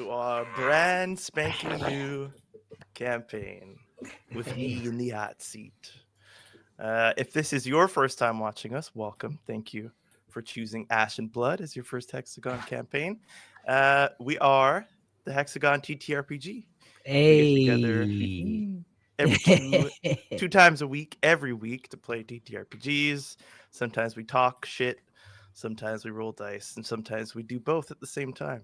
to our brand spanking new campaign with me in the hot seat. If this is your first time watching us, welcome. Thank you for choosing Ash and Blood as your first Hexagon campaign. We are the Hexagon TTRPG. We get together every two times a week, every week to play TTRPGs. Sometimes we talk shit, sometimes we roll dice, and sometimes we do both at the same time.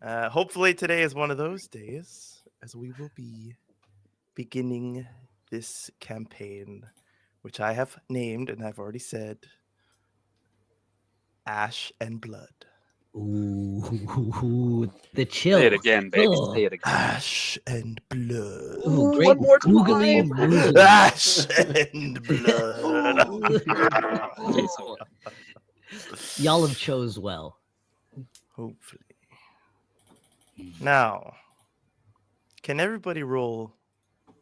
Hopefully today is one of those days, as we will be beginning this campaign, which I have named and I've already said Ash and Blood. Ooh, the chill. Say it again, baby. Oh. Say it again. Ash and Blood. Ooh, great one more googly time. moogly. Ash and Blood. Okay, so Y'all have chose well. Hopefully. Now, can everybody roll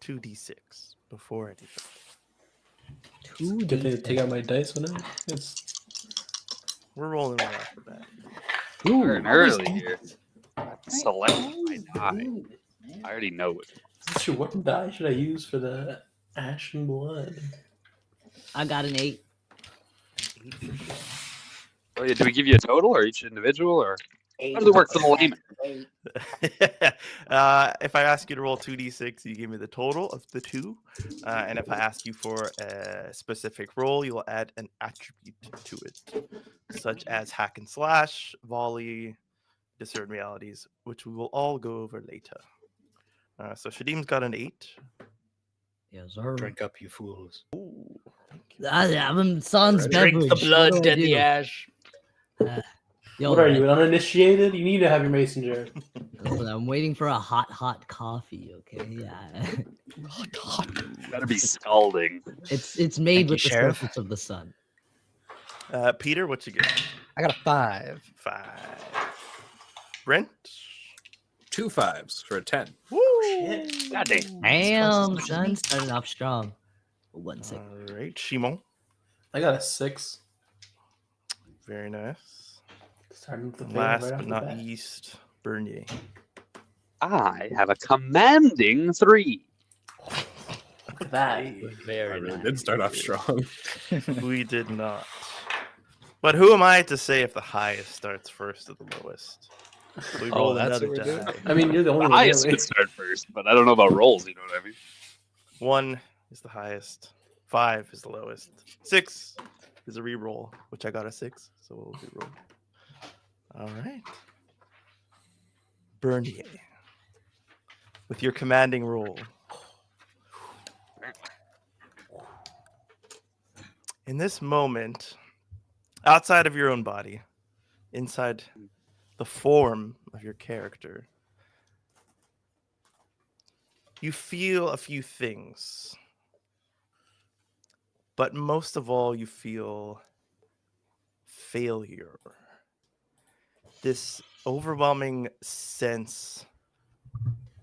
2d6 before anything? Good thing to take out my dice whenever. We're rolling right off the bat. we're in early here. Select my die. I already know it. Shoot, what die should I use for the Ash and Blood? I got an 8. Oh, yeah, do we give you a total or each individual, or how does it work for the layman? If I ask you to roll 2d6, you give me the total of the two. And if I ask you for a specific roll, you'll add an attribute to it, such as hack and slash, volley, discern realities, which we will all go over later. So Shadim's got an 8. Yes, sir. Drink up, you fools. Ooh, thank you. I'm Sans Drink beverage. the blood, What do I dead the do? ash. Yo, What are you, an uninitiated? You need to have your mason jar. Listen, I'm waiting for a hot coffee. Okay, yeah. Gotta be scalding. It's made Thank with you, the Sheriff. surface of the sun. Peter, what you get? I got a 5. 5. Brent? 2 5s for a 10. Woo! God damn. Damn, son, starting off strong. 1 second. All right, Shimon. I got a 6. Very nice. Starting with the fail Last right but off the not bat. least, Bernier. I have a commanding 3. Look at that. I Very really nice. did start off strong. We did not. But who am I to say if the highest starts first or the lowest? We Oh, roll that's another what we're die. doing? I mean, you're the only The one. highest Really. could start first, but I don't know about rolls. You know what I mean? 1 is the highest. 5 is the lowest. 6 is a re-roll, which I got a 6, so we'll re-roll. All right. Bernier, with your commanding roll. In this moment, outside of your own body, inside the form of your character, you feel a few things. But most of all, you feel failure. This overwhelming sense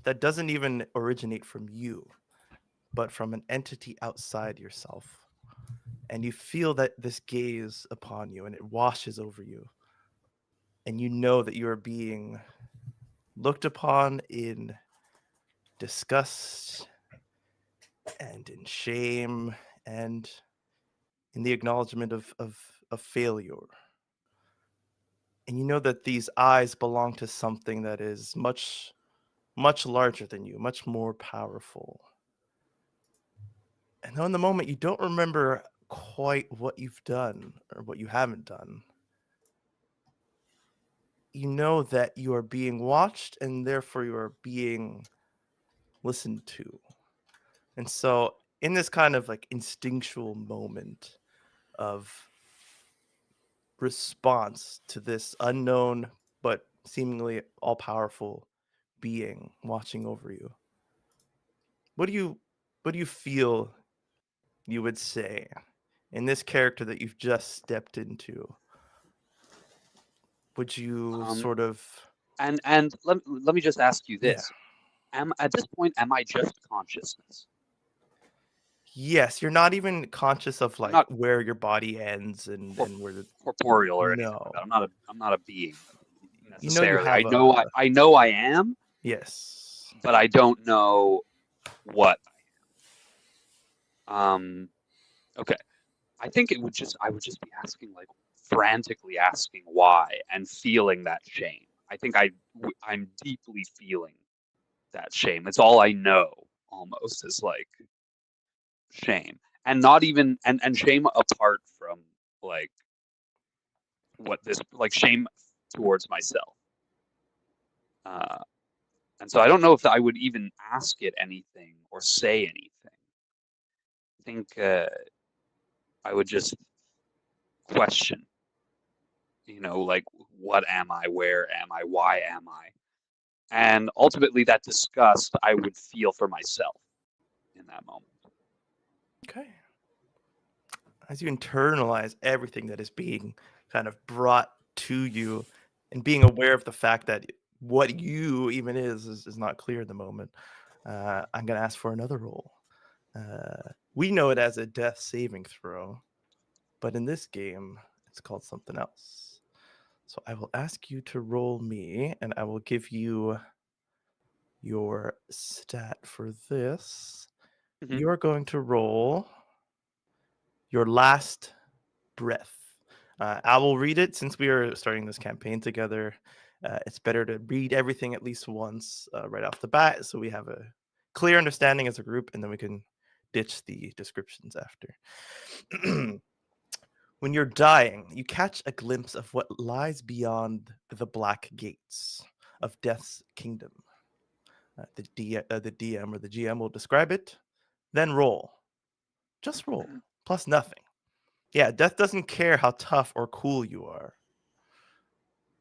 that doesn't even originate from you, but from an entity outside yourself. And you feel that this gaze upon you and it washes over you. And you know that you are being looked upon in disgust and in shame and in the acknowledgement of failure. And you know that these eyes belong to something that is much, much larger than you, much more powerful. And though in the moment you don't remember quite what you've done or what you haven't done, you know that you are being watched and therefore you are being listened to. And so in this kind of like instinctual moment of response to this unknown but seemingly all-powerful being watching over you, what do you feel you would say in this character that you've just stepped into? Would you sort of And let me just ask you this: at this point, am I just consciousness? Yes, you're not even conscious of like not- where your body ends and where the Corporeal or anything No. like that. I'm not a being in a You know you necessarily. have I know I am, yes. but I don't know what. Okay. I think I would just be asking, like, frantically asking why and feeling that shame. I think I'm deeply feeling that shame. It's all I know, almost, is like shame, and not even and shame apart from like what this like shame towards myself. Uh, and so I don't know if I would even ask it anything or say anything. I think I would just question, like, what am I? Where am I? Why am I? And ultimately, that disgust I would feel for myself in that moment. Okay. As you internalize everything that is being kind of brought to you and being aware of the fact that what you even is not clear at the moment, I'm going to ask for another roll. We know it as a death saving throw, but in this game, it's called something else. So I will ask you to roll me, and I will give you your stat for this. Mhm. You are going to roll your last breath. I will read it since we are starting this campaign together. It's better to read everything at least once right off the bat so we have a clear understanding as a group, and then we can ditch the descriptions after. When you're dying, you catch a glimpse of what lies beyond the black gates of Death's kingdom. The DM or the GM will describe it, then roll. Just roll, plus nothing. Yeah, Death doesn't care how tough or cool you are.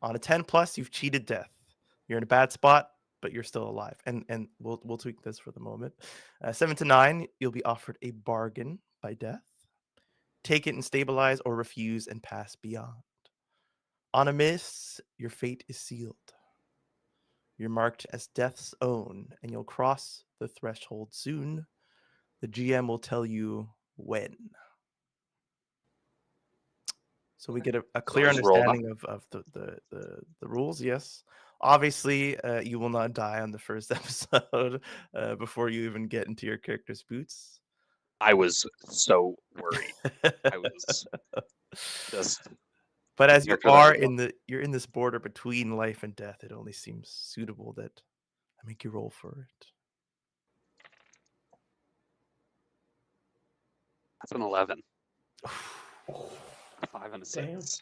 On a 10 plus, you've cheated Death. You're in a bad spot, but you're still alive. And we'll tweak this for the moment. 7 to 9, you'll be offered a bargain by Death. Take it and stabilize, or refuse and pass beyond. On a miss, your fate is sealed. You're marked as Death's own, and you'll cross the threshold soon. The GM will tell you when. So we get a clear just roll understanding of the rules. Yes, obviously, you will not die on the first episode before you even get into your character's boots. I was so worried. I was just. But as you Here for that are as well. you're in this border between life and death, it only seems suitable that I make you roll for it. That's an 11. Oh, 5 and a damn. 6.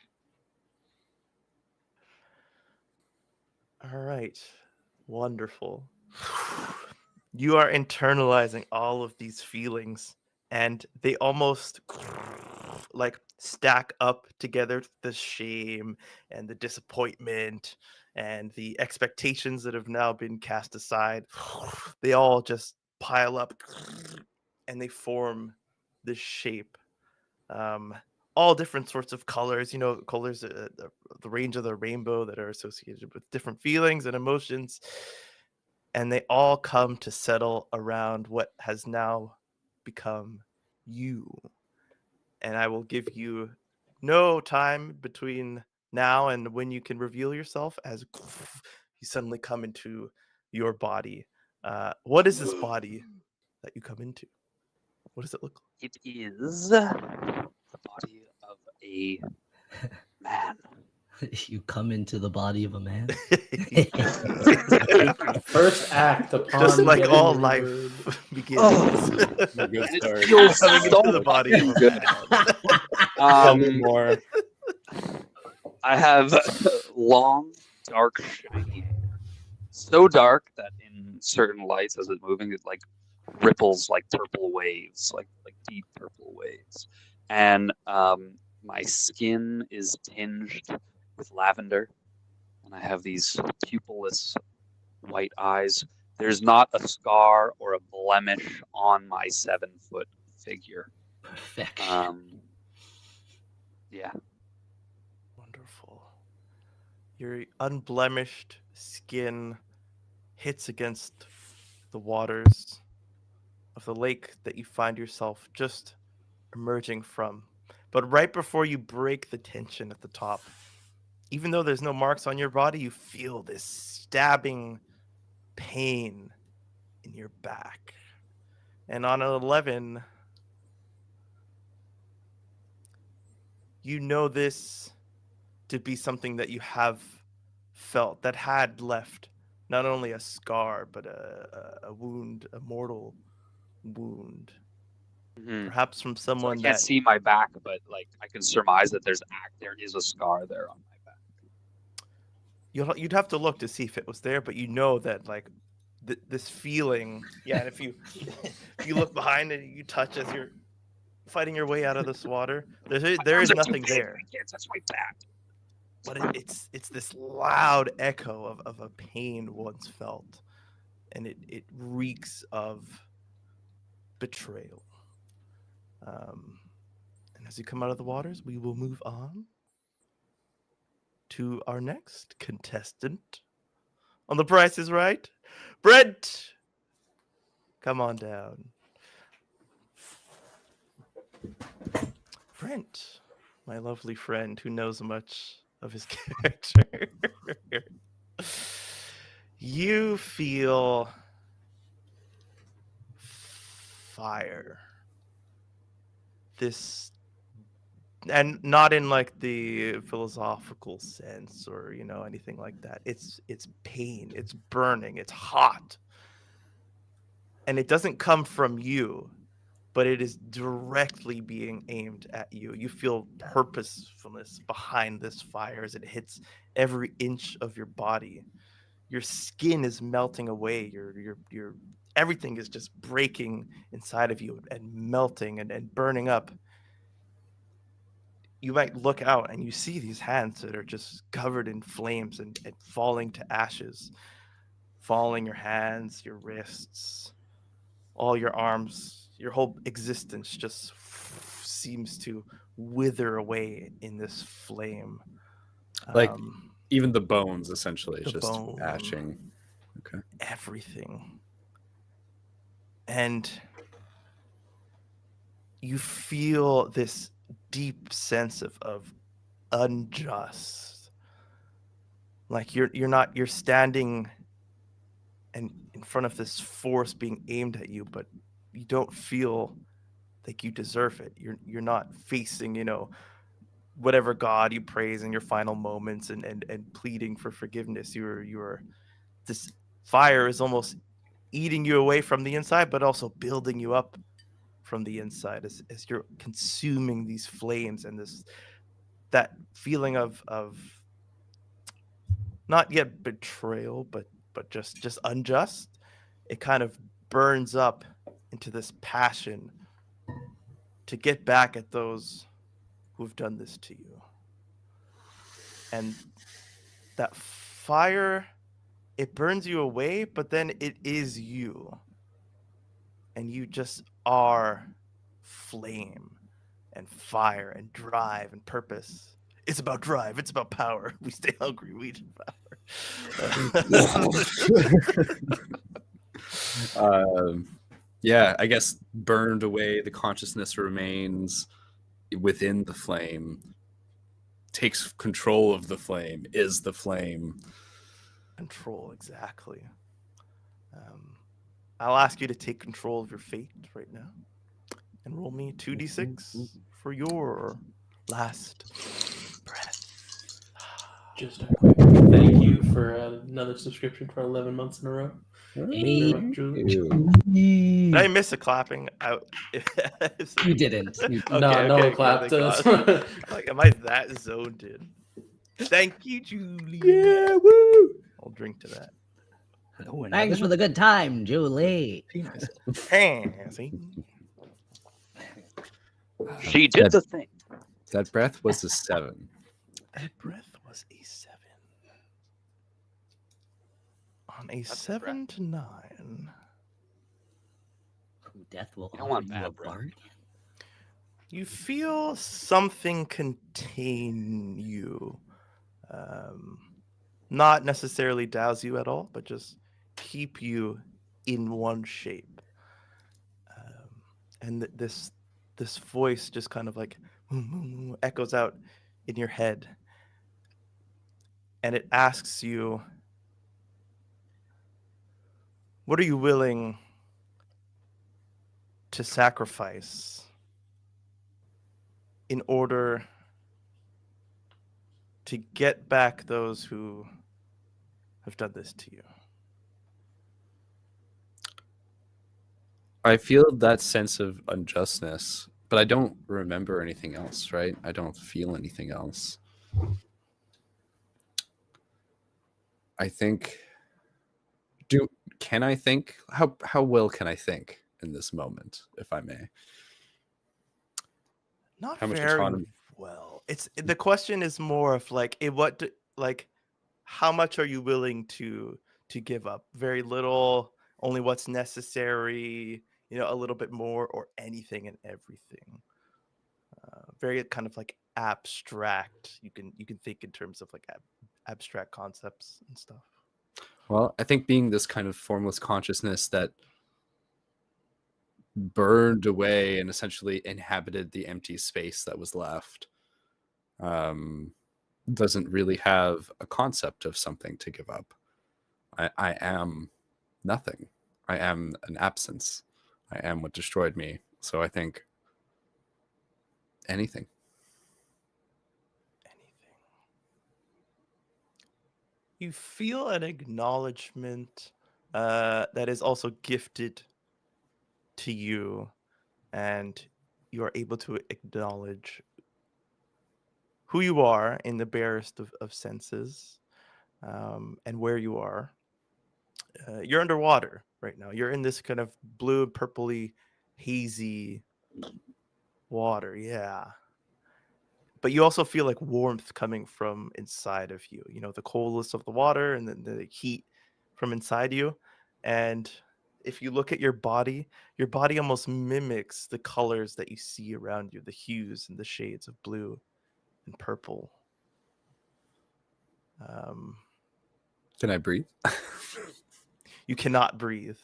All right. Wonderful. You are internalizing all of these feelings, and they almost like stack up together, the shame and the disappointment and the expectations that have now been cast aside. They all just pile up and they form this shape. Um, all different sorts of colors, colors, the range of the rainbow that are associated with different feelings and emotions. And they all come to settle around what has now become you. And I will give you no time between now and when you can reveal yourself as you suddenly come into your body. What is this body that you come into? What does it look It is the body of a man. You come into the body of a man. like? First act upon Just like getting all the life reward. begins. A good And it start. feels Coming so into the body of a good. man. Tell me more. I have long, dark, shiny hair. So dark that in certain lights, as it's moving, it like ripples like purple waves, like deep purple waves. And my skin is tinged with lavender, and I have these pupilless white eyes. There's not a scar or a blemish on my 7-foot figure. Perfection. Yeah. Wonderful. Your unblemished skin hits against the waters of the lake that you find yourself just emerging from. But right before you break the tension at the top, even though there's no marks on your body, you feel this stabbing pain in your back. And on an 11, you know this to be something that you have felt that had left not only a scar, but a wound, a mortal wound. Mhm. Perhaps from So I someone can't that see my back, but like I can surmise that there is a scar there on my back. you'd have to look to see if it was there, but you know that like this feeling, yeah. And if you if you look behind and you touch as you're fighting your way out of this water, there My is arms are too nothing big, there. I can't touch my back. But it's this loud echo of a pain once felt, and it reeks of betrayal. And as you come out of the waters, we will move on to our next contestant on The Price is Right. Brent, come on down. Brent, my lovely friend who knows much of his character. You feel fire. This, and not in like the philosophical sense or anything like that. It's pain, it's burning, it's hot. And it doesn't come from you, but it is directly being aimed at you. You feel purposefulness behind this fire as it hits every inch of your body. Your skin is melting away. Your everything is just breaking inside of you and melting and burning up. You might look out and you see these hands that are just covered in flames and falling to ashes, falling your hands, your wrists, all your arms, your whole existence just seems to wither away in this flame. Like even the bones, essentially, the just bone, ashing. Okay. everything. And you feel this deep sense of unjust. Like you're standing and in front of this force being aimed at you, but you don't feel like you deserve it. You're not facing, whatever God you praise in your final moments and pleading for forgiveness. You're this fire is almost eating you away from the inside, but also building you up from the inside as you're consuming these flames and that feeling of not yet betrayal, but just unjust. It kind of burns up into this passion to get back at those who've done this to you. And that fire, it burns you away, but then it is you. And you just are flame and fire and drive and purpose. It's about drive. It's about power. We stay hungry. We eat power. Yeah, I guess burned away, the consciousness remains within the flame, takes control of the flame, is the flame. Control, exactly. I'll ask you to take control of your fate right now and roll me 2d6 for your last breath. Just a quick thank you for another subscription for 11 months in a row. Hey. Very much, Julie. Did I miss a clapping? You didn't. You- No one clapped. Like, am I that zoned in? Thank you, Julie. Yeah, woo! I'll drink to that. Oh, Thanks for the good time, Julie. See? She did the thing. That breath was a 7. That breath was a 7. On a That's 7 to 9. Death will You don't offer want you bad a breath. bargain. You feel something contain you. Not necessarily douse you at all, but just keep you in one shape. And this voice just kind of like echoes out in your head. and it asks you, what are you willing to sacrifice in order to get back those who have done this to you? I feel that sense of unjustness, but I don't remember anything else, right? I don't feel anything else. I think can I think? How well can I think in this moment, if I may? Not How much very autonomy? well. It's the question is more of like like how much are you willing to give up? Very little, only what's necessary, a little bit more, or anything and everything. Very kind of like abstract. You can think in terms of like abstract concepts and stuff. Well, I think being this kind of formless consciousness that burned away and essentially inhabited the empty space that was left, doesn't really have a concept of something to give up. I am nothing. I am an absence. I am what destroyed me. So I think anything. You feel an acknowledgement that is also gifted to you, and you are able to acknowledge who you are in the barest of senses, and where you are. You're underwater right now. You're in this kind of blue, purpley, hazy water. Yeah. But you also feel like warmth coming from inside of you. The coldness of the water and then the heat from inside you. And if you look at your body almost mimics the colors that you see around you, the hues and the shades of blue and purple. Can I breathe? You cannot breathe.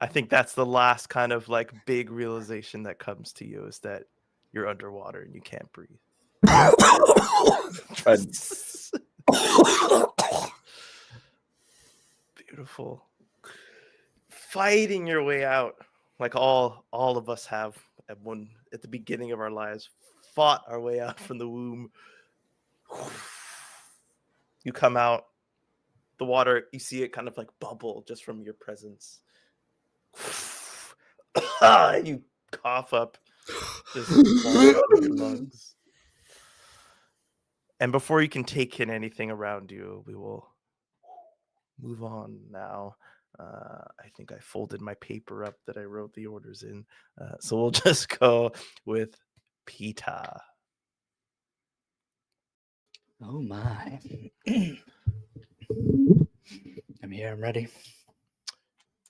I think that's the last kind of like big realization that comes to you, is that you're underwater and you can't breathe. Beautiful. Fighting your way out, like all of us have at the beginning of our lives, fought our way out from the womb. You come out, the water, you see it kind of like bubble just from your presence. And you cough up this water out of your lungs. And before you can take in anything around you, we will move on now. I think I folded my paper up that I wrote the orders in. So we'll just go with Peter. Oh my. I'm here, I'm ready.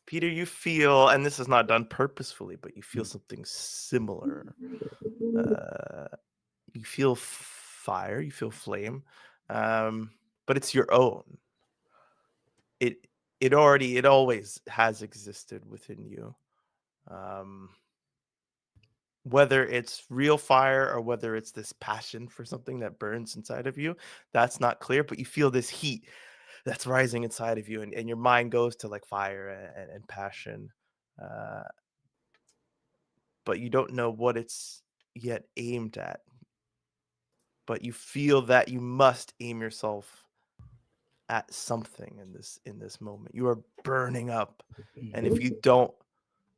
Peter, you feel, and this is not done purposefully, but you feel something similar. You feel fire, you feel flame, but it's your own. It always has existed within you. Whether it's real fire or whether it's this passion for something that burns inside of you, that's not clear, but you feel this heat that's rising inside of you, and your mind goes to like fire and passion. But you don't know what it's yet aimed at. But you feel that you must aim yourself at something in this moment. You are burning up, and if you don't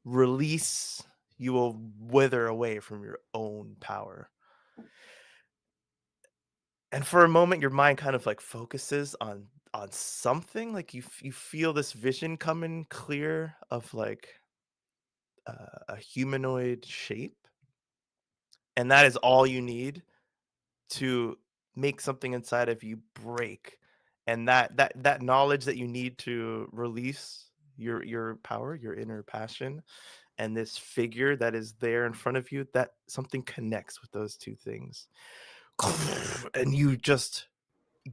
release, you will wither away from your own power. And for a moment, your mind kind of like focuses on something. Like you feel this vision coming clear of like a humanoid shape, and that is all you need to make something inside of you break. And that knowledge that you need to release your power, your inner passion, and this figure that is there in front of you, that something connects with those two things. And you just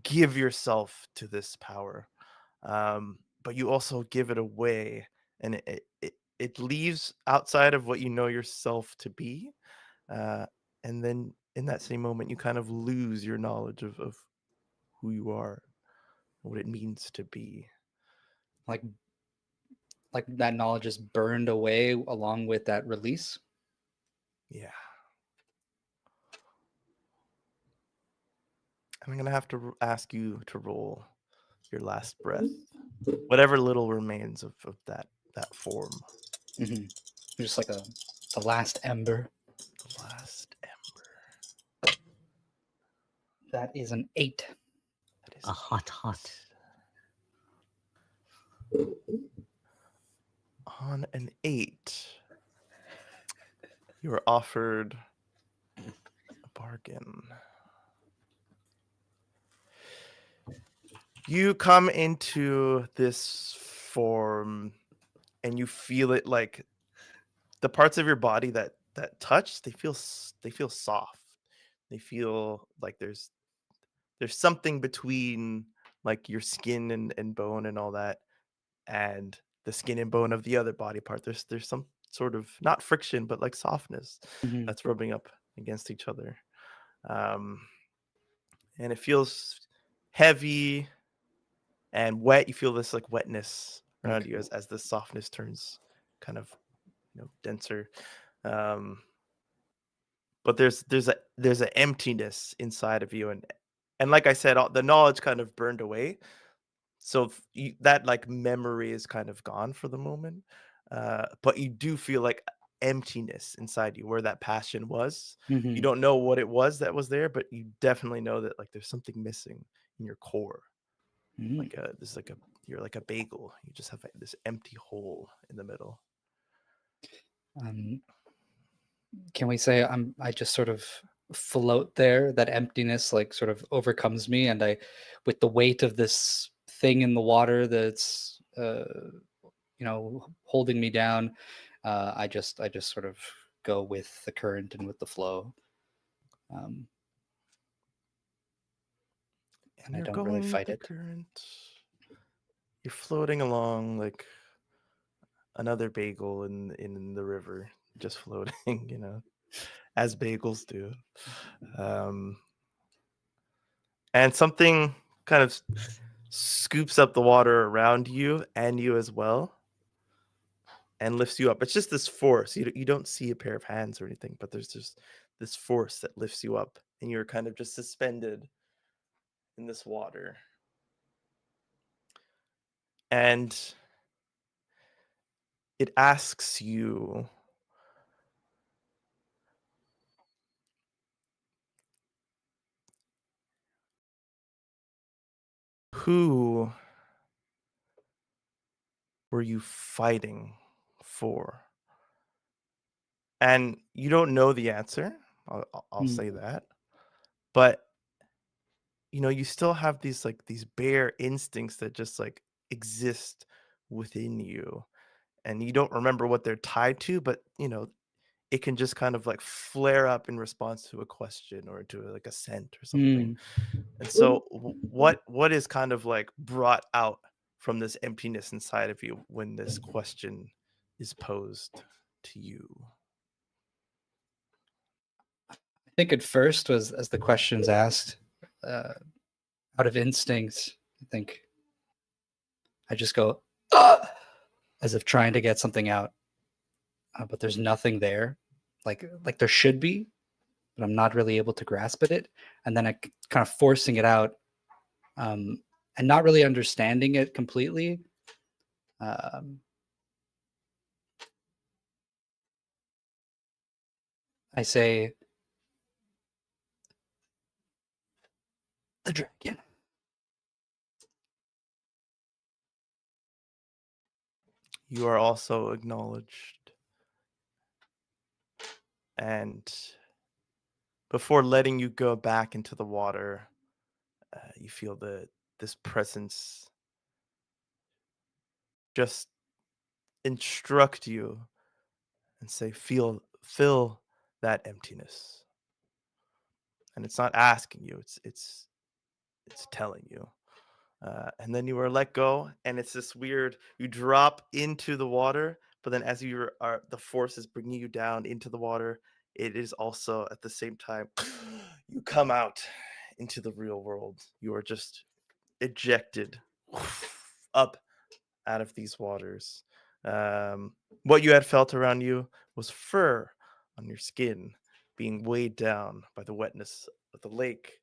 give yourself to this power, but you also give it away, and it leaves outside of what you know yourself to be, and then in that same moment you kind of lose your knowledge of who you are, what it means to be. Like that knowledge is burned away along with that release. Yeah. I'm gonna have to ask you to roll your last breath, whatever little remains of that form. Mm-hmm. Just like the last ember. The last ember. That is an 8. That is A hot. on an 8. You are offered a bargain. You come into this form and you feel it, like the parts of your body that touch, they feel soft. They feel like there's something between like your skin and bone and all that, and the skin and bone of the other body part. There's some sort of, not friction, but like softness Mm-hmm. that's rubbing up against each other. And it feels heavy and wet. You feel this like wetness around you as the softness turns kind of, denser. But there's an emptiness inside of you, and like I said, the knowledge kind of burned away. So that like memory is kind of gone for the moment. But you do feel like emptiness inside you where that passion was. Mm-hmm. You don't know what it was that was there, but you definitely know that like there's something missing in your core. Mm-hmm. You're like a bagel. You just have this empty hole in the middle. Can we say I just sort of float there? That emptiness like sort of overcomes me, and I, with the weight of this thing in the water that's holding me down, I just sort of go with the current and with the flow. And I You're don't really going with fight the it. current. You're floating along like another bagel in the river, just floating, as bagels do. And something kind of scoops up the water around you and you as well, and lifts you up. It's just this force. You don't see a pair of hands or anything, but there's just this force that lifts you up, and you're kind of just suspended in this water. And it asks you, who were you fighting for? And you don't know the answer. I'll say that. But you still have these bare instincts that just like exist within you, and you don't remember what they're tied to, but it can just kind of like flare up in response to a question or to like a scent or something. And so what is kind of like brought out from this emptiness inside of you when this question is posed to you? I think at first was, as the questions asked, out of instincts, I think I just go, "Ah!" as if trying to get something out, but there's nothing there, like there should be, but I'm not really able to grasp at it. And then I kind of forcing it out, and not really understanding it completely. I say, the dragon. You are also acknowledged. And before letting you go back into the water, you feel this presence just instruct you and say, fill that emptiness. And it's not asking you, it's telling you. And then you are let go, and it's this weird, you drop into the water, but then as the force is bringing you down into the water, it is also at the same time, you come out into the real world. You are just ejected up out of these waters. What you had felt around you was fur on your skin being weighed down by the wetness of the lake.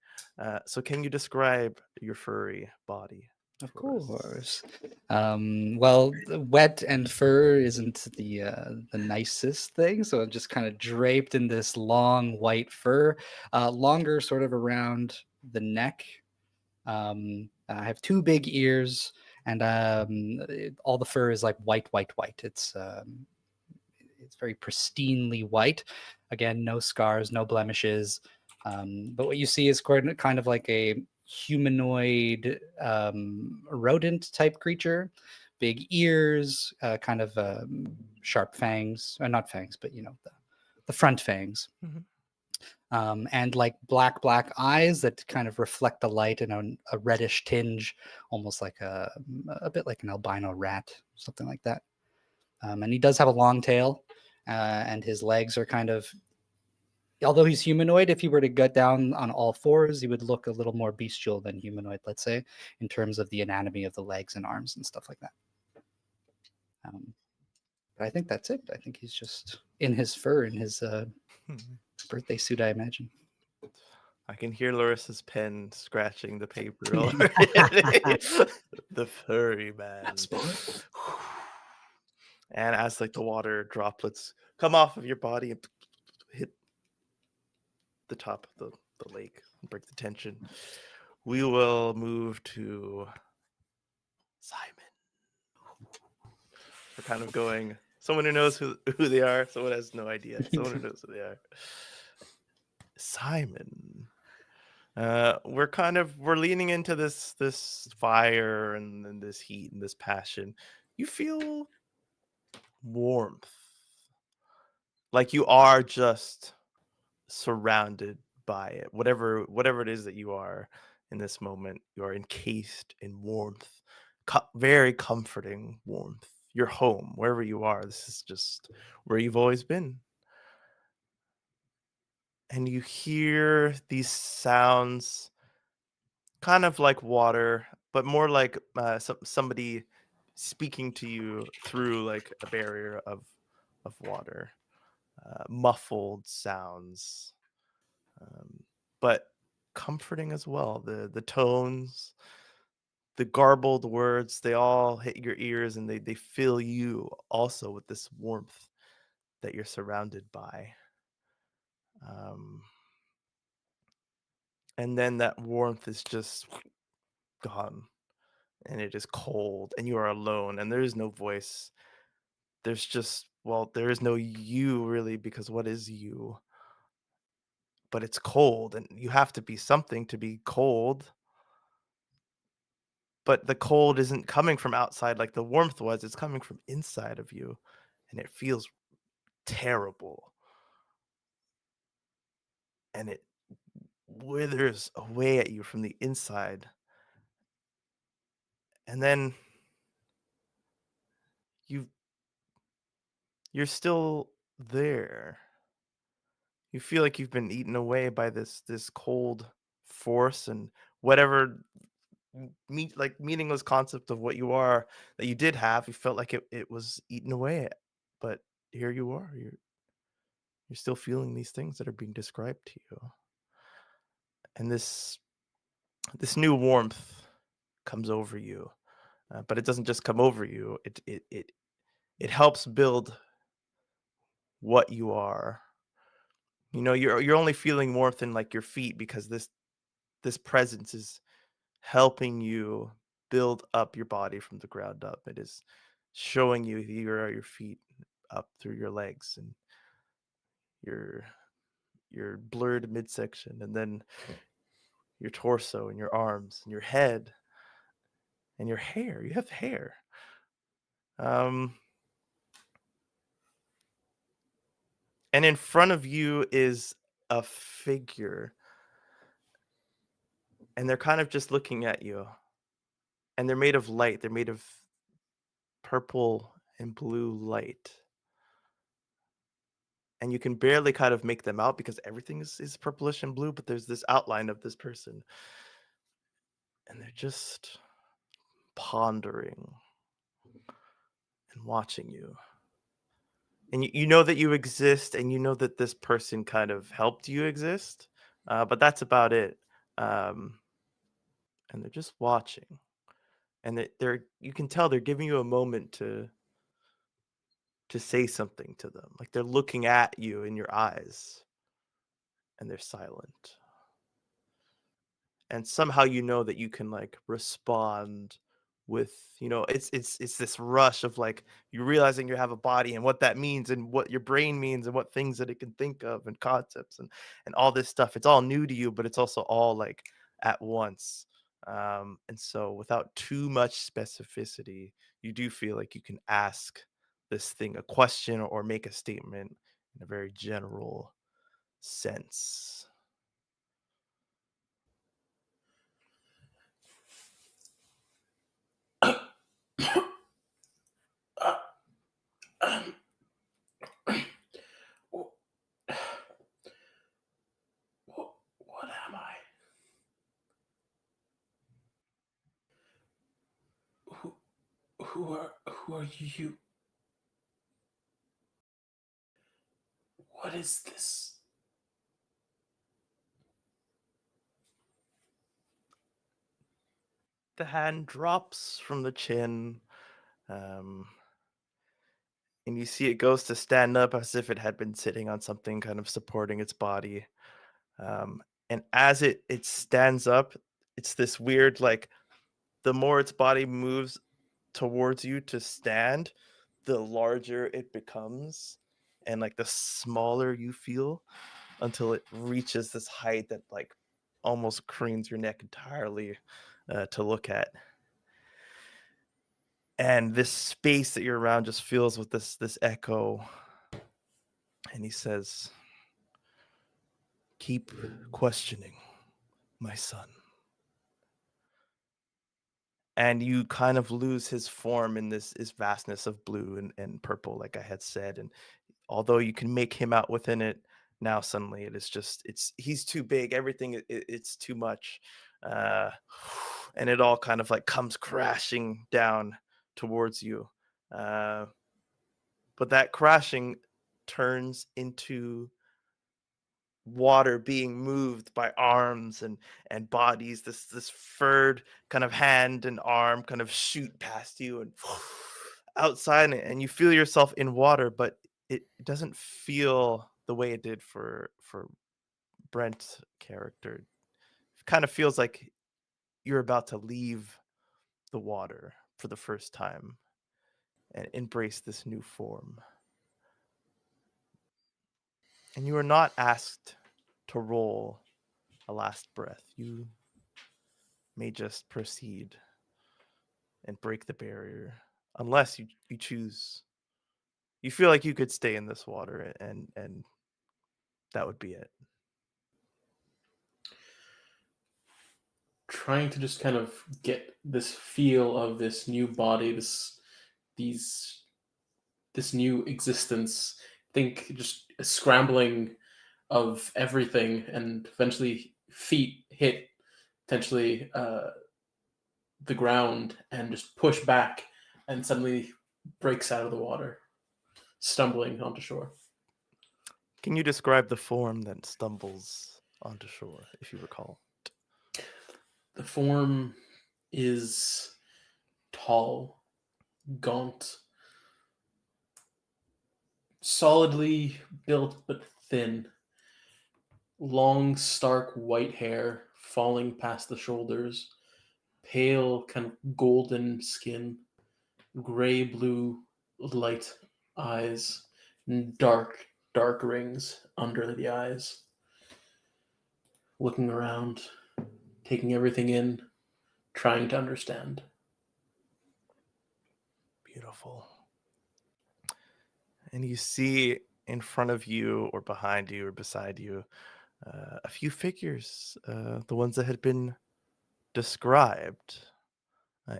So can you describe your furry body? Of for us? course. Well, the wet and fur isn't the nicest thing, so I'm just kind of draped in this long white fur, longer sort of around the neck. I have two big ears, and all the fur is like white, white, white. It's very pristinely white. Again, no scars, no blemishes. But what you see is kind of like a humanoid rodent type creature, big ears, kind of sharp fangs, or not fangs, but the front fangs. Mhm. And like black eyes that kind of reflect the light in a reddish tinge, almost like a bit like an albino rat, something like that. And he does have a long tail, and his legs are kind of, although he's humanoid, if he were to get down on all fours, he would look a little more bestial than humanoid, let's say, in terms of the anatomy of the legs and arms and stuff like that. But I think that's it. I think he's just in his fur, in his birthday suit, I imagine. I can hear Larissa's pen scratching the paper already. The furry man. And as like the water droplets come off of your body and hit the top of the lake and break the tension, we will move to Simon. We're kind of going, someone who knows who they are, someone has no idea, someone who knows who they are. Simon. We're leaning into this fire and this heat and this passion. You feel warmth, like you are just surrounded by it. Whatever it is that you are in this moment, you are encased in warmth, very comforting warmth. Your home, wherever you are. This is just where you've always been. And you hear these sounds kind of like water, but more like somebody speaking to you through like a barrier of water. Muffled sounds, but comforting as well. The tones, the garbled words, they all hit your ears, and they fill you also with this warmth that you're surrounded by. And then that warmth is just gone, and it is cold, and you are alone, and there is no voice. There's just, well, there is no you really, because what is you? But it's cold, and you have to be something to be cold. But the cold isn't coming from outside like the warmth was, it's coming from inside of you, and it feels terrible. And it withers away at you from the inside. And then you're still there. You feel like you've been eaten away by this cold force, and whatever meaningless concept of what you are that you did have, you felt like it was eaten away. But here you are. You're still feeling these things that are being described to you. And this new warmth comes over you. But it doesn't just come over you. It helps build what you are. You're only feeling warmth in like your feet, because this presence is helping you build up your body from the ground up. It is showing you here are your feet up through your legs and your blurred midsection, and then your torso and your arms and your head and your hair. You have hair. And in front of you is a figure, and they're kind of just looking at you, and they're made of light. They're made of purple and blue light. and you can barely kind of make them out because everything is purplish and blue, but there's this outline of this person, and they're just pondering and watching you. And you know that you exist, and you know that this person kind of helped you exist, but that's about it. Um, and they're just watching, and they're you can tell they're giving you a moment to say something to them. Like they're looking at you in your eyes, and they're silent. And somehow you know that you can like respond with, it's this rush of like you realizing you have a body and what that means and what your brain means and what things that it can think of and concepts and all this stuff. It's all new to you, but it's also all like at once. And so without too much specificity, you do feel like you can ask this thing a question or make a statement in a very general sense. What am I? Who are you? What is this? The hand drops from the chin, um, and you see it goes to stand up as if it had been sitting on something kind of supporting its body. And as it stands up, it's this weird like the more its body moves towards you to stand, the larger it becomes, and like the smaller you feel until it reaches this height that like almost cranes your neck entirely to look at. And this space that you're around just fills with this echo. And he says, keep questioning, my son. And you kind of lose his form in this vastness of blue and purple, like I had said. And although you can make him out within it, now suddenly it is just he's too big. Everything it's too much. uh and it all kind of like comes crashing down towards you. uh but that crashing turns into water being moved by arms and bodies. This furred kind of hand and arm kind of shoot past you and outside, and you feel yourself in water, but it doesn't feel the way it did for Brent's character. It kind of feels like you're about to leave the water for the first time and embrace this new form. And you are not asked to roll a last breath. You may just proceed and break the barrier unless you choose. You feel like you could stay in this water and that would be it. Trying to just kind of get this feel of this new body, this new existence. Think just a scrambling of everything, and eventually feet hit potentially the ground and just push back, and suddenly breaks out of the water, stumbling onto shore. Can you describe the form that stumbles onto shore, if you recall? The form is tall, gaunt, solidly built but thin. Long, stark white hair falling past the shoulders, pale, kind of golden skin, gray blue light eyes, and dark, dark rings under the eyes. Looking around, taking everything in, trying to understand. Beautiful. And you see in front of you or behind you or beside you a few figures, the ones that had been described.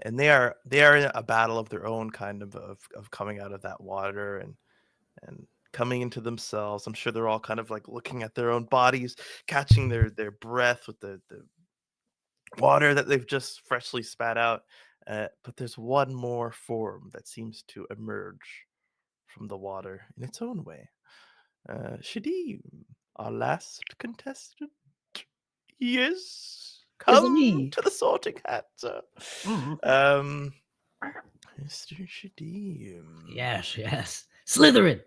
And they are in a battle of their own, kind of coming out of that water and coming into themselves. I'm sure they're all kind of like looking at their own bodies, catching their breath with the water that they've just freshly spat out. But there's one more form that seems to emerge from the water in its own way. Shadim, our last contestant. Yes, come me. to the sorting hat, sir. Mhm. Mr. Shadim. Yes. Slytherin.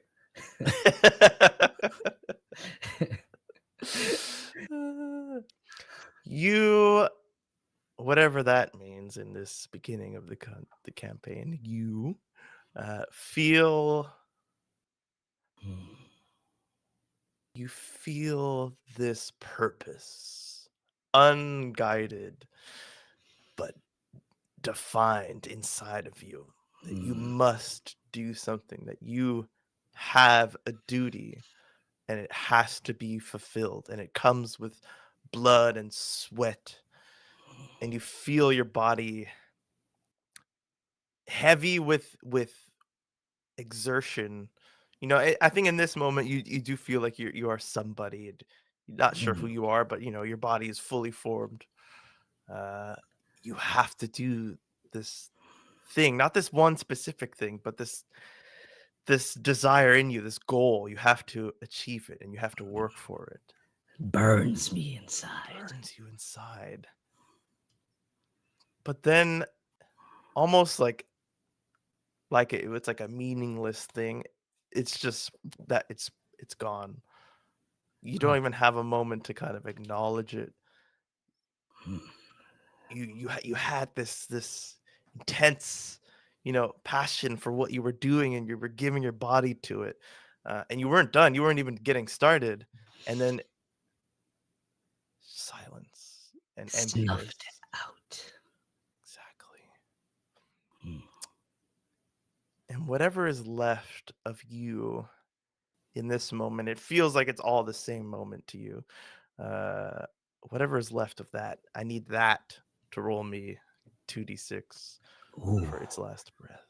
You, whatever that means in this beginning of the campaign, you feel this purpose, unguided but defined inside of you, that you must do something, that you have a duty, and it has to be fulfilled, and it comes with blood and sweat, and you feel your body heavy with exertion. I think in this moment you do feel like you are somebody, and you're not sure who you are, but your body is fully formed. You have to do this thing, not this one specific thing, but this desire in you, this goal. You have to achieve it, and you have to work for it. Burns me inside. Burns you inside. But then, almost like it's like a meaningless thing. It's just that it's gone. You don't even have a moment to kind of acknowledge it. You had this intense, passion for what you were doing, and you were giving your body to it, and you weren't done. You weren't even getting started, and then silence and emptiness. Snuffed out. Exactly. Mm. And whatever is left of you in this moment, it feels like it's all the same moment to you. Whatever is left of that, I need that to roll me 2d6 Ooh, for its last breath.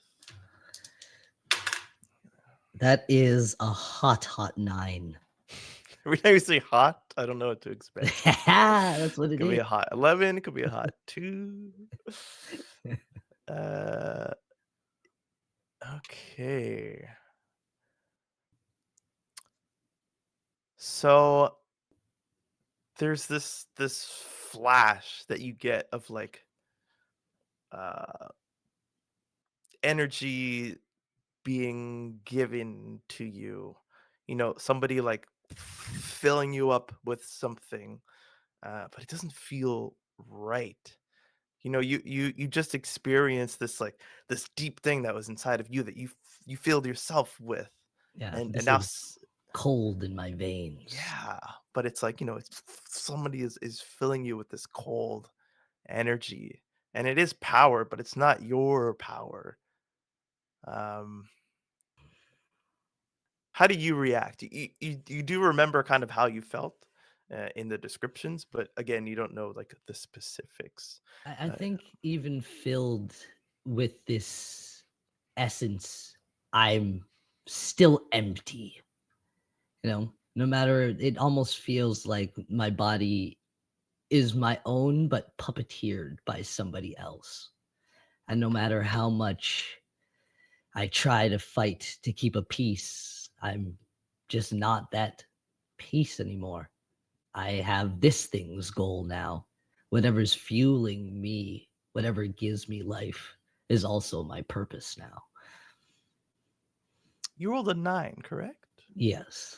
that is a hot 9. Every time you say hot, I don't know what to expect. That's what It it could be is. a hot 11, it could be a hot 2. Okay. So there's this flash that you get of like energy being given to you. Somebody like filling you up with something, but it doesn't feel right. You just experienced this deep thing that was inside of you that you filled yourself with, Yeah, and this now is cold in my veins. yeah, but it's like, it's somebody is filling you with this cold energy, and it is power, but it's not your power. um how do you react? You do remember kind of how you felt in the descriptions, but again, you don't know like the specifics. I uh, think even filled with this essence, I'm still empty. No matter, it almost feels like my body is my own, but puppeteered by somebody else. And no matter how much I try to fight to keep a peace, I'm just not that peace anymore. I have this thing's goal now. Whatever's fueling me, whatever gives me life, is also my purpose now. you rolled a 9, correct? Yes.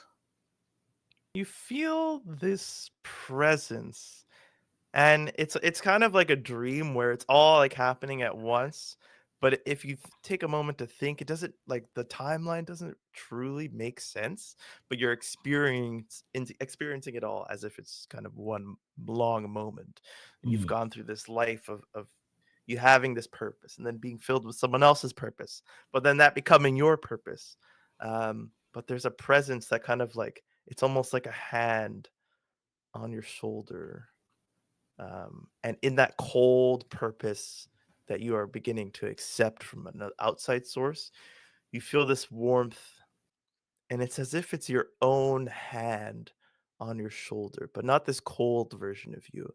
You feel this presence, and it's kind of like a dream where it's all like happening at once. But if you take a moment to think, it doesn't, like, the timeline doesn't truly make sense, but you're experiencing it all as if it's kind of one long moment, and you've gone through this life of you having this purpose, and then being filled with someone else's purpose, but then that becoming your purpose. But there's a presence that kind of like, it's almost like a hand on your shoulder, and in that cold purpose that you are beginning to accept from an outside source, you feel this warmth and it's as if it's your own hand on your shoulder, but not this cold version of you.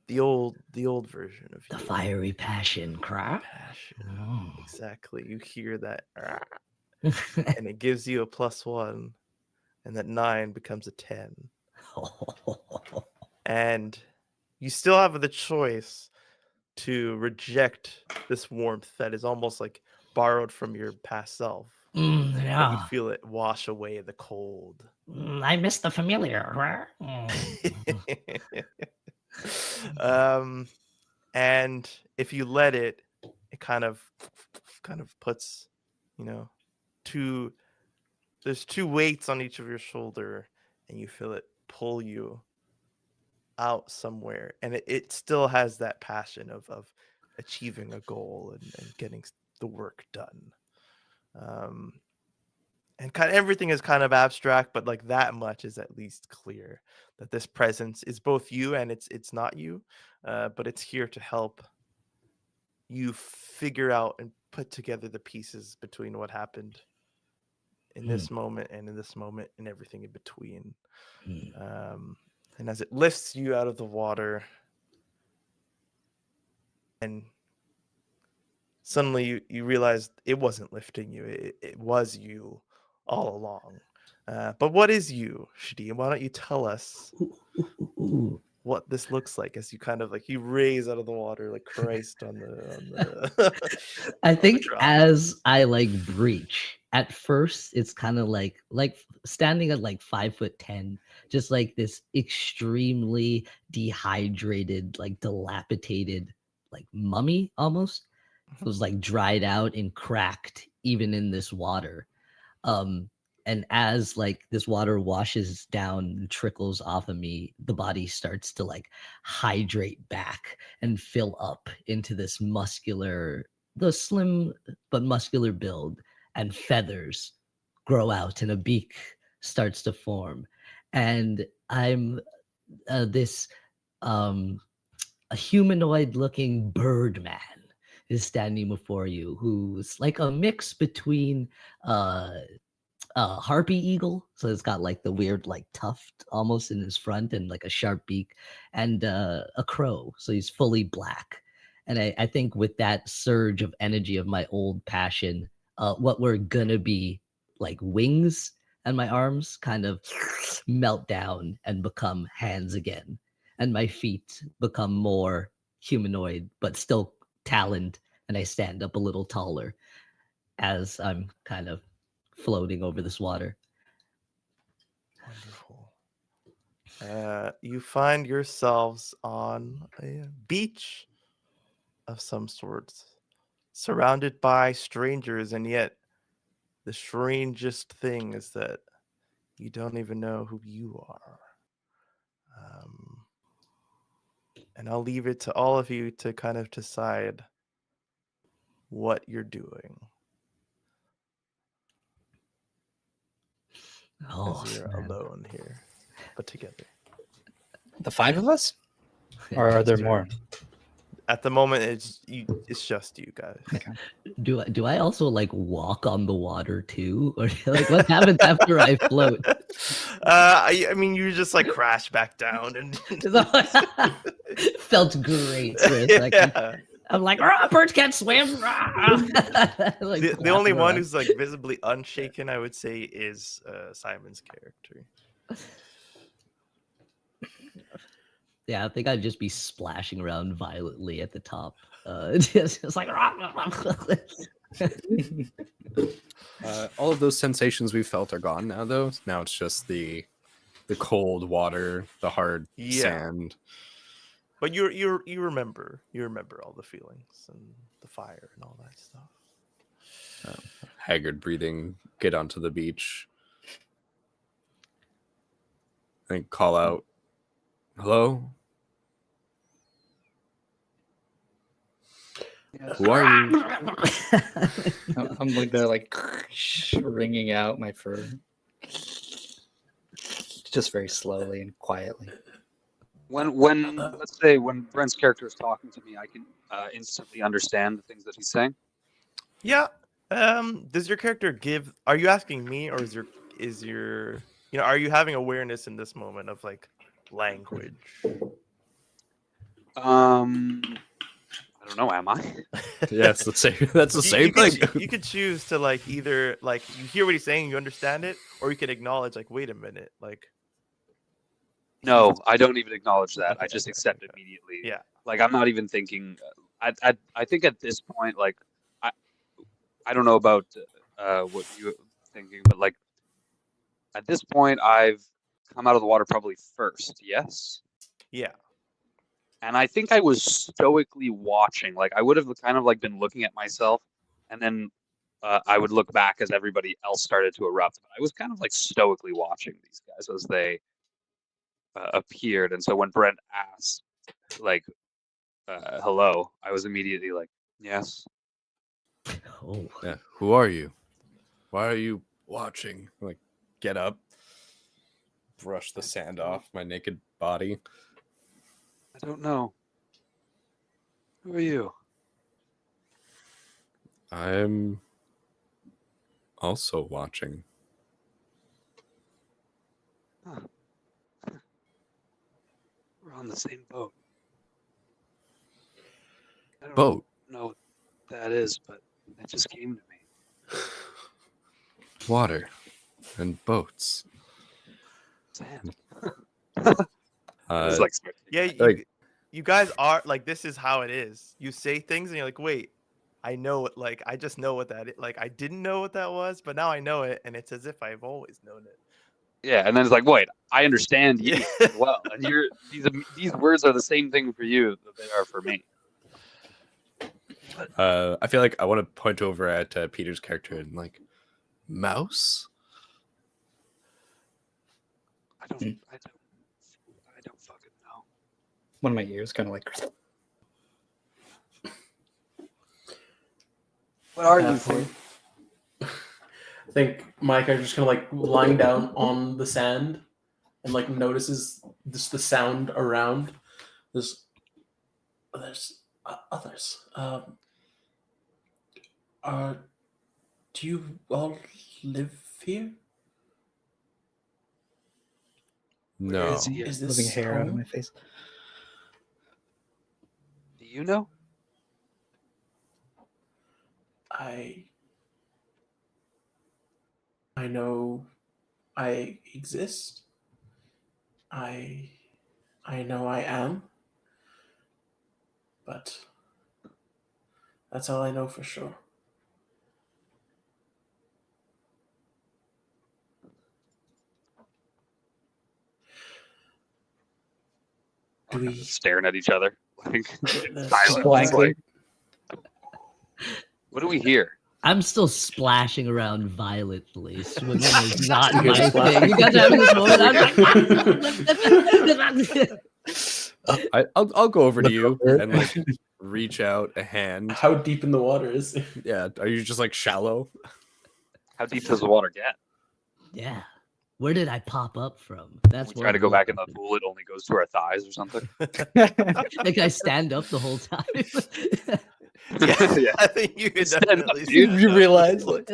The old version of The you. fiery passion cry. Passion. Oh. Exactly. You hear that, and it gives you a +1, and that 9 becomes a 10. And you still have the choice to reject this warmth that is almost like borrowed from your past self. But you Yeah. feel it wash away the cold. I miss the familiar. Mm. And if you let it, it kind of puts, there's 2 weights on each of your shoulder, and you feel it pull you out somewhere, and it still has that passion of achieving a goal and getting the work done. And kind of everything is kind of abstract, but like that much is at least clear that this presence is both you and it's not you, but it's here to help you figure out and put together the pieces between what happened in this moment and in this moment and everything in between. And as it lifts you out of the water, and suddenly you realize it wasn't lifting you, it was you all along. But what is you, Shadi? Why don't you tell us what this looks like as you kind of like you raise out of the water like Christ on the I on the think drop. as I like breach, at first it's kind of like standing at like 5'10", just like this extremely dehydrated, like dilapidated, like mummy almost. It was like dried out and cracked even in this water. And as like this water washes down and trickles off of me, the body starts to like hydrate back and fill up into this the slim but muscular build, and feathers grow out and a beak starts to form. And I'm this a humanoid looking bird man is standing before you, who's like a mix between harpy eagle, so it's got like the weird like tuft almost in his front and like a sharp beak, and a crow, so he's fully black. And I think with that surge of energy of my old passion, what were gonna be like wings and my arms kind of melt down and become hands again, and my feet become more humanoid but still taloned, and I stand up a little taller as I'm kind of floating over this water. Wonderful. You find yourselves on a beach of some sorts, surrounded by strangers, and yet the strangest thing is that you don't even know who you are. And I'll leave it to all of you to kind of decide what you're doing. Oh, As you're man. alone here, but together. The 5 of us? Or are there more? At the moment, it's just you guys. Okay. Do I also like walk on the water too, or like what happens after I float? I mean, you just like crash back down and Felt great for a second. Yeah. I'm like, birds can't swim. Like, The only flapping one around. who's like visibly unshaken, I would say, is Simon's character. Yeah, I think I'd just be splashing around violently at the top. Just like All of those sensations we felt are gone now, though. Now it's just the cold water, the hard sand. But you remember all the feelings and the fire and all that stuff. Haggard breathing, get onto the beach. And call out, "Hello? Who are you?" I'm like there, like wringing out my fur, just very slowly and quietly. When let's say when Brent's character is talking to me, I can instantly understand the things that he's saying. Yeah. Does your character give? Are you asking me, or is is your, are you having awareness in this moment of like language? I don't know. Am I? Yeah, it's the same. That's the same thing. You could choose to like either like you hear what he's saying, you understand it, or you can acknowledge like, wait a minute, like. No, I don't even acknowledge that. I Okay, just okay, accept okay. immediately. Yeah. Like I'm not even thinking. I think at this point, like I don't know about what you're thinking, but like at this point, I've come out of the water probably first. Yes. Yeah. And I think I was stoically watching. Like I would have kind of like been looking at myself, and then I would look back as everybody else started to erupt. But I was kind of like stoically watching these guys as they appeared. And so when Brent asked, like, "Hello," I was immediately like, "Yes." Oh, Yeah. Who are you? Why are you watching? Like, get up, brush the sand off my naked body. I don't know. Who are you? I'm also watching. Huh. We're on the same boat. I don't Boat. know what that is, but it just came to me. Water and boats. Sand. Uh, It's like Yeah, Like- you guys are like, this is how it is. You say things and you're like, wait, I know it. Like, I just know what that is. Like, I didn't know what that was, but now I know it, and it's as if I've always known it. yeah, and then it's like, wait, I understand you Yeah. as well, and these words are the same thing for you that they are for me. I feel like I want to point over at Peter's character and like, mouse? I don't fucking know. One of my ears kind of like. What are you? Halfway. I think my character's kind of like lying down on the sand and like notices just the sound around. There's others. Do you all live here? Where No. is he? Is Moving this hair out of home? my face. Do you know? I know I exist. I know I am. But that's all I know for sure. Do we Staring at each other, like Just silent. blankly. Like, what do we hear? I'm still splashing around violently. Swimming is not You hear my splash? thing. You guys are having this moment. I'll go over to Look you over. and like reach out a hand. How deep in the water is it? Yeah, are you just like shallow? How deep does the water get? Yeah. Where did I pop up from? That's We what try to I'm go back in looking the pool. It only goes to our thighs or something. for. Like I stand up the whole time. Yeah, Yeah. I think you could Stand up, definitely. dude. stand You up. realize, like,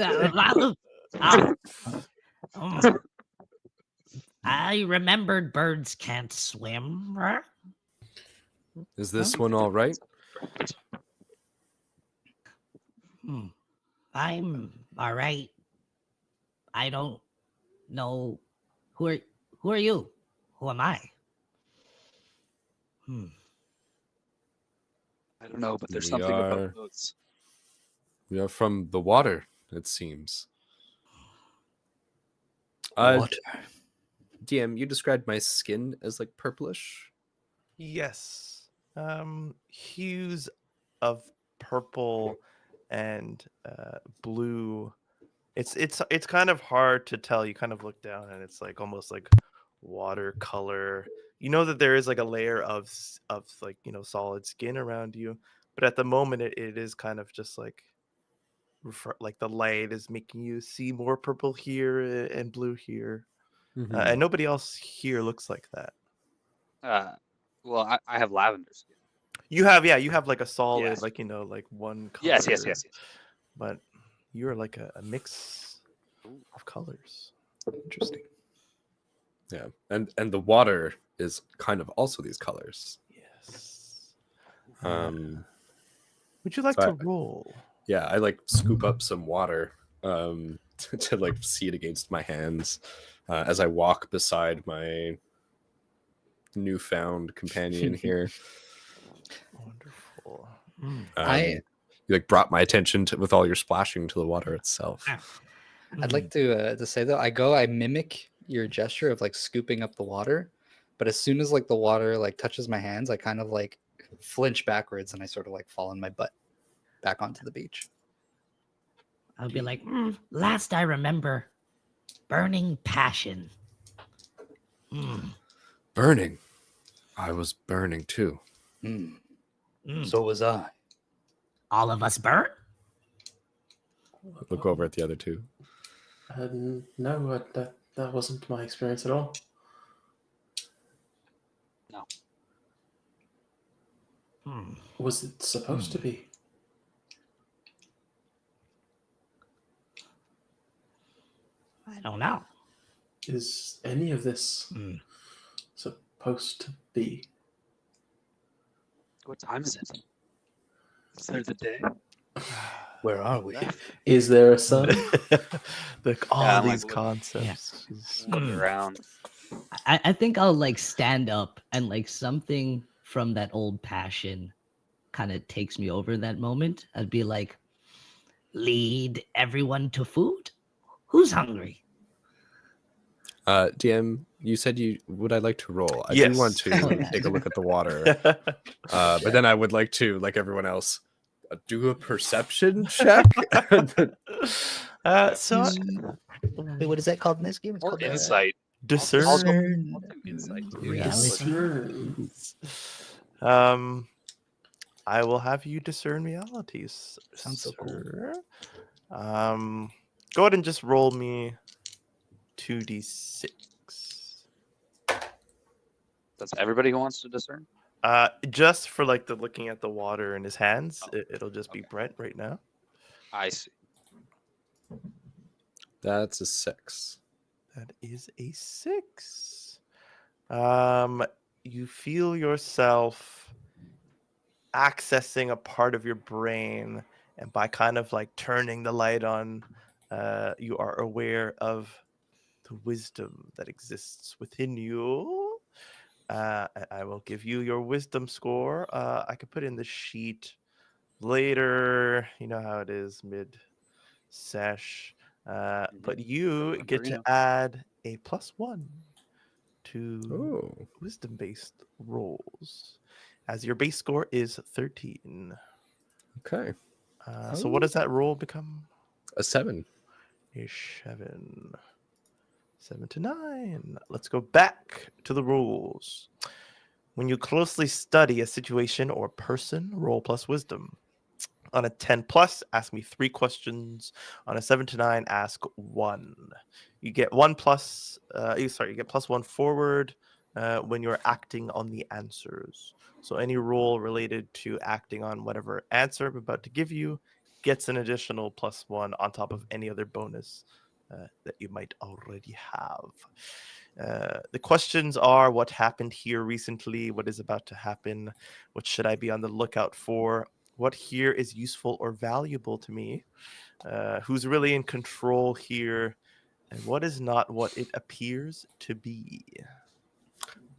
I remembered birds can't swim. Is this one all right? I'm all right. I don't know who are you? Who am I? I don't know, but there's We something are- about boats. We are from the water, it seems. water. DM, you described my skin as like purplish. Yes. Hues of purple and blue. It's kind of hard to tell. You kind of look down and it's like almost like watercolor. You know that there is like a layer of like, solid skin around you, but at the moment it is kind of just like like the light is making you see more purple here and blue here. And nobody else here looks like that. Well, I have lavender skin. You have like a solid, Yes. like, like one color. Yes. But you're like a mix of colors. Interesting. Yeah, and the water is kind of also these colors. Yes. Would you like to roll? Yeah, I like scoop up some water to like see it against my hands as I walk beside my newfound companion here. Wonderful. I You like brought my attention to with all your splashing to the water itself. I'd like to say though, I mimic your gesture of like scooping up the water, but as soon as like the water like touches my hands, I kind of like flinch backwards and I sort of like fall on my butt back onto the beach. I'll be like, last I remember, burning passion. Burning. I was burning too. So was I. All of us burn? Look over at the other two. No, that wasn't my experience at all. No. Was it supposed to be? I don't know. Is any of this supposed to be? What time is it? Is there the day? Where are we? Is there a sun? All I'm, these like, concepts. Look around. I think I'll like stand up and like something from that old passion kind of takes me over that moment. I'd be like, lead everyone to food? Who's hungry? DM, you said would I like to roll? I Yes. do want to Oh, yeah. take a look at the water. But then I would like to, like everyone else, do a perception check. So Wait, what is that called in this game? It's Or called insight. discern. I'll do insight too. Reality. I will have you discern realities. Sounds so cool. sir. Go ahead and just roll me 2d6. That's everybody who wants to discern? Just for like the looking at the water in his hands, it'll just be okay. Brent right now. I see. That's a 6. That is a 6. You feel yourself accessing a part of your brain, and by kind of like turning the light on, you are aware of the wisdom that exists within you. I will give you your wisdom score. I could put in the sheet later. You know how it is mid-sesh. But you Remember, get you to know. add a +1 to Oh, wisdom-based rolls, as your base score is 13. okay. So what does that roll become? A 7. A 7. 7 to 9. Let's go back to the rules. When you closely study a situation or person, roll plus wisdom. On a 10 plus, ask me 3 questions. On a 7 to 9, ask 1. You get 1 plus. You get +1 forward when you're acting on the answers. So any roll related to acting on whatever answer I'm about to give you gets an additional +1 on top of any other bonus that you might already have. The questions are: what happened here recently? What is about to happen? What should I be on the lookout for? What here is useful or valuable to me? Who's really in control here? And what is not what it appears to be?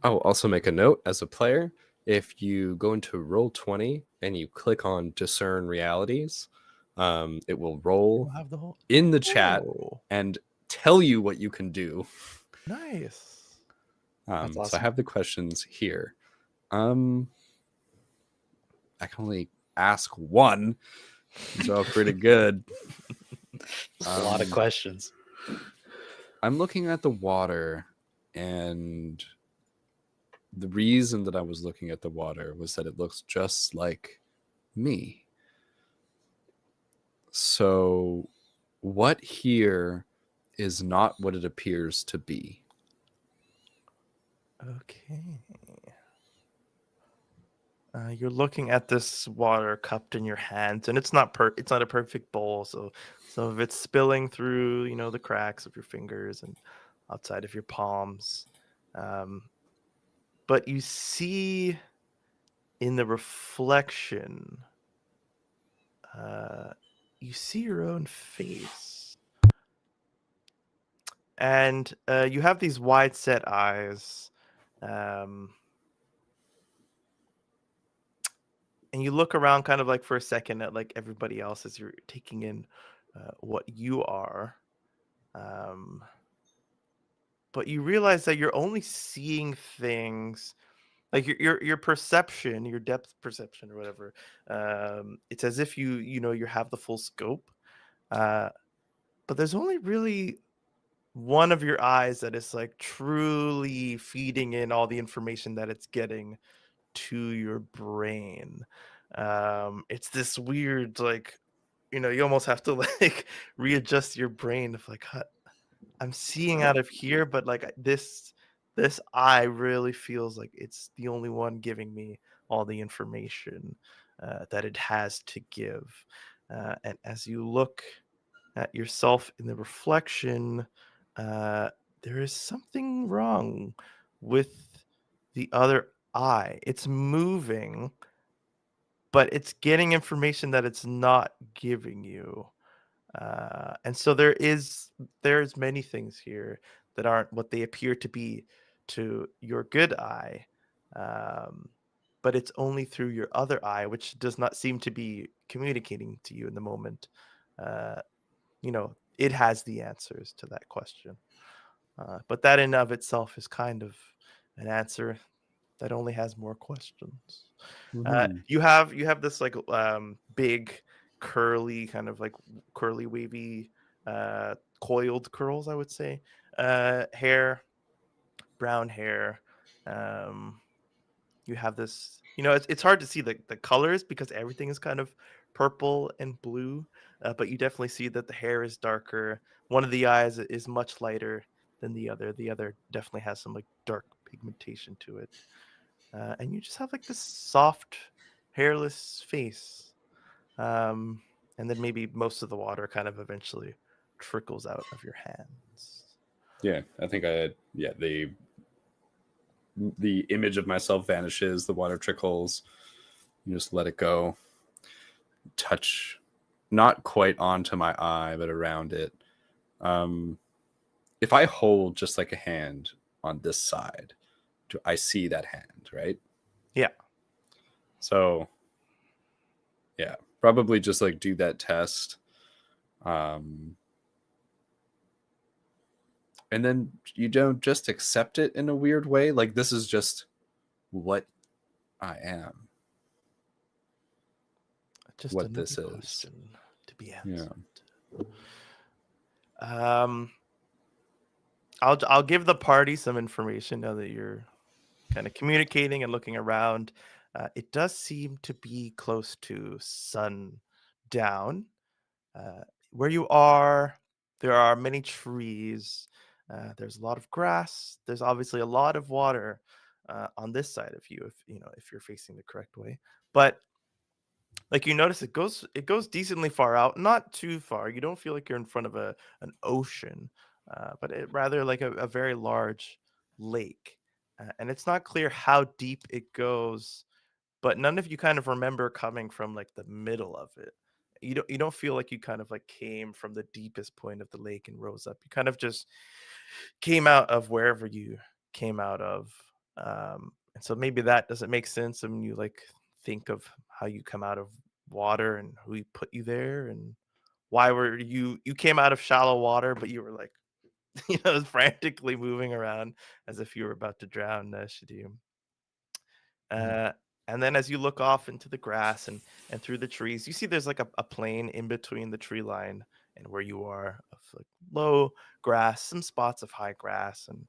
I'll also make a note as a player. If you go into Roll20 and you click on Discern Realities, it will roll We'll have the whole in the chat Oh, and tell you what you can do. nice. That's So I awesome. have the questions here. I can only ask one. These are all pretty good. A lot of questions. I'm looking at the water, and the reason that I was looking at the water was that it looks just like me. So, what here is not what it appears to be? Okay. You're looking at this water cupped in your hands, and it's not a perfect bowl, so some of it's spilling through, the cracks of your fingers and outside of your palms. Um, but you see in the reflection, uh, you see your own face, and you have these wide set eyes. Um, and you look around kind of like for a second at like everybody else as you're taking in what you are, um, but you realize that you're only seeing things like your perception, your depth perception or whatever. It's as if you have the full scope, uh, but there's only really one of your eyes that is like truly feeding in all the information that it's getting to your brain. It's this weird, like, you almost have to like readjust your brain of like, I'm seeing out of here, but like this eye really feels like it's the only one giving me all the information that it has to give. And as you look at yourself in the reflection, uh, there is something wrong with the other eye. It's moving, but it's getting information that it's not giving you. And so there's many things here that aren't what they appear to be to your good eye. Um, but it's only through your other eye, which does not seem to be communicating to you in the moment. Uh, it has the answers to that question. But that in of itself is kind of an answer that only has more questions. Mhm. You have this like big curly kind of like curly wavy coiled curls, I would say, hair, brown hair. Um, you have this, it's hard to see the colors because everything is kind of purple and blue, but you definitely see that the hair is darker. One of the eyes is much lighter than the other definitely has some like dark pigmentation to it, and you just have like this soft hairless face, um, and then maybe most of the water kind of eventually trickles out of your hands. Yeah, I think the image of myself vanishes, the water trickles, you just let it go. Touch not quite onto my eye, but around it. If I hold just like a hand on this side, do I see that hand, right? Yeah. So yeah, probably just like do that test. And then you don't just accept it in a weird way. Like this is just what I am. Just What another this is. question to be Yeah. answered. I'll give the party some information now that you're kind of communicating and looking around. It does seem to be close to sundown. Where you are, there are many trees. There's a lot of grass. There's obviously a lot of water on this side of you, if you're facing the correct way. But like you notice, it goes decently far out, not too far. You don't feel like you're in front of an ocean, but rather like a very large lake. And it's not clear how deep it goes, but none of you kind of remember coming from like the middle of it. You don't feel like you kind of like came from the deepest point of the lake and rose up. You kind of just came out of wherever you came out of. And so maybe that doesn't make sense when you like think of how you come out of water and who put you there and why were you came out of shallow water, but you were like frantically moving around as if you were about to drown, Shadim. Uh, and then as you look off into the grass and through the trees, you see there's like a plain in between the tree line and where you are of like low grass, some spots of high grass, and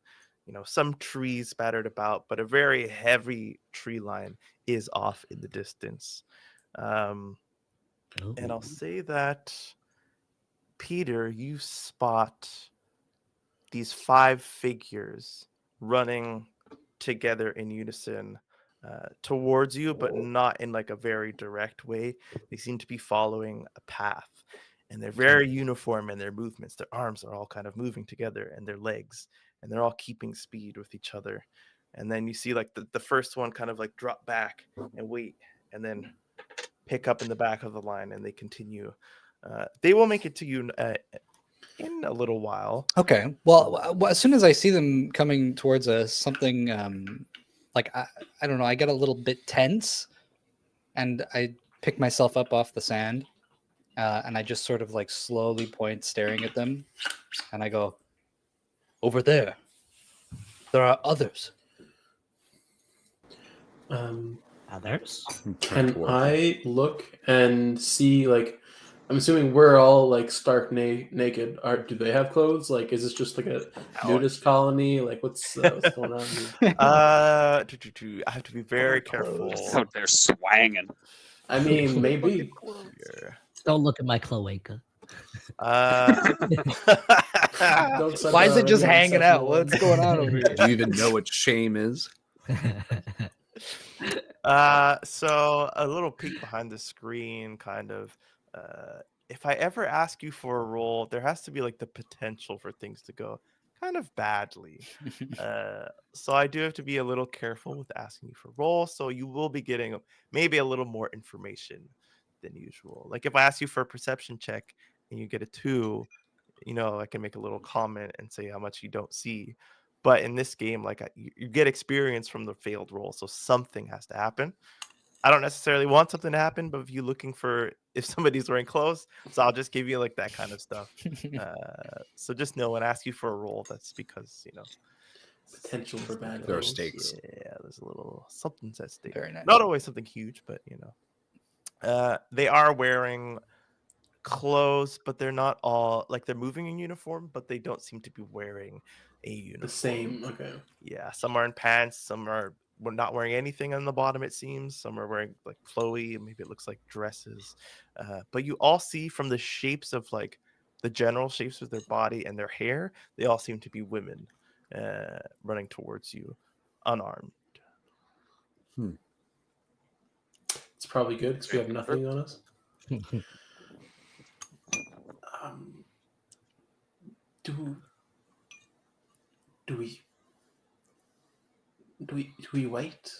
some trees spattered about, but a very heavy tree line is off in the distance. Um, and I'll Oh. say that, Peter, you spot these five figures running together in unison, towards you, but not in like a very direct way. They seem to be following a path, and they're very uniform in their movements. Their arms are all kind of moving together, and their legs, and they're all keeping speed with each other. And then you see like the first one kind of like drop back and wait, and then pick up in the back of the line, and they continue. They will make it to you in a little while. Okay. Well, as soon as I see them coming towards us, something like I don't know, I get a little bit tense, and I pick myself up off the sand, and I just sort of like slowly point, staring at them, and I go, "Over there, there are others." Others? Turn Can towards them. I look and see, like, I'm assuming we're all like stark naked. Do they have clothes? Like, is this just like a nudist colony? Like, what's going on here? I have to be very careful. Out there swanging. I mean, maybe. here. Don't look at my cloaca. Don't suck Why is our it just already hanging out? unsexual What's one. going on over here? Do you even know what shame is? So a little peek behind the screen, kind of. If I ever ask you for a roll, there has to be like the potential for things to go kind of badly. So I do have to be a little careful with asking you for rolls. So you will be getting maybe a little more information than usual. Like if I ask you for a perception check and you get a 2, I can make a little comment and say how much you don't see. But in this game, like you get experience from the failed roll, so something has to happen. I don't necessarily want something to happen, but if you're looking for if somebody's wearing clothes, so I'll just give you like that kind of stuff. So just know when I ask you for a roll, that's because Potential for bad There are rolls. stakes. Yeah, there's a little something's at stake. Very nice. Not always something huge, but they are wearing clothes, but they're not all like they're moving in uniform, but they don't seem to be wearing a uniform. The same. Okay. Yeah, some are in pants, some are not wearing anything on the bottom, it seems. Some are wearing like flowy, maybe it looks like dresses. But you all see from the shapes of like the general shapes of their body and their hair, they all seem to be women running towards you unarmed. It's probably good because we have nothing on us. Do we wait?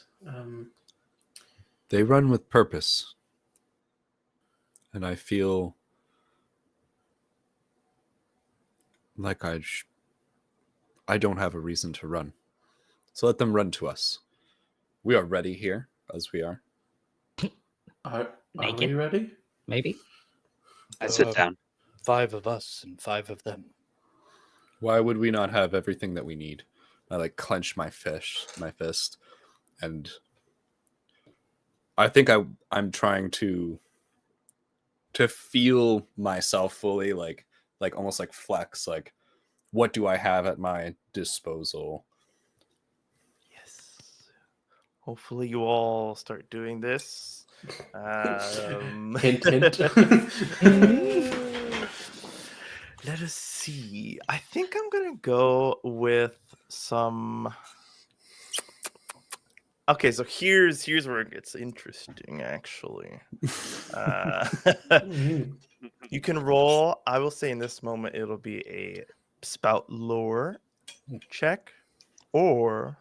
They run with purpose. And I feel like I don't have a reason to run. So let them run to us. We are ready here, as we are. Are we Naked? ready? Maybe. I sit down. 5 of us and 5 of them. Why would we not have everything that we need? I like clench my fist, and I think I'm trying to feel myself fully, like almost like flex, like what do I have at my disposal? Yes. Hopefully you all start doing this. Hint, hint. Let us see. I think I'm gonna go with some. Okay, so here's where it gets interesting. Actually, you can roll. I will say in this moment it'll be a spout lore check, or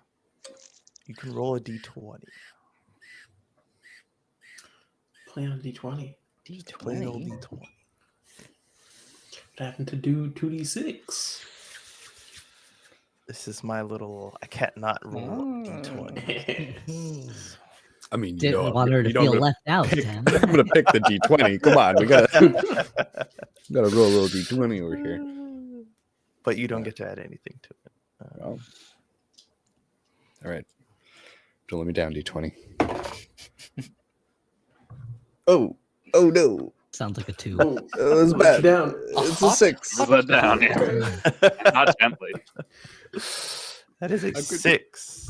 you can roll a d20. Play on D20. Plain old d20. What happened to do 2D6? This is my little. I can't not roll d20. I mean, Didn't want her to feel left out, Sam. I'm gonna pick the D20. Come on, we gotta roll a little D20 over here. But you don't get to add anything to it. Well, all right, don't let me down, D20. Oh no, Sounds like a 2. Oh, that was let bad. you down. It's a 6. Let down, yeah. Not gently. That is a 6.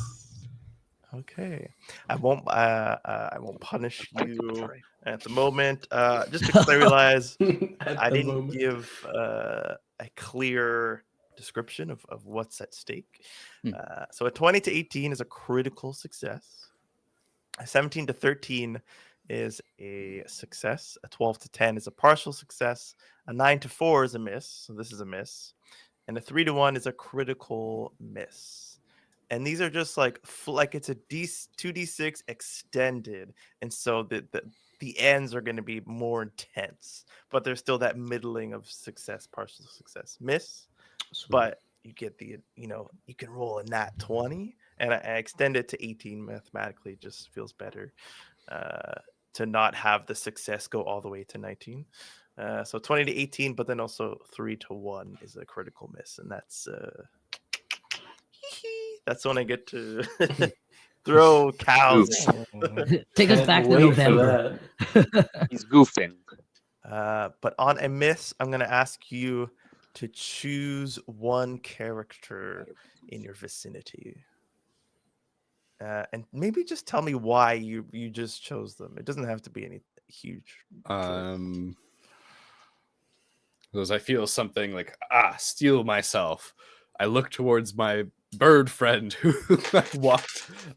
Okay, I won't punish you at the moment. Just because I realize I didn't give a clear description of what's at stake. So a 20 to 18 is a critical success. A 17 to 13 is a success. A 12 to 10 is a partial success. A 9 to 4 is a miss. So this is a miss. And a 3 to 1 is a critical miss. And these are just like it's a 2d6 extended. And so the ends are going to be more intense, but there's still that middling of success, partial success, miss. Sweet. But you get you can roll a nat 20, and I extend it to 18 mathematically. It just feels better to not have the success go all the way to 19. So 20 to 18, but then also 3 to 1 is a critical miss, and that's when I get to throw cows. Take us Can't back to wait for November. that. He's goofing. But on a miss, I'm going to ask you to choose one character in your vicinity. And maybe just tell me why you just chose them. It doesn't have to be any huge choice. Because I feel something like, steel myself. I look towards my bird friend who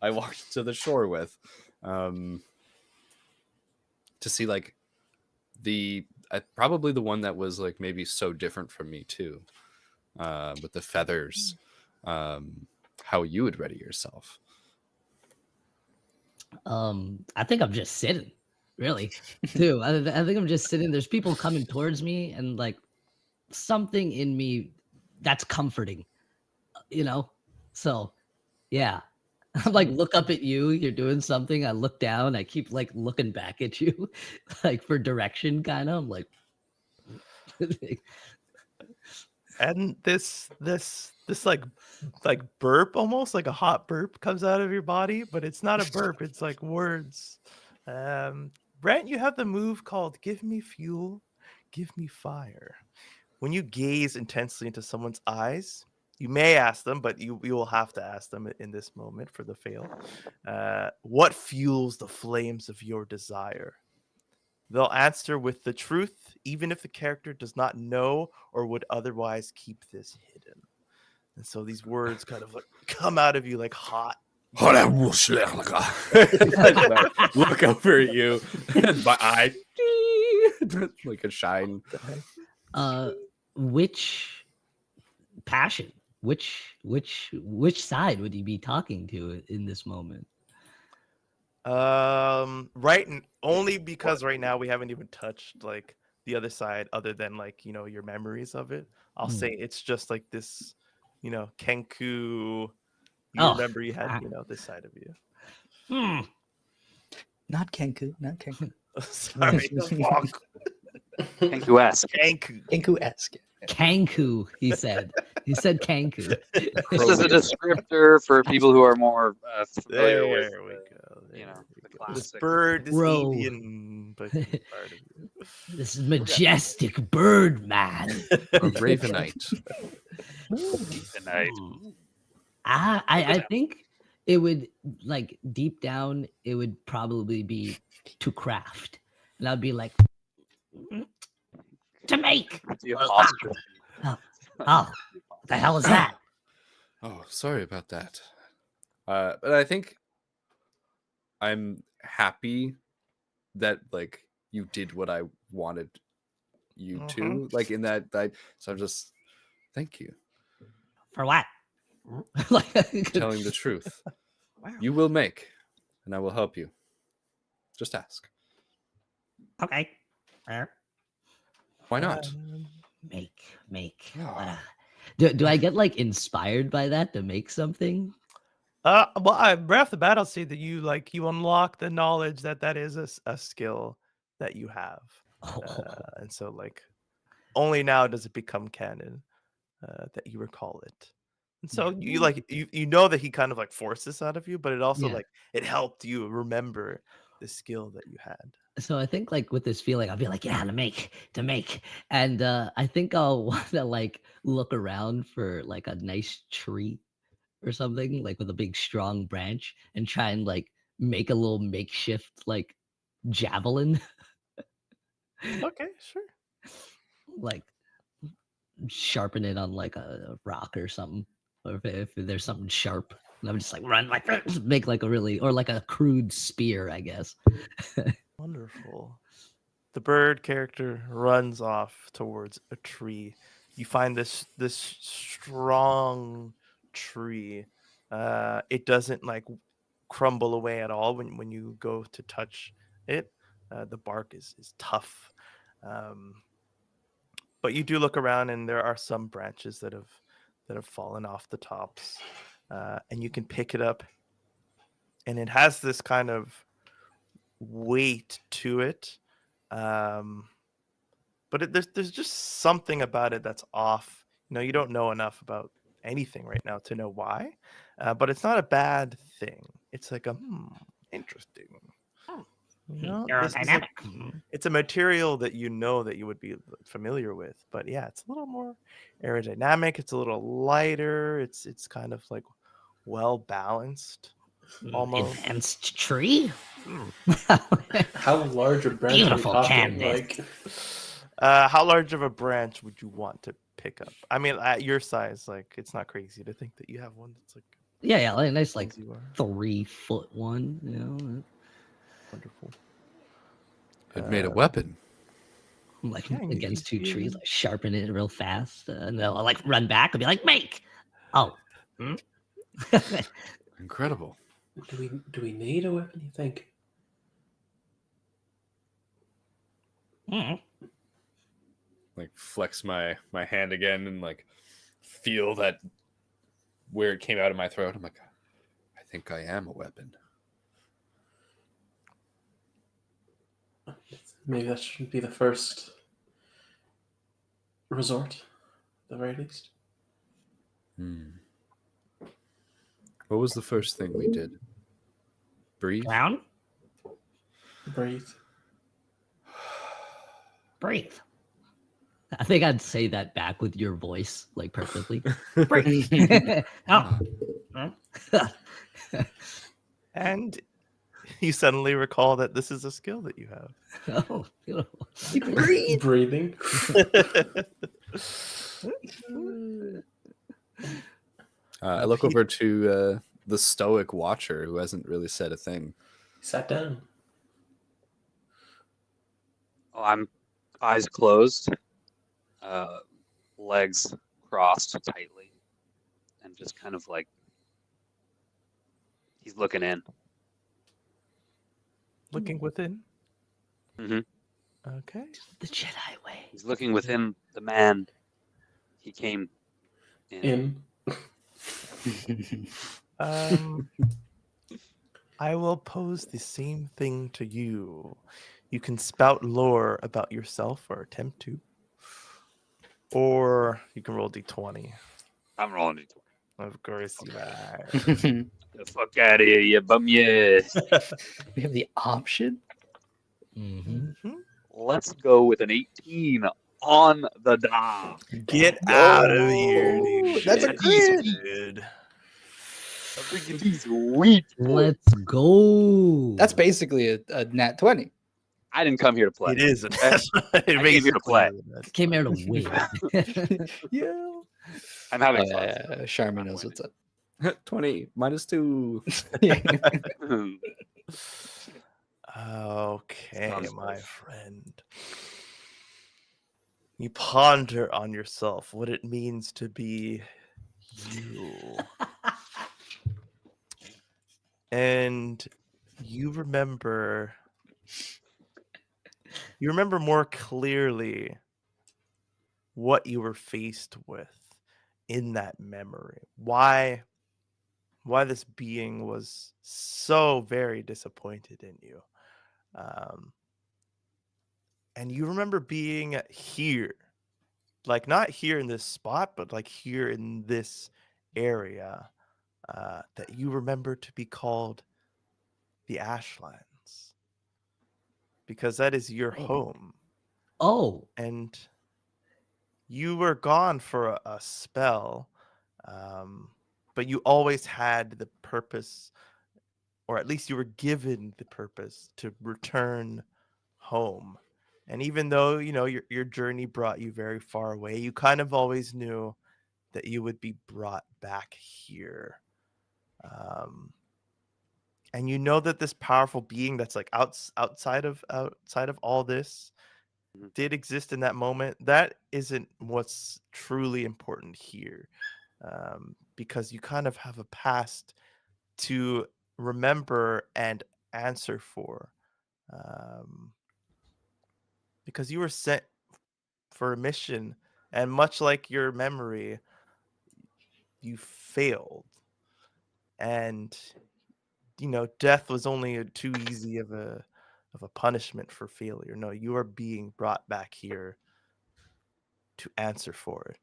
I walked to the shore with, to see like probably the one that was like maybe so different from me too, with the feathers. How you would ready yourself. I think I'm just sitting, really, too. I think I'm just sitting. There's people coming towards me, and like something in me that's comforting, So, yeah, I'm like, look up at you. You're doing something. I look down. I keep like looking back at you, like for direction, kind of. I'm like, And this like burp, almost like a hot burp, comes out of your body, but it's not a burp. It's like words. Brent, you have the move called "Give Me Fuel, Give Me Fire." When you gaze intensely into someone's eyes, you may ask them, but you will have to ask them in this moment for the fail. What fuels the flames of your desire? They'll answer with the truth, even if the character does not know or would otherwise keep this hidden. And so these words kind of like come out of you like hot. Look over at you, and my eye like a shine. Which passion? Which side would you be talking to in this moment? Only because right now we haven't even touched like the other side, other than like your memories of it. I'll say it's just like this, Kenku. You remember you had this side of you. Not Kenku, not Kenku. Sorry, Kenku-esque. Kenku-esque. Kanku, he said. He said Kanku. This is a descriptor for people who are more familiar with There we go. the This classic. bird, this Bro. alien, but he's part of you. This is majestic bird man. A Ravenite. Tonight. I think it would, like, deep down, it would probably be to craft. And I'd be like, to make. The apostrophe. Oh, what the hell is that? Oh, sorry about that. But I think I'm happy that like you did what I wanted you to, like in that. So I'm just thank you. For what? Telling the truth. You will make, and I will help you. Just ask. Okay. Why not? Make. Oh. Do I get like inspired by that to make something? Well, right off the bat, I'll say that you unlock the knowledge that is a skill that you have, and so like only now does it become canon that you recall it. And so you know that he kind of like forced this out of you, but it also like it helped you remember the skill that you had. So I think like with this feeling, I'll be like, yeah, to make. And I think I'll want to like look around for like a nice tree or something, like with a big strong branch, and try and like make a little makeshift like javelin. Okay, sure. Like sharpen it on like a rock or something. Or if there's something sharp. And I'm just like run, like make like a really or like a crude spear, I guess. Wonderful. The bird character runs off towards a tree. You find this strong tree. It doesn't like crumble away at all when you go to touch it. The bark is tough. But you do look around and there are some branches that have fallen off the tops. And you can pick it up, and it has this kind of weight to it. But there's just something about it that's off. You don't know enough about anything right now to know why, but it's not a bad thing. It's like interesting. This is like, it's a material that that you would be familiar with, but yeah, it's a little more aerodynamic. It's a little lighter. It's kind of like well balanced. Almost. Advanced tree. How large a branch are we Beautiful talking? canvas. Like, How large of a branch would you want to pick up? I mean, at your size, like it's not crazy to think that you have one that's like Yeah, like a nice like as you are. 3-foot one. Wonderful. It made a weapon. Like Yeah, against two you- trees, like sharpen it real fast, and they'll like run back and be like, "Make!" Oh, Incredible. do we need a weapon? You think? Like flex my hand again and like feel that where it came out of my throat. I'm like, I think I am a weapon. Maybe that shouldn't be the first resort, at the very least. What was the first thing we did? Breathe? Drown, Breathe. breathe. I think I'd say that back with your voice, like perfectly. Breathe. Oh. And you suddenly recall that this is a skill that you have. Oh, beautiful. Breathing. I look over to the stoic watcher who hasn't really said a thing. Sat down. Oh, I'm eyes closed, legs crossed tightly, and just kind of like he's looking in. Looking within. Mhm. Okay. The Jedi way. He's looking within the man he came in. I will pose the same thing to you. You can spout lore about yourself or attempt to. Or you can roll d20. I'm rolling it. Of course you are. The fuck out of here, you bum yeah. We have the option. Mm-hmm. Let's go with an 18 on the dot. Get out of here, Oh, dude. that's a Shit, crit. dude. Sweet. Let's go. That's basically a nat 20. I didn't come here to play. It is. It came here to play. Came here to win. Yeah. I'm having fun. Charmin knows what's up. 20 -2. Okay, Sounds my nice. friend. You ponder on yourself, what it means to be you. And you remember more clearly what you were faced with in that memory. Why this being was so very disappointed in you. And you remember being here, like not here in this spot, but like here in this area, that you remember to be called the Ashlands, because that is your home. Oh, And you were gone for a spell, but you always had the purpose, or at least you were given the purpose to return home. And even though, your journey brought you very far away, you kind of always knew that you would be brought back here. Um, and you know that this powerful being that's like outside of all this Mhm. did exist in that moment. That isn't what's truly important here, because you kind of have a past to remember and answer for, um, because you were sent for a mission, and much like your memory, you failed, and death was only too easy of a punishment for failure. No, you are being brought back here to answer for it.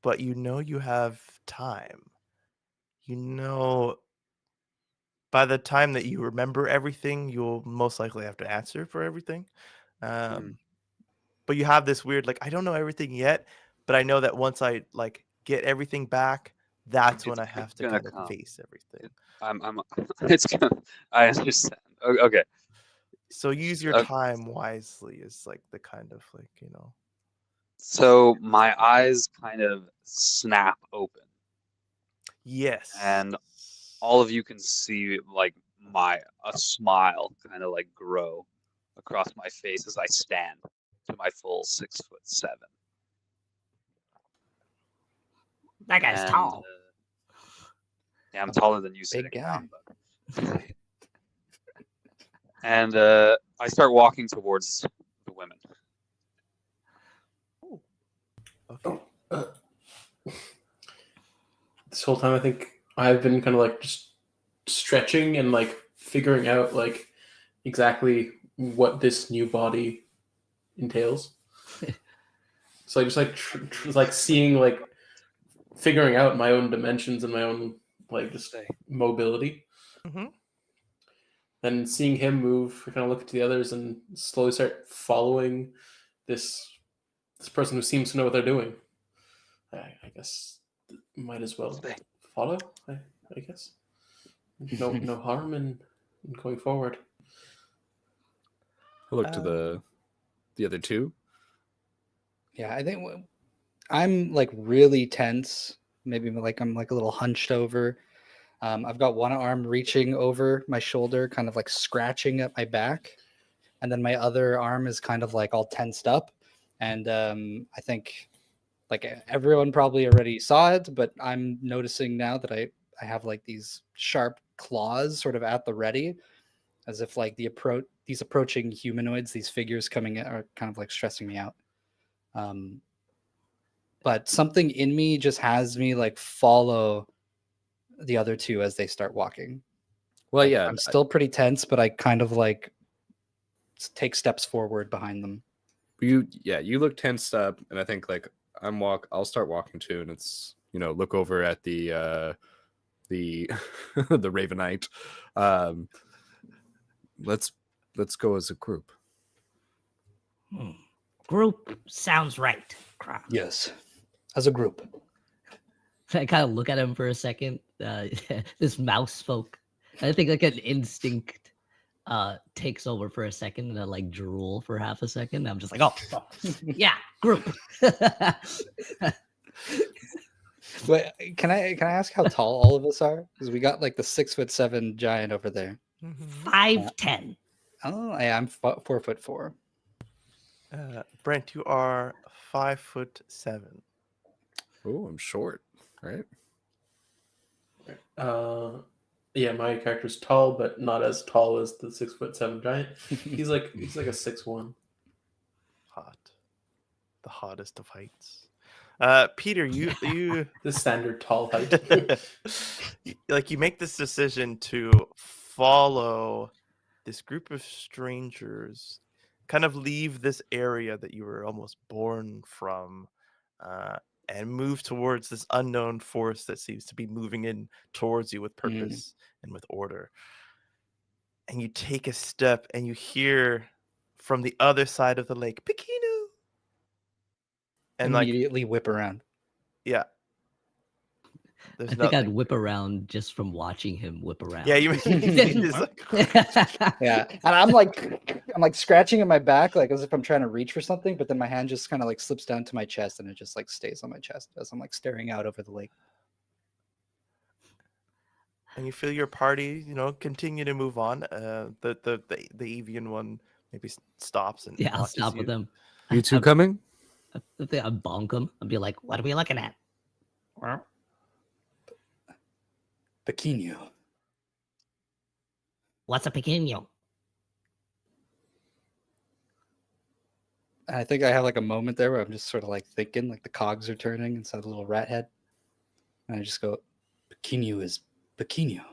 But you have time. By the time that you remember everything, you'll most likely have to answer for everything. Um, but you have this weird, like, I don't know everything yet, but I know that once I like get everything back, that's when I have It's to gonna kind of come. face everything. I'm it's gonna I understand. Okay. So use your Okay. time wisely is like the kind of like, So my eyes kind of snap open, yes. and all of you can see like a smile kind of like grow across my face as I stand to my full 6'7". That guy's And tall. yeah, I'm taller than you sitting guy. down, but and I start walking towards the women. Okay. This whole time, I think I've been kind of like just stretching and like figuring out like exactly what this new body entails. So I just like like seeing like figuring out my own dimensions and my own like just mobility. Mhm. Then seeing him move, I kind of look to the others and slowly start following this person who seems to know what they're doing. I guess might as well follow. I guess no harm in going forward. I look to the other two. Yeah, I think I'm like really tense. Maybe like I'm like a little hunched over. I've got one arm reaching over my shoulder, kind of like scratching at my back, and then my other arm is kind of like all tensed up. And I think like everyone probably already saw it, but I'm noticing now that I have like these sharp claws sort of at the ready, as if like these approaching humanoids, these figures coming in are kind of like stressing me out. But something in me just has me like follow the other two as they start walking. Well, Like, yeah, I'm still pretty tense, but I kind of like take steps forward behind them. you look tensed up, and I think like I'll start walking too, and it's look over at the the Ravenite. Let's go as a group. Group sounds right. Crap. Yes, as a group. I kind of look at him for a second. This mouse folk. I think like an instinct takes over for a second, and I like drool for half a second. I'm just like, oh, yeah, group. Wait, can I ask how tall all of us are? Because we got like the 6'7" giant over there. 5'10". Oh, yeah, I'm 4'4". Brent, you are 5'7". Oh, I'm short, right? Yeah, my character's tall, but not as tall as the 6'7" giant. He's like a 6'1". Hot. The hottest of heights. Peter, you The standard tall height. like you make this decision to follow this group of strangers, kind of leave this area that you were almost born from, and move towards this unknown force that seems to be moving in towards you with purpose and with order. And you take a step and you hear from the other side of the lake, Pequeno. And like, Immediately whip around. yeah. There's I think I'd nothing. whip around just from watching him whip around. Yeah, you just like, Yeah, and I'm like scratching at my back, like as if I'm trying to reach for something, but then my hand just kind of like slips down to my chest, and it just like stays on my chest as I'm like staring out over the lake. and you feel your party, continue to move on. The avian one maybe stops and Yeah, I'll watches stop with you. them. You two coming? I bonk them and be like, "What are we looking at?" Pequeno. What's a pequeño? I think I have like a moment there where I'm just sort of like thinking, like the cogs are turning inside the little rat head. And I just go, Pequeno is Pequeno.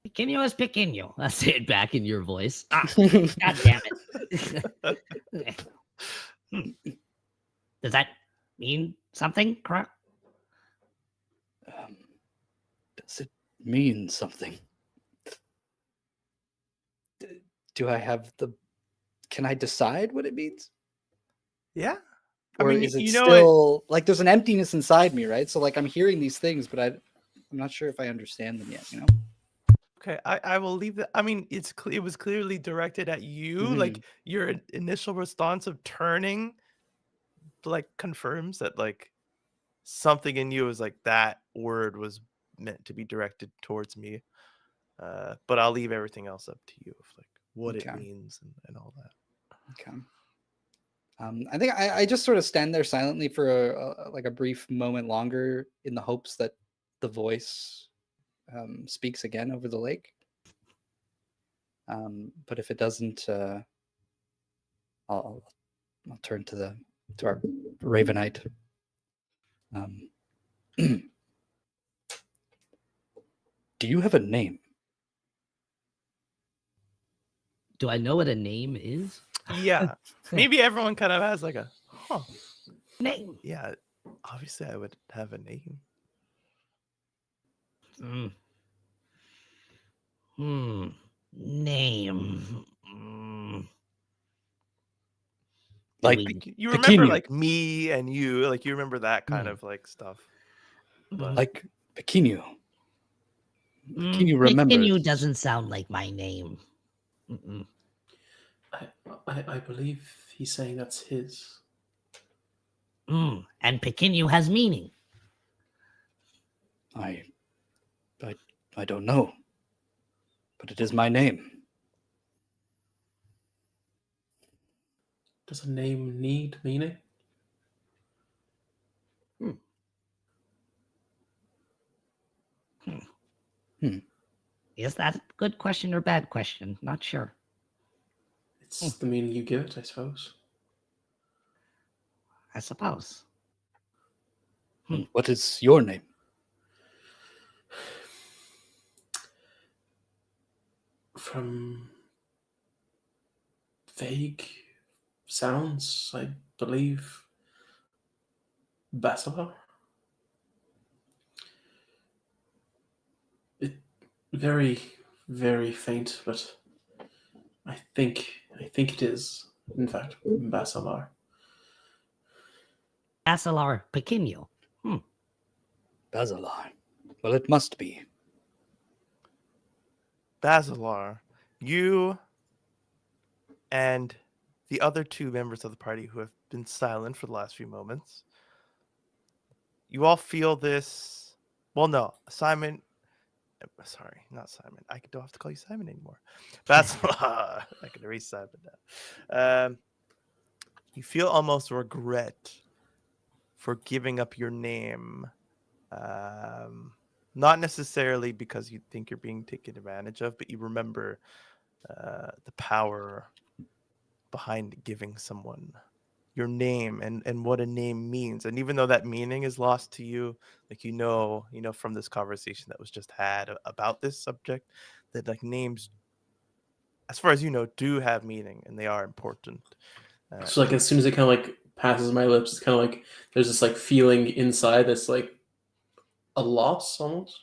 Pequeño is pequeño. I say it back in your voice. God damn it. Does that mean something, correct? Does it mean something? Do I have the... Can I decide what it means? Yeah. Or I mean, is it it. still... Like, there's an emptiness inside me, right? So, like, I'm hearing these things, but I'm not sure if I understand them yet, Okay, I will leave that. I mean, it was clearly directed at you. Mhm. Like your initial response of turning, like confirms that like something in you is like that word was meant to be directed towards me. But I'll leave everything else up to you of like what it Okay. means and all that. Okay. I think I just sort of stand there silently for like a brief moment longer in the hopes that the voice speaks again over the lake. But if it doesn't, I'll turn to our Ravenite. Do you have a name? Do I know what a name is? Yeah, maybe everyone kind of has like a Name. Yeah, obviously I would have a name. Name. Mm. Like, Like you remember Pequeno. like me and you, like you remember that kind of like stuff. But Like Pequeno. Pequeno remembers. Pequeño doesn't sound like my name. I believe he's saying that's his. And pequeño has meaning. I don't know, but it is my name. Does a name need meaning? Is that a good question or bad question? Not sure. It's the meaning you give it, I suppose. I suppose. What is your name? From vague sounds, I believe, Basilar. It very, very faint, but I think it is, in fact, Basilar. Basilar pequeño. Basilar. Well, it must be. Basilar, you and the other two members of the party who have been silent for the last few moments, you all feel this. Well, no, Simon. Sorry, not Simon. I don't have to call you Simon anymore. Basilar. I can erase Simon now. You feel almost regret for giving up your name. Not necessarily because you think you're being taken advantage of, but you remember the power behind giving someone your name and what a name means. And even though that meaning is lost to you, like from this conversation that was just had about this subject, that like names, as far as you know, do have meaning and they are important. So like as soon as it kind of like passes my lips, it's kind of like there's this like feeling inside that's like a loss almost.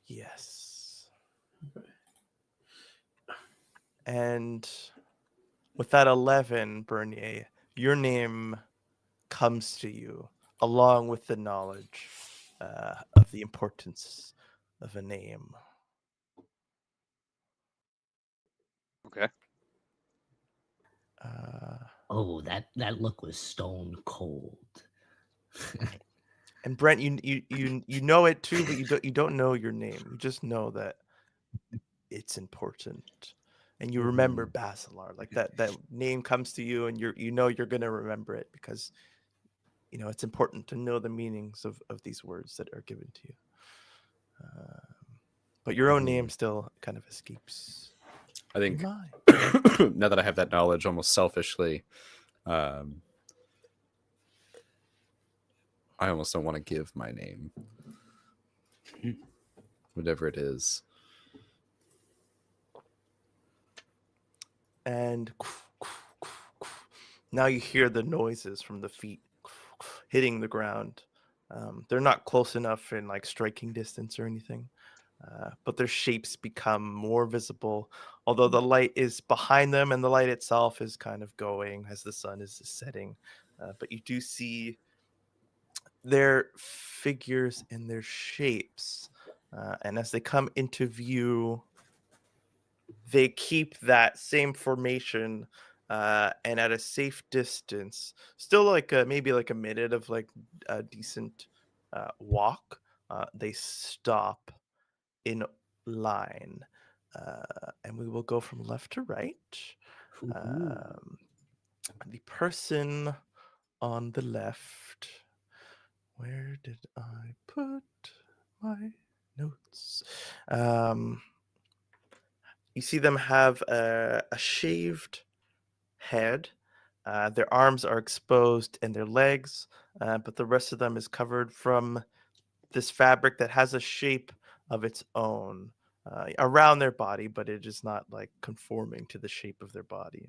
Yes. And with that 11, Bernier, your name comes to you along with the knowledge of the importance of a name. Okay. Oh, that look was stone cold. And Brent, you know it too, but you don't know your name. You just know that it's important, and you remember Basilar. Like that name comes to you, and you know you're gonna remember it because it's important to know the meanings of these words that are given to you. But your own name still kind of escapes I your think mind. now that I have that knowledge, almost selfishly, I almost don't want to give my name, whatever it is. And now you hear the noises from the feet hitting the ground. They're not close enough in like striking distance or anything, but their shapes become more visible, although the light is behind them and the light itself is kind of going as the sun is setting. But you do see their figures and their shapes, and as they come into view, they keep that same formation, and at a safe distance, still like maybe like a minute of like a decent walk. They stop in line, and we will go from left to right. Um, the person on the left. Where did I put my notes? You see them have a shaved head. Their arms are exposed and their legs, but the rest of them is covered from this fabric that has a shape of its own around their body, but it is not like conforming to the shape of their body.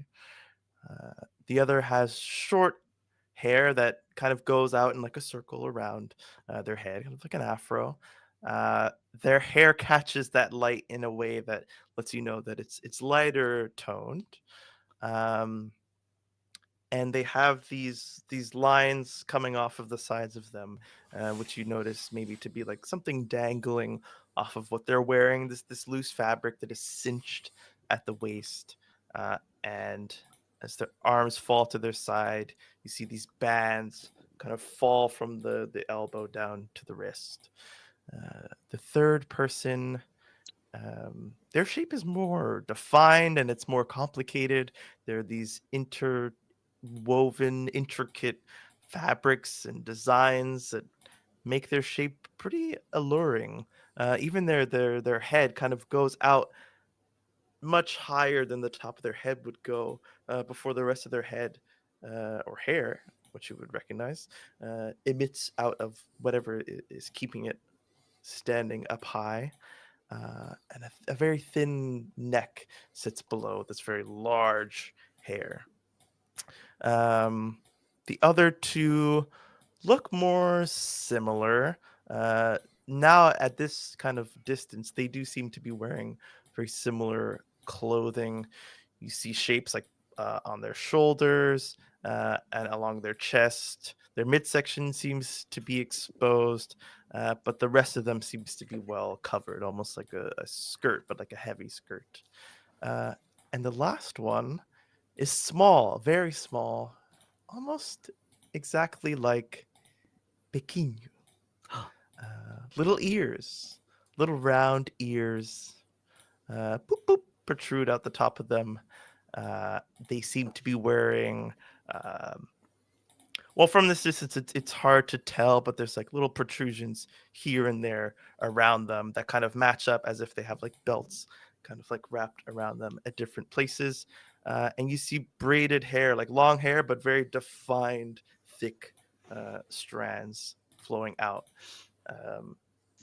The other has short hair that kind of goes out in like a circle around their head, kind of like an afro. Their hair catches that light in a way that lets you know that it's lighter toned. Um, and they have these lines coming off of the sides of them, which you notice maybe to be like something dangling off of what they're wearing. This loose fabric that is cinched at the waist, and as their arms fall to their side, you see these bands kind of fall from the elbow down to the wrist. The third person, their shape is more defined and it's more complicated. There are these interwoven, intricate fabrics and designs that make their shape pretty alluring. Even their head kind of goes out much higher than the top of their head would go before the rest of their head or hair, which you would recognize, emits out of whatever is keeping it standing up high. And a very thin neck sits below this very large hair. The other two look more similar. Uh, Now, at this kind of distance, they do seem to be wearing very similar clothing. You see shapes like on their shoulders and along their chest. Their midsection seems to be exposed, but the rest of them seems to be well covered, almost like a skirt, but like a heavy skirt. Uh, and the last one is small, very small, almost exactly like Pequeño. Little ears, little round ears, boop, boop, protrude out the top of them. They seem to be wearing, well, from this distance, it's hard to tell, but there's like little protrusions here and there around them that kind of match up as if they have like belts kind of like wrapped around them at different places. And you see braided hair, like long hair, but very defined, thick strands flowing out.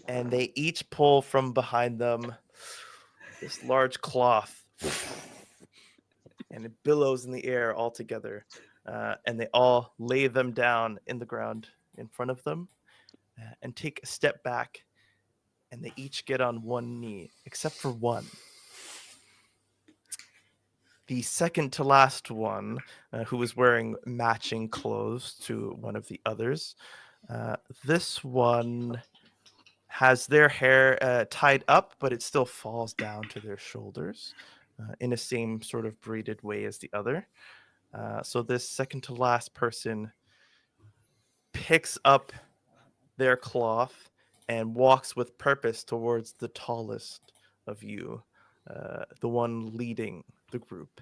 And they each pull from behind them this large cloth, and it billows in the air all together. And they all lay them down in the ground in front of them and take a step back, and they each get on one knee, except for one. The second to last one, who was wearing matching clothes to one of the others, this one has their hair tied up, but it still falls down to their shoulders in the same sort of braided way as the other. So this second to last person picks up their cloth and walks with purpose towards the tallest of you, the one leading the group.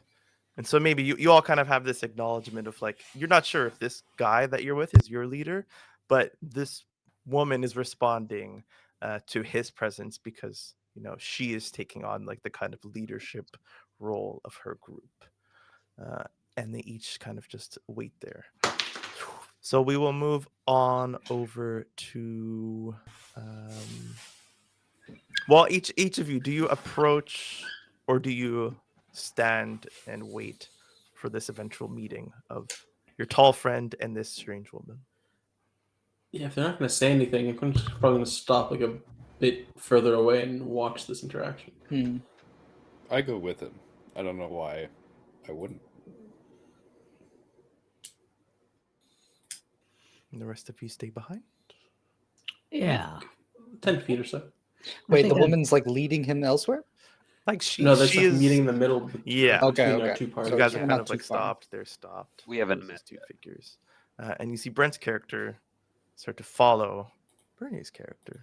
And so maybe you all kind of have this acknowledgement of like, you're not sure if this guy that you're with is your leader, but this woman is responding to his presence because, you know, she is taking on like the kind of leadership role of her group. And they each kind of just wait there. So we will move on over to, well, each of you, do you approach or do you stand and wait for this eventual meeting of your tall friend and this strange woman? Yeah, if they're not going to say anything, I'm probably going to stop like a bit further away and watch this interaction. I go with him. I don't know why I wouldn't. And the rest of you stay behind? Yeah. 10 feet or so. Wait, think the I- woman's like leading him elsewhere? Like she, No, there's she like is meeting in the middle. Yeah. Okay, between our okay. two So parties. you guys Yeah. are kind Not of like too far. stopped. They're stopped. We haven't Those met two yet. figures, and you see Brent's character start to follow Bernie's character.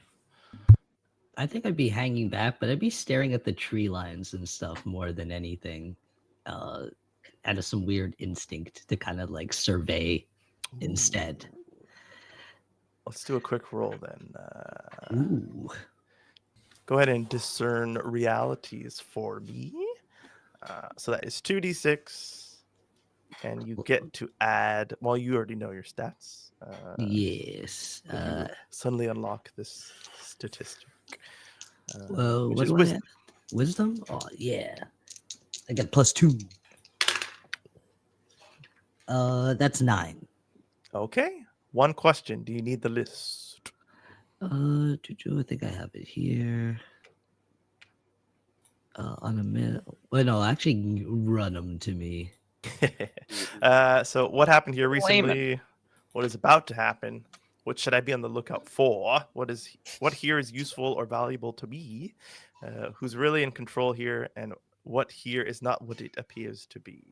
I think I'd be hanging back, but I'd be staring at the tree lines and stuff more than anything. Out of some weird instinct to kind of like survey instead. Let's do a quick roll then. Ooh. Go ahead and discern realities for me. So that is 2d6, and you get to add. Well, you already know your stats. Yes. But you suddenly unlock this statistic. Whoa, which what is do I wisdom. have? Wisdom? Oh yeah. I got +2. That's 9. Okay. One question. Do you need the list? I think I have it here. On a minute. Well, no, actually run them to me. So what happened here Blame it. recently? What is about to happen? What should I be on the lookout for? What here is useful or valuable to me? Who's really in control here, and what here is not what it appears to be?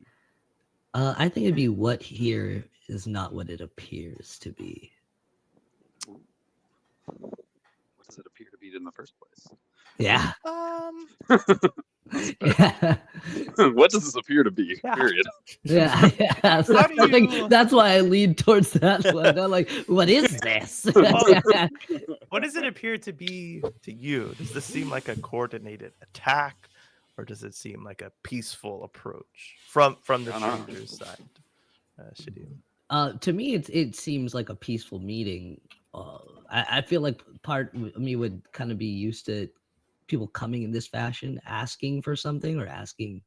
I think it'd be what here is not what it appears to be. What does it appear to be in the first place? Yeah. Um, Yeah. What does this appear to be? Yeah. Period. Yeah. Yeah. So How do I think you- that's why I lean towards that one. I'm like, what is this? what does it appear to be to you? Does this seem like a coordinated attack, or does it seem like a peaceful approach from the I don't know. stranger's side? Shadim? To me, it seems like a peaceful meeting. I feel like part of me would kind of be used to people coming in this fashion, asking for something or asking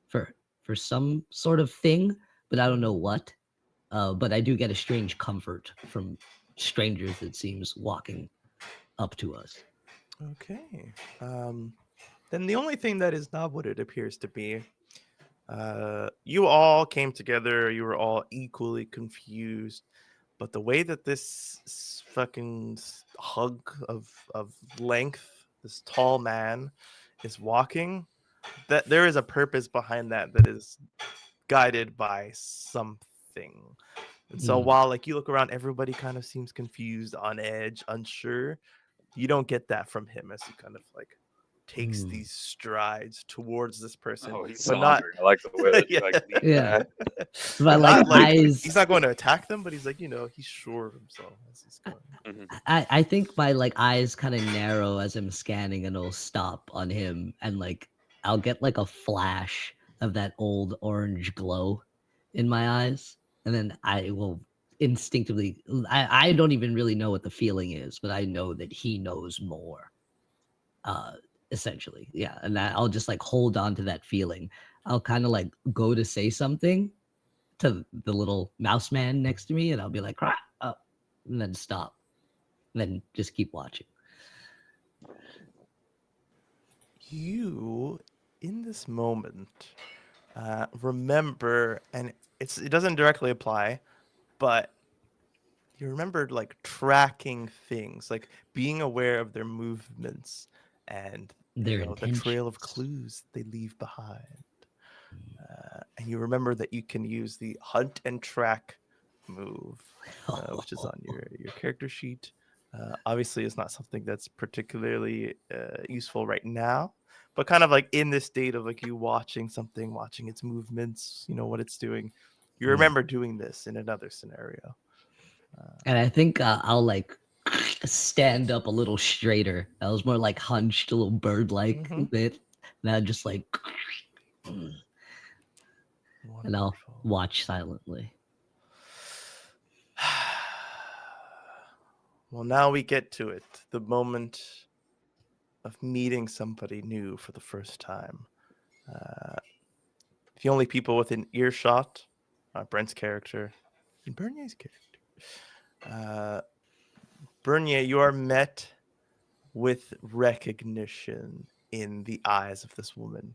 for some sort of thing, but I don't know what. But I do get a strange comfort from strangers, it seems, walking up to us. Okay. Then the only thing that is not what it appears to be, you all came together, you were all equally confused, but the way that this fucking hug of length, this tall man is walking, that there is a purpose behind that is guided by something. And so while like you look around, everybody kind of seems confused, on edge, unsure. You don't get that from him as he kind of like takes these strides towards this person. Oh, he's but so not hungry. I like the way that you like lead Yeah. that. My not like like eyes. he's not going to attack them, but he's like, he's sure of himself as he's going. I think my like eyes kind of narrow as I'm scanning, and it'll stop on him, and like I'll get like a flash of that old orange glow in my eyes, and then I will instinctively. I don't even really know what the feeling is, but I know that he knows more. Essentially, yeah, and I'll just like hold on to that feeling. I'll kind of like go to say something to the little mouse man next to me, and I'll be like, "Crap," and then stop. Then just keep watching. You, in this moment, remember, and it doesn't directly apply, but you remember like tracking things, like being aware of their movements and Their the trail of intentions. clues they leave behind. And you remember that you can use the hunt and track move, which is on your character sheet. Obviously, it's not something that's particularly useful right now, but kind of like in this state of like you watching something, watching its movements, what it's doing. You remember doing this in another scenario. And I think I'll like stand up a little straighter. I was more like hunched, a little bird-like Mhm. bit. And I just like, and I'll Wonderful. watch silently. Well, now we get to it. The moment of meeting somebody new for the first time. The only people within earshot are Brent's character and Bernier's character. Bernier, you are met with recognition in the eyes of this woman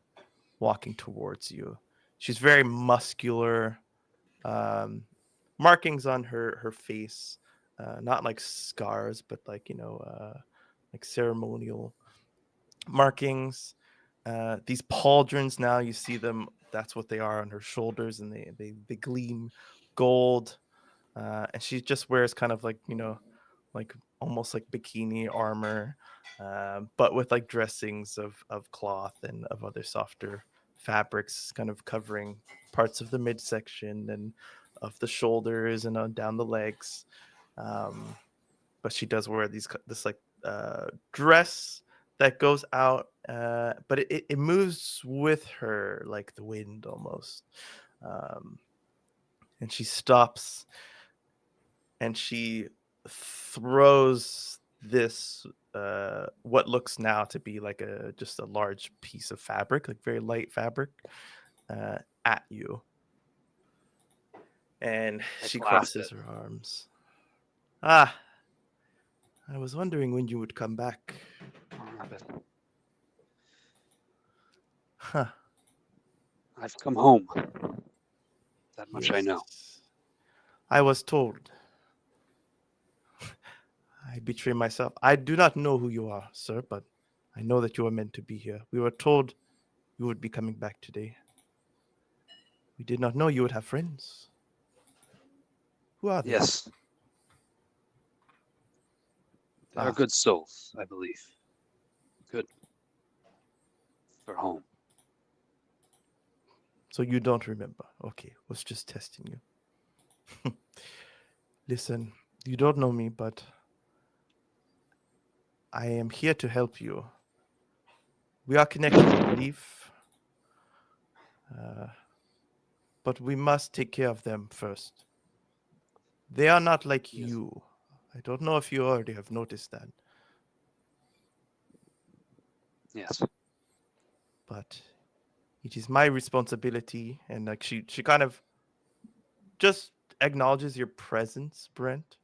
walking towards you. She's very muscular, markings on her face, not like scars, but like like ceremonial markings. These pauldrons, now you see them. That's what they are on her shoulders, and they gleam gold. And she just wears kind of like like almost like bikini armor, but with like dressings of cloth and of other softer fabrics, kind of covering parts of the midsection and of the shoulders and on down the legs. But she does wear this like dress that goes out, but it moves with her like the wind almost. And she stops and she throws this what looks now to be like just a large piece of fabric, like very light fabric, at you. And I she clasp crosses it. her arms. Ah, I was wondering when you would come back. Huh. I've come home. That much I know. Yes. I was told. I betray myself. I do not know who you are, sir, but I know that you are meant to be here. We were told you would be coming back today. We did not know you would have friends. Who are they? Yes. They are Ah. good souls, I believe. Good for home. So you don't remember. Okay, was just testing you. Listen, you don't know me, but I am here to help you. We are connected, I believe. But we must take care of them first. They are not like Yes. you. I don't know if you already have noticed that, Yes. but it is my responsibility. And like she kind of just acknowledges your presence, Brent,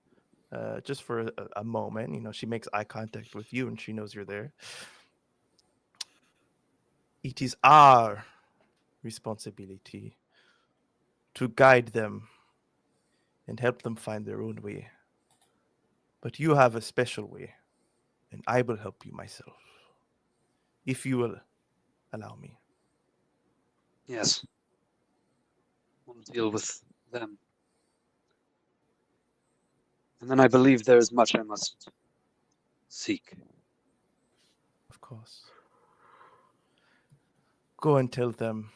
just for a moment. She makes eye contact with you, and she knows you're there. It is our responsibility to guide them and help them find their own way. But you have a special way, and I will help you myself, if you will allow me. Yes. We'll deal with them. And then I believe there is much I must seek. Of course. Go and tell them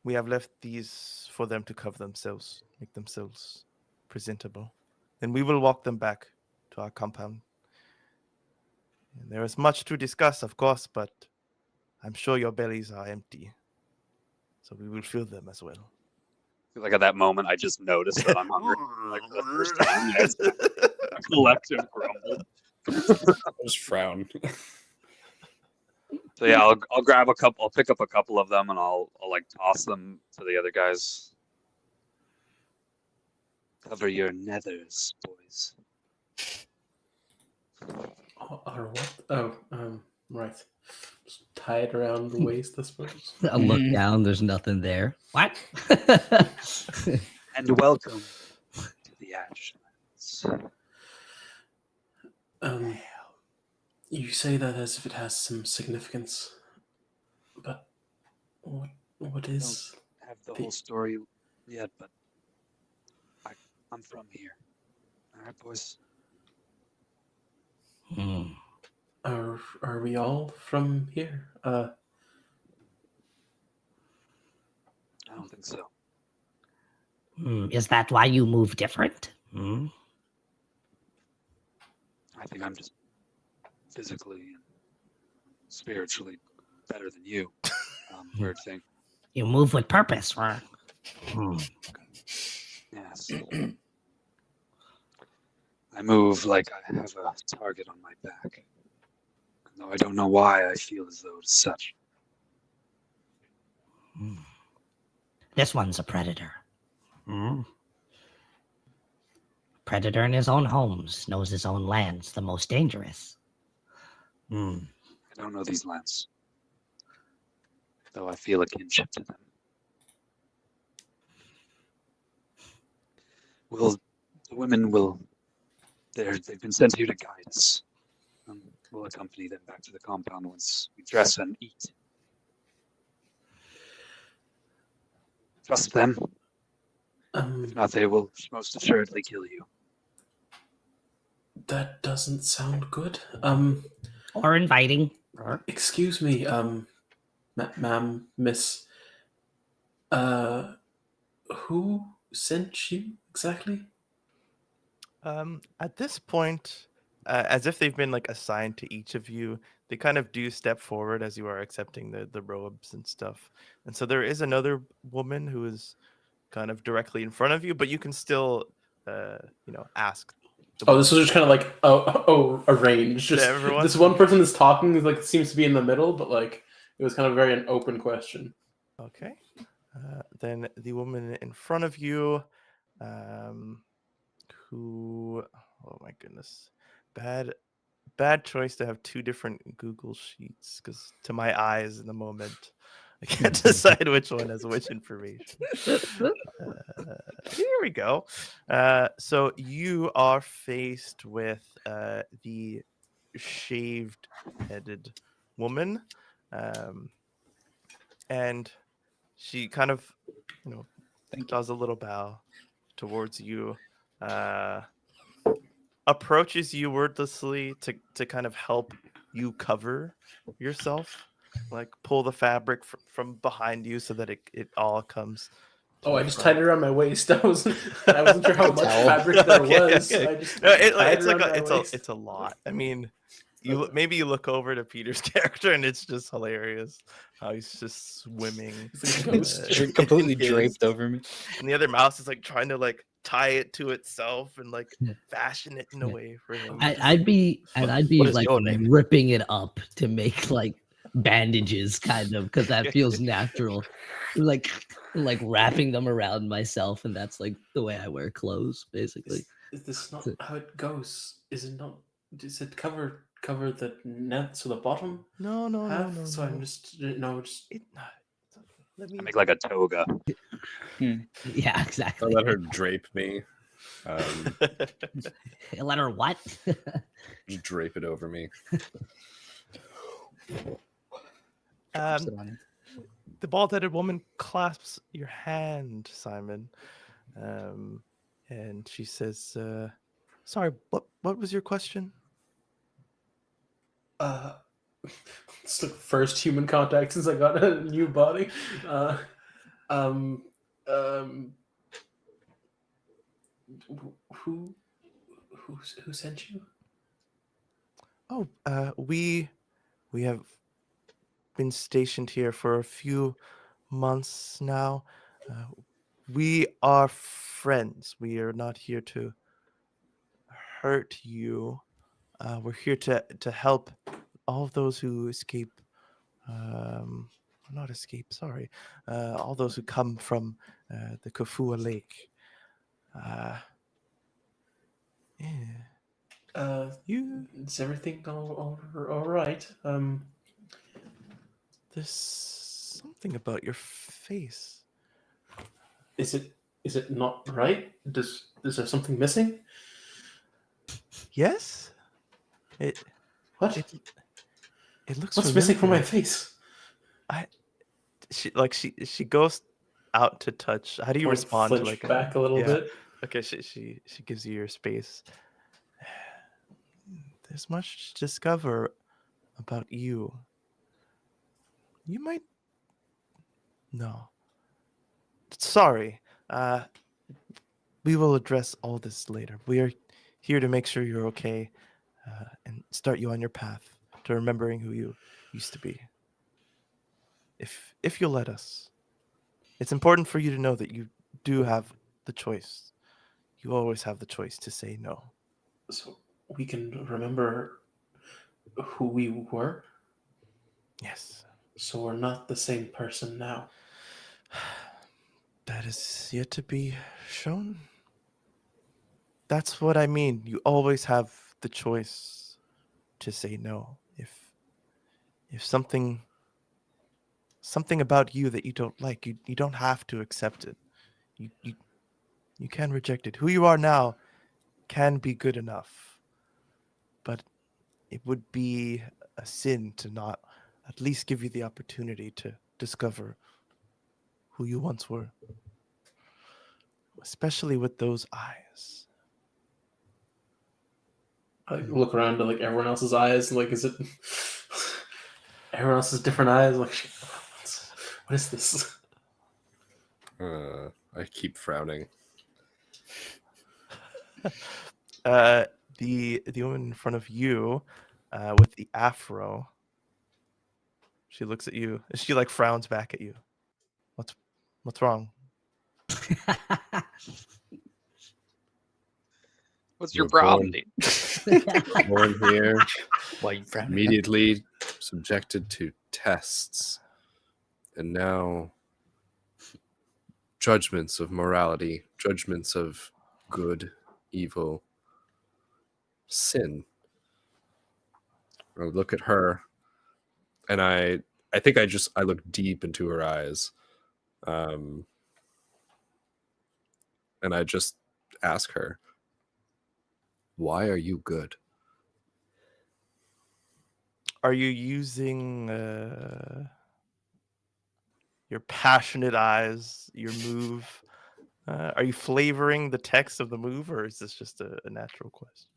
we have left these for them to cover themselves, make themselves presentable. And we will walk them back to our compound. And there is much to discuss, of course, but I'm sure your bellies are empty. So we will fill them as well. Like at that moment, I just noticed that I'm hungry. Like for the first time, yeah, it's a collective grumble. Just frown. So yeah, I'll grab a couple. I'll pick up a couple of them and I'll like toss them to the other guys. Cover your nethers, boys. Or what? Oh, right. Just tie it around the waist, I suppose. I look Mhm. down, there's nothing there. What? And welcome to the Ashlands. You say that as if it has some significance, but what is Have the whole story yet, but I'm from here. All right, boys. are we all from here? I don't think so. Is that why you move different? Hmm? I think I'm just physically and spiritually better than you. Weird thing. You move with purpose, right? Yes. I move like I have a target on my back. Though I don't know why I feel as though it's such. This one's a predator. Predator in his own homes, knows his own lands, the most dangerous. I don't know these lands. Though I feel a kinship to them. The women will... They've been sent here to guide us. We'll accompany them back to the compound once we dress and eat. Trust them. If not, they will most assuredly kill you. That doesn't sound good. Or inviting. Excuse me, ma'am, miss. Who sent you exactly? At this point, as if they've been like assigned to each of you, they kind of do step forward as you are accepting the robes and stuff. And so there is another woman who is kind of directly in front of you, but you can still, ask. This was just kind of like arranged. Just everyone? this one person that's talking is like seems to be in the middle, but like it was kind of very an open question. Okay. Then the woman in front of you, who, oh my goodness, bad choice to have two different Google sheets, because to my eyes in the moment, I can't decide which one has which information. Here we go. So you are faced with the shaved-headed woman, and she kind of, does a little bow towards you, approaches you wordlessly to kind of help you cover yourself, like pull the fabric from behind you so that it all comes. I just tied it around my waist. I wasn't sure how much fabric there was. Okay. I just It's a lot. I mean, maybe you look over to Peter's character and it's just hilarious how he's just swimming. It's completely draped over me. And the other mouse is like trying to like tie it to itself and like fashion it in a way for him. I'd be What is like your name? ripping it up to make like bandages, kind of, because that feels natural. Like wrapping them around myself, and that's like the way I wear clothes, basically. Is this not how it goes? Is it not? Does it cover the net to the bottom? No. So I'm just Let me I make like a toga. Yeah, exactly. Let her drape me. Let her what? Just drape it over me. The bald-headed woman clasps your hand, Simon, and she says, "Sorry, what was your question?" It's the first human contact since I got a new body. Who sent you? Oh, we have been stationed here for a few months now. We are friends. We are not here to hurt you. We're here to help all of those who escape. Not escape. Sorry. All those who come from the Kufua Lake. Yeah. Is everything all right? There's something about your face. Is it not right? Is there something missing? Yes. What? It looks. What's missing from my face? She goes out to touch. How do you respond to like back a little bit? Okay, she gives you your space. There's much to discover about you. You might... No. Sorry. We will address all this later. We are here to make sure you're okay and start you on your path to remembering who you used to be. If you'll let us. It's important for you to know that you do have the choice. You always have the choice to say no. So we can remember who we were? Yes. So we're not the same person now. That is yet to be shown. That's what I mean. You always have the choice to say no. If something about you that you don't like, you don't have to accept it. You can reject it. Who you are now can be good enough. But it would be a sin to not at least give you the opportunity to discover who you once were. Especially with those eyes. I look around to like everyone else's eyes, and like, is it everyone else's different eyes? Like, what is this? I keep frowning. The woman in front of you, with the afro, she looks at you. She like frowns back at you. What's wrong? What's You your were problem? Born here, Why you frowning? immediately subjected to tests, and now judgments of morality, judgments of good, evil, sin. I look at her, and I think I look deep into her eyes, and I just ask her, why are you good? Are you using your passionate eyes, your move? Are you flavoring the text of the move, or is this just a natural question?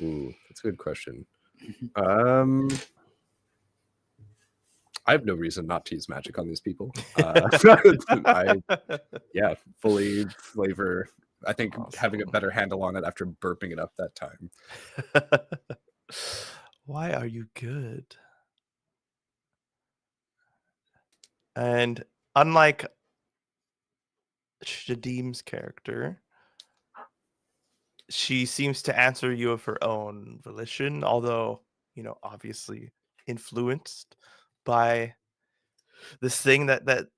Ooh, that's a good question. I have no reason not to use magic on these people. Fully flavor. I think having a Awesome. better handle on it after burping it up that time. Why are you good? And unlike Shadim's character, she seems to answer you of her own volition, although, obviously influenced by this thing that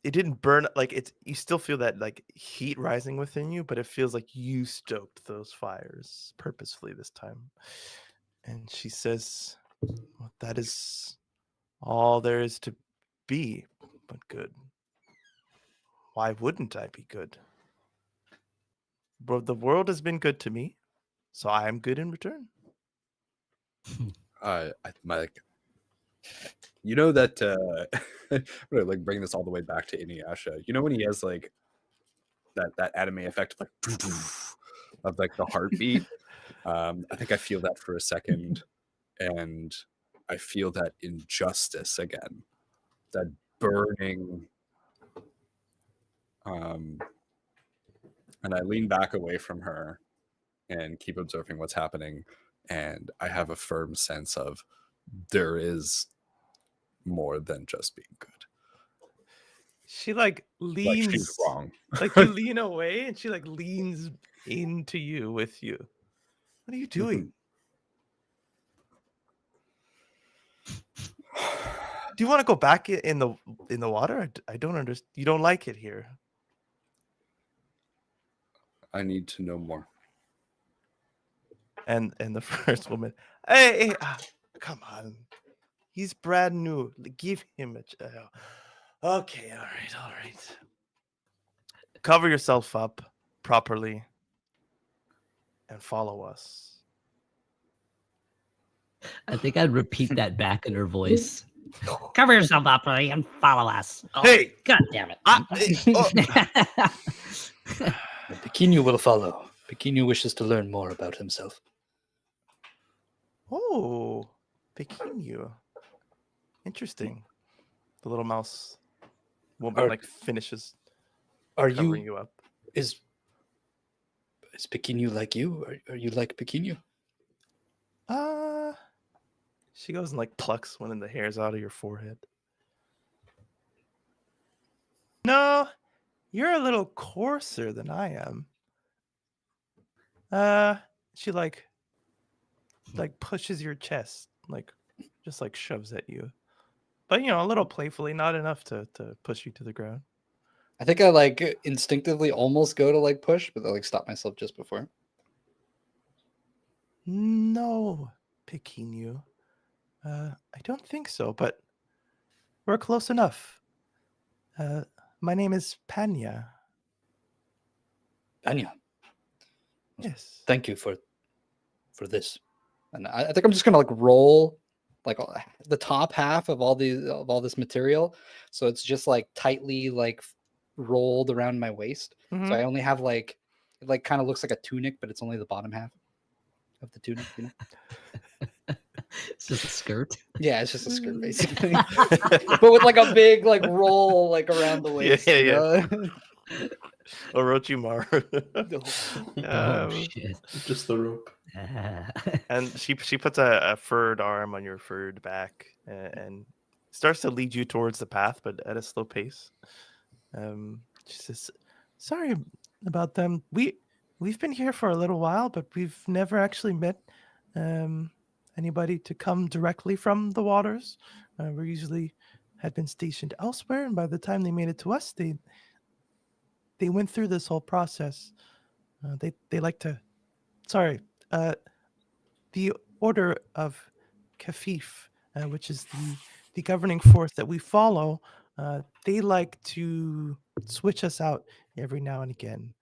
it didn't burn, like it's, you still feel that like heat rising within you, but it feels like you stoked those fires purposefully this time. And she says, well, that is all there is to be but good. Why wouldn't I be good? Bro, the world has been good to me, so I am good in return. You know that I'm gonna like bring this all the way back to Inuyasha. You know when he has like that anime effect of like of like the heartbeat. I think I feel that for a second, and I feel that injustice again, that burning. And I lean back away from her and keep observing what's happening, and I have a firm sense of there is more than just being good. She like Like leans, she's wrong. like you lean away, and she like leans into you with you. What are you doing? Do you want to go back in the water? I don't understand. You don't like it here. I need to know more. And the first woman, hey, come on, he's brand new. Give him a. Okay, all right. Cover yourself up properly and follow us. I think I'd repeat that back in her voice. Cover yourself up and follow us. Oh, Hey! God damn it. Pequeno will follow. Pequeno wishes to learn more about himself. Oh, Pequeno. Interesting. The little mouse woman Are- like finishes Are covering you you up. is Pequeno like you? Are you like Pequeno? She goes and like plucks one of the hairs out of your forehead. No, you're a little coarser than I am. She like pushes your chest, like just like shoves at you. But a little playfully, not enough to push you to the ground. I think I like instinctively almost go to like push, but I like stop myself just before. No, Pequeno. I don't think so, but we're close enough. My name is Panya. Anya, Yes. thank you for this. And I think I'm just gonna like roll like the top half of all this material, so it's just like tightly like rolled around my waist. Mhm. So I only have like it like kind of looks like a tunic, but it's only the bottom half of the tunic. It's just a skirt. Yeah, it's just a skirt basically, but with like a big like roll like around the waist. Yeah. Orochimaru. Oh shit. Just the rope. And she puts a furred arm on your furred back and starts to lead you towards the path, but at a slow pace. She says, "Sorry about them. We've been here for a little while, but we've never actually met anybody to come directly from the waters. We usually had been stationed elsewhere, and by the time they made it to us, they went through this whole process. They like to. Sorry, the Order of Kafif, which is the governing force that we follow. They like to switch us out every now and again.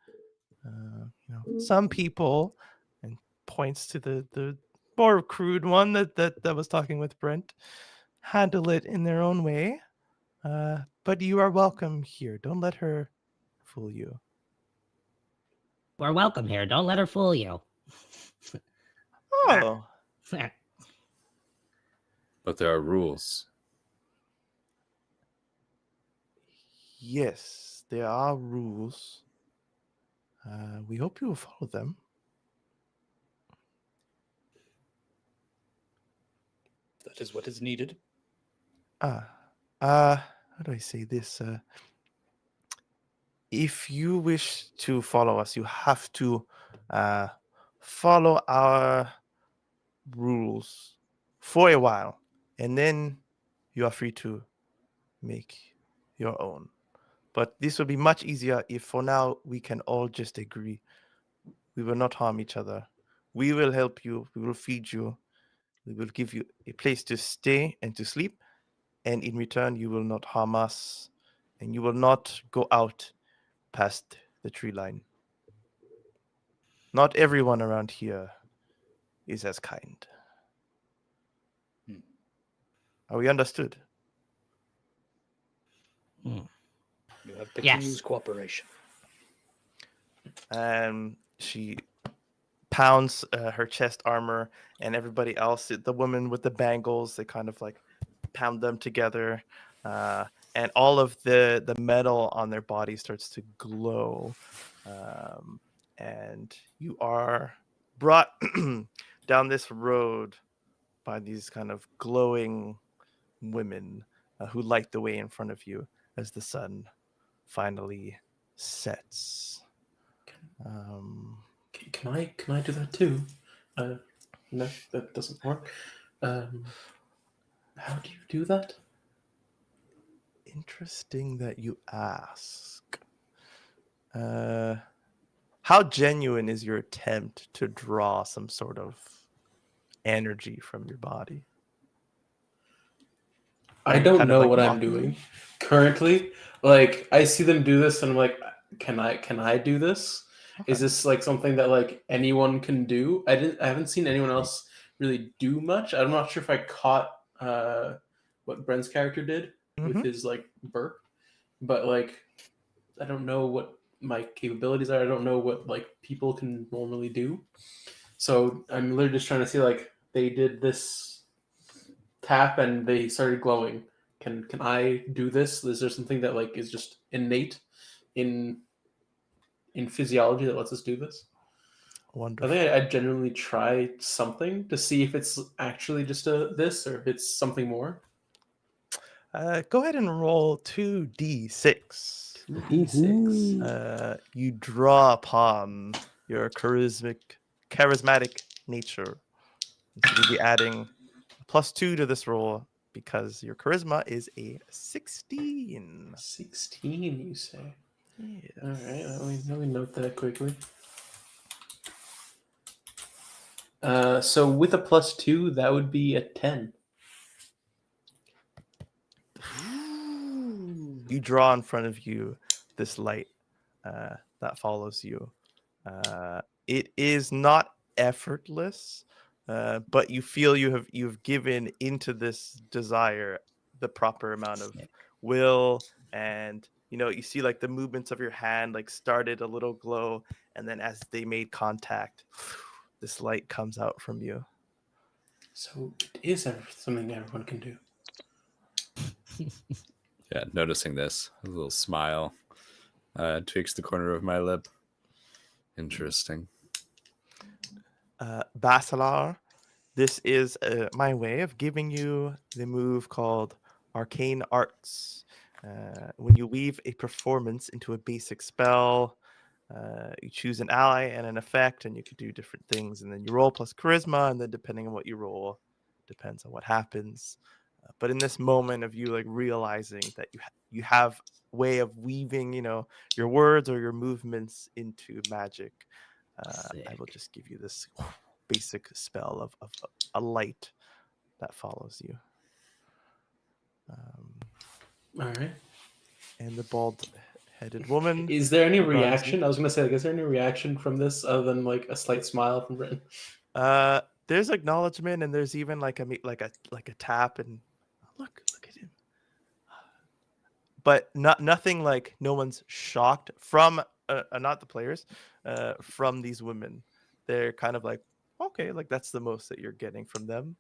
Some people, and points to the more crude one that was talking with Brent, handle it in their own way. But you are welcome here. Don't let her fool you." We're welcome here. Don't let her fool you. Oh, But there are rules. yes, there are rules. We hope you will follow them. That is what is needed. How do I say this? If you wish to follow us, you have to follow our rules for a while, and then you are free to make your own. But this will be much easier if for now we can all just agree. We will not harm each other. We will help you. We will feed you. We will give you a place to stay and to sleep. And in return, you will not harm us. And you will not go out past the tree line. Not everyone around here is as kind. Are we understood? You have Yes. Pequeno's cooperation. And she pounds her chest armor, and everybody else, the woman with the bangles, they kind of like pound them together, and all of the metal on their body starts to glow, and you are brought down this road by these kind of glowing women who light the way in front of you as the sun finally sets. Can I do that too? No, that doesn't work. How do you do that? Interesting that you ask. How genuine is your attempt to draw some sort of energy from your body? I don't Kind of know like what I'm mocking doing currently. Like I see them do this, and I'm like, can I do this? Okay. Is this like something that like anyone can do? I haven't seen anyone else really do much. I'm not sure if I caught what Brent's character did with his like burp, but like I don't know what my capabilities are. I don't know what like people can normally do. So I'm literally just trying to see like they did this tap and they started glowing. Can I do this? Is there something that like is just innate in physiology that lets us do this? I Wonderful. think I'd genuinely try something to see if it's actually just this or if it's something more. Go ahead and roll 2d6. 2d6. You draw upon your charismatic nature. So you'll be adding +2 to this roll because your charisma is a 16. 16, you say? Yes. All right, let me note that quickly. So with a +2, that would be a 10. You draw in front of you this light that follows you. It is not effortless, but you feel you've given into this desire the proper amount of Sick. will, and you see like the movements of your hand like started a little glow, and then as they made contact, this light comes out from you. So it is something everyone can do. Yeah, noticing this, a little smile tweaks the corner of my lip. Interesting. Basilar, this is my way of giving you the move called Arcane Arts. When you weave a performance into a basic spell, you choose an ally and an effect, and you could do different things. And then you roll plus charisma, and then depending on what you roll, depends on what happens. But in this moment of you like realizing that you have way of weaving, your words or your movements into magic, I will Sick. just give you this basic spell of a light that follows you. All right. And the bald-headed woman. Is there any runs reaction? I was gonna say, like, is there any reaction from this other than like a slight smile from Britton? There's acknowledgement, and there's even like a tap, and look at him. But nothing like, no one's shocked from not the players, from these women. They're kind of like, okay, like that's the most that you're getting from them.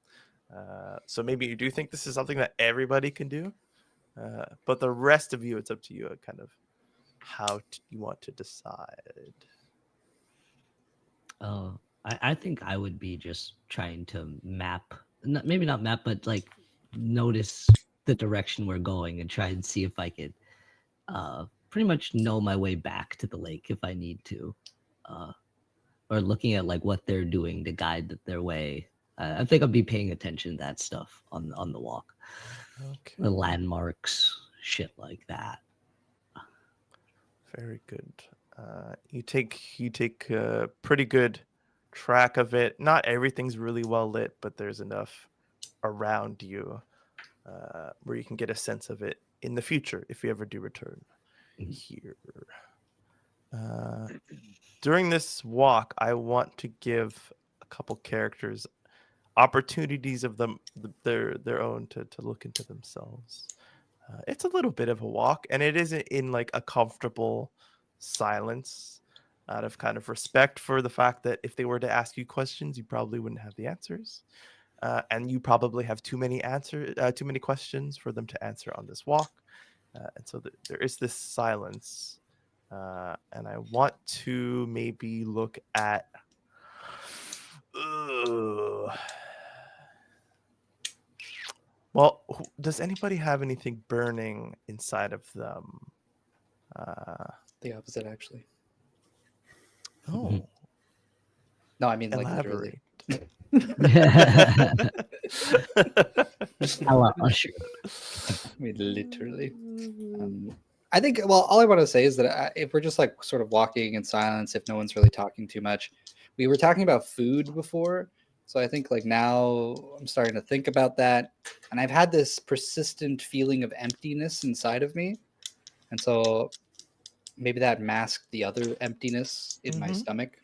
So maybe you do think this is something that everybody can do, but the rest of you, it's up to you, kind of how you want to decide. Oh, I think I would be just trying to map, maybe not map, but like notice the direction we're going and try and see if I could pretty much know my way back to the lake if I need to, or looking at like what they're doing to guide their way. I think I'll be paying attention to that stuff on the walk, Okay. the landmarks, shit like that. Very good. You take pretty good track of it. Not everything's really well lit, but there's enough around you where you can get a sense of it in the future if you ever do return here. During this walk, I want to give a couple characters opportunities of their own to look into themselves. It's a little bit of a walk, and it isn't in like a comfortable silence, out of kind of respect for the fact that if they were to ask you questions, you probably wouldn't have the answers, and you probably have too many questions for them to answer on this walk, and so there is this silence, and I want to maybe look at. Well, does anybody have anything burning inside of them? The opposite, actually. Oh, No, I mean like literally. elaborate. Hello, Usher. I mean literally. I think. Well, all I want to say is that if we're just like sort of walking in silence, if no one's really talking too much, we were talking about food before. So I think like now I'm starting to think about that, and I've had this persistent feeling of emptiness inside of me, and so maybe that masked the other emptiness in my stomach.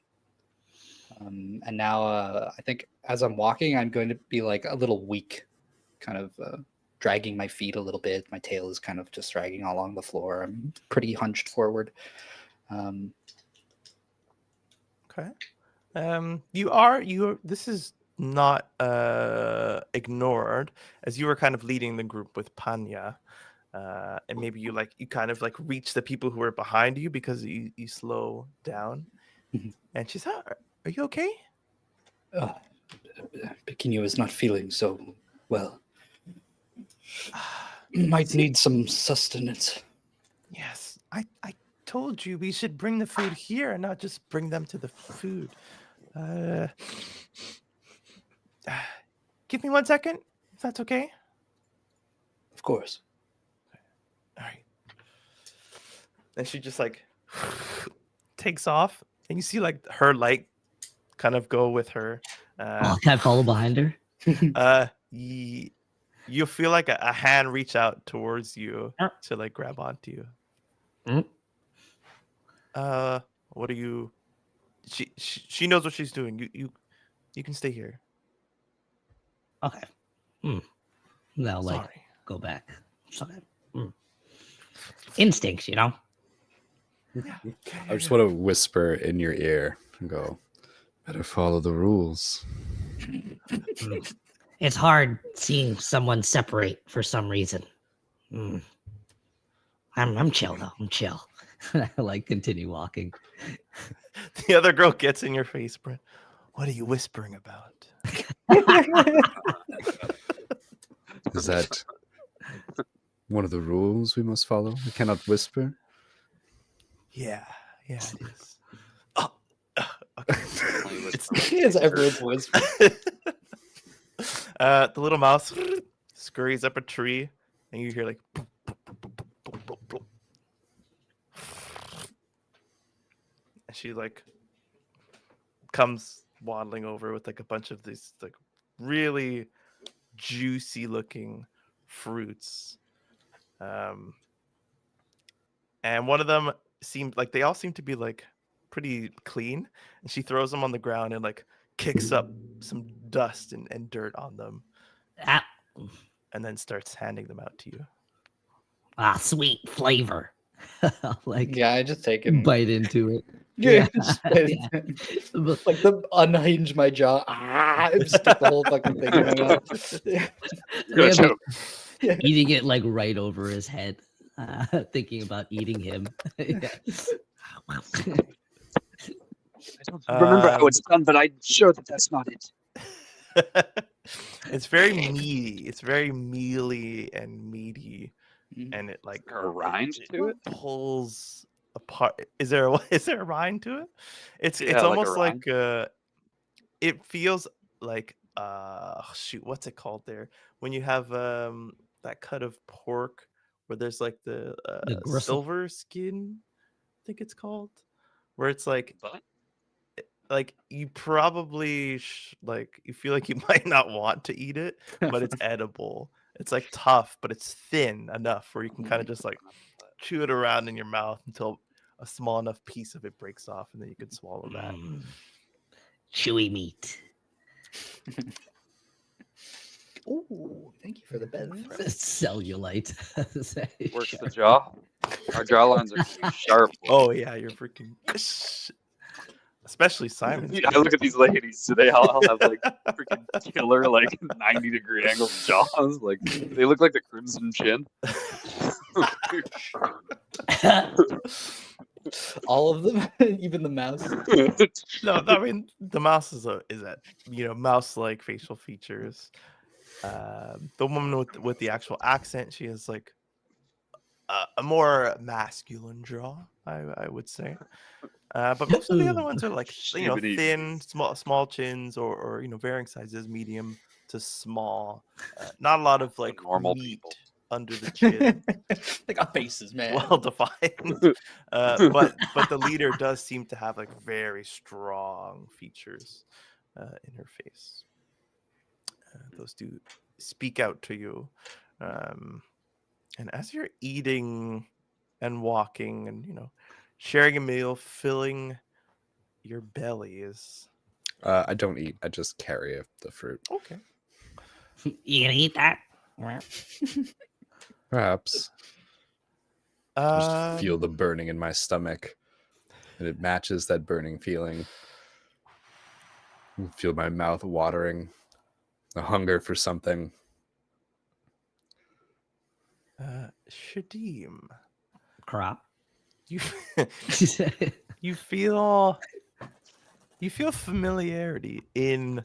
And now I think as I'm walking, I'm going to be like a little weak, kind of dragging my feet a little bit. My tail is kind of just dragging along the floor. I'm pretty hunched forward. Okay. This is not ignored, as you were kind of leading the group with Panya. And maybe you kind of like reach the people who are behind you because you slow down. Mhm. And she's, are you okay? Pequeno is not feeling so well. Might need some sustenance. Yes, I told you we should bring the food here and not just bring them to the food. Give me 1 second, if that's okay. Of course. All right. And she just like takes off, and you see like her light kind of go with her. Oh, can I follow behind her? You feel like a hand reach out towards you to like grab onto you. What are you? She knows what she's doing. You can stay here. Okay. Now, like, Sorry. go back. Okay. Instincts, you know? Yeah. I just want to whisper in your ear and go, better follow the rules. It's hard seeing someone separate for some reason. I'm chill, though. I'm chill. I like continue walking. The other girl gets in your face, Brent. What are you whispering about? Is that one of the rules we must follow? We cannot whisper? Yeah, it is. Oh, okay. He has everyone's voice. The little mouse scurries up a tree, and you hear like. Boop, boop, boop, boop, boop, boop, boop. And she like comes waddling over with like a bunch of these like really juicy looking fruits. And one of them seemed like they all seem to be like pretty clean, and she throws them on the ground and like kicks up some dust and dirt on them, and then starts handing them out to you. Sweet flavor. Like, Yeah, I just take it. bite into it. Yeah, Yeah. like the unhinge my jaw. And stick the whole fucking thing in my mouth. You're gonna Yeah, choke. Yeah. Eating it like right over his head, thinking about eating him. Yeah. I don't remember how it's done, but I'm sure that that's not it. It's very meaty. It's very mealy and meaty, and it like Is there a rind to it? pulls apart. Is there a rind to it? It's Yeah, like a almost like rind. it feels like shoot, what's it called there when you have that cut of pork where there's like the gristle. silver skin, I think it's called, where it's like But like you probably like you feel like you might not want to eat it, but it's edible. It's like tough, but it's thin enough where you can kind of just like chew it around in your mouth until a small enough piece of it breaks off, and then you can swallow that. Chewy meat. Oh, thank you for the bed. Cellulite. works the jaw. Our jawlines are pretty sharp. Oh yeah, you're freaking. Especially Simon. I look at these ladies. Do they all have like freaking killer, like 90-degree angled jaws? Like they look like the Crimson Chin. All of them, even the mouse. No, I mean the mouse is that mouse-like facial features. The woman with the actual accent, she has like a more masculine jaw, I would say. But most of the other ones are like thin, small chins, or varying sizes, medium to small. Not a lot of like normal meat people. under the chin. They got faces, man. Well defined. But the leader does seem to have like very strong features in her face. Those do speak out to you. And as you're eating and walking and sharing a meal, filling your belly is I don't eat. I just carry the fruit. okay. You gonna eat that? Perhaps. I just feel Um, the burning in my stomach, and it matches that burning feeling. I feel my mouth watering, the hunger for something. Shadim, Crop. you you feel familiarity in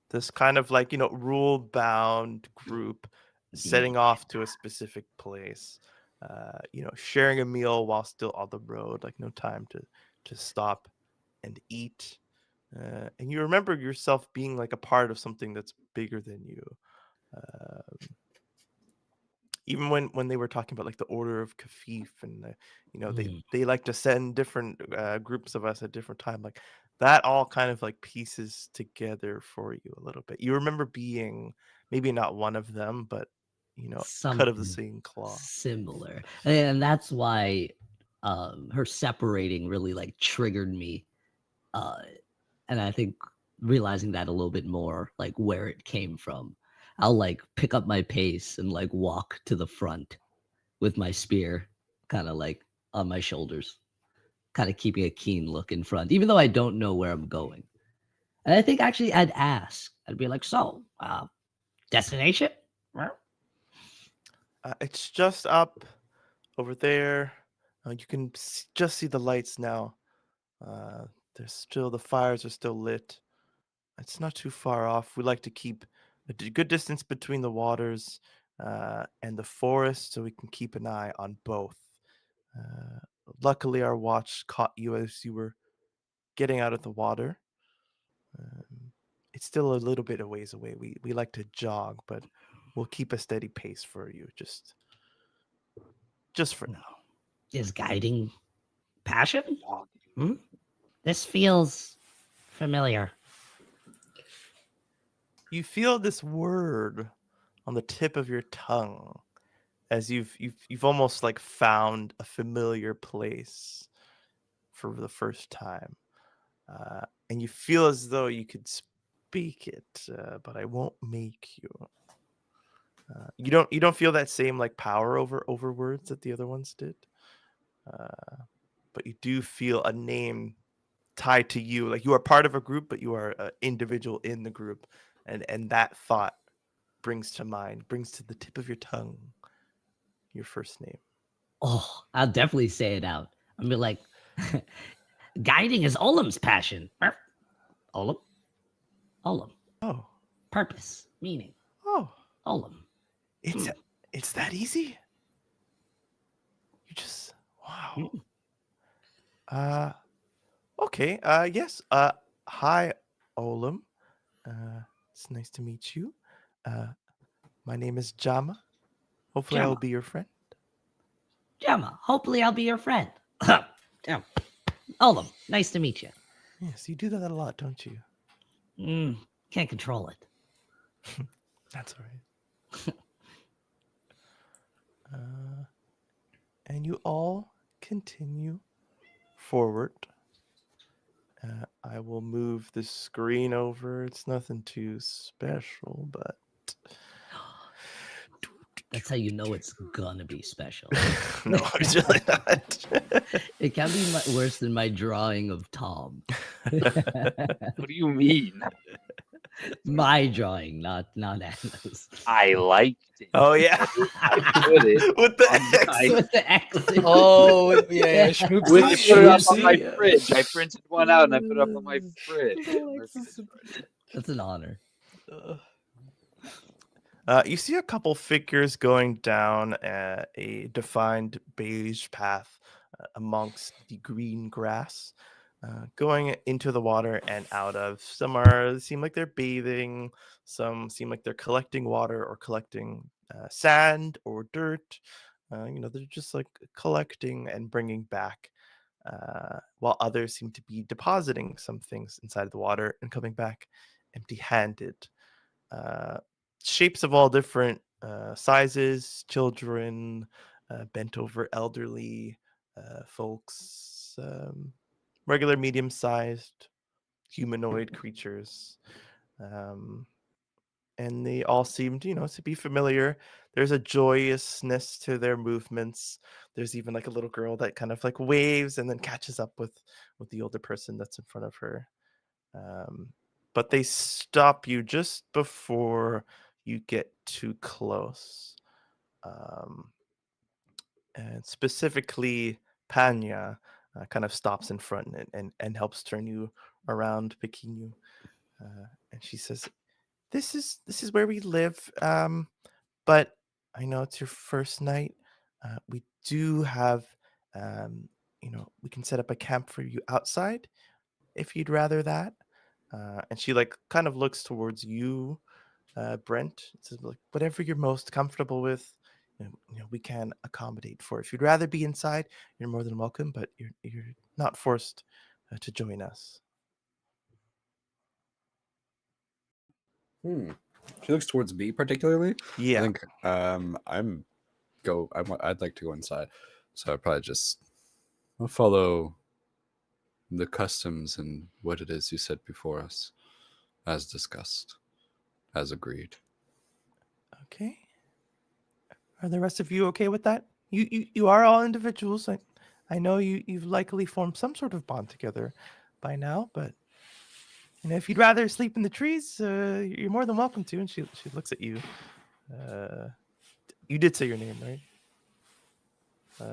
this kind of like rule bound group setting off to a specific place, sharing a meal while still on the road, like no time to stop and eat, and you remember yourself being like a part of something that's bigger than you. Even when they were talking about like the order of Kafif, and they like to send different groups of us at different time, like that all kind of like pieces together for you a little bit. You remember being maybe not one of them, but cut of the Something same cloth. similar, and that's why her separating really like triggered me, and I think realizing that a little bit more, like where it came from, I'll like pick up my pace and like walk to the front with my spear kind of like on my shoulders, kind of keeping a keen look in front, even though I don't know where I'm going. And I think actually I'd be like, so, destination? It's just up over there. You can just see the lights now. There's still, the fires are still lit. It's not too far off. We like to keep a good distance between the waters and the forest, so we can keep an eye on both. Uh, Luckily, our watch caught you as you were getting out of the water. It's still a little bit of ways away. We like to jog, but we'll keep a steady pace for you, just for now. Is guiding passion? Dog. This feels familiar. You feel this word on the tip of your tongue, as you've almost like found a familiar place for the first time, and you feel as though you could speak it, but I won't make you. You don't feel that same like power over words that the other ones did, but you do feel a name tied to you. Like you are part of a group, but you are an individual in the group, and that thought brings to the tip of your tongue your first name. Oh, I'll definitely say it out. I'll be like, guiding is Olam's passion. Olam? Olam. Oh, Purpose. Meaning. oh, Olam. it's that easy. You just wow. Okay. Yes. Hi, Olam. It's nice to meet you. My name is Jama. Hopefully, I will Jama. be your friend. Gemma, hopefully I'll be your friend. Gemma. Olam, nice to meet you. Yes, you do that a lot, don't you? Can't control it. That's all right. And you all continue forward. I will move the screen over. It's nothing too special, but That's how you know it's gonna be special. no, it's really not. It can be worse than my drawing of Tom. What do you mean? My drawing, not Anna's. I liked it. Oh yeah, I put it with the on X. my- With the X. Oh, yeah. I Schmoopsy. put it up on my Schmoopsy. fridge. I printed one out and I put it up on my fridge. That's an honor. You see a couple figures going down a defined beige path amongst the green grass, going into the water and out of. Some seem like they're bathing. Some seem like they're collecting water or collecting sand or dirt. They're just like collecting and bringing back, while others seem to be depositing some things inside of the water and coming back empty-handed. Shapes of all different sizes, children, bent over elderly folks, regular medium-sized humanoid creatures. And they all seemed, to be familiar. There's a joyousness to their movements. There's even like a little girl that kind of like waves and then catches up with the older person that's in front of her. But they stop you just before you get too close. And specifically, Panya kind of stops in front and helps turn you around, picking you. And she says, "This is where we live. But I know it's your first night. We do have, we can set up a camp for you outside if you'd rather that." And she like kind of looks towards you, Brent. It says like, whatever you're most comfortable with, we can accommodate for. If you'd rather be inside, you're more than welcome, but you're not forced to join us. She looks towards me particularly. Yeah. I think I'd like to go inside, so I'd probably just follow the customs and what it is you said before us, as discussed, as agreed. Okay. Are the rest of you okay with that? You are all individuals. I know you've likely formed some sort of bond together by now, but if you'd rather sleep in the trees, you're more than welcome to. And she looks at you. You did say your name, right?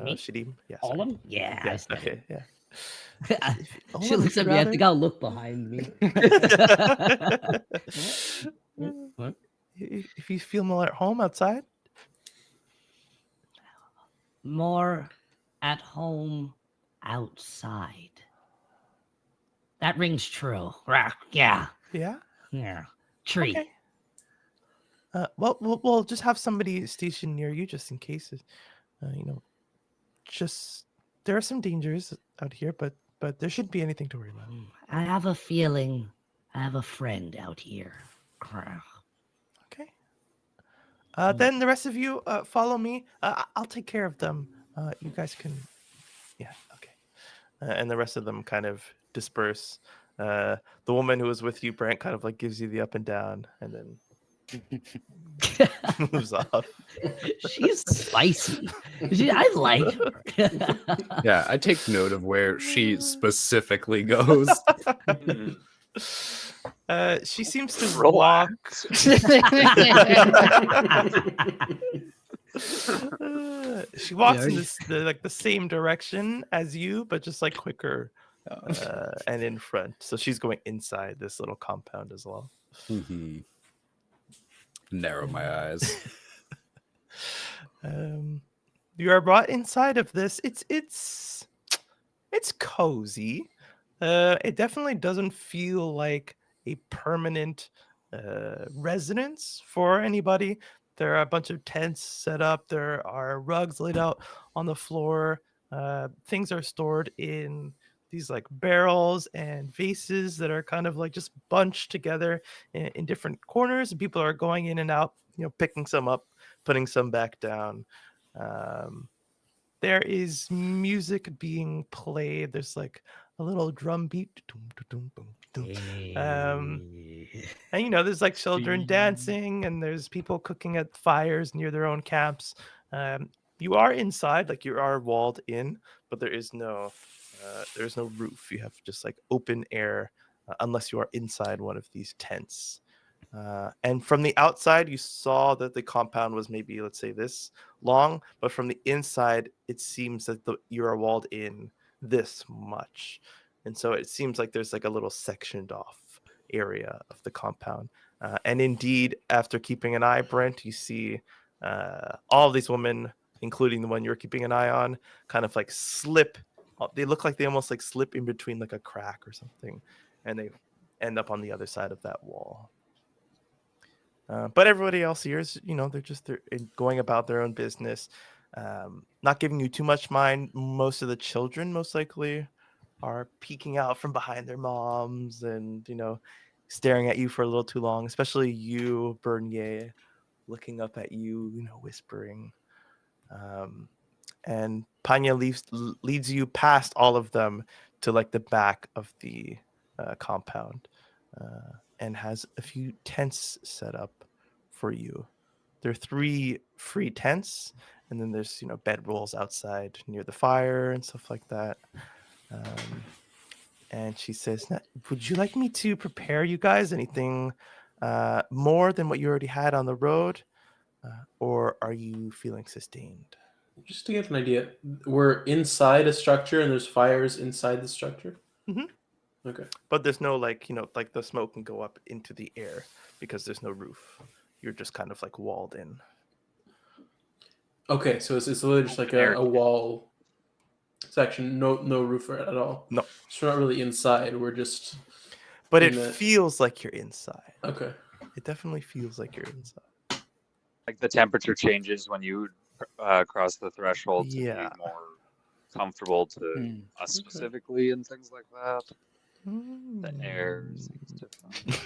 Me? Shadim? Yeah. All sorry. of them? Yeah, I Yes. said Okay. Yeah. She looks at me. I think I'll look behind me. What? If you feel more at home outside. More at home outside. That rings true. Yeah. Yeah. Yeah. Tree. Okay. Well, we'll just have somebody stationed near you just in case. Just there are some dangers out here, but there shouldn't be anything to worry about. I have a feeling I have a friend out here. Okay. Then the rest of you follow me. I'll take care of them. You guys can. Yeah. Okay. And the rest of them kind of disperse. The woman who was with you, Brent, kind of like gives you the up and down, and then moves off. She's spicy. I like her. Yeah, I take note of where she specifically goes. She seems to Relax. she walks in Yeah. the same direction as you, but just like quicker and in front. So she's going inside this little compound as well. Narrow my eyes. You are brought inside of this. It's cozy. It definitely doesn't feel like a permanent residence for anybody. There are a bunch of tents set up. There are rugs laid out on the floor. Things are stored in these like barrels and vases that are kind of like just bunched together in different corners. And people are going in and out, picking some up, putting some back down. There is music being played. There's like a little drum beat. And there's like children dancing, and there's people cooking at fires near their own camps. You are inside, like you are walled in, but there's no roof. You have just like open air, unless you are inside one of these tents. And from the outside, you saw that the compound was maybe, let's say, this long, but from the inside, it seems that you are walled in this much. And so it seems like there's like a little sectioned off area of the compound. And indeed, after keeping an eye, Brent, you see all of these women, including the one you're keeping an eye on, kind of like slip. They look like they almost like slip in between like a crack or something, and they end up on the other side of that wall. But everybody else here is, they're going about their own business, not giving you too much mind. Most of the children, most likely, are peeking out from behind their moms and, staring at you for a little too long, especially you, Bernier, looking up at you, whispering. And Panya leads you past all of them to like the back of the compound. And has a few tents set up for you. There are 3 free tents, and then there's bedrolls outside near the fire and stuff like that. and she says, would you like me to prepare you guys anything more than what you already had on the road? Or are you feeling sustained? Just to get an idea, we're inside a structure and there's fires inside the structure? Mhm. Okay. But there's no like the smoke can go up into the air because there's no roof. You're just kind of like walled in. Okay, so it's literally just like a wall section, no roof at all. No. So we're not really inside, we're just... But it feels like you're inside. Okay. It definitely feels like you're inside. Like the temperature changes when you cross the threshold to Yeah. be more comfortable to us specifically and things like that. The air seems different.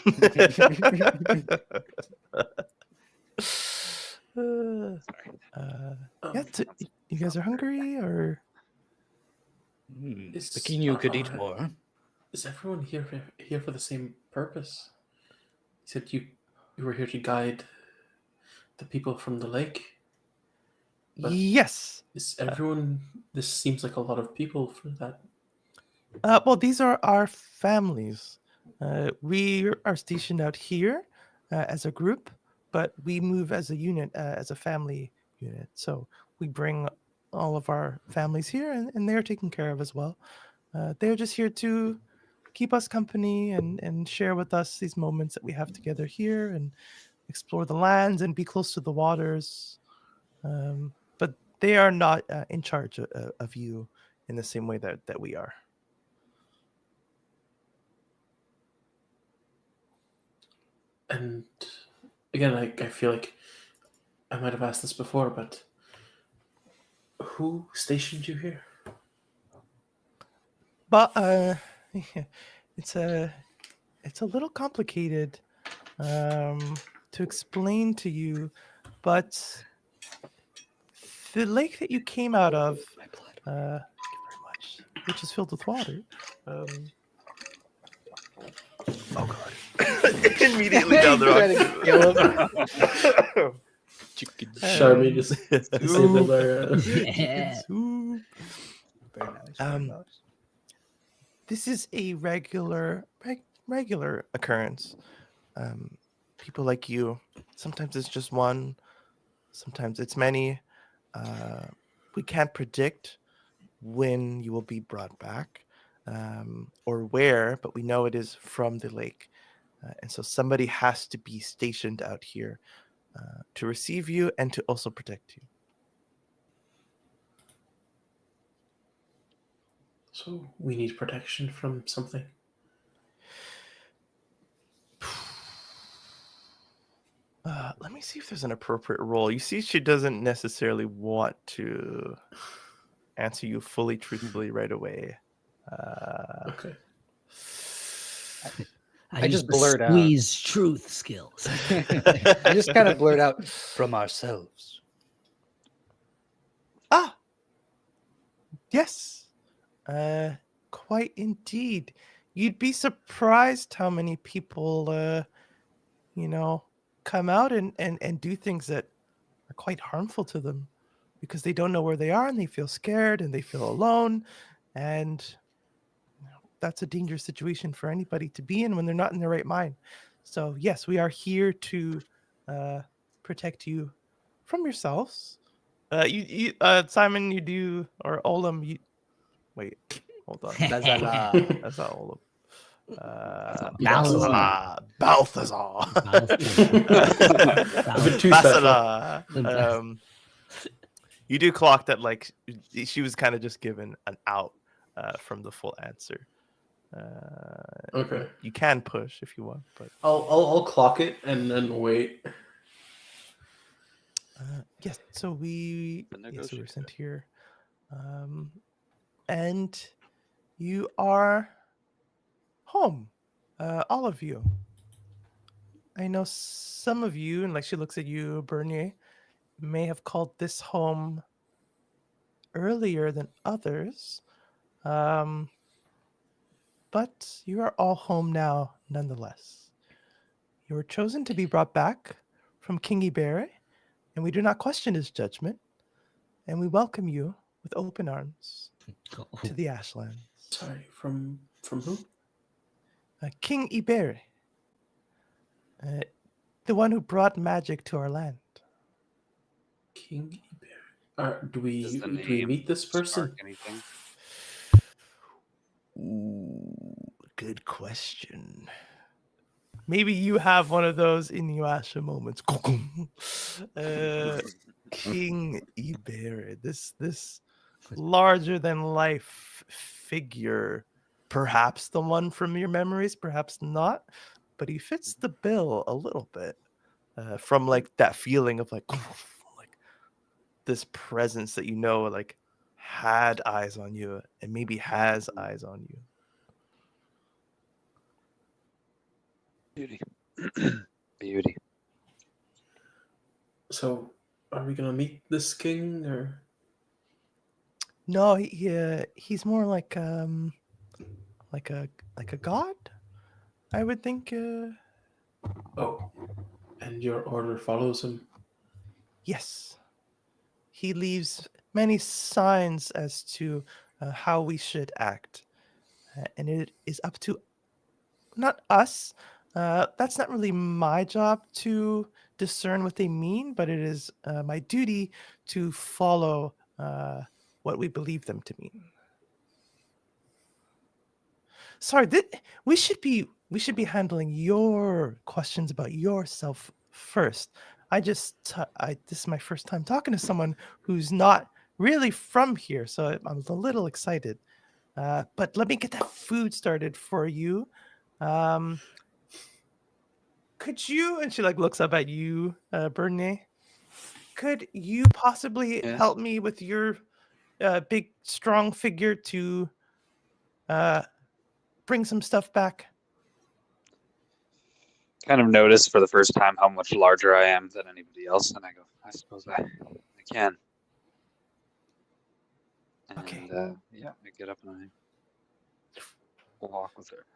You guys are hungry, or thinking you could eat more. Is everyone here for the same purpose? You said you were here to guide the people from the lake. But yes. Is everyone? This seems like a lot of people for that. Well, these are our families. We are stationed out here as a group, but we move as a unit, as a family unit. So we bring all of our families here, and they're taken care of as well. They're just here to keep us company and share with us these moments that we have together here and explore the lands and be close to the waters. But they are not in charge of you in the same way that we are. And again, I feel like I might have asked this before, but who stationed you here? But it's a little complicated to explain to you, but the lake that you came out of, thank you very much, which is filled with water. Oh god! Immediately down the rock. Charmy just disabled our. Yeah. Very nice. This is a regular occurrence. People like you, sometimes it's just one, sometimes it's many. We can't predict when you will be brought back or where, but we know it is from the lake. And so somebody has to be stationed out here to receive you and to also protect you. So we need protection from something. Let me see if there's an appropriate role. You see, she doesn't necessarily want to answer you fully truthfully right away. Okay. I just use the blurt out. squeeze truth skills. I just kind of blurt out from ourselves. Ah, yes, quite indeed. You'd be surprised how many people, come out and do things that are quite harmful to them because they don't know where they are and they feel scared and they feel alone. And that's a dangerous situation for anybody to be in when they're not in their right mind. So yes, we are here to protect you from yourselves. You Simon, you do, or Olam, you wait, hold on. That's not Olam. Balthazar. Balthazar. Too Balthazar. You do clock that, like, she was kind of just given an out from the full answer. Okay. You can push if you want, but I'll clock it and then wait. yes. So we're sent here, and you are home, all of you. I know some of you, and like she looks at you, Bernier, may have called this home earlier than others. But you are all home now, nonetheless. You were chosen to be brought back from King Ibere, and we do not question his judgment, and we welcome you with open arms to the Ashlands. Sorry, from From who? King Iberi, the one who brought magic to our land. King Iber. Do Does the we name meet this person? spark anything? Ooh, good question. Maybe you have one of those Inuyasha moments. King Iberi, this larger than life figure, perhaps the one from your memories, perhaps not, but he fits the bill a little bit. From like that feeling of like this presence that like had eyes on you and maybe has eyes on you. Beauty. Beauty. So, are we gonna meet this king or? No, he's more like a god, I would think. Oh, and your order follows him. Yes, he leaves many signs as to how we should act, and it is up to not us. That's not really my job to discern what they mean, but it is my duty to follow what we believe them to mean. Sorry, we should be handling your questions about yourself first. This is my first time talking to someone who's not really from here, so I'm a little excited. But let me get that food started for you. Could you? And she like looks up at you, Bernier. Could you possibly Yes. help me with your big strong figure to bring some stuff back? Kind of noticed for the first time how much larger I am than anybody else, and I go, I suppose I can. And, Okay. yeah, I get up and I walk with her.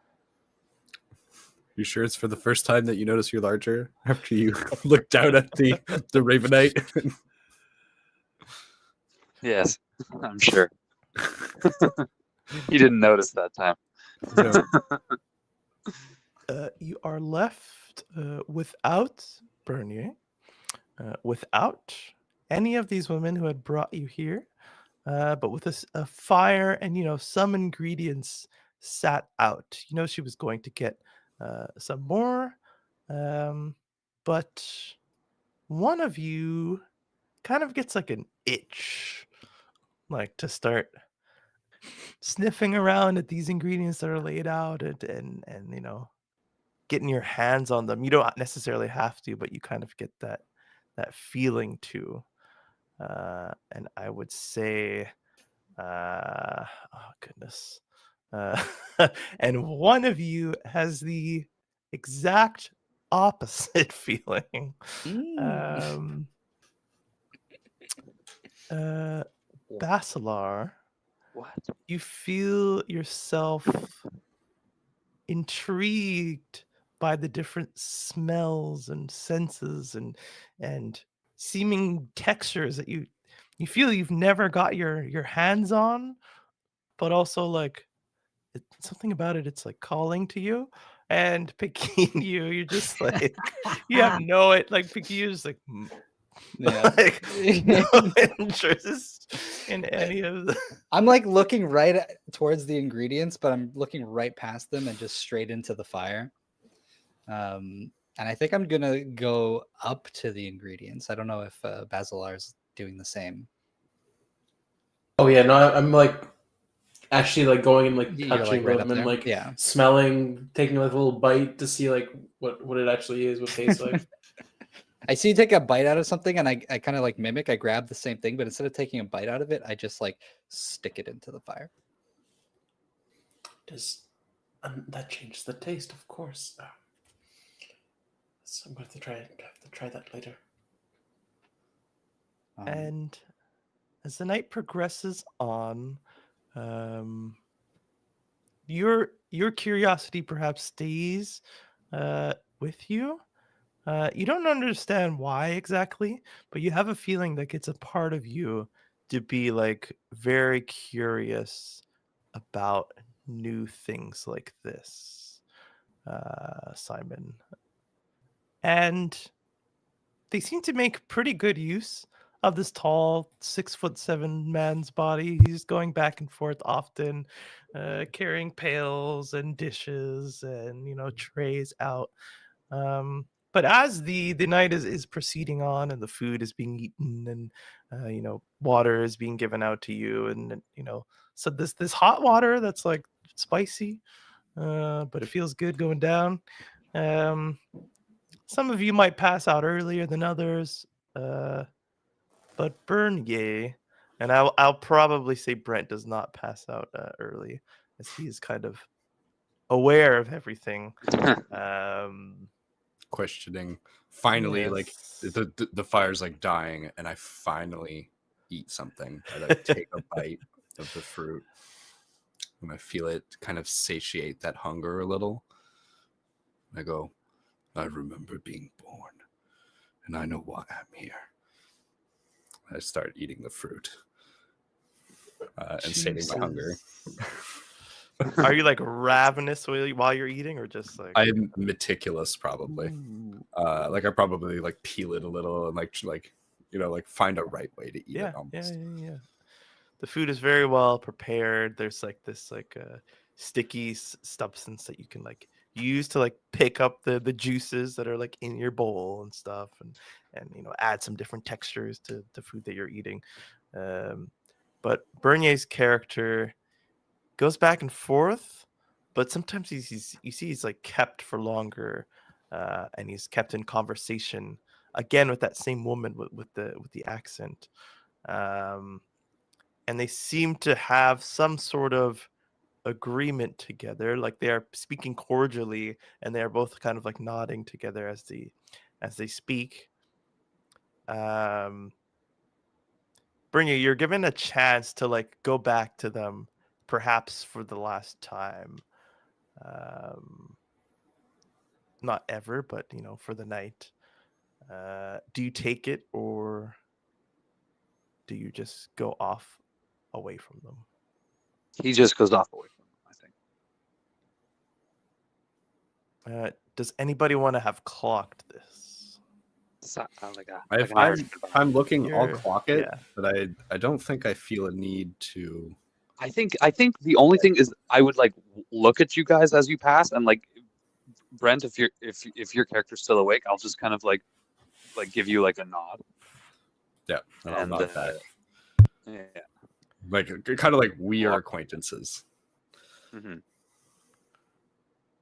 You sure it's for the first time that you notice you're larger after you look down at the Ravenite? Yes, I'm sure. He didn't notice that time. You are left without Bernier, without any of these women who had brought you here, but with a fire and some ingredients sat out. She was going to get some more, but one of you kind of gets like an itch, like to start sniffing around at these ingredients that are laid out and getting your hands on them. You don't necessarily have to, but you kind of get that feeling too. And I would say, oh goodness, and one of you has the exact opposite feeling. Basilar, What? you feel yourself intrigued by the different smells and senses and seeming textures that you feel you've never got your hands on, but also like something about it, it's like calling to you and picking you. You're just like you have like picking you, just like Yeah. like no interest in any of the. I'm like looking towards the ingredients, but I'm looking right past them and just straight into the fire. And I think I'm gonna go up to the ingredients. I don't know if Basilar's doing the same. Oh yeah, no, I'm like actually like going and like You're, touching like, right them up and there? like Yeah. smelling, taking like a little bite to see like what it actually is, what it tastes like. I see you take a bite out of something and I kind of like mimic. I grab the same thing, but instead of taking a bite out of it, I just like stick it into the fire. Does that changes the taste? Of course. So I'm going to have to try that later. And as the night progresses on, your curiosity perhaps stays with you. You don't understand why exactly, but you have a feeling like it's a part of you to be like very curious about new things like this, Simon. And they seem to make pretty good use of this tall 6'7" man's body. He's going back and forth often, carrying pails and dishes and trays out. But as the night is proceeding on and the food is being eaten and water is being given out to you, and so this hot water that's like spicy, but it feels good going down. Um, some of you might pass out earlier than others, but Bernier, and I'll probably say Brent does not pass out early, as he's kind of aware of everything. Questioning. Finally, like Yes. the fire's like dying, and I finally eat something. I like take a bite of the fruit, and I feel it kind of satiate that hunger a little. I go, I remember being born, and I know why I'm here. I start eating the fruit and sating my hunger. Are you like ravenous while you're eating, or just like? I'm meticulous, probably. Ooh. Like I probably like peel it a little and like find a right way to eat Yeah, it almost. yeah. The food is very well prepared. There's like this sticky substance that you can like use to like pick up the juices that are like in your bowl and stuff, and add some different textures to the food that you're eating. But Bernier's character goes back and forth, but sometimes you see he's like kept for longer, and he's kept in conversation again with that same woman with the accent. And they seem to have some sort of agreement together, like they are speaking cordially, and they are both kind of like nodding together as they speak. Brynja, you're given a chance to like go back to them, perhaps for the last time. Not ever, but for the night. Do you take it, or do you just go off away from them? He just goes off away from them, I think. Does anybody want to have clocked this? Like If an Irish I'm looking, I'll You're- clock it, yeah. but I don't think I feel a need to. I think the only thing is I would like look at you guys as you pass, and like Brent, if your character's still awake, I'll just kind of like give you like a nod. Yeah, and I'll nod back. Yeah. Like kind of like we are Walk. acquaintances. Mm-hmm.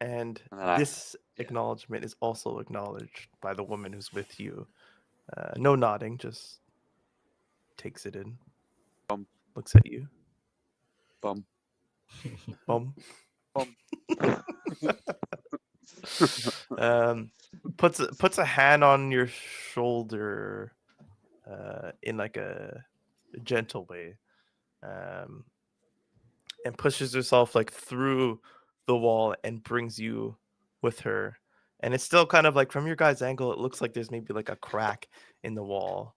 And And this acknowledgement is also acknowledged by the woman who's with you. No nodding, just takes it in. Bum. Looks at you. Bum. Bum. Bum. Puts a hand on your shoulder, in like a gentle way, and pushes herself like through the wall and brings you with her. And it's still kind of like, from your guys' angle, it looks like there's maybe like a crack in the wall,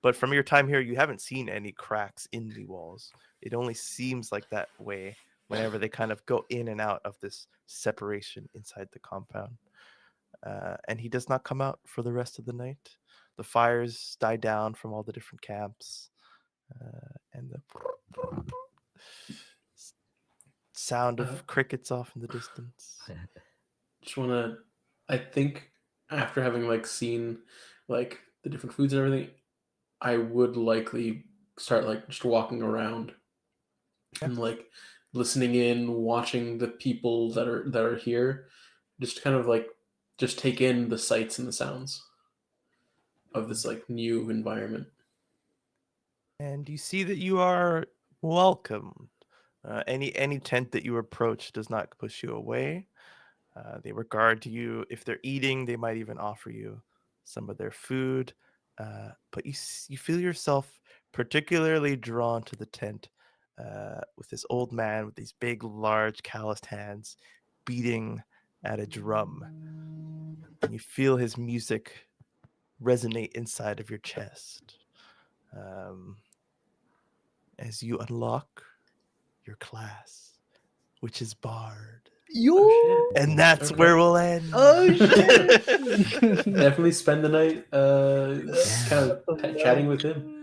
but from your time here, you haven't seen any cracks in the walls. It only seems like that way whenever they kind of go in and out of this separation inside the compound. And he does not come out for the rest of the night. The fires die down from all the different camps, and the sound of crickets off in the distance. Just want to, I think after having like seen like the different foods and everything, I would likely start like just walking around and like listening in, watching the people that are here, just kind of like just take in the sights and the sounds of this like new environment. And you see that you are welcomed. Any tent that you approach does not push you away. They regard you. If they're eating, they might even offer you some of their food. But you feel yourself particularly drawn to the tent, with this old man with these big, large, calloused hands beating at a drum. And you feel his music resonate inside of your chest. As you unlock your class, which is barred. Oh, shit. And that's Okay. where we'll end. Oh, Definitely spend the night kind of chatting with him.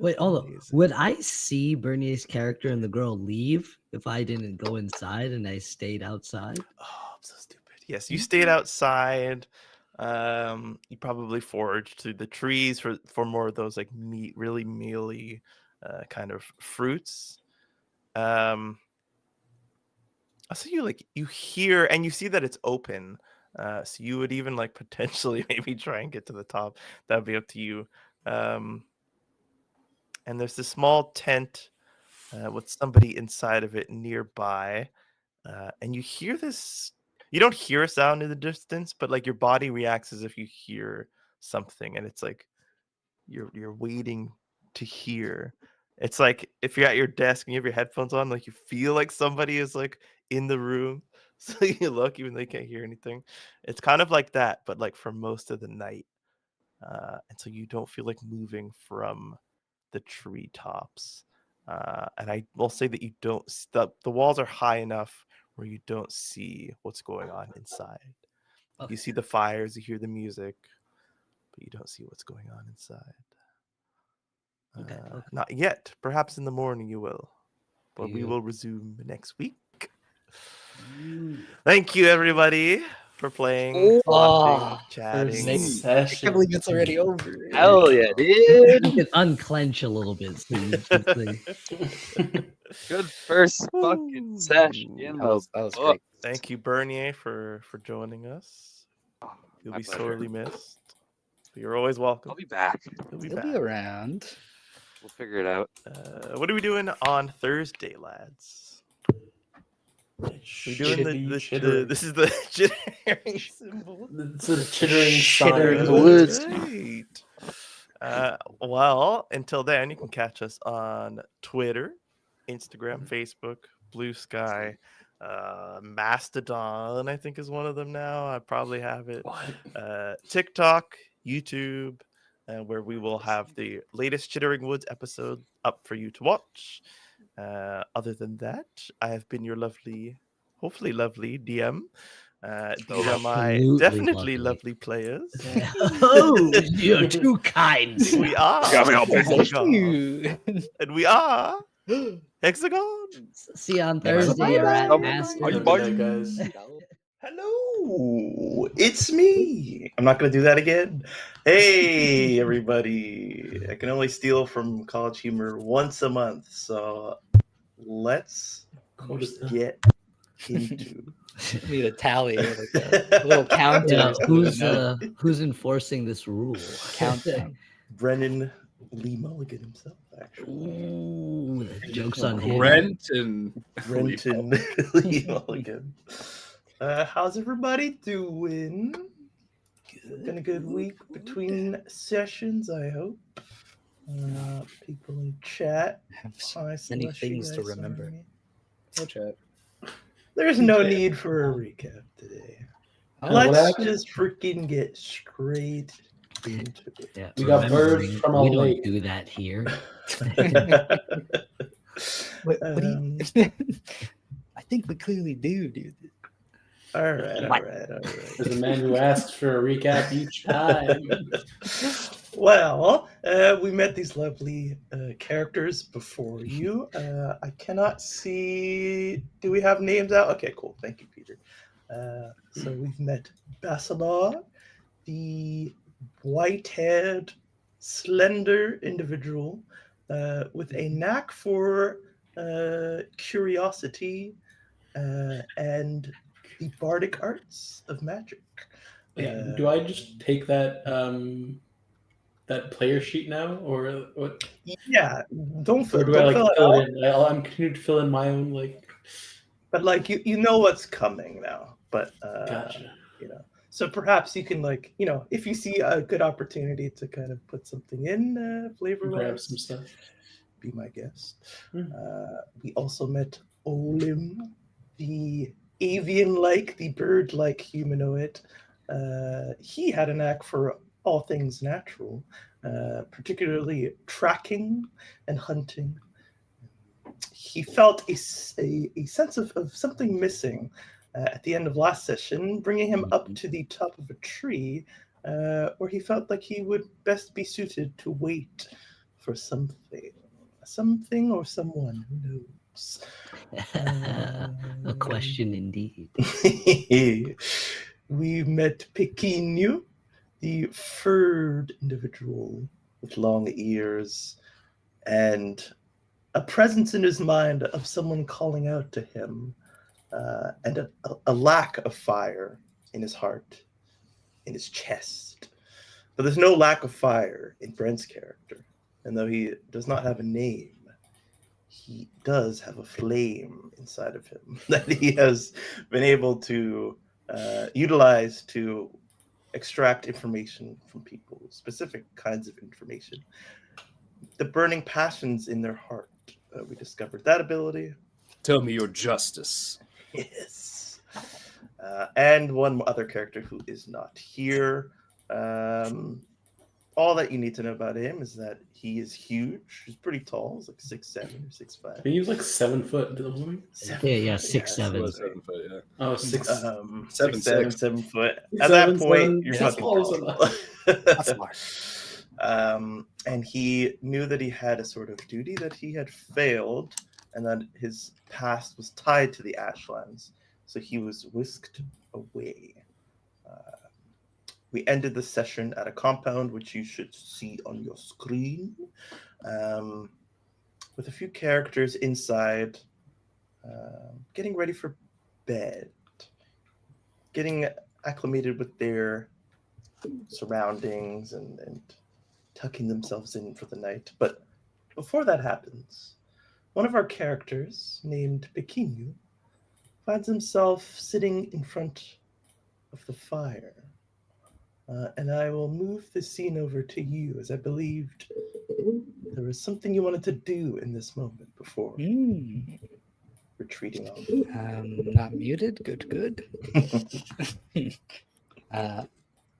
Wait, hold on. Amazing. Would I see Bernier's character and the girl leave if I didn't go inside and I stayed outside? Oh, I'm so stupid. Yes, you stayed outside. You probably foraged through the trees for more of those like really mealy kind of fruits. Also, you hear and you see that it's open. So you would even like potentially maybe try and get to the top. That'd be up to you. And there's this small tent with somebody inside of it nearby. And you hear this. You don't hear a sound in the distance, but like your body reacts as if you hear something, and it's like you're waiting to hear. It's like if you're at your desk and you have your headphones on, like you feel like somebody is like in the room. So you look, even though you can't hear anything. It's kind of like that, but like for most of the night. And so you don't feel like moving from the treetops. And I will say that you don't. The walls are high enough where you don't see what's going on inside. You see the fires, you hear the music, but you don't see what's going on inside. Okay. Not yet. Perhaps in the morning you will. But we will resume next week. Thank you, everybody, for playing, watching, chatting. Next I session. can't believe it's already over. Hell yeah, You dude. can unclench a little bit. So you just, like, Good first fucking session in That the was book. great. Thank you, Bernier, for joining us. You'll My be pleasure. sorely missed. But you're always welcome. I'll be back. You'll be He'll back. be around. We'll figure it out. What are we doing on Thursday, lads? We're doing Chittering. this is the chittering symbol. It's a chittering Shitter in sign. the woods. Right. Well, until then, you can catch us on Twitter, Instagram, Facebook, Blue Sky, Mastodon, I think is one of them now. I probably have it. TikTok, YouTube, where we will have the latest Chittering Woods episode up for you to watch. Other than that, I have been your hopefully lovely DM. These are my Absolutely definitely lovely. lovely players. Oh, you're too kind. We are. got me all pissed off. Hexagon. And we are Hexagon. See you on Thanks. Thursday, you rat Bye-bye. bastard. Have a good night, guys. Hello, it's me. I'm not going to do that again. Hey, everybody. I can only steal from College Humor once a month. So let's get into Need a tally, like a little Yeah, countdown. who's enforcing this rule? Countdown. Brennan Lee Mulligan himself, actually. Ooh, the joke's on him. Brenton. Brenton Lee Mulligan. How's everybody doing? Been a good week between sessions, I hope. People in chat. Have I many slush you things to guys remember. on me. Chat. There's no need for a recap today. Oh, Let's happened? just freaking get straight into it. Yeah, We got birds remembering, from a we don't lake. do that here. what do Um, you? I think we clearly do, dude. All right. There's a man who asks for a recap each time. Well, we met these lovely characters before you. I cannot see. Do we have names out? Okay, cool. Thank you, Peter. So we've met Basilar, the white-haired, slender individual with a knack for curiosity and the bardic arts of magic. Yeah, do I just take that that player sheet now, or what? Yeah, don't Or do I don't like fill it fill out. it in? I'm continuing to fill in my own like. But like you know what's coming now. But Gotcha. so perhaps you can like if you see a good opportunity to kind of put something in flavor Grab some stuff. be my guest. Hmm. We also met Olim, the avian-like, the bird-like humanoid. He had a knack for all things natural, particularly tracking and hunting. he felt a sense of something missing at the end of last session, bringing him up to the top of a tree where he felt like he would best be suited to wait for something or someone, who knows. A question indeed. We met Pequeno, the furred individual with long ears, and a presence in his mind of someone calling out to him, and a lack of fire in his heart, in his chest. But there's no lack of fire in Brent's character, and though he does not have a name, he does have a flame inside of him that he has been able to utilize to extract information from people, specific kinds of information. The burning passions in their heart. We discovered that ability. Tell me your justice. Yes. And one other character who is not here. All that you need to know about him is that he is huge. He's pretty tall. He's like 6'7" or 6'5". He was like 7 foot. Yeah, 6'7". Was 7 foot, yeah. Oh, 6. 6'7", 7 foot. At Seven, that point, seven. you're That's fucking close tall. That's smart. And he knew that he had a sort of duty that he had failed, and that his past was tied to the Ashlands. So he was whisked away. We ended the session at a compound, which you should see on your screen, with a few characters inside, getting ready for bed, getting acclimated with their surroundings and tucking themselves in for the night. But before that happens, one of our characters, named Pequeno, finds himself sitting in front of the fire. And I will move the scene over to you, as I believed there was something you wanted to do in this moment before retreating off. Not muted. Good.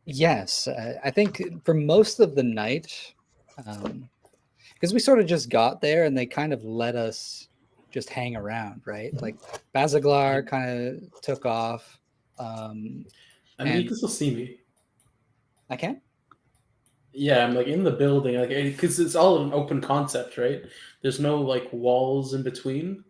Yes, I think for most of the night, because we sort of just got there and they kind of let us just hang around, right? Like Bazaglar kind of took off. I mean, and- you can still see me. I can? Yeah, I'm like in the building, like because it's all an open concept, right? There's no like walls in between.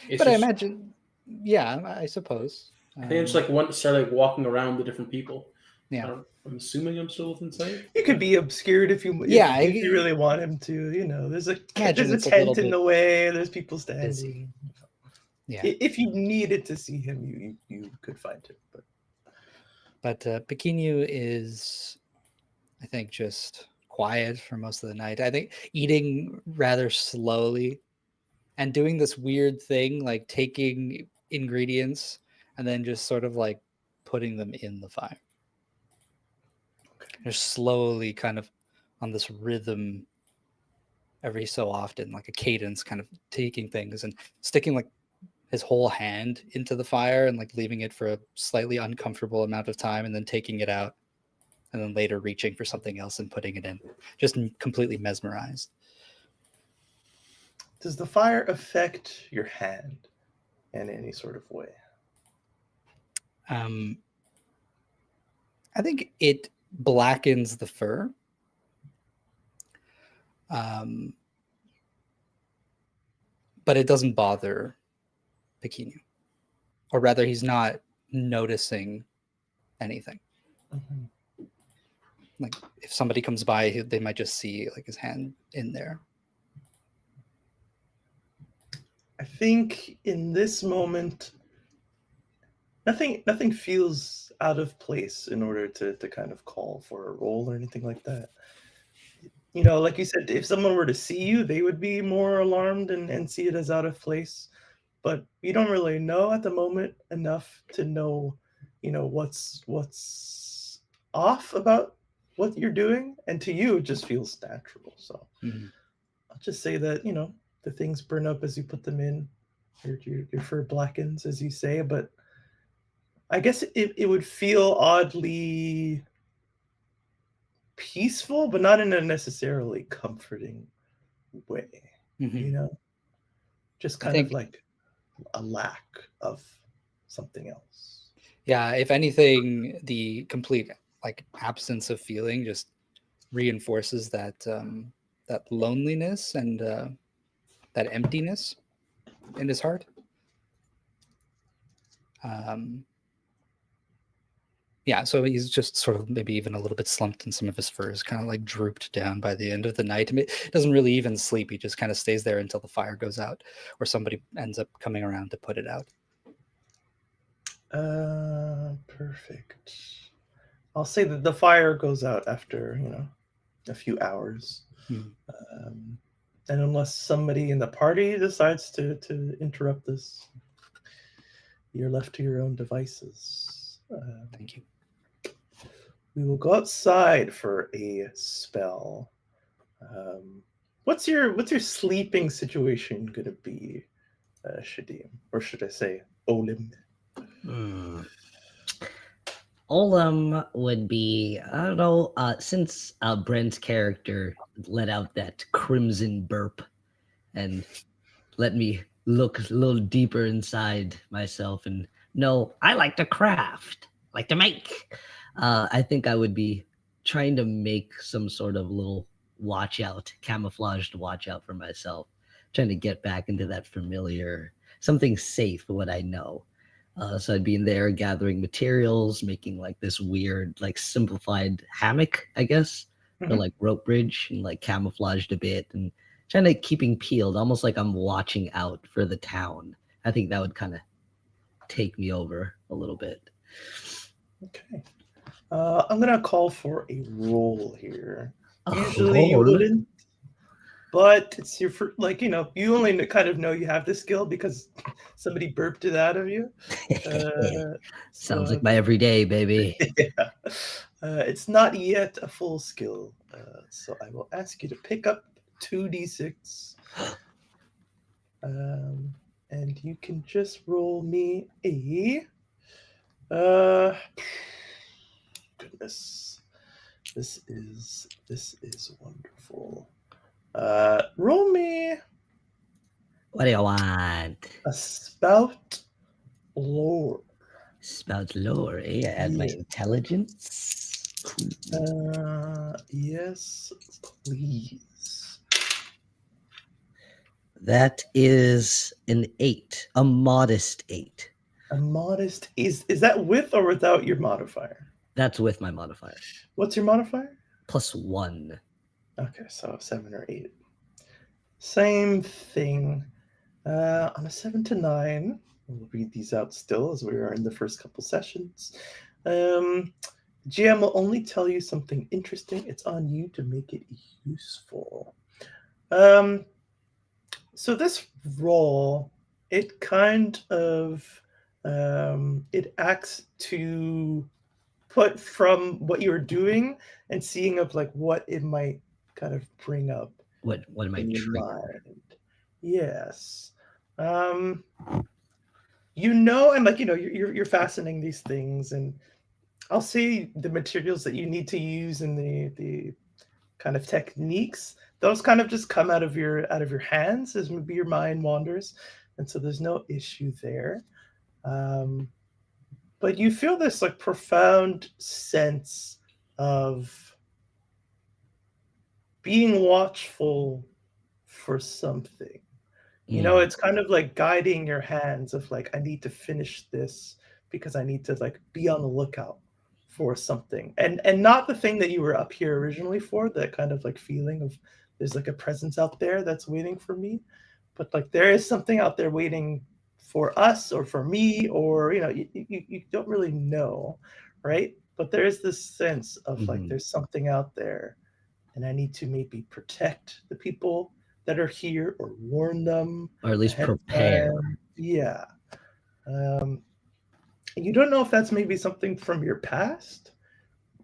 It's But I just, imagine, yeah, I suppose. I think it's like start like walking around the different people. Yeah. I'm assuming I'm still within sight. You could be obscured if you if you really want him to. You know, there's a Imagine tent it's a little in the way. There's people standing. busy. Yeah. If you needed to see him, you could find him. But Pequeno is, I think, just quiet for most of the night. I think eating rather slowly and doing this weird thing, like taking ingredients and then just sort of like putting them in the fire. Just slowly kind of on this rhythm every so often, like a cadence, kind of taking things and sticking like his whole hand into the fire and like leaving it for a slightly uncomfortable amount of time and then taking it out and then later reaching for something else and putting it in. Just completely mesmerized. Does the fire affect your hand in any sort of way? I think it blackens the fur. But it doesn't bother Pequeno. Or rather, he's not noticing anything. Mm-hmm. Like if somebody comes by, they might just see like his hand in there. I think in this moment, nothing feels out of place in order to kind of call for a roll or anything like that. You know, like you said, if someone were to see you, they would be more alarmed and see it as out of place. But you don't really know at the moment enough to know, you know, what's off about what you're doing. And to you, it just feels natural. So I'll just say that, you know, the things burn up as you put them in. Your fur blackens, as you say. But I guess it would feel oddly peaceful, but not in a necessarily comforting way. You know, just I kind of think- like a lack of something else. Yeah, if anything, the complete like absence of feeling just reinforces that that loneliness and that emptiness in his heart. Yeah, so he's just sort of maybe even a little bit slumped in some of his furs, kind of like drooped down by the end of the night. I mean, doesn't really even sleep. He just kind of stays there until the fire goes out or somebody ends up coming around to put it out. Perfect. I'll say that the fire goes out after, a few hours. Hmm. And unless somebody in the party decides to interrupt this, you're left to your own devices. Thank you. We will go outside for a spell. What's your sleeping situation gonna be, Shadim? Or should I say Olim? Olam would be, I don't know, since Brent's character let out that crimson burp and let me look a little deeper inside myself and know I like to craft, like to make. I think I would be trying to make some sort of little watch out, camouflaged watch out for myself, trying to get back into that familiar, something safe, what I know. So I'd be in there gathering materials, making like this weird, like simplified hammock, I guess, or Mhm. like rope bridge, and like camouflaged a bit and trying to keeping peeled, almost like I'm watching out for the town. I think that would kind of take me over a little bit. Okay. I'm gonna call for a roll here. A Usually you roll? wouldn't, but it's your first, you only kind of know you have this skill because somebody burped it out of you. Sounds so- like my everyday, baby. yeah. It's not yet a full skill, so I will ask you to pick up 2d6, and you can just roll me a. Goodness, this is wonderful. Roll me What do you want? a spout lore. Spout lore, eh? Add my Yeah. intelligence. Cool. Yes, please. That is an 8, a modest 8. A modest is that with or without your modifier? That's with my modifier. What's your modifier? +1. Okay, so 7 or 8. Same thing. On a 7 to 9, we'll read these out still as we are in the first couple sessions. GM will only tell you something interesting. It's on you to make it useful. So this roll, it kind of it acts to put from what you're doing and seeing of like what it might kind of bring up What am I in your triggering? mind. Yes. And you're fastening these things, and I'll see the materials that you need to use and the kind of techniques. Those kind of just come out of your hands as maybe your mind wanders, and so there's no issue there. But you feel this like profound sense of being watchful for something. It's kind of like guiding your hands of like, I need to finish this because I need to like be on the lookout for something. And not the thing that you were up here originally for, that kind of like feeling of there's like a presence out there that's waiting for me. But like there is something out there waiting for us or for me, or you don't really know, right? But there is this sense of like there's something out there, and I need to maybe protect the people that are here or warn them, Or at least ahead of prepare. time. Yeah. You don't know if that's maybe something from your past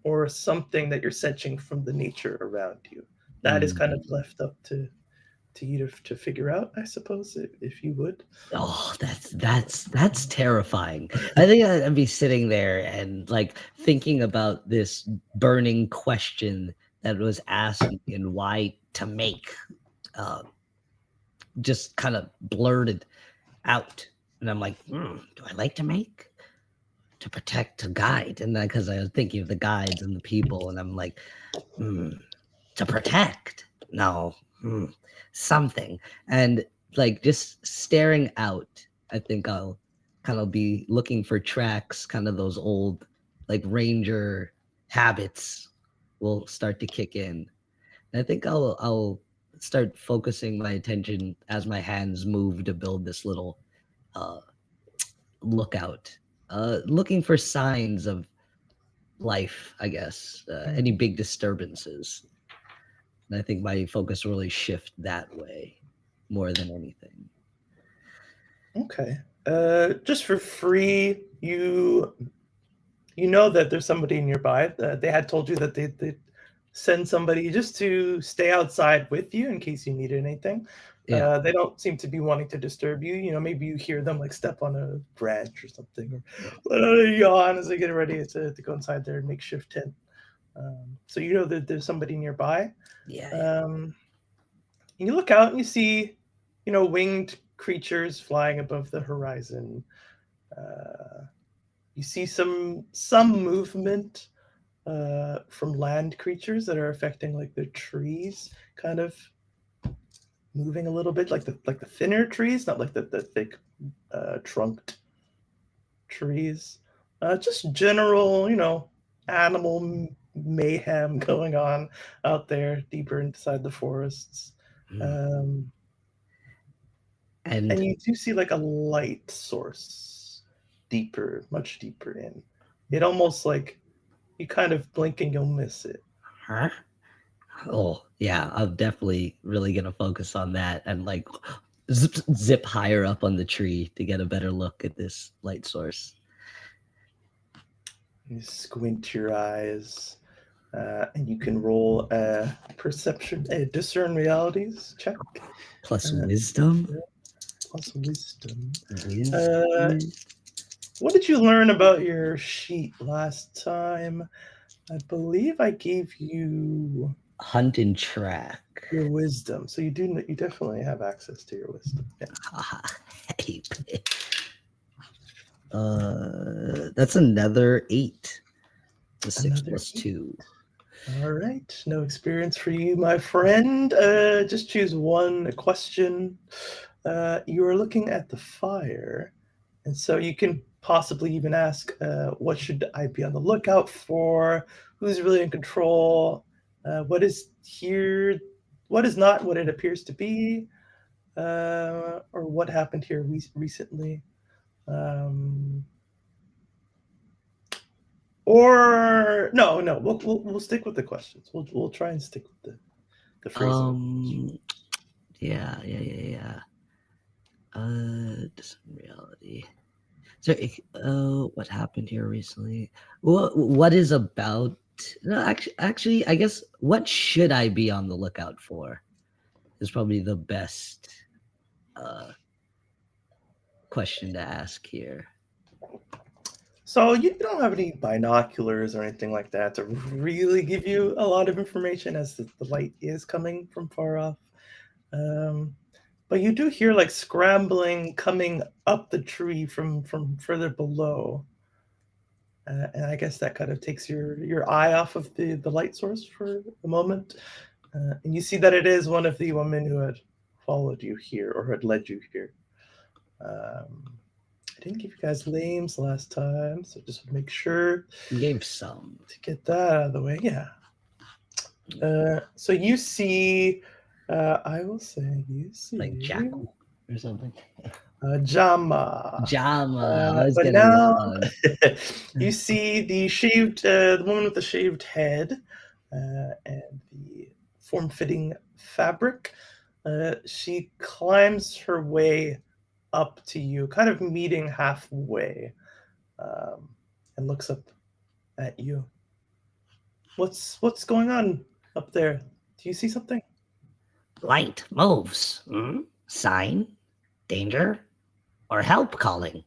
or something that you're sensing from the nature around you. That is kind of left up to you to figure out, I suppose, if you would. Oh, that's terrifying. I think I'd be sitting there and like thinking about this burning question that was asked and why to make just kind of blurted out. And I'm like, do I like to make? To protect, to guide. And then because I was thinking of the guides and the people, and I'm like, to protect. No, something. And like just staring out, I think I'll kind of be looking for tracks, kind of those old like ranger habits will start to kick in. And I think I'll start focusing my attention as my hands move to build this little lookout, looking for signs of life, I guess, any big disturbances. And I think my focus will really shift that way more than anything. Okay. Just for free, you know that there's somebody nearby. They had told you that they send somebody just to stay outside with you in case you need anything. Yeah. They don't seem to be wanting to disturb you. You know, maybe you hear them like step on a branch or something, or let out a yawn as they get ready to go inside their makeshift tent. So you know that there's somebody nearby. Yeah. You look out and you see, you know, winged creatures flying above the horizon. You see some movement from land creatures that are affecting like the trees, kind of moving a little bit, like the thinner trees, not like the thick trunked trees. Just general, you know, animal mayhem going on out there deeper inside the forests. And And you do see like a light source deeper, much deeper in. It almost like you kind of blink and you'll miss it. huh? Oh, yeah, I'm definitely really gonna focus on that and like zip higher up on the tree to get a better look at this light source. You squint your eyes, and you can roll a perception, a discern realities check Plus wisdom. plus wisdom. Wisdom. What did you learn about your sheet last time? I believe I gave you Hunt and track. your wisdom, so you definitely have access to your wisdom. Yeah. That's another 8. The 6 Another plus 8. 2. All right, no experience for you, my friend. Just choose one question. You are looking at the fire, and so you can possibly even ask, what should I be on the lookout for? Who's really in control? What is here? What is not what it appears to be? Or what happened here recently? Or no, we'll stick with the questions. We'll try and stick with the phrasing. Yeah. Discern reality. So, what happened here recently? What is about? No, actually, I guess what should I be on the lookout for? Is probably the best question to ask here. So you don't have any binoculars or anything like that to really give you a lot of information, as the light is coming from far off. But you do hear like scrambling coming up the tree from further below. And I guess that kind of takes your eye off of the light source for the moment. And you see that it is one of the women who had followed you here or had led you here. I didn't give you guys names last time, so just to make sure You gave some. to get that out of the way. Yeah. So you see, I will say you see Like Jackal or something. Jama. Jama. I was But getting now wrong. you see the woman with the shaved head and the form-fitting fabric. She climbs her way up to you, kind of meeting halfway, and looks up at you. What's going on up there? Do you see something? Light moves. Sign, danger, or help calling.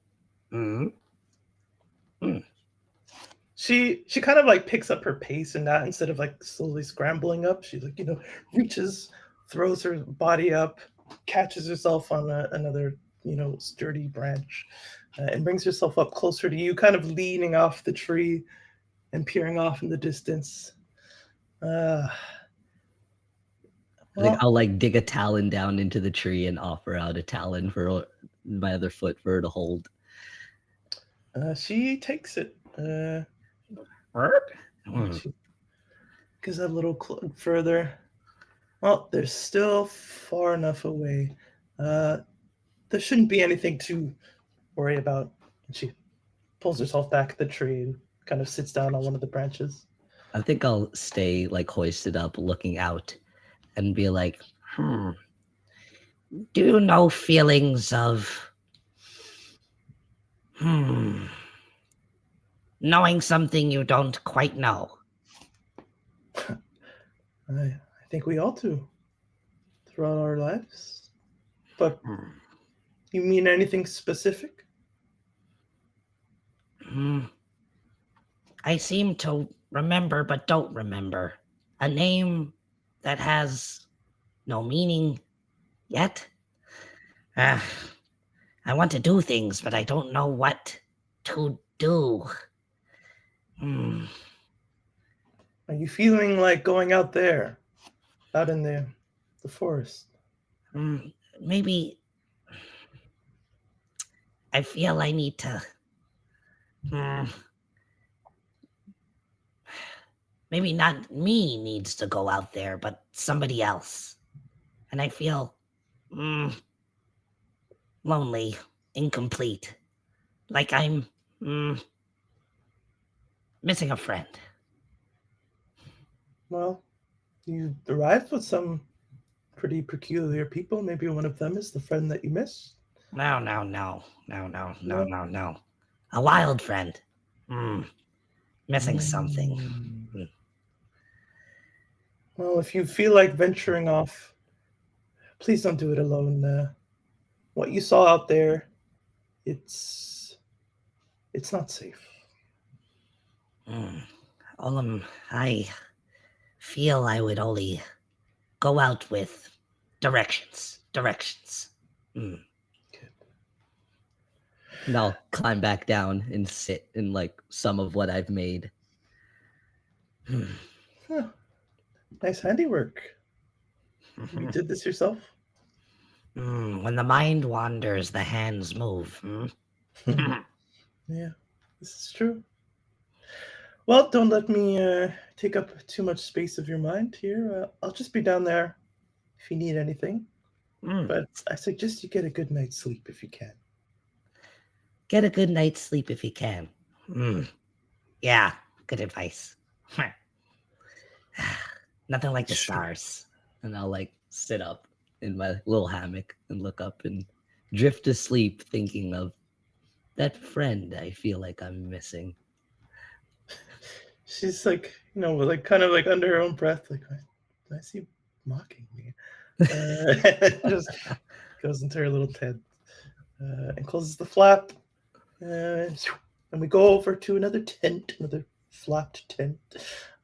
She kind of like picks up her pace in that, instead of like slowly scrambling up, she like, you know, reaches, throws her body up, catches herself on another, sturdy branch, and brings herself up closer to you, kind of leaning off the tree and peering off in the distance. I think Well, I'll like dig a talon down into the tree and offer out a talon for my other foot for her to hold. she takes it. Mm. She goes a little further. Well, they're still far enough away. There shouldn't be anything to worry about. And she pulls herself back at the tree and kind of sits down on one of the branches. I think I'll stay like hoisted up, looking out, and be like, do you know feelings of knowing something you don't quite know? I think we all do throughout our lives. But you mean anything specific? I seem to remember but don't remember. A name that has no meaning yet. I want to do things, but I don't know what to do. Are you feeling like going out there, out in the forest? Maybe I feel I need to. Maybe not me needs to go out there, but somebody else. And I feel lonely, incomplete, like I'm missing a friend. Well, you arrived with some pretty peculiar people. Maybe one of them is the friend that you miss. No. A wild friend. Missing something. Well, if you feel like venturing off, please don't do it alone. What you saw out there, it's not safe. I feel I would only go out with directions. And I'll climb back down and sit in like some of what I've made. Huh. Nice handiwork. You did this yourself? When the mind wanders, the hands move. Yeah, this is true. Well, don't let me take up too much space of your mind here. I'll just be down there if you need anything. But I suggest you get a good night's sleep if you can. Get a good night's sleep if you can. Yeah, good advice. Nothing like the stars. And I'll like sit up in my little hammock and look up and drift to sleep thinking of that friend I feel like I'm missing. She's like, like kind of like under her own breath, like, I see you mocking me. Just goes into her little tent and closes the flap. And we go over to another tent, another flapped tent,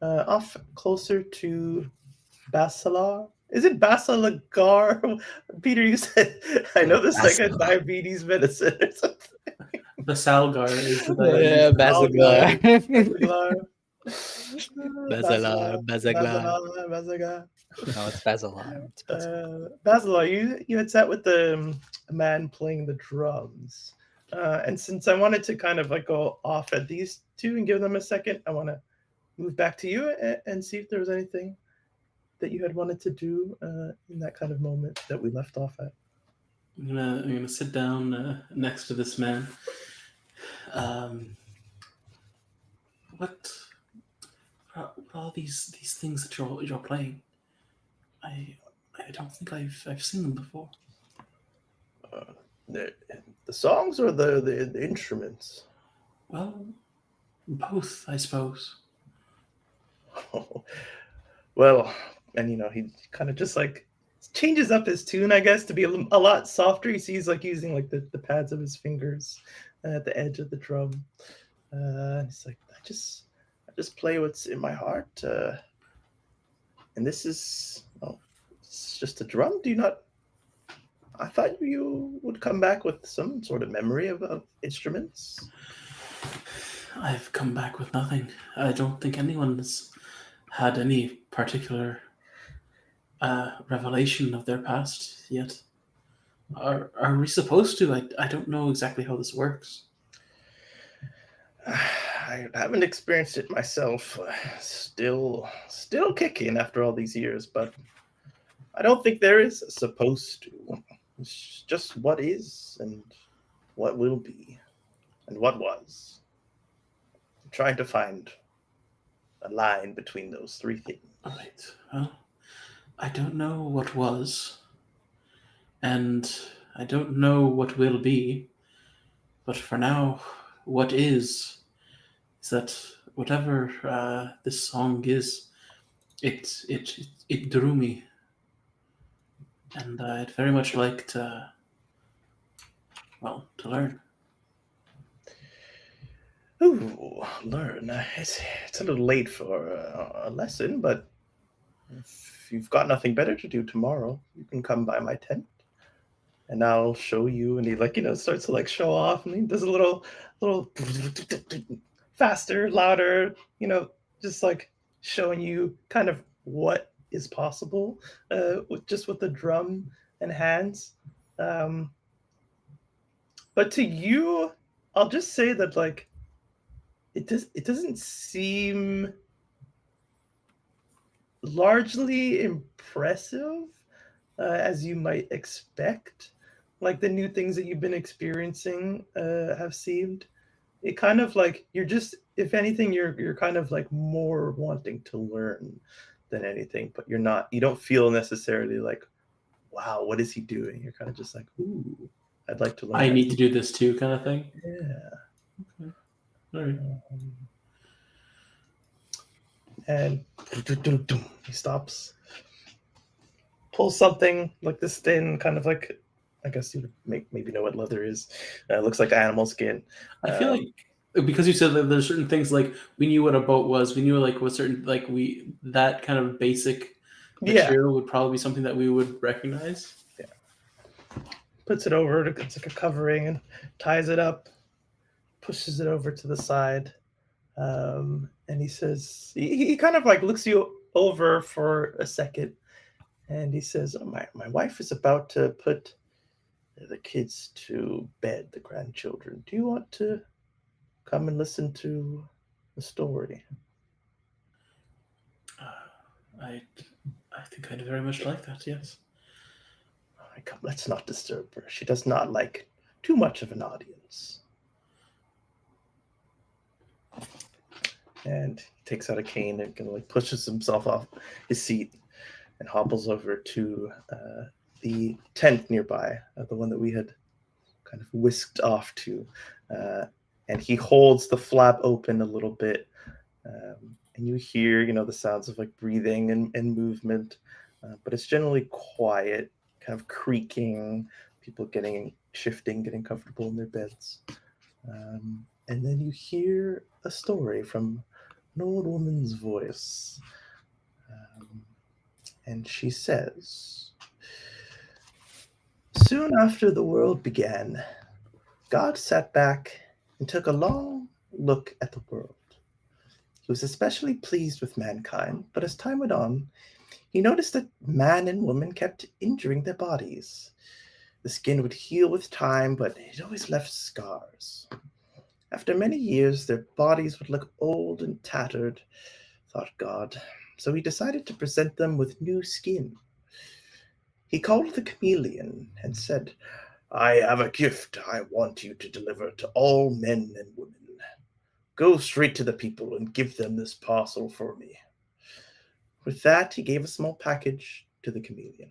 off closer to Basilar. Is it Basiligar? Peter, you said, I know this is like a diabetes medicine or something. Basalgar is the Yeah, Basilar. Bazagar. No, it's Basilar. It's Basilar. Basilar, you had sat with the man playing the drums. And since I wanted to kind of like go off at these two and give them a second, I want to move back to you and see if there was anything that you had wanted to do in that kind of moment that we left off at. I'm gonna sit down next to this man. What are all these things that you're playing? I don't think I've seen them before. The songs or the instruments? Well, both, I suppose. Well, and he kind of just like changes up his tune, I guess, to be a lot softer. You see he's like using like the pads of his fingers at the edge of the drum. He's like, I just play what's in my heart. And this is, it's just a drum. Do you not I thought you would come back with some sort of memory of instruments. I've come back with nothing. I don't think anyone's had any particular revelation of their past yet. Are we supposed to? I don't know exactly how this works. I haven't experienced it myself. Still kicking after all these years, but I don't think there is supposed to. It's just what is and what will be and what was. I'm trying to find a line between those three things. All right. Well, I don't know what was, and I don't know what will be, but for now, what is that whatever this song is, it drew me, and I'd very much like to learn. Ooh, learn. It's a little late for a lesson, but if you've got nothing better to do tomorrow, you can come by my tent, and I'll show you. And he starts to show off, and he does a little faster, louder, just showing you kind of what is possible with the drum and hands. But to you, I'll just say that it doesn't seem largely impressive as you might expect. Like the new things that you've been experiencing have seemed. It kind of you're just, if anything, you're kind of more wanting to learn than anything, but you don't feel necessarily wow, what is he doing? You're kind of just ooh, I'd like to learn. I need to do this too, kind of thing. Yeah. Okay. All right. And he stops, pulls something like this thin, kind of I guess you would maybe know what leather is. It looks like animal skin. I feel because you said that there's certain things we knew what a boat was, we knew what certain that kind of basic material would probably be something that we would recognize. Yeah. Puts it over. It's like a covering and ties it up. Pushes it over to the side. And he says, he kind of looks you over for a second, and he says, oh, my wife is about to put the kids to bed, the grandchildren. Do you want to come and listen to the story? I think I'd very much like that, yes. All right, come, let's not disturb her. She does not like too much of an audience. And he takes out a cane and kind of pushes himself off his seat and hobbles over to the tent nearby, the one that we had kind of whisked off to. And he holds the flap open a little bit, and you hear, the sounds of breathing and movement, but it's generally quiet, kind of creaking, people shifting, getting comfortable in their beds. And then you hear a story from an old woman's voice. And she says, soon after the world began, God sat back and took a long look at the world. He was especially pleased with mankind, but as time went on, he noticed that man and woman kept injuring their bodies. The skin would heal with time, but it always left scars. After many years, their bodies would look old and tattered, thought God, so he decided to present them with new skin. He called the chameleon and said, I have a gift I want you to deliver to all men and women. Go straight to the people and give them this parcel for me. With that, he gave a small package to the chameleon.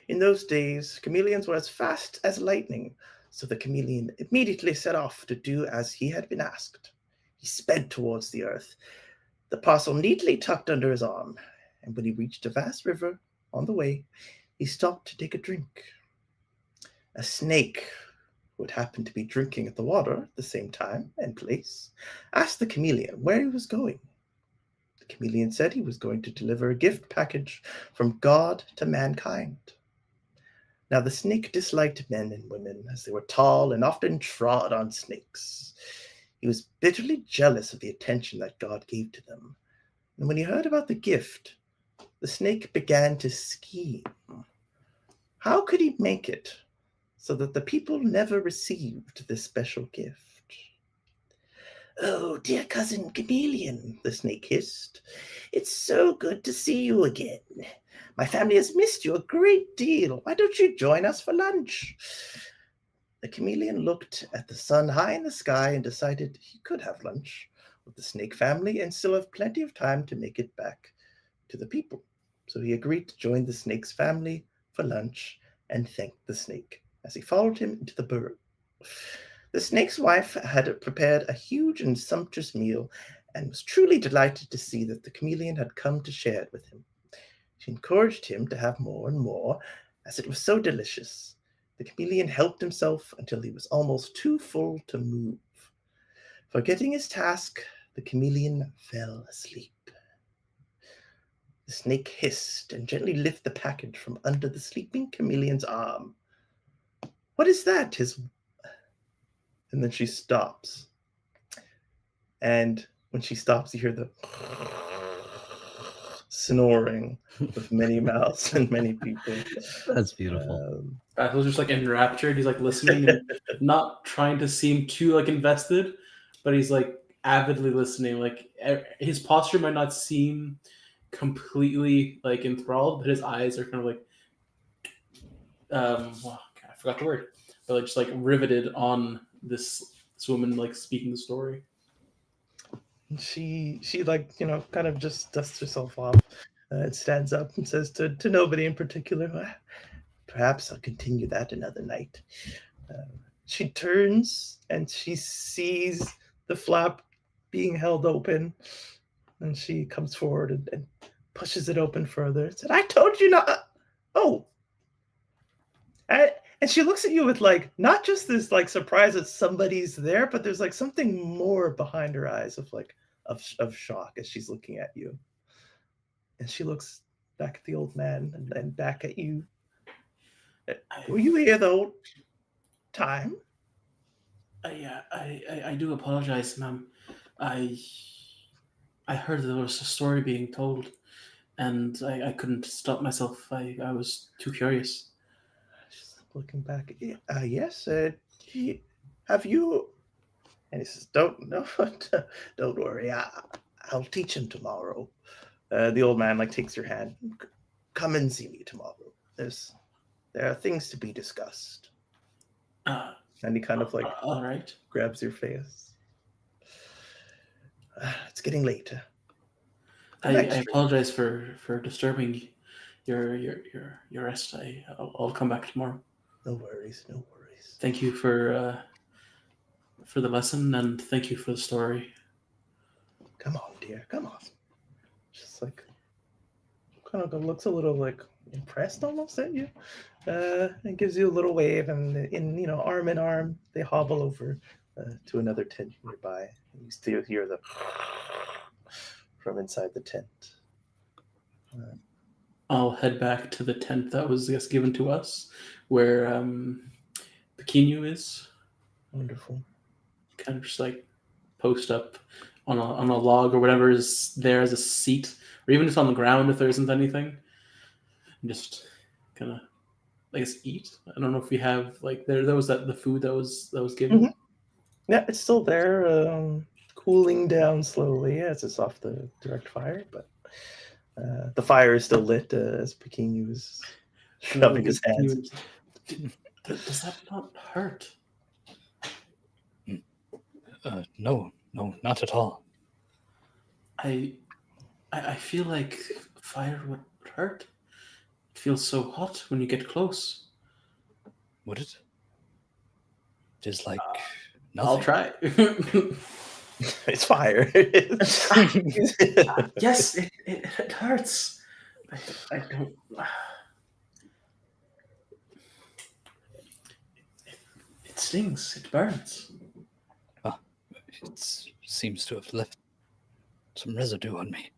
In those days, chameleons were as fast as lightning, so the chameleon immediately set off to do as he had been asked. He sped towards the earth, the parcel neatly tucked under his arm, and when he reached a vast river on the way, he stopped to take a drink. A snake, who had happened to be drinking at the water at the same time and place, asked the chameleon where he was going. The chameleon said he was going to deliver a gift package from God to mankind. Now the snake disliked men and women, as they were tall and often trod on snakes. He was bitterly jealous of the attention that God gave to them. And when he heard about the gift, the snake began to scheme. How could he make it so that the people never received this special gift? "Oh, dear cousin chameleon," the snake hissed. "It's so good to see you again. My family has missed you a great deal. Why don't you join us for lunch?" The chameleon looked at the sun high in the sky and decided he could have lunch with the snake family and still have plenty of time to make it back to the people. So he agreed to join the snake's family for lunch and thanked the snake as he followed him into the burrow. The snake's wife had prepared a huge and sumptuous meal and was truly delighted to see that the chameleon had come to share it with him. She encouraged him to have more and more, as it was so delicious. The chameleon helped himself until he was almost too full to move. Forgetting his task, the chameleon fell asleep. The snake hissed and gently lifted the package from under the sleeping chameleon's arm. "What is that?" And then she stops. And when she stops, you hear the snoring of many mouths and many people. That's beautiful. He's just like enraptured. He's like listening and not trying to seem too like invested, but he's like avidly listening. Like his posture might not seem completely like enthralled, but his eyes are kind of like well, I forgot the word, but like just like riveted on this woman like speaking the story. She like, kind of just dusts herself off and stands up and says to nobody in particular, "Perhaps I'll continue that another night." She turns and she sees the flap being held open, and she comes forward and pushes it open further and said, "I told you not." Oh. And she looks at you with like not just this like surprise that somebody's there, but there's like something more behind her eyes of like of shock as she's looking at you. And she looks back at the old man and then back at you. "Were you here the whole time?" I do apologize, ma'am. I heard there was a story being told, and I couldn't stop myself. I was too curious. She's looking back at you. Yes. Have you? And he says, "Don't worry. I'll teach him tomorrow." The old man like takes your hand. "Come and see me tomorrow. There are things to be discussed." And he kind of like all right. grabs your face. It's getting late. I apologize for disturbing your rest. I'll come back tomorrow. No worries. Thank you for the lesson, and thank you for the story. Come on, dear. Come on. Just like kind of looks a little like impressed almost at you. And gives you a little wave, and in arm in arm, they hobble over to another tent nearby. And you still hear the from inside the tent. I'll head back to the tent that was given to us, where Pequeno is. Wonderful. Kind of just like post up on a log or whatever is there as a seat, or even just on the ground if there isn't anything. And just kind of, I guess, eat. I don't know if we have like there was the food that was given. Mm-hmm. Yeah, it's still there, cooling down slowly as it's off the direct fire, but the fire is still lit as Pequeno is shoving his hands. Does that not hurt? No, not at all. I feel like fire would hurt. It feels so hot when you get close. Would it? It is like nothing. I'll try. It's fire. Yes, it hurts. I don't. It stings. It burns. It seems to have left some residue on me.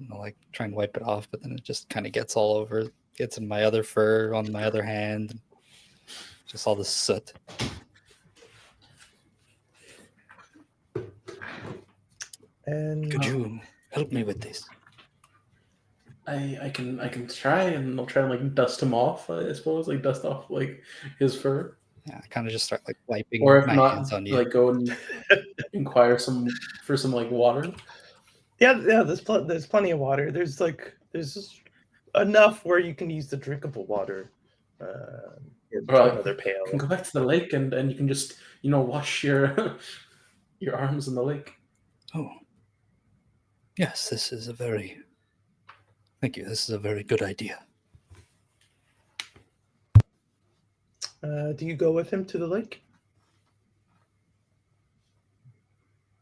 Like try and wipe it off, but then it just kind of gets all over gets in my other fur on my other hand. Just all this soot. And Could you help me with this? I can try, and I'll try and like dust him off. I suppose, like dust off like his fur, Yeah, I kind of just start like wiping or if my not, hands on you. like go and inquire for some like water. yeah, there's plenty of water. There's just enough where you can use the drinkable water. Or Right. another You can pail. go back to the lake, and you can just wash your your arms in the lake. Oh, yes, this is a very. Thank you. This is a very good idea. Do you go with him to the lake,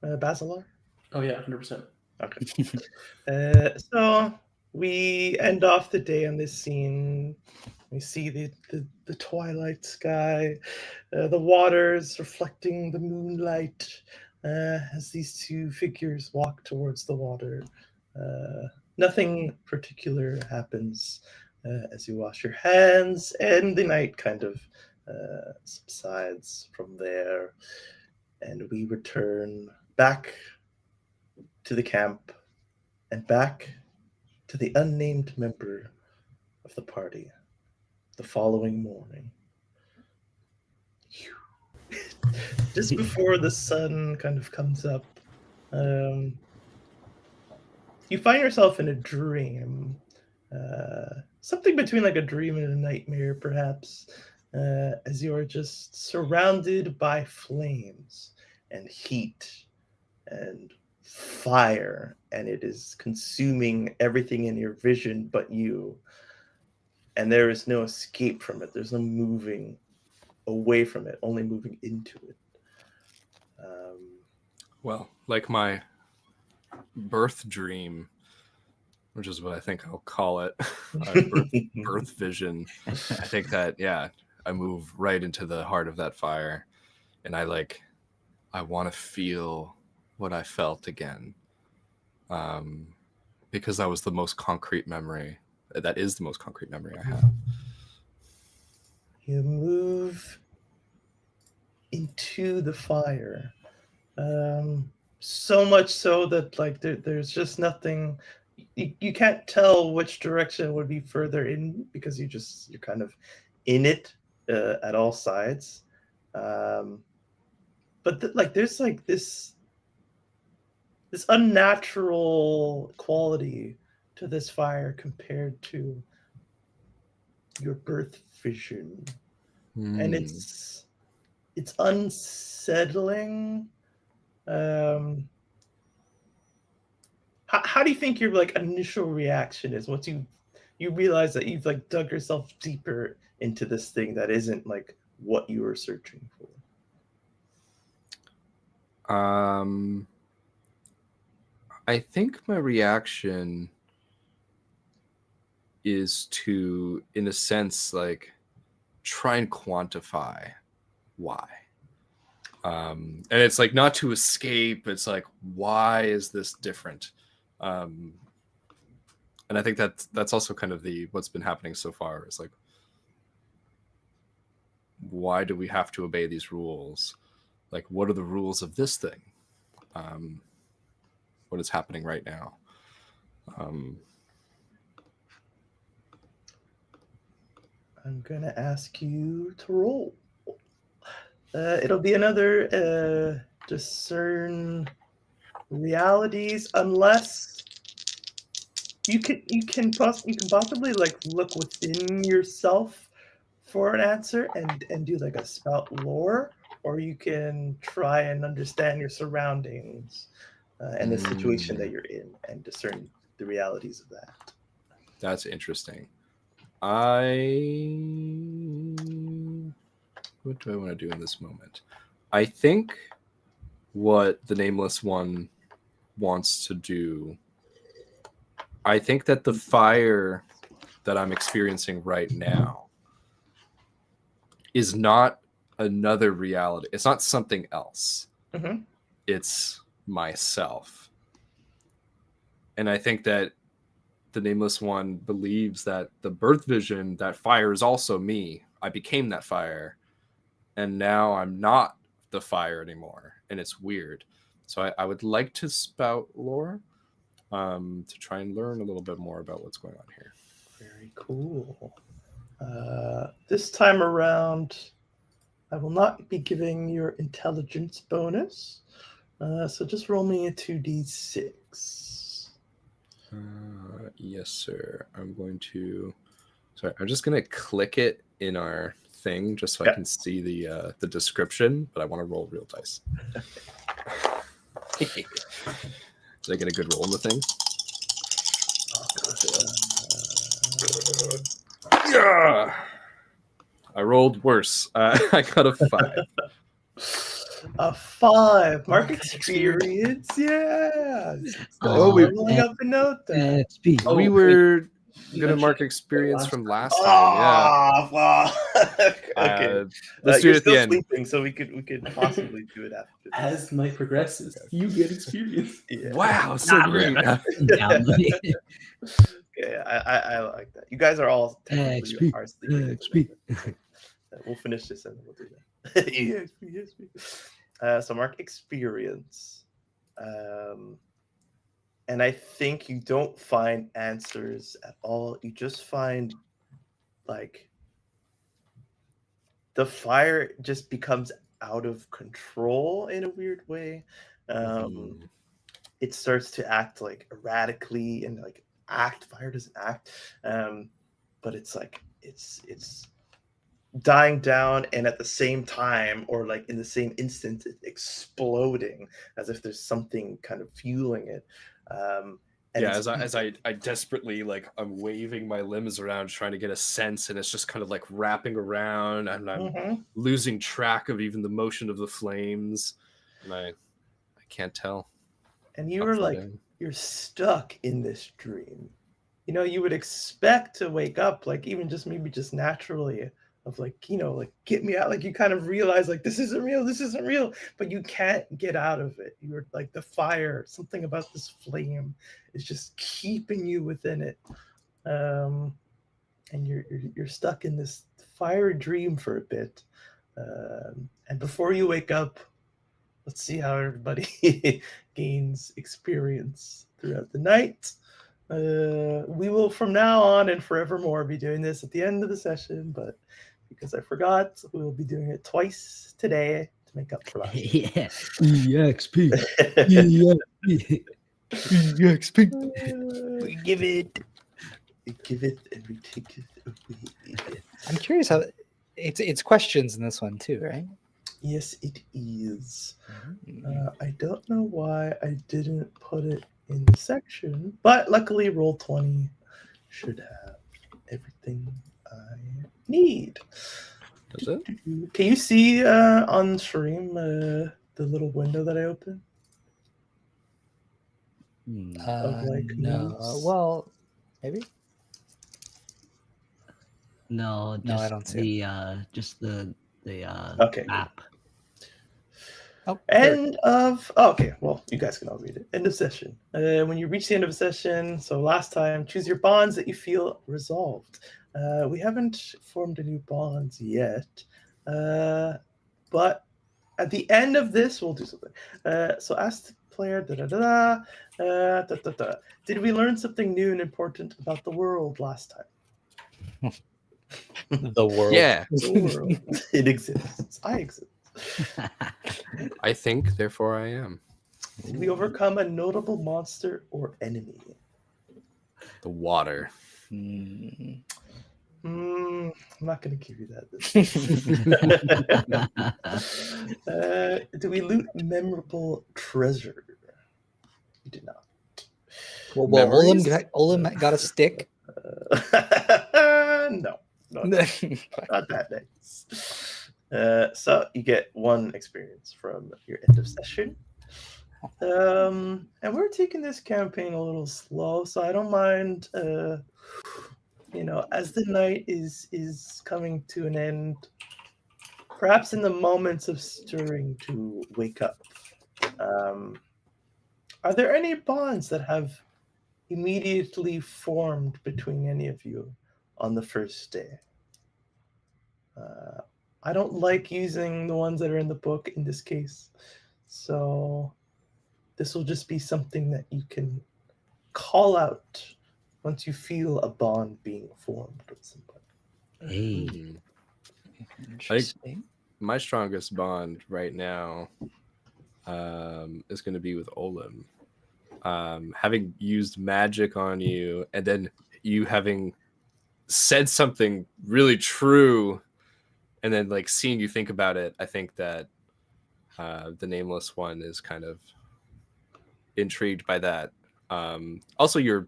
Basilar? Oh yeah, 100%. Okay. So we end off the day on this scene. We see the twilight sky, the waters reflecting the moonlight as these two figures walk towards the water. Nothing particular happens as you wash your hands, and the night kind of subsides from there. And we return back to the camp and back to the unnamed member of the party the following morning. Just before the sun kind of comes up, you find yourself in a dream. Something between like a dream and a nightmare, perhaps, as you are just surrounded by flames and heat and fire, and it is consuming everything in your vision but you. And there is no escape from it. There's no moving away from it, only moving into it. Well, like my birth dream, which is what I think I'll call it, birth vision. I think that, yeah, I move right into the heart of that fire, and I want to feel what I felt again, because that was the most concrete memory. That is the most concrete memory I have. You move into the fire. So much so that like there's just nothing. You can't tell which direction would be further in because you're kind of in it at all sides. But there's like this unnatural quality to this fire compared to your birth vision. And it's unsettling. How do you think your like initial reaction is once you realize that you've like dug yourself deeper into this thing that isn't like what you were searching for? I think my reaction is to, in a sense, like try and quantify why. And it's like not to escape. It's like, why is this different? And I think that's also kind of what's been happening so far is like, why do we have to obey these rules? Like, what are the rules of this thing? What is happening right now? I'm gonna ask you to roll. It'll be another discern realities, unless you can possibly like look within yourself for an answer and do like a spout lore, or you can try and understand your surroundings and the situation that you're in and discern the realities of that. That's interesting. What do I want to do in this moment? I think what the nameless one wants to do, I think that the fire that I'm experiencing right now is not another reality. It's not something else. Mm-hmm. It's myself. And I think that the nameless one believes that the birth vision, that fire is also me. I became that fire, and now I'm not the fire anymore, and it's weird. So I would like to spout lore to try and learn a little bit more about what's going on here. Very cool. This time around, I will not be giving your intelligence bonus. So just roll me a 2d6. Yes, sir. I'm going to. Sorry, I'm just going to click it in our thing just so I can see the description, but I want to roll real dice. Did I get a good roll in the thing? Yeah. I rolled worse. I got a 5. A 5. Mark experience. Yeah. Oh, we- Leveling up a note there. XP. we were going to mark experience from last time. Yeah. Wow. Okay. Let's do You're it at the still end. sleeping, so we could possibly do it after this. As night progresses, you get experience. Yeah. Wow, so great. Okay, I like that. You guys are all technically XP, are sleeping. XP. We'll finish this and then we'll do that. EXP. So mark experience. And I think you don't find answers at all. You just find like the fire just becomes out of control in a weird way. It starts to act like erratically and like fire doesn't act, but it's like it's dying down, and at the same time, or like in the same instant, it's exploding as if there's something kind of fueling it. And Yeah, it's as I desperately, like, I'm waving my limbs around trying to get a sense, and it's just kind of like wrapping around, and I'm losing track of even the motion of the flames, and I can't tell. And you were like, you're stuck in this dream. You know, you would expect to wake up, like even just maybe just naturally, of like, you know, like get me out. Like you kind of realize like this isn't real, but you can't get out of it. You're like the fire, something about this flame is just keeping you within it. And you're stuck in this fiery dream for a bit. And before you wake up, let's see how everybody gains experience throughout the night. We will from now on and forevermore be doing this at the end of the session, but because I forgot, we will be doing it twice today to make up for last time. Yeah. EXP. EXP. EXP. We give it, and we take it away. I'm curious how it's questions in this one too, right? Yes, it is. I don't know why I didn't put it in the section, but luckily Roll20 should have everything I need. Does it? Can you see on stream the little window that I opened? Of, like, No. notes? Well, maybe. No, No, I don't see just the Okay. app. Oh, End of okay, well, you guys can all read it. End of session. When you reach the end of a session, so last time, choose your bonds that you feel resolved. We haven't formed any bonds yet, but at the end of this, we'll do something. So ask the player, did we learn something new and important about the world last time? the world. Yeah. The world. It exists. I exist. I think, therefore I am. Did we overcome a notable monster or enemy? The water. I'm not going to give you that. Do we loot memorable treasure? We did not. Well, Memories? Olim got a stick. No, not that nice. So you get 1 experience from your end of session. And we're taking this campaign a little slow, so I don't mind. As the night is coming to an end, perhaps in the moments of stirring to wake up, are there any bonds that have immediately formed between any of you on the first day. I don't like using the ones that are in the book in this case, so this will just be something that you can call out once you feel a bond being formed with somebody. Hey, Hmm. Interesting. My strongest bond right now is going to be with Olim. Having used magic on you, and then you having said something really true, and then like seeing you think about it, I think that the nameless one is kind of intrigued by that. Also, your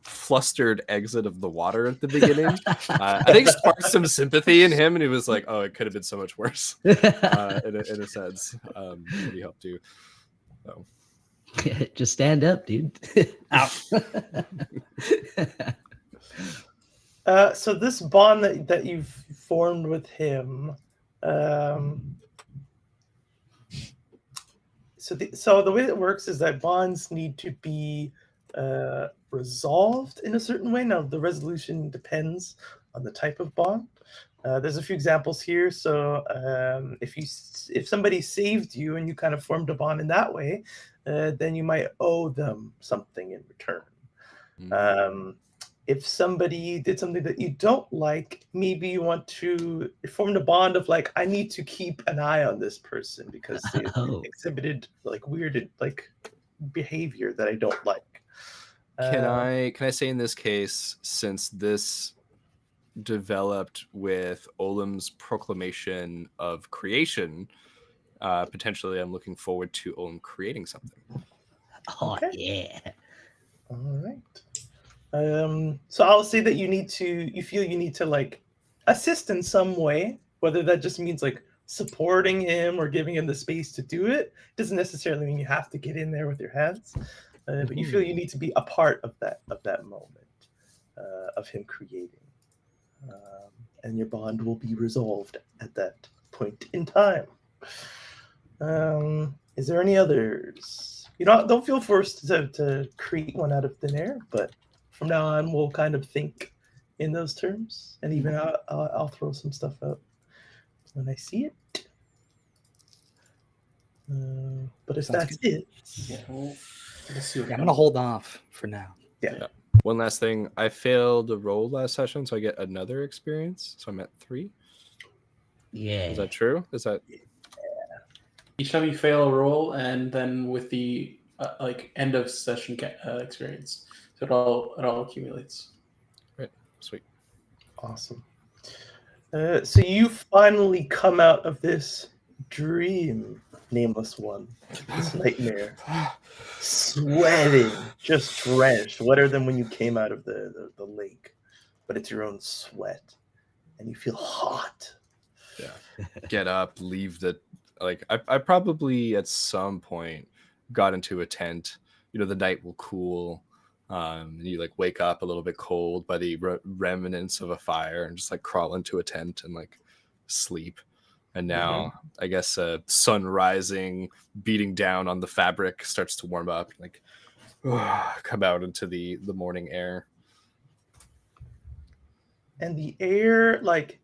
flustered exit of the water at the beginning, I think sparked some sympathy in him, and he was like, "Oh, it could have been so much worse." In a sense, when he helped you. So. just stand up, dude. Ow. So this bond that you've formed with him, so the way it works is that bonds need to be resolved in a certain way. Now, the resolution depends on the type of bond. There's a few examples here. So if somebody saved you and you kind of formed a bond in that way, then you might owe them something in return. If somebody did something that you don't like, maybe you want to form a bond of like, I need to keep an eye on this person because they exhibited like weird like behavior that I don't like. Can I say in this case, since this developed with Olim's proclamation of creation, potentially I'm looking forward to Olim creating something. Oh, Okay. yeah. All right. So I'll say that you feel you need to like assist in some way, whether that just means like supporting him or giving him the space to do it. Doesn't necessarily mean you have to get in there with your hands, but you feel you need to be a part of that moment of him creating, and your bond will be resolved at that point in time. Is there any others? You don't feel forced to create one out of thin air, but from now on, we'll kind of think in those terms, and even I'll throw some stuff out when I see it. But if Sounds that's good. it, Yeah, well, let's see what I'm gonna hold off for now. yeah. One last thing, I failed a roll last session, so I get another experience. So I'm at 3. Yeah. Is that true? Is that each time you fail a roll, and then with the like end of session experience, so it all accumulates. right? Sweet. Awesome. So you finally come out of this dream, nameless one, this nightmare, sweating, just drenched, wetter than when you came out of the lake, but it's your own sweat, and you feel hot. Yeah. Get up, leave the I probably at some point got into a tent. You know, the night will cool. And you like wake up a little bit cold by the remnants of a fire and just like crawl into a tent and like sleep. And now I guess sun rising, beating down on the fabric starts to warm up, like come out into the morning air. And the air, like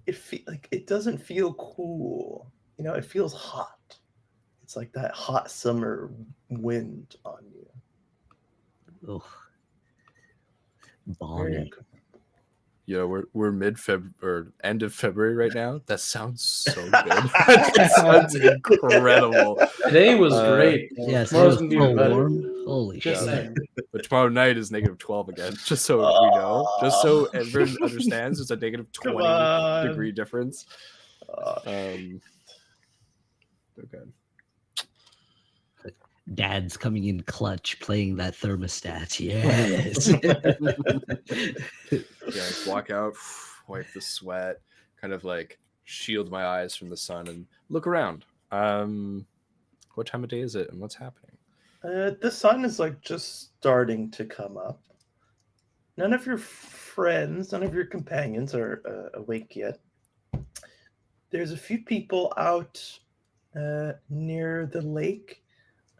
it doesn't feel cool. You know, it feels hot. It's like that hot summer wind on you. Oh. Very Balmy. uncomfortable. You know, we're mid-Feb or end of February right now. That sounds so good. That sounds incredible. Today was great. Yes, it Tomorrow's was gonna be so better. warm. Holy Just shit. saying. But tomorrow night is -12 again. Just so we know, just so everyone understands, it's a Come -20 on. degree difference. Oh, Okay. Dad's coming in clutch, playing that thermostat. Yes. Yeah, walk out, wipe the sweat, kind of like shield my eyes from the sun and look around. What time of day is it and what's happening? the sun is like just starting to come up. None of your friends, none of your companions are awake yet. There's a few people out near the lake.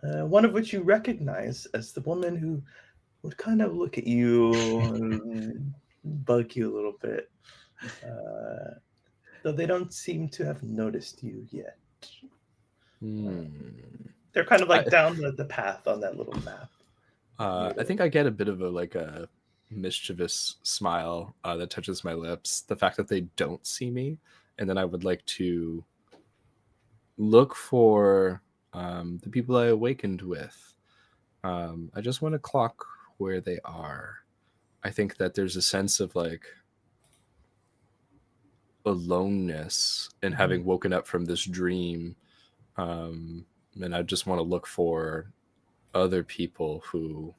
one of which you recognize as the woman who would kind of look at you and bug you a little bit, though they don't seem to have noticed you yet. They're kind of like down the path on that little map. I think I get a bit of a mischievous smile that touches my lips. The fact that they don't see me, and then I would like to look for the people I awakened with. I just want to clock where they are. I think that there's a sense of like aloneness in having woken up from this dream, and I just want to look for other people who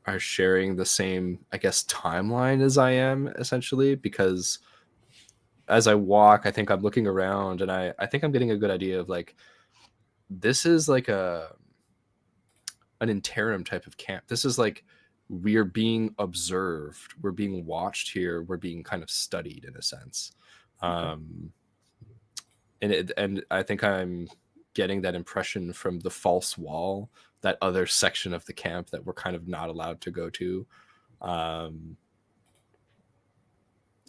are sharing the same, I guess, timeline as I am, essentially, because as I walk, I think I'm looking around and I think I'm getting a good idea of like, this is like an interim type of camp. This is like, we're being observed, we're being watched here, we're being kind of studied in a sense. And I think I'm getting that impression from the false wall, that other section of the camp that we're kind of not allowed to go to.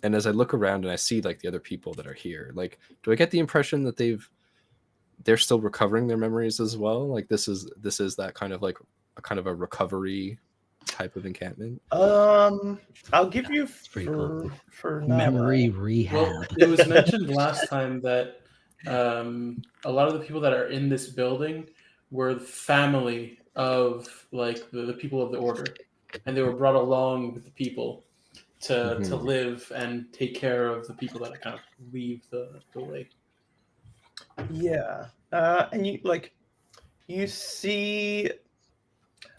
And as I look around and I see like the other people that are here, like, do I get the impression that they're still recovering their memories as well? Like this is that kind of like a recovery type of encampment. I'll give you cool. for Memory rehab. Well, it was mentioned last time that a lot of the people that are in this building were the family of like the people of the order, and they were brought along with the people to live and take care of the people that kind of leave the lake. Yeah, and you see,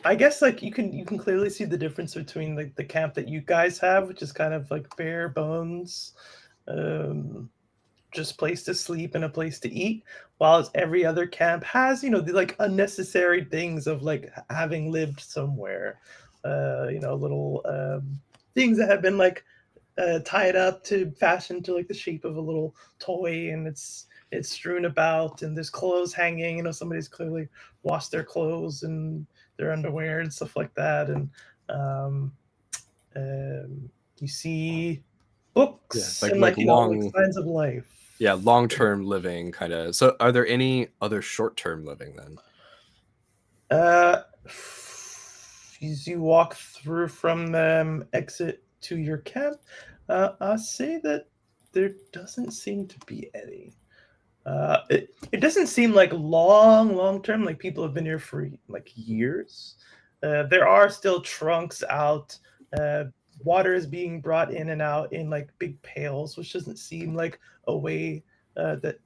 I guess like you can clearly see the difference between like the camp that you guys have, which is kind of like bare bones, just place to sleep and a place to eat, while every other camp has, the like unnecessary things of like having lived somewhere, little things that have been like tied up to fashion to like the shape of a little toy, and it's strewn about, and there's clothes hanging. Somebody's clearly washed their clothes and their underwear and stuff like that, and you see books and like long signs of life. Yeah, long-term living kind of. So are there any other short-term living then? As you walk through from the exit to your camp, I'll say that there doesn't seem to be any. It doesn't seem like long term, like people have been here for like years. There are still trunks out. Water is being brought in and out in like big pails, which doesn't seem like a way that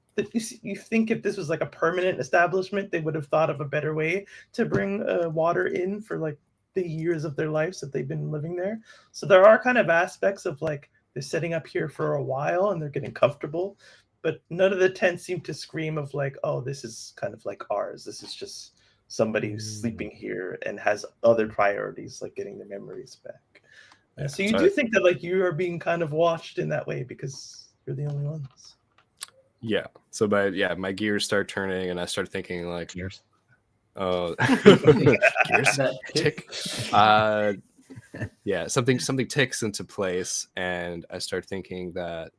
you think if this was like a permanent establishment, they would have thought of a better way to bring water in for like the years of their lives that they've been living there. So there are kind of aspects of like they're setting up here for a while and they're getting comfortable, but none of the tents seem to scream of like, oh, this is kind of like ours. This is just somebody who's sleeping here and has other priorities, like getting their memories back. Yeah, so you do think that like you are being kind of watched in that way because you're the only ones. Yeah. So my gears start turning and I start thinking like, Gears. Oh, gears tick. Yeah, something ticks into place, and I start thinking that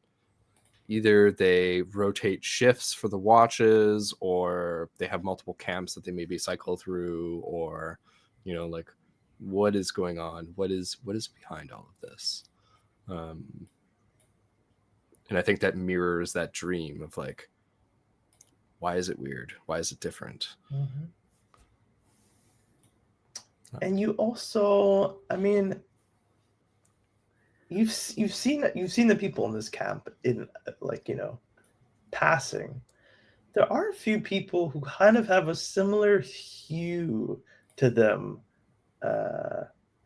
either they rotate shifts for the watches, or they have multiple camps that they maybe cycle through, or like what is going on? What is behind all of this? And I think that mirrors that dream of like, why is it weird? Why is it different? Mm-hmm. And you also, I mean, you've seen the people in this camp in like passing. There are a few people who kind of have a similar hue to them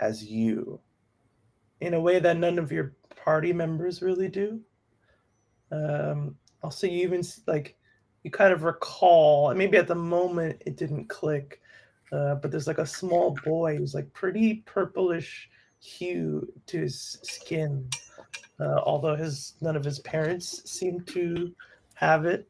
as you, in a way that none of your party members really do. Also, you even like you kind of recall, and maybe at the moment it didn't click. But there's like a small boy who's like pretty purplish hue to his skin, although none of his parents seem to have it.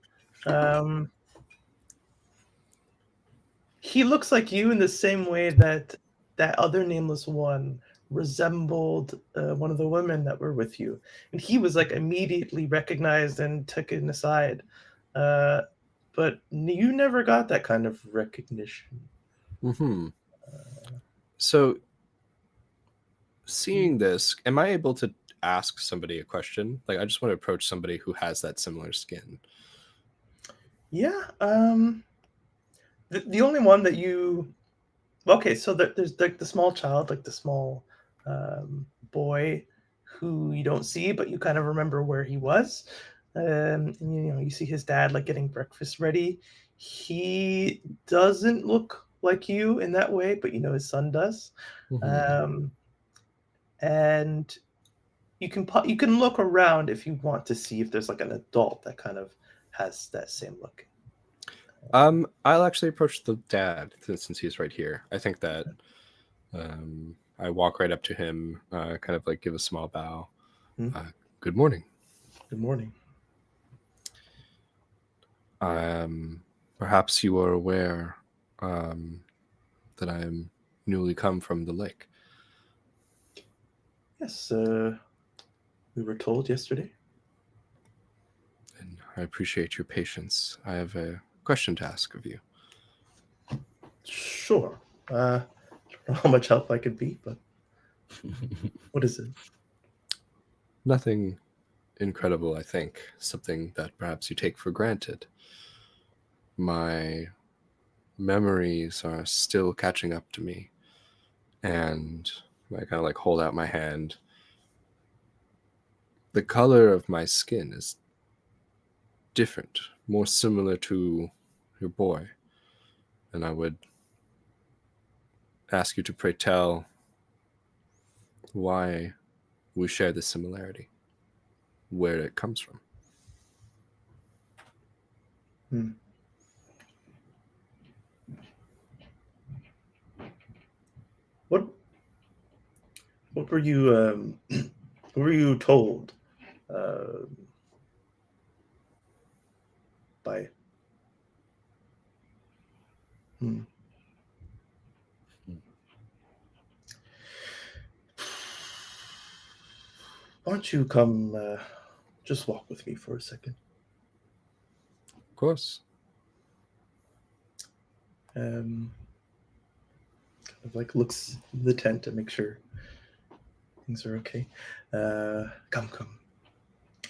he looks like you in the same way that that other nameless one resembled one of the women that were with you, and he was like immediately recognized and taken aside. But you never got that kind of recognition. Hmm. So, seeing this, am I able to ask somebody a question? Like, I just want to approach somebody who has that similar skin. Yeah. The only one that you. Okay, so there's like the small child, like the small boy who you don't see, but you kind of remember where he was. And you know, you see his dad like getting breakfast ready. He doesn't look like you in that way, but you know his son does. Mhm. And you can look around if you want to see if there's like an adult that kind of has that same look. I'll actually approach the dad since he's right here. I think that I walk right up to him, kind of like give a small bow. Hmm? Good morning. Good morning. Perhaps you are aware that I am newly come from the lake. Yes, we were told yesterday. And I appreciate your patience. I have a question to ask of you. Sure. I don't know how much help I could be, but what is it? Nothing incredible, I think. Something that perhaps you take for granted. My memories are still catching up to me. And I kind of like hold out my hand. The color of my skin is different, more similar to your boy. And I would ask you to pray tell why we share this similarity, where it comes from. Hmm. What were you what were you told by? Hmm. Why don't you come just walk with me for a second? Of course. Kind of like looks in the tent to make sure things are okay. Come.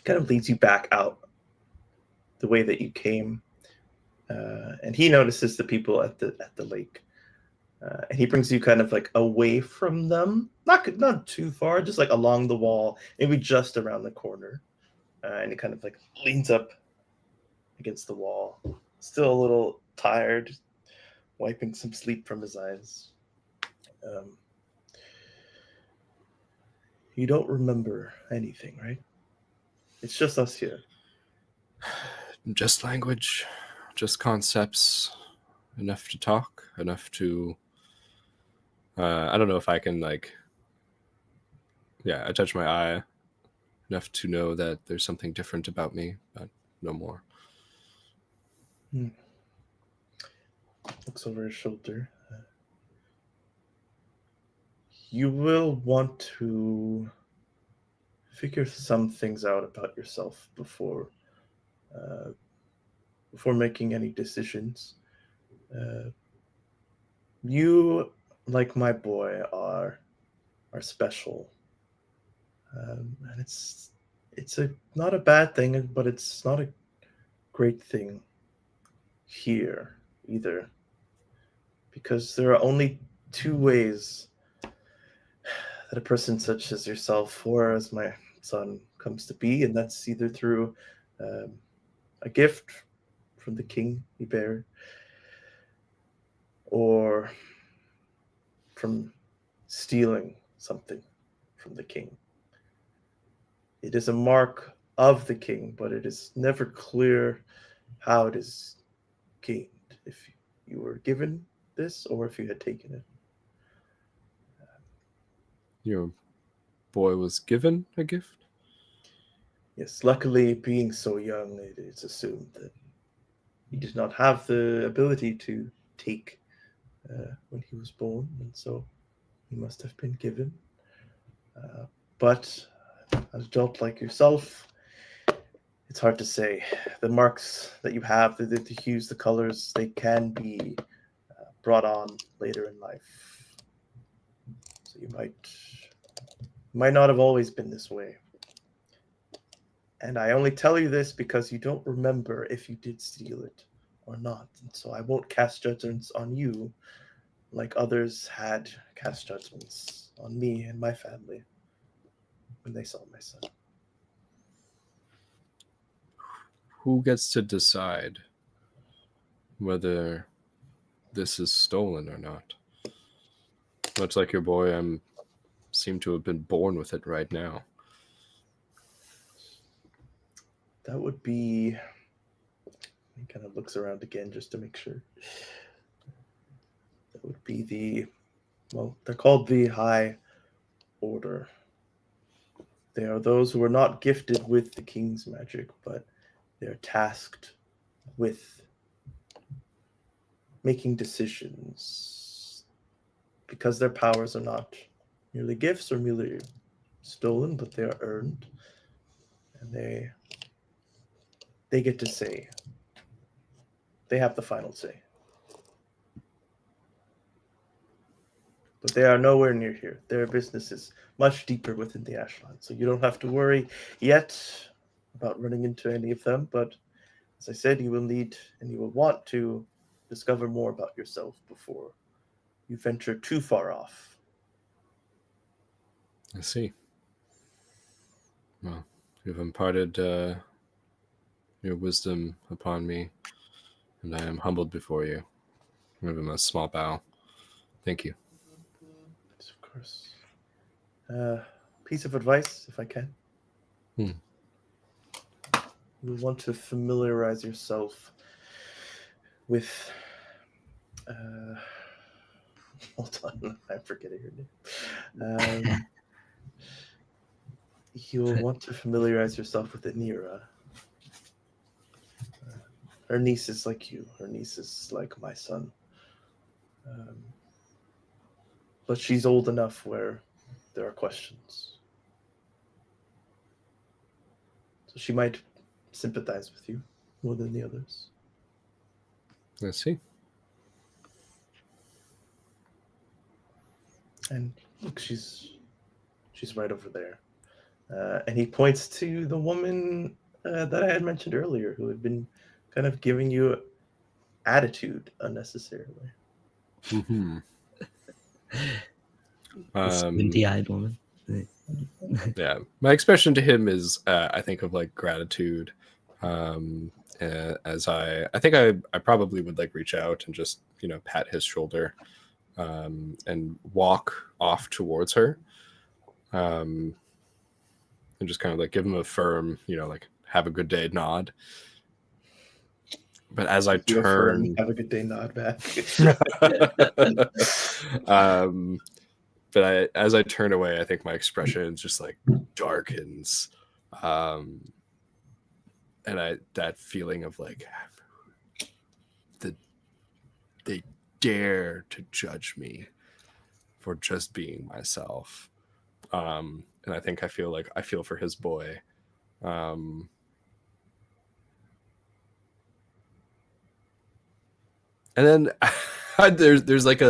Kind of leads you back out the way that you came, and he notices the people at the lake, and he brings you kind of like away from them, not too far, just like along the wall, maybe just around the corner, and he kind of like leans up against the wall, still a little tired, wiping some sleep from his eyes. You don't remember anything, right? It's just us here. Just language, just concepts, enough to talk, enough to... I don't know if I can, like... Yeah, I touch my eye, enough to know that there's something different about me, but no more. Looks over his shoulder. You will want to figure some things out about yourself before making any decisions. You, like my boy, are special, and it's a not a bad thing, but it's not a great thing here either, because there are only two ways that a person such as yourself or as my son comes to be, and that's either through a gift from the king you bear, or from stealing something from the king. It is a mark of the king, but it is never clear how it is gained, if you were given this or if you had taken it. Your boy was given a gift? Yes, luckily, being so young, it is assumed that he did not have the ability to take when he was born, and so he must have been given. But an adult like yourself, it's hard to say. The marks that you have, the hues, the colors, they can be brought on later in life. So you might not have always been this way. And I only tell you this because you don't remember if you did steal it or not. And so I won't cast judgments on you like others had cast judgments on me and my family when they saw my son. Who gets to decide whether this is stolen or not? Much like your boy, I seem to have been born with it right now. That would be... He kind of looks around again just to make sure. That would be they're called the High Order. They are those who are not gifted with the king's magic, but they are tasked with making decisions because their powers are not merely gifts or merely stolen, but they are earned, and they get to say. They have the final say. But they are nowhere near here. Their business is much deeper within the Ashlands, so you don't have to worry yet about running into any of them. But as I said, you will need and you will want to discover more about yourself before you venture too far off. I see. Well, you've imparted your wisdom upon me, and I am humbled before you. I give him a small bow. Thank you. Yes, of course. Piece of advice, if I can. You want to familiarize yourself with... hold on, I'm forgetting her name. You'll want to familiarize yourself with Anira. Her niece is like you. Her niece is like my son. But she's old enough where there are questions. So she might sympathize with you more than the others. I see. And look, she's right over there. And he points to the woman that I had mentioned earlier, who had been kind of giving you attitude unnecessarily. Mm-hmm. Squinty-eyed woman. Yeah, my expression to him is I think of like gratitude. As I think I probably would like reach out and just pat his shoulder and walk off towards her, and just kind of like give him a firm like have a good day nod. But as I turn, have a good day nod back. But as I turn away, I think my expression just like darkens, and that feeling of like they dare to judge me for just being myself, and I think I feel for his boy, and then there's like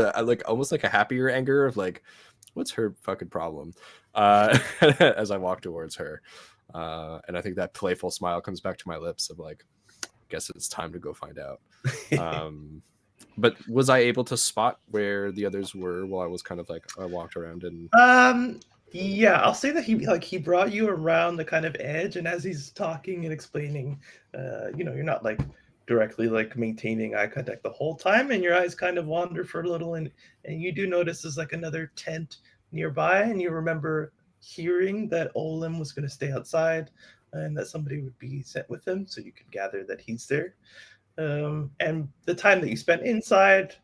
almost like a happier anger of like, what's her fucking problem? As I walk towards her, and I think that playful smile comes back to my lips of like, guess it's time to go find out. But was I able to spot where the others were while I was kind of like I walked around and? Yeah, I'll say that he brought you around the kind of edge, and as he's talking and explaining, you're not like directly like maintaining eye contact the whole time, and your eyes kind of wander for a little, and you do notice there's like another tent nearby, and you remember hearing that Olim was going to stay outside and that somebody would be sent with him, so you could gather that he's there. And the time that you spent inside,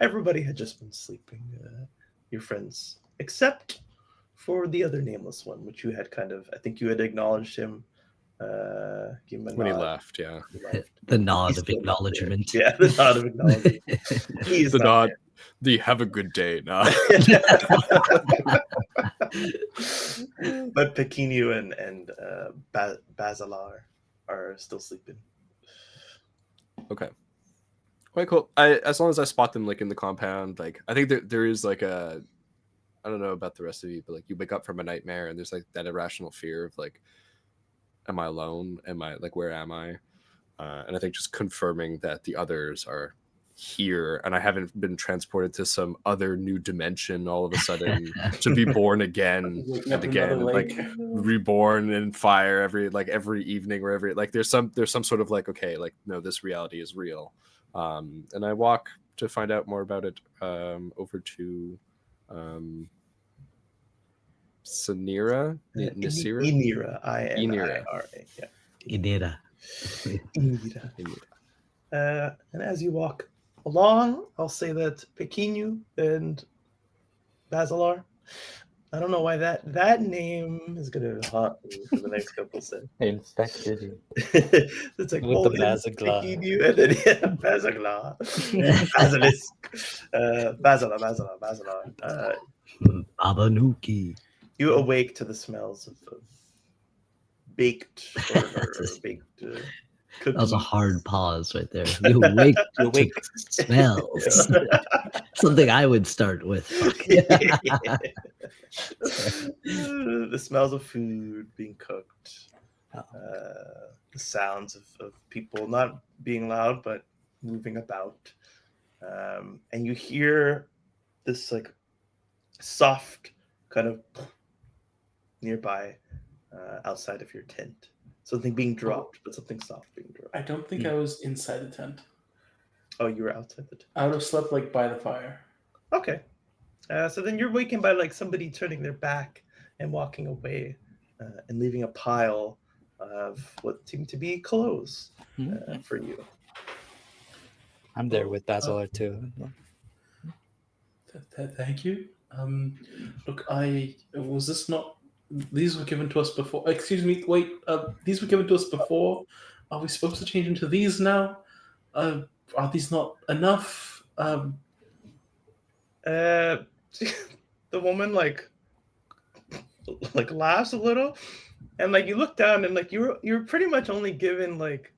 everybody had just been sleeping, your friends, except for the other nameless one, which you had kind of, I think you had acknowledged him When he left, yeah. The nod of acknowledgement. Yeah, the nod of acknowledgement. He's The nod. The have a good day. No. But Pequenu and Basilar are still sleeping. Okay. Quite cool. As long as I spot them like in the compound, like I think there is like a, I don't know about the rest of you, but like you wake up from a nightmare and there's like that irrational fear of like, am I alone? Am I like, where am I? And I think just confirming that the others are here and I haven't been transported to some other new dimension all of a sudden to be born again Waking and up in again, another and, lake. like reborn in fire every evening or every like there's some sort of like, okay, like no, this reality is real. And I walk to find out more about it over to Nisira. Inira, I-N-I-R-A. Yeah. Inira. Inira. And as you walk along, I'll say that Pequenu and Basilar, I don't know why that name is going to haunt me for the next couple of seconds. Infected you. It's like, With oh, the it's Basaglar. Pequenu and then Basaglar. Basilisk. Basilar. Abanuki. You awake to the smells of baked or baked cookies. That was a hard pause right there. You wake to smells. Something I would start with. The smells of food being cooked. The sounds of people not being loud but moving about. And you hear this like soft kind of nearby outside of your tent. Something being dropped, but something soft being dropped. I don't think I was inside the tent. Oh, you were outside the tent. I would have slept like by the fire. Okay. So then you're wakened by like somebody turning their back and walking away and leaving a pile of what seem to be clothes for you. I'm there with Basilar too. Thank you. Look, was this not? These were given to us before. Excuse me. Wait. These were given to us before. Are we supposed to change into these now? Are these not enough? The woman like laughs a little, and like you look down and like you're pretty much only given like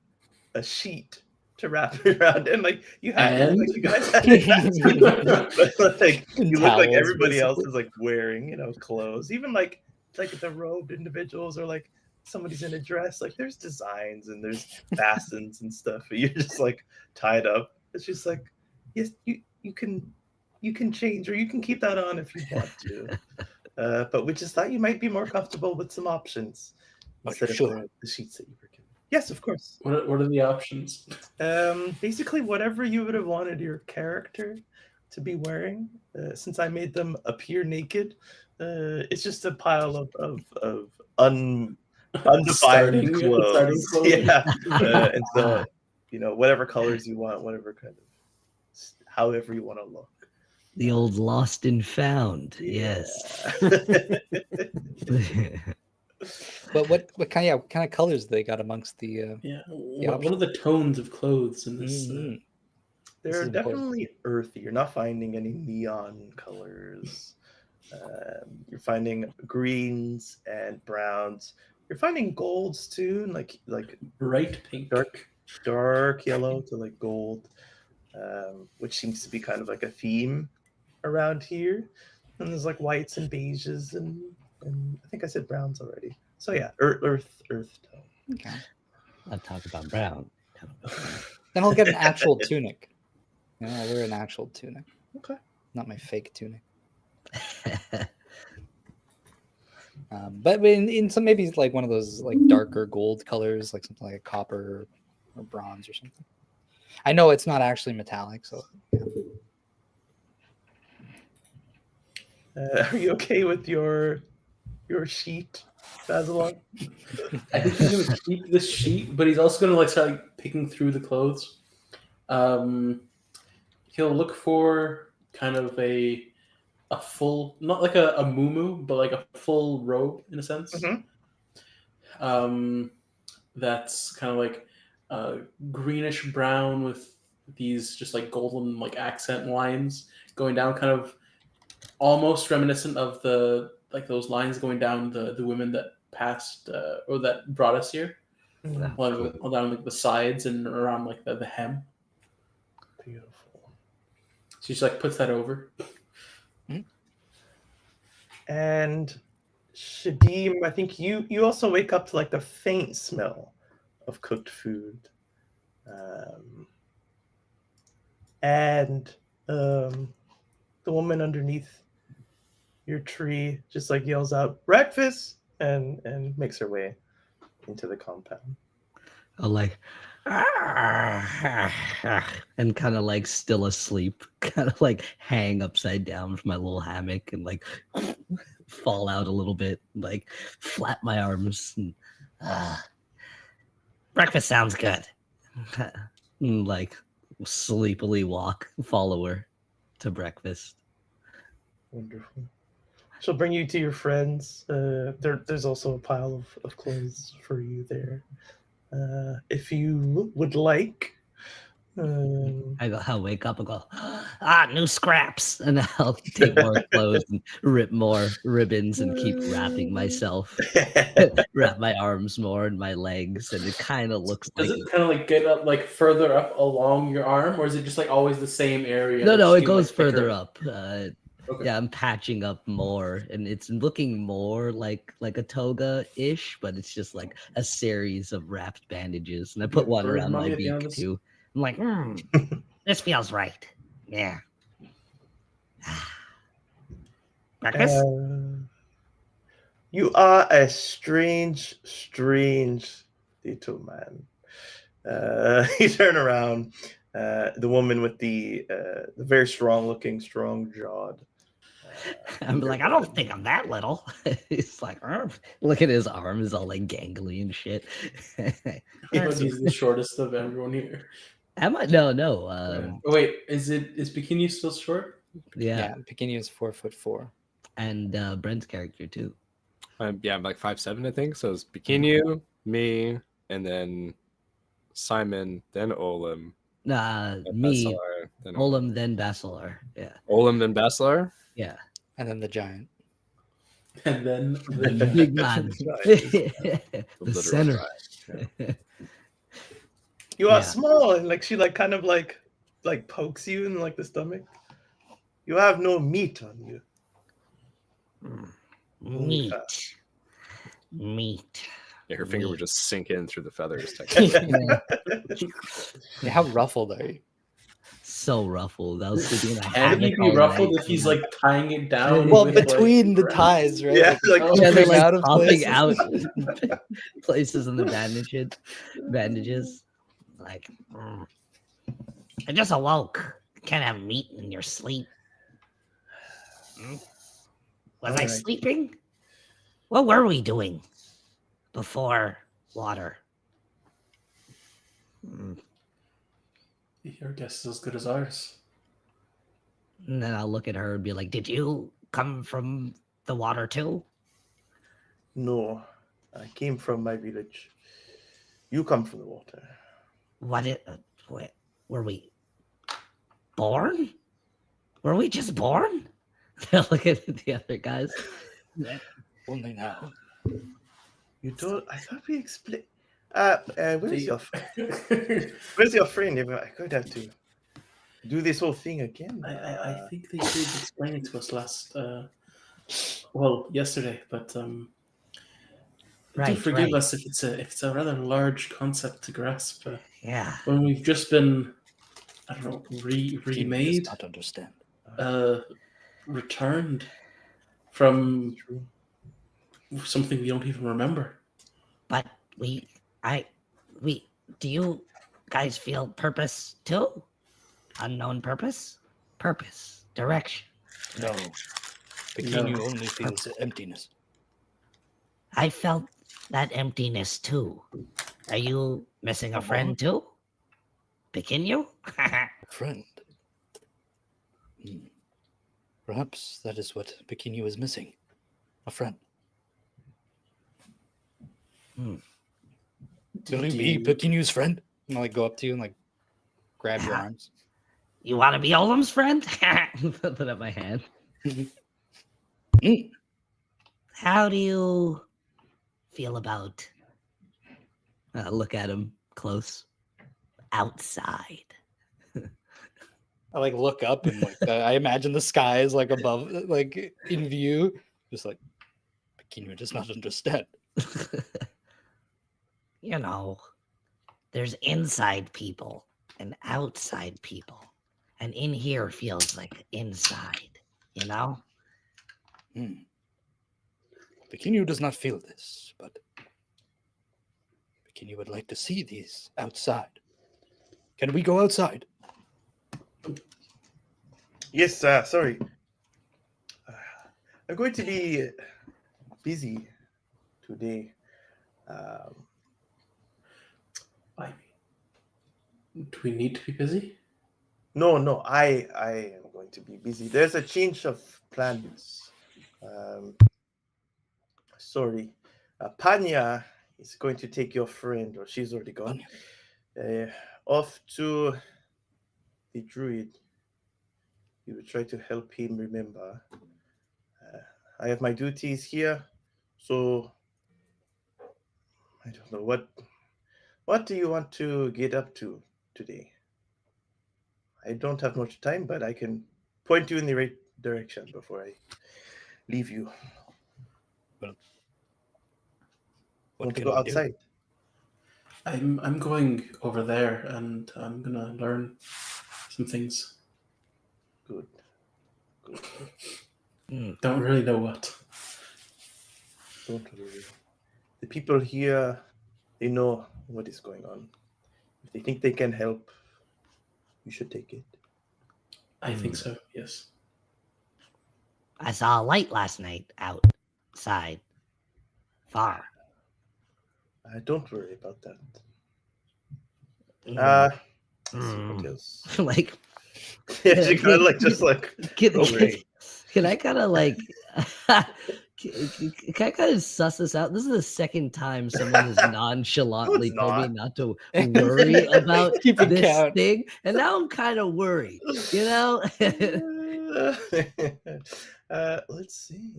a sheet to wrap around, and like you had like you guys had but like you look like Towels, everybody else basically. is like wearing clothes, even like the robed individuals or like somebody's in a dress. Like there's designs and there's fastens and stuff, but you're just like tied up. It's just like, yes, you can change or you can keep that on if you want to. But we just thought you might be more comfortable with some options instead of the sheets that you were given. Yes, of course. What are the options? Basically, whatever you would have wanted your character to be wearing. Since I made them appear naked, it's just a pile of undefined Starting clothes. clothes. Yeah, and so whatever colors you want, whatever kind of, however you want to look. The old lost and found. Yes. But what kind of colors they got amongst the? Yeah. What are the tones of clothes in this? They're is definitely earthy. You're not finding any neon colors. You're finding greens and browns. You're finding golds too, and like Bright pink. dark yellow to like gold, which seems to be kind of like a theme around here. And there's like whites and beiges and I think I said browns already. So yeah, earth tone. Okay. I'll talk about brown. Then I'll get an actual tunic. I'll wear an actual tunic. Okay. Not my fake tunic. But in some maybe like one of those like darker gold colors, like something like a copper or bronze or something. I know it's not actually metallic, so yeah. Are you okay with your sheet, Basilon? I think he's gonna keep this sheet, but he's also gonna like start like, picking through the clothes. He'll look for kind of a full, not like a muumuu, but like a full robe in a sense. Mm-hmm. That's kind of like greenish brown with these just like golden like accent lines going down, kind of almost reminiscent of the like those lines going down the women that passed or that brought us here, Mm, all down like the sides and around like the hem. beautiful. She just like puts that over. And Shadim, I think you also wake up to like the faint smell of cooked food. And the woman underneath your tree just like yells out breakfast and makes her way into the compound. I'll like and kind of like still asleep, kind of like hang upside down from my little hammock and like fall out a little bit, like flap my arms and breakfast sounds good. And, like sleepily follow her to breakfast. Wonderful. She'll bring you to your friends. There's also a pile of clothes for you there. If you would like. I'll wake up and go, new scraps. And I'll take more clothes and rip more ribbons and keep wrapping myself. Wrap my arms more and my legs. And it kind of looks Does like it kind of like get up like further up along your arm, or is it just like always the same area? No, just it getting, goes like, further thicker? up. Okay. Yeah, I'm patching up more, and it's looking more like a toga-ish, but it's just like a series of wrapped bandages. And I put Yeah, one bird around my mommy at the end of beak this? too. I'm like, this feels right. Yeah. Breakfast? You are a strange little man. You turn around. The woman with the very strong jawed. I'm like, I don't think I'm that little. He's like, look at his arms, all like gangly and shit. You know, he's the shortest of everyone here. Am I? No. Oh, wait, is Bikini still short? Yeah. Bikini is 4'4". And Brent's character too. I'm like 5'7", I think. So it's Bikini, me, and then Simon, then Olim, Me, Basilar, then Olam, then Basilar. Yeah. Olim, then Basilar. Yeah. And then the giant. And then The big man. The literal center. giant, You are Yeah. small, and like she like kind of like pokes you in like the stomach. You have no meat on you. Only fat. Meat. Yeah, her finger would just sink in through the feathers. Yeah, how ruffled are you? So ruffled. I was sleeping in a Can hammock he be all ruffled night. if he's like tying it down? Well, with, between the grass? ties, right? Yeah, like Yeah, they're popping like out of popping places. out places in the bandages. Like, I just awoke. You can't have meat in your sleep. Was I Alright. sleeping? What were we doing before water? Your guess is as good as ours. And then I'll look at her and be like, did you come from the water too? No, I came from my village. You come from the water. Were we born? Were we just born? They'll look at the other guys. Only now. You don't. I thought we explained. Where's your friend? If I could have to do this whole thing again. I think they did explain it to us yesterday, but do forgive us if it's a rather large concept to grasp. Yeah. When we've just been, I don't know, He remade, does not understand. returned from something we don't even remember. But do you guys feel purpose too? Unknown purpose? Purpose. Direction. No. Bikini only feels emptiness. I felt that emptiness too. Are you missing a friend too? Bikini? Friend. Perhaps that is what Bikini was missing. A friend. Will you be Bikini's friend? And I'll like go up to you and like grab your arms. You want to be Olam's friend? Put up my hand. Mm. How do you feel about? Look at him close. Outside. I like look up and like I imagine the sky is like above, like in view. Just like Pequeno does not understand. You know, there's inside people and outside people. And in here feels like inside, you know? Pequeno does not feel this, but Pequeno would like to see these outside. Can we go outside? Yes, sorry. I'm going to be busy today. Why? Do we need to be busy? No, I am going to be busy. There's a change of plans. Sorry. Panya is going to take your friend, or she's already gone, off to the druid. You will try to help him remember. I have my duties here, so I don't know what do you want to get up to today? I don't have much time, but I can point you in the right direction before I leave you. Well, Want to go outside? I'm going over there, and I'm gonna learn some things. Good. Don't really know what. Don't worry. The people here, they know what is going on. If they think they can help, you should take it. I think so. Yes. I saw a light last night outside. Far. Don't worry about that. Let's see what else. Like, Yeah, she kind of like just like. can I kind of like can I kind of suss this out? This is the second time someone has nonchalantly told me not to worry about Keeping this count. thing, and now I'm kind of worried. You know. Let's see.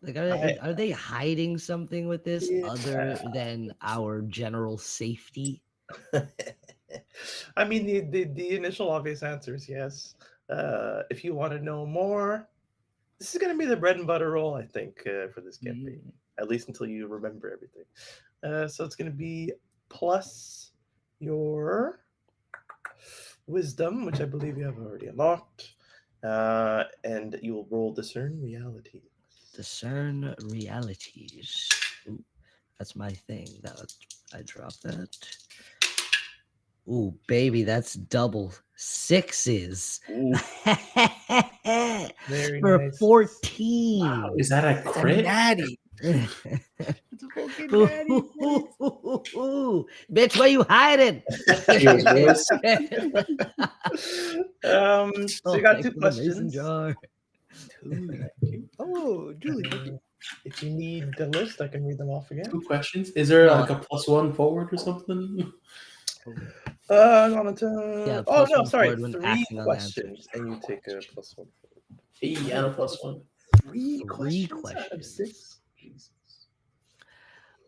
Like, are they hiding something with this other than our general safety? I mean, the initial obvious answer is yes. If you want to know more, this is going to be the bread and butter role, I think, for this campaign. At least until you remember everything. So it's going to be plus your wisdom, which I believe you have already unlocked, and you will roll discern reality. Discern realities. Ooh, that's my thing. I dropped that. Ooh, baby, that's double sixes. Very For nice. 14. Wow, is that a crit? Natty. It's a fucking natty. Bitch, where you hiding? So you got two thanks for the mason questions. jar. Oh, Julie. If you need the list, I can read them off again. 2 questions. Is there No. like a +1 forward or something? Yeah, oh plus no, one sorry, forward when 3 acting on questions, and you take a +1. Hey, and a +1. 3 Three questions out of questions. 6. Jesus.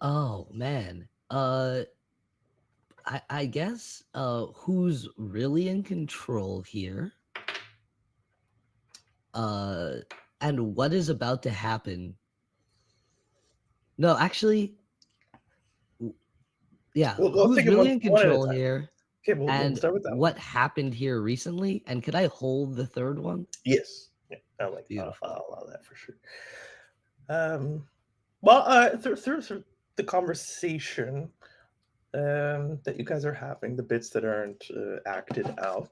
Oh man. I guess who's really in control here? And what is about to happen? No, actually, yeah. We'll Who's take it really one in at a control time. here? Okay, we'll And start with that. what happened here recently? And could I hold the third one? Yes, yeah, Beautiful. I'll allow that for sure. Well, through the conversation that you guys are having, the bits that aren't acted out,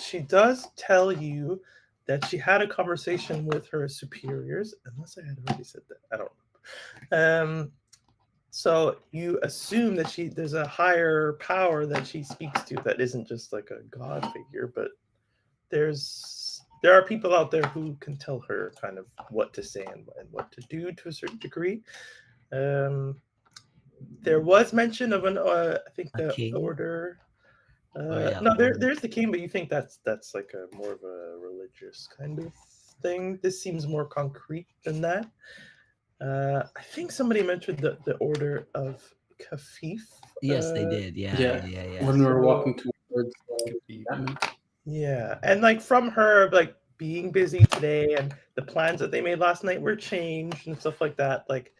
she does tell you that she had a conversation with her superiors, unless I had already said that. I don't know. So you assume that there's a higher power that she speaks to that isn't just like a god figure, but there are people out there who can tell her kind of what to say and what to do to a certain degree. There was mention of an I think A the king? order. Yeah, No, order. there's the king, but you think that's like a more of a religious kind of thing. This seems more concrete than that. I think somebody mentioned the order of Kafif. Yes, they did. Yeah. Yeah. When we were So- walking towards Kafif. that. Yeah, and like from her like being busy today and the plans that they made last night were changed and stuff like that. Like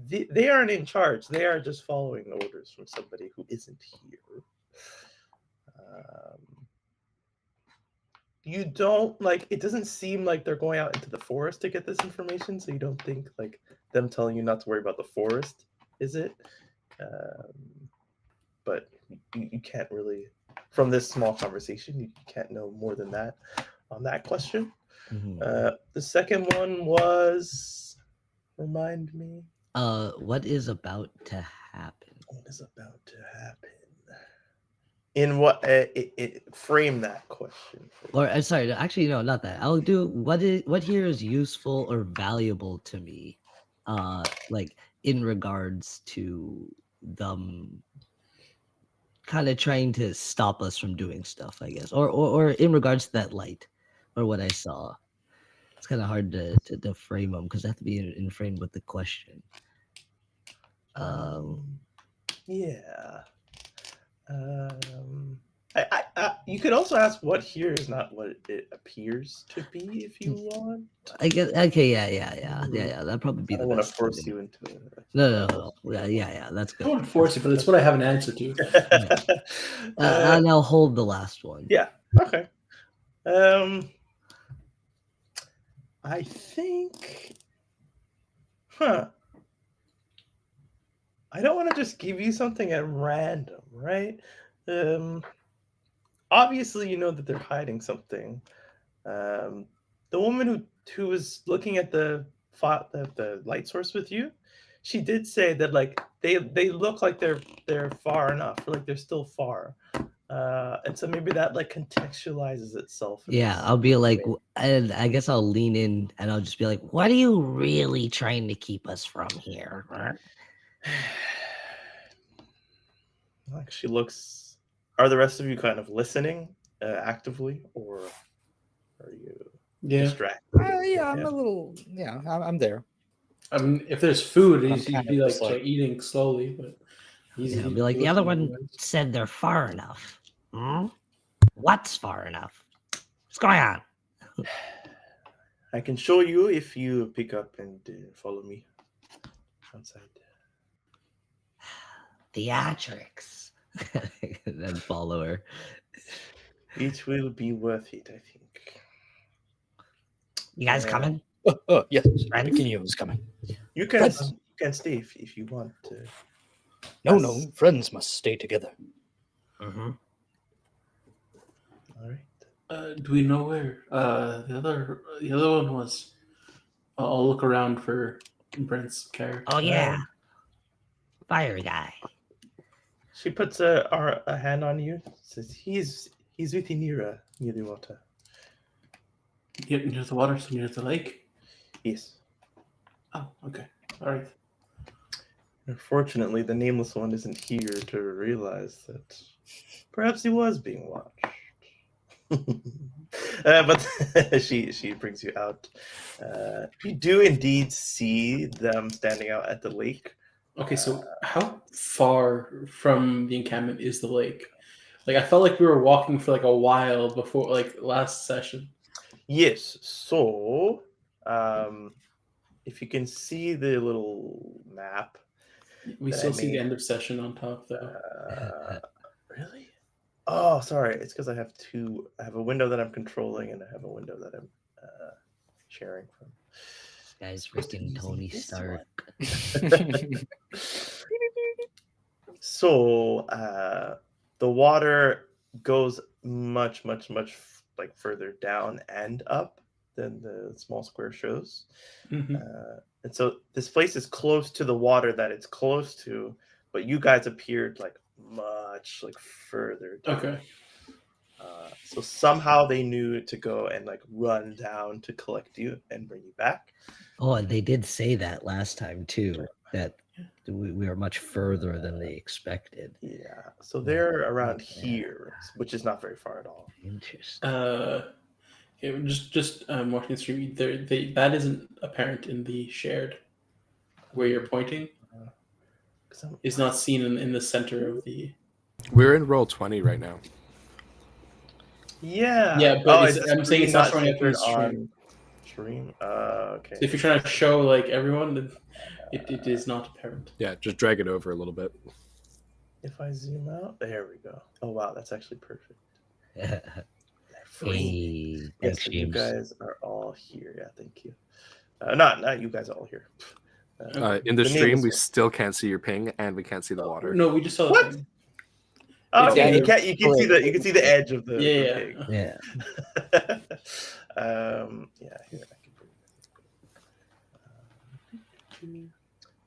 they aren't in charge. They are just following orders from somebody who isn't here. You don't like it doesn't seem like they're going out into the forest to get this information, so you don't think like them telling you not to worry about the forest, is it? But you can't really, from this small conversation, you can't know more than that on that question. Mhm. The second one was, remind me, What is about to happen? what is about to happen? In what frame that question? Or sorry, actually, no, not that. I'll do what here is useful or valuable to me, like in regards to them kind of trying to stop us from doing stuff, I guess, or in regards to that light or what I saw. It's kind of hard to frame them because they have to be in frame with the question. Yeah. You could also ask what here is not what it appears to be if you want. I guess okay, yeah. That'd probably be I the don't want best. to force you into it. No. Yeah, that's I good. don't want to force it, but it's what I have an answer to. And I'll hold the last one. Yeah. Okay. I think. I don't want to just give you something at random, right? Obviously, you know that they're hiding something. The woman who was looking at the light source with you, she did say that like they look like they're far enough, or like they're still far, and so maybe that like contextualizes itself. Yeah, I'll be like, and I guess I'll lean in and I'll just be like, "What are you really trying to keep us from here?" Like she looks. Are the rest of you kind of listening actively, or are you distracted? Yeah, I'm a little. Yeah, I'm there. I mean, if there's food, I'm he'd kind be of like, just like- eating slowly, but Yeah, I'll be like, the other one said they're far enough. What's far enough? What's going on? I can show you if you pick up and follow me outside. Theatrics. And then follow her. It will be worth it, I think. You guys coming? Oh, yes. Friends? Pequeno is coming. You can Friends. stay if you want to. No. Friends must stay together. Mm-hmm. All right. Do we know where the other one was? I'll look around for Brent's character. Oh yeah, fire guy. She puts a hand on you. Says he's with Inira near the water. Near the water, so near the lake. Yes. Oh, okay. All right. Unfortunately, the nameless one isn't here to realize that perhaps he was being watched. But she brings you out. You do indeed see them standing out at the lake. Okay, so how far from the encampment is the lake? Like, I felt like we were walking for like a while before, like last session. Yes. So, if you can see the little map, We that still I see the made. end of session on top, though. Really? Oh, sorry. It's because I have two. I have a window that I'm controlling, and I have a window that I'm sharing from. Guy's freaking Tony This Stark. So the water goes much like further down and up than the small square shows. Mhm. And so this place is close to the water that it's close to, but you guys appeared like much like further down. Okay. So somehow they knew to go and like run down to collect you and bring you back. Oh, and they did say that last time too. That We are much further than they expected. Yeah, so they're around Yeah. here, which is not very far at all. Interesting. Okay, just watching the stream. That isn't apparent in the shared where you're pointing. 'Cause I'm- Is not seen in the center of the. We're in roll 20 right now. Yeah. Yeah, but is this I'm saying really it's not showing up in the centered stream. on stream. Okay. So if you're trying to show like everyone, then it is not apparent. Yeah, just drag it over a little bit. If I zoom out, there we go. Oh wow, that's actually perfect. Hey, Yes, thanks, so you James. guys are all here. Yeah, thank you. Not you guys are all here. In the The stream, nameless we one. still can't see your ping, and we can't see the water. No, we just saw the What? thing. Oh, It's okay. either- You can see the edge of the Yeah. pig. Yeah. Yeah, here I can bring it.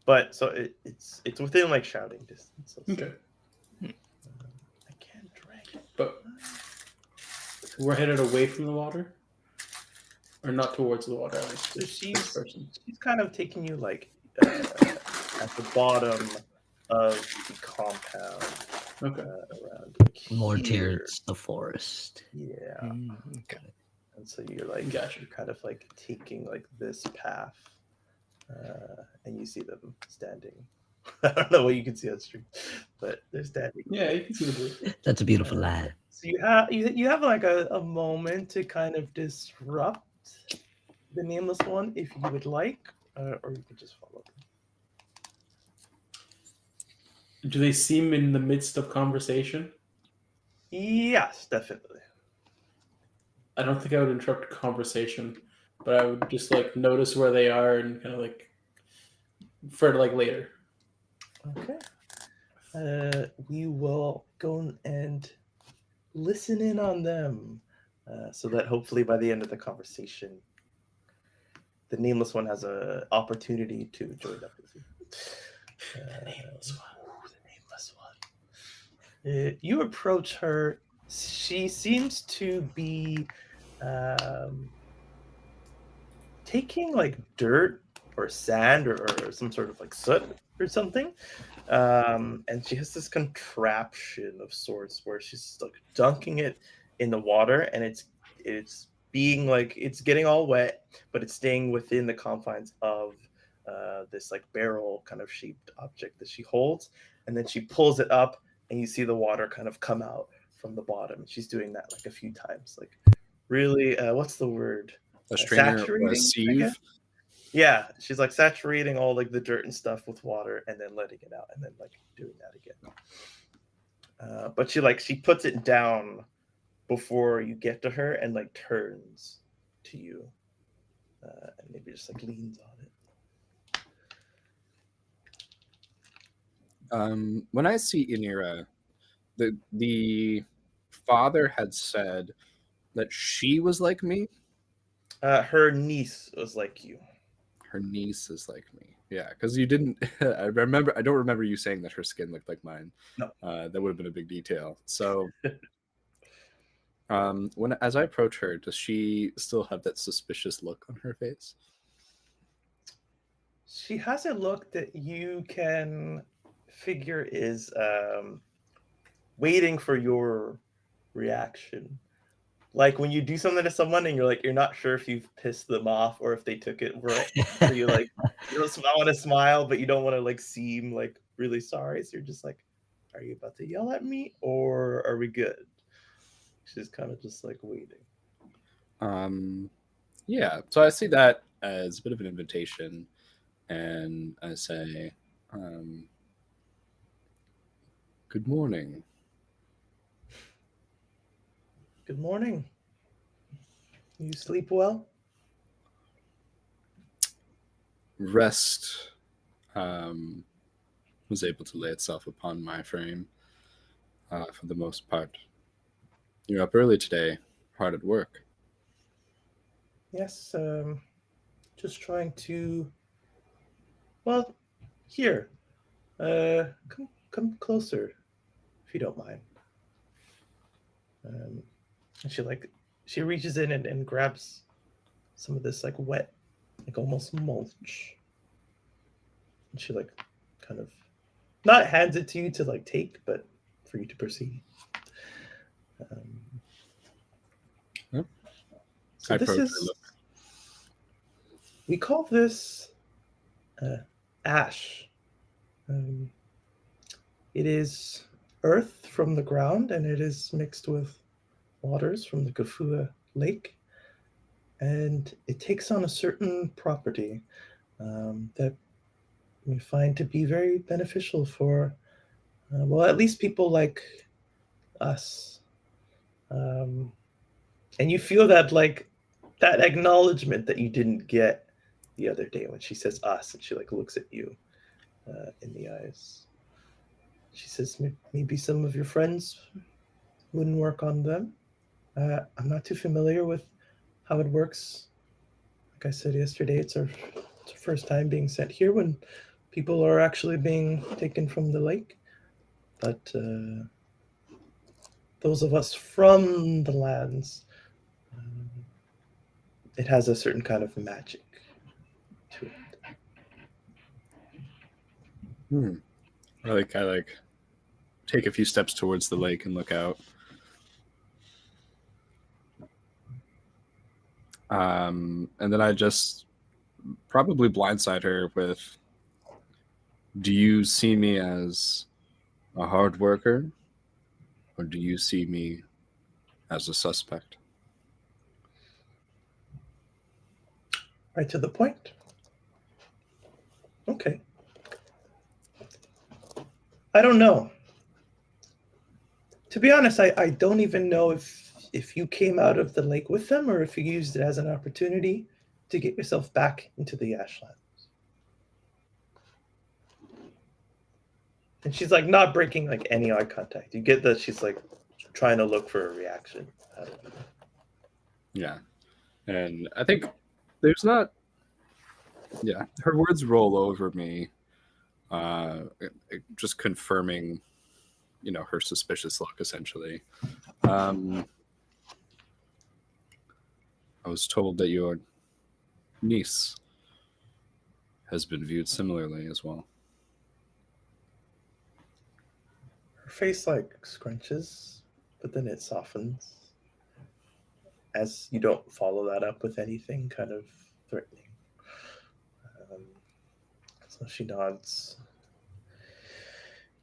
But so it's within like shouting distance. So Okay, I can't drag it. but we're headed away from the water, or not towards the water. Like So this she's person. kind of taking you like at the bottom of the compound Okay. around like More here. towards the forest. Yeah. Okay. And so you're like Gotcha. you're kind of like taking like this path, and you see them standing. I don't know what you can see on stream, but they're standing. Yeah, you can see the blue. That's a beautiful lad. So you have like a moment to kind of disrupt the nameless one if you would like, or you could just follow them. Do they seem in the midst of conversation? Yes, definitely. I don't think I would interrupt conversation, but I would just like notice where they are and kind of like for like later. Okay. We will go and listen in on them, so that hopefully by the end of the conversation, the nameless one has an opportunity to join up with you. The nameless one. You approach her. She seems to be taking like dirt or sand or some sort of like soot or something, and she has this contraption of sorts where she's like dunking it in the water, and it's being like it's getting all wet, but it's staying within the confines of this like barrel kind of shaped object that she holds, and then she pulls it up, and you see the water kind of come out from the bottom. She's doing that like a few times, like really, what's the word? A strainer or a Saturating, I sieve. guess? Yeah, she's like saturating all like the dirt and stuff with water, and then letting it out, and then like doing that again. But she puts it down before you get to her, and like turns to you, and maybe just like leans on it. When I see Inira, the father had said that she was like me. Her niece was like you. Her niece is like me. Yeah, because you didn't. I don't remember you saying that her skin looked like mine. No. That would have been a big detail. So, as I approach her, does she still have that suspicious look on her face? She has a look that you can figure is waiting for your reaction. Like when you do something to someone and you're not sure if you've pissed them off or if they took it right. So you like you want to smile, but you don't want to like seem like really sorry. So you're just like, are you about to yell at me or are we good? She's kind of just like waiting. Yeah. So I see that as a bit of an invitation, and I say, "Good morning." Good morning. You sleep well? Rest was able to lay itself upon my frame for the most part. You're up early today, hard at work. Yes, just trying to. Well, here, come closer, if you don't mind. And she reaches in and grabs some of this like wet, like almost mulch, and she like kind of not hands it to you to like take, but for you to proceed. Yep. So I this approach, I is, look. we call this ash. It is earth from the ground, and it is mixed with waters from the Kufua Lake. And it takes on a certain property that we find to be very beneficial for, well, at least people like us. And you feel that, like, that acknowledgement that you didn't get the other day when she says us, and she like looks at you in the eyes. She says, maybe some of your friends wouldn't work on them. I'm not too familiar with how it works. Like I said yesterday, it's our first time being sent here when people are actually being taken from the lake. But those of us from the lands, it has a certain kind of magic to it. I like take a few steps towards the lake and look out. And then I just probably blindside her with, do you see me as a hard worker, or do you see me as a suspect? Right to the point. Okay. I don't know. To be honest, I don't even know if you came out of the lake with them or if you used it as an opportunity to get yourself back into the Ashlands. And she's like not breaking like any eye contact. You get that she's like trying to look for a reaction out of you. Yeah. And I think there's not, yeah, her words roll over me, just confirming, you know, her suspicious look, essentially. I was told that your niece has been viewed similarly as well. Her face like scrunches, but then it softens as you don't follow that up with anything kind of threatening. So she nods.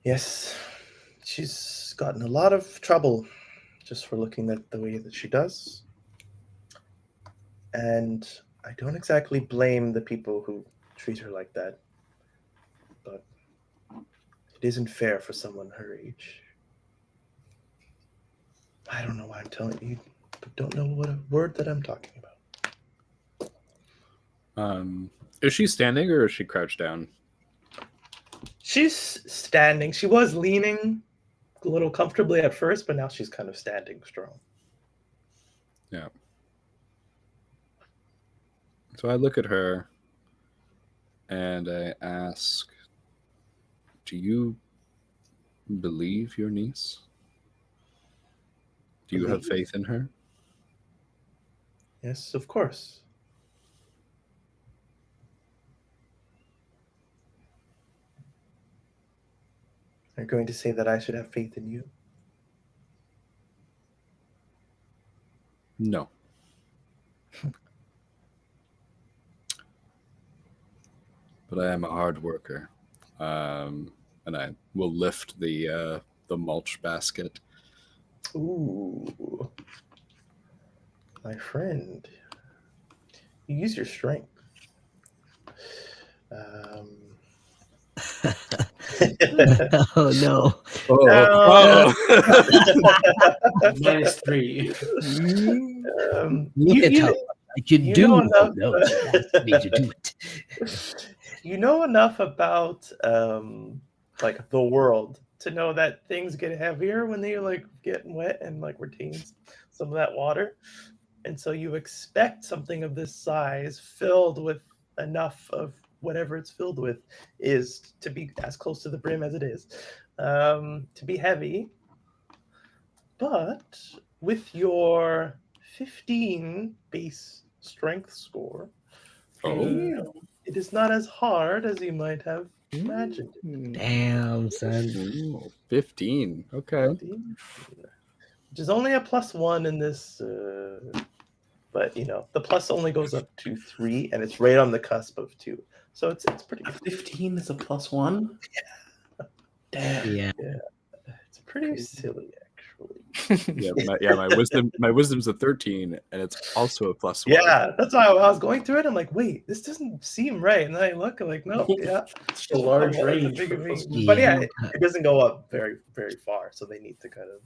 Yes, she's gotten a lot of trouble just for looking at the way that she does. And I don't exactly blame the people who treat her like that, but it isn't fair for someone her age. I don't know why I'm telling you, but don't know what a word that I'm talking about. Is she standing or is she crouched down? She's standing. She was leaning a little comfortably at first, but now she's kind of standing strong. Yeah. So I look at her and I ask, do you believe your niece? Do you have faith in her? Yes, of course. Are you going to say that I should have faith in you? No. But I am a hard worker. And I will lift the mulch basket. Ooh. My friend. You use your strength. Oh no. -3. Look at how you you do. know Oh, enough, no, that made you do it. You know enough about like the world to know that things get heavier when they like get wet and like retains some of that water. And so you expect something of this size filled with enough of whatever it's filled with is to be as close to the brim as it is, to be heavy. But with your 15 base strength score, Oh. it is not as hard as you might have imagined it. Damn, son. Ooh, 15. Okay. Which is only a +1 in this, but the plus only goes up to 3, and it's right on the cusp of 2. So it's pretty A good. 15 is a +1? Damn. Yeah. It's pretty silly, actually. My wisdom's a 13, and it's also a +1. Yeah, that's why I was going through it. I'm like, wait, this doesn't seem right. And then I look, I'm like, no, yeah. It's a large It's a range. big for range. +1. But yeah, it doesn't go up very, very far. So they need to kind of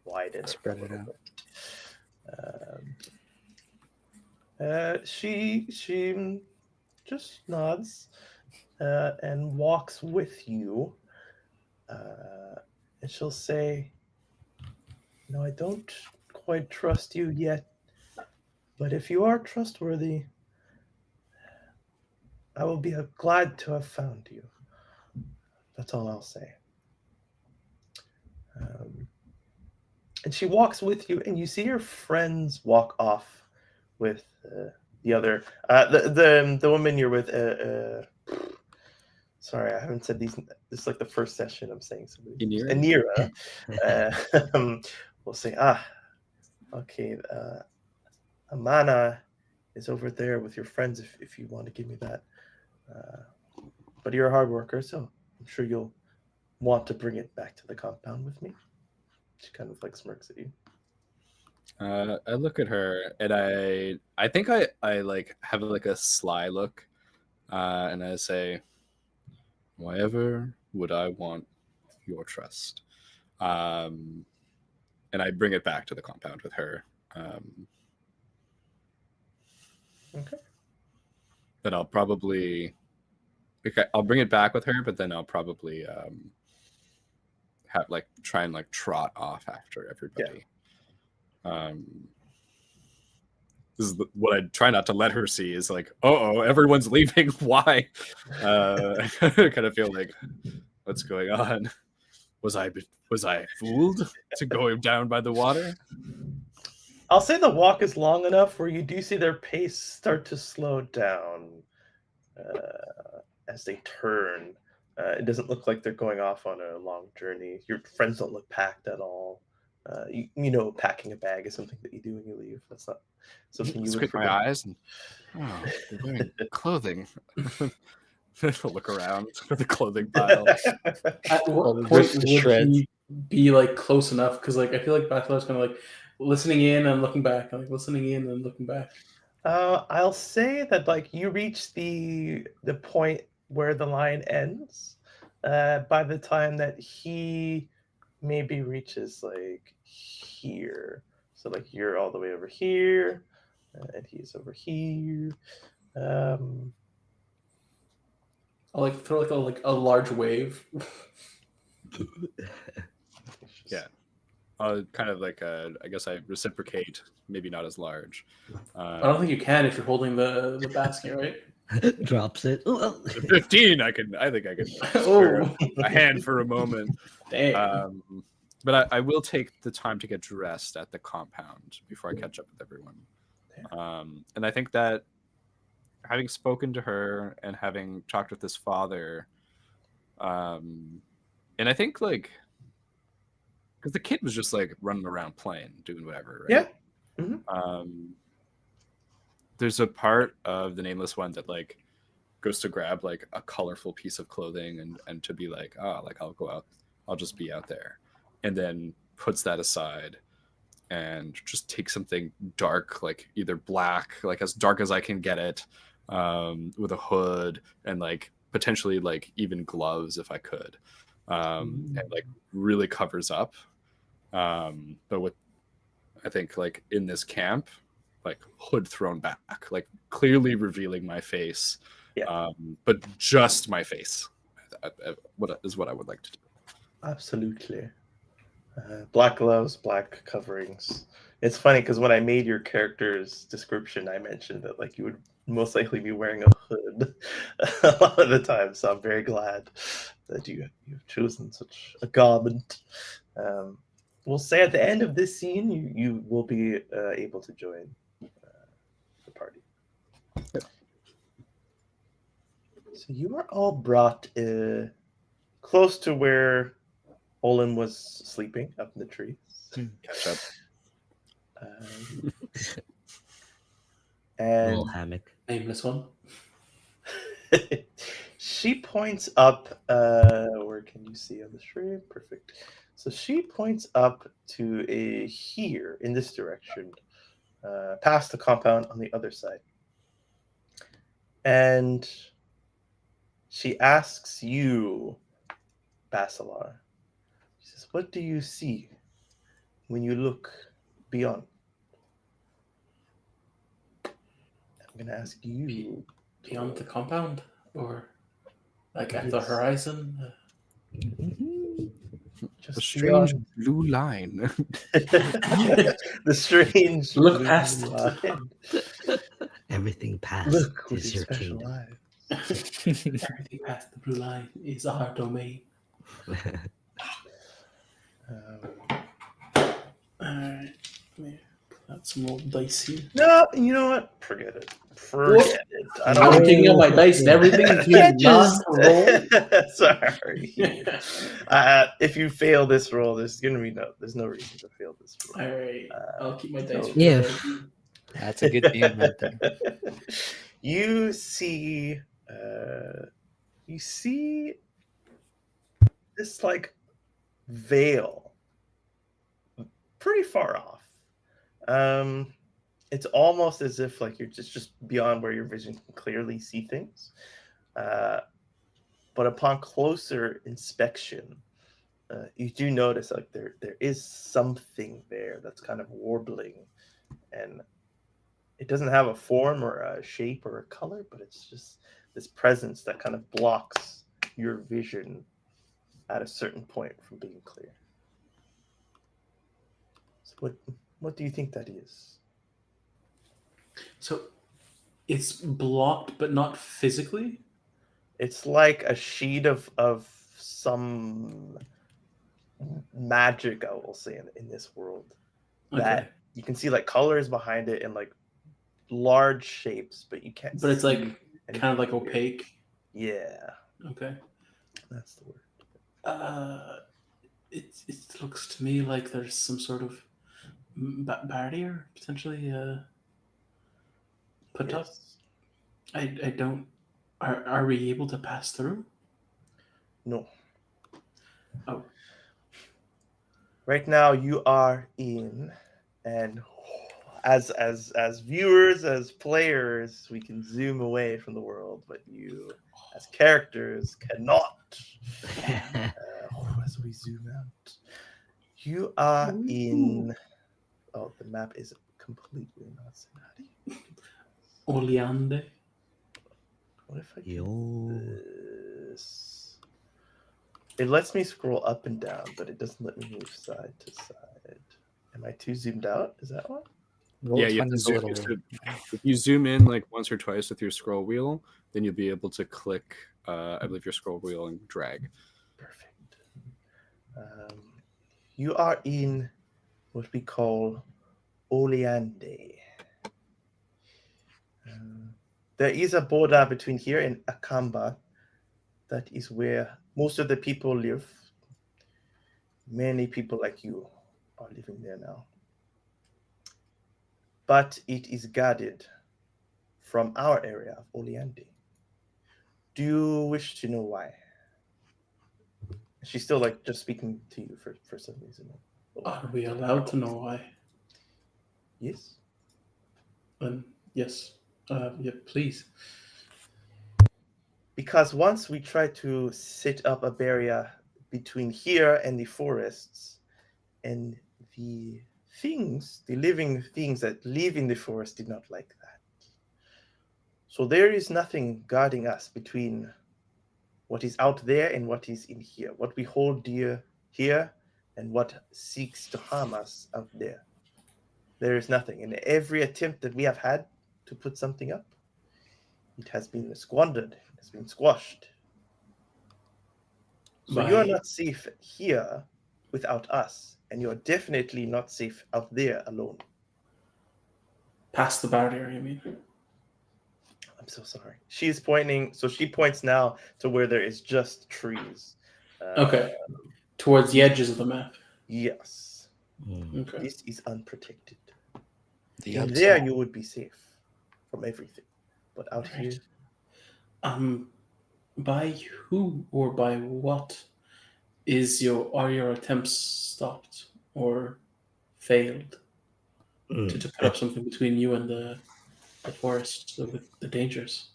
widen Spread it it a out. little bit. She just nods and walks with you. And she'll say, I don't quite trust you yet, but if you are trustworthy, I will be glad to have found you. That's all I'll say. And she walks with you, and you see your friends walk off with the other, the woman you're with. Sorry, I haven't said these. This is like the first session I'm saying somebody. Anira. We'll say, okay. Amana is over there with your friends if you want to give me that. But you're a hard worker, so I'm sure you'll want to bring it back to the compound with me. She kind of like smirks at you. I look at her, and I think I like have like a sly look, and I say, why ever would I want your trust? And I bring it back to the compound with her. Okay. Then I'll probably, I'll bring it back with her, but then I'll probably have like try and like trot off after everybody. This is what I try not to let her see is like, everyone's leaving. Why? I kind of feel like, what's going on? Was I fooled to go him down by the water? I'll say the walk is long enough where you do see their pace start to slow down as they turn. It doesn't look like they're going off on a long journey. Your friends don't look packed at all. Packing a bag is something that you do when you leave. That's not something you would Squint forget. my eyes and they're wearing clothing. I'll look around for the clothing pile. At what Well, point the would shreds. he be like close enough? Because like I feel like Bachelor's kind of like listening in and looking back, and like listening in and looking back. I'll say that like you reach the point where the line ends by the time that he maybe reaches like here. So like you're all the way over here, and he's over here. I'll like throw like a large wave. Yeah. Kind of like I guess I reciprocate, maybe not as large. I don't think you can if you're holding the basket, right? Drops it. Ooh, 15. I think I can Oh, a hand for a moment. damn. But I will take the time to get dressed at the compound before I catch up with everyone. And I think that having spoken to her and having talked with this father, and I think like, because the kid was just like running around playing, doing whatever, right? Yeah. Mm-hmm. There's a part of the Nameless One that like goes to grab like a colorful piece of clothing and to be like, I'll go out, I'll just be out there, and then puts that aside and just takes something dark, like either black, like as dark as I can get it, with a hood and like potentially like even gloves if I could, and like really covers up. But with, I think like in this camp, like hood thrown back, like clearly revealing my face, but just my face. What is what I would like to do. Absolutely. Black gloves, black coverings. It's funny because when I made your character's description, I mentioned that like you would most likely be wearing a hood a lot of the time. So I'm very glad that you've chosen such a garment. We'll say at the end of this scene, you will be able to join the party. So you are all brought close to where Olin was sleeping up in the trees. Catch up. Little And hammock. Nameless one. she points up. Where can you see on the screen? Perfect. So she points up to here in this direction, past the compound on the other side. And she asks you, Basilar, she says, what do you see when you look beyond? I'm going to ask you. Beyond the compound? Or like at the Yes. horizon? Just A strange beyond. blue line. The strange Look blue past it. line. Everything past Look with is your your special kingdom. eyes. Everything past the blue line is our domain. Alright. Let me pull out some old dice here. No, you know what? Forget it. Forget it. I I'm don't taking out my dice and everything. You You can't not just- roll. Sorry. If you fail this roll, there's no reason to fail this roll. Alright. I'll keep my dice. for Yeah. later. That's a good DM right there. You see this like veil pretty far off. It's almost as if like you're just beyond where your vision can clearly see things. But upon closer inspection, you do notice like there is something there that's kind of warbling, and it doesn't have a form or a shape or a color, but it's just this presence that kind of blocks your vision at a certain point from being clear. So what do you think that is? So it's blocked, but not physically? It's like a sheet of some magic, I will say, in this world. That you can see like colors behind it and like large shapes, but you can't But it's see like anything kind of like clear. opaque. Yeah, Okay. that's the word. It looks to me like there's some sort of barrier potentially put up. Yes. I don't. Are we able to pass through? No. Oh. Right now you are in, and as viewers, as players, we can zoom away from the world, but you as characters cannot. As we zoom out, you are in. Oh, the map is completely not Cincinnati. Oleande. What if I do Yo. this? It lets me scroll up and down, but it doesn't let me move side to side. Am I too zoomed out? Is that one? Roll Yeah, you have to 20 is a zoom, little. if you zoom in like once or twice with your scroll wheel, then you'll be able to click, I believe, your scroll wheel and drag. Perfect. You are in what we call Oleande. There is a border between here and Akamba. That is where most of the people live. Many people like you are living there now. But it is guarded from our area of Oleande. Do you wish to know why? She's still like just speaking to you for some reason. Are we allowed to know why? Yes. Yes. Yeah, please. Because once we tried to set up a barrier between here and the forests, and the living things that live in the forest did not like that. So there is nothing guarding us between what is out there and what is in here, what we hold dear here and what seeks to harm us out there. There is nothing. And every attempt that we have had to put something up, it has been squandered, it has been squashed. So you are not safe here without us, and you're definitely not safe out there alone. Past the barrier, you mean? I'm so sorry. She's pointing, so she points now to where there is just trees. Okay. Towards the edges of the map. Yes. Okay. This is unprotected. The In there, outside. you would be safe from everything. But out Right. here, By who or by what are your attempts stopped or failed to put up something between you and the forest with the dangers?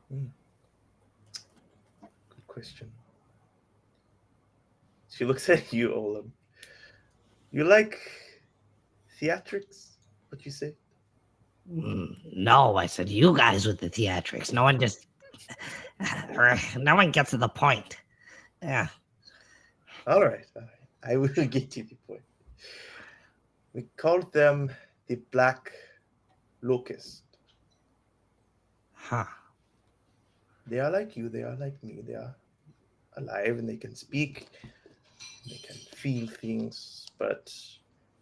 good question. She looks at you, Olam. You like theatrics? What you say? No, I said you guys with the theatrics. No one just. No one gets to the point. Yeah. All right. I will get to the point. We called them the Black Locust. Huh. They are like you. They are like me. They are alive and they can speak. They can feel things. But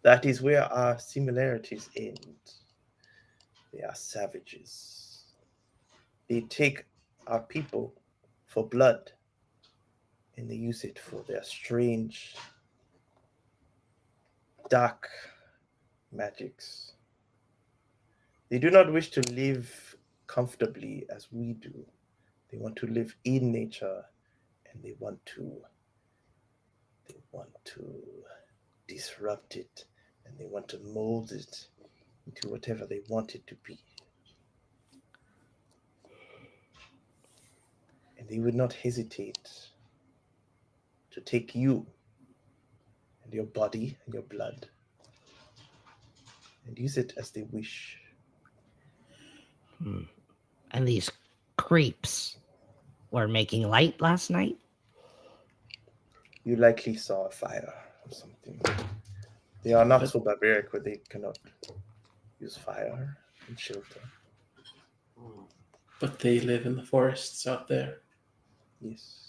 that is where our similarities end. They are savages. They take our people for blood and they use it for their strange, dark magics. They do not wish to live comfortably as we do. They want to live in nature and they want to disrupt it and they want to mold it into whatever they want it to be. And they would not hesitate to take you and your body and your blood and use it as they wish. And these creeps were making light last night? You likely saw a fire or something. They are not so barbaric where they cannot use fire and shelter. But they live in the forests out there. Yes.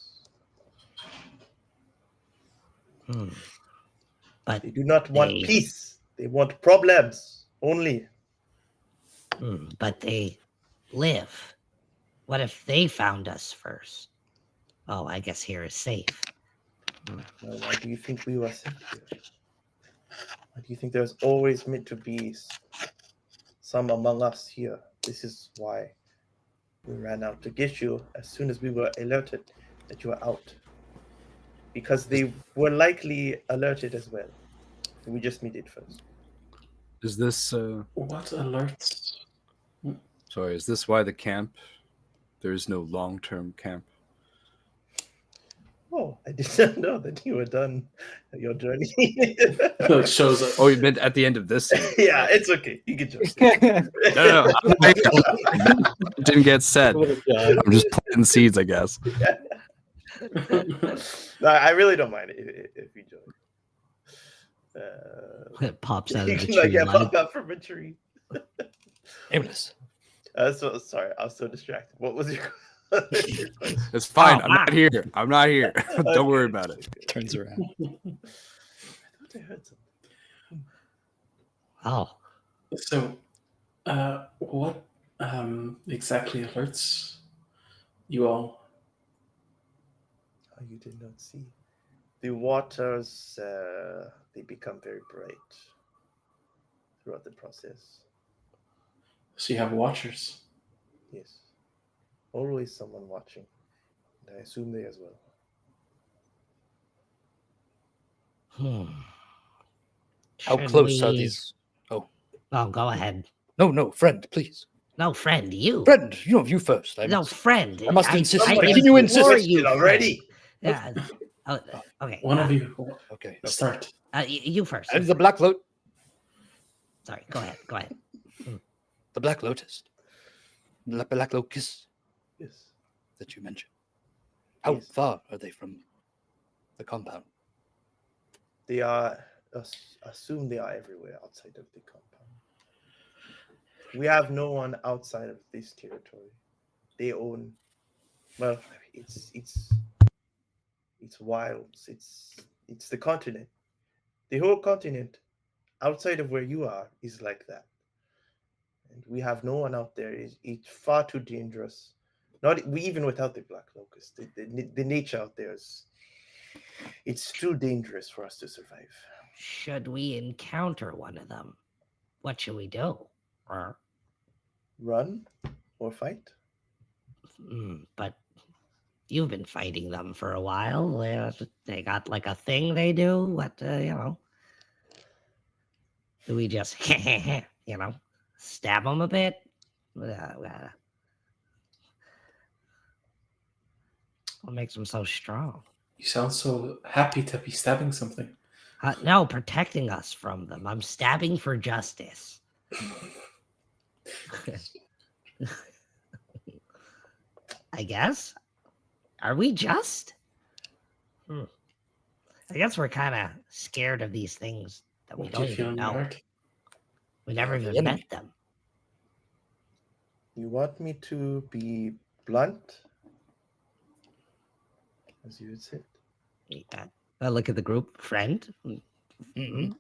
But They do not want They- peace. They want problems only. but they live. What if they found us first? Oh, I guess here is safe. Now, why do you think we were sent here? Why do you think there's always meant to be some among us here? This is why we ran out to get you as soon as we were alerted that you were out. Because they were likely alerted as well. We just made it first. Is this What alerts? sorry, is this why the camp there is no long-term camp? Oh, I did not know that you were done your journey. Like shows up. Oh, you meant at the end of this scene. Yeah, it's okay. You can joke. No. It didn't get said. I'm just planting seeds, I guess. No, I really don't mind if you joke. It pops out You of the can tree. get line. popped up from a tree. Aimless. So sorry, I was so distracted. What was your question? It's fine. Oh, I'm not here. I'm not here. Don't worry about it. Turns around. I thought I heard something. Oh, So, what exactly alerts you all? Oh, you did not see. The waters, they become very bright throughout the process. So you have watchers. Yes. Always someone watching. And I assume they as well. How Should close are we- these? Oh, go ahead. No, friend, please. No, friend, you. Friend, you first. I No, must- friend. I must insist. I Continue to insist. implore you, already. friend. Yeah. Oh, okay. One of you Okay. start. You first. And the Black Lotus. Sorry. Go ahead. Go ahead. The Black Lotus. The Black Locust Yes. that you mentioned. How Yes. far are they from the compound? They are, assume they are everywhere outside of the compound. We have no one outside of this territory. They own, well, it's wilds. It's the continent. The whole continent outside of where you are is like that. And We have no one out there. It's far too dangerous. Not even without the black locust. The nature out there is it's too dangerous for us to survive. Should we encounter one of them? What should we do? Run or fight? But you've been fighting them for a while. They got like a thing they do. What, do we just, stab them a bit? What makes them so strong? You sound so happy to be stabbing something. No, protecting us from them. I'm stabbing for justice. I guess. Are we just? I guess we're kind of scared of these things that we What do don't you feel even in your know. heart? We never The even enemy. met them. You want me to be blunt, as you would say? I look at the group. Friend? Be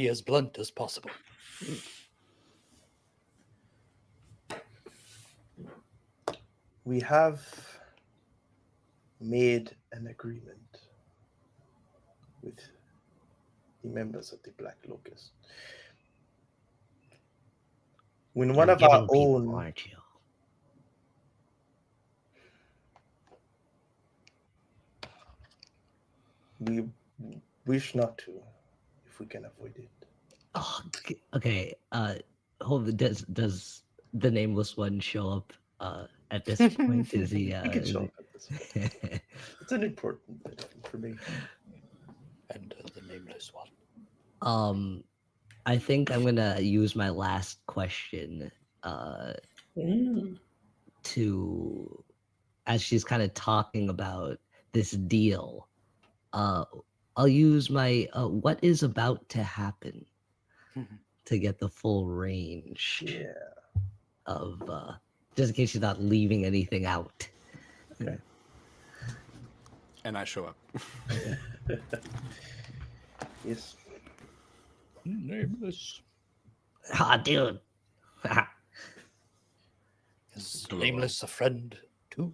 as blunt as possible. We have made an agreement with the members of the Black Locust. When one You're of our giving people, own aren't you? we wish not to, if we can avoid it. Oh, okay. Hold it. Does the nameless one show up at this point? Is he? He can show up at this point. It's an important bit of information. And the nameless one. I think I'm gonna use my last question to, as she's kind of talking about this deal. I'll use my what is about to happen to get the full range of just in case she's not leaving anything out. Okay. And I show up. Yes. Nameless. Ah, dude. Is nameless a friend too?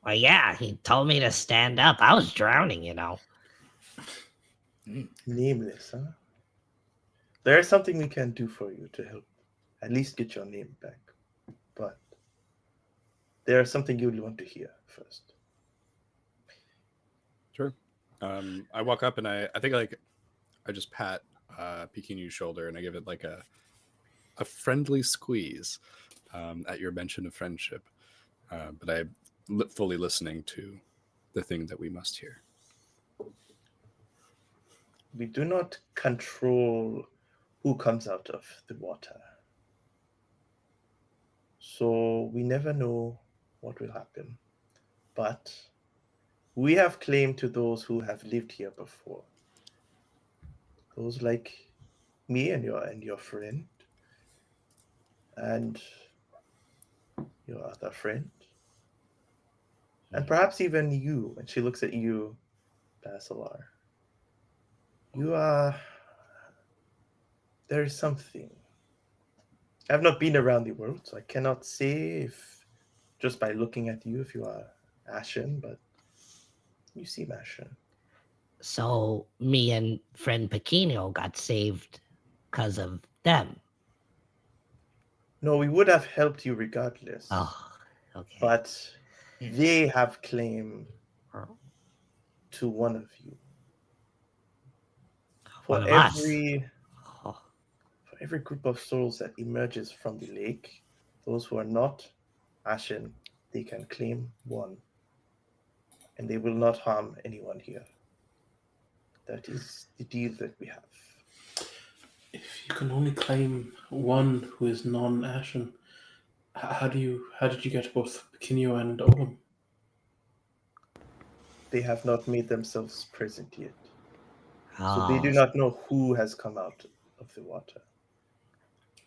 Well, yeah, he told me to stand up. I was drowning, Nameless, huh? There's something we can do for you to help at least get your name back. But there's something you'd want to hear first. Sure. I walk up and I think I just pat Pikinu's shoulder and I give it like a friendly squeeze at your mention of friendship. But I'm fully listening to the thing that we must hear. We do not control who comes out of the water. So we never know what will happen. But we have claim to those who have lived here before. Those like me and your friend and your other friend. And perhaps even you, and she looks at you, Basilar. You are... There is something. I have not been around the world, so I cannot say if, just by looking at you, if you are Ashen, but you seem Ashen. So me and friend Pequeno got saved because of them. No, we would have helped you regardless. Oh, okay. But they have claim Oh, to one of you. one For of us. for every group of souls that emerges from the lake, those who are not Ashen, they can claim one. And they will not harm anyone here. That is the deal that we have. If you can only claim one who is non-Ashen, how did you get both Kinyo and Olam? They have not made themselves present yet. So Oh, they do not know who has come out of the water.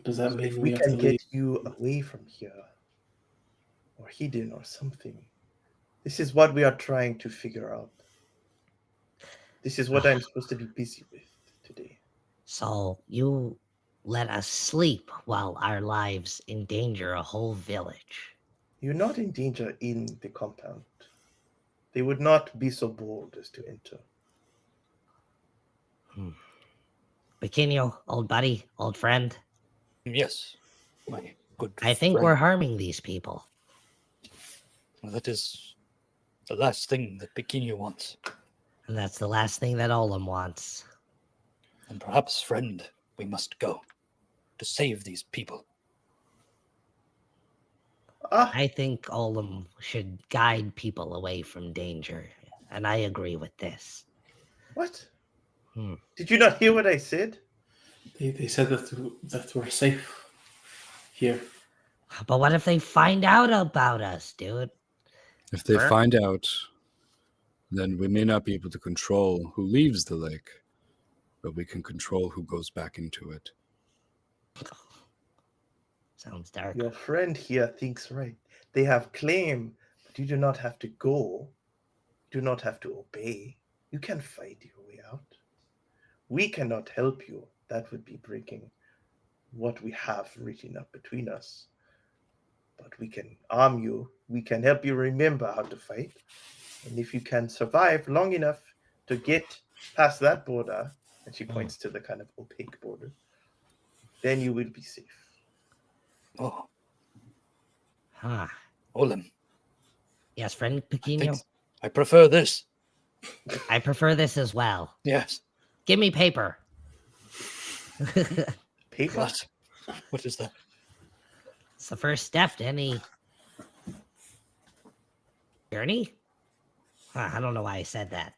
Does that So mean if we have can to get leave? you away from here, or hidden or something, this is what we are trying to figure out. This is what I'm supposed to be busy with today. so you let us sleep while our lives endanger a whole village. You're not in danger in the compound. They would not be so bold as to enter. Pequeño, old buddy, old friend, Yes, my good I think friend. we're harming these people. Well, that is the last thing that Pequeño wants. And that's the last thing that Olam wants. And perhaps, friend, we must go to save these people. Ah, I think Olam should guide people away from danger. And I agree with this. what? Hmm. Did you not hear what I said? They said that we're safe here. But what if they find out about us, dude? If they Sure. find out, then we may not be able to control who leaves the lake, but we can control who goes back into it. Sounds dark. Your friend here thinks right. They have claim, but you do not have to go. You do not have to obey. You can fight your way out. We cannot help you. That would be breaking what we have written up between us. But we can arm you. We can help you remember how to fight. And if you can survive long enough to get past that border, and she points to the kind of opaque border, then you will be safe. Oh, Huh. Olam, Yes, friend I think Pequeño? I prefer this. I prefer this as well. Yes. Give me paper. Paper? What? What is that? It's the first step to any journey. I don't know why I said that.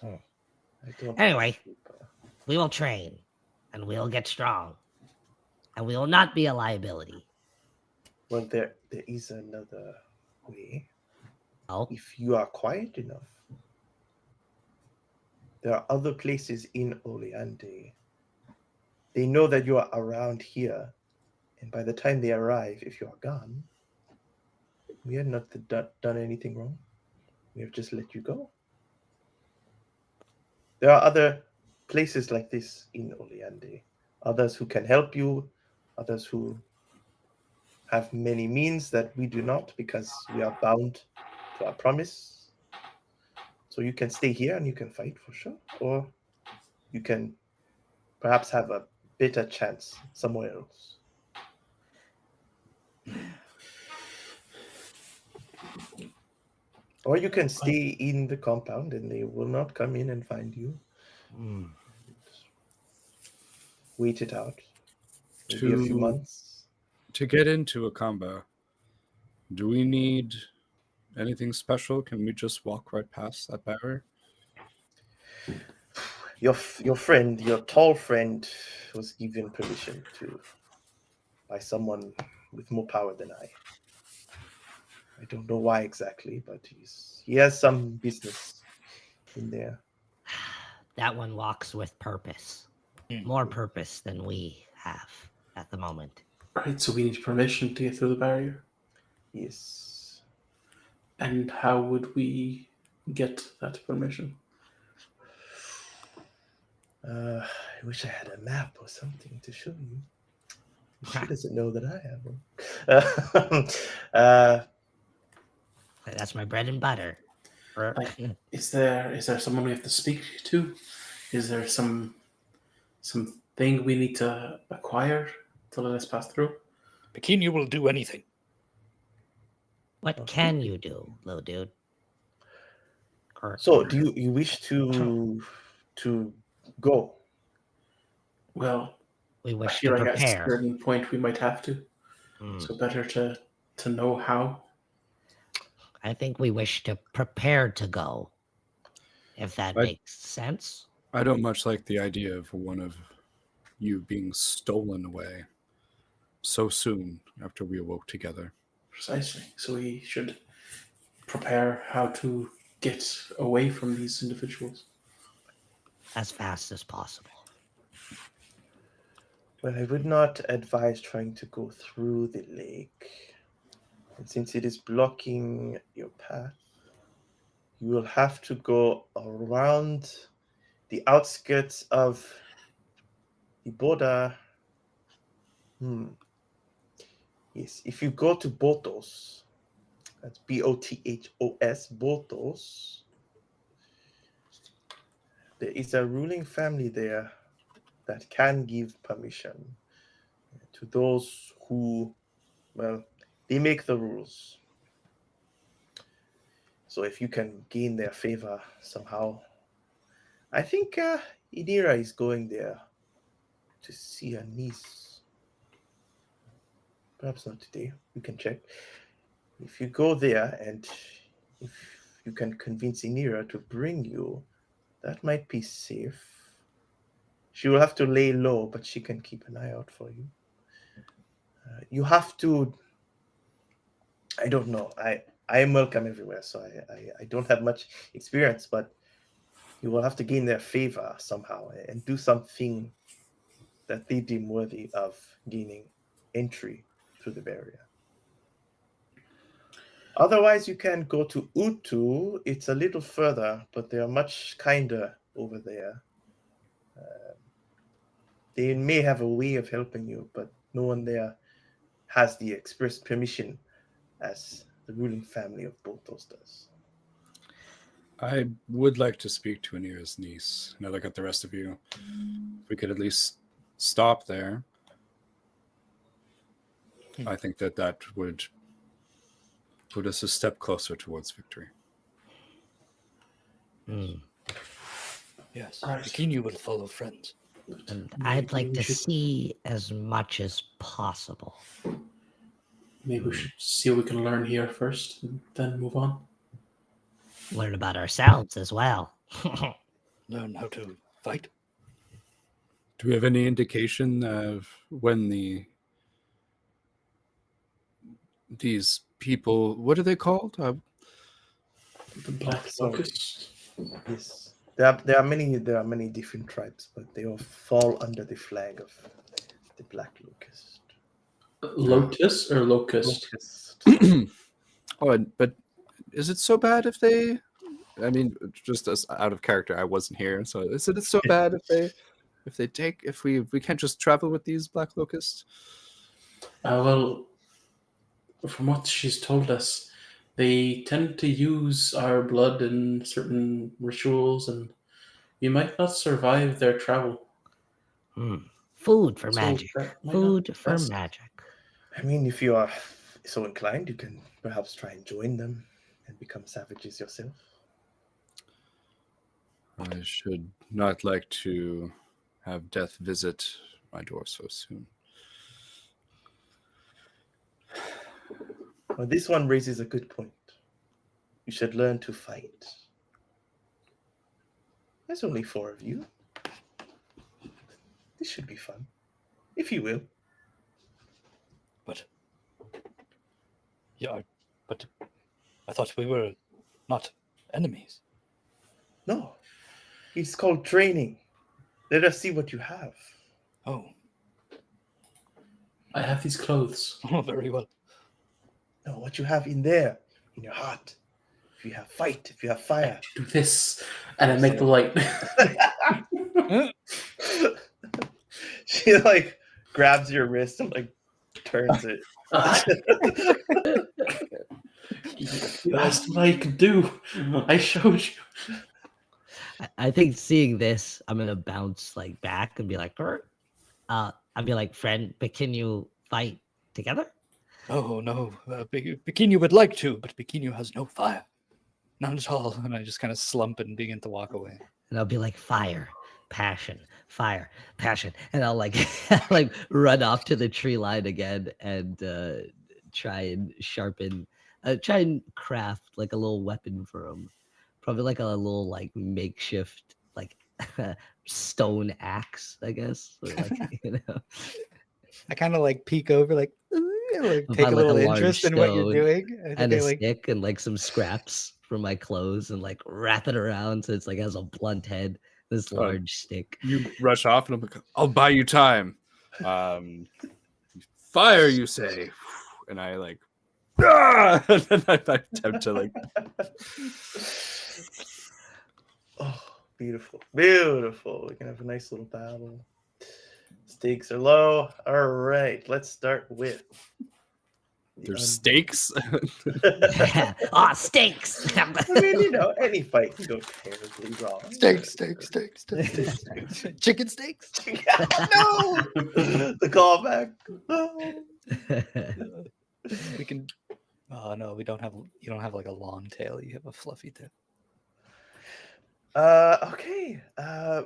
I don't Anyway. have paper. We will train, and we'll get strong, and we will not be a liability. Well, there is another way. Oh, If you are quiet enough, there are other places in Oleande. They know that you are around here, and by the time they arrive, if you are gone, we have not done anything wrong. We have just let you go. There are other places like this in Oleande. Others who can help you, others who have many means that we do not because we are bound to our promise. So you can stay here and you can fight for sure, or you can perhaps have a better chance somewhere else. Or you can stay in the compound and they will not come in and find you. Wait it out. Maybe a few months. To get into a combo, do we need anything special? Can we just walk right past that barrier? Your friend, your tall friend, was given permission to by someone with more power than I. I don't know why exactly, but he has some business in there. that one walks with purpose. More purpose than we have at the moment. Right, so we need permission to get through the barrier. Yes. And how would we get that permission? I wish I had a map or something to show you. She doesn't know that I have one. That's my bread and butter. Is there someone we have to speak to? Is there some thing we need to acquire to let us pass through? Pequeño will do anything. What can you do, little dude? So, do you wish to go? Well, we I wish feel to like at a prepare. certain point we might have to. So better to know how. I think we wish to prepare to go, if that makes sense. I don't much like the idea of one of you being stolen away so soon after we awoke together. Precisely. So we should prepare how to get away from these individuals. As fast as possible. Well, I would not advise trying to go through the lake. And since it is blocking your path, you will have to go around the outskirts of the border Yes, if you go to Botos, that's Bothos, Botos, there is a ruling family there that can give permission to those who, well, they make the rules. So if you can gain their favor somehow, I think Idira is going there to see her niece. Perhaps not today. We can check. If you go there and if you can convince Inira to bring you, that might be safe. She will have to lay low, but she can keep an eye out for you. You have to. I don't know. I am welcome everywhere, so I don't have much experience, but you will have to gain their favor somehow and do something that they deem worthy of gaining entry through the barrier. Otherwise, you can go to Utu. It's a little further, but they are much kinder over there. They may have a way of helping you, but no one there has the express permission as the ruling family of Botos does. I would like to speak to Anira's niece. Now look at the rest of you. If we could at least stop there, I think that would put us a step closer towards victory. Yes, Bikini will follow friends. And I'd like we to should- see as much as possible. Maybe we should see what we can learn here first, and then move on. Learn about ourselves as well. Learn how to fight. Do we have any indication of when these people, what are they called? The Black sorry. Locust. Yes, there are many different tribes, but they all fall under the flag of the Black Locust. Lotus or Locust? But is it so bad if they? I mean, just as out of character, I wasn't here, so is it so bad if we can't just travel with these black locusts? Well, from what she's told us, they tend to use our blood in certain rituals, and you might not survive their travel. Food for So magic. that might not Food be for best. magic. I mean, if you are so inclined, you can perhaps try and join them and become savages yourself. I should not like to have death visit my door so soon. Well, this one raises a good point. You should learn to fight. There's only 4 of you. This should be fun, if you will. But yeah, but I thought we were not enemies. No, it's called training. Let us see what you have. Oh, I have these clothes. oh, very well. No, what you have in there, in your heart. If you have fight, if you have fire. Do this, and I make the light. She like grabs your wrist and like turns it. You asked what I could do. I showed you. I think seeing this, I'm gonna bounce like back and be like, I'd be like, friend, but can you fight together? Oh no, Bikini would like to, but Bikini has no fire. None at all. And I just kind of slump and begin to walk away. And I'll be like, fire, passion, and I'll like like run off to the tree line again and try and try and craft like a little weapon for him. Probably like a little like makeshift like stone axe, I guess. Or, like, you know. I kind of like peek over, like take Find, a like, little large interest in what you're stone doing. I and think a I, like, stick and like some scraps from my clothes and like wrap it around so it's like has a blunt head, this Oh. large stick. You rush off, and I'm like, "I'll buy you time." Fire, you say, and I like, and then I attempt to like. Oh, beautiful. Beautiful. We can have a nice little battle. Stakes are low. All right, let's start with. There's stakes. Stinks. I mean, you know, any fight can go terribly wrong. Steaks. Chicken steaks. No, the callback. No. We can. Oh no, we don't have. You don't have like a long tail. You have a fluffy tail. Okay.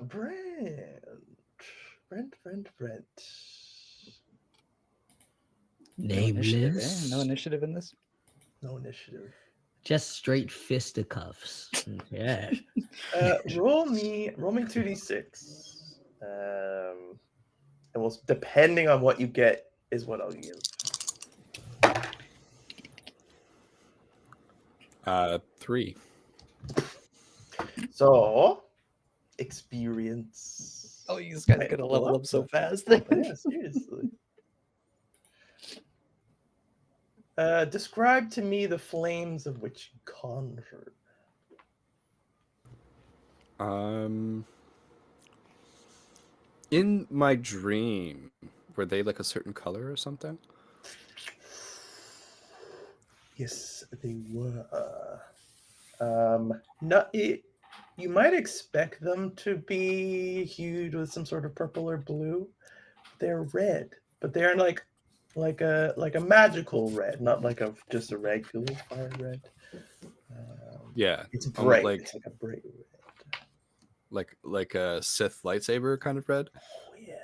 Brent. Nameless. No initiative in this. No initiative. Just straight fisticuffs. Yeah. Roll me 2d6. And we'll, depending on what you get, is what I'll give. 3. So, experience. Oh, you just gotta Right, get a well, level up so fast. Yeah, seriously. Describe to me the flames of which you conjured. In my dream, were they like a certain color or something? Yes, they were. You might expect them to be hued with some sort of purple or blue. They're red, but they're like a magical red, not like just a regular fire red. Yeah, It's bright. like It's like a bright red. like a Sith lightsaber kind of red. Oh yeah.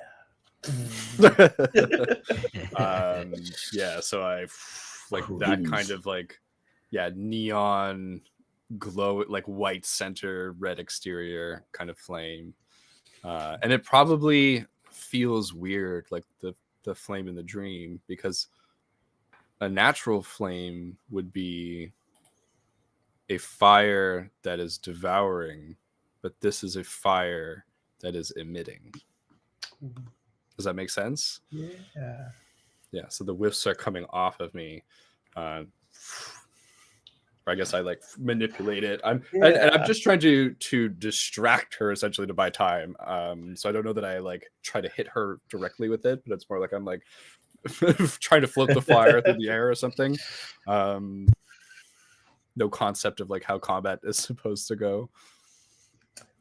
Yeah, so I like that kind of like, yeah, neon glow, like white center, red exterior kind of flame. And it probably feels weird, like the flame in the dream, because a natural flame would be a fire that is devouring, but this is a fire that is emitting. Does that make sense? Yeah. Yeah, so the whiffs are coming off of me. I guess I like manipulate it. And I'm just trying to distract her, essentially, to buy time. So I don't know that I like try to hit her directly with it, but it's more like I'm like trying to float the fire through the air or something. No concept of like how combat is supposed to go.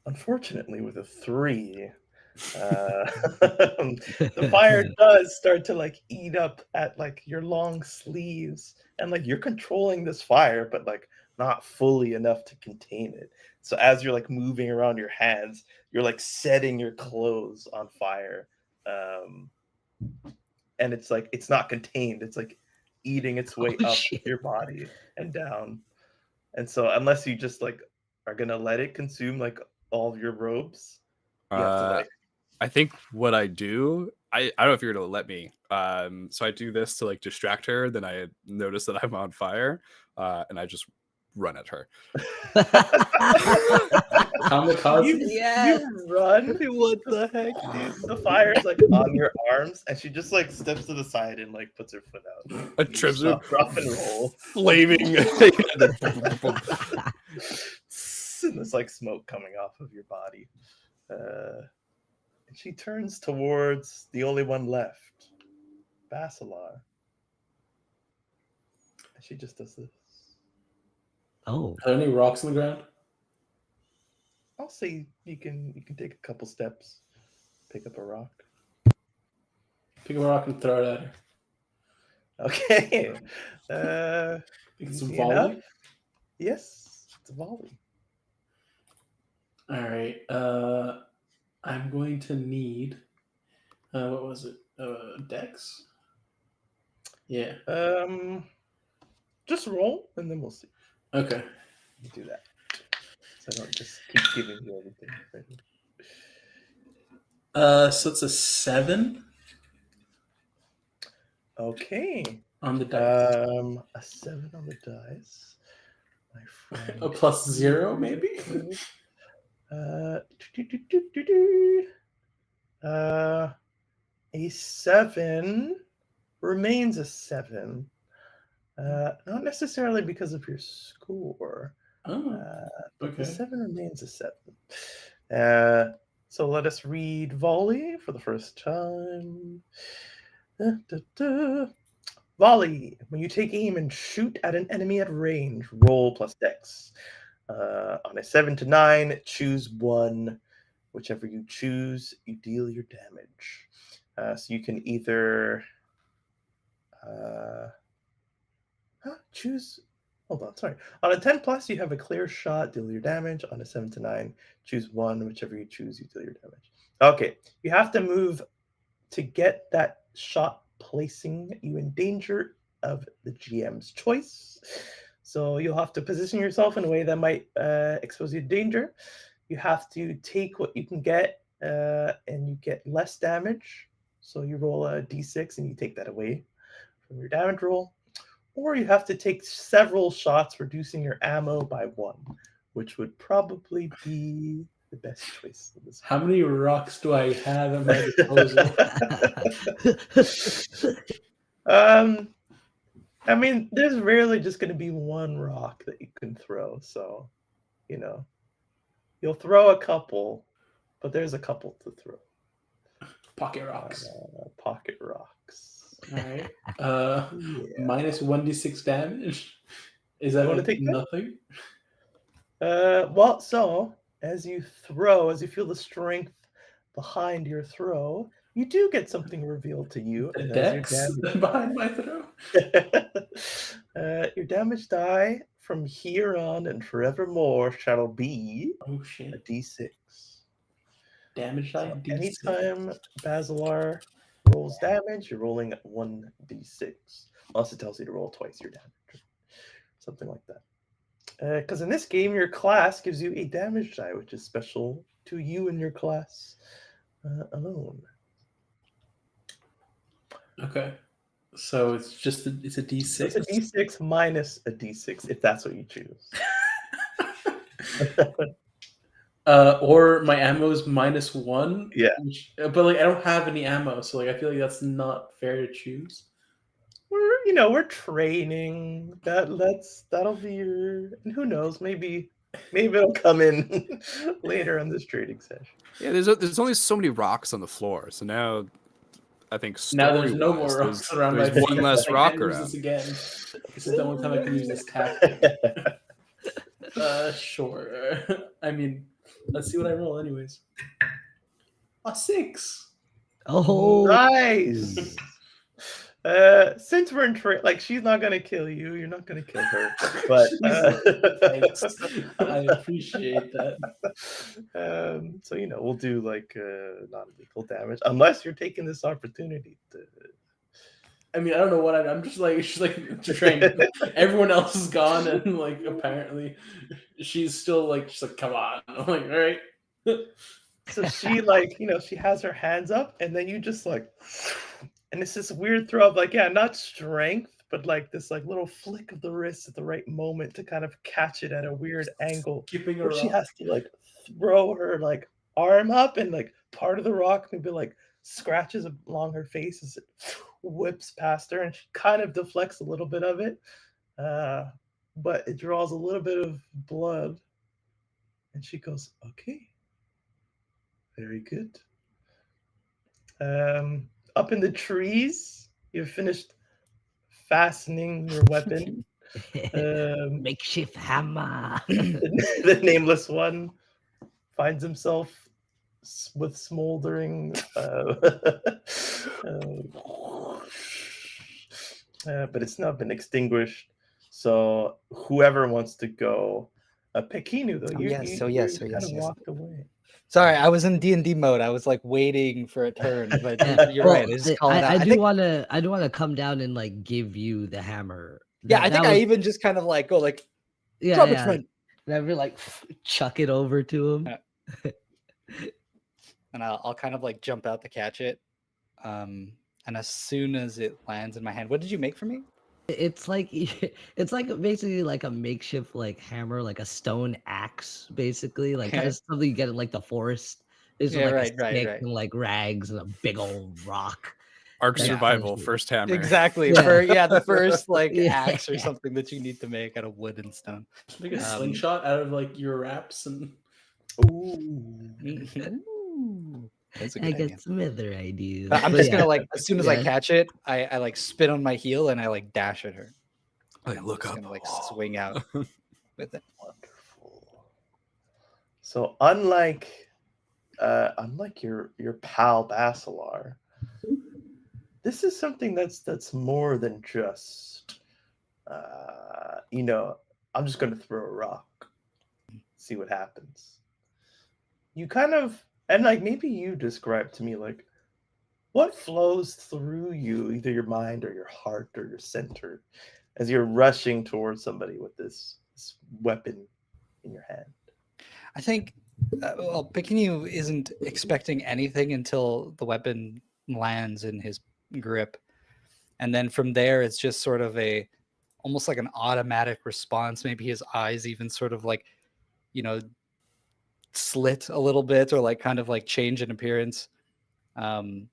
Unfortunately, with a 3, the fire does start to like eat up at like your long sleeves, and like you're controlling this fire, but like not fully enough to contain it. So as you're like moving around your hands, you're like setting your clothes on fire, and it's like it's not contained. It's like eating its way up your body and down. And so unless you just like are gonna let it consume like all of your robes, you have to like. I think what I do, I don't know if you're gonna let me. So I do this to like distract her. Then I notice that I'm on fire, and I just run at her. Kamikaze. You run. What the heck, dude? The fire's like on your arms, and she just like steps to the side and like puts her foot out. A trips her, drop and roll, flaming. and there's like smoke coming off of your body. And she turns towards the only one left, Basilar. And she just does this. Oh. Are there any rocks on the ground? I'll say you can take a couple steps, pick up a rock. Pick up a rock and throw it at her. Okay. It's a easy volley. enough. Yes, it's a volley. All right. I'm going to need. What was it? Dex. Yeah. Just roll, and then we'll see. Okay. You do that. So I don't just keep giving you everything. So it's a 7. Okay. On the dice. A 7 on the dice. My friend. A +0, maybe? A 7 remains a 7. Not necessarily because of your score. Oh, But okay. the 7 remains a 7. So let us read volley for the first time. Da, da, da. Volley. When you take aim and shoot at an enemy at range, roll plus dex. On a 7 to 9, choose one. Whichever you choose, you deal your damage. So you can either choose. Hold on, sorry. On a 10 plus, you have a clear shot, deal your damage. On a 7 to 9, choose one. Whichever you choose, you deal your damage. Okay, you have to move to get that shot, placing you in danger of the GM's choice. So you'll have to position yourself in a way that might expose you to danger. You have to take what you can get, and you get less damage. So you roll a d6 and you take that away from your damage roll. Or you have to take several shots, reducing your ammo by 1, which would probably be the best choice. How many rocks do I have at my disposal? I mean, there's rarely just going to be one rock that you can throw. So, you'll throw a couple, but there's a couple to throw. Pocket rocks. Pocket rocks. All right. Yeah. Minus 1d6 damage. Is that You wanna like take that? nothing? Well, so as you feel the strength behind your throw, you do get something revealed to you. The and that's your dex damage. behind my throw? Your damage die from here on and forevermore shall be Oh a shit. d6. Damage die? So D6. anytime Basilar rolls damage, you're rolling 1d6. Unless it tells you to roll twice your damage. Something like that. Because in this game, your class gives you a damage die, which is special to you and your class alone. Okay. So it's just it's a d6. So it's a d6 minus a d6, if that's what you choose. Or my ammo is -1. Yeah. But like I don't have any ammo, so like I feel like that's not fair to choose. We're training. That'll be your, and who knows, maybe it'll come in later on this trading session. Yeah, there's only so many rocks on the floor, so now I think Now there's no story-wise, more rocks there's- around my there's one feet. less I rock can't use around. this again. This is the only time I can use this tactic. Sure. I mean, let's see what I roll anyways. A 6. Oh, Nice. Since we're in like, she's not gonna kill you. You're not gonna kill her. But Thanks. I appreciate that. So we'll do like non-lethal damage, unless you're taking this opportunity to. I mean, I don't know what I'm just like. She's like trained. Everyone else is gone, and like apparently, she's still like. She's like, come on. I'm like, all right. So she she has her hands up, and then you just like, and it's this weird throw of like, yeah, not strength, but like this like little flick of the wrist at the right moment to kind of catch it at a weird angle. Keeping her Where she up. has to like throw her like arm up, and like part of the rock maybe like scratches along her face as it whips past her, and she kind of deflects a little bit of it, but it draws a little bit of blood, and she goes, okay, very good. Up in the trees, you've finished fastening your weapon. makeshift hammer. The nameless one finds himself with smoldering but it's not been extinguished. So whoever wants to go, Pekinu though, you kind of walked away. Sorry, I was in D&D mode. I was like waiting for a turn, but you're Well, right. I just call it out. I do think- want to come down and like give you the hammer. Yeah, I think I was- even just kind of like go like, yeah, drop it, yeah. friend. And I really like chuck it over to him. And I'll kind of like jump out to catch it. And as soon as it lands in my hand, what did you make for me? It's like basically like a makeshift like hammer, like a stone axe, basically, like kind of something you get in like the forest. It's Yeah, like right. and like rags and a big old rock. Arc Yeah. survival, first hammer. Exactly. Yeah. The first like Yeah. axe or something that you need to make out of wood and stone. Make a slingshot out of like your wraps and. Ooh. That's a I good idea. got some other ideas. I'm But just yeah, gonna like as soon as I yeah. catch it, I like spin on my heel and I like dash at her. Hey, I'm look just up. gonna like swing out with it. Wonderful. So unlike your pal Basilar, this is something that's more than just I'm just gonna throw a rock, see what happens. You kind of, and like maybe you describe to me like what flows through you, either your mind or your heart or your center, as you're rushing towards somebody with this weapon in your hand. I think well, Pequenu isn't expecting anything until the weapon lands in his grip. And then from there it's just sort of a almost like an automatic response. Maybe his eyes even sort of like, slit a little bit or like kind of like change in appearance. And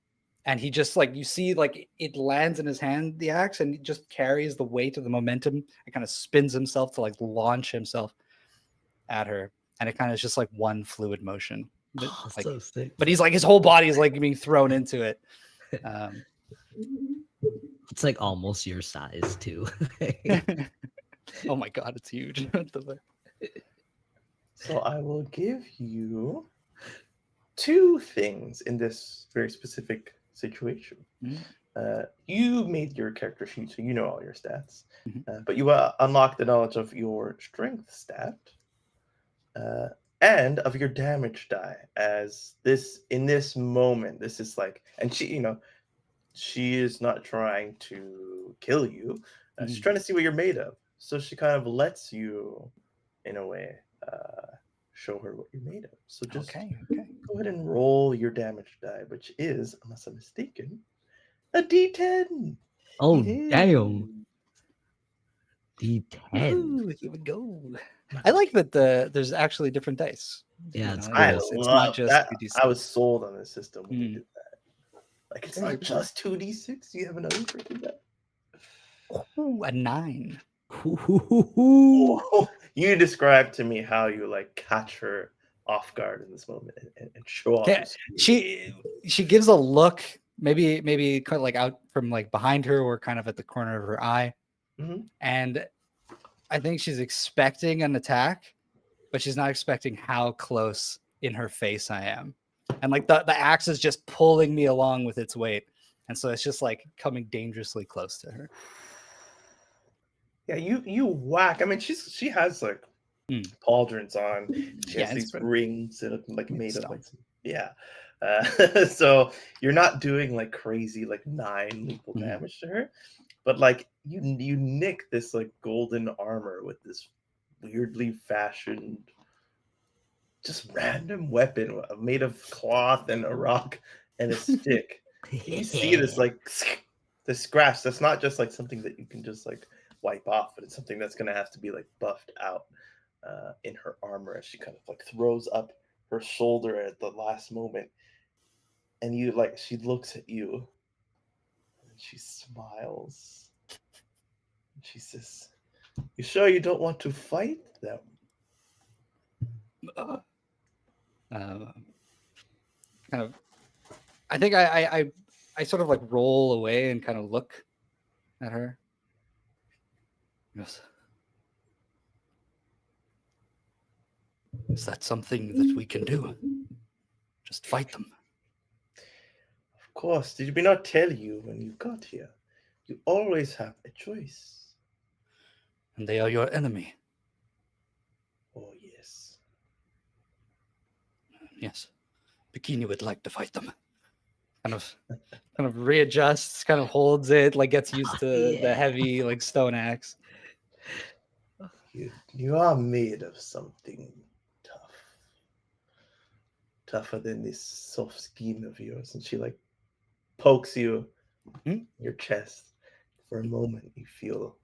he just like you see like it lands in his hand, the axe, and he just carries the weight of the momentum and kind of spins himself to like launch himself at her. And it kind of is just like one fluid motion. But, Oh, like, so sick. but he's like his whole body is like being thrown into it. It's like almost your size too. Oh my god, it's huge. So I will give you two things in this very specific situation. You made your character sheet, so you know all your stats. But you unlock the knowledge of your strength stat and of your damage die. As this in this moment, this is like, and she is not trying to kill you. She's trying to see what you're made of. So she kind of lets you, in a way, show her what you're made of. So just okay. go ahead and roll your damage die, which is, unless I'm mistaken, a D10. Oh D10. damn. D10. Ooh, here we go. I like that there's actually different dice. Yeah, it's I cool. It's love not just that. 2d6. I was sold on this system when you did that. Like, it's Yeah, not just 2d6. You have another freaking die. Ooh, a 9. Oh, you described to me how you like catch her off guard in this moment and show off. Yeah, your speed. she gives a look, maybe kind of like out from like behind her or kind of at the corner of her eye, and I think she's expecting an attack, but she's not expecting how close in her face I am, and like the axe is just pulling me along with its weight, and so it's just like coming dangerously close to her. Yeah, you whack. I mean, she has like pauldrons on. She has these rings that are like made of like so you're not doing like crazy like 9 lethal damage to her, but like you nick this like golden armor with this weirdly fashioned just random weapon made of cloth and a rock and a stick. You see this like the scratch. That's not just like something that you can just like wipe off, but it's something that's going to have to be like buffed out in her armor as she kind of like throws up her shoulder at the last moment, and you like she looks at you and she smiles and she says, "You sure you don't want to fight them?" Kind of I think I sort of like roll away and kind of look at her. Yes. Is that something that we can do? Just fight them. Of course. Did we not tell you when you got here? You always have a choice. And they are your enemy. Oh, yes. Yes. Bikini would like to fight them. Kind of readjusts, kind of holds it, like gets used to the heavy like stone axe. You are made of something tough. Tougher than this soft skin of yours. And she like pokes you in your chest. For a moment, you feel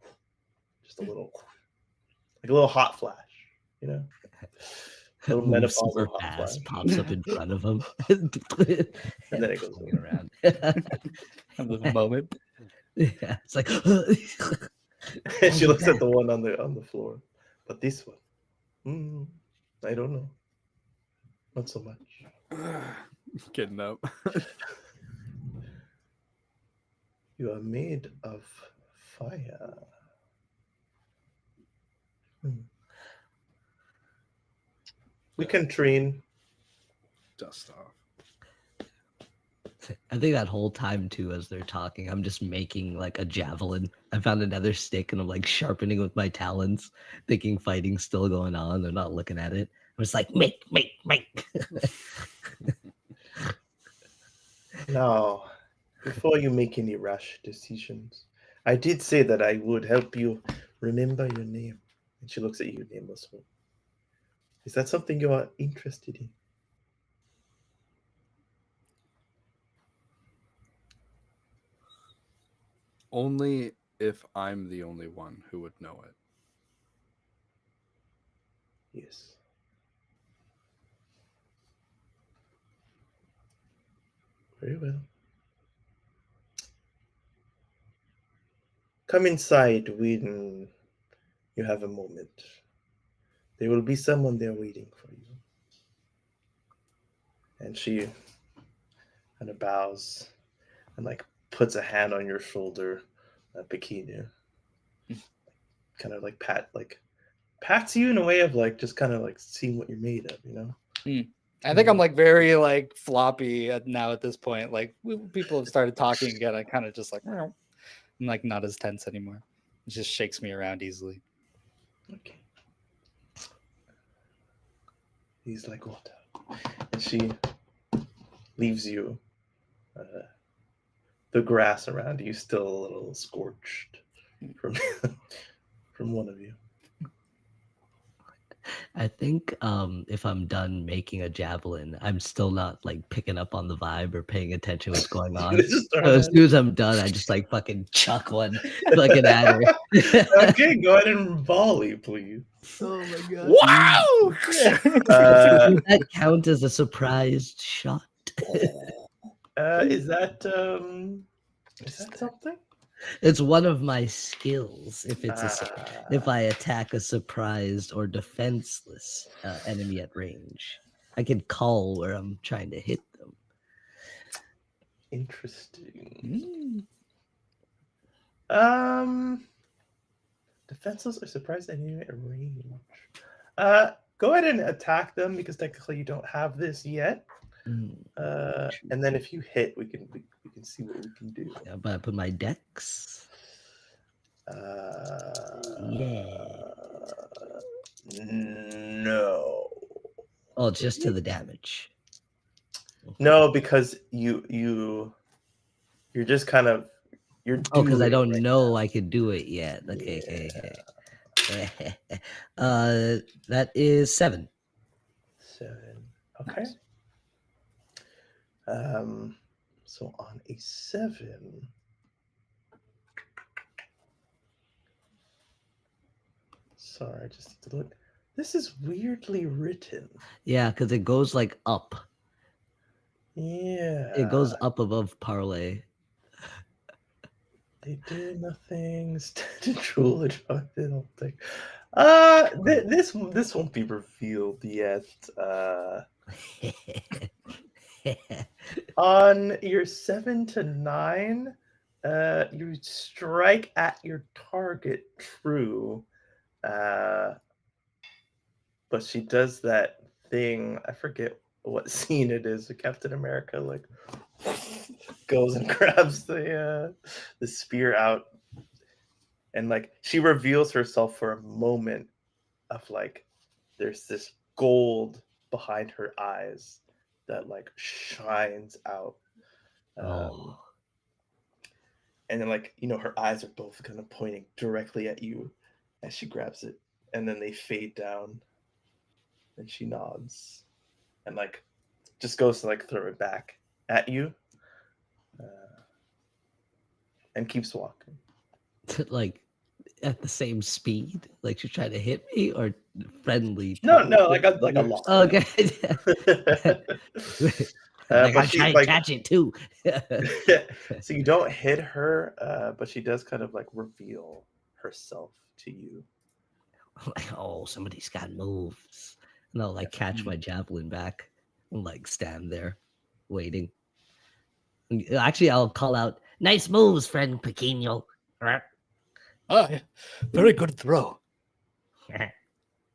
just a little hot flash, you know? A little Moves metaphorical super hot fast, flash. pops up in front of him. And then it goes away. around. Of the moment. Yeah, it's like And she looks at the one on the floor. But this one, I don't know. Not so much. Getting up. You are made of fire. We can train. Dust off. I think that whole time too, as they're talking, I'm just making like a javelin. I found another stick and I'm like sharpening with my talons, thinking fighting's still going on. They're not looking at it. I'm just like make. Now, before you make any rash decisions, I did say that I would help you remember your name. And she looks at you, Nameless One. Is that something you are interested in? Only if I'm the only one who would know it. Yes. Very well. Come inside when you have a moment. There will be someone there waiting for you. And she kind of bows and like puts a hand on your shoulder, Pequeno. Kind of like pats you in a way of like just kind of like seeing what you're made of, you know? I think I'm like very like floppy now at this point. Like people have started talking again. I kind of just like I'm like not as tense anymore. It just shakes me around easily. Okay. He's like water. And she leaves you. The grass around you still a little scorched from from one of you. I think if I'm done making a javelin, I'm still not like picking up on the vibe or paying attention to what's going on. So as soon as I'm done, I just like fucking chuck one fucking at her. Okay, go ahead and volley, please. Oh my god! Wow! Does that count as a surprised shot? Is that something? It's one of my skills. If it's if I attack a surprised or defenseless enemy at range, I can call where I'm trying to hit them. Interesting. Defenseless or surprised enemy at range. Go ahead and attack them because technically you don't have this yet. And then if you hit, we can see what we can do. Yeah, but I put my dex. No. Oh, just to the damage. No, because you're just kind of because I don't right know now. I could do it yet. Okay. That is 7. 7. Okay. So on a 7. Sorry, I just need to look. This is weirdly written. Yeah, because it goes like up. Yeah. It goes up above parlay. They do nothing. Standard Druid. I don't think. This won't be revealed yet. On your 7 to 9, you strike at your target. True. But she does that thing. I forget what scene it is. Captain America like goes and grabs the spear out, and like she reveals herself for a moment of like there's this gold behind her eyes that like shines out. And then like her eyes are both kind of pointing directly at you as she grabs it, and then they fade down. And she nods and like just goes to like throw it back at you, and keeps walking. Like at the same speed, like she's trying to hit me, or friendly? No, like a lot. Okay. Like I try to catch it too. So you don't hit her, but she does kind of like reveal herself to you. Like, oh, somebody's got moves. And I'll like catch my javelin back and like stand there. waiting. Actually, I'll call out, "Nice moves, friend Pequeño." Ah, yeah. Very good throw.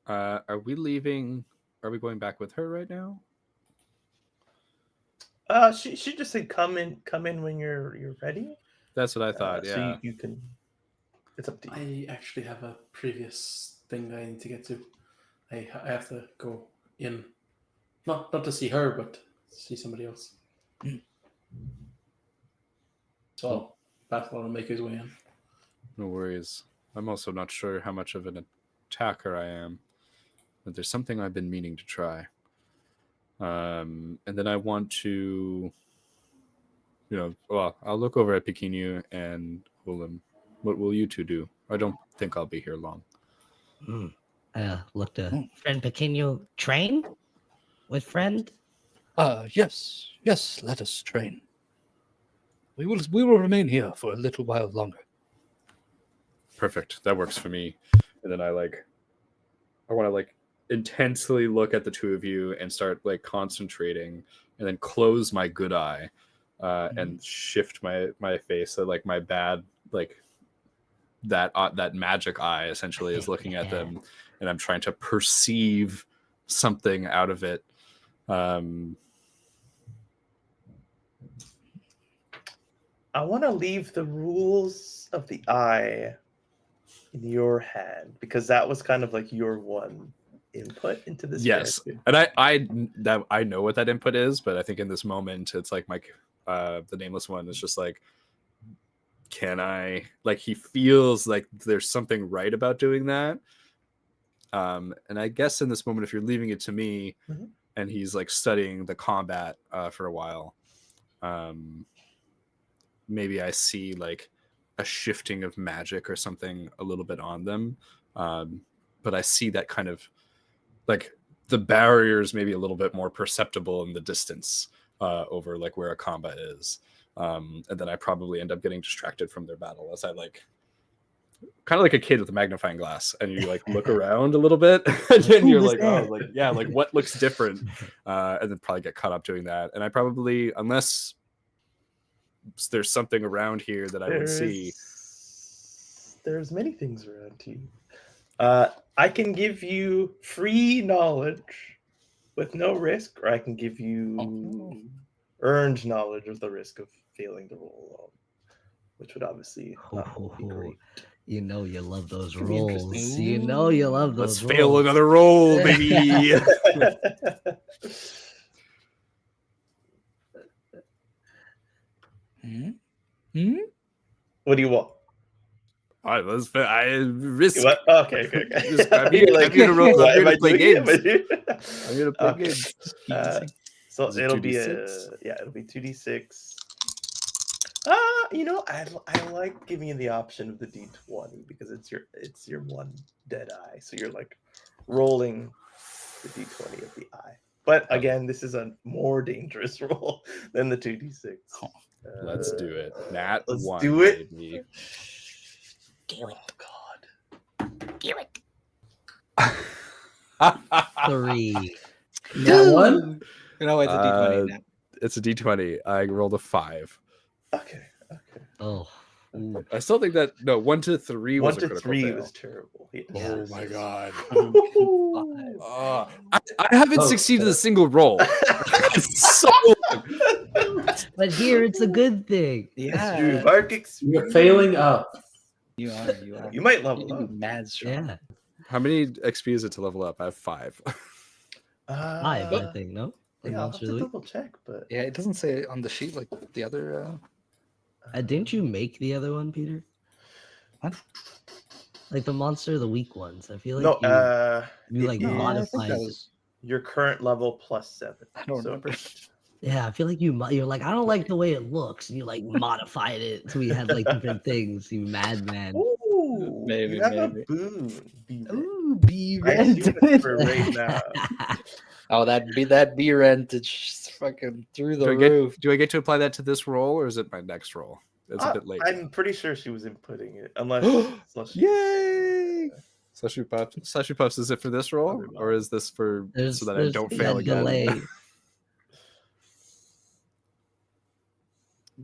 Are we leaving? Are we going back with her right now? She just said come in when you're ready. That's what I thought. So Yeah. you can. It's up to you. I actually have a previous thing I need to get to. I have to go in, not to see her, but see somebody else. So Battle will make his way in. No worries. I'm also not sure how much of an attacker I am, but there's something I've been meaning to try. And then I want to, I'll look over at Pequeño and Willem. What will you two do? I don't think I'll be here long. Look to friend Pequeño train with friend. Yes, let us train. We will remain here for a little while longer. Perfect. That works for me. And then I want to intensely look at the two of you and start concentrating, and then close my good eye and shift my face so my bad that magic eye essentially is looking at them, and I'm trying to perceive something out of it. I want to leave the rules of the eye in your hand, because that was kind of your one input into this. Yes, character. and I know what that input is, but I think in this moment it's the nameless one is just can I he feels like there's something right about doing that. And I guess in this moment, if you're leaving it to me, and he's studying the combat for a while, maybe I see a shifting of magic or something a little bit on them. But I see that kind of the barriers maybe a little bit more perceptible in the distance over where a combat is. And then I probably end up getting distracted from their battle as I kind of like a kid with a magnifying glass, and you look around a little bit, and then you're what looks different, and then probably get caught up doing that. And I probably, unless there's something around here that I would see. There's many things around you. I can give you free knowledge with no risk, or I can give you earned knowledge with the risk of failing to roll, which would obviously not be great. You know you love those Could be rolls. interesting. You know you love those Let's fail rolls. another roll, baby. What do you want? All right, I risk. What? Okay. I'm here to play games. I'm here to play Okay. games. So Is it it'll be 2d6? it'll be 2d6. I like giving you the option of the d20 because it's your one dead eye, so you're rolling the d20 of the eye. But again, this is a more dangerous roll than the 2d6. Let's do it. Nat Let's 1, do it. baby. Do it. Oh God. Do it. 3. That one? No, it's a D20 now. It's a d20. I rolled a 5. Okay. Oh. Ooh. I still think that 1 to 3 was 1 a to critical 3 fail. was terrible. Yes. Yeah. Oh my god. Oh. I haven't succeeded a single roll. So But here it's a good thing. Yeah, Mark You're failing up. you are. You might level up. Mad strong. Yeah. how many XP is it to level up? I have 5. 5, I think, no? Yeah, I'll have Monster to of the Week? double check, but Yeah, it doesn't say on the sheet like the other. Didn't you make the other one, Peter? What? Like the Monster of the Week ones. I feel no, like you it No, I think modified. that was. your current level plus 7. I don't So- remember. Yeah, I feel like you're like, I don't like the way it looks, and you modified it so we had different things. You madman. Ooh, Maybe, you have maybe. a boon. Ooh, be I see it for right now. Oh, that B rent is just fucking through the Do roof. I get to apply that to this roll, or is it my next roll? It's a bit late. I'm pretty sure she was inputting it, unless Yay! Slushy Puffs, is it for this roll, Probably not. or is this for so that I don't There's fail a again? delay.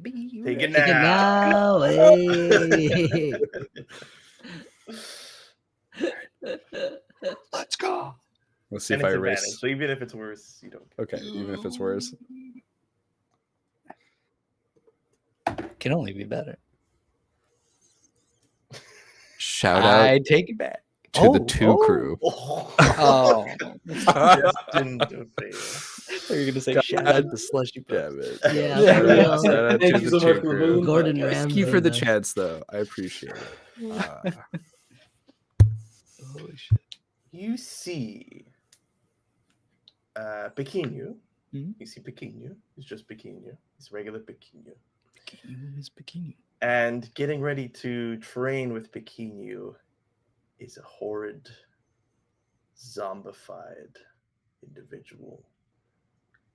Be Take it ready. Take it now. now. Hey. Let's go. Let's see And if I it's erase. advantage. So even if it's worse, you don't. Okay, even if it's worse. Can only be better. Shout out I take it back. to the two crew. Oh. Destined to fail. You're gonna say God shout out to Slushy Damn Pups. it. Yeah, Yeah. for real. Shout out Thank to you the so much two for the crew. moon. Gordon podcast. Thank Ramsay. you for the man. chance, though. I appreciate it. Holy shit. You see Pequeno. Mhm. You see Pequeno. It's just Pequeno. It's regular Pequeno. Bikini is bikini. And getting ready to train with Pequeno is a horrid, zombified individual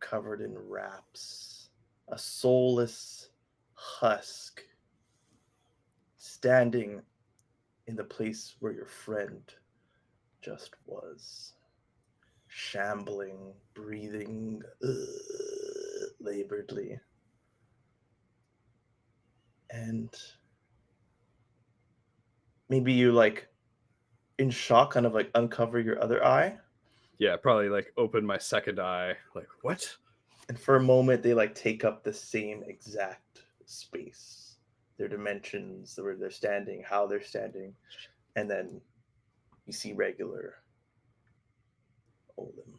covered in wraps, a soulless husk standing in the place where your friend just was, shambling, breathing laboredly. And maybe you like in shock kind of like uncover your other eye, Yeah, probably like open my second eye. Like, what? and for a moment they like take up the same exact space, their dimensions, where they're standing, how they're standing, and then you see regular Olim.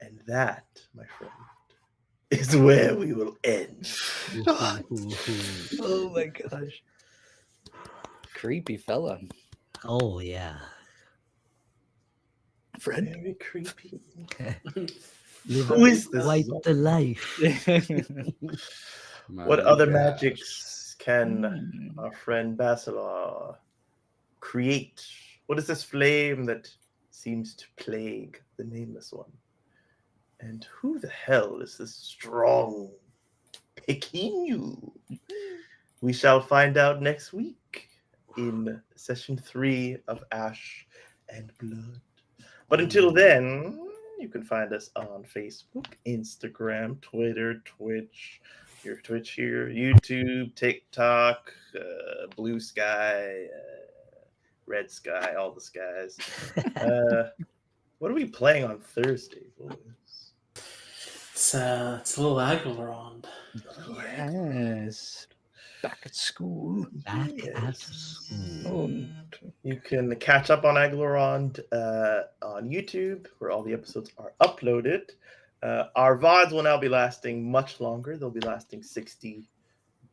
And that, my friend, is where we will end. Oh my gosh. Creepy fella. Oh yeah. Friend. Very creepy. Live Who is this quite zombie? the life. What My other gosh. magics can our friend Basilar create? What is this flame that seems to plague the Nameless One? And who the hell is this strong Pequeno? We shall find out next week in session 3 of Ash and Blood. But until then, you can find us on Facebook, Instagram, Twitter, Twitch, your Twitch here, YouTube, TikTok, Blue Sky, Red Sky, all the skies. What are we playing on Thursday, boys? It's a little Aglarond. Yes. Back at school. Back at Yes. school. You can catch up on Aglarond on YouTube, where all the episodes are uploaded. Our VODs will now be lasting much longer. They'll be lasting 60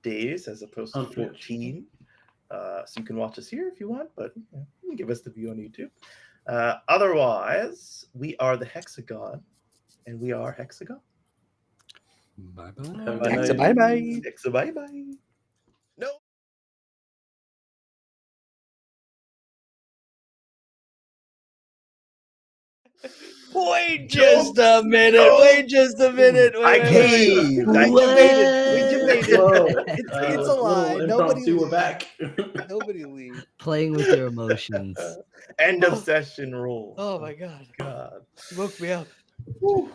days as opposed to 14. So you can watch us here if you want, but you can give us the view on YouTube. Otherwise, we are the Hexagon, and we are Hexagon. Bye-bye. Have a good Hexa, night. bye-bye. Hexa, bye-bye. No. Wait just a minute. Wait just a minute. I caved. I debated. Whoa. It's a lie. Little Nobody impromptu, we're leave. back. Nobody leave. Playing with your emotions. End of session roll. Oh my god. God. You woke me up. All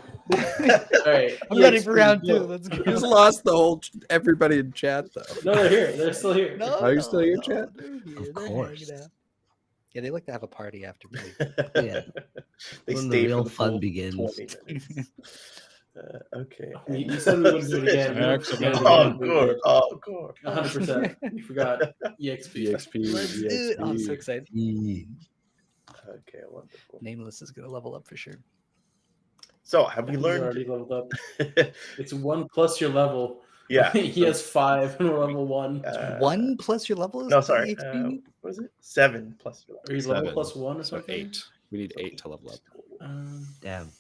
right. I'm ready for EXP, round 2. go. Let's You just go. lost the whole everybody in chat though. No, they're here. They're still here. No, Are you still here, no, chat? they're here. Of They're course. hanging out. Yeah, they like to have a party after me. Yeah. They When the stay real for the fun full begins. 20 minutes. Okay. You said we wouldn't do it again. Excellent. Oh, good. Oh, good. 100%. You forgot EXP. EXP. Let's do it. Oh, I'm so excited. Okay, wonderful. Nameless is gonna level up for sure. So, have we He's learned? already leveled up. It's 1 plus your level. Yeah. He has 5 and we're level 1. 1 plus your level is No, the sorry. EXP? What was it? 7 plus your Or he's level 7. plus 1 or So something? 8. We need 8 to level up. Damn.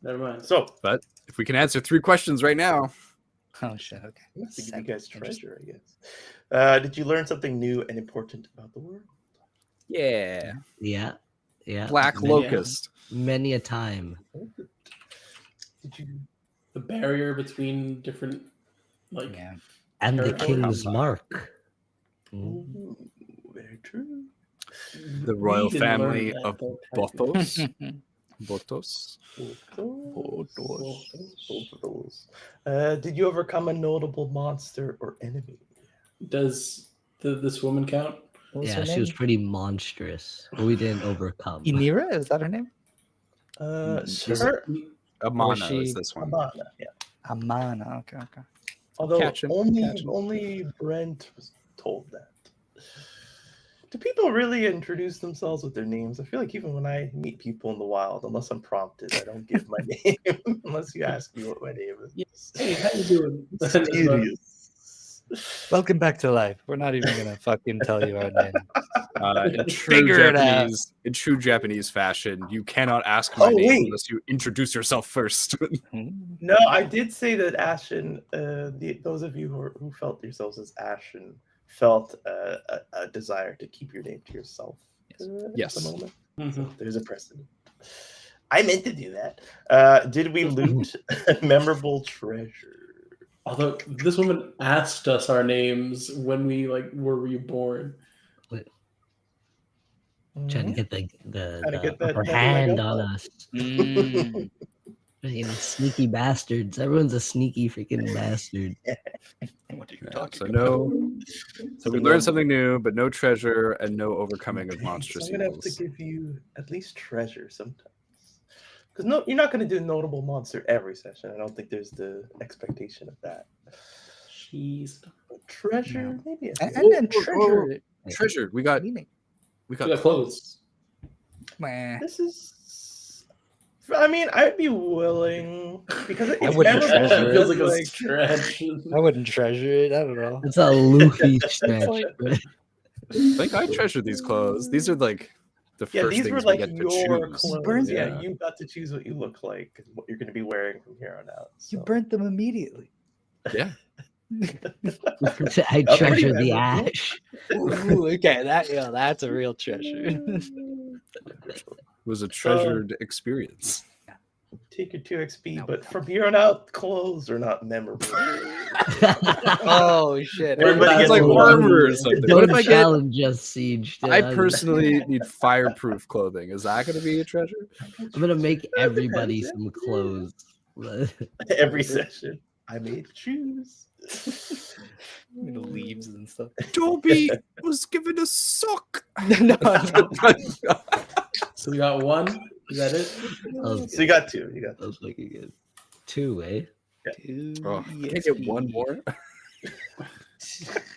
Never mind. So, But if we can answer 3 questions right now, Oh shit, okay. I have to give you 7. guys Interesting. treasure, I guess. Did you learn something new and important about the world? yeah, Yeah. Yeah. Black Many- Locust. Many a time. Did you? The barrier between different, like, Yeah. And the Territory. King's Mark. Mm. Ooh, very true. The royal we didn't learn family that, of though, Bothos. Votos. Both of those. Did you overcome a notable monster or enemy? Does this woman count? What was Yeah, her she was name? pretty monstrous, but we didn't overcome. Inira, is that her name? Her Amana she- is this one. Amana, yeah. Amana. Okay. Although Catch him, only catch him. only Brent was told that. Do people really introduce themselves with their names? I feel like even when I meet people in the wild, unless I'm prompted, I don't give my name unless you ask me what my name is. Hey, how you doing? Mysterious. Welcome back to life. We're not even gonna fucking tell you our name. In true Figure it out. Japanese fashion, you cannot ask my Oh, name wait. unless you introduce yourself first. No, I did say that Ashen. Those of you who felt yourselves as Ashen felt a desire to keep your name to yourself. Yes. At the moment. Mhm. So there's a precedent. I meant to do that. Did we loot a memorable treasure? Although this woman asked us our names when we were reborn. Trying to Mhm. get the Trying to get that upper double leg hand up on on. us. Mm. You know, sneaky bastards. Everyone's a sneaky freaking bastard. What are you Yeah, talking so about? so we learned something new, but no treasure and no overcoming of Dang, monstrous so I'm gonna have to evils. give you at least treasure sometimes. Because no, you're not gonna do notable monster every session. I don't think there's the expectation of that. Jeez. But treasure, No. maybe. And treasure. Treasure. We got Meaning. we We got got clothes. Meh. This is. I mean, I'd be willing because I it's wouldn't memorable. treasure It feels because, like a stretch. I wouldn't treasure it. I don't know. It's a Luffy stretch. like- bro. I think I treasure these clothes. These are like the yeah, first these were things we like get to your choose. clothes. Burns Yeah, them. you got to choose what you look like and what you're going to be wearing from here on out. You So. burnt them immediately. Yeah. I That's pretty treasure the memorable. ash. Ooh, okay, that's a real treasure. It was a treasured experience. Take your 2 XP, No. but from here on out, clothes are not memorable. Oh shit! Everybody It's gets like one. armor or something. What Don't if I get? challenge us, Siege. I personally need fireproof clothing. Is that going to be a treasure? I'm gonna make everybody depends, some clothes. Every session, I made shoes. Leaves and stuff. Dobby was given a sock. No. So we got one. Is that it? So you got 2. You got I was looking good. 2, eh? Oh, I can't get one more.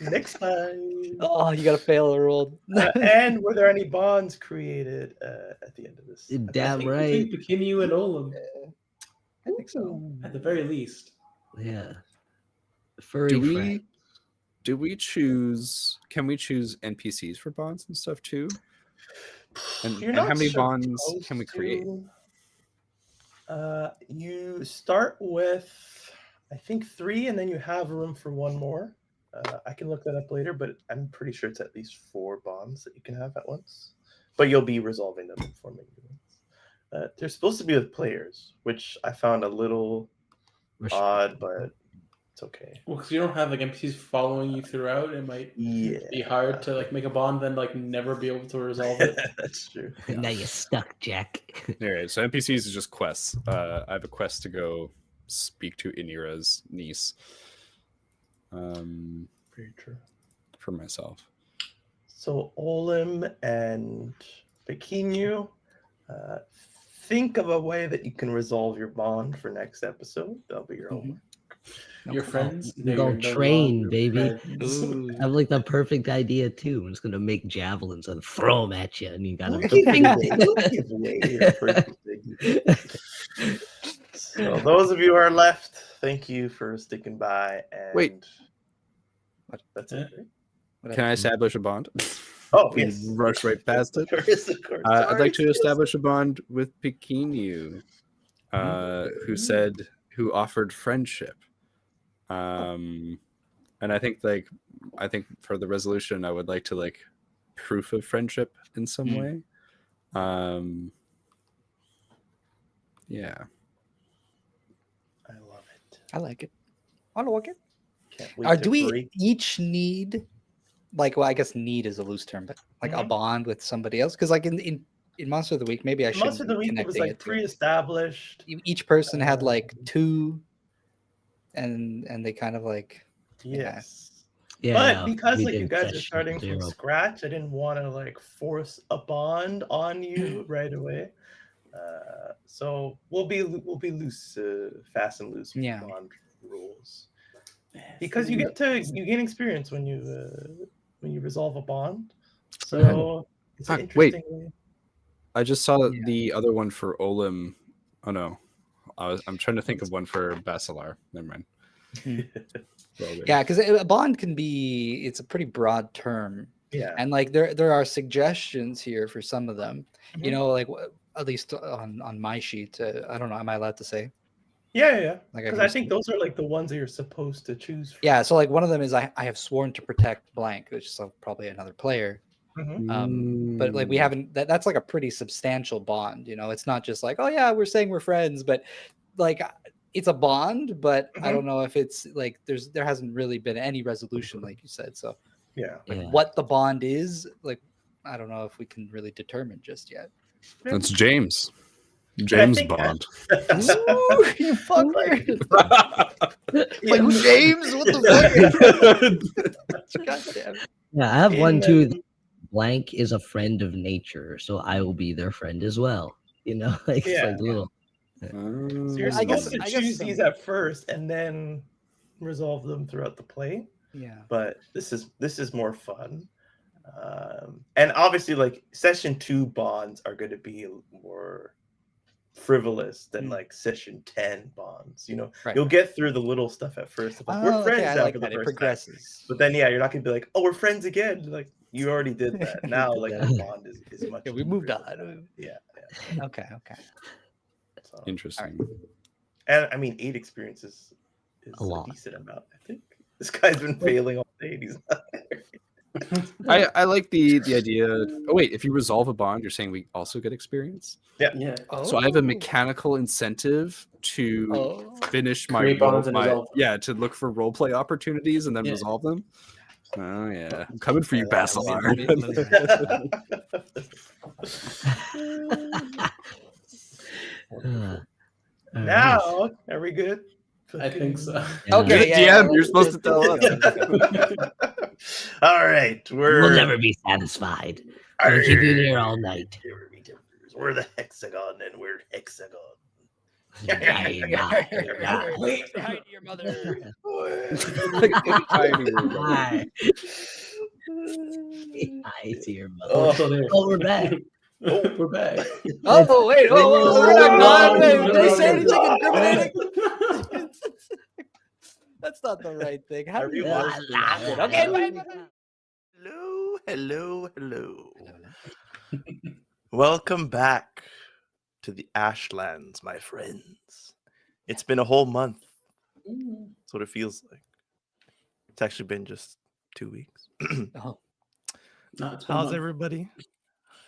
next time. Oh, you gotta fail a roll. And were there any bonds created at the end of this? Damn I right. think Bikini and Olam, I think so. at the very least. Yeah. Furry Do we? friend. Do we choose? Can we choose NPCs for bonds and stuff too? And, You're and how not many bonds supposed can we create? to. You start with, I think 3, and then you have room for 1 more. I can look that up later, but I'm pretty sure it's at least 4 bonds that you can have at once. But you'll be resolving them and forming new ones. They're supposed to be with players, which I found a little odd, but it's okay. Well, because you don't have NPCs following you throughout, it might Yeah, be hard to make a bond, then never be able to resolve it. that's true. Now you're stuck, Jack. All right, so NPCs is just quests. I have a quest to go speak to Inira's niece. Very true. For myself. So Olim and Bikinu, think of a way that you can resolve your bond for next episode. That'll be your homework. Your friends? We No, go you're no train, longer baby. friends. Ooh. I have like the perfect idea too. I'm just gonna make javelins and throw them at you, and you gotta. Don't give away your perfect idea. So those of you who are left, thank you for sticking by. And Wait. What? That's it. Right? Can I establish a bond? Oh, We yes. rush right past it. There is, of course. I'd like to Sorry. establish a bond with Pikinu, who offered friendship. And I think for the resolution, I would like to proof of friendship in some way. Yeah. I love it. I like it. I like it. Can't wait to Do we break. each need, well, I guess need is a loose term, but a bond with somebody else? Because in in Monster of the Week, maybe I should Monster of the Week it was connecting like it to pre-established. each person had like 2, and they kind of like Yes. Yeah, But because we like you did guys are session starting from 0. scratch, I didn't want to like force a bond on you right away. So we'll be loose, fast and loose with Yeah. bond rules. Because you gain experience when you resolve a bond. So it's an Fuck, wait. interesting way. I just saw Yeah. the other one for Olim. Oh no, I'm trying to think of one for Basilar. Never mind. Well, Yeah, because a bond can be, it's a pretty broad term. Yeah. And like there are suggestions here for some of them. You Mhm. know, like at least on my sheet, I don't know, am I allowed to say? Yeah. Like Because I think those are like the ones that you're supposed to choose from. Yeah, so like one of them is I have sworn to protect blank, which is probably another player. Mhm. But like we haven't, that's like a pretty substantial bond, you know. It's not just like, oh yeah, we're saying we're friends, but like it's a bond, but I don't know if it's like there hasn't really been any resolution, like you said. So Yeah. like Yeah. what the bond is, like I don't know if we can really determine just yet. That's James. I James think- Bond. Ooh, you fucker. Yeah. Like James, what the fuck? God damn. Yeah, I have In, one too. Blank is a friend of nature, so I will be their friend as well. You know, like it's Yeah. like little. So you're I guess- supposed to I guess choose some- these at first and then resolve them throughout the play. Yeah. But this is more fun. And obviously, like session 2 bonds are going to be more frivolous than like session 10 bonds. You know, Right. you'll get through the little stuff at first. Like, we're friends okay, I now like for the that. It first time. progresses. But then, yeah, you're not gonna be like, oh, we're friends again. Like you already did that. We Now, did like that. the bond is much. Yeah, we deeper moved than on. that. Yeah. Okay. So, Interesting. and I mean, 8 experiences is A lot. decent amount. I think this guy's been failing all day. And he's not there. I like the idea. Oh wait, if you resolve a bond, you're saying we also get experience. Yeah. So I have a mechanical incentive to Oh. finish my Create bonds and resolve them. to look for role play opportunities and then Yeah. resolve them. Oh yeah, I'm coming for you, Yeah, Basilar. Now, are we good? I think so. Okay, DM, you're supposed to tell us. All right, We'll never be satisfied. We'll keep you here all night. We're the Hexagon, and we're Hexagon. Wait. Hi to your mother. Hi. Hi to your mother. Oh, Oh, we're back. We're back. Oh wait, whoa, we're not gone. Wait, did they say anything No. incriminating? That's not the right thing. How do you Everyone- watch that? Okay, fine. Hello. Welcome back to the Ashlands, my friends. It's been a whole month. That's what it feels like. It's actually been just 2 weeks. Oh, No, it's How's everybody?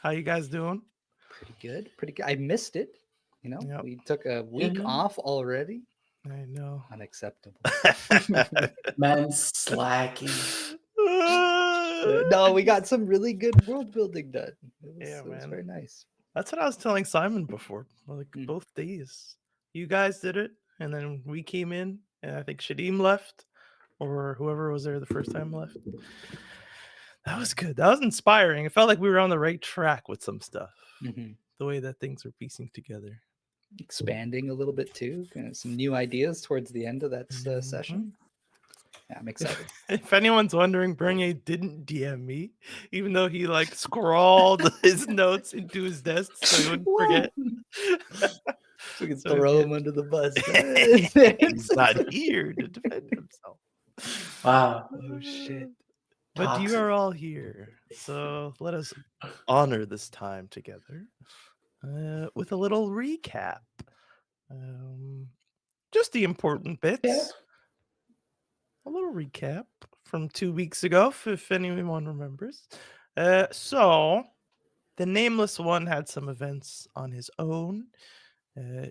How you guys doing? pretty good. I missed it. You know, Yep. we took a week off already. I know. Unacceptable. man slacking? No, we got some really good world building done. Yeah, It was man. very nice. That's what I was telling Simon before. Like Mm. both days. You guys did it, and then we came in, and I think Shadim left, or whoever was there the first time left. That was good. That was inspiring. It felt like we were on the right track with some stuff. The way that things were piecing together. Expanding a little bit too. Kind of some new ideas towards the end of that session. Yeah, I'm excited. If anyone's wondering, Bernier didn't DM me, even though he like scrawled his notes into his desk so he wouldn't forget. We can So throw yeah. him under the bus. He's not here to defend himself. Wow. Oh shit. But Toxic. you are all here, so let us honor this time together with a little recap. Just the important bits. Yeah. A little recap from 2 weeks ago, if anyone remembers. So, the Nameless One had some events on his own.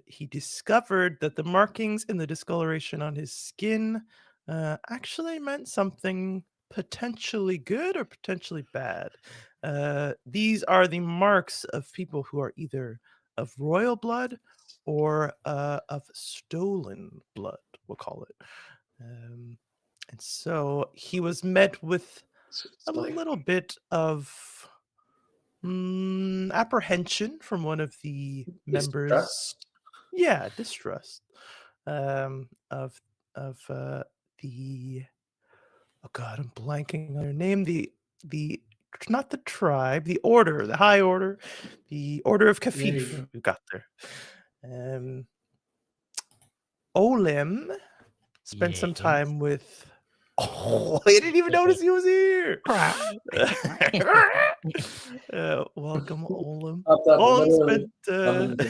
He discovered that the markings in the discoloration on his skin actually meant something potentially good or potentially bad. These are the marks of people who are either of royal blood or of stolen blood, we'll call it. And so he was met with a little bit of apprehension from one of the members. Distrust? Yeah, distrust of the oh god, I'm blanking on their name. The not the tribe, the order, the high order, the order of There you Kafif. go. We got there. Olim spent some Yes. time with. Oh, I didn't even notice he was here. Welcome, Olim. Olim spent.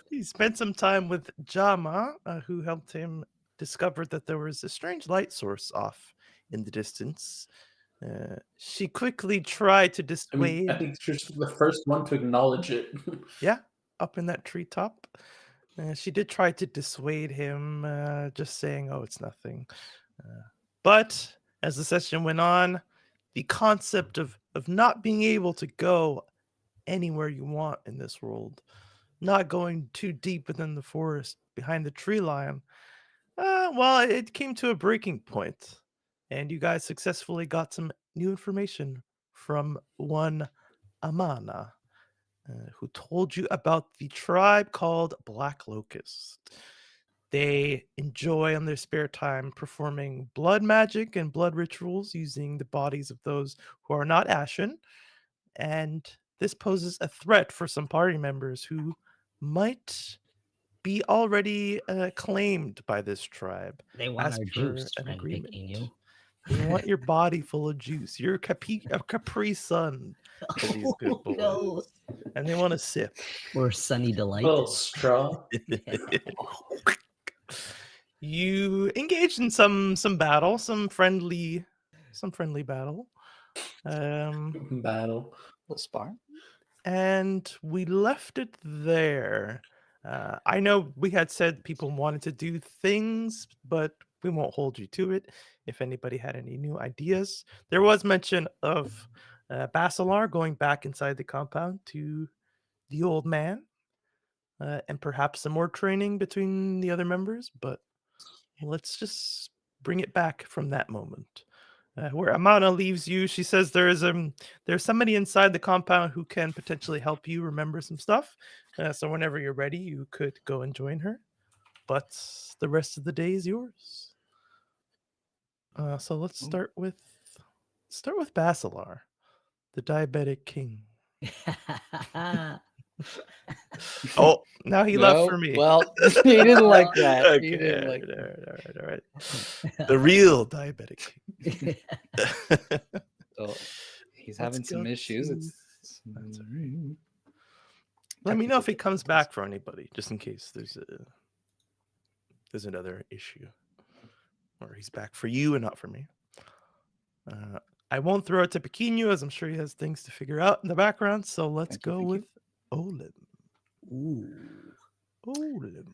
He spent some time with Jama, who helped him discover that there was a strange light source off in the distance. She quickly tried to I dissuade. think she's the first one to acknowledge it. Yeah, up in that treetop. She did try to dissuade him, just saying, "Oh, it's nothing." But as the session went on, the concept of not being able to go anywhere you want in this world, not going too deep within the forest behind the tree line, well, it came to a breaking point, and you guys successfully got some new information from one Amana, who told you about the tribe called Black Locust. They enjoy on their spare time performing blood magic and blood rituals using the bodies of those who are not ashen, and this poses a threat for some party members who might be already claimed by this tribe. They want As our per juice, an friend agreement. Pequeno. They want your body full of juice. You're a Capri Sun for these good boys. No. And they want to sip. Or Sunny Delight. Little straw. You engaged in some battle, some friendly battle. Battle. Little spar. And we left it there. I know we had said people wanted to do things, but we won't hold you to it. If anybody had any new ideas, there was mention of Basilar going back inside the compound to the old man, and perhaps some more training between the other members. But let's just bring it back from that moment. Where Amana leaves you, she says there's somebody inside the compound who can potentially help you remember some stuff. So whenever you're ready, you could go and join her. But the rest of the day is yours. So let's start with Basilar, the diabetic king. Oh, now he left for me. Well, he didn't like that. Okay, He didn't like all right. The real diabetic king. So he's having Let's some go issues. to- It's That's all Let me know if he comes back for anybody, just in case there's another issue, or he's back for you and not for me. I won't throw it to Pequeno, as I'm sure he has things to figure out in the background. So let's Thank you, go thank you. with Olim. Ooh. Olim.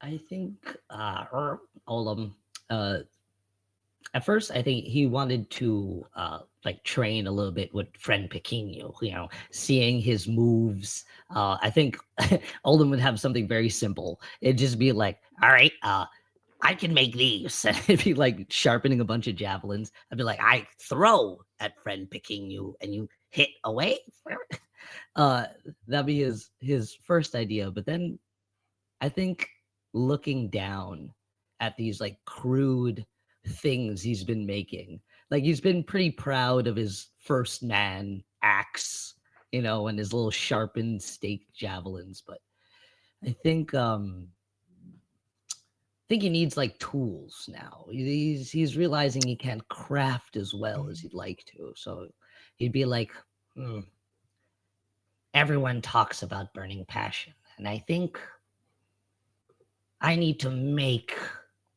I think Olam. At first, I think he wanted to like train a little bit with friend Pequeno. You know, seeing his moves. I think Olam would have something very simple. It'd just be like, all right, I can make these. It'd be like sharpening a bunch of javelins. I'd be like, I throw at friend Pequeno, and you hit away. That'd be his first idea. But then I think looking down at these like crude things he's been making, like he's been pretty proud of his first man axe, you know, and his little sharpened stake javelins. But I think he needs like tools now. He's realizing he can't craft as well as he'd like to. So he'd be like, everyone talks about burning passion, and I think I need to make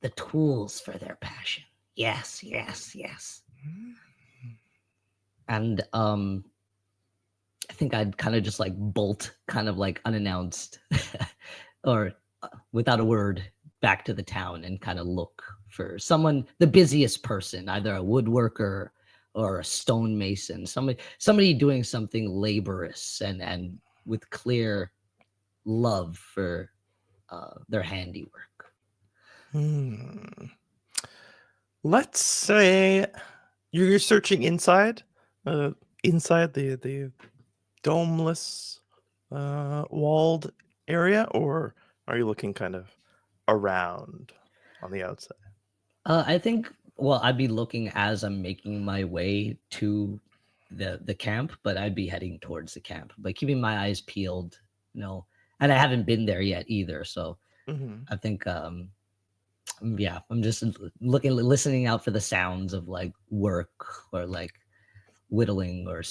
the tools for their passion. Yes. And I think I'd kind of just like bolt, kind of like unannounced, or without a word, back to the town and kind of look for someone, the busiest person, either a woodworker or a stonemason, somebody doing something laborious and with clear love for their handiwork. Let's say you're searching inside the domeless walled area, or are you looking kind of around on the outside? I think, well, I'd be looking as I'm making my way to the camp, but I'd be heading towards the camp, but keeping my eyes peeled, and I haven't been there yet either. So I think, yeah, I'm just listening out for the sounds of like work or like whittling or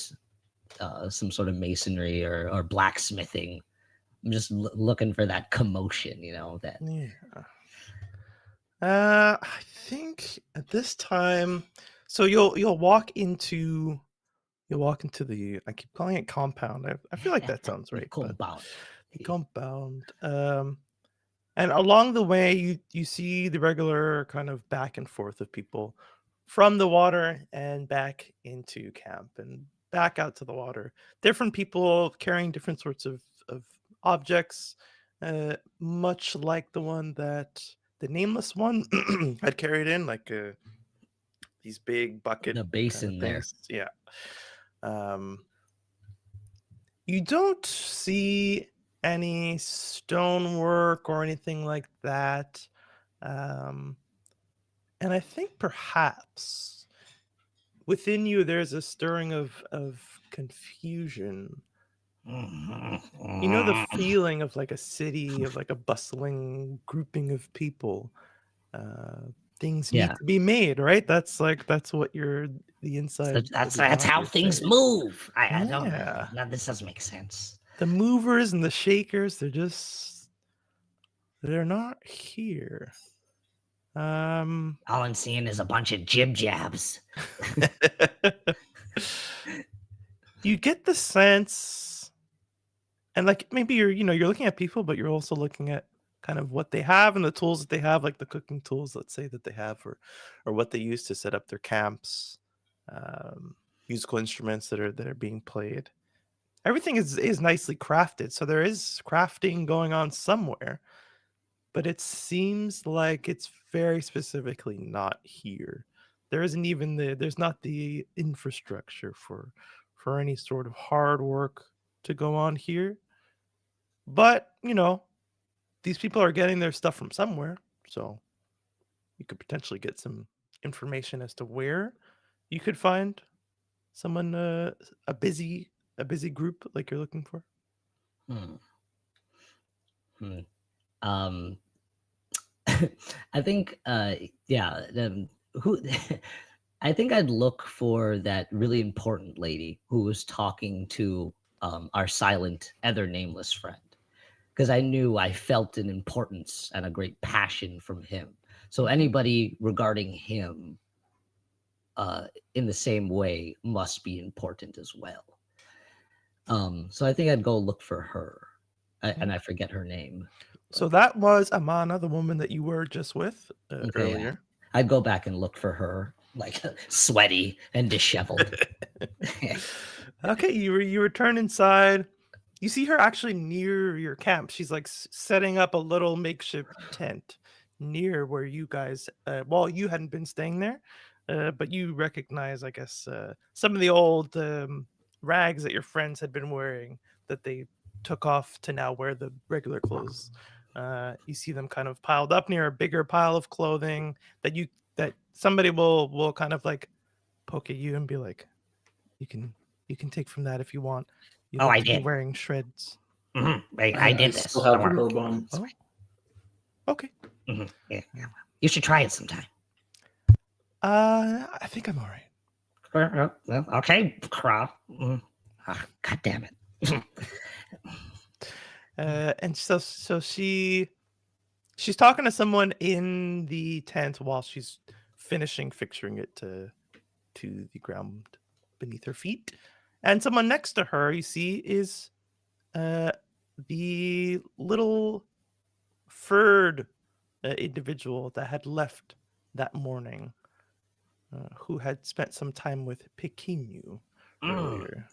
some sort of masonry or blacksmithing. I'm just looking for that commotion, that. Yeah. I think at this time, so you'll walk into the, I keep calling it compound. I feel like that sounds right. But Compound. the compound. And along the way, you see the regular kind of back and forth of people from the water and back into camp and back out to the water. Different people carrying different sorts of objects, much like the one that the nameless one had carried in, like these big bucket The kind of basin there. things. Yeah. You don't see any stonework or anything like that. And I think perhaps within you there's a stirring of confusion. You know the feeling of like a city, of like a bustling grouping of people. Things need Yeah. to be made, right? That's what the inside. That's of the how body things says. move. I don't. Yeah. No, this doesn't make sense. The movers and the shakers, they're not here. All I'm seeing is a bunch of jib jabs. You get the sense, and like maybe you're looking at people, but you're also looking at kind of what they have and the tools that they have, like the cooking tools, let's say, that they have, or what they use to set up their camps, musical instruments that are being played. Everything is nicely crafted, so there is crafting going on somewhere, but it seems like it's very specifically not here. There isn't even there's not the infrastructure for any sort of hard work to go on here. But, these people are getting their stuff from somewhere, so you could potentially get some information as to where you could find someone, a busy group like you're looking for. I think, yeah. Who? I think I'd look for that really important lady who was talking to our silent, other nameless friend, because I felt an importance and a great passion from him. So anybody regarding him in the same way must be important as well. So I think I'd go look for her, and I forget her name. So that was Amana, the woman that you were just with Okay, yeah. earlier. I'd go back and look for her, like sweaty and disheveled. Okay, you return inside. You see her actually near your camp. She's like setting up a little makeshift tent near where you guys. Well, you hadn't been staying there, but you recognize, I guess, some of the old rags that your friends had been wearing that they took off to now wear the regular clothes. You see them kind of piled up near a bigger pile of clothing that somebody will kind of like poke at you and be like, you can take from that if you want. You I look to be did. wearing shreds. I did this. Still have Don't the worry. robe on. Oh. Okay. Yeah. You should try it sometime. I think I'm all right. Well, okay, Craw. God damn it. And so she's talking to someone in the tent while she's finishing fixturing it to the ground beneath her feet. And someone next to her, you see, is the little furred individual that had left that morning. who had spent some time with Pequeno earlier.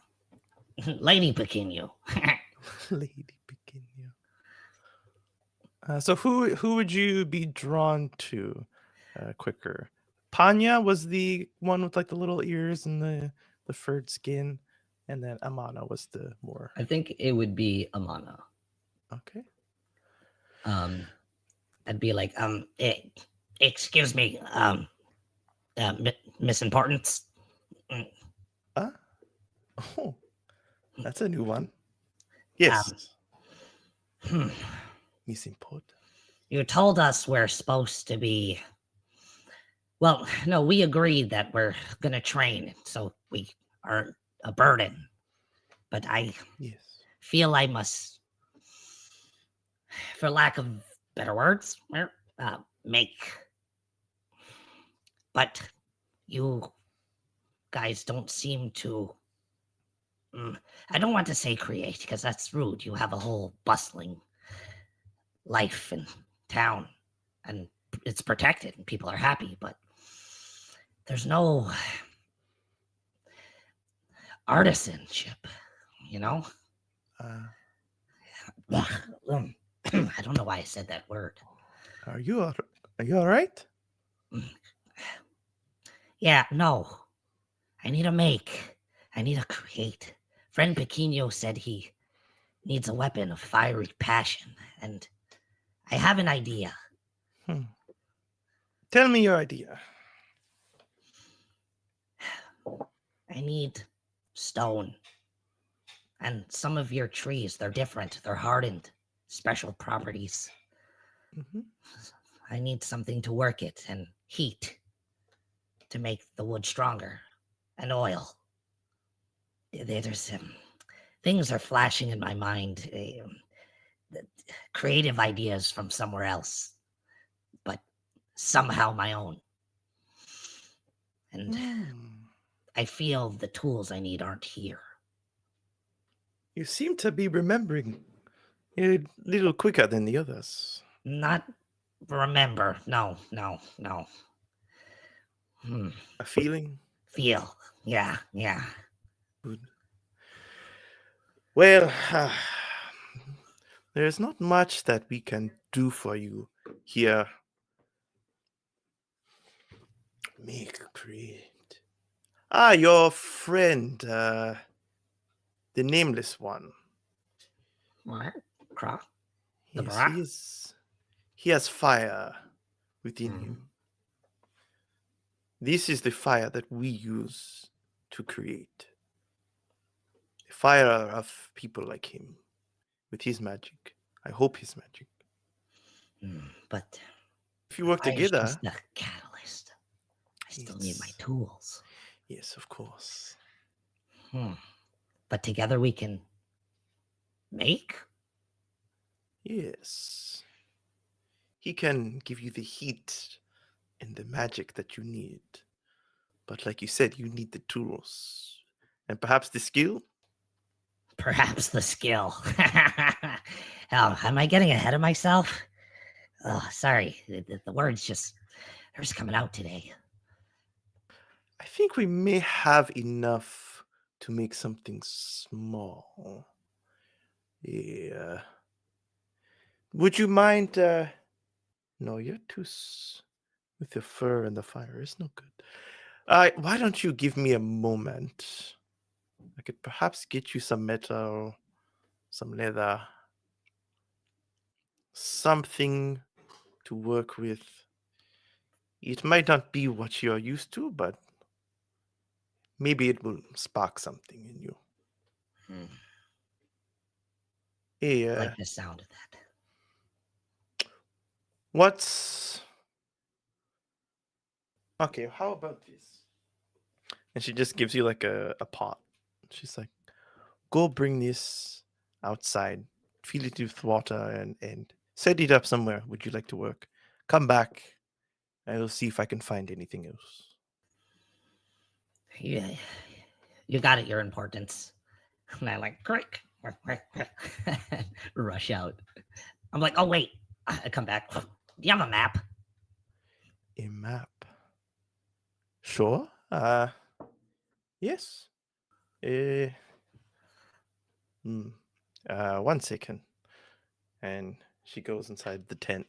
Lady Pequeno. Lady Pequeno. So who would you be drawn to quicker? Panya was the one with like the little ears and the furred skin, and then Amana was the more I think it would be Amana. okay. I'd be like, excuse me, Miss Importance. Oh, that's a new one. Yes, Miss Import. You told us we're supposed to be. Well, no, we agreed that we're gonna train, so we aren't a burden. But I Yes. feel I must, for lack of better words, make. But you guys don't seem to. I don't want to say create because that's rude. You have a whole bustling life in town and it's protected and people are happy, but there's no artisanship, you know? I don't know why I said that word. Are you all right? Yeah, no. I need to make. I need to create. Friend Pequeno said he needs a weapon of fiery passion, and I have an idea. Tell me your idea. I need stone. And some of your trees, they're different. They're hardened. Special properties. I need something to work it and heat to make the wood stronger. And oil. There's things are flashing in my mind. Creative ideas from somewhere else. But somehow my own. And I feel the tools I need aren't here. You seem to be remembering a little quicker than the others. Not remember. No. A feeling? Feel. Yeah. Good. Well, there's not much that we can do for you here. Make, create. Your friend, the nameless one. What? Croc? The Yes, Barack? he has fire within him. This is the fire that we use to create. The fire of people like him with his magic. I hope his magic. But if you work together, just the catalyst. I still need my tools. Yes, of course. But together we can make? Yes. He can give you the heat and the magic that you need. But like you said, you need the tools. And perhaps the skill? Perhaps the skill. Am I getting ahead of myself? Oh, sorry. The words they're just coming out today. I think we may have enough to make something small. Yeah. Would you mind? No, you're too with the fur and the fire. It's no good. Why don't you give me a moment? I could perhaps get you some metal, some leather, something to work with. It might not be what you're used to, but maybe it will spark something in you. Hey, I like the sound of that. Okay, how about this? And she just gives you like a pot. She's like, go bring this outside, fill it with water, and set it up somewhere. Would you like to work? Come back. I will see if I can find anything else. Yeah, you got it, your importance. And I like, crick. Rush out. I'm like, oh, wait. I come back. Do you have a map? A map? Sure. Yes. Uh, 1 second. And she goes inside the tent.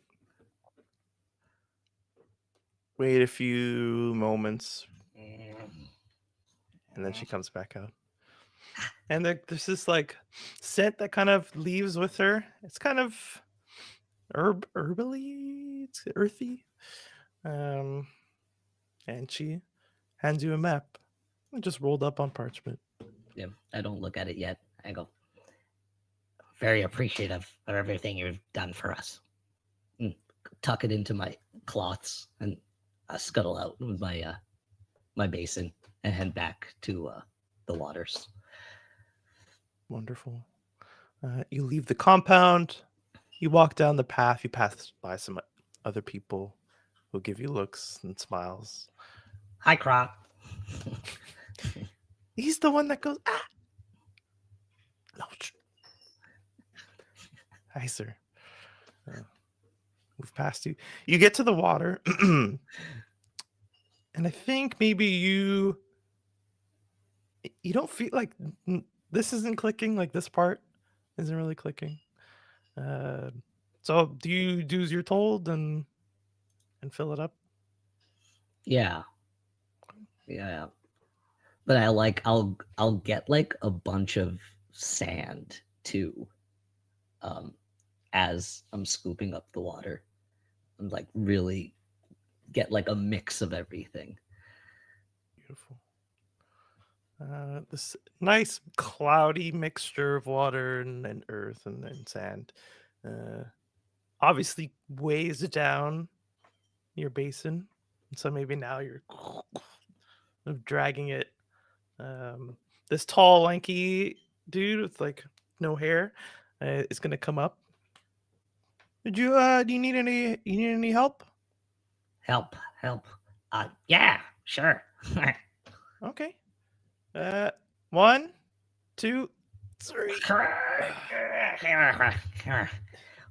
Wait a few moments, and then she comes back out. And there's this like scent that kind of leaves with her. It's kind of herbally, it's earthy. And she hands you a map, just rolled up on parchment. Yeah, I don't look at it yet. I go, very appreciative of everything you've done for us. And tuck it into my cloths and scuttle out with my my basin and head back to the waters. Wonderful. You leave the compound. You walk down the path. You pass by some other people who give you looks and smiles. Hi, Crop. He's the one that goes, ah! No. Hi, sir. Move past you. You get to the water. And I think maybe you don't feel like this isn't clicking, like this part isn't really clicking. So do you do as you're told and fill it up? Yeah. But I'll get like a bunch of sand too. As I'm scooping up the water. And like really get like a mix of everything. Beautiful. This nice cloudy mixture of water and earth and sand obviously weighs down your basin. And so maybe now you're dragging it. This tall, lanky dude with like no hair is gonna come up. Do you need any help? Help. Yeah, sure. Okay. 1, 2, 3.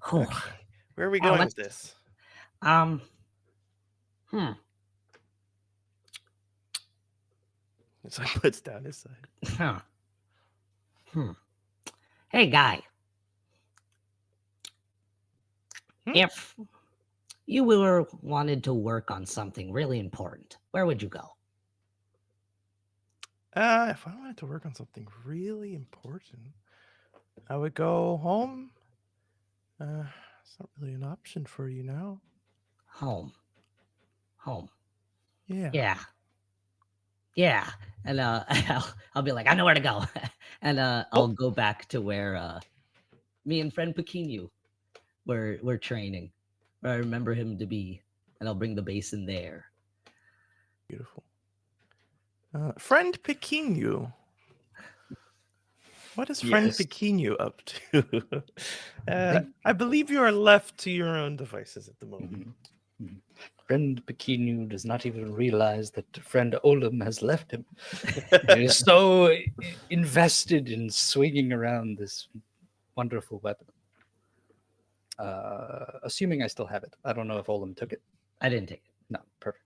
Whew. Where are we going let's- with this? So he puts down his side. Hey, guy. Hmm? If you wanted to work on something really important, where would you go? If I wanted to work on something really important, I would go home. It's not really an option for you now. Home. Yeah. Yeah. And I'll be like, I know where to go. And I'll go back to where me and friend Pequeno were training, where I remember him to be, and I'll bring the basin there. Beautiful. Friend Pequeno. What is friend Yes. Pequeno up to? I believe you are left to your own devices at the moment. Friend Pequeno does not even realize that friend Olam has left him. He is so invested in swinging around this wonderful weapon. Assuming I still have it. I don't know if Olam took it. I didn't take it. No, perfect.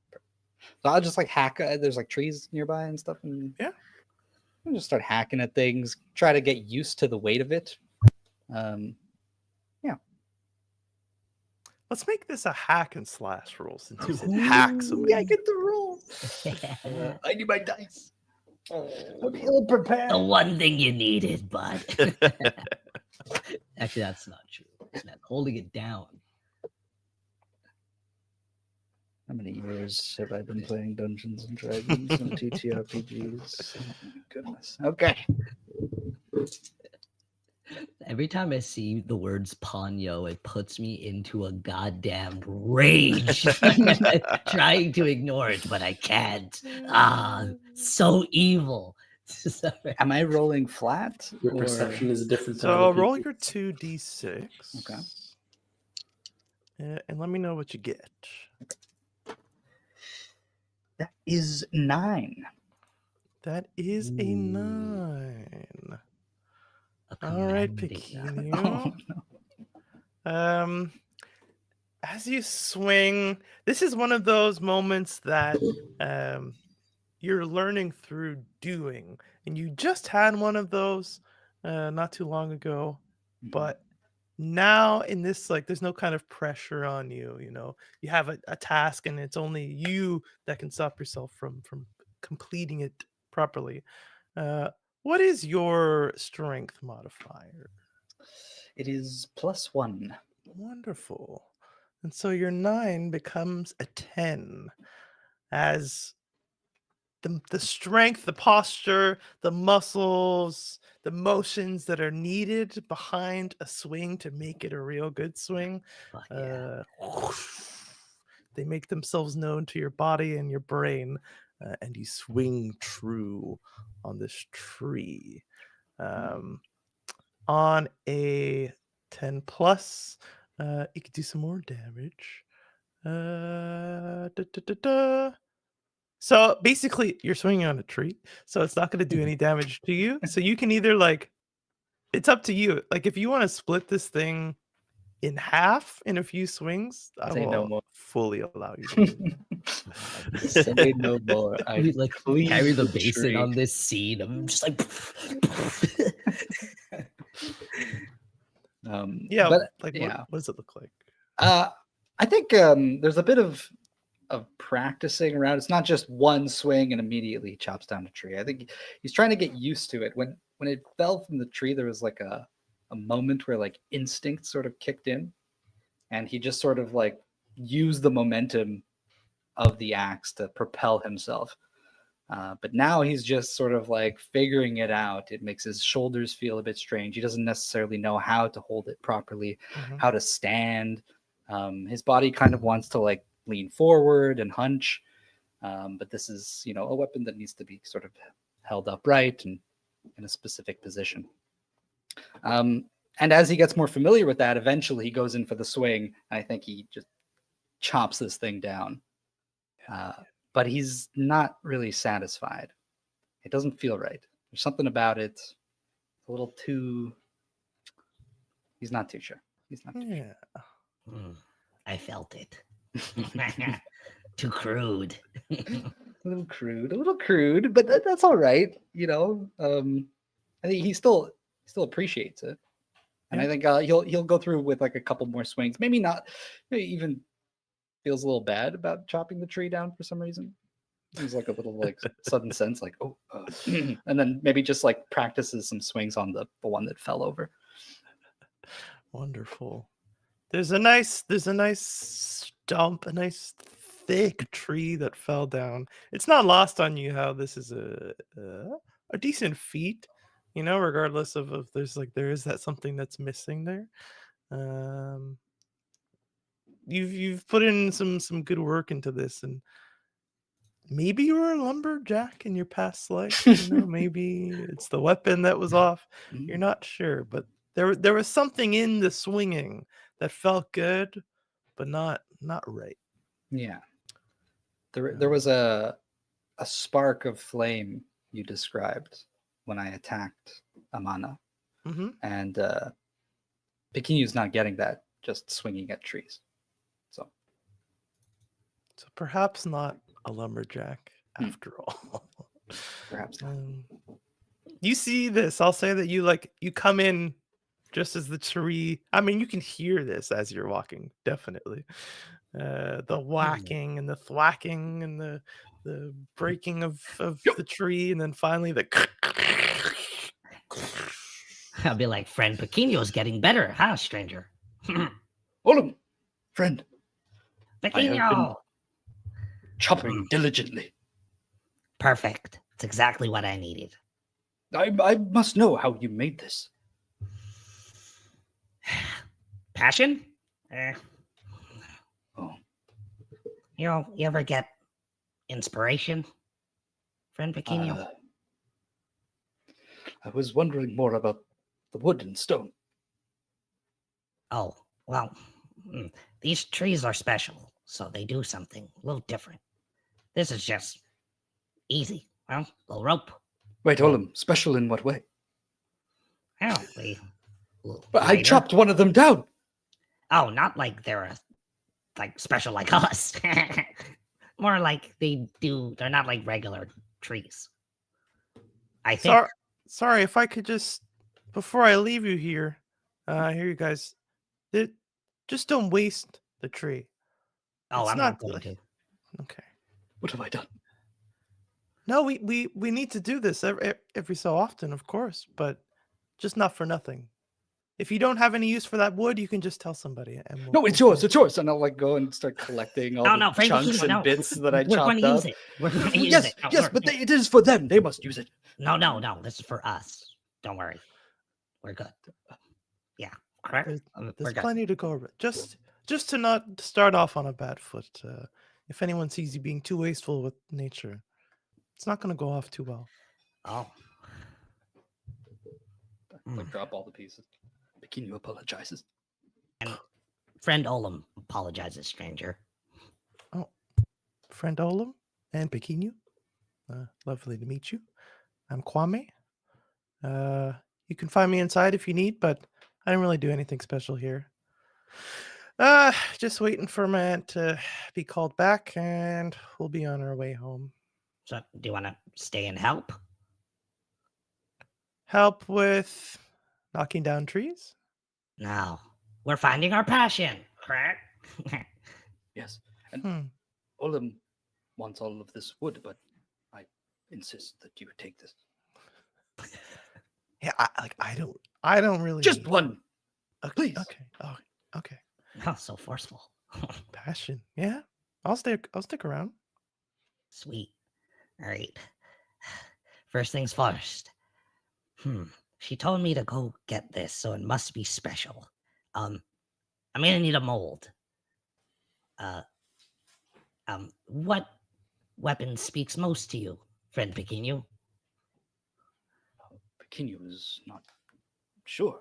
So I'll just like hack. There's like trees nearby and stuff, and Yeah. I'll just start hacking at things. Try to get used to the weight of it. Let's make this a hack and slash roll since you said hack so many. I get the roll. I need my dice. I'm ill prepared. The one thing you needed, bud. Actually, that's not true. Man, holding it down. How many years have I been playing Dungeons and Dragons and TTRPGs? Oh my goodness. Okay. Every time I see the words Ponyo, it puts me into a goddamn rage. Trying to ignore it, but I can't. So evil. Am I rolling flat? Your or- perception is different. than So other roll people's. your 2d6. Okay. And let me know what you get. That is 9. That is a 9. A All right, commanding- Pequeno. As you swing, this is one of those moments that you're learning through doing, and you just had one of those not too long ago, but now in this, like, there's no kind of pressure on you. You have a task, and it's only you that can stop yourself from completing it properly. What is your strength modifier? It is +1. Wonderful. And so your 9 becomes a 10, as the strength, the posture, the muscles, the motions that are needed behind a swing to make it a real good swing, Fuck yeah. they make themselves known to your body and your brain, and you swing true on this tree. On a 10 plus, you could do some more damage. So basically, you're swinging on a tree, so it's not going to do any damage to you. So you can either, like, it's up to you. Like, if you want to split this thing in half in a few swings, I Say no will more. fully allow you to do that. Say no more. I We like cleave carry the the basin tree. on this scene. I'm just like, Yeah, but like, yeah. what does it look like? I think there's a bit of practicing around. It's not just one swing and immediately he chops down a tree. I think he's trying to get used to it. When it fell from the tree, there was like a moment where like instinct sort of kicked in, and he just sort of like used the momentum of the axe to propel himself. But now he's just sort of like figuring it out. It makes his shoulders feel a bit strange. He doesn't necessarily know how to hold it properly, how to stand. His body kind of wants to like lean forward and hunch. But this is, a weapon that needs to be sort of held upright and in a specific position. And as he gets more familiar with that, eventually he goes in for the swing. And I think he just chops this thing down. But he's not really satisfied. It doesn't feel right. There's something about it a little too. He's not too sure. He's not too yeah. I felt it. Too crude. A little crude, but that's all right. I think he still appreciates it, and I think he'll go through with like a couple more swings. Maybe even feels a little bad about chopping the tree down for some reason. There's like a little like sudden sense like and then maybe just like practices some swings on the one that fell over. Wonderful. There's a nice stump, a nice thick tree that fell down. It's not lost on you how this is a decent feat, regardless of if there is that something that's missing there. You've put in some good work into this, and maybe you were a lumberjack in your past life. Maybe it's the weapon that was off. You're not sure, but there was something in the swinging that felt good, but not right. Yeah. There was a spark of flame you described when I attacked Amana. And Pekinu's not getting that, just swinging at trees. So perhaps not a lumberjack after all. Perhaps not. You see this. I'll say that you come in just as the tree. I mean, you can hear this as you're walking, definitely. The whacking and the thwacking and the breaking of the tree, and then finally the. I'll be like, friend Pequeño's getting better, huh, stranger? Hold him, friend. Pequeño! Chopping diligently. Perfect. It's exactly what I needed. I must know how you made this. Passion? Oh. You ever get inspiration, friend Pequeño? I was wondering more about the wood and stone. Oh, well, these trees are special, so they do something a little different. This is just easy. Well, the rope. Wait, hold him. Special in what way? Oh, But I chopped one of them down. Oh, not like they're like special like us. More like they're not like regular trees. I think. Sorry, if I could just, before I leave you here, here you guys, just don't waste the tree. Oh, It's I'm not going to. Okay. What have I done? No, we need to do this every so often, of course, but just not for nothing. If you don't have any use for that wood, you can just tell somebody. And No, it's yours. It's yours. And I'll like go and start collecting all No, the Frank, chunks and no. bits that I We're going chopped to use up. it. We're going to use Yes, it. No, yes, but it is for them. They must use it. No. This is for us. Don't worry. We're good. Yeah, correct. There's We're good. plenty to go around. Just to not start off on a bad foot. If anyone sees you being too wasteful with nature, it's not going to go off too well. Oh. Like drop all the pieces. Bikini apologizes. And friend Olam apologizes, stranger. Oh, friend Olam and Pequeno. Lovely to meet you. I'm Kwame. You can find me inside if you need, but I didn't really do anything special here. Just waiting for my aunt to be called back, and we'll be on our way home. So, do you want to stay and help? Help with knocking down trees? No. We're finding our passion, correct? Yes. And Olam wants all of this wood, but I insist that you take this. Yeah, I don't really. Just one, please. Okay. Oh, okay. Oh, so forceful. Passion. Yeah, I'll stick around. Sweet. All right. First things first. She told me to go get this, so it must be special. I'm gonna need a mold. What weapon speaks most to you, friend Pequeno? Pequeno is not sure.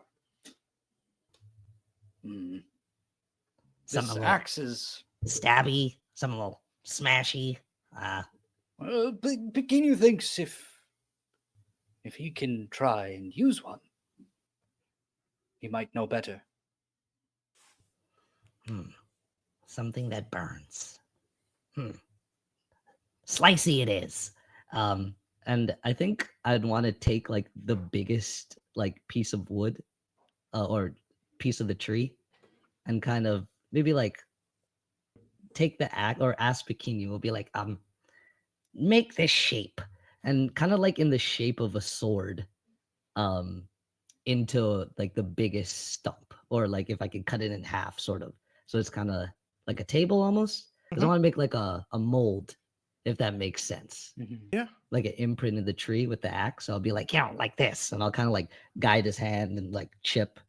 This Some a axe is stabby, some a little smashy. Pequeno thinks if he can try and use one, he might know better. Something that burns. Slicey it is. And I think I'd want to take like the biggest like piece of wood or piece of the tree and kind of maybe like take the axe or ask Pequeno will be like, make this shape and kind of like in the shape of a sword into like the biggest stump, or like if I could cut it in half sort of, so it's kind of like a table almost, because I want to make like a mold, if that makes sense. Yeah, like an imprint in the tree with the axe. So I'll be like, like this, and I'll kind of like guide his hand and like chip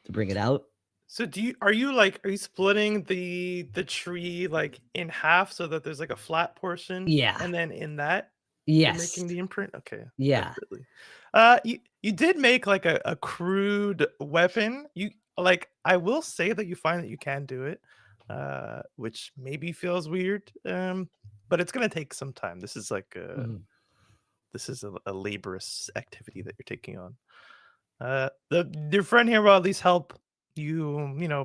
to bring it out. So are you splitting the tree like in half so that there's like a flat portion? Yeah. And then in that, yes, you're making the imprint? Okay. Yeah. Definitely. You did make like a crude weapon. I will say that you find that you can do it, which maybe feels weird. But it's gonna take some time. This is like this is a laborious activity that you're taking on. Your friend here will at least help you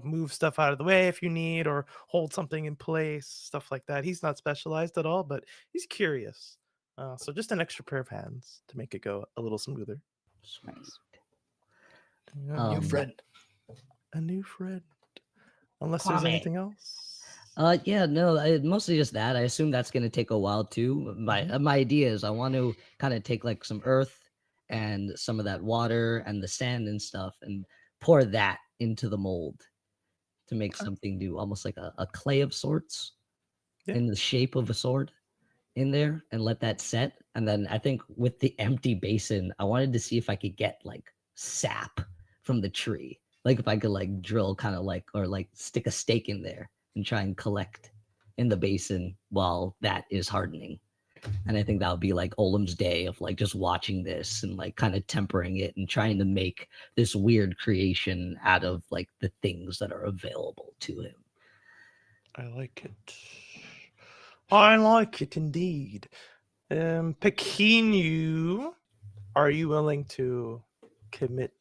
move stuff out of the way if you need, or hold something in place, stuff like that. He's not specialized at all, but he's curious. So just an extra pair of hands to make it go a little smoother. Nice. New friend. A new friend. Unless there's Kwame. anything else. Yeah, no, mostly just that. I assume that's gonna take a while too. My idea is I want to kind of take like some earth and some of that water and the sand and stuff and pour that into the mold to make something new, almost like a clay of sorts in the shape of a sword in there, and let that set. And then I think with the empty basin, I wanted to see if I could get like sap from the tree. Like if I could like drill kind of like, or like stick a stake in there and try and collect in the basin while that is hardening. And I think that would be like Olam's day of like just watching this and like kind of tempering it and trying to make this weird creation out of like the things that are available to him. I like it. I like it indeed. Pequeno, are you willing to commit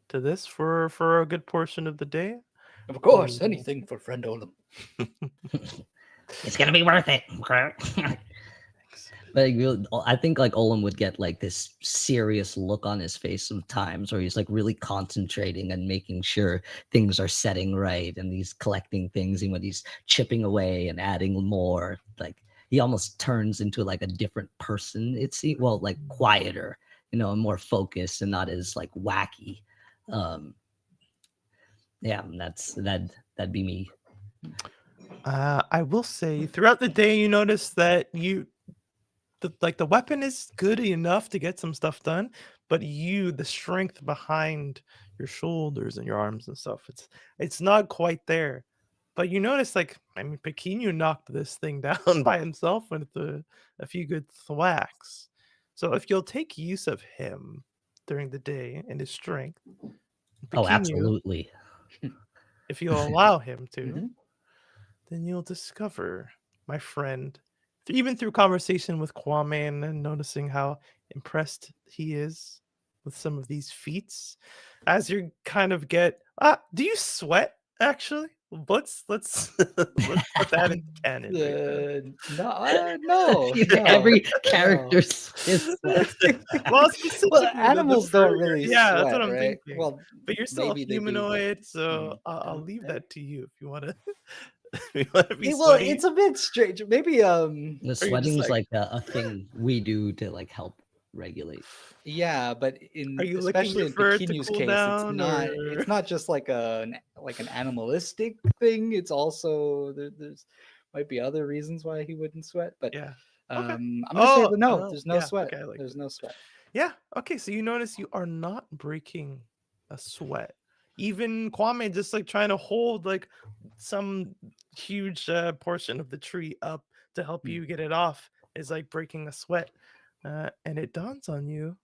to this for a good portion of the day? Of course, anything for friend Olam. It's gonna be worth it. But I think like Olin would get like this serious look on his face sometimes, where he's like really concentrating and making sure things are setting right, and he's collecting things, and when he's chipping away and adding more, like he almost turns into like a different person. It's well, like quieter, and more focused and not as like wacky. Yeah, that'd be me. I will say throughout the day, you notice that the weapon is good enough to get some stuff done, but the strength behind your shoulders and your arms and stuff, it's not quite there. But you notice, Pequeno knocked this thing down by himself with a few good thwacks. So if you'll take use of him during the day and his strength, Oh, Pequeno, absolutely. if you'll allow him to, Mhm. then you'll discover, my friend, even through conversation with Kwame and noticing how impressed he is with some of these feats, as you kind of get, do you sweat actually? Let's let's put that into canon right there. No, Every no. character is Well, Well, specifically animals don't really yeah, that's what sweat, I'm right? thinking. Well, But you're still a maybe they do, but humanoid, so I'll leave okay. that to you if you want to. If you want to be Well, sweaty. it's a bit strange. Maybe the just sweating is like- like a thing we do to like help regulate. yeah, but Are you licking especially your in fur to Pequeno's cool case, down, or it's not just like an animalistic thing. It's also there's might be other reasons why he wouldn't sweat, but yeah? Okay. I'm gonna say that no, Oh, there's no yeah, sweat. okay, I like There's that. no sweat. Yeah. Okay. So you notice you are not breaking a sweat. Even Kwame just like trying to hold like some huge portion of the tree up to help Hmm. you get it off is like breaking a sweat. And it dawns on you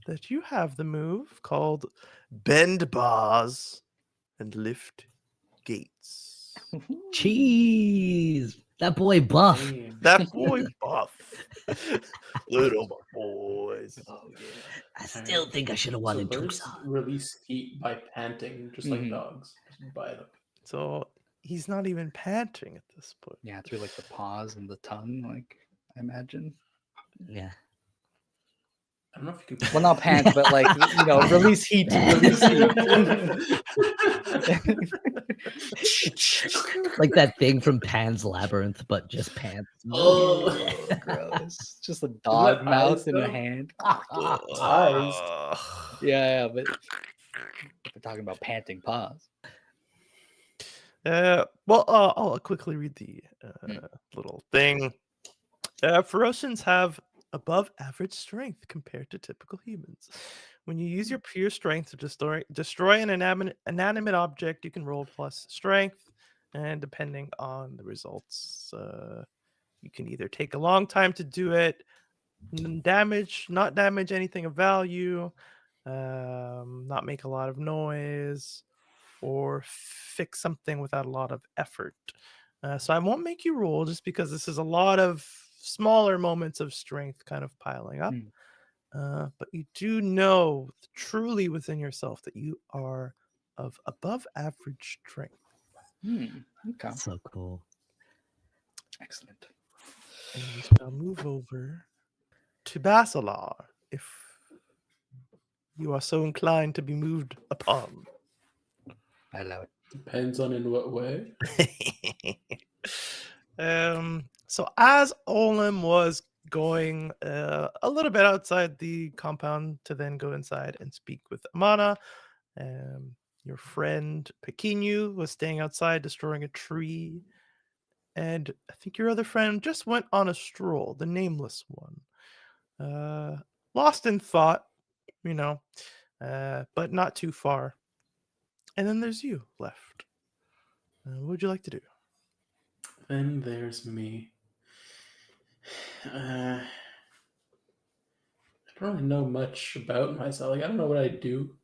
that you have the move called bend bars and lift gates. Jeez, that boy buff. Damn. That boy buff. Little boys. Oh yeah. I still think I should have So wanted birds Tucson. release heat by panting, just like Mhm. dogs. Just by them. So he's not even panting at this point. Yeah, through like the paws and the tongue, like I imagine. Yeah. I don't know if you can. Well, not pant, but like release heat. Release heat. Like that thing from Pan's Labyrinth, but just pants. Oh. Gross. Just a dog that mouth eyes, in a though? hand. Eyes. Yeah, but we're talking about panting paws. I'll quickly read the little thing. Ferocians have above average strength compared to typical humans. When you use your pure strength to destroy an inanimate object, you can roll plus strength, and depending on the results, you can either take a long time to do it, not damage anything of value, not make a lot of noise, or fix something without a lot of effort. So I won't make you roll just because this is a lot of smaller moments of strength kind of piling up. But you do know truly within yourself that you are of above average strength. Okay. So cool. Excellent. And we shall move over to Basilar if you are so inclined to be moved upon. I allow it. Depends on in what way. So as Olim was going a little bit outside the compound to then go inside and speak with Amana, your friend Pequeno was staying outside destroying a tree, and I think your other friend just went on a stroll, the nameless one, lost in thought, but not too far. And then there's you left. What would you like to do? Then there's me. I don't really know much about myself. Like I don't know what I do,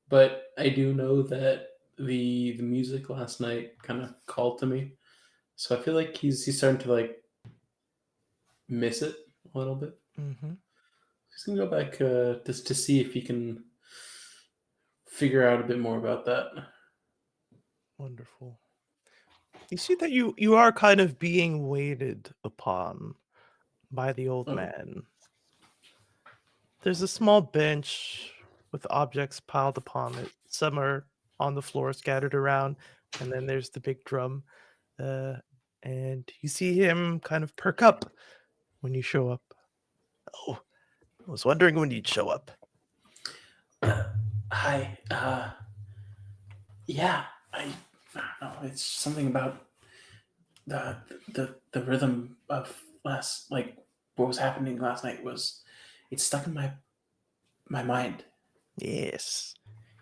but I do know that the music last night kind of called to me. So I feel like he's starting to like miss it a little bit. Mm-hmm. He's gonna go back just to see if he can figure out a bit more about that. Wonderful. You see that you are kind of being waited upon. by the old Oh. man. There's a small bench with objects piled upon it. Some are on the floor scattered around, and then there's the big drum. And you see him kind of perk up when you show up. Oh, I was wondering when you'd show up. Hi. Yeah. I don't know. It's something about the rhythm of last, like what was happening last night was, it's stuck in my mind. Yes.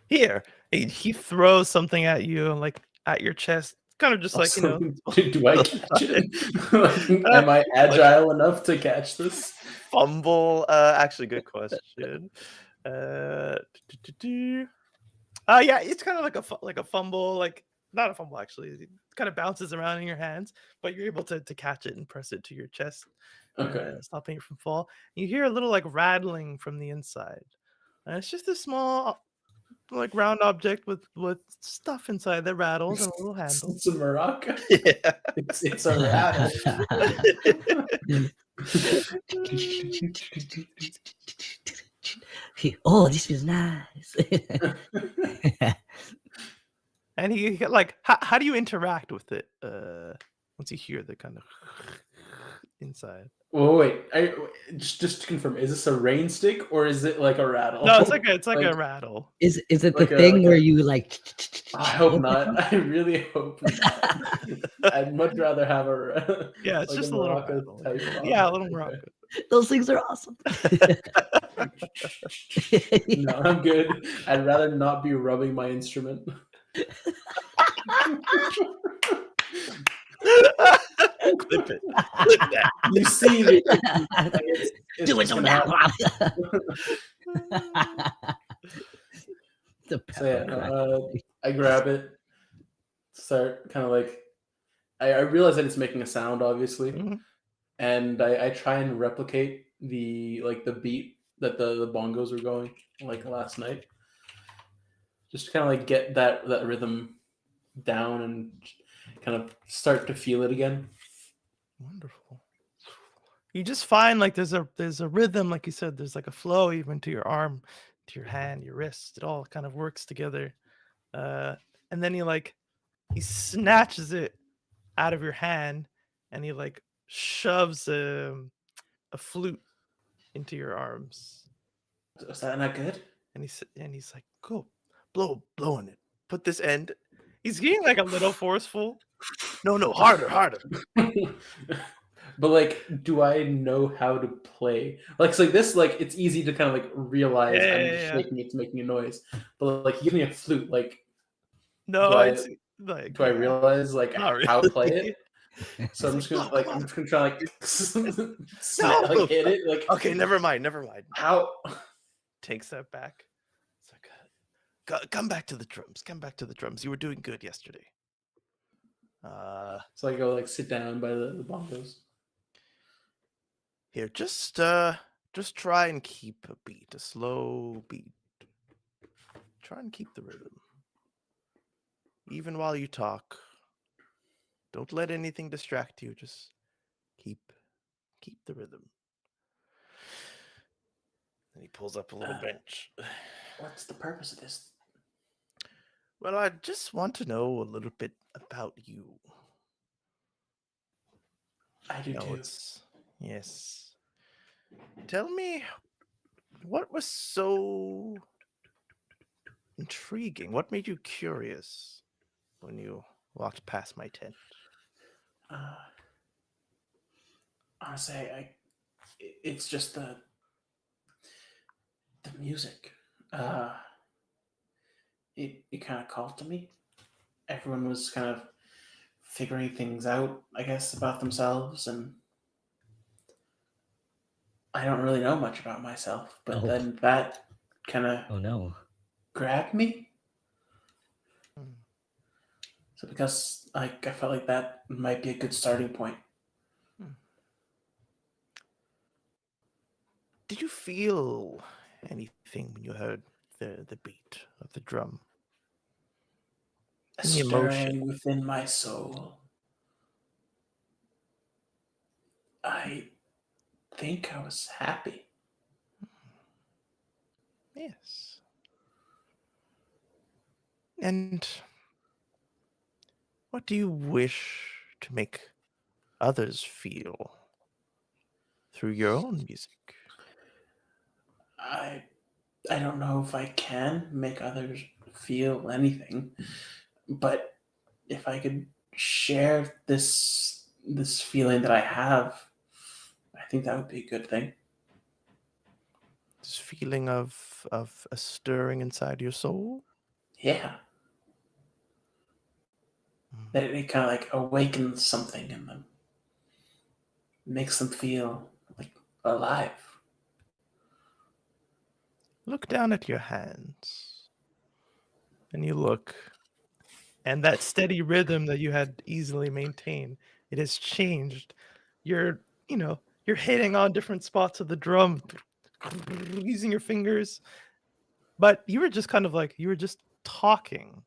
Here, he throws something at you, like at your chest, kind of just like, you know. Do I catch it? Like, am I agile enough to catch this? Fumble. Actually, good question. Yeah, it's kind of like a fumble, like not a fumble actually. It kind of bounces around in your hands, but you're able to catch it and press it to your chest, Okay. stopping it from fall. You hear a little like rattling from the inside. It's just a small, like round object with stuff inside that rattles and a little handle. It's a maraca. Yeah. It's a rattle. Oh, this is nice. And he like, how do you interact with it? Once you hear the kind of inside. Well, wait. Just to confirm, is this a rain stick or is it like a rattle? No, it's like a rattle. Is it the Like a- thing like where a- you like? I hope not. I really hope not. I'd much rather have a Yeah, it's like just a little maraca rattle. type of Yeah, a object. little Okay. maraca. Those things are awesome. No, I'm good. I'd rather not be rubbing my instrument. Clip it. Clip that. You see the it's Do it just so gonna now. happen. The So yeah, pepper cracker. I grab it, start kind of like I realize that it's making a sound, obviously, Mhm. and I try and replicate the beat that the bongos were going like last night, just to kind of like get that rhythm down and kind of start to feel it again. Wonderful. You just find like there's a rhythm, like you said, there's like a flow even to your arm, to your hand, your wrist. It all kind of works together. And then he snatches it out of your hand and he like shoves a flute into your arms. Is that not good? And he's like, go blow on it. Put this end. He's getting like a little forceful. No, harder. But like, do I know how to play? Like, so like this, like it's easy to kind of like realize I'm just shaking it to making a noise. But like, give me a flute. Like, No, do it's like do I realize like not how to play really. it? So I'm just gonna "No, like come I'm on." just gonna try like No. like hit it like Okay, never mind. how. Takes that back. It's like, come back to the drums. Come back to the drums. You were doing good yesterday. So I go like sit down by the bongos. Here, just try and keep a beat, a slow beat. Try and keep the rhythm. Even while you talk. Don't let anything distract you. Just keep the rhythm. Then he pulls up a little bench. What's the purpose of this? Well, I just want to know a little bit about you. I do too. Yes. Tell me, what was so intriguing? What made you curious when you walked past my tent? Honestly, it's just the music. It kind of called to me. Everyone was kind of figuring things out, I guess, about themselves, and I don't really know much about myself. But then that kind of grabbed me. So because I felt like that might be a good starting point. Did you feel anything when you heard the beat of the drum? A Any emotion? stirring within my soul. I think I was happy. Yes. And what do you wish to make others feel through your own music? I I don't know if I can make others feel anything, but if I could share this feeling that I have, I think that would be a good thing. This feeling of a stirring inside your soul? Yeah, Mm. that it kind of like awakens something in them, makes them feel like alive. Look down at your hands. And you look, and that steady rhythm that you had easily maintained, it has changed. You're, you're hitting on different spots of the drum, using your fingers. But you were just you were just talking.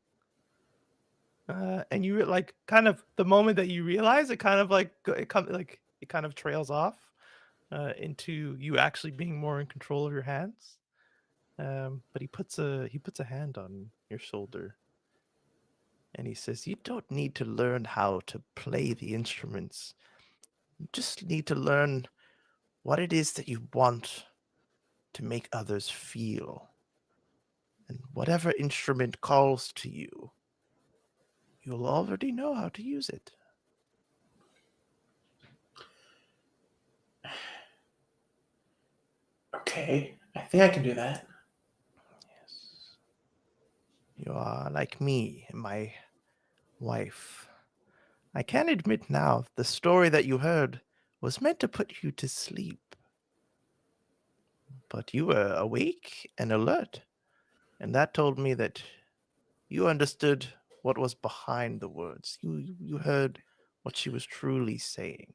And you were like, kind of the moment that you realize it, kind of like it kind of trails off into you actually being more in control of your hands. But he puts a hand on your shoulder, and he says, "You don't need to learn how to play the instruments. You just need to learn what it is that you want to make others feel. And whatever instrument calls to you, you'll already know how to use it." Okay, I think I can do that. Yes. You are like me and my wife. I can admit now, the story that you heard was meant to put you to sleep. But you were awake and alert, and that told me that you understood what was behind the words. You heard what she was truly saying.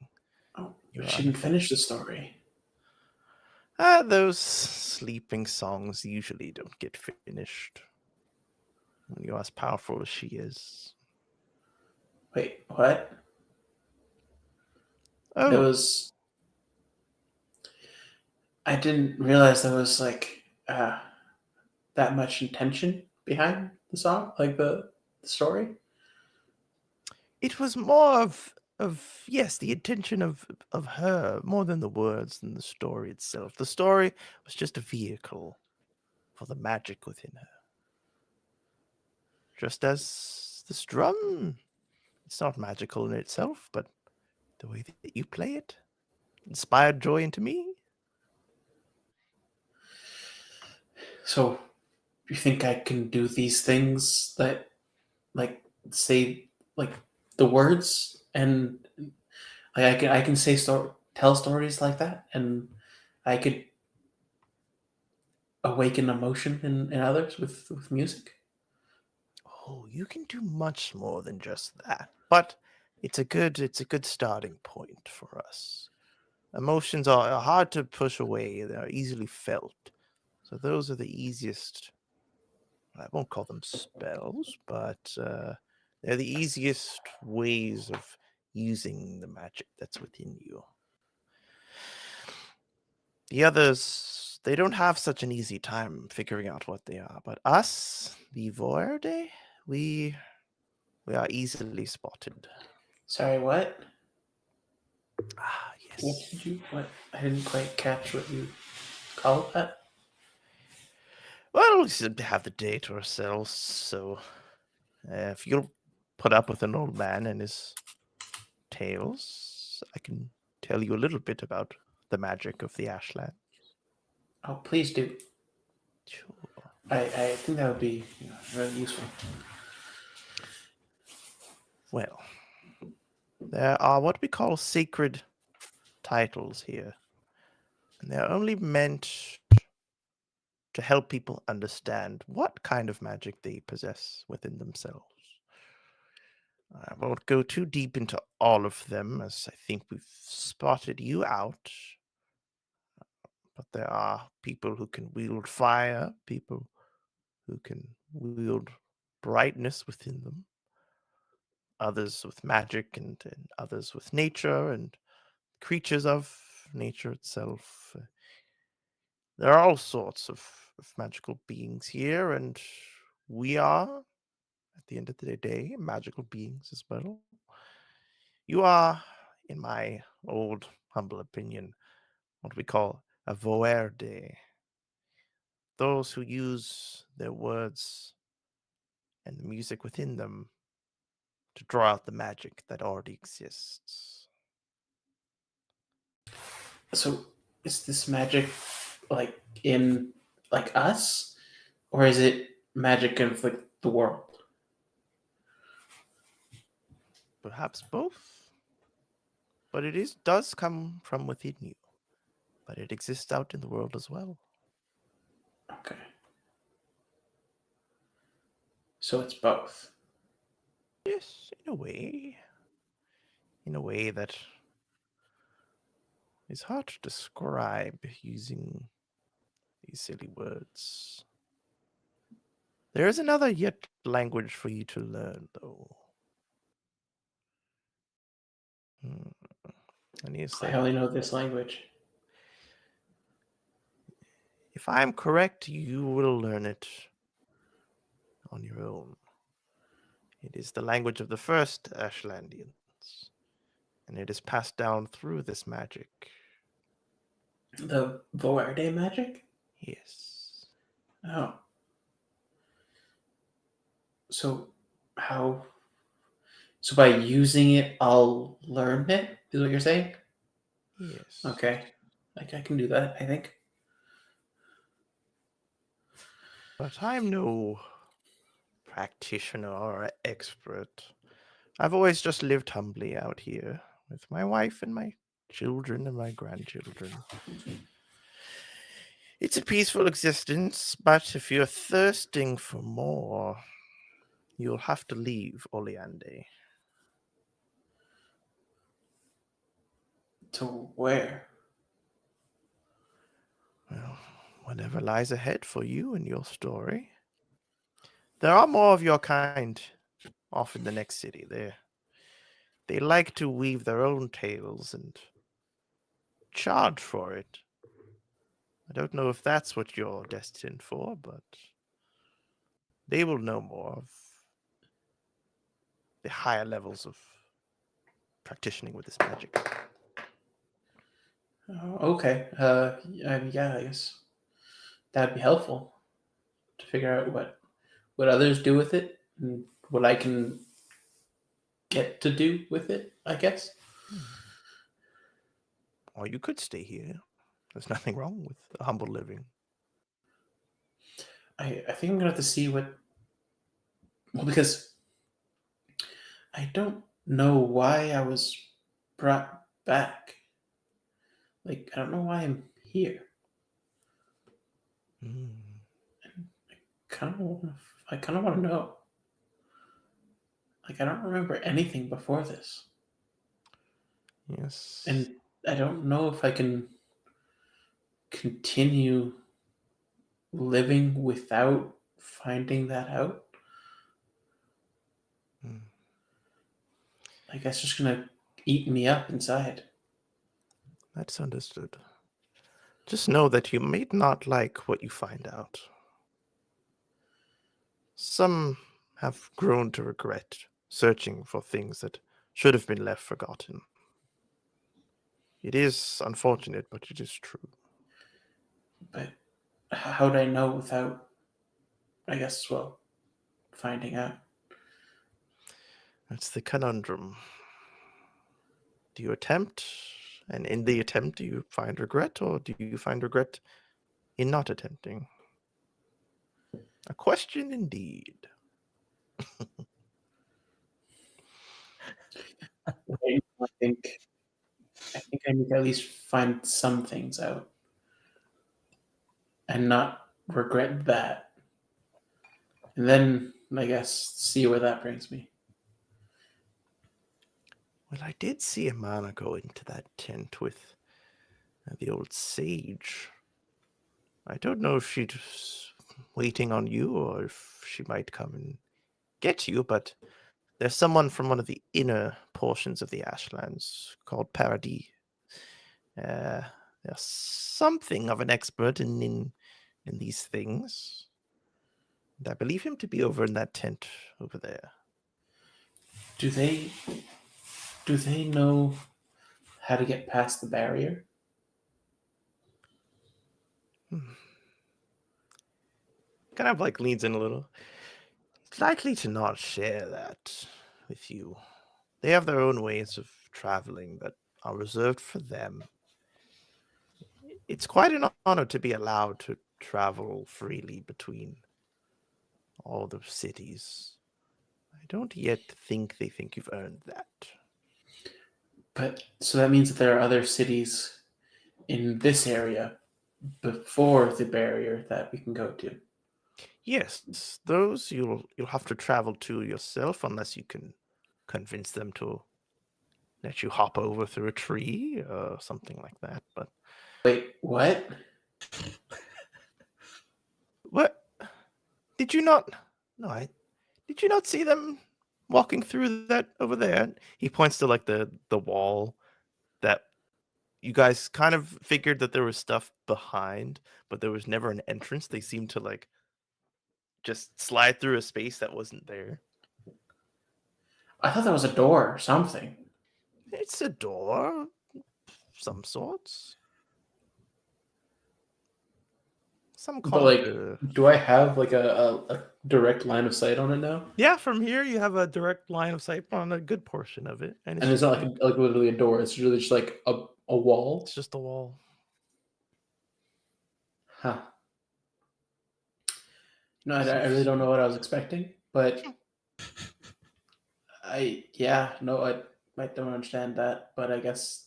Oh, You we are shouldn't finish the story. those sleeping songs usually don't get finished when you're as powerful as she is. Wait, what? There Oh, was. I didn't realize there was like that much intention behind the song, like the story. it was more of yes, the intention of her more than the words and the story itself. The story was just a vehicle for the magic within her. Just as this drum, it's not magical in itself, but the way that you play it inspired joy into me. So you think I can do these things that, like, say, like the words, and like I can tell stories like that, and I could awaken emotion in others with music. Oh, you can do much more than just that. But it's a good starting point for us. Emotions are hard to push away, they are easily felt. So those are the easiest, I won't call them spells, but they're the easiest ways of using the magic that's within you. The others, they don't have such an easy time figuring out what they are. But us, the Voerde, we are easily spotted. Sorry, what? Ah, What yes. did you? What? I didn't quite catch what you called that. Well, we seem to have the day to ourselves, so if you'll put up with an old man and his tales, I can tell you a little bit about the magic of the Ashland. Oh, please do. Sure. I think that would be really useful. Well, there are what we call sacred titles here, and they're only meant to help people understand what kind of magic they possess within themselves. I won't go too deep into all of them, as I think we've spotted you out. But there are people who can wield fire, people who can wield brightness within them, others with magic, and others with nature, and creatures of nature itself. There are all sorts of magical beings here, and we are, at the end of the day, magical beings as well. You are, in my old humble opinion, what we call a voerde. Those who use their words and the music within them to draw out the magic that already exists. So is this magic like in like us, or is it magic in like the world? Perhaps both, but does come from within you. But it exists out in the world as well. Okay. So it's both. Yes, in a way. In a way that is hard to describe using these silly words. There is another yet language for you to learn, though. And you I say, only know this language. if I'm correct, you will learn it on your own. It is the language of the first Ashlandians, and it is passed down through this magic. The Voerde magic? Yes. Oh. So how so by using it I'll learn it, is what you're saying? Yes. Okay. Like I can do that, I think. But I'm no practitioner or expert. I've always just lived humbly out here with my wife and my children and my grandchildren. It's a peaceful existence, but if you're thirsting for more, you'll have to leave Oleande. To where? Well, whatever lies ahead for you and your story. There are more of your kind off in the next city. They like to weave their own tales and charge for it. I don't know if that's what you're destined for, but they will know more of the higher levels of practicing with this magic. Oh, okay. Yeah, I guess that'd be helpful to figure out what others do with it and what I can get to do with it, I guess. Or you could stay here. There's nothing wrong with a humble living. I think I'm gonna have to see because I don't know why I was brought back. Like I don't know why I'm here. Mm. I kind of want to know. Like I don't remember anything before this, Yes. and I don't know if I can continue living without finding that out. Mm. Like that's just gonna eat me up inside. That's understood. Just know that you may not like what you find out. Some have grown to regret searching for things that should have been left forgotten. It is unfortunate, but it is true. But how would I know without, I guess, well, finding out? That's the conundrum. Do you attempt, and in the attempt, do you find regret, or do you find regret in not attempting? A question indeed. I think I need to at least find some things out and not regret that. And then I guess see where that brings me. Well, I did see a man go into that tent with the old sage. I don't know if she's waiting on you or if she might come and get you, but there's someone from one of the inner portions of the Ashlands called Paradis. They're something of an expert in these things. And I believe him to be over in that tent over there. Do they know how to get past the barrier? Kind of like leans in a little. It's likely to not share that with you. They have their own ways of traveling that are reserved for them. It's quite an honor to be allowed to travel freely between all the cities. I don't yet think they think you've earned that. But so that means that there are other cities in this area before the barrier that we can go to. Yes, those you'll have to travel to yourself unless you can convince them to let you hop over through a tree or something like that. But Wait, what? what? Did you not? No, did you not see them walking through that over there? He points to like the wall that you guys kind of figured that there was stuff behind, but there was never an entrance. They seemed to like just slide through a space that wasn't there. I thought that was a door or something. It's a door of some sorts. Some But call like, it do I have like a direct line of sight on it now? yeah, from here you have a direct line of sight on a good portion of it, and And it's not like literally a door. It's really just like a wall. it's just a wall. Huh. No, I really don't know what I was expecting, but I don't understand that, but I guess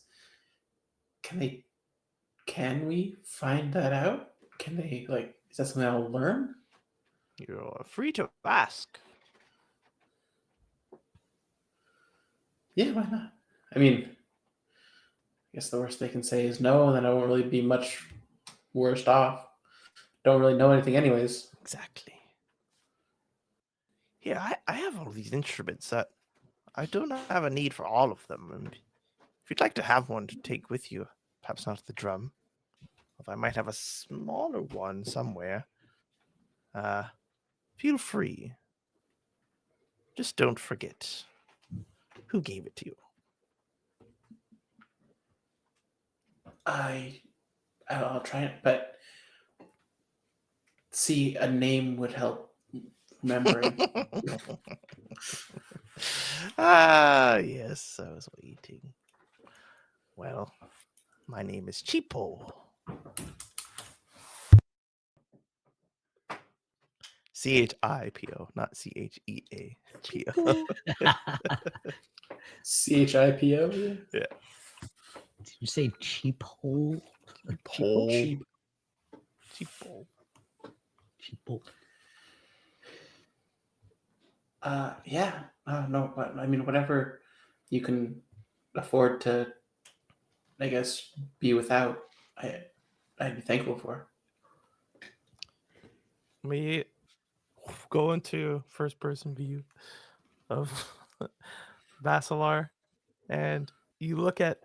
can we find that out? Can they is that something I'll learn? You're free to ask. Yeah, why not? I mean, I guess the worst they can say is no, and then I won't really be much worse off. Don't really know anything anyways. Exactly. Yeah, I have all these instruments that I don't have a need for all of them. And if you'd like to have one to take with you, perhaps not the drum, if I might have a smaller one somewhere, feel free. Just don't forget who gave it to you. I'll try it, but see, a name would help remembering. Yes, I was waiting. Well, my name is Cheapo. CHIPO, not CHEAPO. CHIPO? Yeah. Did you say cheap hole? Cheap. Cheapo. Cheap hole. Yeah. No, but I mean, whatever you can afford to, I guess, be without, I'd be thankful for. We go into first-person view of Basilar, and you look at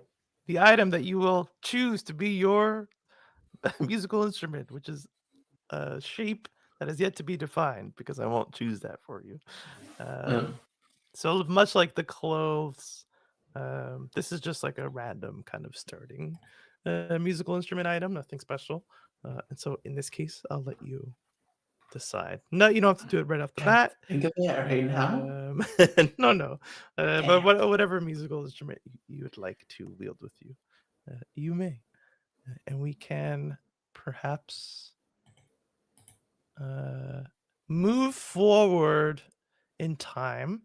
the item that you will choose to be your musical instrument, which is a shape that is yet to be defined because I won't choose that for you. So much like the clothes, this is just like a random kind of starting musical instrument item, nothing special. And so in this case, I'll let you decide. No, you don't have to do it right off the bat. Think of that right now. No. But whatever musical instrument you would like to wield with you, you may. And we can perhaps move forward in time.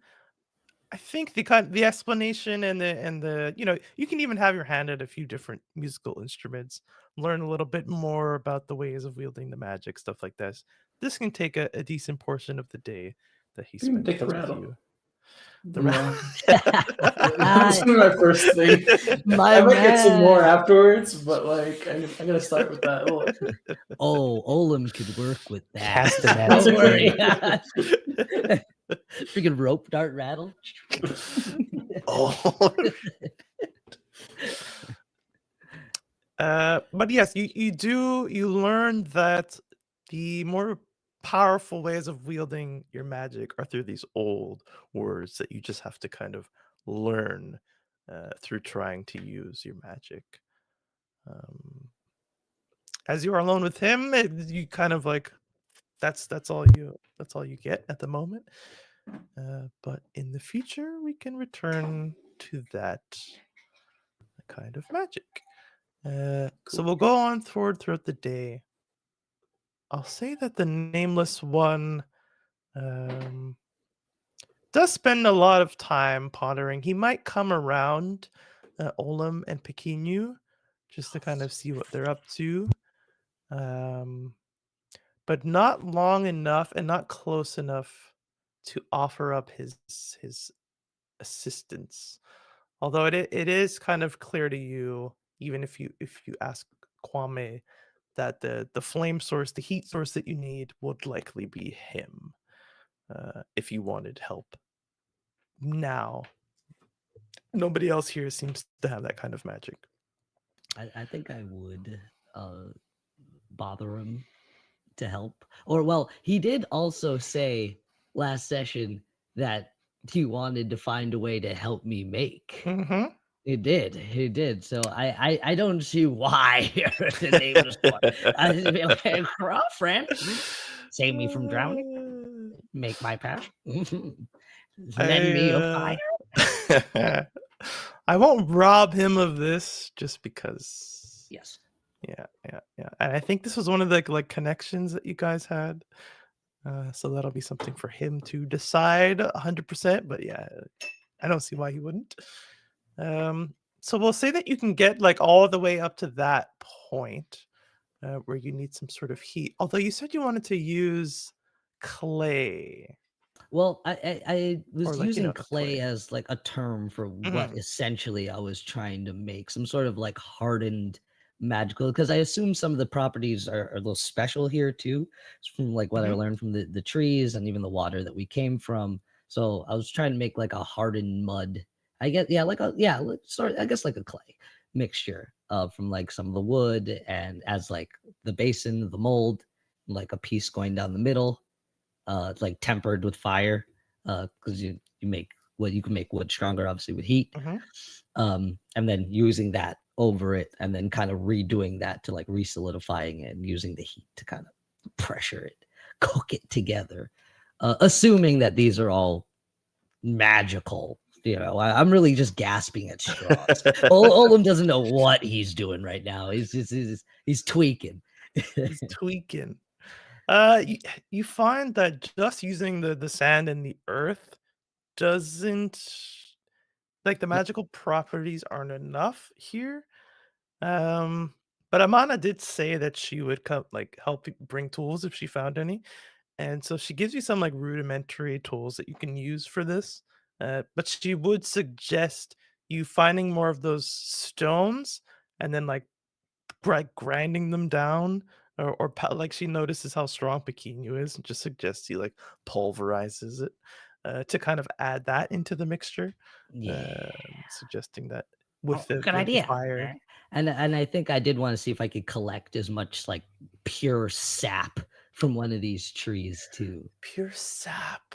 I think the explanation and the you can even have your hand at a few different musical instruments, learn a little bit more about the ways of wielding the magic, stuff like this. This can take a decent portion of the day that he You can spent take the with rattle. you. The rattle. That's my first thing. I might get some more afterwards, but I'm gonna start with that. Oh, Olam could work with that. Castanets. Don't worry. Freaking rope dart rattle. Oh. But yes, you learn that the more powerful ways of wielding your magic are through these old words that you just have to kind of learn through trying to use your magic. As you are alone with him, you kind of like that's all you get at the moment. But in the future, we can return to that kind of magic. So we'll go on throughout the day. I'll say that the nameless one does spend a lot of time pondering. He might come around Olam and Pequenu just to kind of see what they're up to. But not long enough and not close enough to offer up his assistance. Although it is kind of clear to you, even if you ask Kwame, that the flame source, the heat source that you need would likely be him if you wanted help. Now, nobody else here seems to have that kind of magic. I think I would bother him to help. Or well, he did also say last session that he wanted to find a way to help me make. Mm-hmm. He did. So I don't see why the nameless one. I just be like, girlfriend, save me from drowning, make my path, lend me a fire. I won't rob him of this just because. Yes. Yeah. And I think this was one of the like connections that you guys had. So that'll be something for him to decide 100%. But yeah, I don't see why he wouldn't. So we'll say that you can get like all the way up to that point where you need some sort of heat. Although you said you wanted to use clay. Well, I was Or, like, using the clay clay. as like a term for what Mhm. essentially I was trying to make, some sort of like hardened magical, because I assume some of the properties are a little special here too. It's from like what I Mhm. learned from the trees and even the water that we came from. So I was trying to make like a hardened mud. I guess sort I guess like a clay mixture from like some of the wood and as like the basin, the mold, like a piece going down the middle, like tempered with fire, because you make wood, you can make wood stronger obviously with heat, Mhm. and then using that over it and then kind of redoing that to like re-solidifying it and using the heat to kind of pressure it, cook it together, assuming that these are all magical. I'm really just gasping at straws. Olam doesn't know what he's doing right now. He's tweaking. He's tweaking. You find that just using the sand and the earth doesn't like the magical properties aren't enough here. But Amana did say that she would come like help you bring tools if she found any. And so she gives you some like rudimentary tools that you can use for this. But she would suggest you finding more of those stones and then like grinding them down like she notices how strong Pequenu is and just suggests he like pulverizes it to kind of add that into the mixture, Yeah. suggesting that with Good the idea. fire. And I think I did want to see if I could collect as much like pure sap from one of these trees too. Pure sap.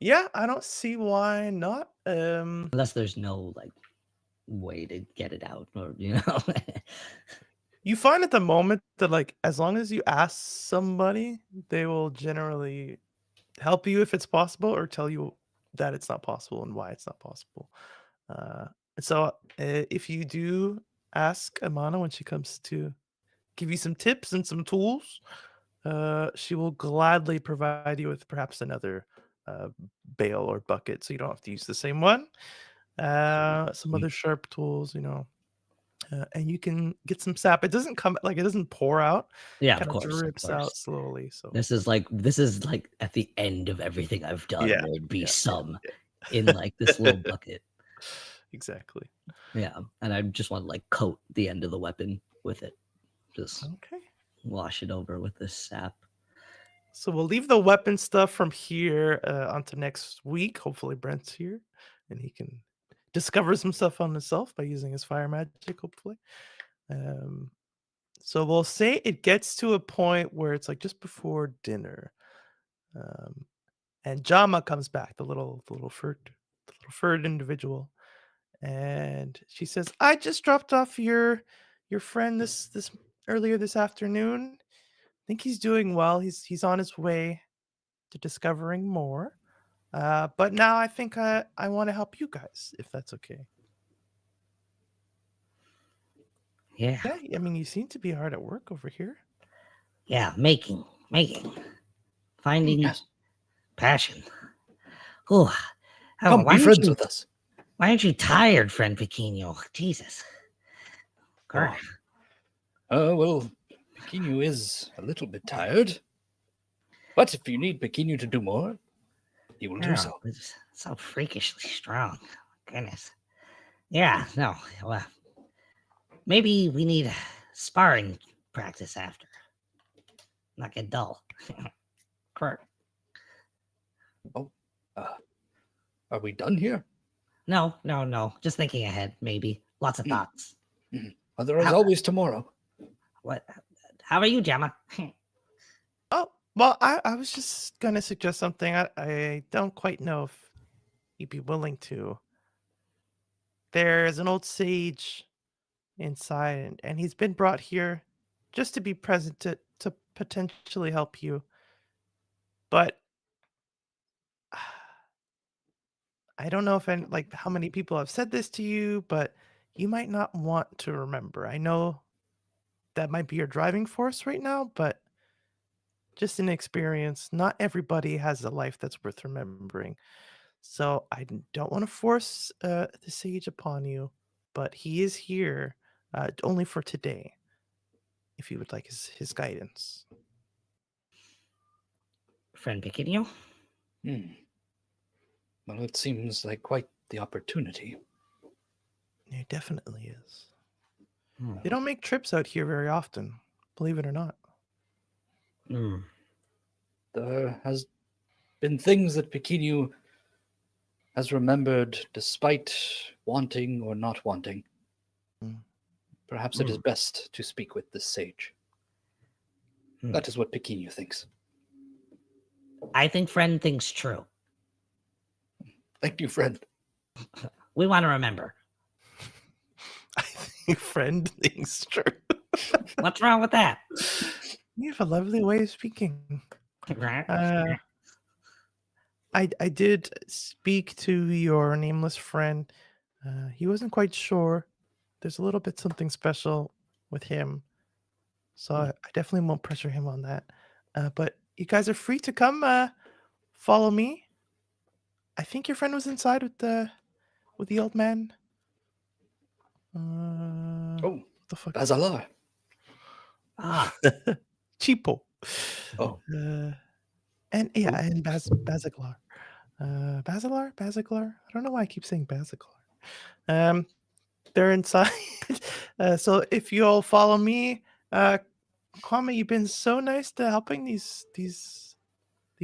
Yeah, I don't see why not. Unless there's no like way to get it out, or You find at the moment that like as long as you ask somebody, they will generally help you if it's possible or tell you that it's not possible and why it's not possible. Uh, if you do ask Amana when she comes to give you some tips and some tools, she will gladly provide you with perhaps another uh, bale or bucket so you don't have to use the same one. Some other sharp tools, and you can get some sap. It doesn't it doesn't pour out. Yeah, Kind of of course. drips out slowly. So This is like at the end of everything I've done, Yeah, there'd be yeah, some yeah. in like this little bucket. Exactly. Yeah. And I just want to like coat the end of the weapon with it. Just Okay. wash it over with this sap. So we'll leave the weapon stuff from here onto next week. Hopefully Brent's here and he can discovers himself on himself by using his fire magic, hopefully. So we'll say it gets to a point where it's like just before dinner. And Jama comes back, the little furred individual, and she says, "I just dropped off your friend this earlier this afternoon. I think he's doing well. He's on his way to discovering more. But now I think I want to help you guys, if that's okay." Yeah. Yeah, I mean, you seem to be hard at work over here. Yeah, making. Finding Yes. passion. Oh, Come be friends with us. Why aren't you tired, friend Pequeno? Jesus. Grr. Well, Pequeno is a little bit tired. But if you need Pequeno to do more, he will do so. It's so freakishly strong. Goodness. Yeah, no. Well, maybe we need sparring practice after. Not get dull. Grr. Are we done here? No. Just thinking ahead, maybe. Lots of thoughts. Well, there is How- always tomorrow. What? How are you, Gemma? Oh, well, I was just gonna suggest something. I don't quite know if you'd be willing to. There's an old sage inside, and he's been brought here just to be present to potentially help you. But I don't know if like how many people have said this to you, but you might not want to remember. I know that might be your driving force right now, but just an experience, not everybody has a life that's worth remembering. So I don't want to force the sage upon you, but he is here only for today, if you would like his guidance. Friend Pequeno? Well, it seems like quite the opportunity. It definitely is. Hmm. They don't make trips out here very often, believe it or not. Hmm. There has been things that Pequeno has remembered despite wanting or not wanting. Mm. Perhaps it is best to speak with this sage. Hmm. That is what Pequeno thinks. I think friend thinks true. Thank you, friend. We want to remember. I think friend things true. What's wrong with that? You have a lovely way of speaking. Right? I did speak to your nameless friend. He wasn't quite sure. There's a little bit something special with him. So I definitely won't pressure him on that. But you guys are free to come follow me. I think your friend was inside with the old man. Oh, What the fuck? Bazalar. Ah, Cheapo. Oh. And yeah, and Bazaglar. Basilar? I don't know why I keep saying Bazaglar. They're inside. So if you all follow me, Kwame, you've been so nice to helping these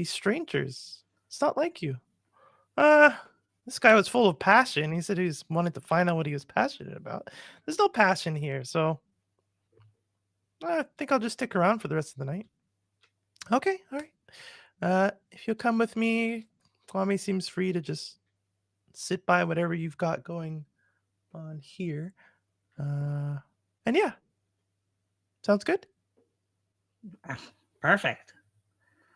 strangers. It's not like you. This guy was full of passion. He said he wanted to find out what he was passionate about. There's no passion here, so I think I'll just stick around for the rest of the night. Okay, all right. If you'll come with me, Kwame seems free to just sit by whatever you've got going on here. And yeah, sounds good. perfect.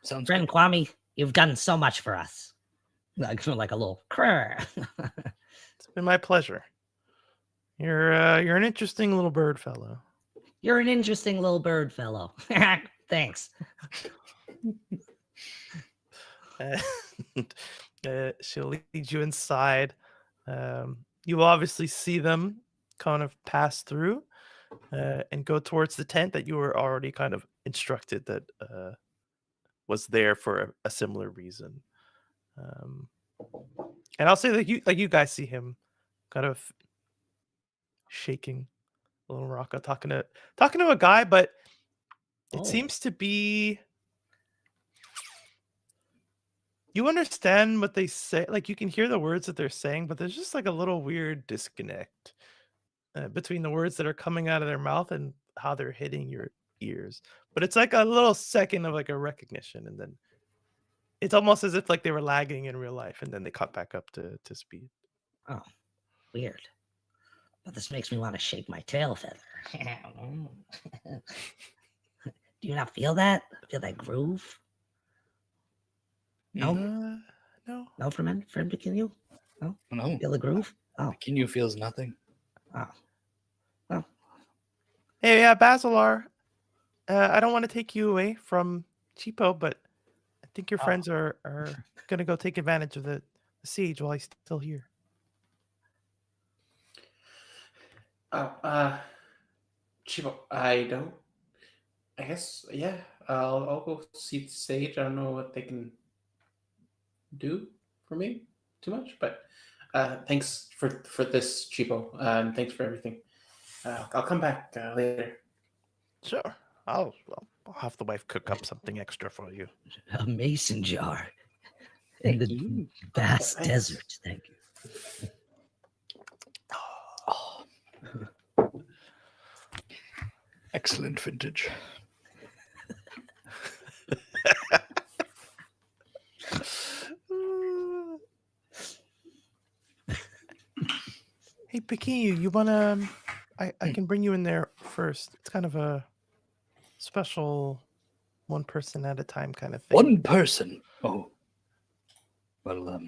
Sounds Friend good. Kwame, you've done so much for us. Like a little crrr. It's been my pleasure. You're an interesting little bird fellow. You're an interesting little bird fellow. Thanks. She'll lead you inside. You will obviously see them kind of pass through and go towards the tent that you were already kind of instructed that was there for a similar reason. And I'll say that you guys see him kind of shaking a little rock, talking to a guy, but it Oh. seems to be You understand what they say, like you can hear the words that they're saying, but there's just like a little weird disconnect between the words that are coming out of their mouth and how they're hitting your ears. But it's like a little second of like a recognition, and then it's almost as if like they were lagging in real life, and then they caught back up to speed. Oh, weird. But this makes me want to shake my tail feather. Do you not feel that? Feel that groove? No, No. no, friend Pequenu? No, Feel the groove? Oh, Pequenu feels nothing. oh. Well, Hey, yeah, Basilar. I don't want to take you away from Cheapo, but I think your friends are gonna go take advantage of the siege while he's still here. Chivo, I guess, yeah. I'll go see the stage. I don't know what they can do for me too much, but thanks for this, Chipo, and thanks for everything. I'll come back later. Sure. I'll have the wife cook up something extra for you. a mason jar in the vast Thanks. desert. Thank you. Excellent vintage. Hey, Pequenu, you wanna? I can bring you in there first. It's kind of a special, one person at a time kind of thing. One person. Oh. Well, well,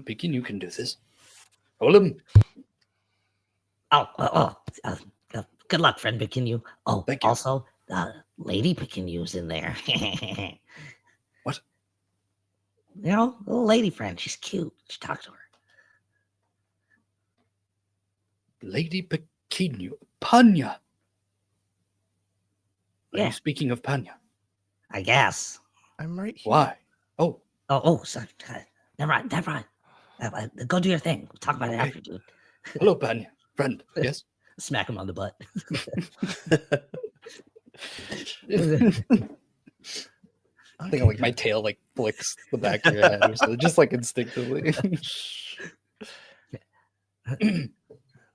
Pequenu can do this. Hold him. Good luck, friend Pequenu. Oh, Thank you. also, Lady Pequenu's in there. What? You know, little lady friend. She's cute. She talk to her. Lady Pequenu. Panya. Are Yeah. you speaking of Panya? I guess. I'm right here. Why? Oh, Sorry. Never mind. Go do your thing. We'll talk about it Okay. after, dude. hello, Panya. Friend. Yes? Smack him on the butt. I think like my tail like flicks the back of your head or something, just like instinctively.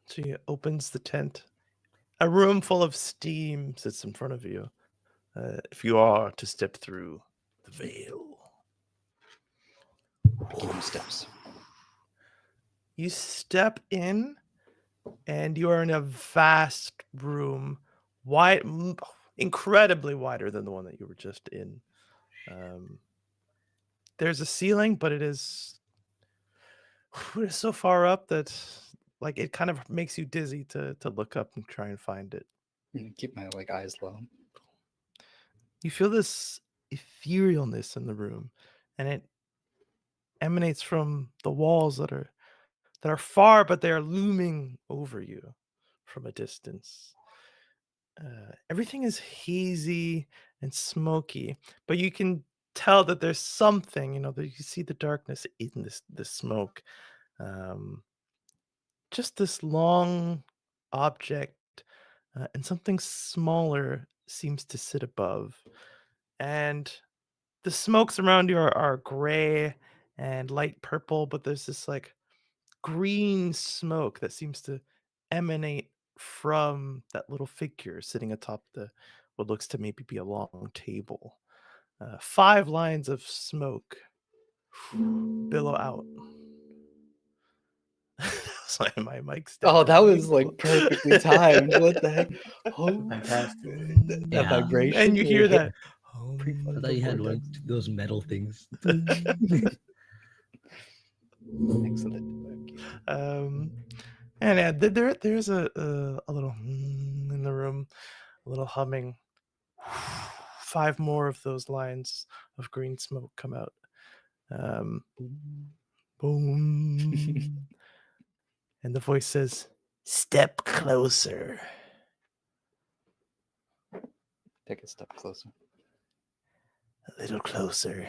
She opens the tent. A room full of steam sits in front of you. If you are to step through the veil, Pequenu steps. you step in, and you are in a vast room, wide, incredibly wider than the one that you were just in. There's a ceiling, but it is so far up that like it kind of makes you dizzy to look up and try and find it. Keep my like eyes low. You feel this etherealness in the room, and it emanates from the walls that are far, but they are looming over you from a distance. Everything is hazy and smoky, but you can tell that there's something, that you see the darkness in this smoke. Just this long object, and something smaller seems to sit above. And the smokes around you are gray and light purple, but there's this like green smoke that seems to emanate from that little figure sitting atop what looks to maybe be a long table. 5 lines of smoke billow out. Sorry, my mic's down. Oh, that was like perfectly timed. What the heck? Oh, Fantastic. that Yeah. vibration. And you hear that. I thought you had one of those metal things. Excellent. And yeah, there's a little in the room, a little humming. 5 more of those lines of green smoke come out. Boom. And the voice says, "Step closer." Take a step closer. A little closer.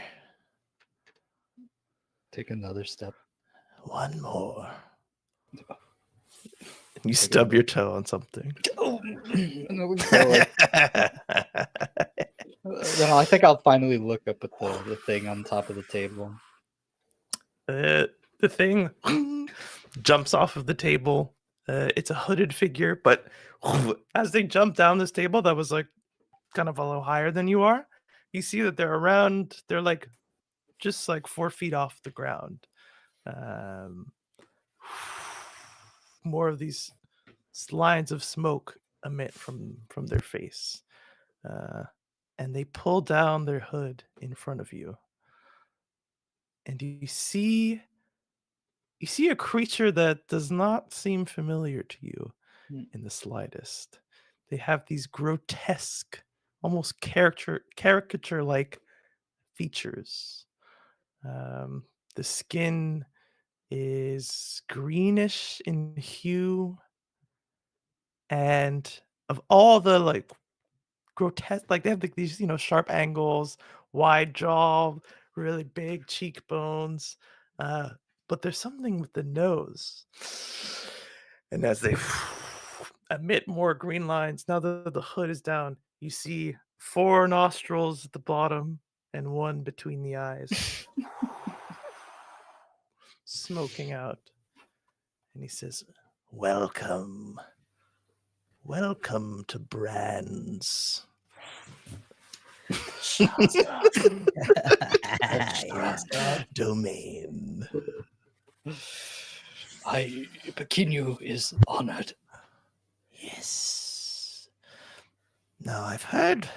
Take another step. 1 more. You stub your toe on something. Oh, and it would go like, Then I think I'll finally look up at the thing on top of the table. The thing jumps off of the table. It's a hooded figure, but as they jump down this table that was like kind of a little higher than you are, you see that they're like just like 4 feet off the ground. More of these lines of smoke emit from their face. And they pull down their hood in front of you. And you see a creature that does not seem familiar to you in the slightest. They have these grotesque, almost caricature-like features. The skin is greenish in hue, and of all the like grotesque, like they have like these sharp angles, wide jaw, really big cheekbones, but there's something with the nose. And as they emit more green lines, now that the hood is down, you see 4 nostrils at the bottom and 1 between the eyes, smoking out. And he says, welcome to Brands. Domain. Pequenu is honored. Yes. Now I've heard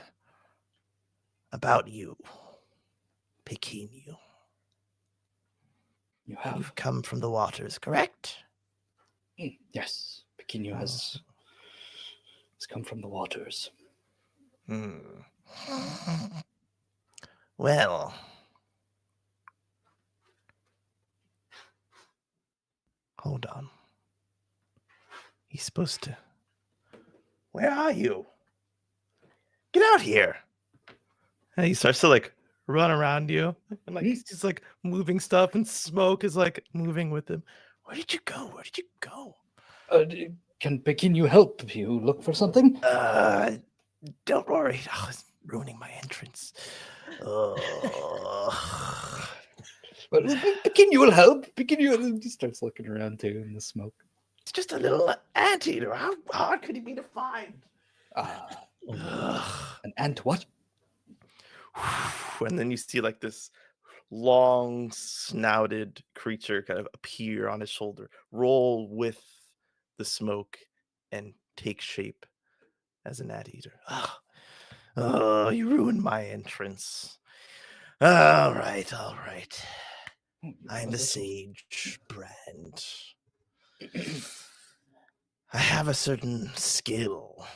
about you, Pequenu. You have? You've come from the waters, correct? Yes. Pequenu has come from the waters. Well, hold on. He's supposed to. Where are you? Get out here! And he starts to like run around you, and like he's just like moving stuff, and smoke is like moving with him. Where did you go? Where did you go? Can Pequenu help you look for something? Don't worry. Oh, it's ruining my entrance. But Pequenu will help. Pequenu he starts looking around too in the smoke. It's just a little anteater. How hard could he be to find? An ant what? And then you see like this long snouted creature kind of appear on his shoulder, roll with the smoke, and take shape as an anteater. Oh, you ruined my entrance. All right. I'm the sage Brand. I have a certain skill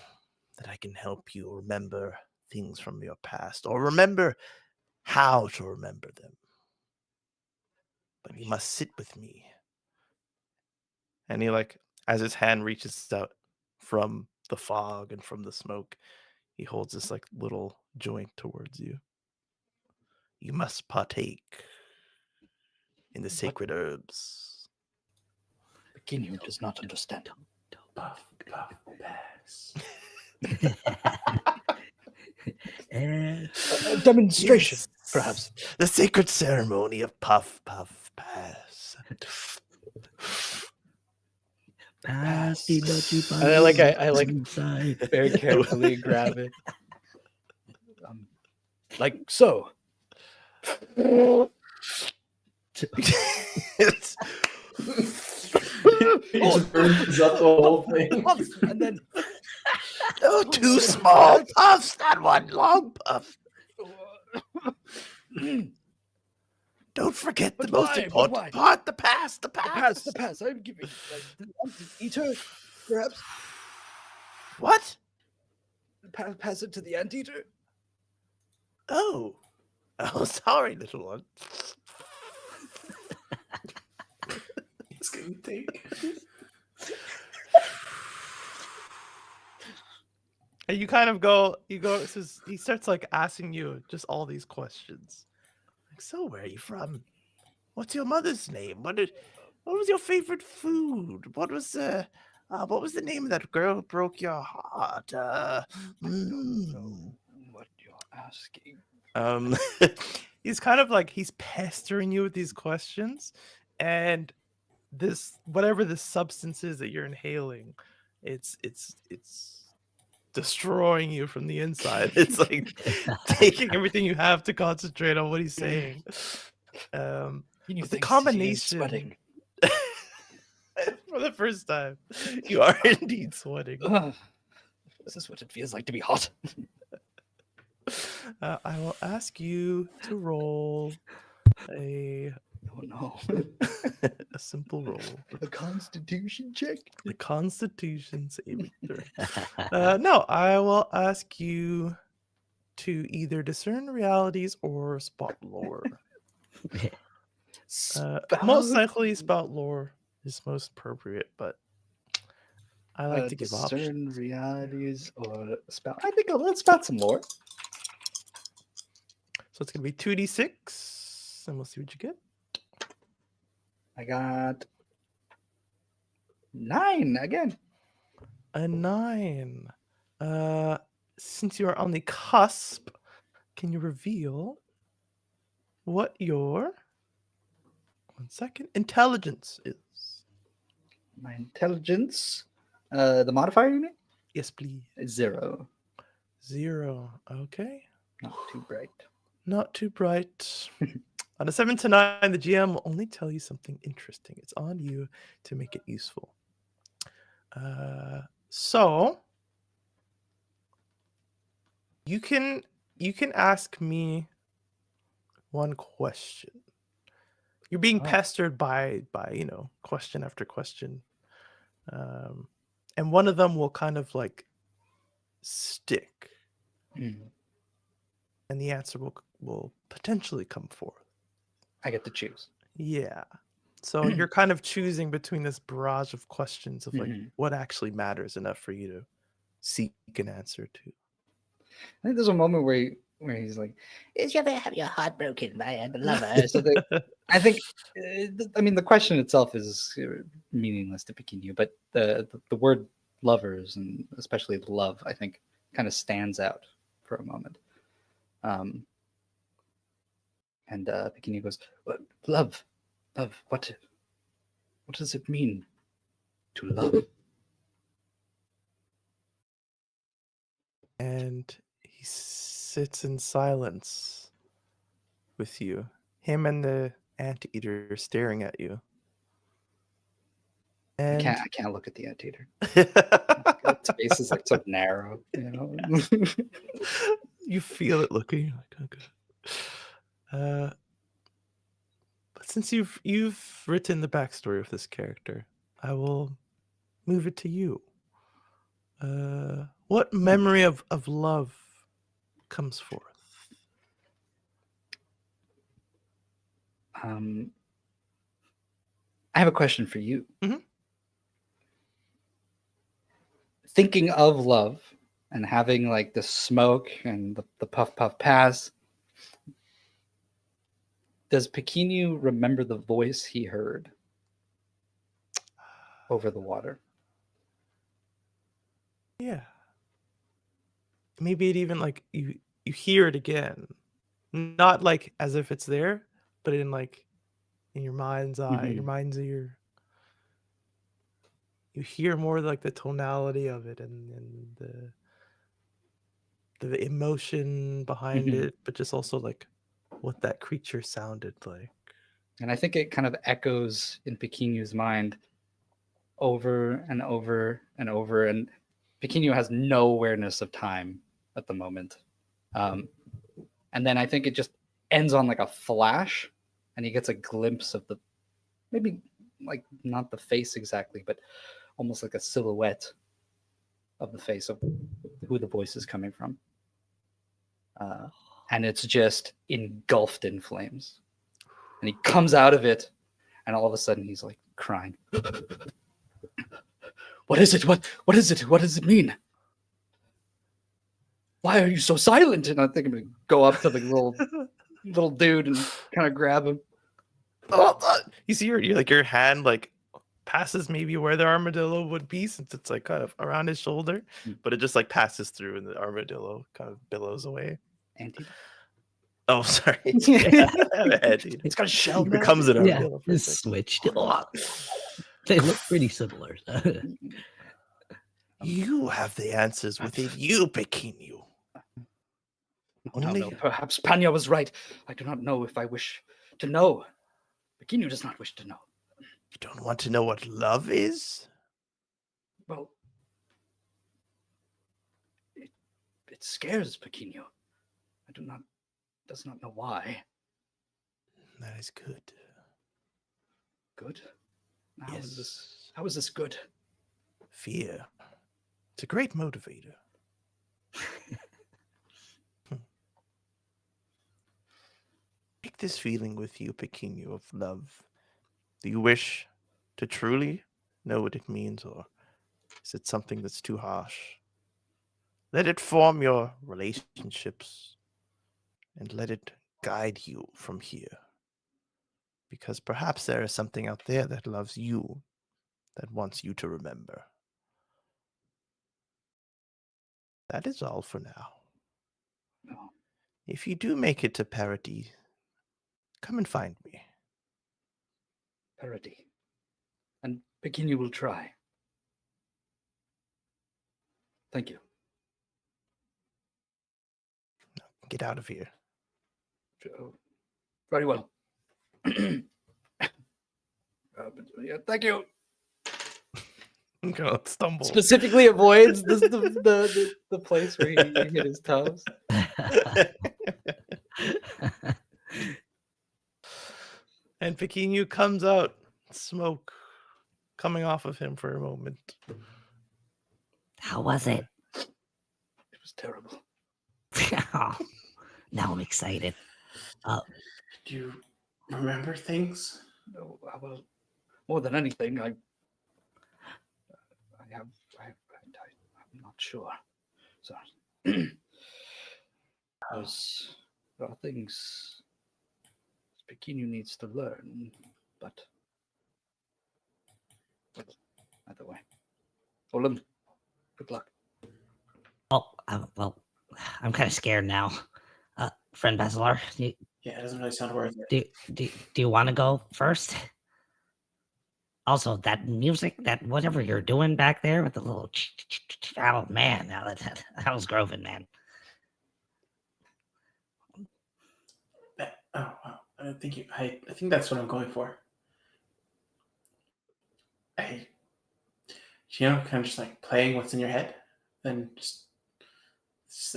that I can help you remember things from your past, or remember how to remember them. But you must sit with me. And he like, as his hand reaches out from the fog and from the smoke, he holds this like little joint towards you. You must partake in the sacred herbs. Pequenu does not understand. Puff, pass. A demonstration, Yes. perhaps. The sacred ceremony of puff, pass. Pass. And I very carefully grab it. Like so. It's- He just burns up the whole thing. And then Oh, 2 small puffs, not 1 long puff. Don't forget the But most why? important part, the pass. the pass. I'm giving the anteater, perhaps. What? Pass it to the anteater. Oh, sorry, little one. It's gonna take. And you kind of go, he starts like asking you just all these questions. Like, so where are you from? What's your mother's name? What was your favorite food? What was the name of that girl who broke your heart? I don't know what your Asking. Um, he's kind of like he's pestering you with these questions, and this whatever the substance is that you're inhaling, it's destroying you from the inside. It's like taking everything you have to concentrate on what he's saying. But the combination for the first time, you are indeed sweating. This is what it feels like to be hot. I will ask you to roll a Oh no. a simple roll. A constitution check? The Constitution saving throw. No, I will ask you to either discern realities or spot lore. Most likely, spot lore is most appropriate, but I like to give options. Discern realities or spell. I think let's spot some more. So it's going to be 2d6, and we'll see what you get. I got 9 again. A 9. Since you are on the cusp, can you reveal what your 1 second intelligence is? My intelligence, the modifier you mean? Yes, please. 0. 0. Okay. Not too bright. Not too bright. On a 7 to 9, the GM will only tell you something interesting. It's on you to make it useful. So you can ask me one question. You're being pestered by question after question, and one of them will kind of like stick, and the answer will potentially come forth. I get to choose. Yeah. So you're kind of choosing between this barrage of questions of like what actually matters enough for you to seek an answer to. I think there's a moment where he's like, "Did you ever have your heart broken by a lover?" Or something. I think, I mean, the question itself is meaningless to Pequeno, but the word lovers, and especially love, I think, kind of stands out for a moment. And Pequeno goes, "Love, what does it mean to love?" And he sits in silence with you. Him and the anteater staring at you. And I can't look at the anteater. Its face is like so narrow, you know. You feel it looking. You're like, okay. But since you've written the backstory of this character, I will move it to you. What memory of love comes forth? I have a question for you. Thinking of love and having like the smoke and the puff pass, does Pequeno remember the voice he heard over the water? Yeah. Maybe it even like you hear it again. Not like as if it's there, but in like in your mind's eye, your mind's ear. You hear more like the tonality of it and the emotion behind it, but just also like what that creature sounded like. And I think it kind of echoes in Pequeno's mind over and over and over. And Pequeno has no awareness of time at the moment. And then I think it just ends on like a flash, and he gets a glimpse of maybe like not the face exactly, but almost like a silhouette of the face of who the voice is coming from. And it's just engulfed in flames. And he comes out of it, and all of a sudden he's like crying. What is it? What is it? What does it mean? Why are you so silent? And I think I'm gonna go up to the little dude and kind of grab him. You see your hand like passes maybe where the armadillo would be, since it's like kind of around his shoulder, but it just like passes through and the armadillo kind of billows away. Anteater? Oh, sorry. Yeah, anteater. It's got a shell He now. becomes an Yeah, armadillo for a it's second. switched. Oh, they look pretty similar. You have the answers within you, Pequeno. No, Only no, perhaps Panya was right. I do not know if I wish to know. Pequeno does not wish to know. you don't want to know what love is? Well, it scares Pequeno. I does not know why. That is good. Good? Yes. How is this good? Fear. It's a great motivator. Take this feeling with you, Pequeno, of love. Do you wish to truly know what it means, or is it something that's too harsh? Let it form your relationships and let it guide you from here. Because perhaps there is something out there that loves you, that wants you to remember. That is all for now. No. If you do make it to Parity, come and find me. Parody. And Pequeno will try. Thank you. Get out of here. Very well. Yeah, thank you. I'm gonna stumble. Specifically avoids the place where he hit his toes. And Pequeno comes out, smoke coming off of him for a moment. How was it? It was terrible. Oh, now I'm excited. Do you remember things? No, well, more than anything, I'm not sure. So there are things Pequeno needs to learn, but either way. Olin, good luck. Oh, I'm kind of scared now. Friend Basilar, Yeah, it doesn't really sound worth it. do you want to go first? Also, that music, that whatever you're doing back there with the little oh man, now that was Groven, man. Oh, wow. I think that's what I'm going for. Kind of just like playing what's in your head, and just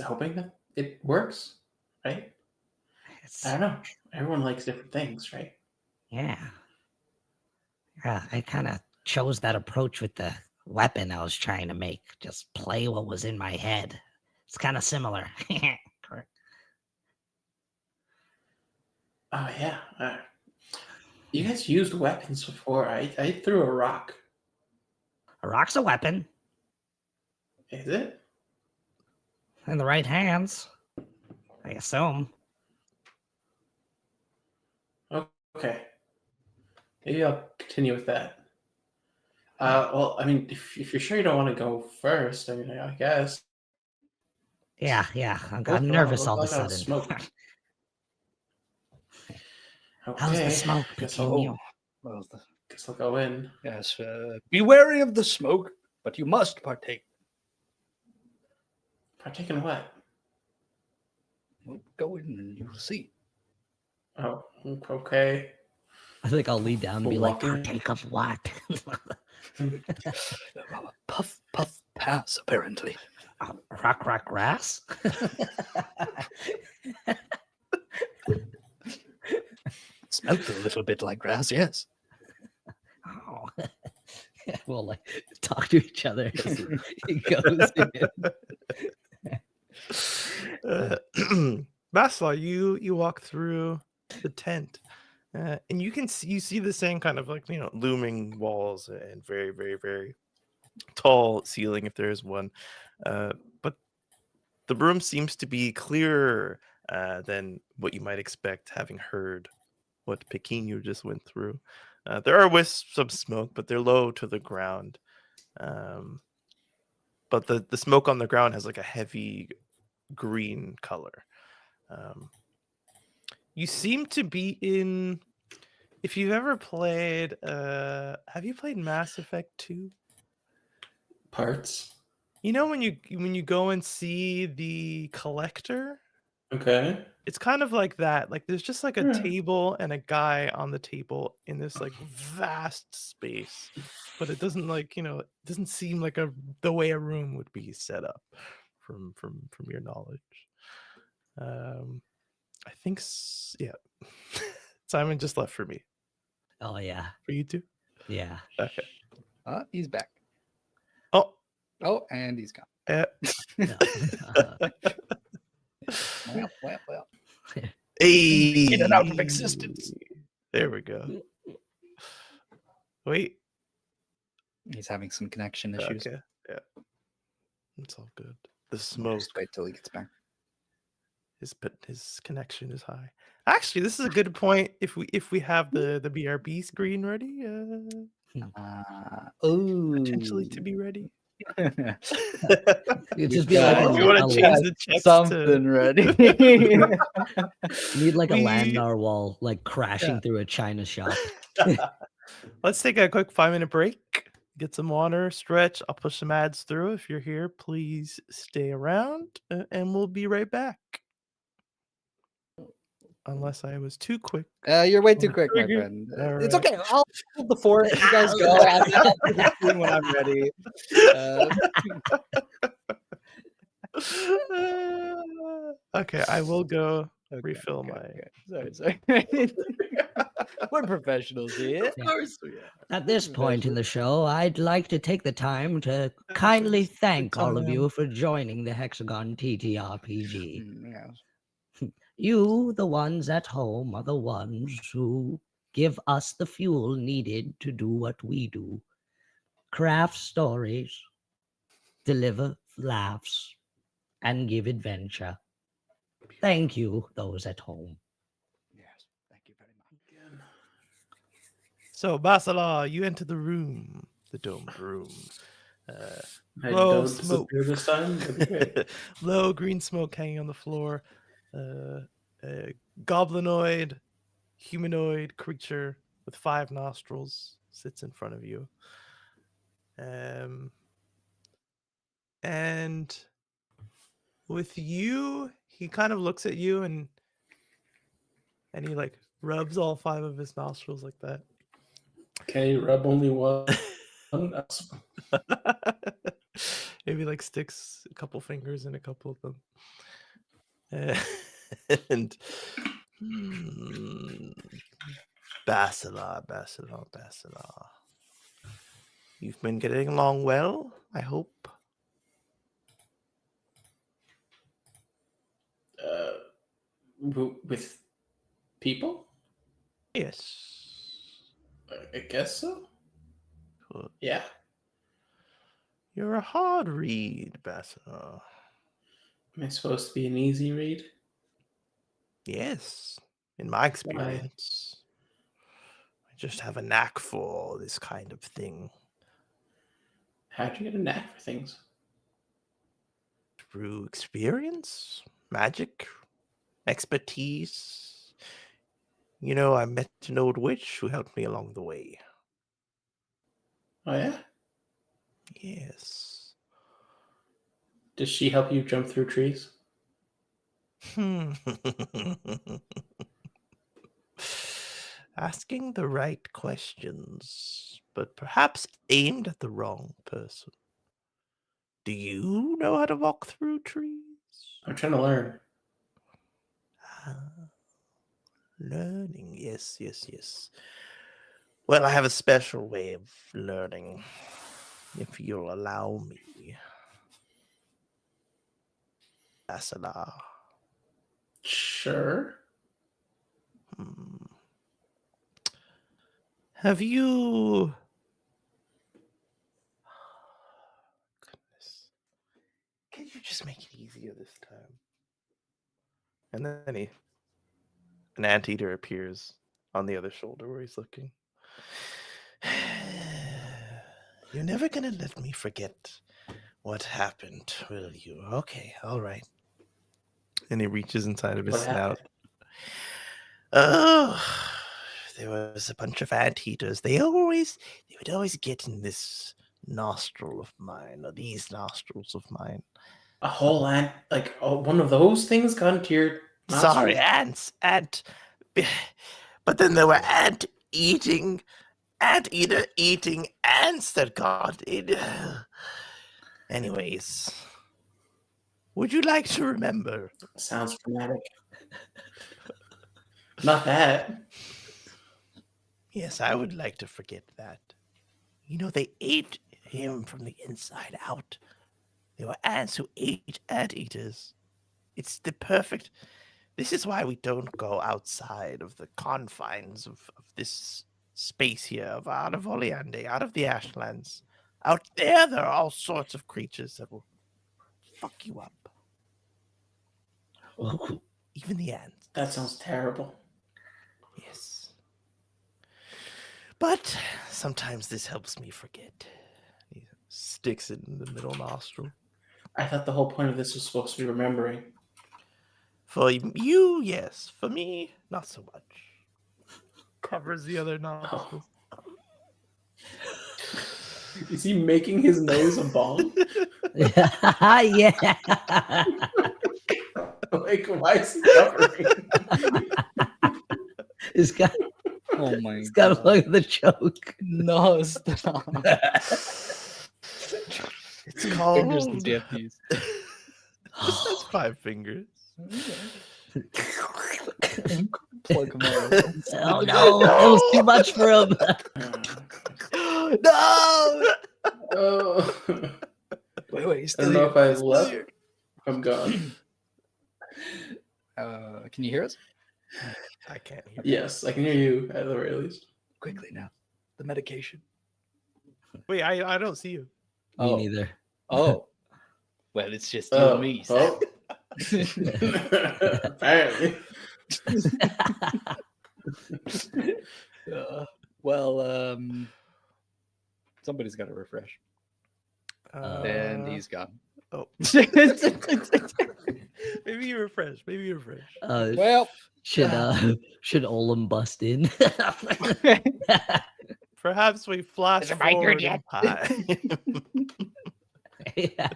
hoping that it works, right? I don't know. Everyone likes different things, right? Yeah, I kind of chose that approach with the weapon I was trying to make. Just play what was in my head. It's kind of similar. Correct. Oh yeah. You guys used weapons before. I threw a rock. A rock's a weapon Is it? in the right hands, I assume. Okay. Maybe I'll continue with that. Well, I mean, if you're sure you don't want to go first, I mean, I guess. Yeah, I'm Oh, nervous all of a look out, sudden. smoke. How's the Okay, smoke, guess Pequeno? Well, guess I'll go in. yes, be wary of the smoke, but you must partake. Partake in what? Well, go in and you'll see. Oh, okay. I think I'll lead down and be like, Walking. partake of what? Puff, puff, pass, apparently. Rock, grass? Smelled a little bit like grass, yes. Oh. We'll like talk to each other as he goes in. Baslar, you walk through the tent, and you see the same kind of like looming walls and very very very tall ceiling if there is one, but the room seems to be clearer than what you might expect, having heard what Pequeno just went through. There are wisps of smoke, but they're low to the ground. But the smoke on the ground has like a heavy green color. You seem to be in. If you've ever played, have you played Mass Effect 2? Parts. You know when you go and see the collector, Okay. it's kind of like that. Like there's just like a Yeah. table and a guy on the table in this like vast space, but it doesn't like it doesn't seem like the way a room would be set up from your knowledge. I think yeah. Simon just left for me. Oh yeah, For you too. yeah. Okay. He's back. Oh. Oh, and he's gone. No. Well. Hey. In and out of existence. There we go. Wait. He's having some connection issues. Okay. Yeah. It's all good. The smoke. Just wait till he gets back. His connection is high. Actually, this is a good point. If we have the BRB screen ready, potentially to be ready. It'd just be like if you want to change the checks something ready. You need like a We- landar wall, like crashing through a china shop. Let's take a quick 5-minute break. Get some water, stretch. I'll push some ads through. If you're here, please stay around, and we'll be right back. Unless I was too quick. You're way too quick, my Trigger. friend. All It's right. okay. I'll hold the fort. You guys go. I'll do the screen when I'm ready. Okay, I will go Okay, refill okay, my. okay. Sorry. We're professionals here. Of course we are. At this point in the show, I'd like to take the time to kindly thank all of you for joining the Hexagon TTRPG. Yeah. You, the ones at home, are the ones who give us the fuel needed to do what we do. Craft stories, deliver laughs, and give adventure. Thank you, those at home. Yes. Thank you very much. So, Basala, you enter the room, the domed room. I Low don't smoke. disappear this time. That'd be great. Low green smoke hanging on the floor. A goblinoid, humanoid creature with 5 nostrils sits in front of you. And with you, he kind of looks at you and he like rubs all 5 of his nostrils like that. Okay, rub only one. Maybe like sticks a couple fingers in a couple of them. And Basila. You've been getting along well, I hope. With people? Yes. I guess so. Good. Yeah. You're a hard read, Basila. Am I supposed to be an easy read? Yes, in my experience. I just have a knack for this kind of thing. How'd you get a knack for things? Through experience, magic, expertise. You know, I met an old witch who helped me along the way. Oh, yeah? Yes. Does she help you jump through trees? Asking the right questions, but perhaps aimed at the wrong person. Do you know how to walk through trees? I'm trying to learn. Learning, yes. Well, I have a special way of learning, if you'll allow me. Asala. Sure. Have you... Goodness. Can you just make it easier this time? And then an anteater appears on the other shoulder where he's looking. You're never gonna let me forget what happened, will you? Okay, all right. And he reaches inside of his What snout. happened? Oh, there was a bunch of anteaters. They would always get in this nostril of mine, or these nostrils of mine. A whole ant, like one of those things got into your Sorry, nostrils? ant. But then there were anteater eating ants that got in. Anyways, would you like to remember? Sounds dramatic. Not that. Yes, I would like to forget that. You know, they ate him from the inside out. They were ants who ate anteaters. It's the perfect. This is why we don't go outside of the confines of this space here, out of Oleande, out of the Ashlands. Out there are all sorts of creatures that will fuck you up. Even the ants. That sounds terrible. Yes. But sometimes this helps me forget. He sticks it in the middle nostril. I thought the whole point of this was supposed to be remembering. For you, yes. For me, not so much. Covers the other nostrils. Is he making his nose a bong? Yeah. Like, why is he covering? It's got Oh my it's got to god. look at the choke. No, stop. It's called. Fingers the DFPs. This has 5 fingers. Plug 'em out. Oh no, that was too much for him. No! Oh. Wait, he's I still don't know here. if I He's still left. here. I'm gone. Can you hear us? I can't hear. Yes, I can hear you at the very least. Quickly now. The medication. Wait, I don't see you. Me Oh. neither. Oh. Well, it's just you Oh, and me. oh. Apparently. Well, somebody's got to refresh. And he's gone. Oh. Maybe you refresh. Maybe you refresh. Well, should Olam bust in? Perhaps we flash Is it my turn forward yet? in time. Yeah.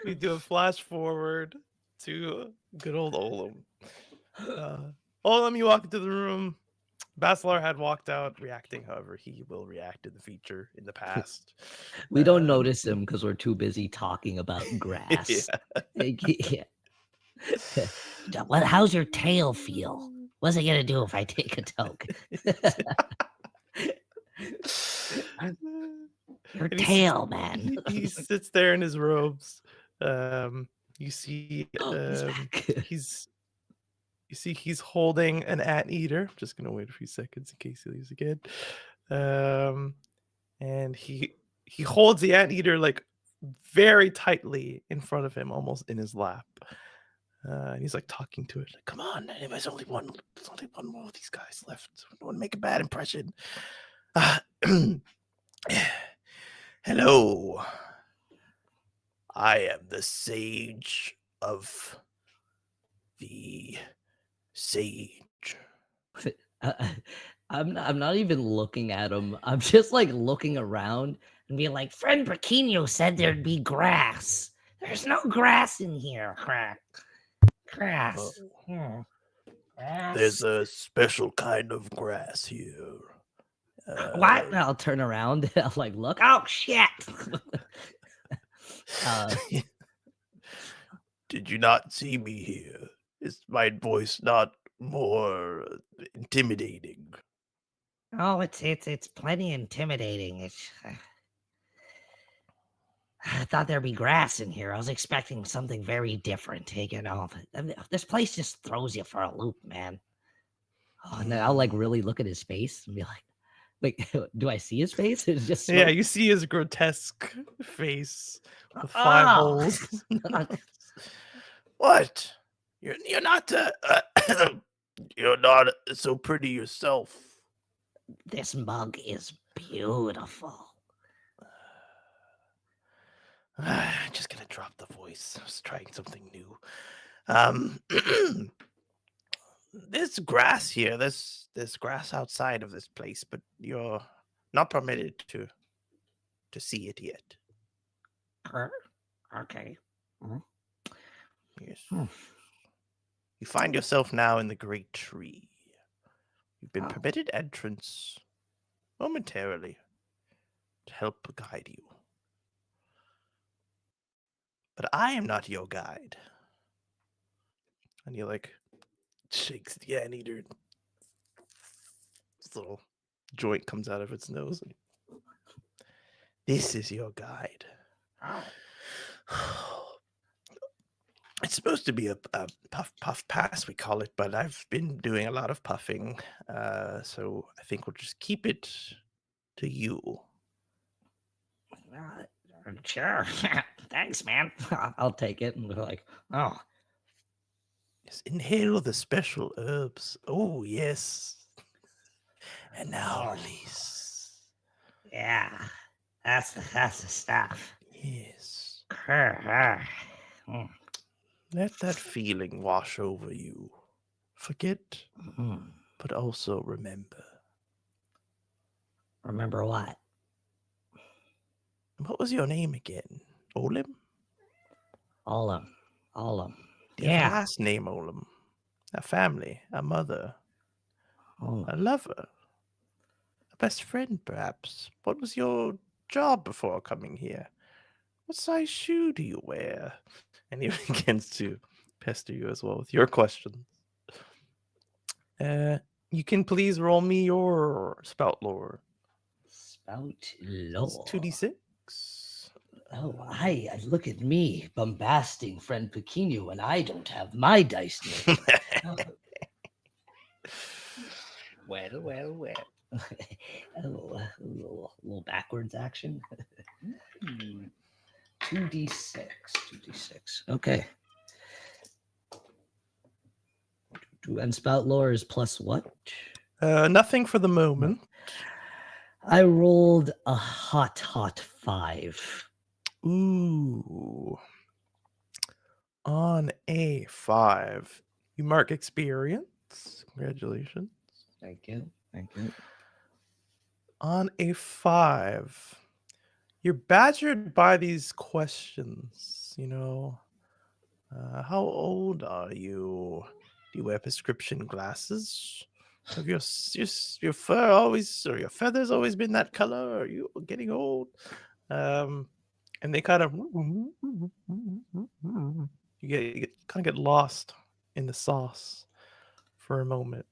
We do a flash forward to good old Olam. Olam, you walk into the room. Basilar had walked out, reacting however he will react in the future, in the past. We don't notice him because we're too busy talking about grass. Yeah. How's your tail feel? What's it gonna do if I take a toke? Your And he's- tail, man. He sits there in his robes. You see, He's back. he's holding an anteater. I'm just gonna wait a few seconds in case he leaves again. And he holds the anteater like very tightly in front of him, almost in his lap. And he's like talking to it, like, "Come on, there's only one more of these guys left. I don't want to make a bad impression." Hello. I am the sage of the sage. I'm not even looking at him. I'm just like looking around and being like, "Friend Braquinho said there'd be grass. There's no grass in here. Grass. Grass. There's a special kind of grass here. What? And I'll turn around. I'll like look. Oh shit! Did you not see me here? Is my voice not more intimidating? Oh, it's plenty intimidating. I thought there'd be grass in here. I was expecting something very different. You know, this place just throws you for a loop, man. Oh, and then I'll like really look at his face and be like, "Wait, do I see his face? It's just Yeah, smoke." you see his grotesque face with 5 holes. What? You're not you're not so pretty yourself. This mug is beautiful. Just gonna drop the voice. I was trying something new. Um, there's grass here. There's grass outside of this place, but you're not permitted to see it yet. Okay. Yes. Hmm. You find yourself now in the great tree. You've been Oh. permitted entrance momentarily to help guide you. But I am not your guide. And he like shakes the anteater. This little joint comes out of its nose. This is your guide. It's supposed to be a puff pass, we call it, but I've been doing a lot of puffing, so I think we'll just keep it to you. Sure. Thanks, man. I'll take it and be like, oh, Just inhale the special herbs. Oh, yes. And now Oh. release. yeah. That's the stuff. Yes. Mm. Let that feeling wash over you. Forget, Mm. but also remember. Remember what? What was your name again? Olim? Olim. Do you have a Yeah. last name, Olim? A family, a mother, Olim. a lover, a best friend, perhaps. What was your job before coming here? What size shoe do you wear? And he begins to pester you as well with your questions. You can please roll me your spout lore. Spout It's lore. 2d6. Oh, look at me, bombasting friend Pequeno, and I don't have my dice near me. Well. Oh, a little backwards action. 2d6. Okay. And spout lore is plus what? Nothing for the moment. I rolled a hot 5. Ooh. On a 5. You mark experience. Congratulations. Thank you. On a 5. You're badgered by these questions, how old are you? Do you wear prescription glasses? Have your fur always, or your feathers always been that color? Are you getting old? And they kind of you kind of get lost in the sauce for a moment.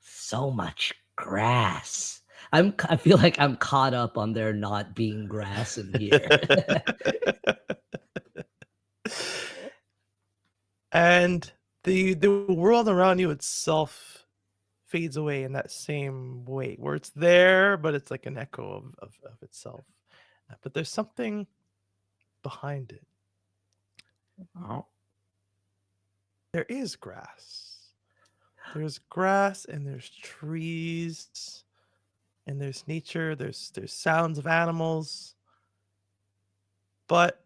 So much grass. I feel like I'm caught up on there not being grass in here. And the world around you itself fades away in that same way, where it's there, but it's like an echo of itself. But there's something behind it. Oh. There is grass. There's grass and there's trees and there's nature. There's sounds of animals. But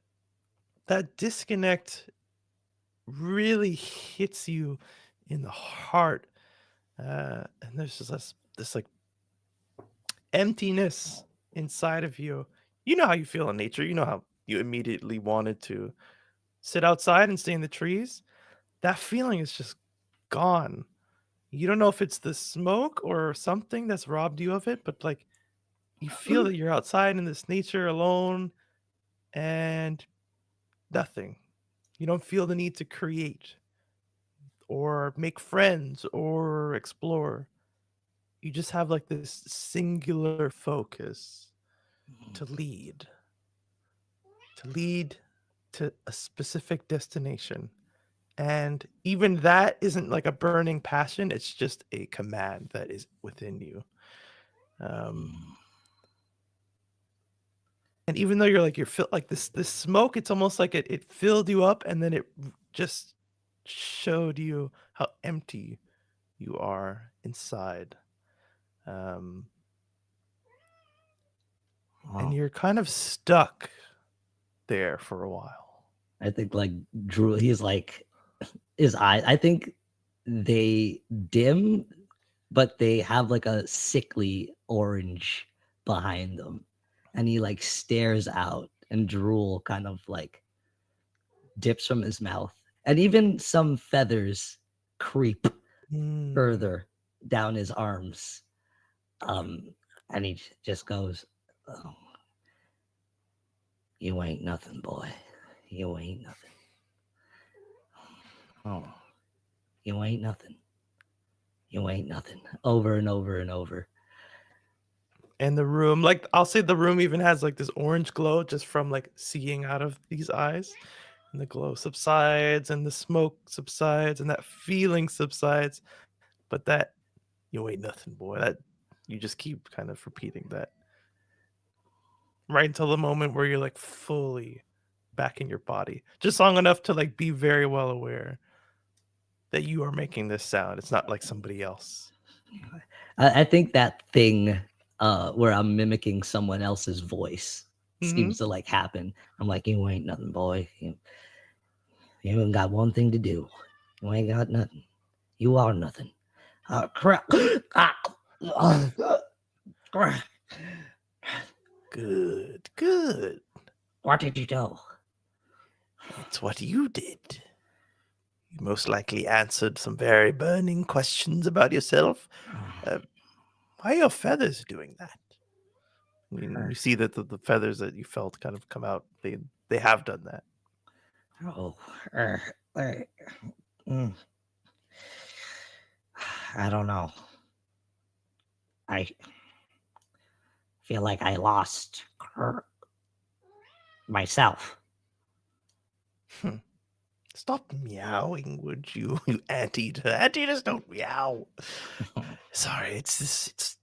that disconnect really hits you in the heart. And there's just this like emptiness inside of you. You know how you feel in nature. You know how you immediately wanted to sit outside and stay in the trees. That feeling is just gone. You don't know if it's the smoke or something that's robbed you of it, but like you feel that you're outside in this nature alone and nothing. You don't feel the need to create or make friends or explore. You just have like this singular focus to lead to a specific destination. And even that isn't like a burning passion, it's just a command that is within you. And even though you're filled like this smoke, it's almost like it filled you up and then it just showed you how empty you are inside. And you're kind of stuck there for a while. I think like Drew, he's like his eyes. I think they dim, but they have like a sickly orange behind them, and he like stares out, and drool kind of like dips from his mouth, and even some feathers creep Mm. further down his arms. And he just goes, "Oh, you ain't nothing, boy. You ain't nothing. Oh, you ain't nothing. You ain't nothing." Over and over and over. And the room, like I'll say the room even has like this orange glow just from like seeing out of these eyes. And the glow subsides and the smoke subsides and that feeling subsides. But that you ain't nothing, boy. That you just keep kind of repeating that. Right until the moment where you're like fully back in your body. Just long enough to like be very well aware that you are making this sound. It's not like somebody else. I think that thing where I'm mimicking someone else's voice seems to like happen. I'm like, you ain't nothing, boy. You ain't got one thing to do. You ain't got nothing. You are nothing. Crap. Good, good. What did you do? It's what you did. You most likely answered some very burning questions about yourself. Why are your feathers doing that? I mean, you see that the feathers that you felt kind of come out. They have done that. Oh, I don't know. I feel like I lost myself. Stop meowing, would you, you anteater? Anteaters don't meow. Sorry, it's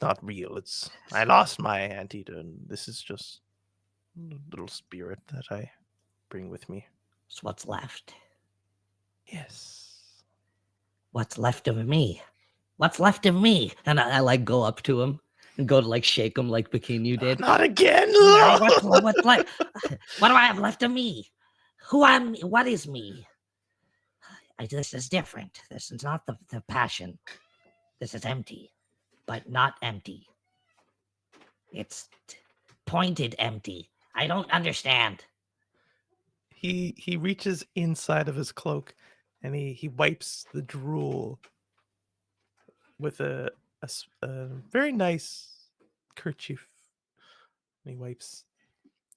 not real. I lost my anteater, and this is just a little spirit that I bring with me. It's what's left. Yes. What's left of me? What's left of me? And I like go up to him and go to like shake him like Bikini did. Not again. What's left? What do I have left of me? Who am? What is me? This is different. This is not the passion. This is empty, but not empty. It's pointed empty. I don't understand. He reaches inside of his cloak, and he wipes the drool with a very nice kerchief. And he wipes,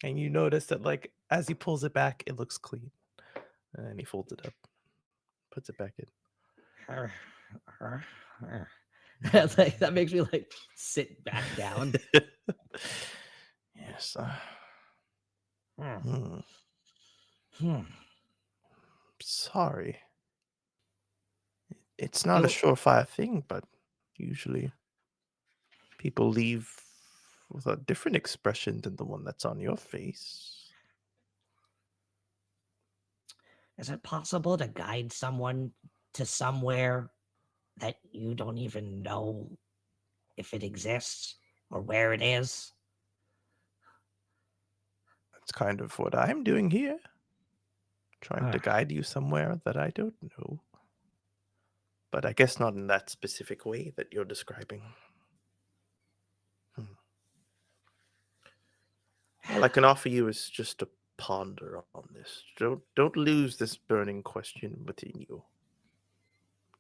and you notice that like as he pulls it back, it looks clean, and he folds it up, puts it back in. That's like, that makes me like sit back down. Yes. Sorry. It's not a surefire thing, but usually people leave with a different expression than the one that's on your face. Is it possible to guide someone to somewhere that you don't even know if it exists or where it is? That's kind of what I'm doing here. Trying to guide you somewhere that I don't know. But I guess not in that specific way that you're describing. All I can offer you is just to ponder on this. Don't lose this burning question within you.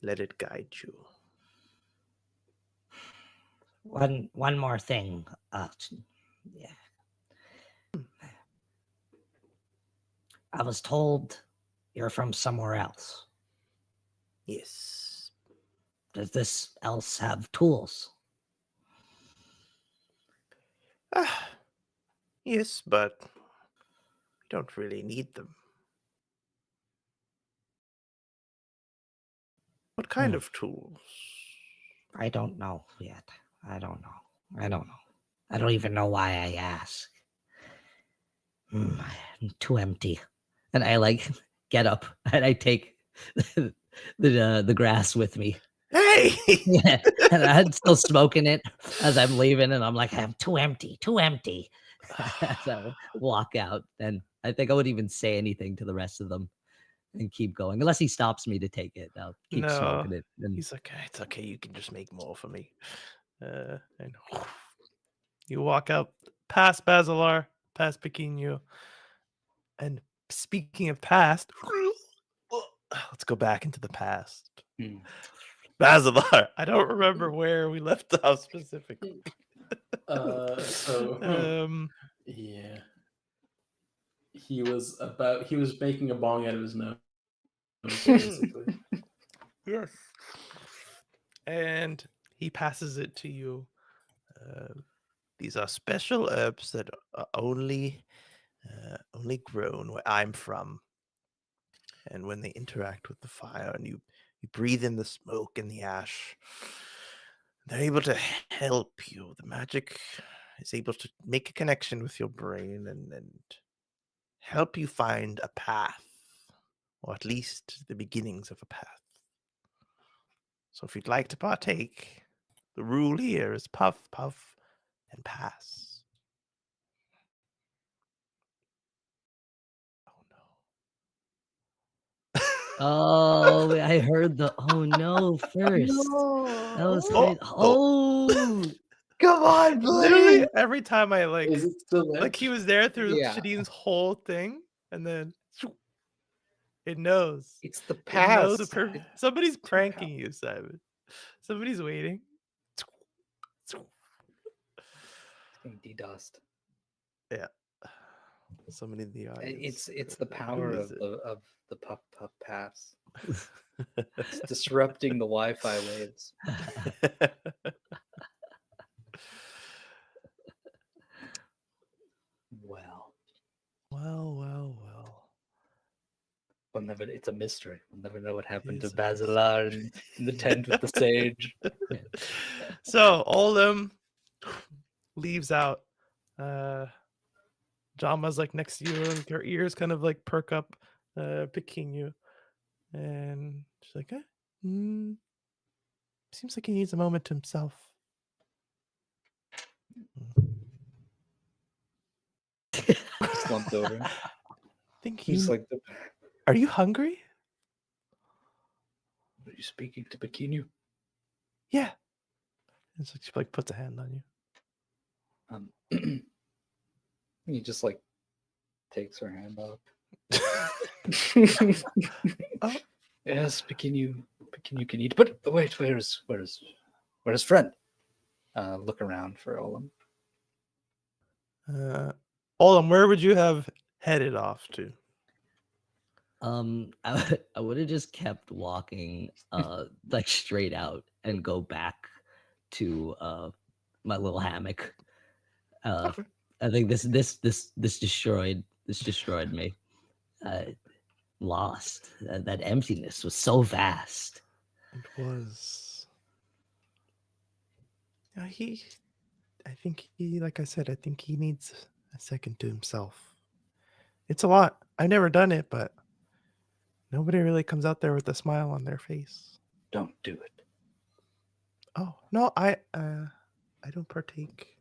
Let it guide you. One more thing. Yeah. I was told you're from somewhere else. Yes. Does this else have tools? Yes, but we don't really need them. What kind of tools? I don't know yet. I don't know. I don't even know why I ask. I'm too empty. And I like get up and I take the grass with me. Hey! Yeah, and I'm still smoking it as I'm leaving, and I'm like, I'm too empty. So walk out and I think I wouldn't even say anything to the rest of them and keep going, unless he stops me to take it. I'll keep No, smoking it. And he's like, it's okay. You can just make more for me. And you walk out past Basilar, past Pequeno. And speaking of past, let's go back into the past. Mm. Basilar, I don't remember where we left off specifically. Yeah. He was making a bong out of his nose, basically. Yes. And he passes it to you. These are special herbs that are only grown where I'm from. And when they interact with the fire and you breathe in the smoke and the ash, they're able to help you. The magic is able to make a connection with your brain and help you find a path, or at least the beginnings of a path. So if you'd like to partake, the rule here is puff, puff, and pass. oh, I heard the oh no first. That was crazy. Oh, Come on, Literally every time I Is it still there? like he was there through Yeah. Shadeen's whole thing, and then it knows. It's the It knows past. somebody's pranking you, Simon. Somebody's waiting. Being DDoSed. Yeah. Somebody in the audience. It's the power is of the puff puff pass. It's disrupting the Wi-Fi waves. Well, Well. we'll never. It's a mystery. We'll never know what happened to It's a Basilar in the tent with the sage. So Olim leaves out. Jama's like next to you, and her ears kind of like perk up, picking you, and she's like, seems like he needs a moment to himself. Slumped over. I think He's he's like, Are you hungry? "Are you speaking to Bikinu?" Yeah. And so she like puts a hand on you. He just like takes her hand off. Oh. Yes, Bikinu can eat. But wait, where's friend? Look around for Olam. Olam, where would you have headed off to? I would have just kept walking, like straight out and go back to my little hammock. I think this destroyed me. Lost. That emptiness was so vast. It was. Yeah, I think he, like I said, I think he needs a second to himself. It's a lot. I've never done it, but nobody really comes out there with a smile on their face. Don't do it. Oh no, I don't partake.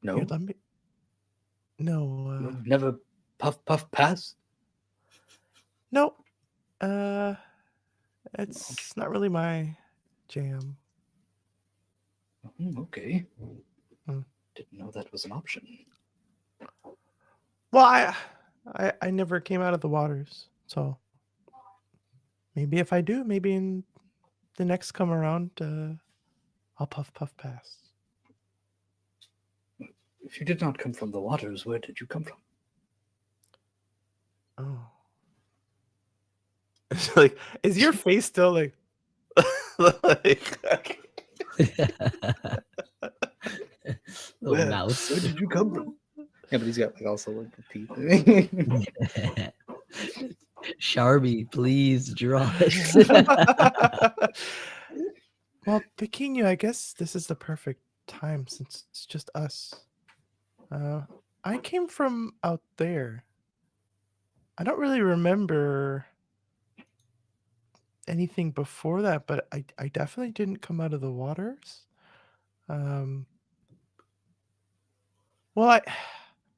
No, Here, let me. No. you've never puff pass. No. It's not really my jam. Okay. Hmm. Didn't know that was an option. Well, I never came out of the waters, so maybe if I do, maybe in the next come around, I'll puff pass. If you did not come from the waters, where did you come from? Oh. It's like, is your face still like like Little mouse. Where did you come from? Yeah, but he's got like also like the teeth. Sharby, please draw it. Well, Pequeno, I guess this is the perfect time since it's just us. I came from out there. I don't really remember anything before that, but I definitely didn't come out of the waters. Well,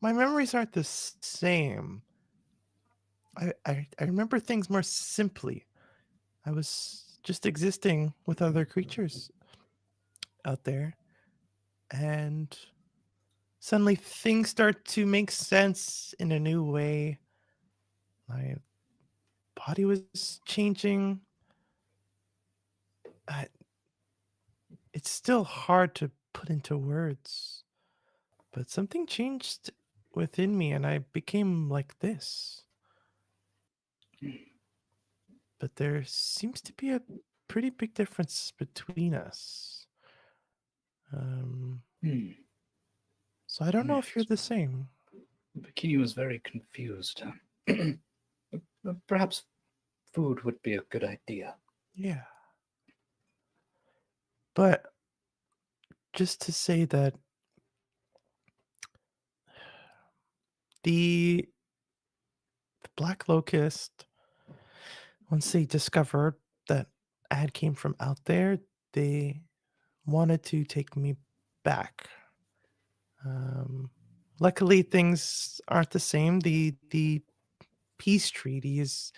my memories aren't the same. I remember things more simply. I was just existing with other creatures out there, and suddenly things start to make sense in a new way. My body was changing. I, it's still hard to put into words, but something changed within me and I became like this. But there seems to be a pretty big difference between us. Hmm. So I don't know if you're Yes. the same. Bikini was very confused. Perhaps food would be a good idea. Yeah. But just to say that the Black Locust, once they discovered that ad came from out there, they wanted to take me back. Luckily, things aren't the same. The peace treaty is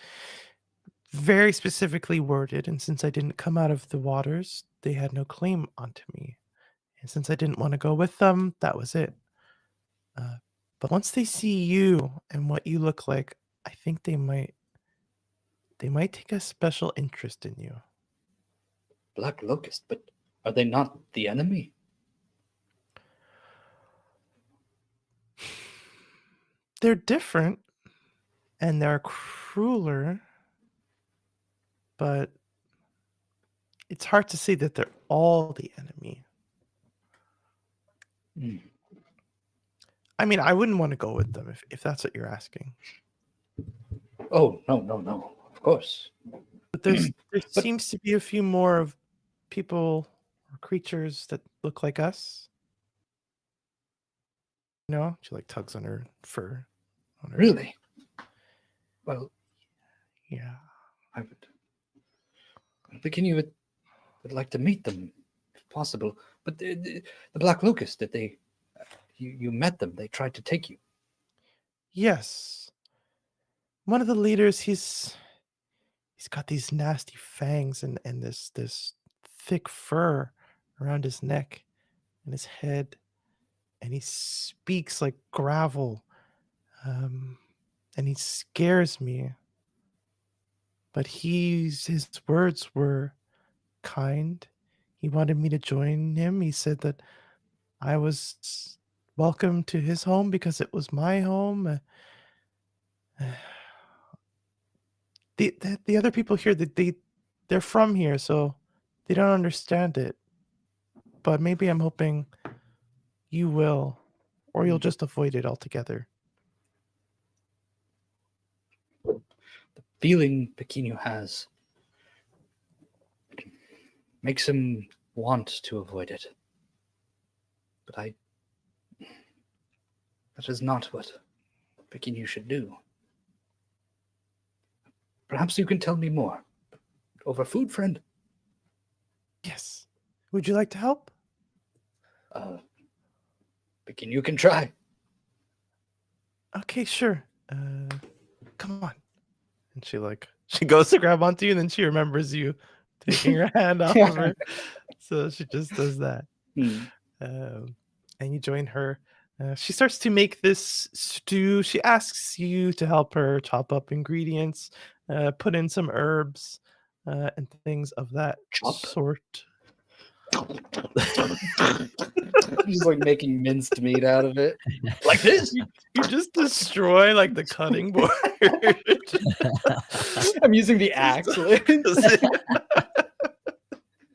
very specifically worded, and since I didn't come out of the waters, they had no claim onto me. And since I didn't want to go with them, that was it. Uh, but once they see you and what you look like, I think they might take a special interest in you. Black Locust, but are they not the enemy? They're different and they're crueler, but it's hard to say that they're all the enemy. Hmm. I mean, I wouldn't want to go with them if that's what you're asking. Oh, no. Of course. But there But- seems to be a few more of people or creatures that look like us. You know, she like tugs on her fur. On her. Really? Well, Yeah. I would. Bikini would like to meet them, if possible. But the Black Locust, did they? You met them. They tried to take you. Yes. One of the leaders, he's got these nasty fangs and this thick fur around his neck and his head, and he speaks like gravel. And he scares me. But his words were kind. He wanted me to join him. He said that I was welcome to his home because it was my home. The other people here, they're from here, so they don't understand it. But maybe I'm hoping you will, or you'll just avoid it altogether. The feeling Bikini has makes him want to avoid it. But that is not what Bikini should do. Perhaps you can tell me more. Over food, friend? Yes. Would you like to help? Bikini, you can try. Okay, sure. Come on. And she goes to grab onto you, and then she remembers you taking her hand off of her. So she just does that. And you join her. She starts to make this stew. She asks you to help her chop up ingredients, put in some herbs, and things of that sort. He's like making minced meat out of it. Like this? You just destroy like the cutting board. I'm using the axe.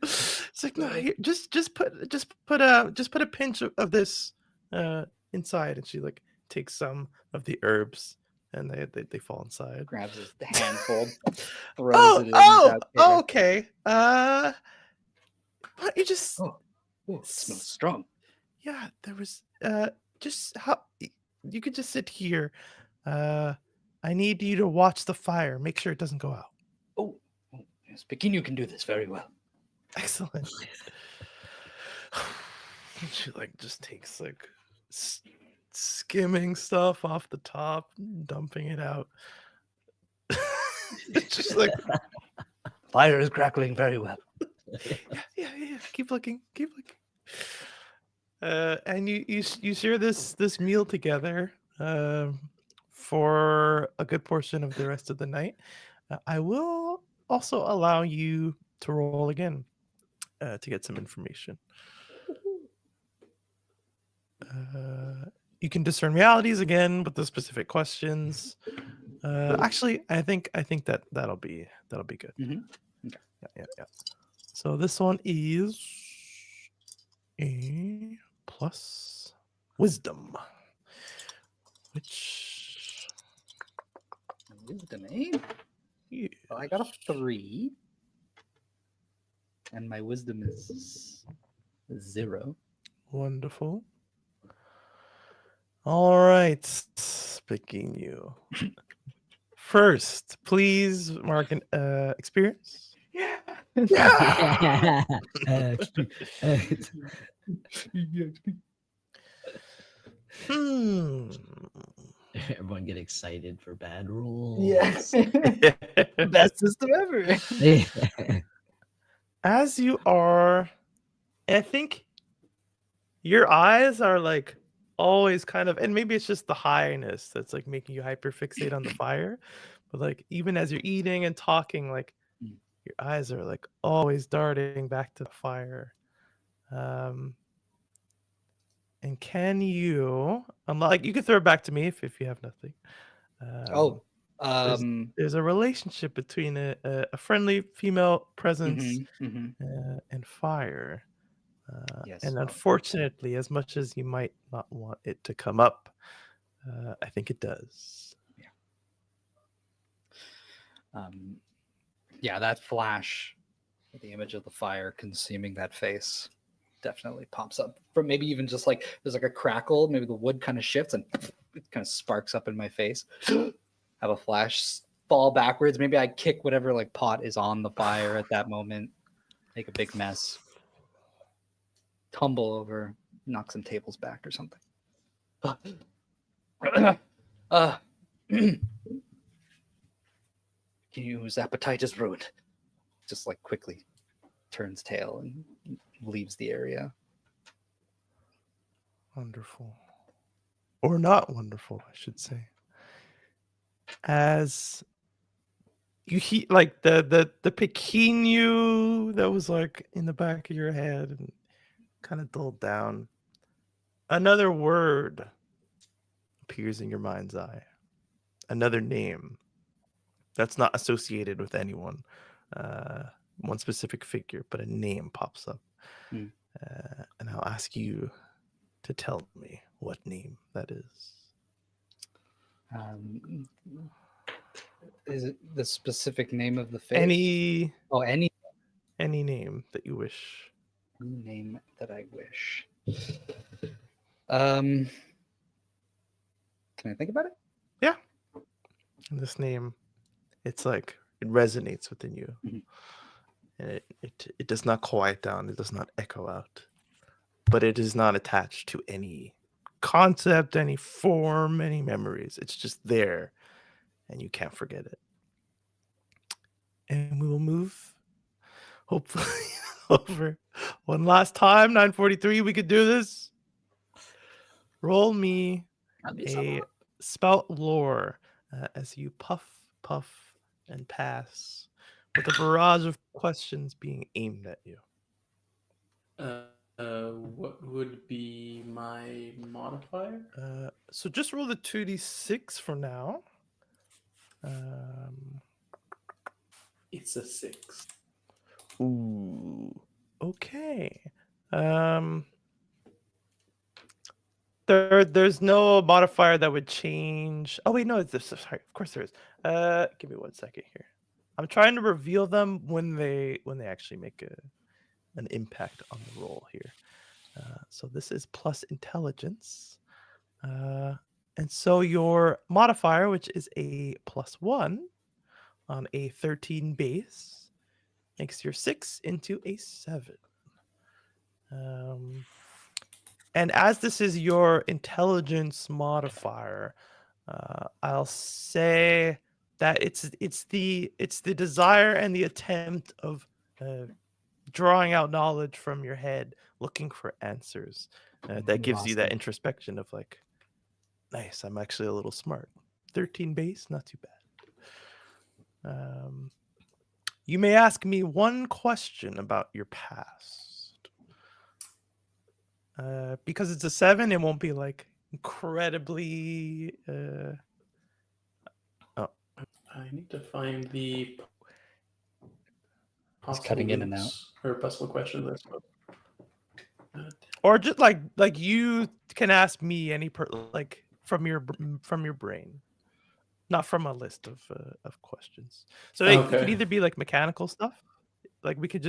It's like, no, here, just put a pinch of this inside, and she like takes some of the herbs and they fall inside. Grabs his handful, throws it in. without care. Okay. Why don't you just Oh, it smells strong. yeah, there was just how you could just sit here. I need you to watch the fire. Make sure it doesn't go out. Oh yes, Bikini can do this very well. Excellent. She like just takes like skimming stuff off the top, dumping it out. It's just like, Fire is crackling very well. yeah. Keep looking. And you share this meal together for a good portion of the rest of the night. I will also allow you to roll again to get some information. You can discern realities again with the specific questions. Actually, I think that'll be good. Mhm. Okay. Yeah. So this one is a plus wisdom, which Wisdom, eh? Well, I got a 3. And my wisdom is 0. wonderful. All right, picking you first. Please mark an experience. Everyone get excited for bad rules. Yes. Best system ever. As you are, and I think your eyes are like always kind of, and maybe it's just the highness that's like making you hyper fixate on the fire, but like even as you're eating and talking, like your eyes are like always darting back to the fire. And can you, like, you can throw it back to me if you have nothing. There's a relationship between a friendly female presence and fire. Yes. And unfortunately, as much as you might not want it to come up, I think it does. Yeah, that flash, the image of the fire consuming that face, definitely pops up. From maybe even just like there's like a crackle, maybe the wood kind of shifts and it kind of sparks up in my face. Have a flash, fall backwards. Maybe I kick whatever like pot is on the fire at that moment, make a big mess, tumble over, knock some tables back or something. Whose appetite is ruined. Just like quickly turns tail and leaves the area. Wonderful. Or not wonderful, I should say. As you hear like the Peking you that was like in the back of your head and kind of dulled down, another word appears in your mind's eye. Another name that's not associated with anyone, one specific figure, but a name pops up. And I'll ask you to tell me what name that is. Is it the specific name of the face? Any name that you wish. Any name that I wish. Can I think about it? Yeah. And this name, it's like it resonates within you. And it does not quiet down, it does not echo out. But it is not attached to any concept, any form, any memories. It's just there, and you can't forget it. And we will move, hopefully, over one last time. 943, we could do this. Roll me a spout lore as you puff, and pass with a barrage of questions being aimed at you. What would be my modifier? So just roll the 2d6 for now. It's a 6. Ooh. Okay. There's no modifier that would change. Oh wait, no, it's this. Sorry, of course there is. Give me 1 second here. I'm trying to reveal them when they actually make an impact on the roll here. So this is plus intelligence. And so your modifier, which is a +1 on a 13 base, makes your 6 into a 7. And as this is your intelligence modifier, I'll say that it's the desire and the attempt of drawing out knowledge from your head, looking for answers. That gives you that Awesome. introspection of like, nice, I'm actually a little smart. 13 base, not too bad. You may ask me one question about your past. Because it's a 7, it won't be like incredibly. I need to find the He's possible cutting in and out. loops or possible questions. I suppose. Or just like you can ask me any like from your brain, not from a list of questions. So it could Okay. either be like mechanical stuff, like we can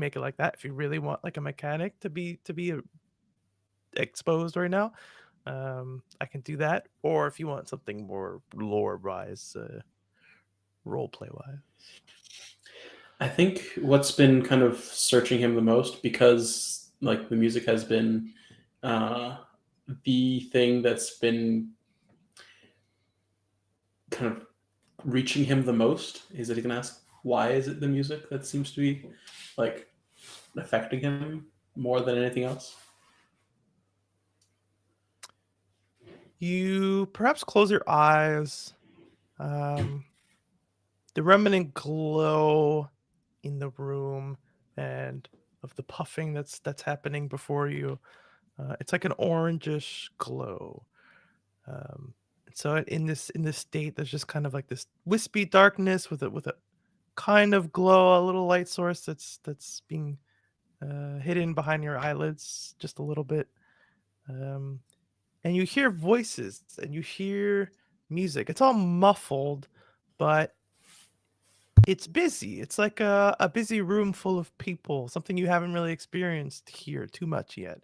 make it like that if you really want like a mechanic to be exposed right now. I can do that, or if you want something more lore wise, role play wise. I think what's been kind of searching him the most, because like the music has been the thing that's been kind of reaching him the most, is that he can ask, why is it the music that seems to be like affecting him more than anything else? You perhaps close your eyes. The remnant glow in the room and of the puffing that's happening before you. It's like an orangish glow. So in this state, there's just kind of like this wispy darkness with a kind of glow, a little light source that's being hidden behind your eyelids just a little bit. And you hear voices and you hear music. It's all muffled, but it's busy. It's like a busy room full of people, something you haven't really experienced here too much yet.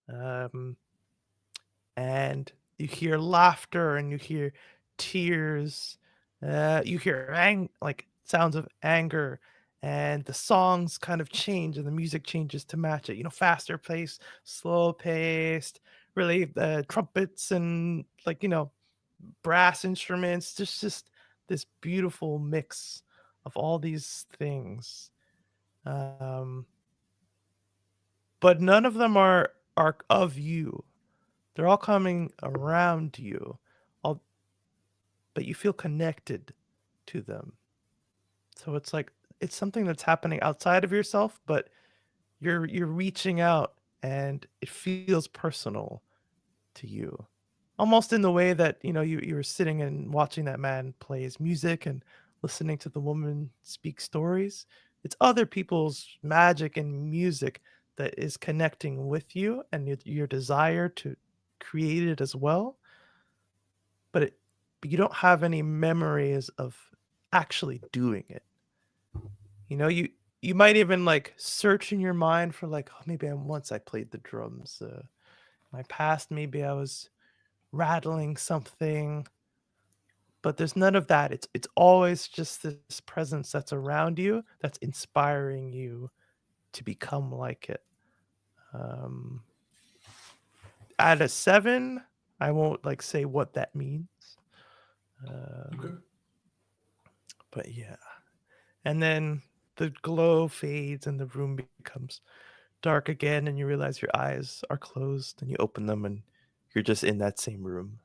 And you hear laughter and you hear tears. You hear like sounds of anger, and the songs kind of change and the music changes to match it. Faster paced, slow paced, really trumpets and like brass instruments. Just this beautiful mix of all these things. But none of them are of you. They're all coming around you, all, but you feel connected to them. So it's like it's something that's happening outside of yourself, but you're reaching out and it feels personal to you. Almost in the way that, you were sitting and watching that man play his music and listening to the woman speak stories. It's other people's magic and music that is connecting with you and your desire to create it as well. But you don't have any memories of actually doing it. You might even like search in your mind for like, oh, maybe once I played the drums. My past, maybe I was rattling something, but there's none of that. It's always just this presence that's around you that's inspiring you to become like it. At a 7, I won't like say what that means. Okay. But yeah. And then the glow fades and the room becomes dark again, and you realize your eyes are closed and you open them and you're just in that same room.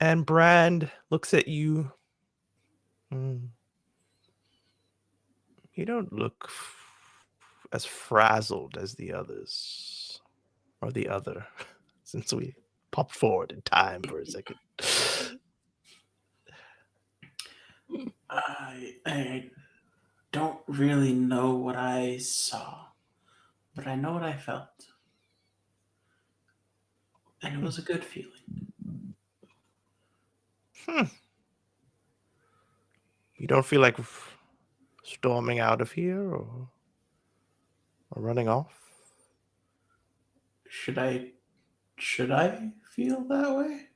And Brand looks at you. You don't look as frazzled as the others, or the other, since we popped forward in time for a second. I don't really know what I saw, but I know what I felt. And it was a good feeling. You don't feel like storming out of here or running off? Should I feel that way?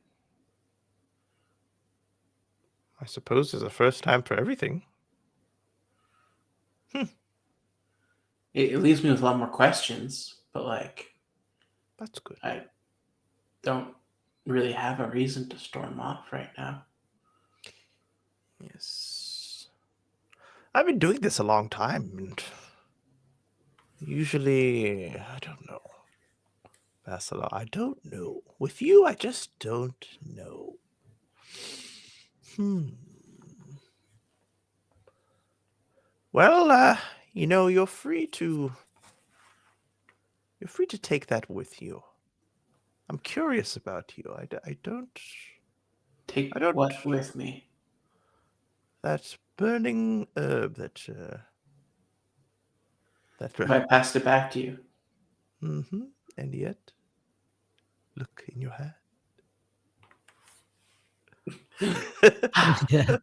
I suppose there's a first time for everything. it leaves me with a lot more questions, but like That's good. I don't really have a reason to storm off right now. Yes. I've been doing this a long time, and usually, I don't know. Basilar, I don't know. With you, I just don't know. Well, you're free to take that with you. I'm curious about you. I don't. Take I don't. what with me? That burning herb that. If I passed it back to you, Mm-hmm. And yet, look in your hand. Yeah.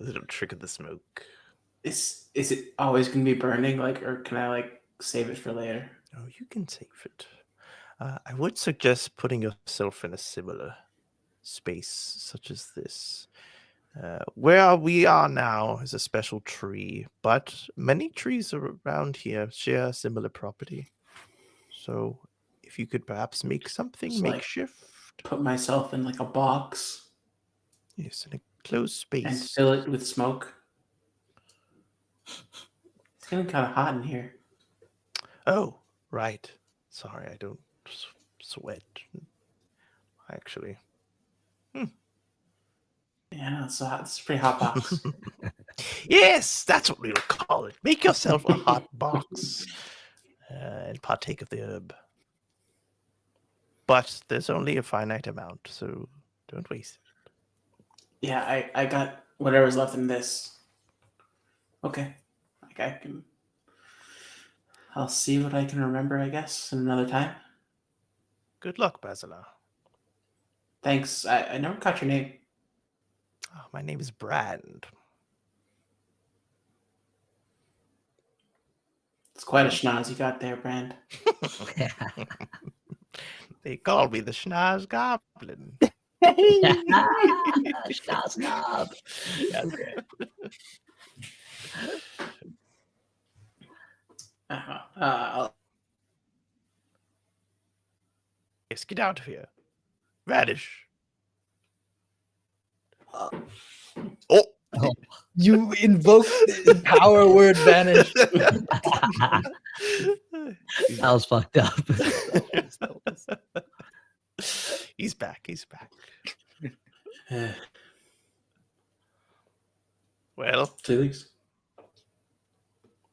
A little trick of the smoke. is it always gonna be burning? Like, or can I like save it for later? Oh, you can save it. I would suggest putting yourself in a similar space, such as this. Where we are now is a special tree, but many trees around here share similar property. So, if you could perhaps make something Just like makeshift, put myself in like a box yes, in a closed and space. fill it with smoke. It's getting kind of hot in here. Oh, right. Sorry, I don't sweat. Actually. Yeah, it's a pretty hot box. Yes, that's what we'll call it. Make yourself a hot box and partake of the herb. But there's only a finite amount, so don't waste it. Yeah, I got whatever's left in this. Okay. Like I'll see what I can remember, I guess, in another time. Good luck, Basilar. Thanks. I never caught your name. Oh, my name is Brand. It's quite a schnoz you got there, Brand. They call me the Schnoz Goblin. Schnoz. Okay. Yes, get out of here. Vanish. Oh, You invoked the power word vanish. That was fucked up. He's back. He's back. Well, Felix,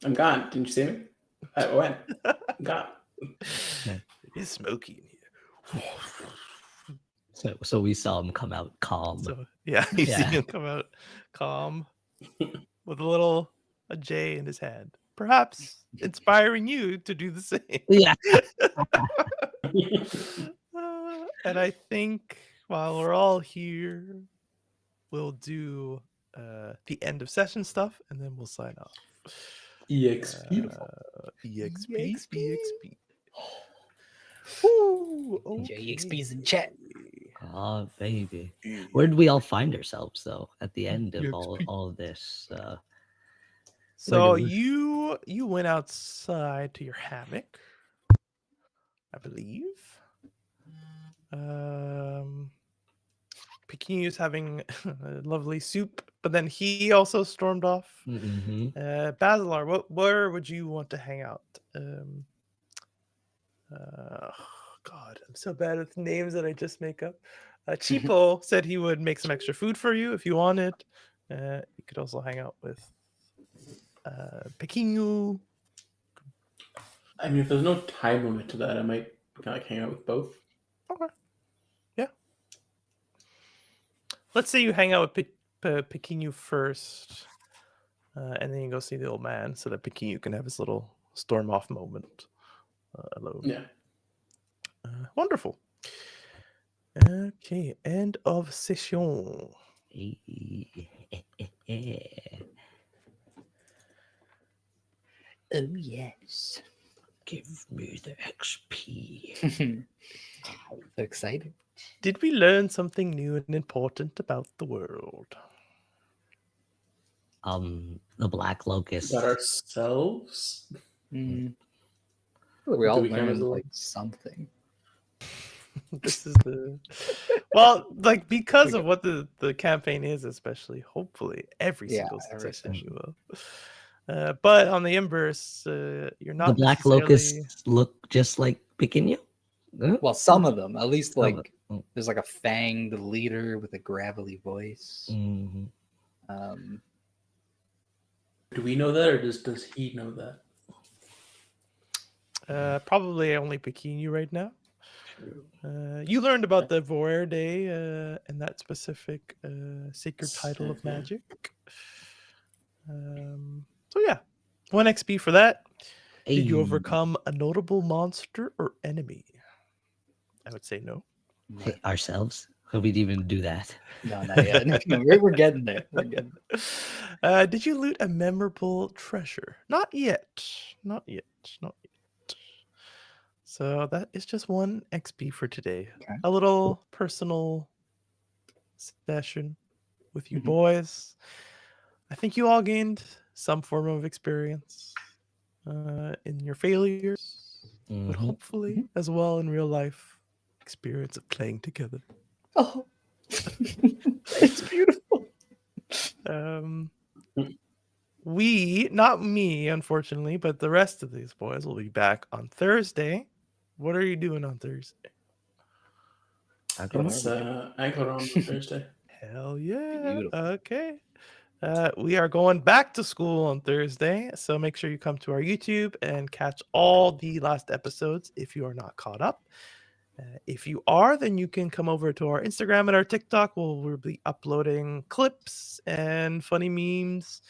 I'm gone. Didn't you see me? I went. I'm gone. it is smoky in here. So we saw him come out calm. So yeah, you see Yeah. him come out calm with a J in his hand, perhaps inspiring you to do the same. Yeah. And I think while we're all here, we'll do the end of session stuff, and then we'll sign off. EXP. EXP. Ooh, EXP's in chat. Oh, baby. Where did we all find ourselves, though, at the end of all of this? So where did you went outside to your hammock, I believe. Pekinu's having a lovely soup, but then he also stormed off. Mhm. Basilar, where would you want to hang out? God, I'm so bad with names that I just make up. Chipo said he would make some extra food for you if you wanted. You could also hang out with Pekinu. I mean, if there's no time limit to that, I might kind of like hang out with both. Okay. Yeah. Let's say you hang out with Pekinu first, and then you go see the old man, so that Pekinu can have his little storm off moment alone. Yeah. Wonderful. Okay, end of session. Oh, yes. Give me the XP. So exciting. Did we learn something new and important about the world? the black locust. Got ourselves. Mm. We Do all we count as learned a- like something. This is the well, like because of what the campaign is, especially. Hopefully, every Yeah, single every session you session. will. But on the inverse, you're not The black necessarily. locusts look just like Pequeño. Huh? Well, some of them, at least, Some of like them. there's like a fanged leader with a gravelly voice. Mhm. Do we know that, or does he know that? Probably only Pequeño right now. You learned about the Voir Day and that specific sacred title of Yeah. magic. So yeah, 1 XP for that. Did you Hey. overcome a notable monster or enemy? I would say no. Hey, ourselves? Could we even do that? No, not yet. We're getting there. We're getting there. Did you loot a memorable treasure? Not yet. Not yet. Not yet. So that is just 1 XP for today. Okay. A little personal session with you Mhm. boys. I think you all gained some form of experience in your failures, but Mhm. hopefully as well in real life experience of playing together. Oh, it's beautiful. We, not me, unfortunately, but the rest of these boys will be back on Thursday. What are you doing on Thursday? It's Ankle on Thursday. Hell yeah. Beautiful. Okay. We are going back to school on Thursday, so make sure you come to our YouTube and catch all the last episodes if you are not caught up. If you are, then you can come over to our Instagram and our TikTok. We'll be uploading clips and funny memes.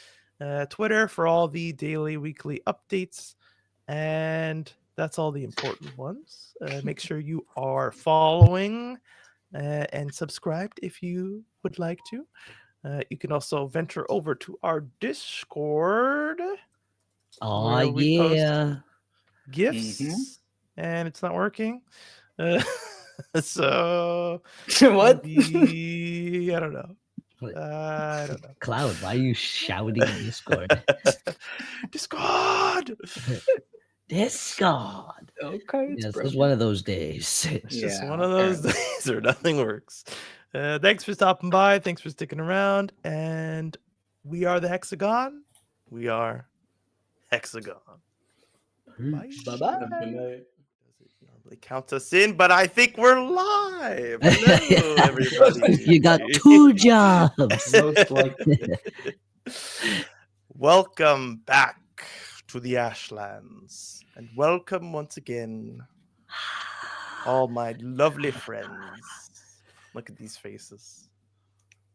Twitter for all the daily, weekly updates. And that's all the important ones. Make sure you are following and subscribed if you would like to. You can also venture over to our Discord. Oh, where we post yeah. gifts, and it's not working. So What? maybe, I don't know. I don't know. Cloud, why are you shouting Discord? Discord. Discord. Okay. It's Yes, broken. it's one of those days. It's just Yeah, one of those apparently. days where nothing works. Thanks for stopping by. Thanks for sticking around. And we are the Hexagon. We are Hexagon. Bye. Bye-bye. Have a good night. Does it normally count us in? But I think we're live. Hello, everybody. You got 2 jobs. Most likely. Welcome back to the Ashlands. And welcome once again, all my lovely friends. Look at these faces.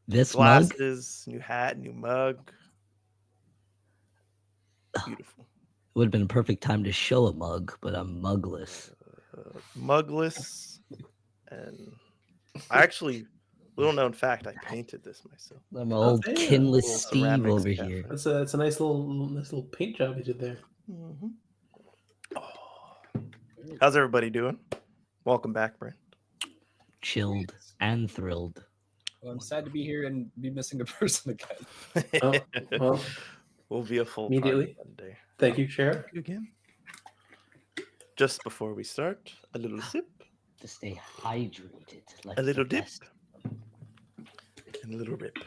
This mug? Glasses, new hat, new mug. Beautiful. Would have been a perfect time to show a mug, but I'm mugless. Mugless. And I actually, little known fact, I painted this myself. I'm old damn. kinless Little Steve ceramics over cafe. here. That's a nice little paint job you did there. Mhm. Oh. How's everybody doing? Welcome back, Brent. Chilled and thrilled. Well, I'm sad to be here and be missing a person again. Oh, well, We'll be a full Immediately. party one day. thank you, Sheriff. Thank you again. Just before we start, a little sip, To stay hydrated. Like a little the dip, best. and a little rip.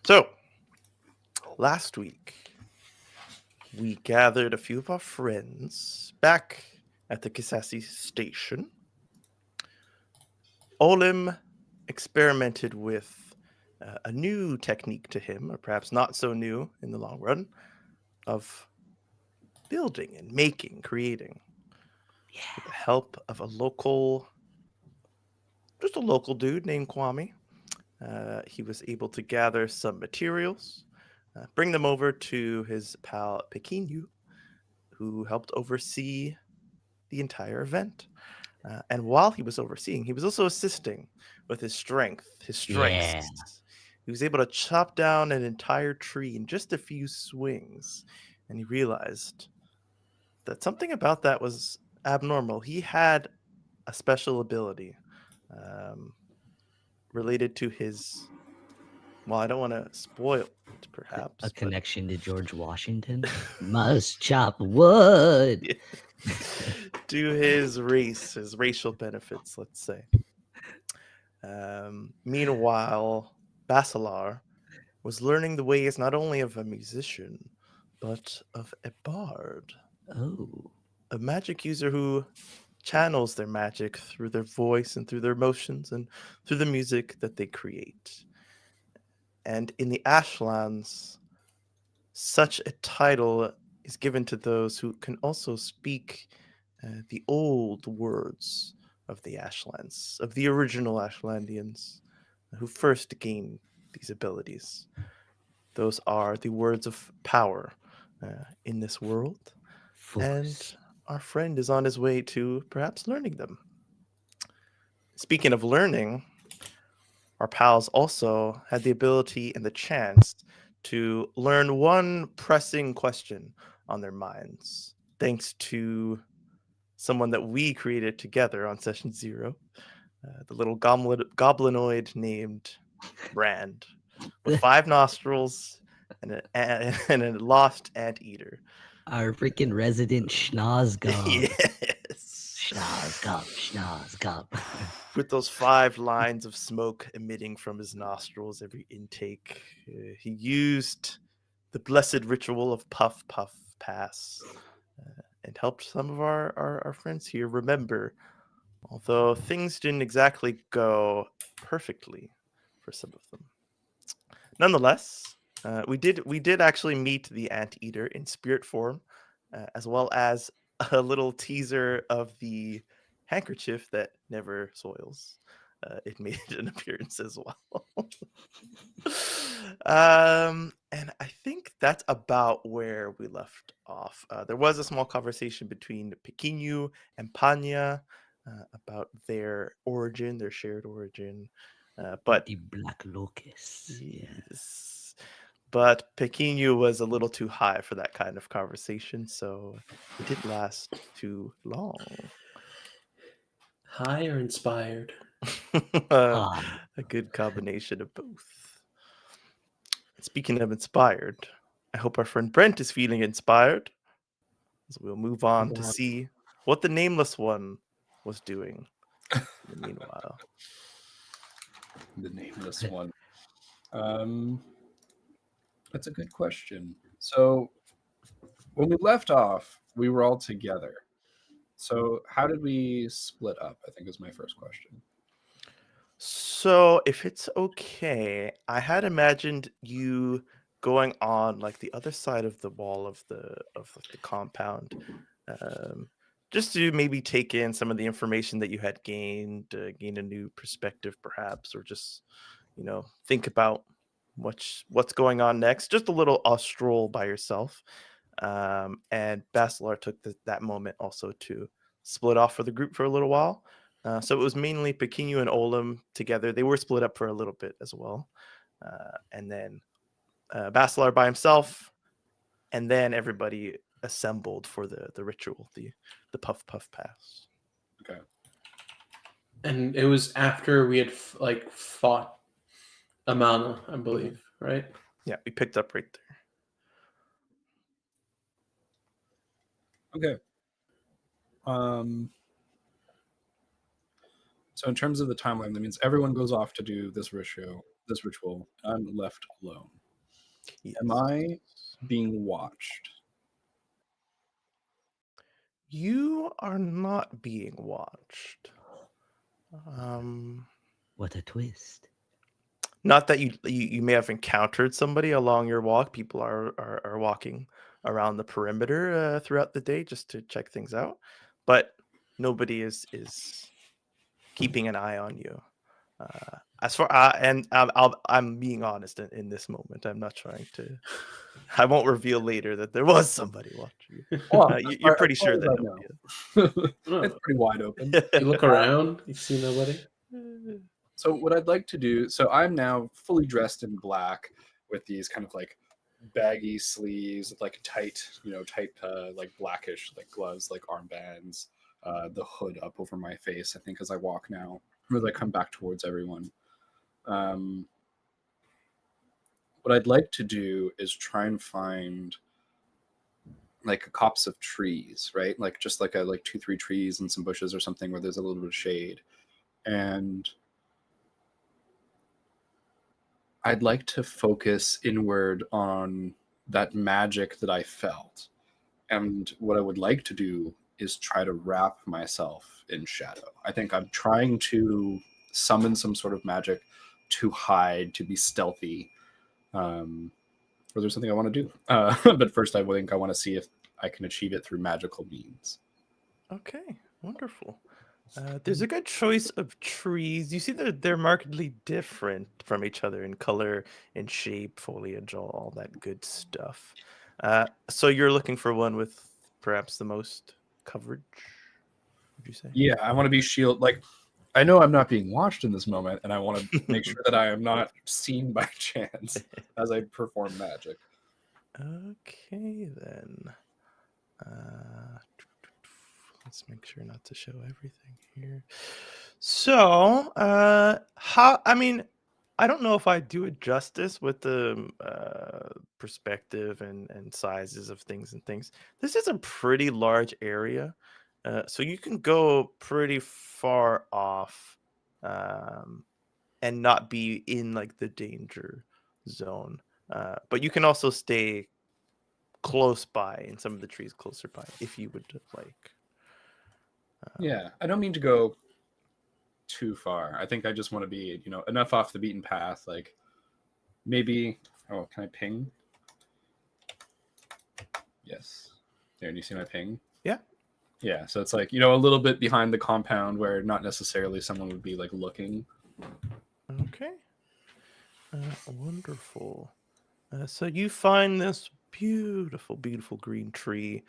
So, last week, we gathered a few of our friends back at the Kisasi station. Olim experimented with a new technique to him, or perhaps not so new in the long run, of building and making, creating, with the help of a local dude named Kwame. He was able to gather some materials, bring them over to his pal Pequeño, who helped oversee the entire event. And while he was overseeing, he was also assisting with his strengths. Yeah. He was able to chop down an entire tree in just a few swings. And he realized that something about that was abnormal. He had a special ability related to his well, I don't want to spoil it, perhaps. A but- connection to George Washington. Must chop wood. to his race, his racial benefits, let's say. Meanwhile, Basilar was learning the ways not only of a musician, but of a bard, Oh, a magic user who channels their magic through their voice and through their emotions and through the music that they create. And in the Ashlands, such a title is given to those who can also speak the old words of the Ashlands, of the original Ashlandians who first gained these abilities. Those are the words of power in this world. And force. our friend is on his way to perhaps learning them. Speaking of learning, our pals also had the ability and the chance to learn one pressing question on their minds, thanks to someone that we created together on session 0, the little goblinoid named Brand, with 5 nostrils and and a lost anteater. Our freaking resident Schnozgob. Yes. Schnozgob. With those 5 lines of smoke emitting from his nostrils every intake, he used the blessed ritual of puff, puff, pass, and helped some of our friends here remember, although things didn't exactly go perfectly for some of them. Nonetheless, we did actually meet the anteater in spirit form, as well as a little teaser of the handkerchief that never soils. It made an appearance as well. And I think that's about where we left off. There was a small conversation between Pequeno and Panya about their origin, their shared origin. But The Black Locust. Yeah. yes. But Pequeno was a little too high for that kind of conversation, so it didn't last too long. High or inspired? A good combination of both. Speaking of inspired, I hope our friend Brent is feeling inspired, as we'll move on to see what the nameless one was doing in the meanwhile. The nameless one. That's a good question. So when we left off, we were all together. So how did we split up? I think is my first question. So, if it's okay, I had imagined you going on like the other side of the wall of the compound, just to maybe take in some of the information that you had gained, gain a new perspective, perhaps, or just think about what's going on next. Just a little stroll by yourself. And Basilar took that moment also to split off for the group for a little while. So it was mainly Pequeno and Olim together. They were split up for a little bit as well. And then Basilar by himself. And then everybody assembled for the ritual, the puff puff pass. Okay. And it was after we had fought Amana, I believe, right? Yeah, we picked up right there. Okay. So in terms of the timeline, that means everyone goes off to do this ritual. I'm left alone. Yes. Am I being watched? You are not being watched. What a twist. Not that you may have encountered somebody along your walk. People are walking around the perimeter throughout the day just to check things out, but nobody is keeping an eye on you. As far and I'm being honest in this moment. I'm not trying to. I won't reveal later that there was somebody watching you. Well, You're pretty sure that nobody is. It's pretty wide open. You look around, you see nobody. So what I'd like to do, so I'm now fully dressed in black with these kind of like baggy sleeves with like tight like blackish like gloves, like armbands, the hood up over my face, I think, as I walk now, as I come back towards everyone. what I'd like to do is try and find like a copse of trees, right? Like just like 2-3 trees and some bushes or something where there's a little bit of shade. And I'd like to focus inward on that magic that I felt. And what I would like to do is try to wrap myself in shadow. I think I'm trying to summon some sort of magic to hide, to be stealthy. Or there's something I want to do. But first, I think I want to see if I can achieve it through magical means. Okay, wonderful. There's a good choice of trees. You see that they're markedly different from each other in color and shape, foliage, all that good stuff. So you're looking for one with perhaps the most coverage, would you say? Yeah, I want to be shield. Like, I know I'm not being watched in this moment, and I want to make sure that I am not seen by chance as I perform magic. Okay, then. Let's make sure not to show everything here. So, I don't know if I do it justice with the perspective and sizes of things. This is a pretty large area, so you can go pretty far off, and not be in like the danger zone. But you can also stay close by in some of the trees closer by if you would like. Yeah, I don't mean to go too far. I think I just want to be, enough off the beaten path. Like maybe, can I ping? Yes. There, do you see my ping? Yeah. Yeah, so it's like, a little bit behind the compound where not necessarily someone would be like looking. Okay. Wonderful. So you find this beautiful, beautiful green tree,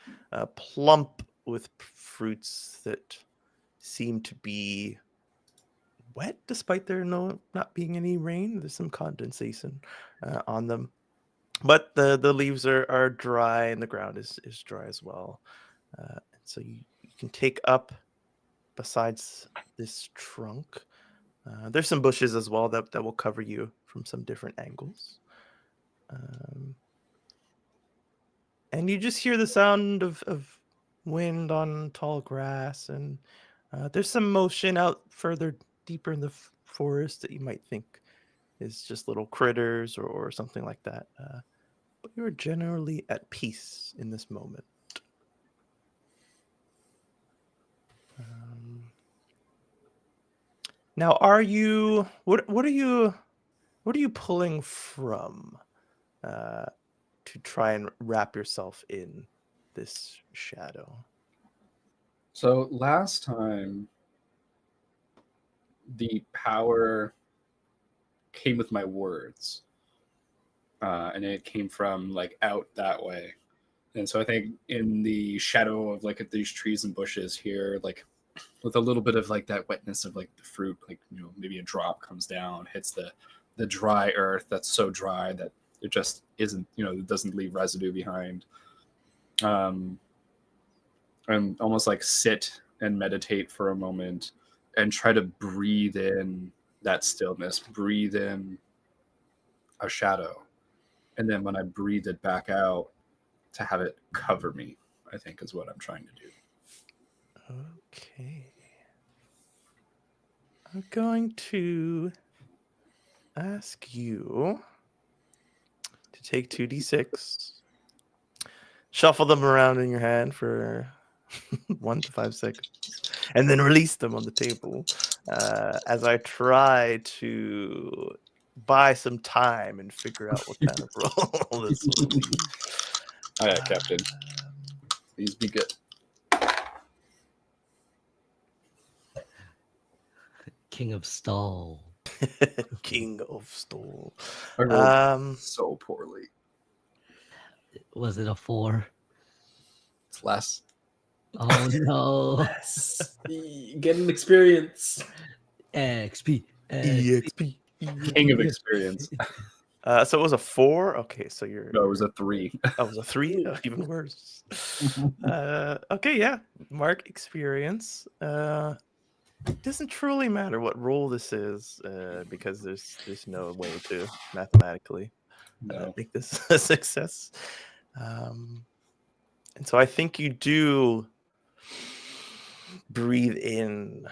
plump with fruits that seem to be wet despite there not being any rain. There's some condensation on them, but the leaves are dry and the ground is dry as well. And so you can take up besides this trunk. There's some bushes as well that will cover you from some different angles. And you just hear the sound of wind on tall grass, and there's some motion out further deeper in the forest that you might think is just little critters or something like that. But you're generally at peace in this moment. Now, are you what are you pulling from to try and wrap yourself in this shadow? So last time, the power came with my words, and it came from like out that way. And so I think in the shadow of like these trees and bushes here, like with a little bit of like that wetness of like the fruit, like maybe a drop comes down, hits the dry earth that's so dry that it just isn't, it doesn't leave residue behind. And almost like sit and meditate for a moment and try to breathe in that stillness, breathe in a shadow. And then when I breathe it back out, to have it cover me, I think is what I'm trying to do. Okay. I'm going to ask you to take 2d6, shuffle them around in your hand for 1 to 5 seconds, and then release them on the table as I try to buy some time and figure out what kind of role this will be. All right, Captain. Please be good. King of Stall. King of Stall. I rolled so poorly. Was it a 4? It's less. Oh no. Yes. Get an experience. XP. EXP. King of experience. So it was a 4. Okay, so you're. No, it was a 3. Oh, it was a 3. Oh, even worse. Okay, yeah. Mark experience. It doesn't truly matter what role this is, because there's no way to mathematically No. make this a success. And so I think you do breathe in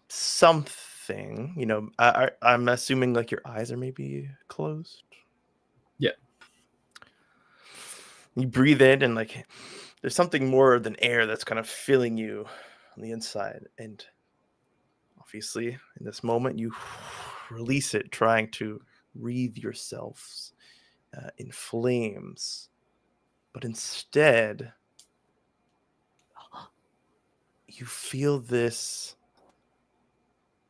something. You know, I'm assuming like your eyes are maybe closed. Yeah. You breathe in, and like there's something more than air that's kind of filling you on the inside. And obviously, in this moment, you release it, trying to wreathe yourselves in flames. But instead, you feel this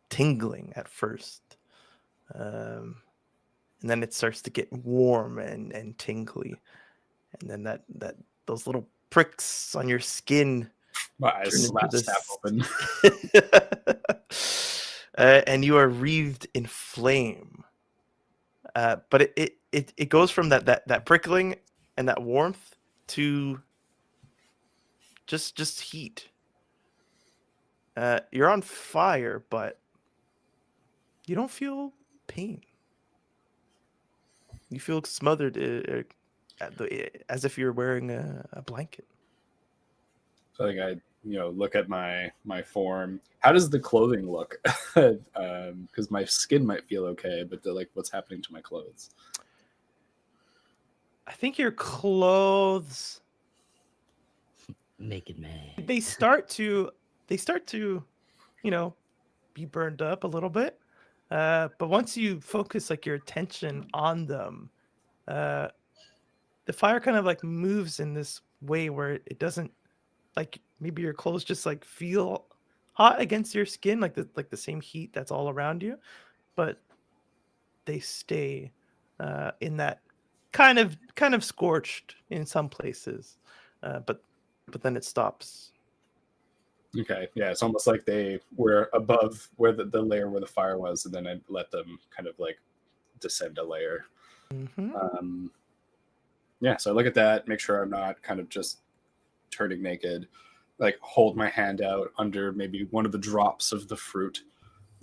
tingling at first. And then it starts to get warm and tingly. And then that those little pricks on your skin My eyes turn into snap open. and you are wreathed in flame. But it goes from that prickling and that warmth to just heat. You're on fire, but you don't feel pain. You feel smothered as if you're wearing a blanket. So I think I, look at my form. How does the clothing look? Because my skin might feel okay, but what's happening to my clothes? I think your clothes, Naked man. they start to be burned up a little bit. But once you focus like your attention on them, the fire kind of like moves in this way where it doesn't, like, maybe your clothes just like feel hot against your skin, like the same heat that's all around you, but they stay in that kind of scorched in some places, but then it stops. Okay, yeah, it's almost like they were above where the layer where the fire was, and then I let them kind of like descend a layer. Mm-hmm. Yeah, so I look at that, make sure I'm not kind of just turning naked, like hold my hand out under maybe one of the drops of the fruit,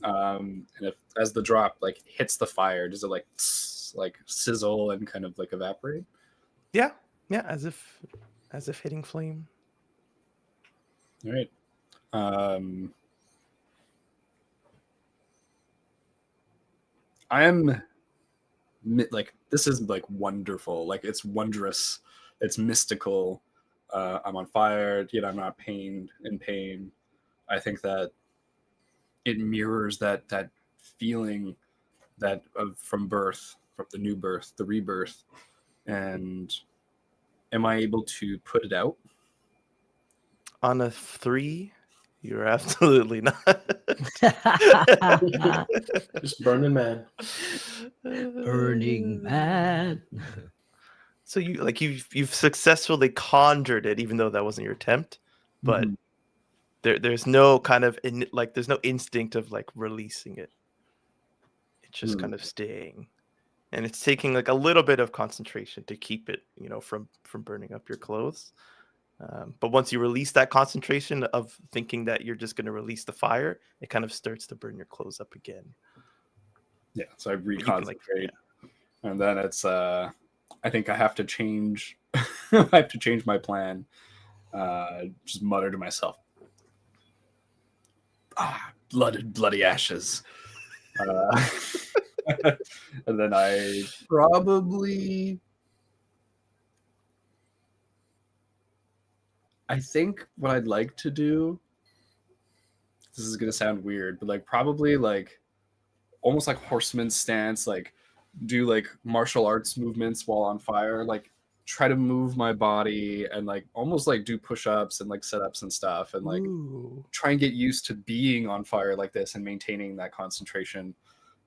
and if as the drop like hits the fire, does it like sizzle and kind of like evaporate? Yeah, as if hitting flame. All right. I'm like, this is like wonderful, like it's wondrous, it's mystical. I'm on fire, yet I'm not in pain. I think that it mirrors that feeling from birth, from the new birth, the rebirth. And am I able to put it out? On a 3, you're absolutely not. Just burning man. Burning man. So you've successfully conjured it, even though that wasn't your attempt. But Mhm. there's no kind of there's no instinct of like releasing it. It's just kind of staying, and it's taking like a little bit of concentration to keep it, from burning up your clothes. But once you release that concentration of thinking that you're just going to release the fire, it kind of starts to burn your clothes up again. Yeah, so I You can, reconcentrate, and then it's I think I have to change. I have to change my plan. Just mutter to myself, bloody ashes. And then I probably, I think what I'd like to do, this is gonna sound weird, but like probably like almost like horseman stance, like do like martial arts movements while on fire, like try to move my body and like almost like do push-ups and like sit-ups and stuff, and like try and get used to being on fire like this and maintaining that concentration,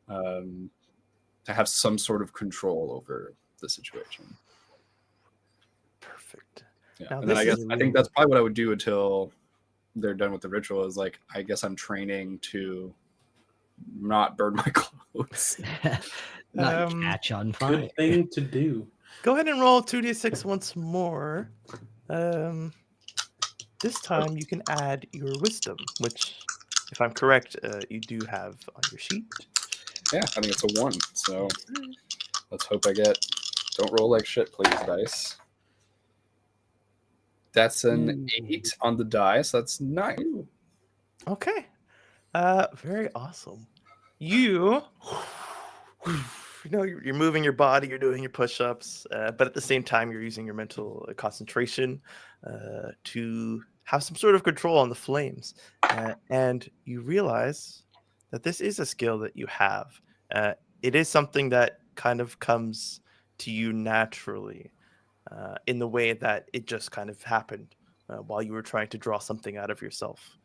to have some sort of control over the situation. Perfect. Yeah. Now, And then this I think that's probably what I would do until they're done with the ritual, is like, I guess I'm training to not burn my clothes. Not catch on fire. Good thing to do. Go ahead and roll 2d6 once more. This time you can add your wisdom, which, if I'm correct, you do have on your sheet. Yeah, I think it's a 1. So Let's hope I get. Don't roll like shit, please, dice. That's an 8 on the dice. That's 9. Okay. Very awesome. You know, you're moving your body, you're doing your push-ups, but at the same time, you're using your mental concentration to have some sort of control on the flames. And you realize that this is a skill that you have. It is something that kind of comes to you naturally, in the way that it just kind of happened while you were trying to draw something out of yourself.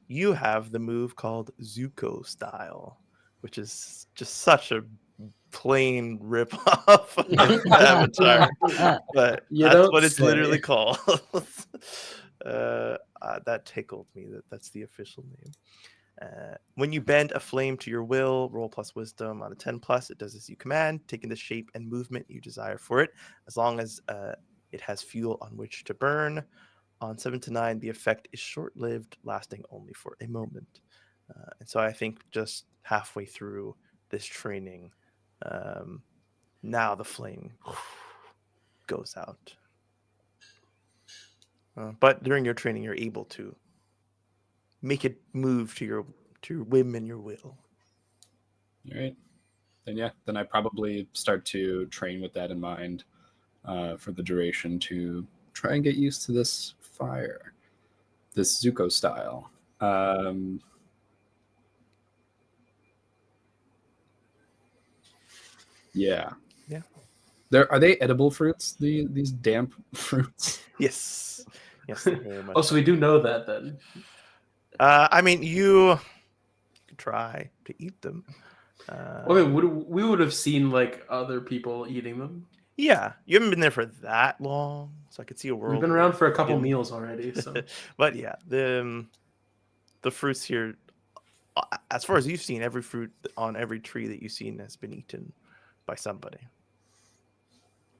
You have the move called Zuko style, which is just such a plain rip off of Avatar, but You that's don't what it's say. literally called. That tickled me. That's the official name. When you bend a flame to your will, roll plus wisdom on a 10 plus. It does as you command, taking the shape and movement you desire for it, as long as it has fuel on which to burn. On 7 to 9, the effect is short-lived, lasting only for a moment. And so I think just halfway through this training, now the flame goes out. But during your training, you're able to make it move to your whim and your will. All right. Then I probably start to train with that in mind for the duration to try and get used to this fire, this Zuko style. Yeah. Yeah. Are they edible fruits? These damp fruits? Yes, they're very much. Oh, so we do know that then. I mean, you could try to eat them. Okay, we would have seen like other people eating them. Yeah, you haven't been there for that long, so I could see a world. We've been where around for a couple you- meals already, so But yeah, the fruits here, as far as you've seen, every fruit on every tree that you've seen has been eaten by somebody.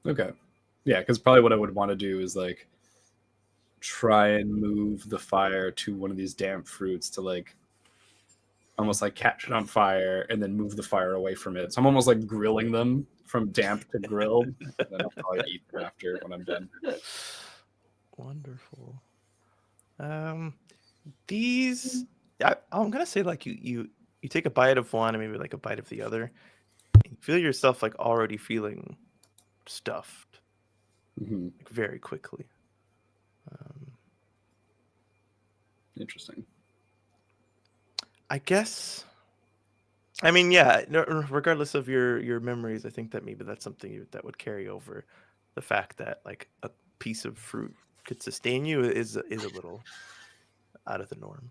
Okay. Yeah, because probably what I would want to do is like try and move the fire to one of these damp fruits to like almost like catch it on fire and then move the fire away from it. So I'm almost like grilling them from damp to grilled. And then I'll probably eat them after when I'm done. Wonderful. These, I'm gonna say like you take a bite of one and maybe like a bite of the other. And you feel yourself like already feeling stuffed, like very quickly. Interesting. I guess. I mean, yeah. Regardless of your memories, I think that maybe that's something that would carry over. The fact that like a piece of fruit could sustain you is a little out of the norm.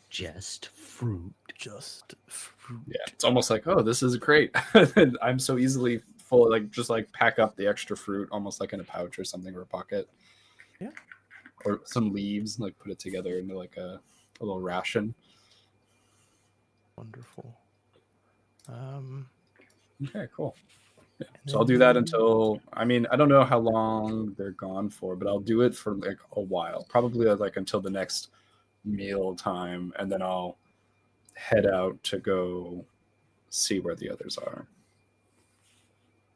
Just fruit. Just fruit. Yeah, it's almost like, oh, this is great. I'm so easily full. Like just like pack up the extra fruit, almost like in a pouch or something or a pocket. Yeah. Or some leaves, like put it together into like a little ration. Wonderful. Okay, cool. Yeah. So I'll do that until, I mean, I don't know how long they're gone for, but I'll do it for like a while, probably like until the next meal time, and then I'll head out to go see where the others are.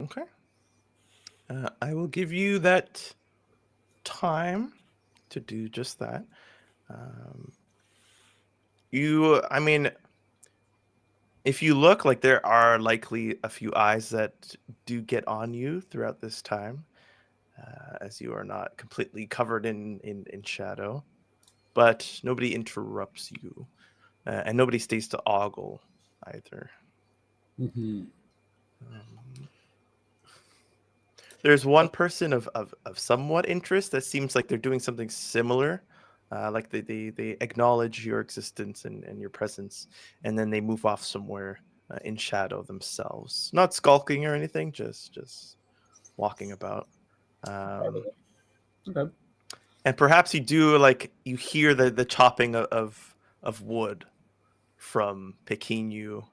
Okay. I will give you that time to do just that. I mean, if you look, like there are likely a few eyes that do get on you throughout this time, as you are not completely covered in shadow, but nobody interrupts you, and nobody stays to ogle either. There's one person of somewhat interest that seems like they're doing something similar. Like they acknowledge your existence and your presence, and then they move off somewhere in shadow themselves. Not skulking or anything, just walking about. Okay. And perhaps you do you hear the chopping of wood from Pequenu,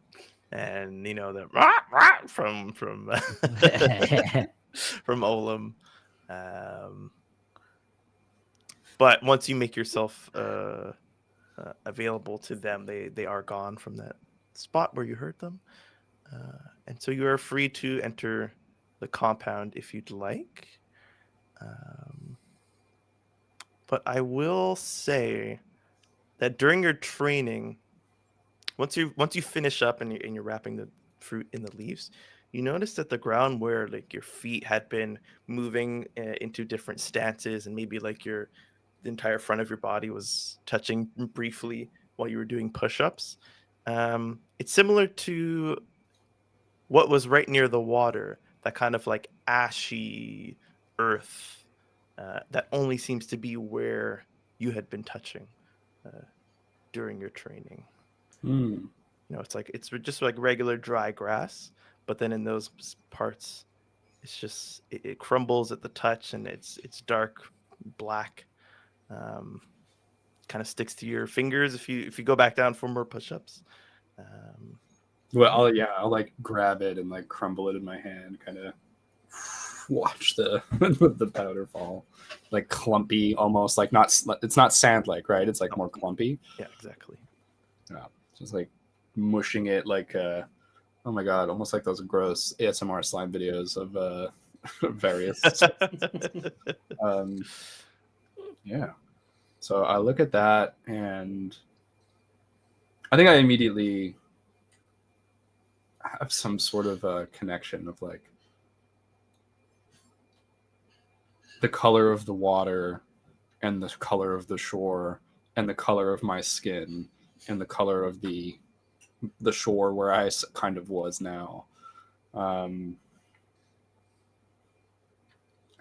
and the rah, rah from from Olam. But once you make yourself available to them, they are gone from that spot where you heard them. And so you are free to enter the compound if you'd like. But I will say that during your training, once you finish up and you're wrapping the fruit in the leaves, you notice that the ground where like your feet had been moving into different stances, and maybe like the entire front of your body was touching briefly while you were doing push-ups. It's similar to what was right near the water, that kind of like ashy earth that only seems to be where you had been touching during your training. Hmm. It's just like regular dry grass, but then in those parts, it's just it crumbles at the touch, and it's dark black. Kind of sticks to your fingers if you go back down for more push-ups. Well, I'll like grab it and like crumble it in my hand, kind of watch the the powder fall, like clumpy, almost like it's not sand like, right? It's like more clumpy. Yeah, exactly. Yeah, just like mushing it like oh my god, almost like those gross ASMR slime videos of various. Yeah. So I look at that, and I think I immediately have some sort of a connection of like the color of the water and the color of the shore and the color of my skin and the color of the shore where I kind of was now. And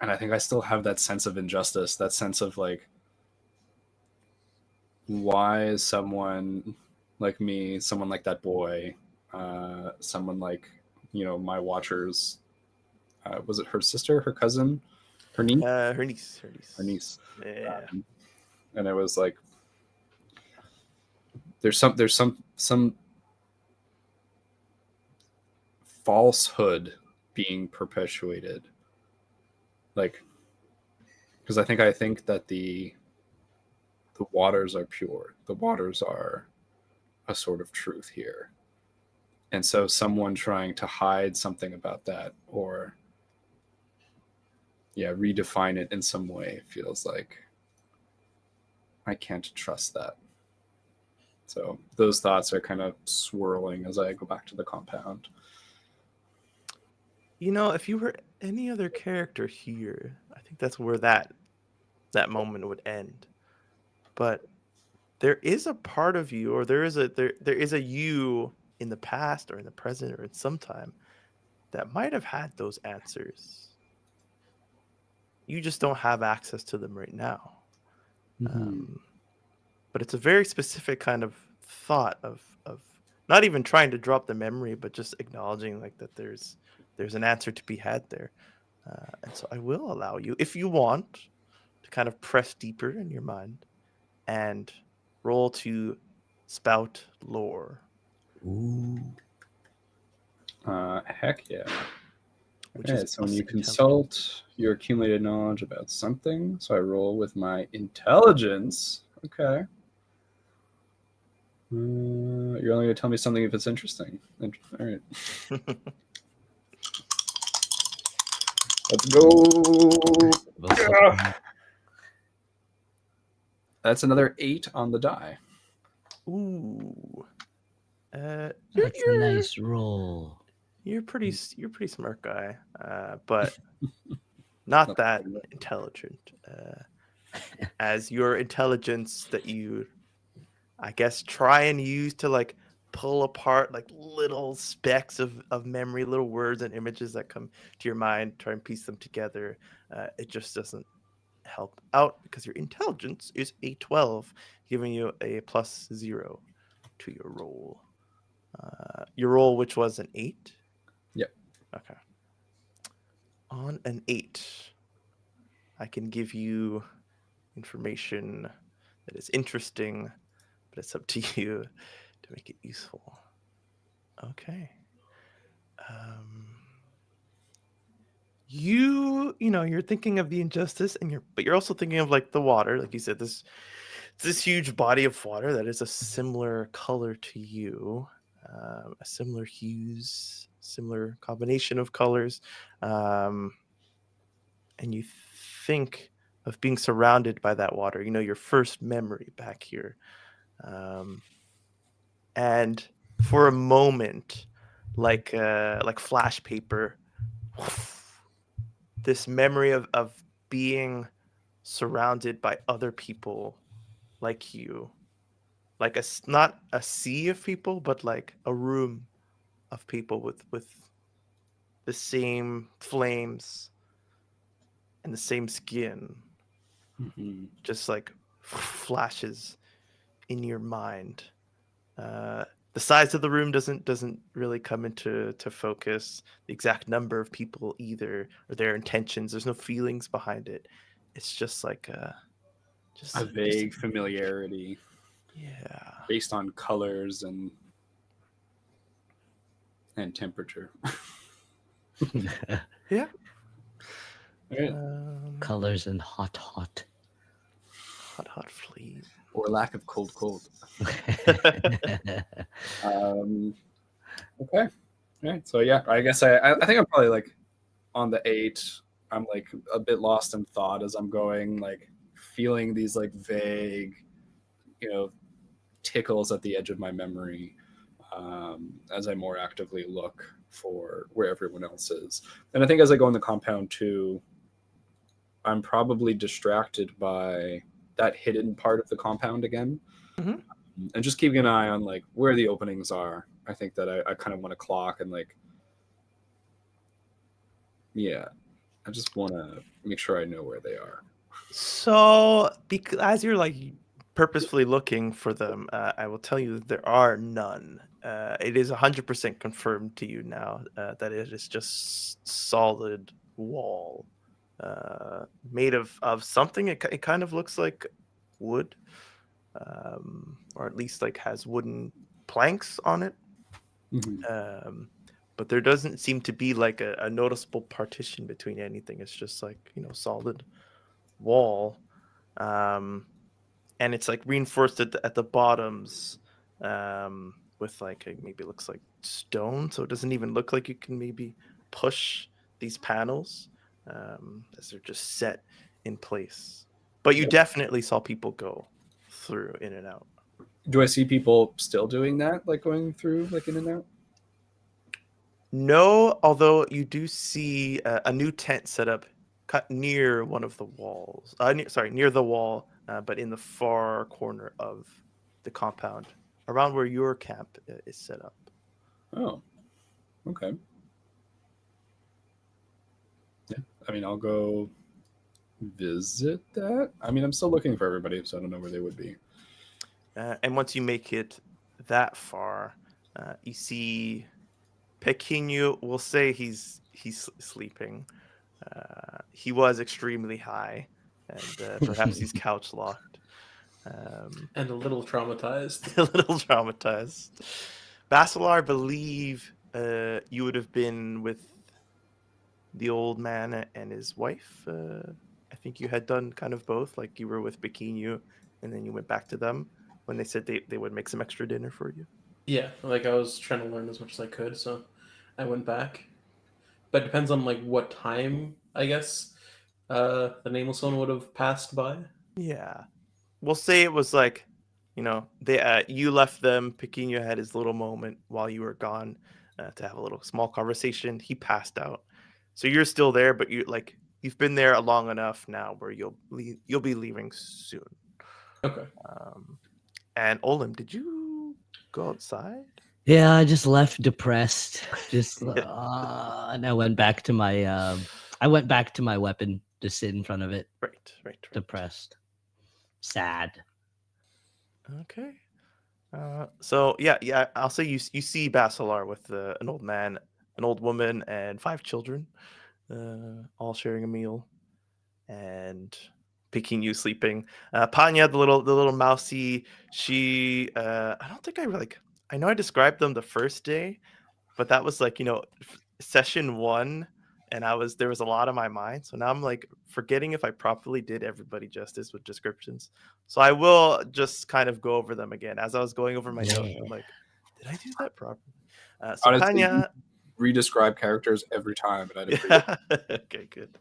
I think I still have that sense of injustice, that sense of like, why is someone like me, someone like that boy, someone like, my watchers, was it her sister, her cousin, her niece? Her niece. Her niece. Yeah. And it was like, there's some falsehood being perpetuated, like, because I think that the waters are pure, the waters are a sort of truth here, and so someone trying to hide something about that, or redefine it in some way, feels like I can't trust that. So those thoughts are kind of swirling as I go back to the compound. If you were any other character here, I think that's where that moment would end. But there is a part of you, or there is a you in the past or in the present or at some time that might have had those answers. You just don't have access to them right now. But it's a very specific kind of thought of not even trying to drop the memory, but just acknowledging like that there's an answer to be had there. And so I will allow you, if you want, to kind of press deeper in your mind and roll to spout lore. Ooh. Heck yeah. Which Okay, is so when you plus consult your accumulated knowledge about something, so I roll with my intelligence. Okay. You're only going to tell me something if it's interesting. All right. Let's go. Yeah. That's another 8 on the die. Ooh. That's a nice roll. You're pretty smart guy, but not that intelligent. As your intelligence that you, I guess, try and use to like pull apart like little specks of memory, little words and images that come to your mind, try and piece them together. It just doesn't help out because your intelligence is a 12, giving you a +0 to your roll. Your roll, which was an 8? Yep. Okay. On an 8, I can give you information that is interesting, but it's up to you to make it useful. Okay. You're thinking of the injustice, but you're also thinking of like the water, like you said, this huge body of water that is a similar color to you. a similar hues, similar combination of colors, and you think of being surrounded by that water. You know, your first memory back here, and for a moment, like flash paper, this memory of being surrounded by other people like you, like not a sea of people, but like a room of people with the same flames and the same skin, just like flashes in your mind. The size of the room doesn't really come into focus. The exact number of people either, or their intentions. There's no feelings behind it. It's just like A vague familiarity. Yeah. Based on colors and temperature. Yeah. Right. Colors and hot. Hot flame. Or lack of cold. Okay. Right. So yeah, I guess I think I'm probably like on the 8. I'm like a bit lost in thought as I'm going, like feeling these like vague, tickles at the edge of my memory, as I more actively look for where everyone else is. And I think as I go in the compound too, I'm probably distracted by that hidden part of the compound again. Mhm. And just keeping an eye on like where the openings are. I think that I kind of want to clock and like, yeah, I just want to make sure I know where they are. So, as you're like purposefully looking for them, I will tell you that there are none. It is 100% confirmed to you now that it is just solid wall, made of something. It kind of looks like wood, or at least like has wooden planks on it. But there doesn't seem to be like a noticeable partition between anything. It's just like, solid wall, and it's like reinforced at the bottoms, with like maybe it looks like stone, so it doesn't even look like you can maybe push these panels, as they're just set in place. But you definitely saw people go through in and out. Do I see people still doing that, like going through like in and out? No, although you do see a new tent set up cut near one of the walls. Near the wall, but in the far corner of the compound, around where your camp is set up. Oh, okay. Yeah, I mean, I'll go visit that. I mean, I'm still looking for everybody, so I don't know where they would be. And once you make it that far, you see Pequeno. We'll say he's sleeping. He was extremely high, and perhaps he's couch locked. And a little traumatized. A little traumatized. Basilar, I believe you would have been with the old man and his wife. I think you had done kind of both. Like you were with Pequeno, and then you went back to them when they said they would make some extra dinner for you. Yeah, like I was trying to learn as much as I could, so I went back. But it depends on like what time, I guess, the nameless one would have passed by. Yeah, we'll say it was like, they you left them. Pequeno had his little moment while you were gone, to have a little small conversation. He passed out, so you're still there, but you've been there long enough now where you'll be leaving soon. Okay. And Olim, did you go outside? Yeah, I just left depressed. Just and I went back to my weapon to sit in front of it. Right. Depressed. Sad. Okay. So yeah, I'll say you see Basilar with an old man, an old woman, and 5 children, all sharing a meal, and Pequeno sleeping. Panya, the little mousy, she I don't think I know I described them the first day, but that was like, session 1, and there was a lot on my mind. So now I'm like forgetting if I properly did everybody justice with descriptions. So I will just kind of go over them again as I was going over my notes. I'm like, Did I do that properly? So Honestly, you Panya. re-describe characters every time, and I'd appreciate Okay, good.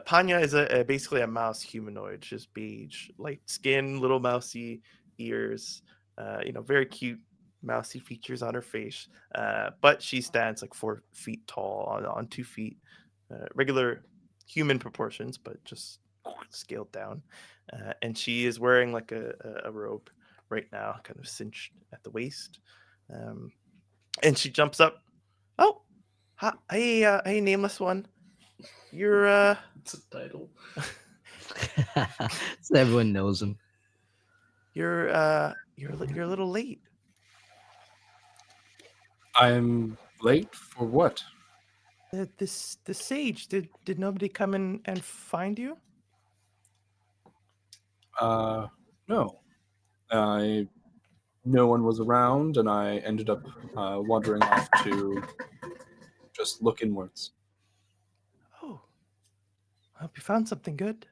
Panya is basically a mouse humanoid, just beige, light skin, little mousy ears, very cute mousy features on her face. But she stands like 4 feet tall on 2 feet, regular human proportions, but just scaled down. And she is wearing like a robe right now, kind of cinched at the waist. And she jumps up. Oh, hi, hey, nameless one. You're It's a title. So everyone knows him. you're a little late. I'm late for what? The sage, did nobody come in and find you? No. No one was around, and I ended up wandering off to just look inwards. Oh, I hope you found something good.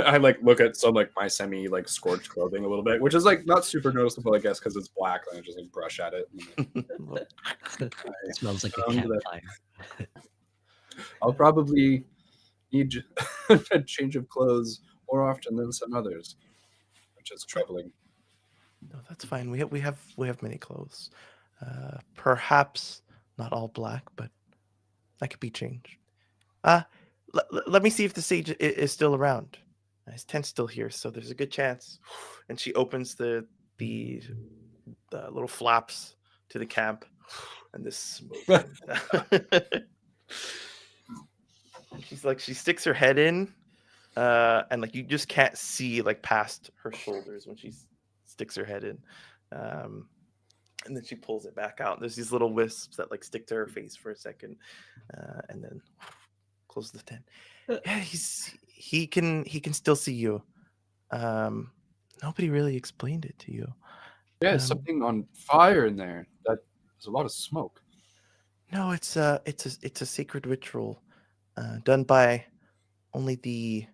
I look at some my semi scorched clothing a little bit, which is not super noticeable, I guess, because it's black. And I just brush at it. And It smells like a found that campfire. I'll probably need a change of clothes more often than some others, which is troubling. No, that's fine. We have many clothes. Perhaps not all black, but that could be changed. Let me see if the sage is still around. His tent's still here, so there's a good chance. And she opens the little flaps to the camp, and this smoke. And she sticks her head in, and you just can't see past her shoulders when she sticks her head in. And then she pulls it back out. There's these little wisps that stick to her face for a second, and then close the tent. Yeah, he can still see you. Nobody really explained it to you. Yeah, something on fire in there. There's a lot of smoke. No, it's a sacred ritual done by only the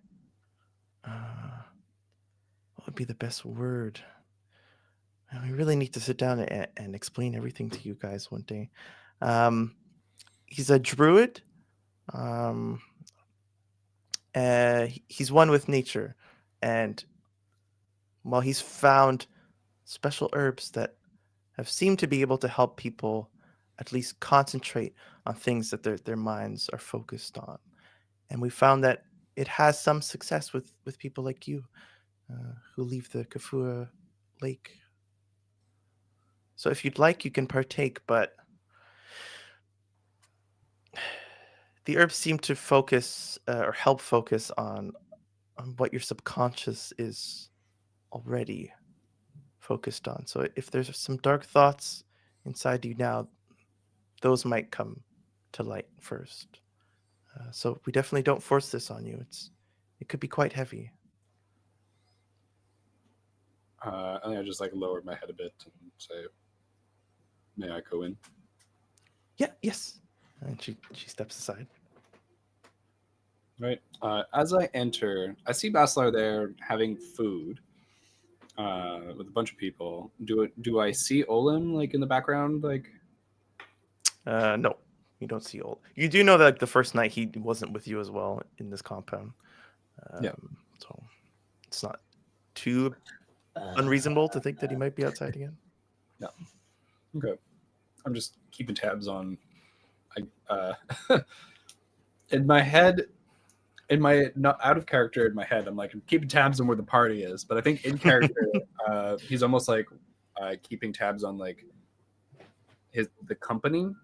what would be the best word? We really need to sit down and explain everything to you guys one day. He's a druid. He's one with nature, and while he's found special herbs that have seemed to be able to help people at least concentrate on things that their minds are focused on, and we found that it has some success with people like you who leave the Kufua Lake. So if you'd like, you can partake, but the herbs seem to focus or help focus on what your subconscious is already focused on. So if there's some dark thoughts inside you now, those might come to light first. So we definitely don't force this on you. It could be quite heavy. I think I just lower my head a bit and say, "May I go in?" Yeah, yes. And she steps aside. Right. As I enter, I see Basilar there having food with a bunch of people. Do I see Olim in the background? No, you don't see old. You do know that the first night he wasn't with you as well in this compound. Yeah. So it's not too unreasonable to think that he might be outside again. No. Okay. I'm just keeping tabs on. In my head, not out of character in my head, I'm keeping tabs on where the party is. But I think in character, he's almost keeping tabs on the company.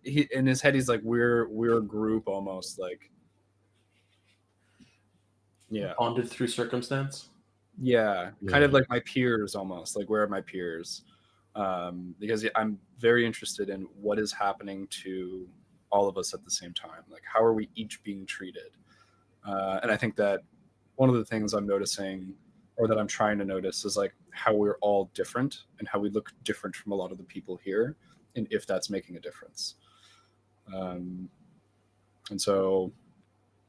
He in his head, he's we're a group almost yeah. Bonded through circumstance. Yeah, kind of like my peers almost. Where are my peers? Because I'm very interested in what is happening to all of us at the same time. How are we each being treated? And I think that one of the things I'm noticing, or that I'm trying to notice, is how we're all different and how we look different from a lot of the people here, and if that's making a difference. And so,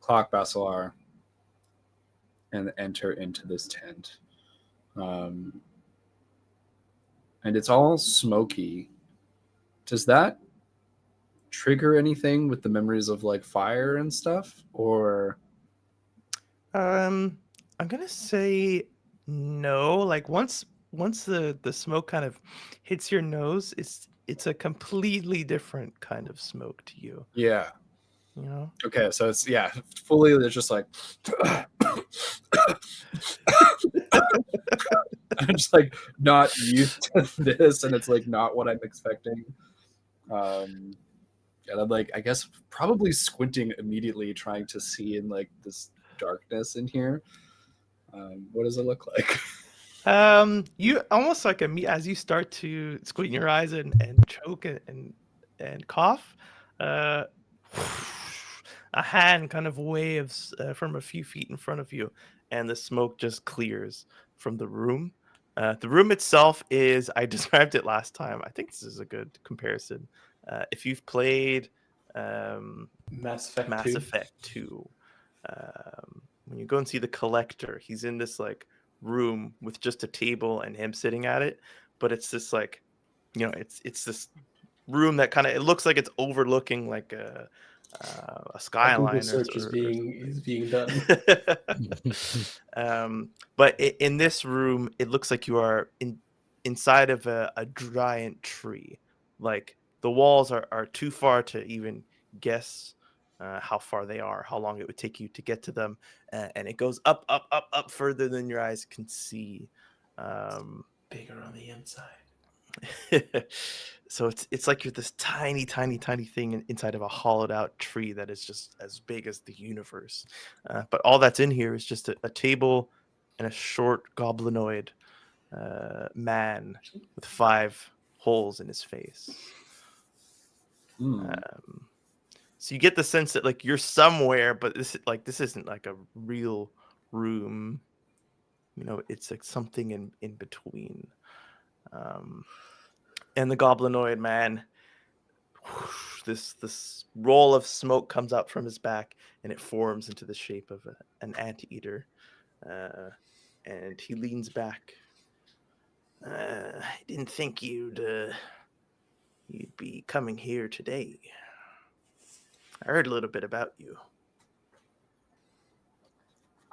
clock Basilar and enter into this tent. and it's all smoky. Does that trigger anything with the memories of like fire and stuff, or I'm gonna say no. Like once the smoke kind of hits your nose, it's a completely different kind of smoke to you. yeah? You know. Okay, so it's fully. It's just like I'm just like not used to this, and it's like not what I'm expecting. And I'm like, I guess probably squinting immediately, trying to see in like this darkness in here. What does it look like? You almost like as you start to squint your eyes and choke and cough, uh, a hand kind of waves from a few feet in front of you, and the smoke just clears from the room. The room itself is, I described it last time. I think this is a good comparison. If you've played Mass Effect Mass 2. Effect 2, when you go and see the collector, he's in this like room with just a table and him sitting at it, but it's this like, it's this room that kind of, it looks like it's overlooking like a A Google skyline search is being done. But in this room, it looks like you are inside of a giant tree. Like the walls are too far to even guess how far they are, how long it would take you to get to them, and it goes up, up, up, up further than your eyes can see. Bigger on the inside. So it's like you're this tiny thing inside of a hollowed out tree that is just as big as the universe. But all that's in here is just a table and a short goblinoid man with 5 holes in his face. So you get the sense that like you're somewhere, but this isn't like a real room. It's like something in between. And the goblinoid man, this roll of smoke comes out from his back, and it forms into the shape of an anteater. And he leans back. I didn't think you'd be coming here today. I heard a little bit about you.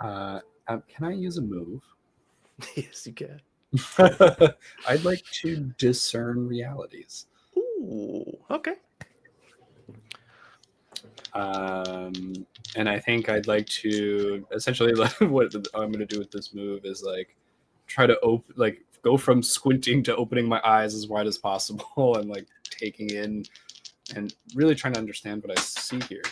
Can I use a move? Yes, you can. I'd like to discern realities. Ooh, okay. And I think I'd like to essentially what I'm going to do with this move is like try to go from squinting to opening my eyes as wide as possible and like taking in and really trying to understand what I see here.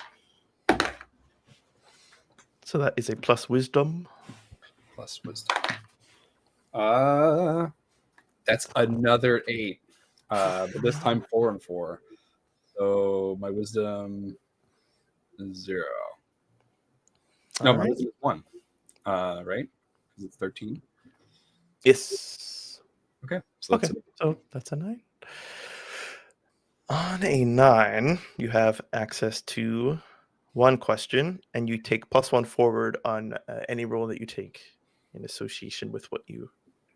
So that is a plus wisdom. Plus wisdom. That's another 8. But this time 4 and 4. So my wisdom is 0. No, my wisdom is 1. Right? Because it's 13. Yes. Okay. So that's a 9. On a 9, you have access to 1 question, and you take +1 forward on any roll that you take in association with what you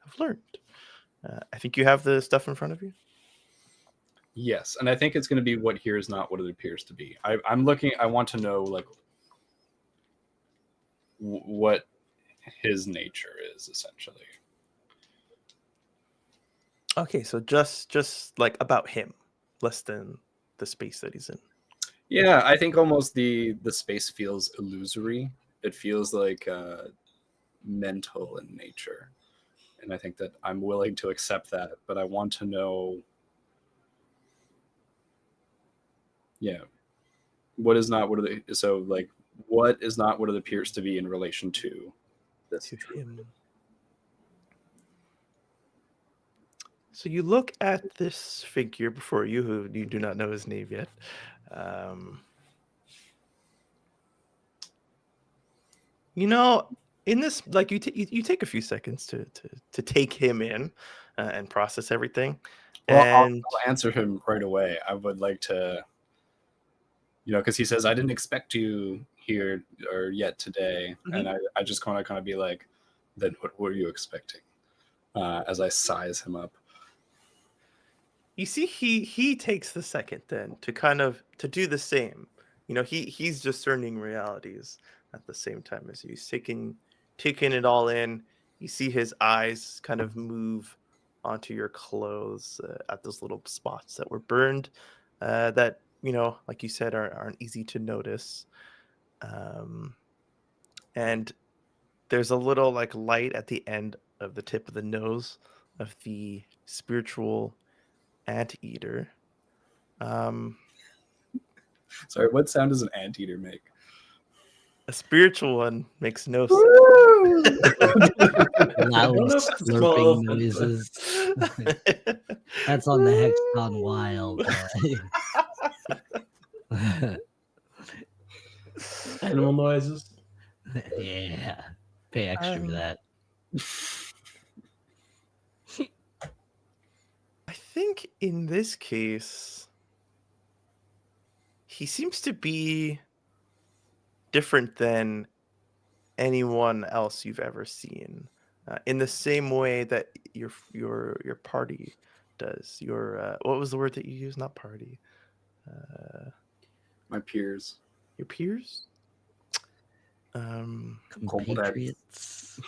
have learned. I think you have the stuff in front of you. Yes, and I think it's going to be what here is not what it appears to be. I'm looking. I want to know like what his nature is essentially. Okay, so just like about him, less than the space that he's in. Yeah, I think almost the space feels illusory. It feels like mental in nature, and I think that I'm willing to accept that. But I want to know, what is not what are they? So like, what is not what it appears to be in relation to this? To him. So you look at this figure before you, who you do not know his name yet. In this, like you take a few seconds to take him in and process everything. Well, And I'll answer him right away. I would like to, because he says I didn't expect you here or yet today, and I just want to kind of be like, then what were you expecting? As I size him up. You see, he takes the second then to kind of to do the same. You know, he's discerning realities at the same time as you. He's taking it all in. You see his eyes kind of move onto your clothes at those little spots that were burned. That, you know, like you said, aren't easy to notice. And there's a little like light at the end of the tip of the nose of the spiritual anteater. Sorry, what sound does an anteater make? A spiritual one makes no sense. Loud know if it's small slurping elephant, noises. That's on the Hexagon Wild. Animal noises. Yeah. Pay extra for that. I think in this case, he seems to be different than anyone else you've ever seen. In the same way that your party does. Your what was the word that you used? Not party. My peers. Your peers. Compatriots.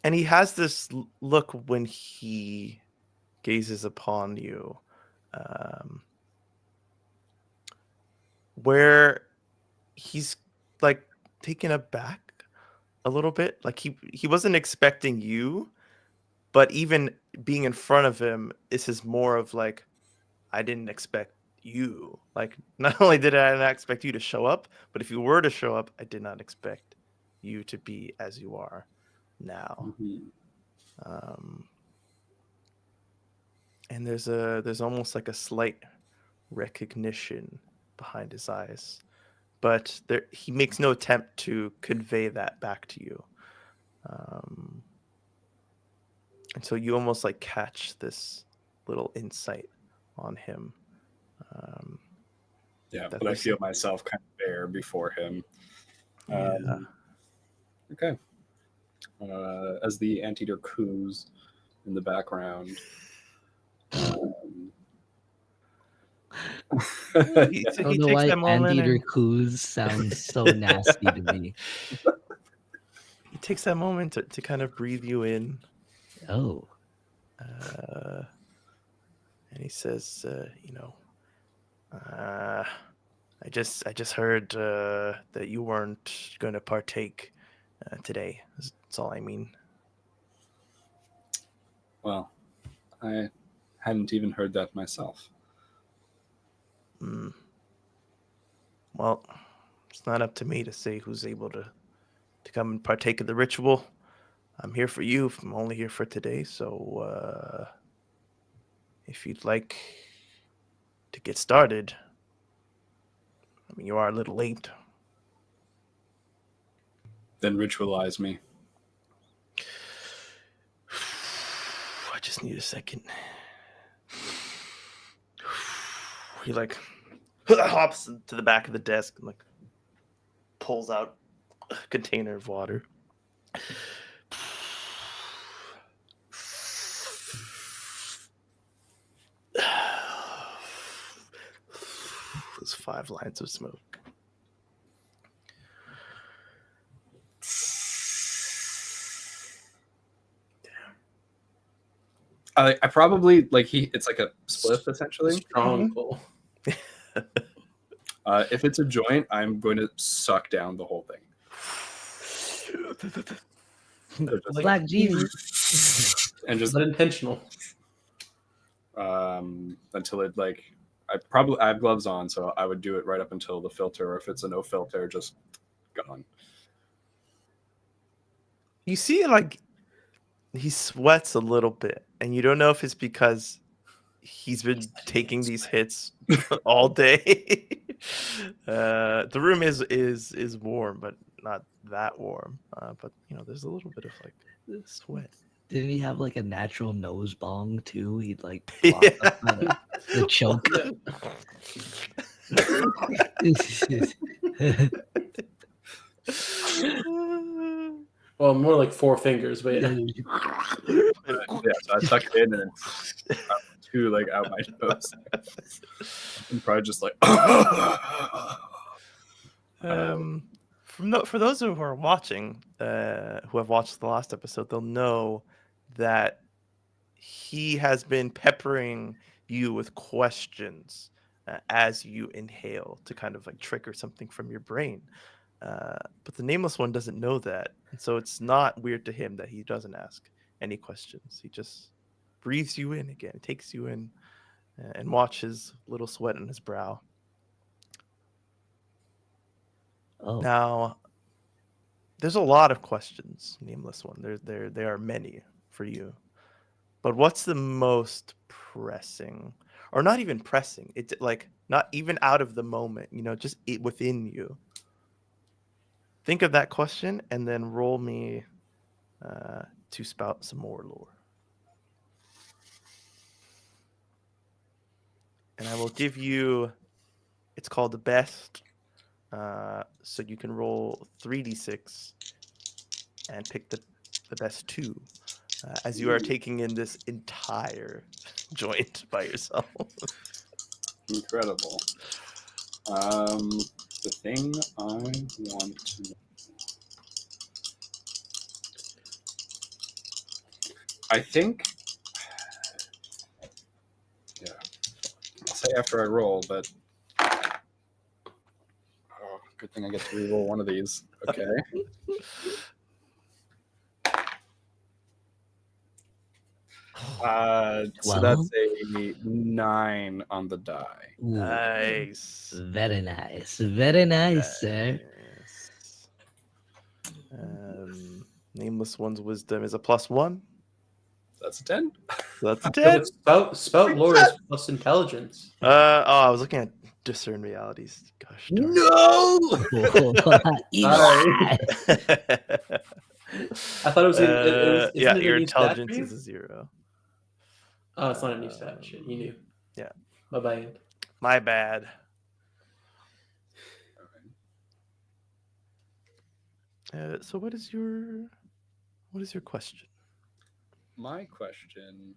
And he has this look when he gazes upon you, where he's like taken aback a little bit. Like he wasn't expecting you, but even being in front of him, this is more of like, I didn't expect you. Like, not only did I not expect you to show up, but if you were to show up, I did not expect you to be as you are now. And there's almost like a slight recognition behind his eyes, but he makes no attempt to convey that back to you. And so you almost like catch this little insight on him. Yeah, that but I there's feel myself kind of bare before him. Yeah. Okay. As the anteater coos in the background. I He don't know takes why that moment anteater and coos sounds so nasty to me. he takes that moment to kind of breathe you in. Oh. And he says, I just heard that you weren't going to partake today. That's all I mean. Well, I hadn't even heard that myself. Well, it's not up to me to say who's able to come and partake of the ritual. I'm here for you. I'm only here for today. So if you'd like to get started, I mean, you are a little late. Then ritualize me. I just need a second. He like hops to the back of the desk and like pulls out a container of water. There's 5 lines of smoke. I probably like it's like a spliff essentially. Strong pull. If it's a joint, I'm going to suck down the whole thing. Black Jesus. And just Unintentional. until it like I have gloves on, so I would do it right up until the filter, or if it's a no filter, just gone. You see, like, he sweats a little bit, and you don't know if it's because he's been taking these hits all day. The room is warm, but not that warm. But you know, there's a little bit of like sweat. Didn't he have like a natural nose bong too? He'd like Yeah. up the choke. Well, more like 4 fingers, but yeah. Yeah, so I suck it in and too, like out my nose. I'm probably just like. For those who are watching, who have watched the last episode, they'll know that he has been peppering you with questions as you inhale to kind of like trigger something from your brain. But the nameless one doesn't know that, and so it's not weird to him that he doesn't ask any questions. He just breathes you in again, takes you in, and watches little sweat on his brow. Oh, Now, there's a lot of questions, nameless one. There are many for you. But what's the most pressing, or not even pressing? It's like not even out of the moment, just within you. Think of that question and then roll me to spout some more lore. And I will give you, it's called the best. So you can roll 3d6 and pick the best two as you are taking in this entire joint by yourself. Incredible. The thing I want to know. I think. Yeah. I'll say after I roll, but. Oh, good thing I get to re-roll one of these. Okay. So that's a 9 on the die. ooh, Nice. very nice, very nice, sir. Nice. Nameless one's wisdom is a +1. That's a 10. So that's a No, 10. but spout lore is plus intelligence. I was looking at discern realities. Gosh darn. No, Eli. I thought it was. Yeah, Isn't it your a new stat for intelligence you? is a 0. Oh, it's not a new stat. Shit, you knew. Yeah. My bad. My bad. So what is your question? My question,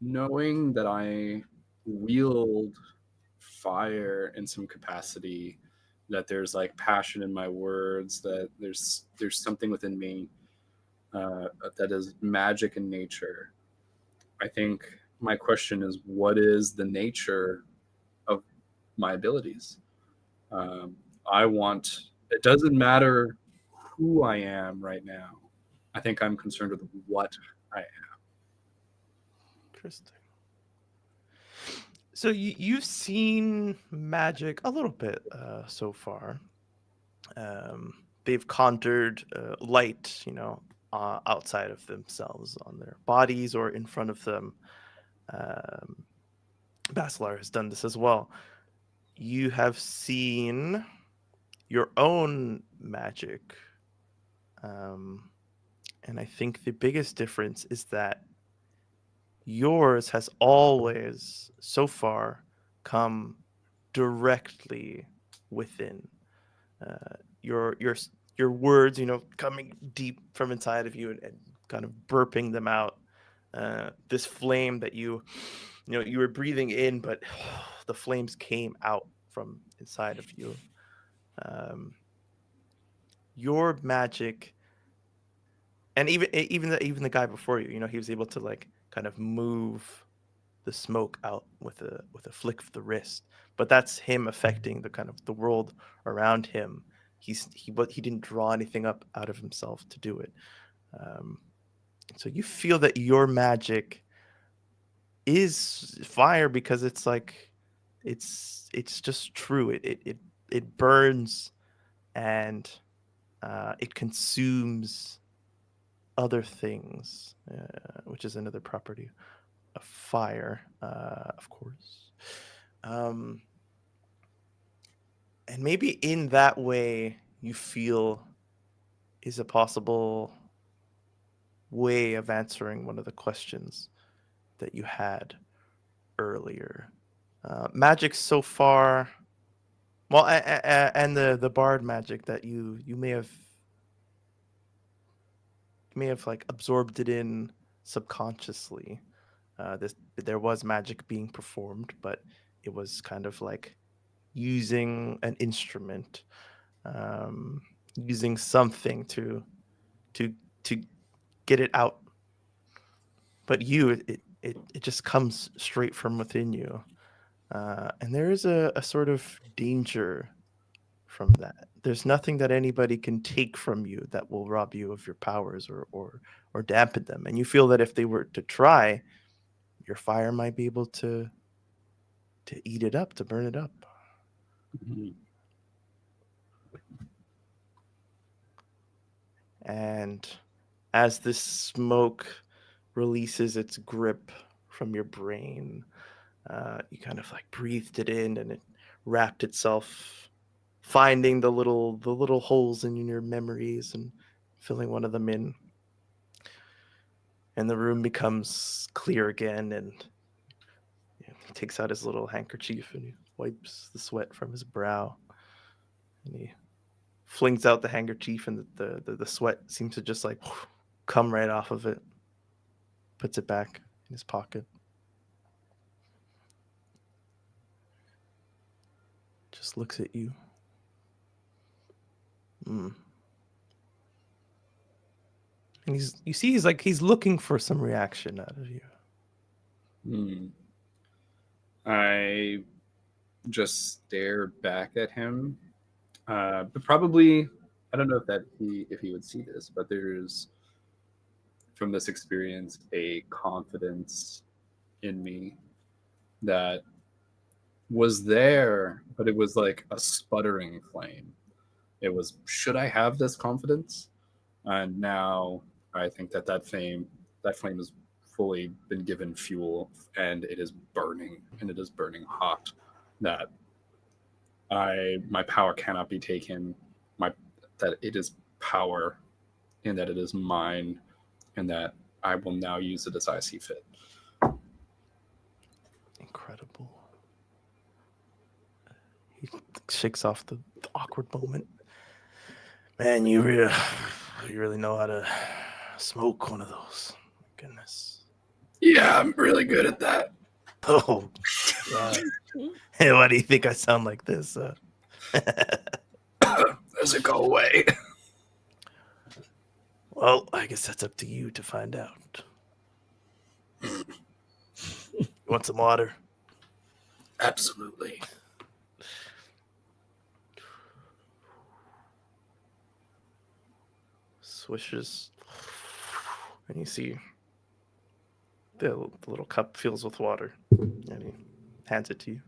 knowing that I wield fire in some capacity, that there's like passion in my words, that there's something within me that is magic in nature. I think my question is, what is the nature of my abilities? It doesn't matter who I am right now. I think I'm concerned with what I am. Interesting. So you've seen magic a little bit so far. They've conjured light, outside of themselves, on their bodies or in front of them. Basilar has done this as well. You have seen your own magic. And I think the biggest difference is that yours has always, so far, come directly within. Your words, coming deep from inside of you and kind of burping them out. This flame that you were breathing in, but the flames came out from inside of you. Your magic, and even the guy before you, he was able to like kind of move the smoke out with a flick of the wrist, but that's him affecting the kind of the world around him. He didn't draw anything up out of himself to do it. So you feel that your magic is fire because it's like it's just true. It burns and it consumes other things, which is another property of fire, of course. And maybe in that way you feel is a possible way of answering one of the questions that you had earlier. Magic so far, well, and the bard magic that you may have like absorbed it in subconsciously. There was magic being performed, but it was kind of like using an instrument, um, using something to to get it out. But it just comes straight from within you, and there is a sort of danger from that. There's nothing that anybody can take from you that will rob you of your powers or dampen them. And you feel that if they were to try, your fire might be able to eat it up, to burn it up. Mhm. And as this smoke releases its grip from your brain, you kind of like breathed it in, and it wrapped itself, finding the little holes in your memories and filling one of them in. And the room becomes clear again, and he takes out his little handkerchief and he wipes the sweat from his brow, and he flings out the handkerchief, and the sweat seems to just like come right off of it. Puts it back in his pocket. Just looks at you. And you see he's looking for some reaction out of you. Hmm. I just stare back at him. But probably, I don't know if he would see this, but there's, from this experience, a confidence in me that was there, but it was like a sputtering flame. It was, should I have this confidence? And now I think that flame has fully been given fuel, and it is burning, and it is burning hot. That my power cannot be taken. That it is power, and that it is mine, and that I will now use it as I see fit. Incredible. He shakes off the awkward moment. Man, you really know how to smoke one of those. Goodness. Yeah, I'm really good at that. Oh, yeah. Hey, why do you think I sound like this? Does it go away? Well, I guess that's up to you to find out. Want some water? Absolutely. Swishes, and you see the little cup fills with water, and he hands it to you.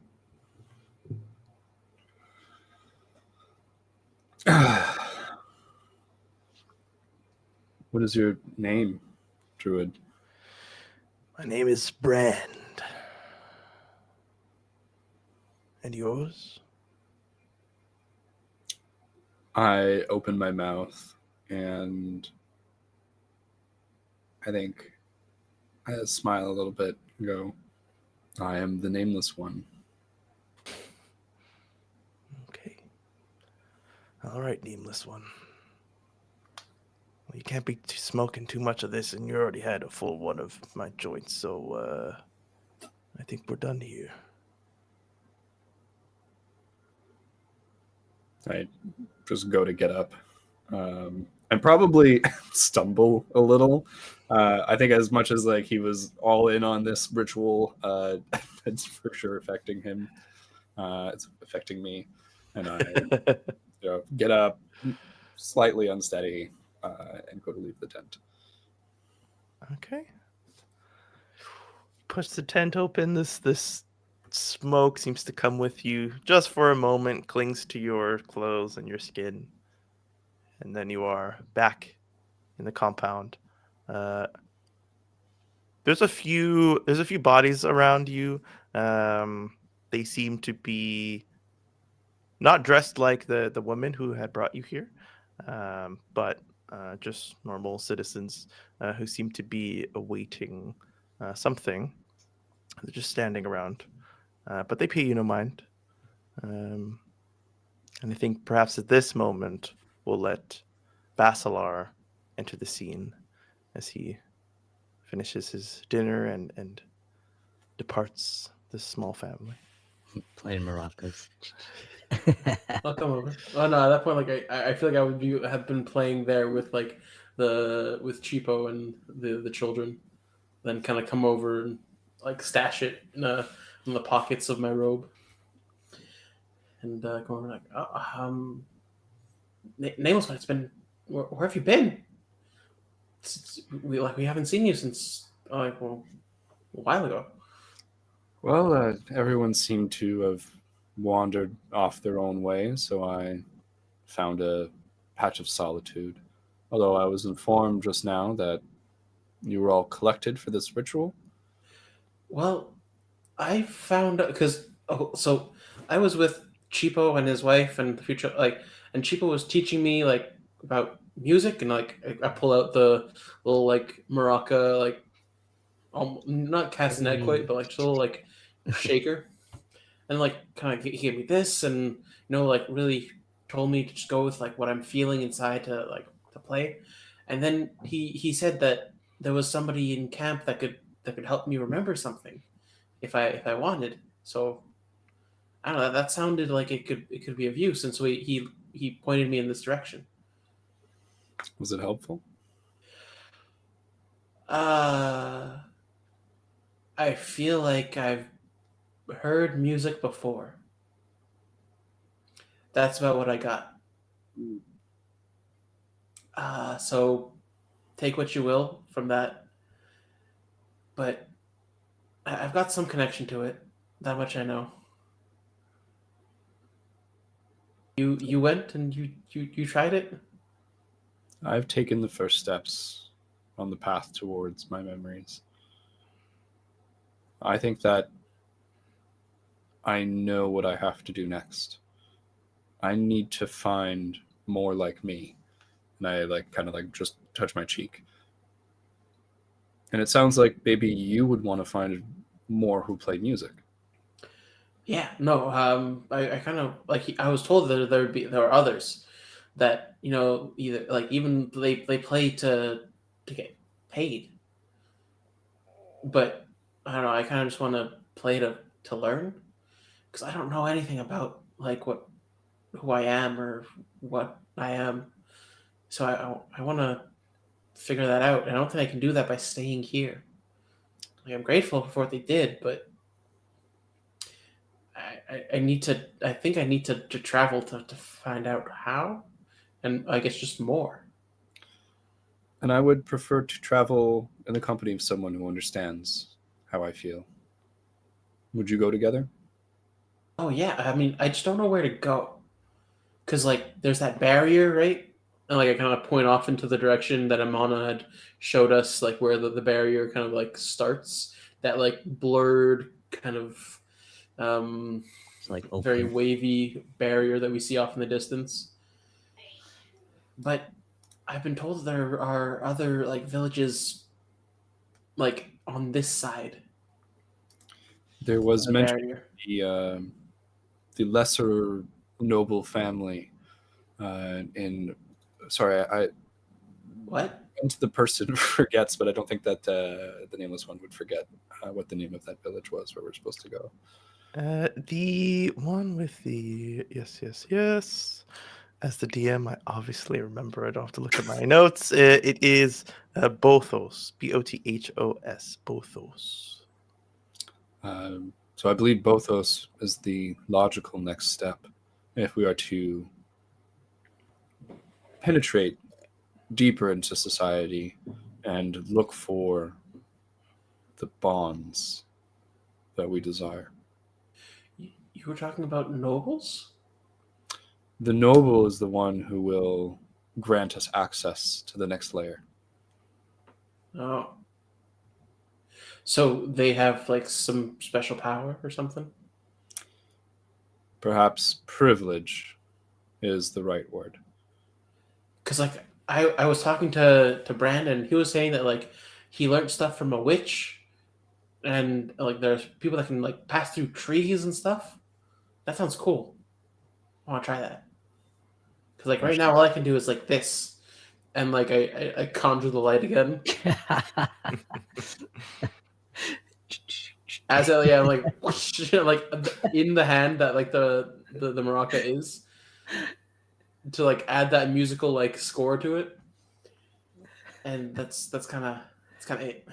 What is your name, Druid? My name is Brand. And yours? I open my mouth, and I think I smile a little bit and go, I am the nameless one. Okay. All right, nameless one. Well, you can't be smoking too much of this, and you already had a full one of my joints, so I think we're done here. I just go to get up and probably stumble a little. I think as much as like he was all in on this ritual, it's for sure affecting him. It's affecting me, and I get up, slightly unsteady, and go to leave the tent. Okay. Push the tent open. This smoke seems to come with you just for a moment, clings to your clothes and your skin, and then you are back in the compound. There's a few bodies around you. They seem to be not dressed like the woman who had brought you here, but just normal citizens who seem to be awaiting something. They're just standing around, but they pay you no mind. And I think perhaps at this moment we'll let Basilar enter the scene as he finishes his dinner and departs this small family. Playing maracas. I'll come over. Oh no, at that point, like I feel like I would have been playing there with like with Cheapo and the children, then kind of come over and like stash it in the pockets of my robe, and come over like, Nameless One, it's been where have you been? We haven't seen you since like a while ago. Well, everyone seemed to have wandered off their own way, so I found a patch of solitude. Although I was informed just now that you were all collected for this ritual. Well, I found out because so I was with Cheapo and his wife and the future and Cheapo was teaching me like about music and like I pull out the little like maraca not castanet quite but like just a little like shaker and like kind of he gave me this and like really told me to just go with like what I'm feeling inside to play, and then he said that there was somebody in camp that could help me remember something if I wanted. So I don't know. That sounded like it could be of use, and so he pointed me in this direction. Was it helpful? I feel like I've heard music before. That's about what I got. So take what you will from that, but I've got some connection to it. That much I know. You went and you tried it? I've taken the first steps on the path towards my memories. I think that I know what I have to do next. I need to find more like me. And I like kind of like just touch my cheek. And it sounds like maybe you would want to find more who play music. Yeah, no. I kind of like I was told that there were others that either like even they play to get paid, but I don't know. I kind of just want to play to learn because I don't know anything about like who I am or what I am. So I want to figure that out. I don't think I can do that by staying here. Like I'm grateful for what they did, but I need to. I think I need to travel to find out how, and I guess just more. And I would prefer to travel in the company of someone who understands how I feel. Would you go together? Oh yeah, I mean, I just don't know where to go, cause like there's that barrier, right? And like I kind of point off into the direction that Amana had showed us, like where the barrier kind of like starts. That like blurred kind of It's like very open. wavy barrier that we see off in the distance. But I've been told there are other like villages like on this side There of was the mentioned barrier. the lesser noble family in. Sorry, I What? and the person forgets, but I don't think that the nameless one would forget what the name of that village was where we're supposed to go. The one with the yes. As the DM, I obviously remember. I don't have to look at my notes. It is Bothos, Bothos, Bothos. So I believe Bothos is the logical next step if we are to penetrate deeper into society and look for the bonds that we desire. You were talking about nobles? The noble is the one who will grant us access to the next layer. Oh. So they have like some special power or something? Perhaps privilege is the right word. Because like I was talking to Brandon, he was saying that like he learned stuff from a witch, and like there's people that can like pass through trees and stuff. That sounds cool. I want to try that. Because like right now all I can do is like this, and like I conjure the light again. As I'm like whoosh, like in the hand that like the maraca is, to like add that musical like score to it, and that's kind of it.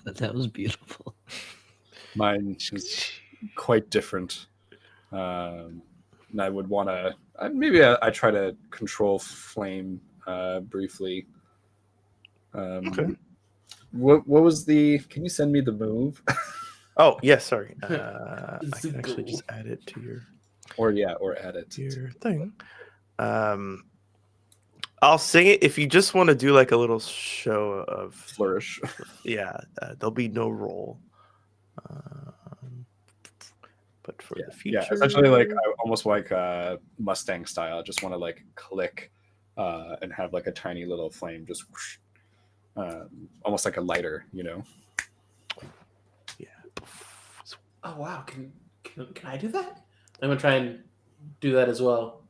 That was beautiful. Mine is quite different. And I would want to maybe I try to control flame briefly. Okay. What was the? Can you send me the move? Oh, yes, sorry. I can actually just add it to your or add it to your thing. I'll say it if you just want to do like a little show of flourish. Yeah, there'll be no roll. But for the future, Yeah, essentially like I almost like Mustang style. I just want to like click and have like a tiny little flame just whoosh, almost like a lighter, you know. Yeah. Oh wow, can I do that? I'm gonna try and do that as well.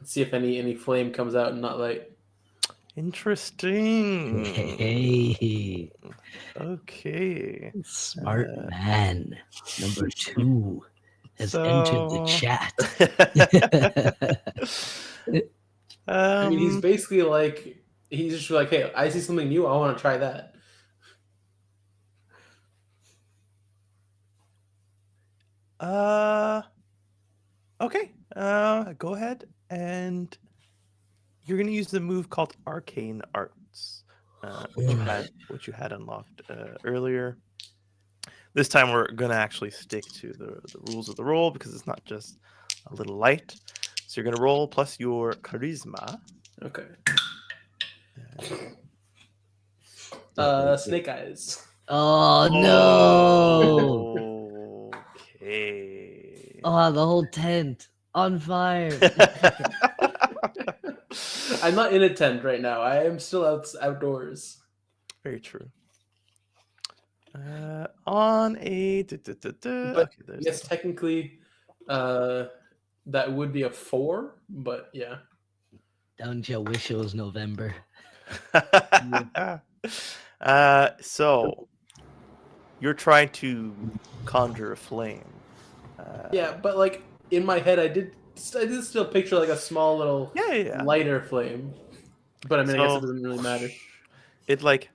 Let's see if any flame comes out and not light. Interesting. Hey, Okay. smart man. Number 2 has entered the chat. I mean, he's basically like he's just like, hey, I see something new. I want to try that. Okay. Go ahead, and you're gonna use the move called Arcane Arts, which you had unlocked earlier. This time we're gonna actually stick to the rules of the roll because it's not just a little light. So you're gonna roll plus your charisma. Okay. Snake eyes. Oh no! Okay. Oh, the whole tent on fire. I'm not in a tent right now. I am still outdoors. Very true. On a But okay, there's yes, technically, that would be a 4. But yeah. Don't you wish it was November? So you're trying to conjure a flame. Yeah, but like in my head, I did still picture like a small little Yeah. lighter flame. But I mean, I guess it So, doesn't really matter. It like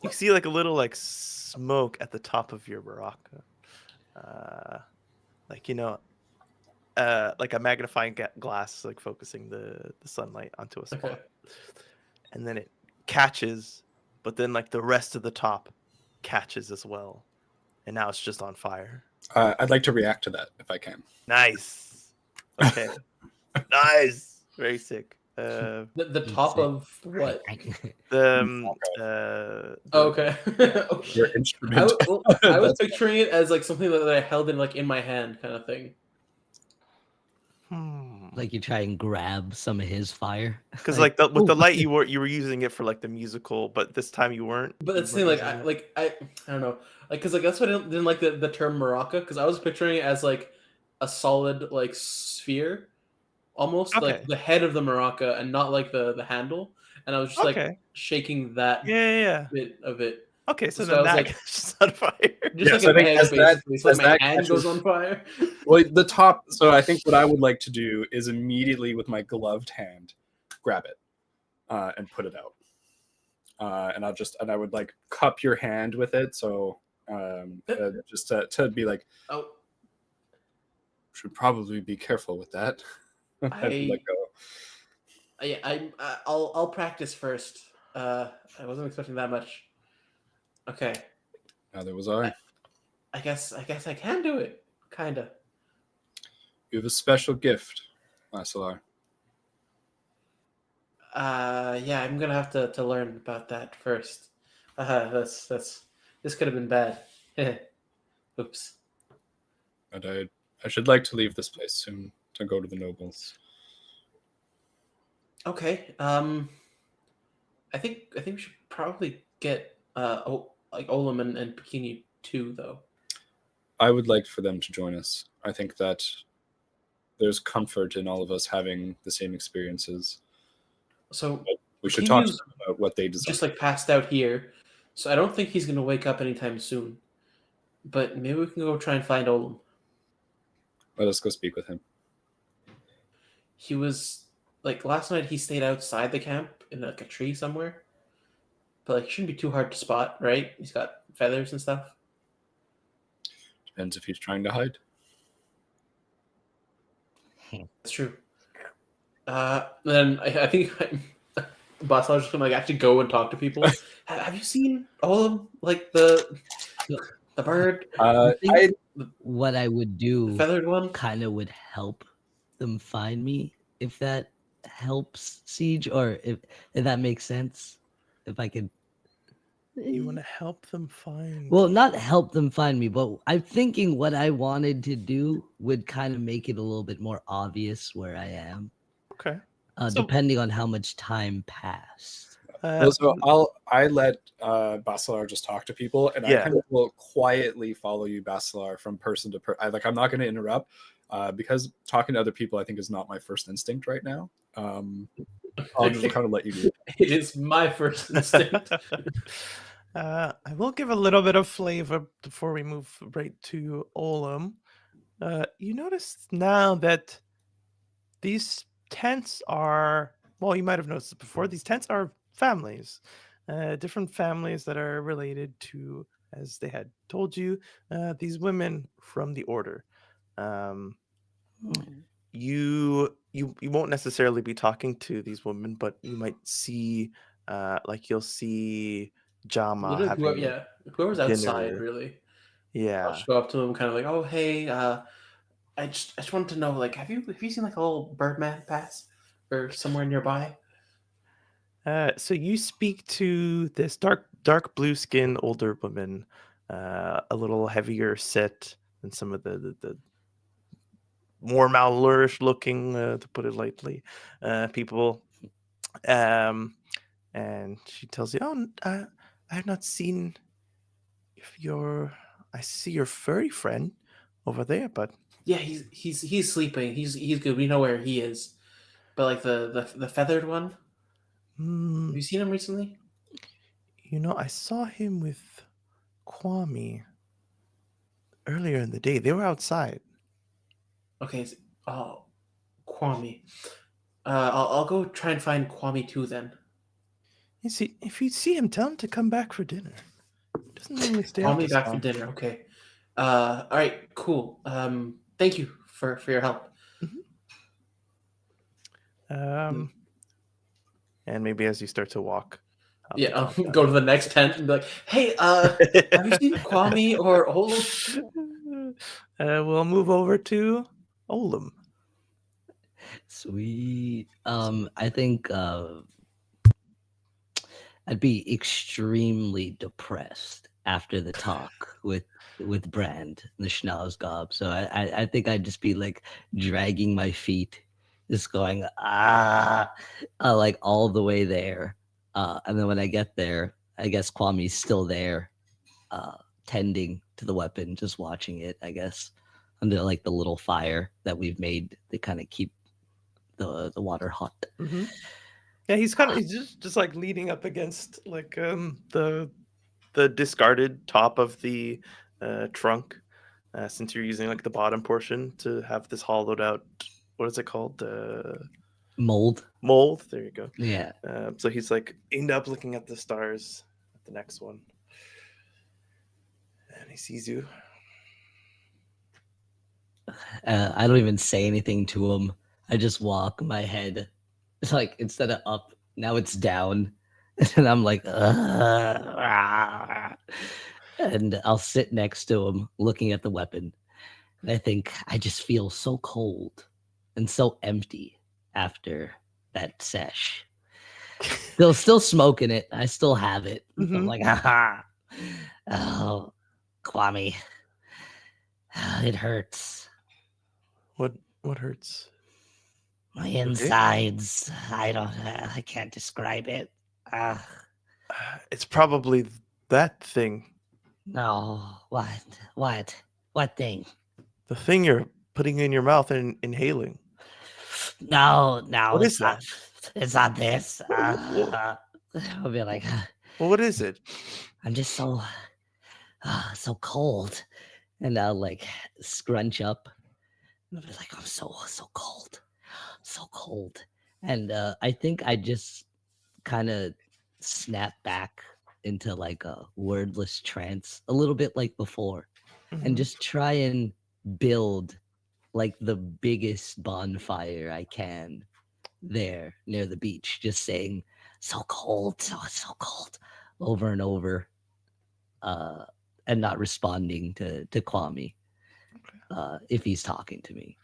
you see like a little like smoke at the top of your maraca. Like like a magnifying glass, like focusing the sunlight onto a spot, and then it catches, but then like the rest of the top catches as well, and now it's just on fire. I'd like to react to that if I can. Nice. Okay. Nice. Very sick. The top of what? Okay. Your instrument. I was picturing it as like something that I held in my hand, kind of thing. Like you try and grab some of his fire. Because with the light, you were using it for like the musical, but this time you weren't. But that's the thing, I don't know, like because like that's what I didn't like the term maraca, because I was picturing it as like a solid like sphere, almost like the head of the maraca and not like the handle, and I was just like shaking that bit of it. Okay, so then that gets on fire. Just like an egg, basically. So my hand goes on fire. Well, the top. So I think what I would like to do is immediately with my gloved hand, grab it, and put it out. And I would like cup your hand with it. So just to be like, oh, should probably be careful with that. Let go. I'll practice first. I wasn't expecting that much. Okay. Neither was I. I guess I can do it. Kinda. You have a special gift, Masalar. Yeah, I'm gonna have to learn about that first. This could have been bad. Oops. But I should like to leave this place soon to go to the nobles. Okay. I think we should probably get like Olam and Bikini too, though. I would like for them to join us. I think that there's comfort in all of us having the same experiences. So We should talk to Kimu's them about what they desire. just like passed out here, so I don't think he's gonna wake up anytime soon. But maybe we can go try and find Olum. Let us go speak with him. He was like last night. He stayed outside the camp in like a tree somewhere, but like shouldn't be too hard to spot, right? He's got feathers and stuff. Depends if he's trying to hide. That's true. Then I think Boss, I was just gonna like actually go and talk to people. Have you seen Olum? Like the bird, I think I what I would the do feathered one? kind of would help them find me, if that helps, Siege, or if that makes sense. If I could. You want to help them find? Well, not help them find me, but I'm thinking what I wanted to do would kind of make it a little bit more obvious where I am, Okay. So- depending on how much time passed. well, so I let Basilar just talk to people, and I Yeah. kind of will quietly follow you, Basilar, from person to person. I'm not going to interrupt because talking to other people, I think, is not my first instinct right now. I'll just kind of let you do it. It is my first instinct. I will give a little bit of flavor before we move right to Olum. You notice now that these tents are, well, you might have noticed it before, these tents are families, different families that are related to, as they had told you, these women from the order. You won't necessarily be talking to these women, but you might see, like you'll see Jama Literally, having whoever's outside, dinner. really. I'll Yeah. just go up to him, kind of like, "Oh, hey, I just wanted to know, like, have you seen like a little Birdman pass or somewhere nearby?" So you speak to this dark blue skin older woman, a little heavier set than some of the more malnourished looking, to put it lightly, people. And she tells you, "Oh, I have not seen if your. I see your furry friend over there, but Yeah, he's sleeping. He's good. We know where he is. But like the feathered one, have you seen him recently? I saw him with Kwame earlier in the day. They were outside." Okay. Oh, Kwame. I'll go try and find Kwame too then. You see, if you see him, tell him to come back for dinner. He doesn't normally stay out Kwame this back for long. dinner. Okay. All right. Cool. Thank you for your help. And maybe as you start to walk, out Yeah, the I'll compound. go to the next tent and be like, "Hey, have you seen Kwame or Olum?" We'll move over to Olum. Sweet. I think I'd be extremely depressed after the talk with Brand, the Schnauzgob. So I think I'd just be like dragging my feet, just going like all the way there. And then when I get there, I guess Kwame's still there, tending to the weapon, just watching it, I guess, under like the little fire that we've made to kind of keep the water hot. Mm-hmm. Yeah, he's just like leaning up against like the discarded top of the trunk, since you're using like the bottom portion to have this hollowed out. What is it called? Mold. Mold. There you go. Yeah. So he's like aimed up, looking at the stars at the next one, and he sees you. I don't even say anything to him. I just walk my head. It's like instead of up, now it's down. And I'm like, and I'll sit next to him looking at the weapon. And I think I just feel so cold and so empty after that sesh. Still smoking it. I still have it. Mhm. I'm like, oh, Kwame. It hurts. What hurts? My insides. I can't describe it. It's probably that thing. No. What thing? The thing you're putting in your mouth and inhaling. No, What it's is not. that? It's not this. Well, I'll be like, what is it? I'm just so cold. And I'll like scrunch up. And I'll be like, I'm so cold. So cold. And I think I just kind of snap back into like a wordless trance a little bit like before. And Mhm. just try and build like the biggest bonfire I can there near the beach, just saying so cold, so cold over and over, and not responding to Kwame if he's talking to me.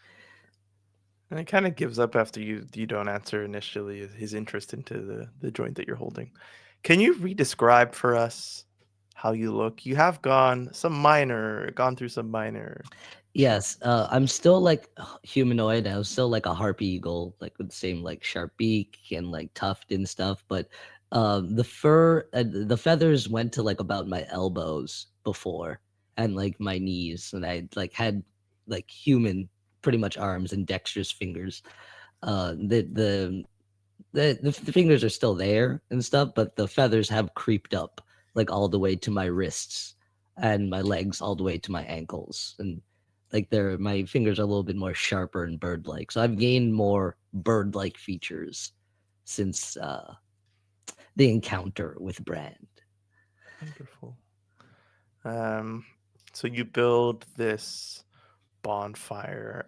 And he kind of gives up after you don't answer initially his interest into the joint that you're holding. Can you re-describe for us how you look? You have gone through some minor. Yes, I'm still like humanoid. I'm still like a harpy eagle, like with the same like sharp beak and like tuft and stuff. But the fur, the feathers went to like about my elbows before, and like my knees, and I like had like human, pretty much arms and dexterous fingers. The fingers are still there and stuff, but the feathers have creeped up like all the way to my wrists and my legs all the way to my ankles, and like my fingers are a little bit more sharper and bird-like. So I've gained more bird-like features since the encounter with Brand. Wonderful. So you build this bonfire.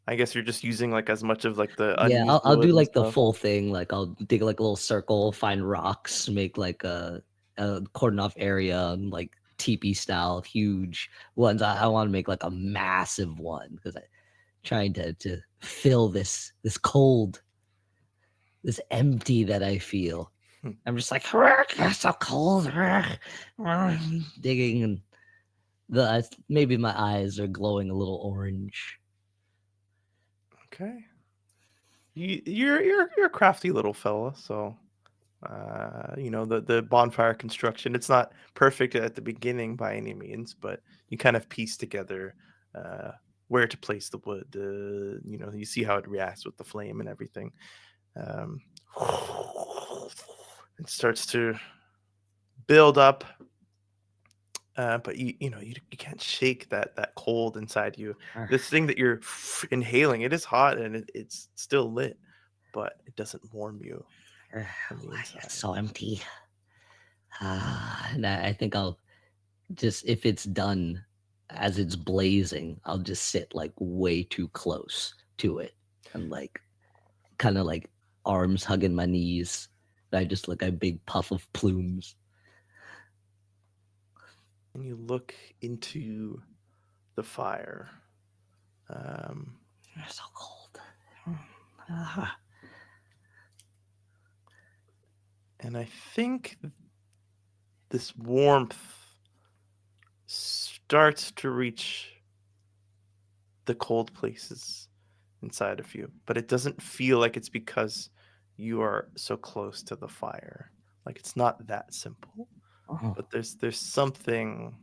I guess you're just using like as much of like the Yeah, unused I'll wood do and like the stuff. full thing. Like I'll dig like a little circle, find rocks, make like a cordon off area, and like teepee style, huge ones. I want to make like a massive one because I trying to fill this cold, this empty that I feel. Hmm. I'm just like it's so cold, digging, and maybe my eyes are glowing a little orange. Okay. You're a crafty little fella, so you know the bonfire construction. It's not perfect at the beginning by any means, but you kind of piece together uh, where to place the wood. You know, you see how it reacts with the flame and everything. Um, it starts to build up, but you can't shake that cold inside you. This thing that you're inhaling, it is hot and it's still lit, but it doesn't warm you from the inside. It's so empty. And I think I'll just, if it's done as it's blazing, I'll just sit like way too close to it and like kind of like arms hugging my knees. I just look a big puff of plumes. And you look into the fire. It's so cold. And I think this warmth starts to reach the cold places inside of you, but it doesn't feel like it's because you are so close to the fire. Like it's not that simple. But there's something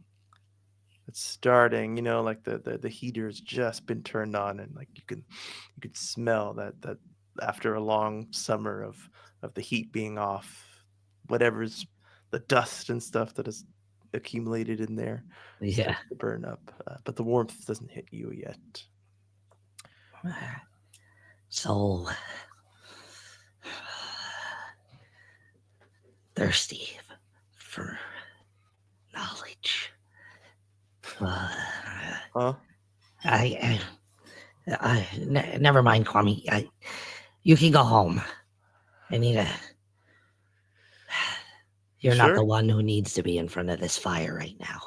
that's starting, like the heater's just been turned on, and like you can smell that after a long summer of the heat being off, whatever's the dust and stuff that is accumulated in there Yeah. starts to burn up, but the warmth doesn't hit you yet. So thirsty for knowledge. Huh? Never mind, Kwame. You can go home. I need a. You're not the Sure? one who needs to be in front of this fire right now.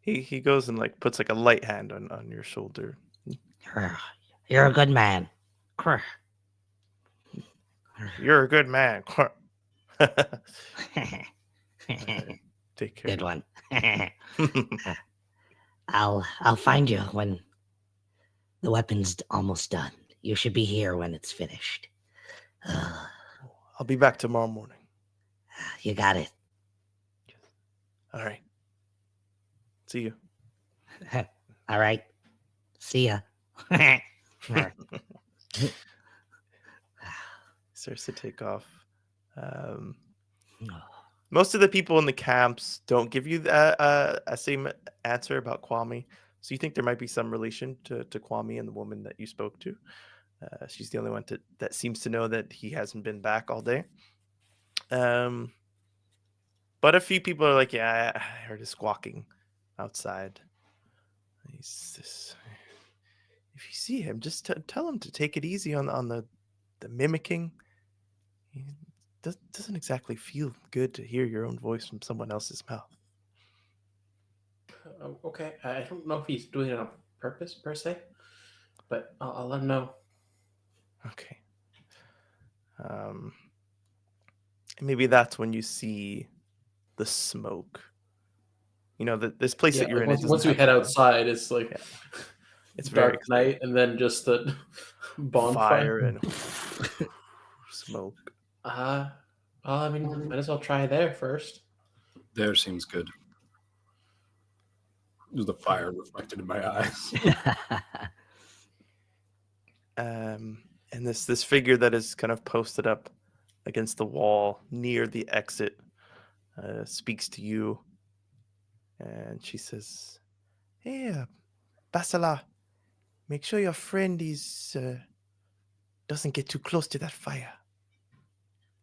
He goes and like puts like a light hand on your shoulder. You're a good man. You're a good man. Take care. Good one. I'll find you when the weapon's almost done. You should be here when it's finished. I'll be back tomorrow morning. You got it. All right. See you. All right. See ya. Starts to take off. Um, Oh, most of the people in the camps don't give you a same answer about Kwame. So you think there might be some relation to Kwame and the woman that you spoke to. She's the only one that seems to know that he hasn't been back all day. But a few people are like, yeah, I heard his squawking outside. If you see him, just tell him to take it easy on the mimicking. He doesn't exactly feel good to hear your own voice from someone else's mouth. Okay, I don't know if he's doing it on purpose per se, but I'll let him know. Okay. Maybe that's when you see the smoke. You know, this place Yeah, that you're like in. once we head outside, it's like It's very dark night, and then just the bonfire. fire and smoke. Well, I mean, might as well try there first. There seems good. There's the fire reflected in my eyes. And this figure that is kind of posted up against the wall near the exit speaks to you, and she says, "Hey, Basala, make sure your friend doesn't get too close to that fire."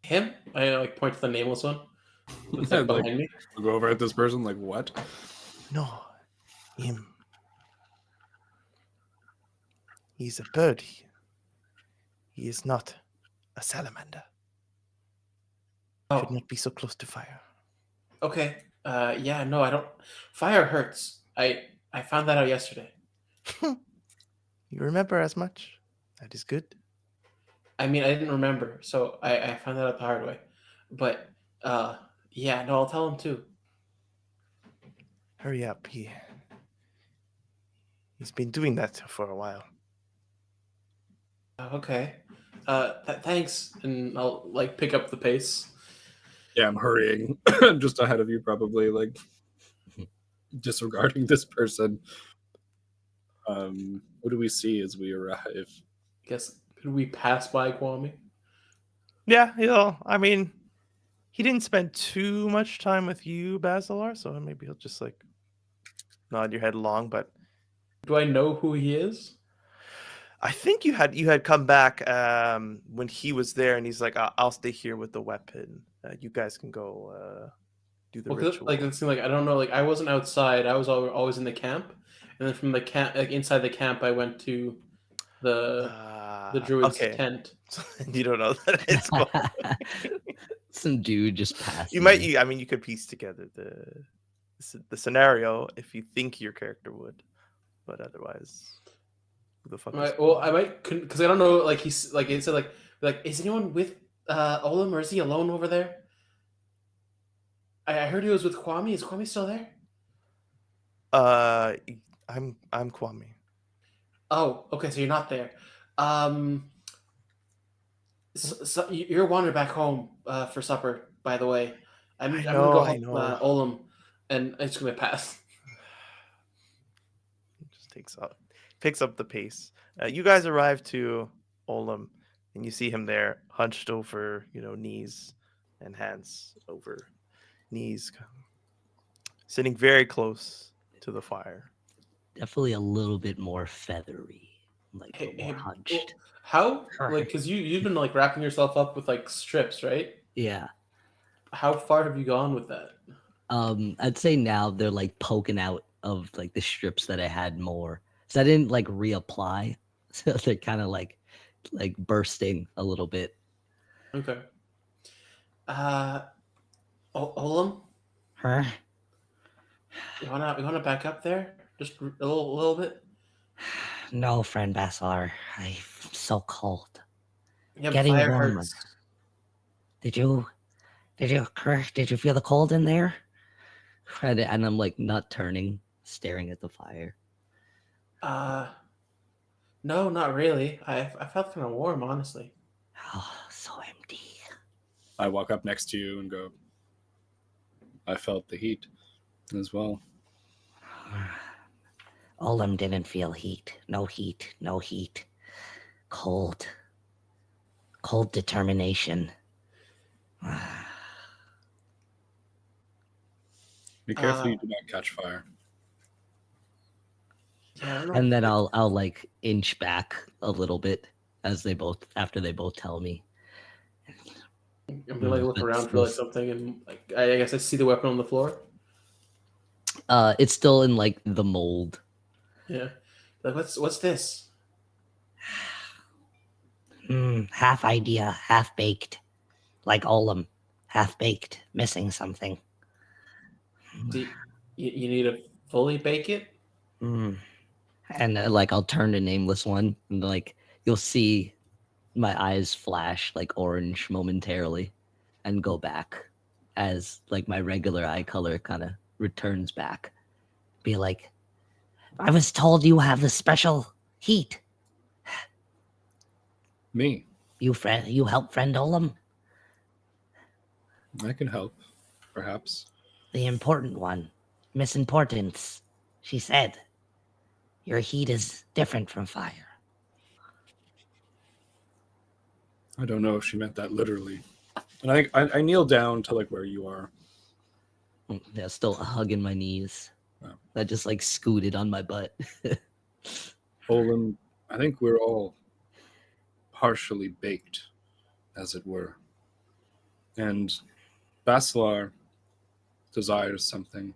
Him? I like point to the nameless one that's Yeah, like like- behind me. I'll go over at this person, like, what? No, him. He's a bird. He is not a salamander. Should Oh, not be so close to fire. okay. Yeah, no, I don't. Fire hurts. I found that out yesterday. You remember as much? That is good. I mean, I didn't remember, so I found that out the hard way. But yeah, no, I'll tell him too. Hurry up. He's been doing that for a while. Okay. Thanks, and I'll like pick up the pace. Yeah, I'm hurrying just ahead of you, probably, like, disregarding this person. What do we see as we arrive? Guess could we pass by Kwame? Yeah, I mean, he didn't spend too much time with you, Basilar, so maybe he'll just like nod your head along. But Do I know who he is? I think you had come back when he was there, and he's like, "I'll stay here with the weapon. You guys can go do the Well, 'cause, ritual." like it seemed like I don't know. Like I wasn't outside. I was always in the camp, and then from the camp, like inside the camp, I went to the druid's okay. tent. You don't know that it's cool. Some dude just passed. You might. I mean, you could piece together the scenario if you think your character would, but otherwise, who the fuck? Well, I might because I don't know. Like he's like it said like is anyone with Olam, or is he alone over there? I heard he was with Kwame. Is Kwame still there? I'm Kwame. Oh, okay. So you're not there. So you're wandering back home for supper. By the way, I'm gonna go I help know. Olam, and I'm just gonna pass. Just picks up the pace. You guys arrive to Olam, and you see him there, hunched over, knees and hands over knees, sitting very close to the fire. Definitely a little bit more feathery, like Hey, more well, hunched. how like because you've been like wrapping yourself up with like strips, right? Yeah. How far have you gone with that? I'd say now they're like poking out of like the strips that I had more. So I didn't like reapply. So they're kind of like bursting a little bit. Okay. Olam, Huh? you wanna back up there just a little bit? No, friend Bassar. I'm so cold. Yeah, Getting fire warmer. hurts. Did you feel the cold in there? And I'm like not turning, staring at the fire. No, not really. I felt kind of warm, honestly. Oh, so empty. I walk up next to you and go, I felt the heat as well. Olam didn't feel heat. No heat. No heat. Cold determination. Be careful you do not catch fire. Yeah, I don't know. And then I'll like inch back a little bit after they both tell me. I'm gonna like look around for like something, and like I guess I see the weapon on the floor. It's still in like the mold. Yeah, like what's this? Half idea, half baked. Like Olam. Half baked, missing something. Do you need to fully bake it? And like I'll turn to Nameless One, and like you'll see my eyes flash like orange momentarily and go back as like my regular eye color kind of returns back. Be like, I was told you have the special heat. Me. You help friend Olam? I can help, perhaps. The important one. Miss Importance. She said, your heat is different from fire. I don't know if she meant that literally. And I kneel down to like where you are. There's still a hug in my knees. Oh. That just like scooted on my butt. Olin, I think we're all partially baked, as it were. And Basilar desires something.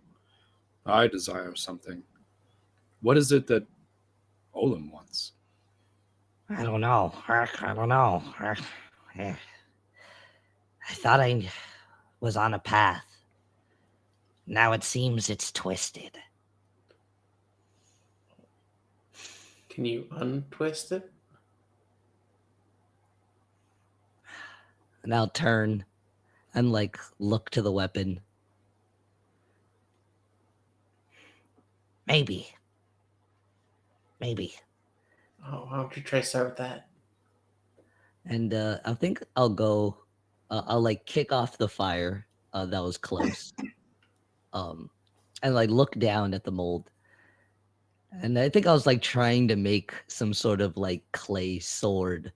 I desire something. What is it that Olin wants? I don't know. I don't know. I thought I was on a path. Now it seems it's twisted. Can you untwist it? And I'll turn and like look to the weapon. Maybe. Oh, why don't you try to start with that? And I think I'll go. I'll like kick off the fire that was close. And like look down at the mold. And I think I was like trying to make some sort of like clay sword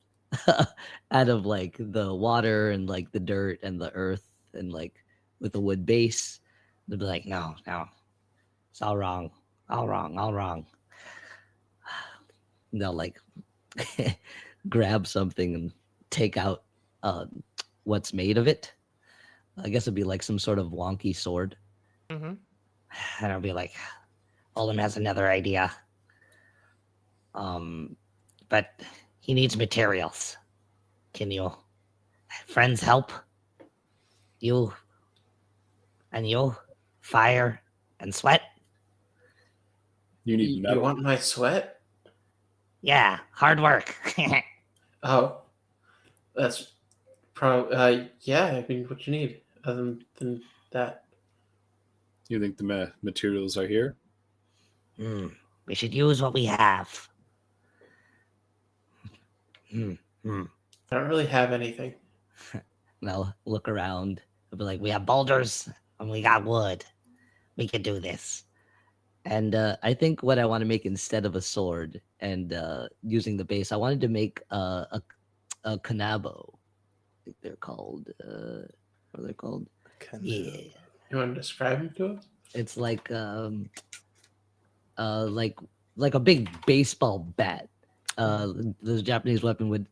out of like the water and like the dirt and the earth and like with a wood base. They'd be like, no, it's all wrong. And they'll like grab something and take out what's made of it. I guess it'd be like some sort of wonky sword. Mm-hmm. And I'll be like, Olam has another idea. But he needs materials. Can you friends help? You fire and sweat? You need You metal. want my sweat? Yeah, hard work. Oh, that's probably yeah. I mean, what you need other than that? You think the materials are here? We should use what we have. I don't really have anything. And I'll look around. I'll be like, we have boulders and we got wood. We could do this. And I think what I want to make instead of a sword and using the base, I wanted to make a kanabo. I think they're called. What are they called? Yeah. You want to describe them to us? It's like a big baseball bat. The Japanese weapon with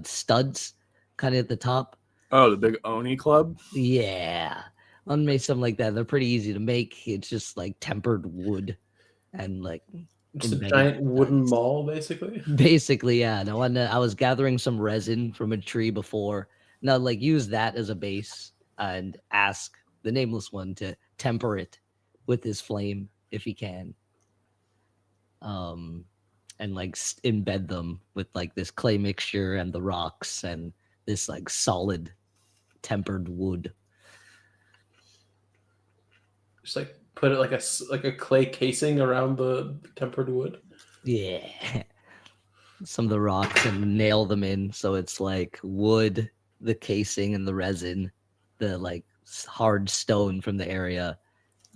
studs kind of at the top. Oh, the big Oni club? Yeah. I'll make something like that. They're pretty easy to make. It's just like tempered wood and like Just a embedded giant wooden studs. maul, basically. Basically, yeah. No, I was gathering some resin from a tree before. Now, like, use that as a base and ask the Nameless One to temper it with his flame if he can. And like embed them with like this clay mixture and the rocks and this like solid tempered wood. Just like put it like a clay casing around the tempered wood. Yeah. Some of the rocks and nail them in so it's like wood, the casing and the resin, the like hard stone from the area,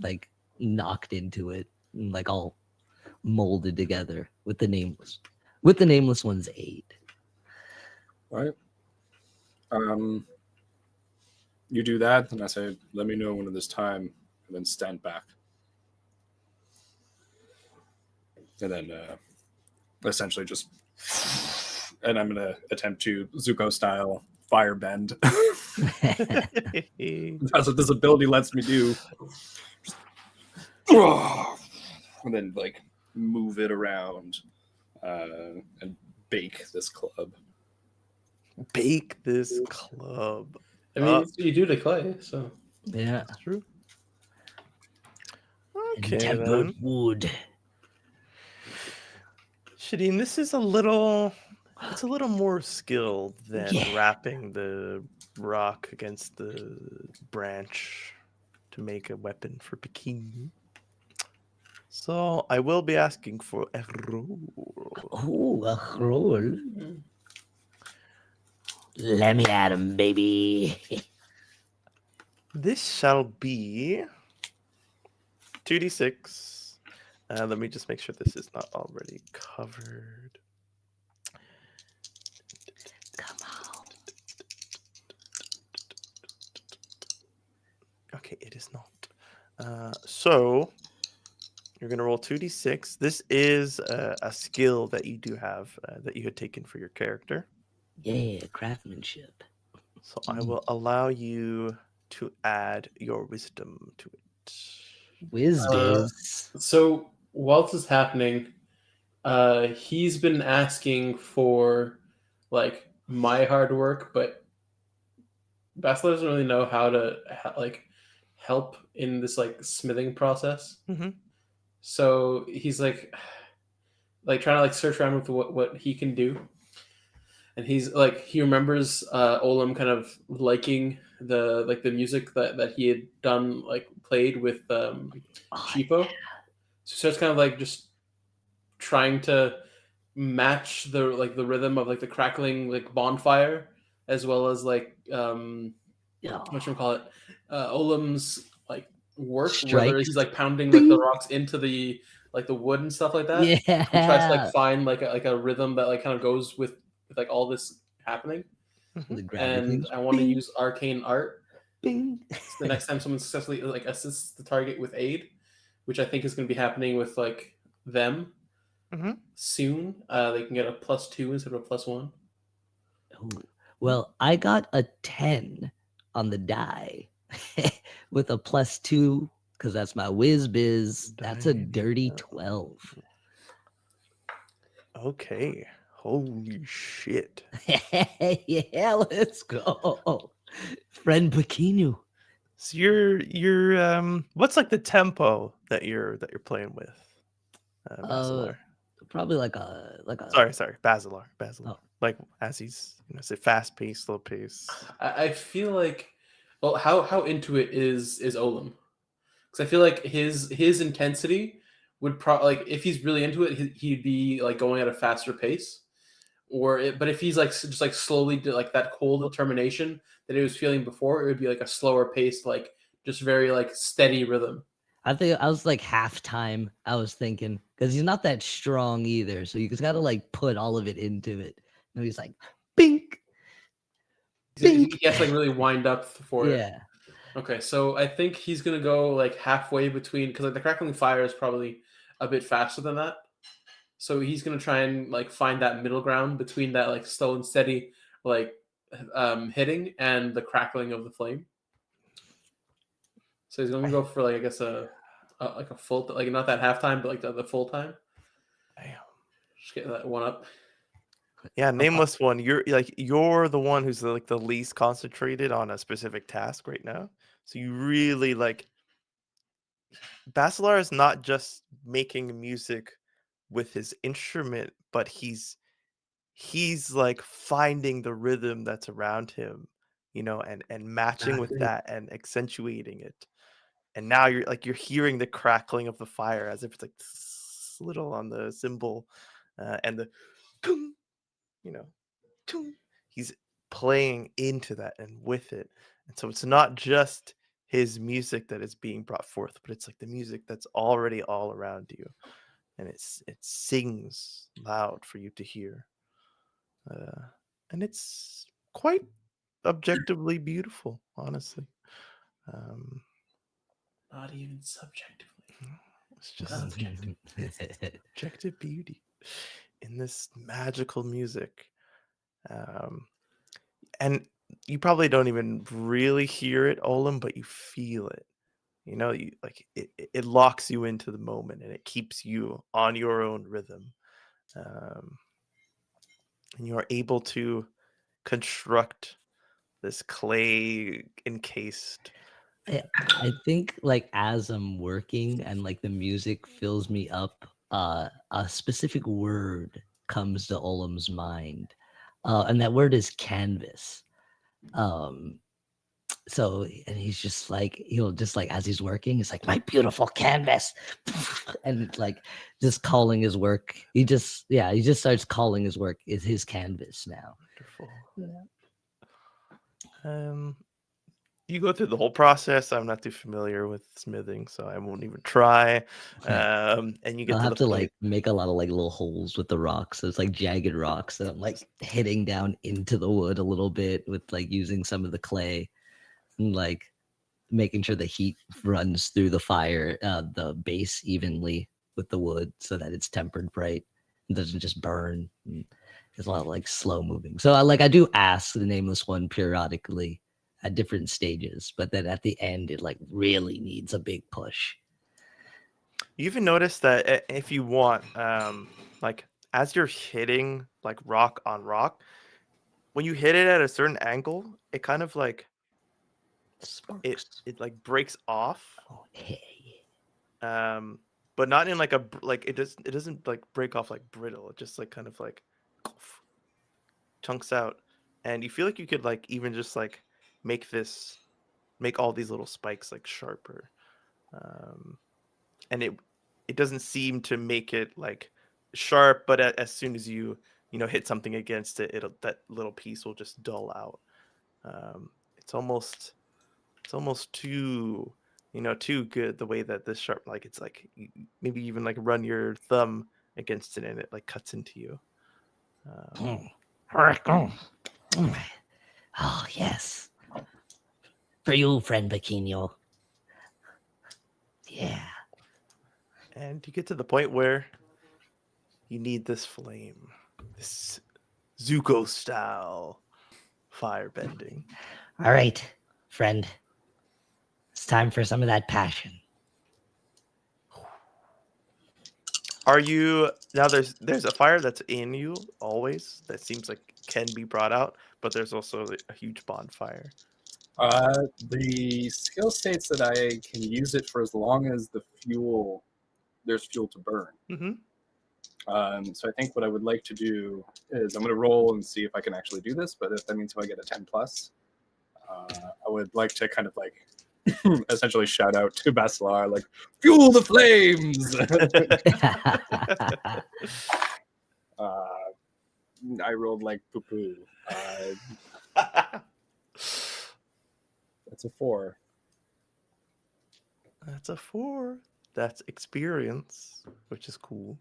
like knocked into it and like all molded together with the nameless one's aid. Right. You do that, and I say, "Let me know when it is time," and then stand back, and then essentially just, and I'm gonna attempt to Zuko style fire bend. That's what this ability lets me do. And then like move it around and bake this club. Bake this club. I mean, it's what you do to clay, so. Yeah. That's true. And Okay, tempered then. wood. Shadeen, this is a little more skilled than Yeah. wrapping the rock against the branch to make a weapon for bikini. So I will be asking for a roll. Oh, a roll. Let me at him, baby. This shall be 2d6. Let me just make sure this is not already covered. Come on. Okay, it is not. So you're going to roll 2d6. This is a skill that you do have that you had taken for your character. Yeah, craftsmanship. So I will allow you to add your wisdom to it. Whiz-biz. So while this is happening, he's been asking for like my hard work, but Bastila doesn't really know how to like help in this like smithing process. Mhm. So he's like trying to like search around with what he can do, and he's like he remembers Olam kind of liking the music that he had done like played with Cheapo. So it's kind of like just trying to match the rhythm of like the crackling like bonfire as well as like what should we call it, Olam's like work where he's like pounding like the rocks into the like the wood and stuff like that. Yeah. He tries to like find like a rhythm that like kind of goes with like all this happening. The And I want to use arcane art. Bing. The next time someone successfully like assists the target with aid, which I think is going to be happening with like them soon. They can get a +2 instead of a +1. Ooh. Well, I got a 10 on the die with a +2 because that's my whiz biz. That's a dirty 12. Okay. Holy shit. Yeah, let's go. Friend Bikinu. So you're what's like the tempo that you're playing with? Basilar. Probably like a Sorry, Basilar. Oh. Like as he's say fast pace, slow pace. I feel like, well, how into it is Olam? Because I feel like his intensity would probably like if he's really into it, he'd be like going at a faster pace. But if he's like just like slowly like that cold determination that he was feeling before, it would be like a slower pace, like just very like steady rhythm. I think I was like halftime. I was thinking because he's not that strong either, so you just got to like put all of it into it. And he's like, bink. He has to like really wind up for it. Yeah. Okay, so I think he's gonna go like halfway between because like the crackling fire is probably a bit faster than that. So he's gonna try and like find that middle ground between that like slow and steady like hitting and the crackling of the flame. So he's gonna go for like I guess a full like not that halftime but like the full time. Damn. Just get that one up. Yeah, nameless one. You're the one who's like the least concentrated on a specific task right now. So you really like Basilar is not just making music with his instrument, but he's like finding the rhythm that's around him, and matching with that and accentuating it. And now you're hearing the crackling of the fire as if it's like little on the cymbal, and the tung, tung. He's playing into that and with it. And so it's not just his music that is being brought forth, but it's like the music that's already all around you. And it sings loud for you to hear. and it's quite objectively beautiful, honestly. Um, Not even subjectively. it's just Objective. objective beauty in this magical music. Um, and you probably don't even really hear it, Olam, but you feel it. You know, you like it locks you into the moment, and it keeps you on your own rhythm. Um, and you are able to construct this clay encased. I think like as I'm working and like the music fills me up, a specific word comes to Olam's mind, and that word is canvas. Um, so and he's just like he'll just like as he's working, he's like my beautiful canvas, and like just calling his work. He just starts calling his work is his canvas now. Wonderful. You go through the whole process. I'm not too familiar with smithing, so I won't even try. And you get I'll to have the to point. like make a lot of like little holes with the rocks. So it's like jagged rocks that I'm like hitting down into the wood a little bit with like using some of the clay and like making sure the heat runs through the fire, the base evenly with the wood so that it's tempered right and doesn't just burn. And there's a lot of like slow moving. So I do ask the nameless one periodically at different stages, but then at the end it like really needs a big push. You even notice that if you want, like as you're hitting like rock on rock, when you hit it at a certain angle, it kind of like Sparks. it like breaks off. Oh, hey. But not in like like it doesn't like break off like brittle. It just like kind of like chunks out, and you feel like you could like even just like make all these little spikes like sharper. And it doesn't seem to make it like sharp, but as soon as you hit something against it, that little piece will just dull out. It's almost too too good the way that this sharp, like it's like maybe even like run your thumb against it and it like cuts into you. Oh yes, for you, friend Bikino. Yeah. And you get to the point where you need this flame, this Zuko style fire bending. All right, friend. It's time for some of that passion. Are you now? There's a fire that's in you always that seems like can be brought out, but there's also a huge bonfire. The skill states that I can use it for as long as there's fuel to burn. Mm-hmm. So I think what I would like to do is I'm going to roll and see if I can actually do this. But if that means if I get a 10 plus, I would like to kind of like essentially shout out to Basilar, like, fuel the flames! I rolled like poo-poo. That's a 4. That's a 4. That's experience, which is cool.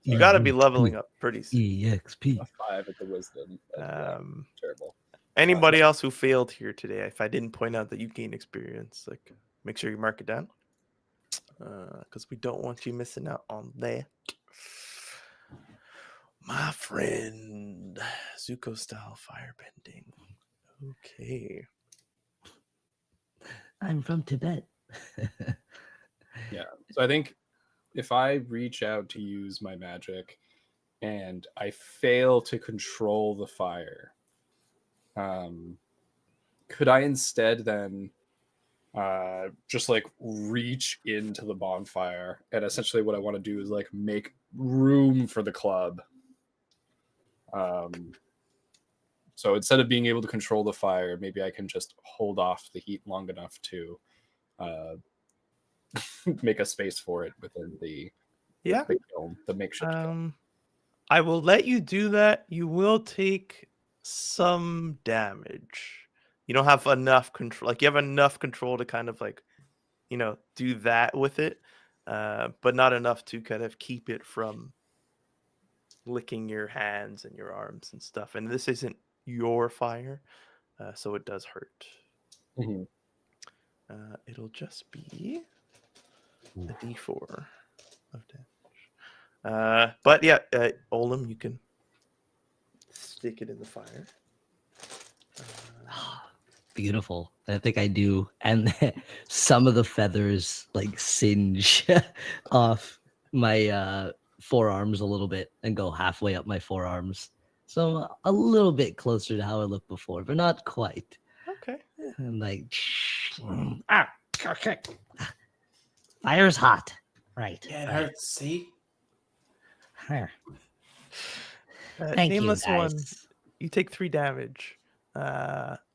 You got to be leveling up pretty soon. EXP. A 5 at the wisdom. Terrible. Anybody else who failed here today, if I didn't point out that you gain experience, like make sure you mark it down, because we don't want you missing out on that. My friend, Zuko style firebending. Okay. I'm from Tibet. Yeah. So I think if I reach out to use my magic and I fail to control the fire, could I instead then just like reach into the bonfire? And essentially what I want to do is like make room for the club. So instead of being able to control the fire, maybe I can just hold off the heat long enough to make a space for it within the kiln, the makeshift kiln. I will let you do that. You will take some damage. You don't have enough control. Like you have enough control to kind of like, do that with it, but not enough to kind of keep it from licking your hands and your arms and stuff. And this isn't your fire, so it does hurt. Mhm. It'll just be a d4 of damage. But yeah, Olim, you can stick it in the fire. Beautiful. I think I do. And some of the feathers like singe off my forearms a little bit and go halfway up my forearms. So I'm a little bit closer to how I looked before, but not quite. Okay. And like, okay. Fire's hot. Right. Yeah, it right. hurts. See? Here. Thank you, Nameless one, guys. you take 3 damage.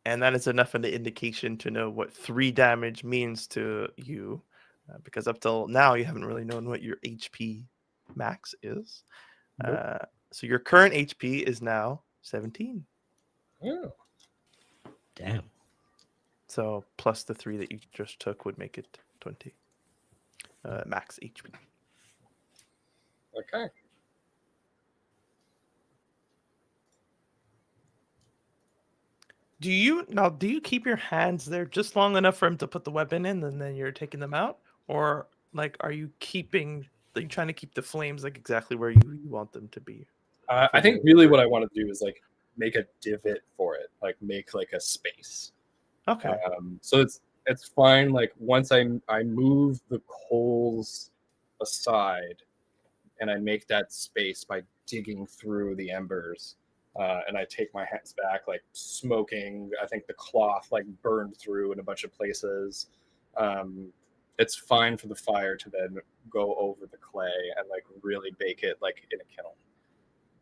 And that is enough of an indication to know what 3 damage means to you. Because up till now, you haven't really known what your HP max is. So your current HP is now 17. Oh. Damn. So plus the 3 that you just took would make it 20. Max HP. Okay. Do you keep your hands there just long enough for him to put the weapon in, and then you're taking them out, or like are you trying to keep the flames like exactly where you want them to be? I think really what I want to do is like make a divot for it, like make like a space. Okay. So it's fine. Like once I move the coals aside, and I make that space by digging through the embers, and I take my hands back, like smoking. I think the cloth like burned through in a bunch of places. It's fine for the fire to then go over the clay and like really bake it like in a kiln.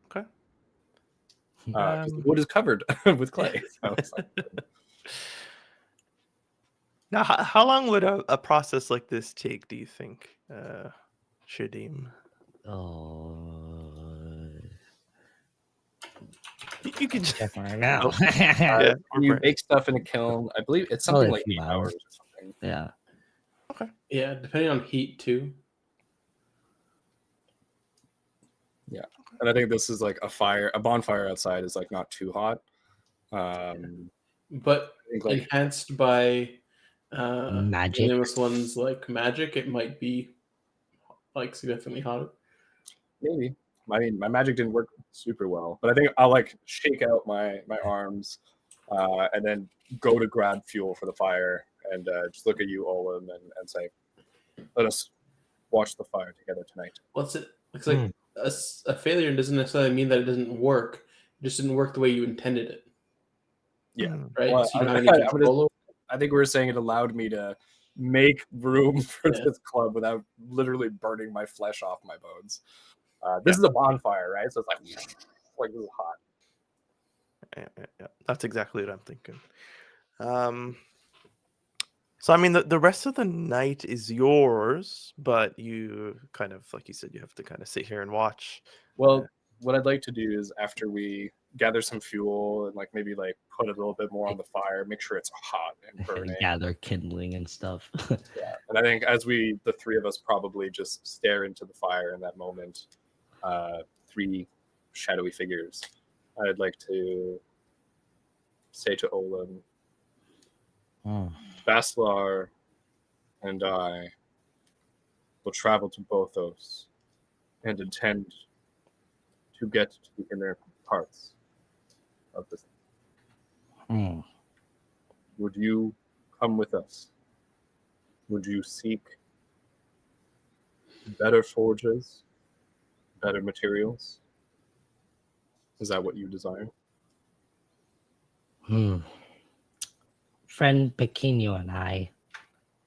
Okay. Because the wood is covered with clay. So it's like, Now, how long would a process like this take, do you think, Shadim? Oh. You can Check right now. Yeah, when you right. bake stuff in a kiln, I believe it's Probably something a like few 8 hours. hours or something. Yeah. Yeah, depending on heat too. And I think this is like a bonfire outside is like not too hot. But I think like enhanced by Magic. nameless ones like magic, it might be like significantly hotter. maybe. I mean, my magic didn't work super well, but I think I'll like shake out my arms, and then go to grab fuel for the fire, and just look at you, Olin, and say, "Let us watch the fire together tonight." What's it? It's like a failure doesn't necessarily mean that it doesn't work. It just didn't work the way you intended it, Yeah. right? Well, So you don't have any control over. I think we were saying it allowed me to make room for Yeah. this club without literally burning my flesh off my bones. This is a bonfire, right? So it's like this is hot. Yeah. That's exactly what I'm thinking. So I mean, the rest of the night is yours, but you kind of, like you said, you have to kind of sit here and watch. Well, what I'd like to do is after we gather some fuel and like maybe like put a little bit more on the fire, make sure it's hot and burning. Gather kindling and stuff. Yeah. And I think as the 3 of us probably just stare into the fire in that moment, 3 shadowy figures, I'd like to say to Olin, Baslar and I will travel to Bothos and intend to get to the inner parts of this. Would you come with us? Would you seek better forges, better materials? Is that what you desire? Friend Pequeno and I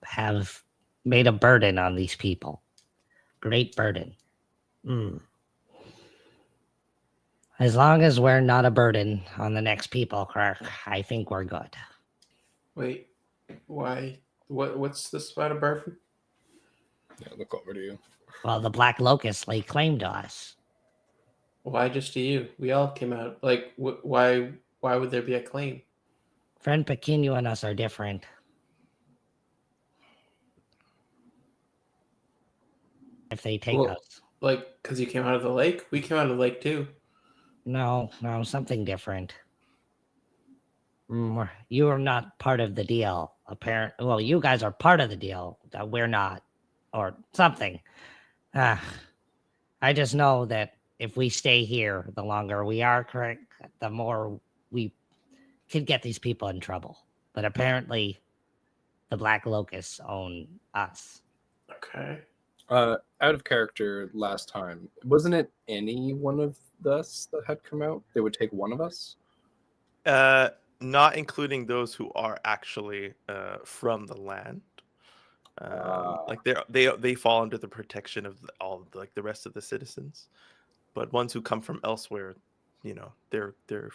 have made a burden on these people. Great burden. As long as we're not a burden on the next people, Kirk, I think we're good. Wait, why? What's this about a burden? Yeah, look over to you. Well, the Black Locust laid claim to us. Why just to you? We all came out. Like, why? Why would there be a claim? Friend Pequeno and us are different. If they take us. Like, because you came out of the lake? We came out of the lake too. No, something different. You are not part of the deal. Well, you guys are part of the deal. We're not, or something. Ah, I just know that if we stay here, the longer we are, correct, the more we could get these people in trouble. But apparently, the Black Locusts own us. Okay. Out of character last time, wasn't it any one of us that had come out? They would take one of us? Not including those who are actually from the land. Like they fall under the protection of all like the rest of the citizens. But ones who come from elsewhere, they're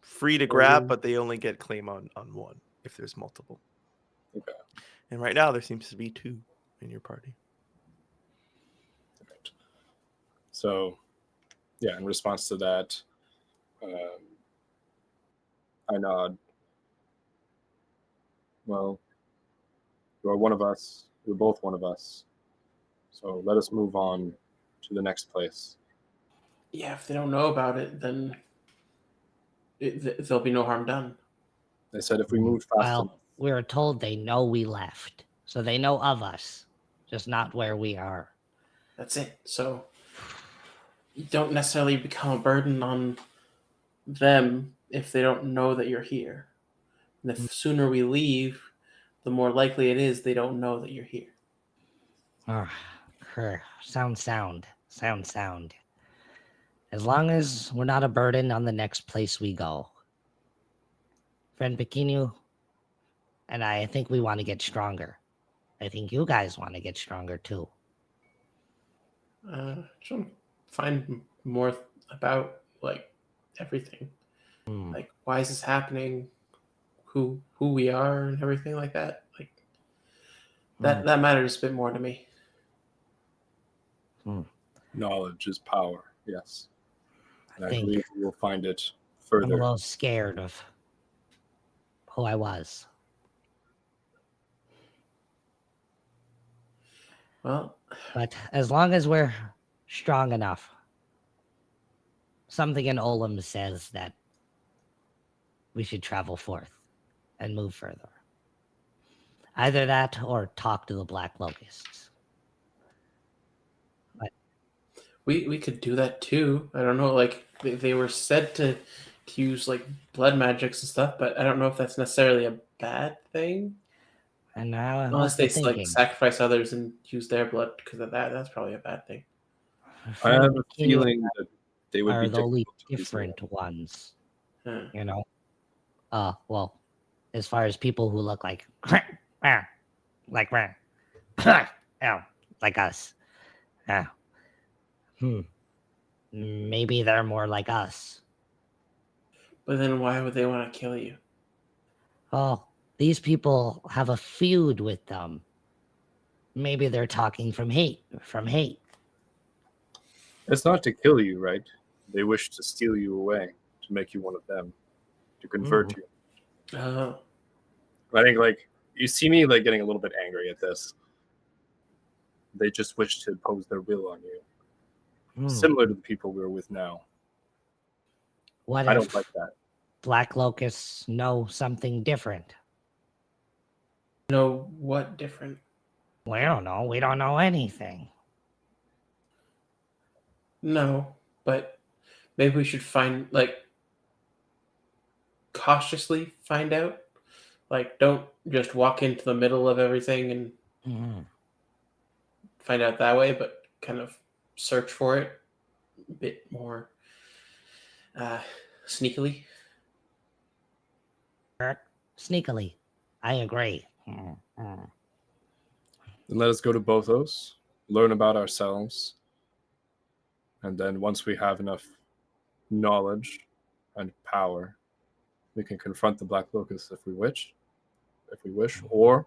free to grab, but they only get claim on one if there's multiple. Okay. And right now there seems to be 2 in your party. Right. So, yeah, in response to that, I nod. Well, you are one of us. You're both one of us. So let us move on to the next place. Yeah, if they don't know about it, then there'll be no harm done. They said if we move fast enough. Well, we were told they know we left. So they know of us, just not where we are. That's it. So you don't necessarily become a burden on them if they don't know that you're here. And the sooner we leave, the more likely it is they don't know that you're here. Sound. As long as we're not a burden on the next place we go. Friend Pequeno and I think we want to get stronger. I think you guys want to get stronger too. Just want to find more about like everything. Like why is this happening? Who we are and everything like that. Like that matters a bit more to me. Knowledge is power, yes. And I think believe we will find it I'm a further. little scared of who I was. Well, But as long as we're strong enough, something in Olam says that we should travel forth and move further. Either that or talk to the Black Locusts. But we could do that too. I don't know, like they were said to use like blood magics and stuff, but I don't know if that's necessarily a bad thing. and now Unless they like sacrifice others and use their blood, because of that's probably a bad thing. I have a feeling that they would are be the only different different ones. Huh. You know? Well, as far as people who look like like like us. Maybe they're more like us. But then why would they want to kill you? Oh, these people have a feud with them. Maybe they're talking from hate. It's not to kill you, right? They wish to steal you away, to make you one of them, to convert you. I think, like, you see me, like, getting a little bit angry at this. They just wish to impose their will on you. Similar to the people we're with now. What I if don't like that. Black Locusts know something different? Know what different? We don't know. We don't know anything. No, but maybe we should cautiously find out. Like, don't just walk into the middle of everything and find out that way, but kind of search for it a bit more sneakily. Sneakily. I agree. Then let us go to Bothos, learn about ourselves, and then once we have enough knowledge and power, we can confront the Black Locusts if we wish, or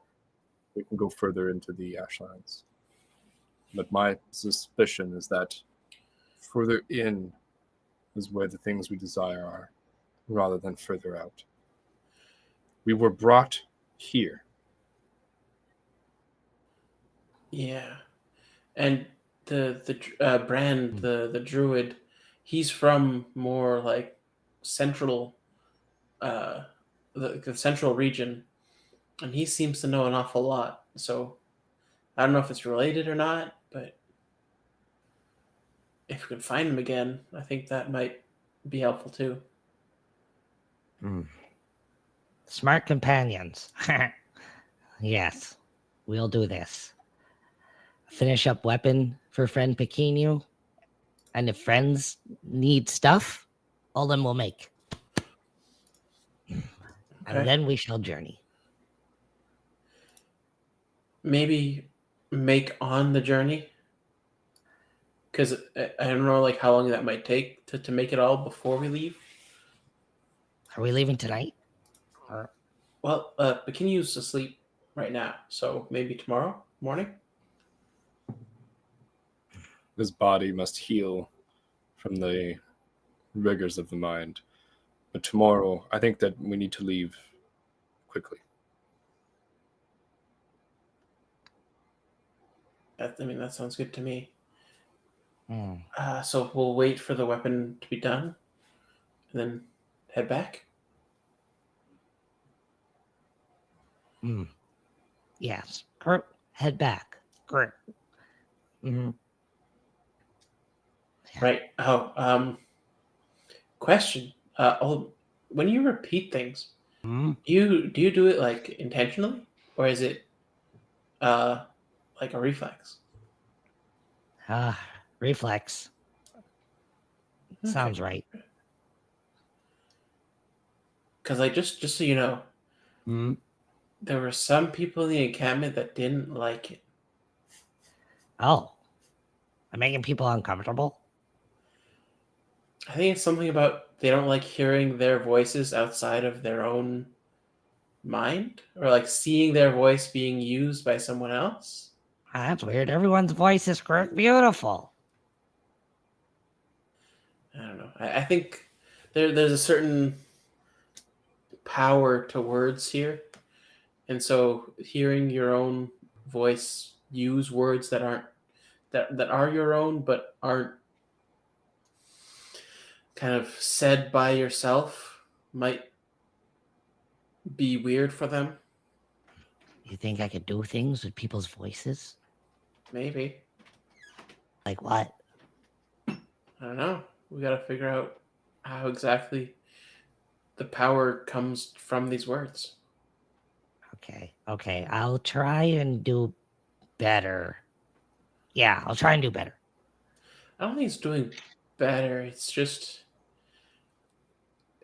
we can go further into the Ashlands. But my suspicion is that further in is where the things we desire are, rather than further out. We were brought here. Yeah, and the Brand, the druid, he's from more like central the central region, and he seems to know an awful lot. So I don't know if it's related or not, but if we can find him again, I think that might be helpful too. Smart companions. Yes, we'll do this. Finish up weapon for friend Pequeno, and if friends need stuff, all them will make. Okay. And then we shall journey. Maybe make on the journey, because I don't know like how long that might take to make it all before we leave. Are we leaving tonight? Or Well, Pequeno's asleep right now, so maybe tomorrow morning. This body must heal from the rigors of the mind. But tomorrow, I think that we need to leave quickly. That sounds good to me. Hmm. So we'll wait for the weapon to be done, and then head back. Yes. Kurt, head back. Kurt. Mm-hmm. Right. Question. When you repeat things, do you do it like intentionally, or is it like a reflex? Reflex. Sounds right. Because like just so you know, there were some people in the encampment that didn't like it. Oh. I'm making people uncomfortable? I think it's something about they don't like hearing their voices outside of their own mind, or like seeing their voice being used by someone else. That's weird. Everyone's voice is beautiful. I don't know. I think there's a certain power to words here, and so hearing your own voice use words that aren't that are your own but aren't kind of said by yourself might be weird for them. You think I could do things with people's voices? Maybe. Like what? I don't know. We got to figure out how exactly the power comes from these words. Okay. I'll try and do better. Yeah, I'll try and do better. I don't think it's doing better. It's just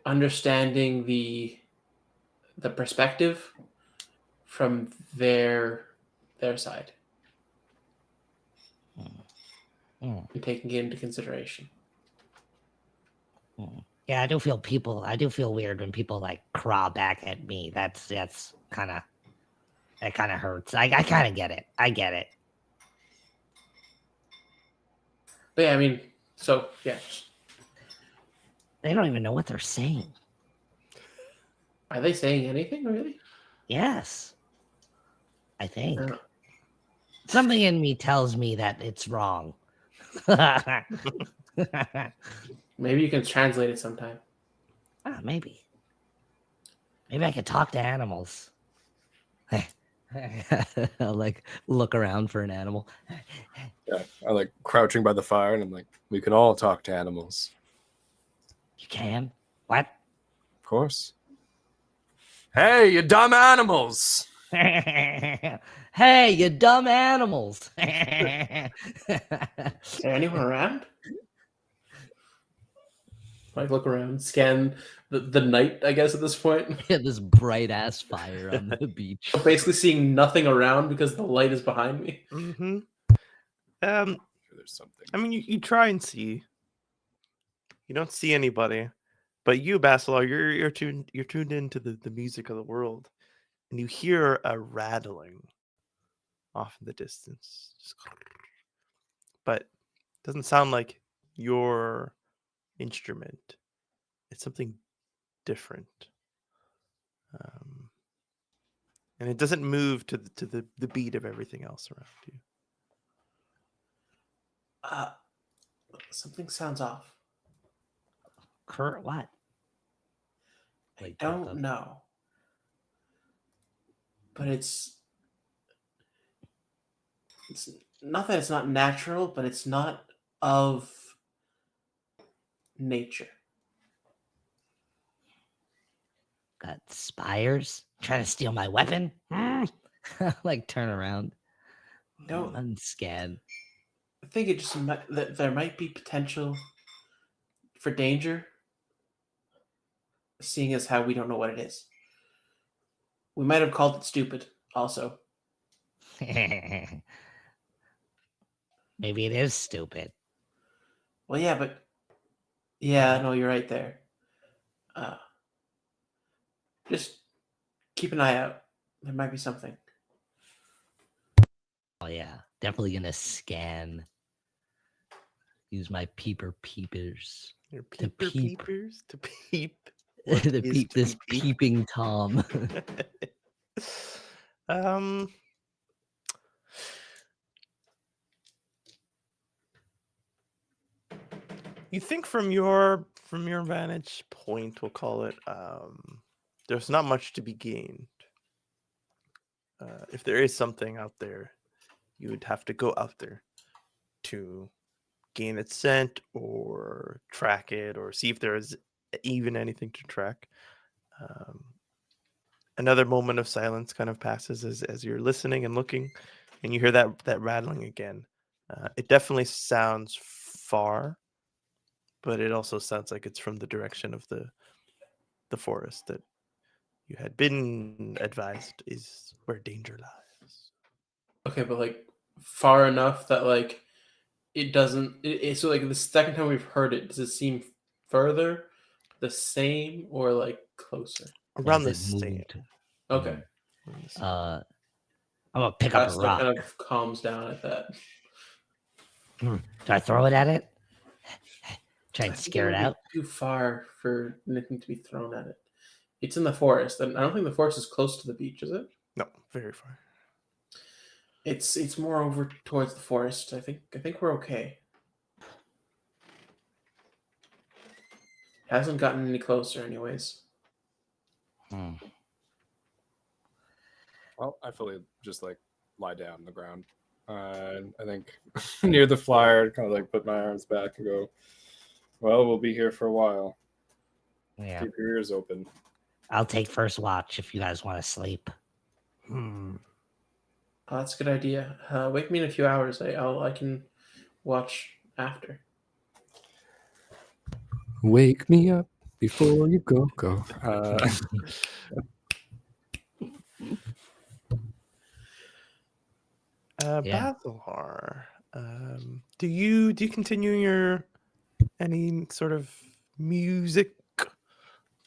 understanding the perspective from their side Mm. and taking it into consideration. Yeah, I do feel weird when people like crawl back at me. That kind of hurts. I kind of get it. I get it. But yeah, I mean, so yeah. They don't even know what they're saying. Are they saying anything really? Yes. I think. I don't know. Something in me tells me that it's wrong. Maybe you can translate it sometime. Maybe. Maybe I could talk to animals. I'll like look around for an animal. Yeah, I like crouching by the fire, and I'm like, we can all talk to animals. You can? What? Of course. Hey, you dumb animals! Hey, you dumb animals! Is there anyone around? Like look around, scan the night, I guess, at this point. Yeah, this bright ass fire on the beach. Basically seeing nothing around because the light is behind me. Mm-hmm. There's something. I mean, you try and see. You don't see anybody, but you, Basilar, you're tuned into the music of the world, and you hear a rattling off in the distance. But it doesn't sound like your instrument. It's something different, and it doesn't move to the beat of everything else around you. Something sounds off. Kurt, what? I don't know. but it's not that it's not natural, but it's not of nature. Got spires trying to steal my weapon. Like turn around, No, unscan. I think it just that there might be potential for danger, seeing as how we don't know what it is. We might have called it stupid, also. Maybe it is stupid. Well, yeah, but yeah, no, you're right there. Just keep an eye out. There might be something. Oh yeah, definitely gonna scan. Use my peepers Your to peeper peep. peepers to peep. what to is peep to be this peeped. peeping Tom. You think from your vantage point, we'll call it, there's not much to be gained. If there is something out there, you would have to go out there to gain its scent or track it or see if there is even anything to track. Another moment of silence kind of passes as you're listening and looking, and you hear that rattling again. It definitely sounds far, but it also sounds like it's from the direction of the forest that you had been advised is where danger lies. Okay, but like far enough that like it doesn't. So like the second time we've heard it, does it seem further, the same, or like closer? Around the As it same. moved. Okay, Around the same. I'm gonna pick up a Asta rock. kind of calms down at that. Do I throw it at it? Try I and think scare it would be out. too far for anything to be thrown at it. It's in the forest, and I don't think the forest is close to the beach, is it? No, very far. It's more over towards the forest. I think we're okay. Hasn't gotten any closer, anyways. Well, I fully just like lie down on the ground. And I think near the flyer, kind of like put my arms back and go, well, we'll be here for a while. Yeah, Keep your ears open. I'll take first watch if you guys want to sleep. Oh, that's a good idea. Wake me in a few hours. I can watch after. Wake me up before you go. Yeah. Bathilhar, do you continue your any sort of music,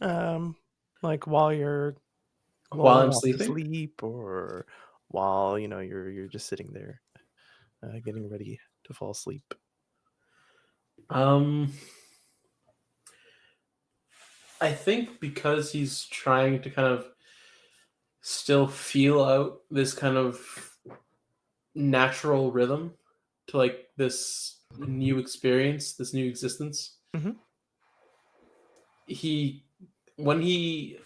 like while you're While I'm lulling off to sleeping? sleep, or while you're just sitting there, getting ready to fall asleep? I think because he's trying to kind of still feel out this kind of natural rhythm to like this new experience, this new existence. Mhm. When he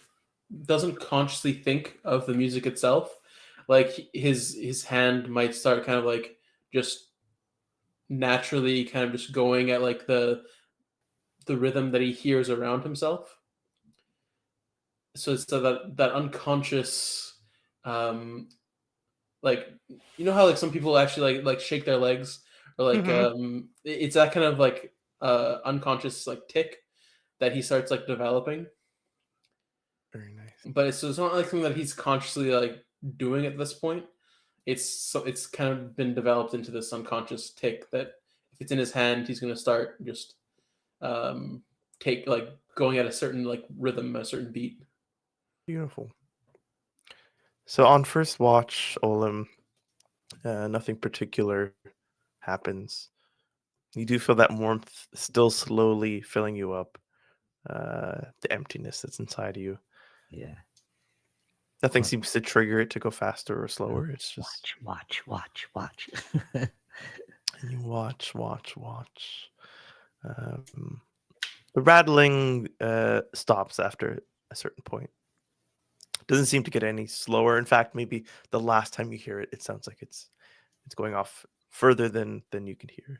doesn't consciously think of the music itself, like his hand might start kind of like just naturally kind of just going at like the rhythm that he hears around himself. So it's that unconscious, like how like some people actually like shake their legs, or like it's that kind of like unconscious like tick that he starts like developing. Very nice. But it's not like something that he's consciously like doing at this point. It's kind of been developed into this unconscious tick that if it's in his hand, he's going to start just take like going at a certain like rhythm, a certain beat. Beautiful. So on first watch, Olim, nothing particular happens. You do feel that warmth still slowly filling you up, the emptiness that's inside of you. Yeah. Nothing Huh. seems to trigger it to go faster or slower. It's just Watch. and you watch. The rattling stops after a certain point. Doesn't seem to get any slower. In fact, maybe the last time you hear it, it sounds like it's going off further than you can hear.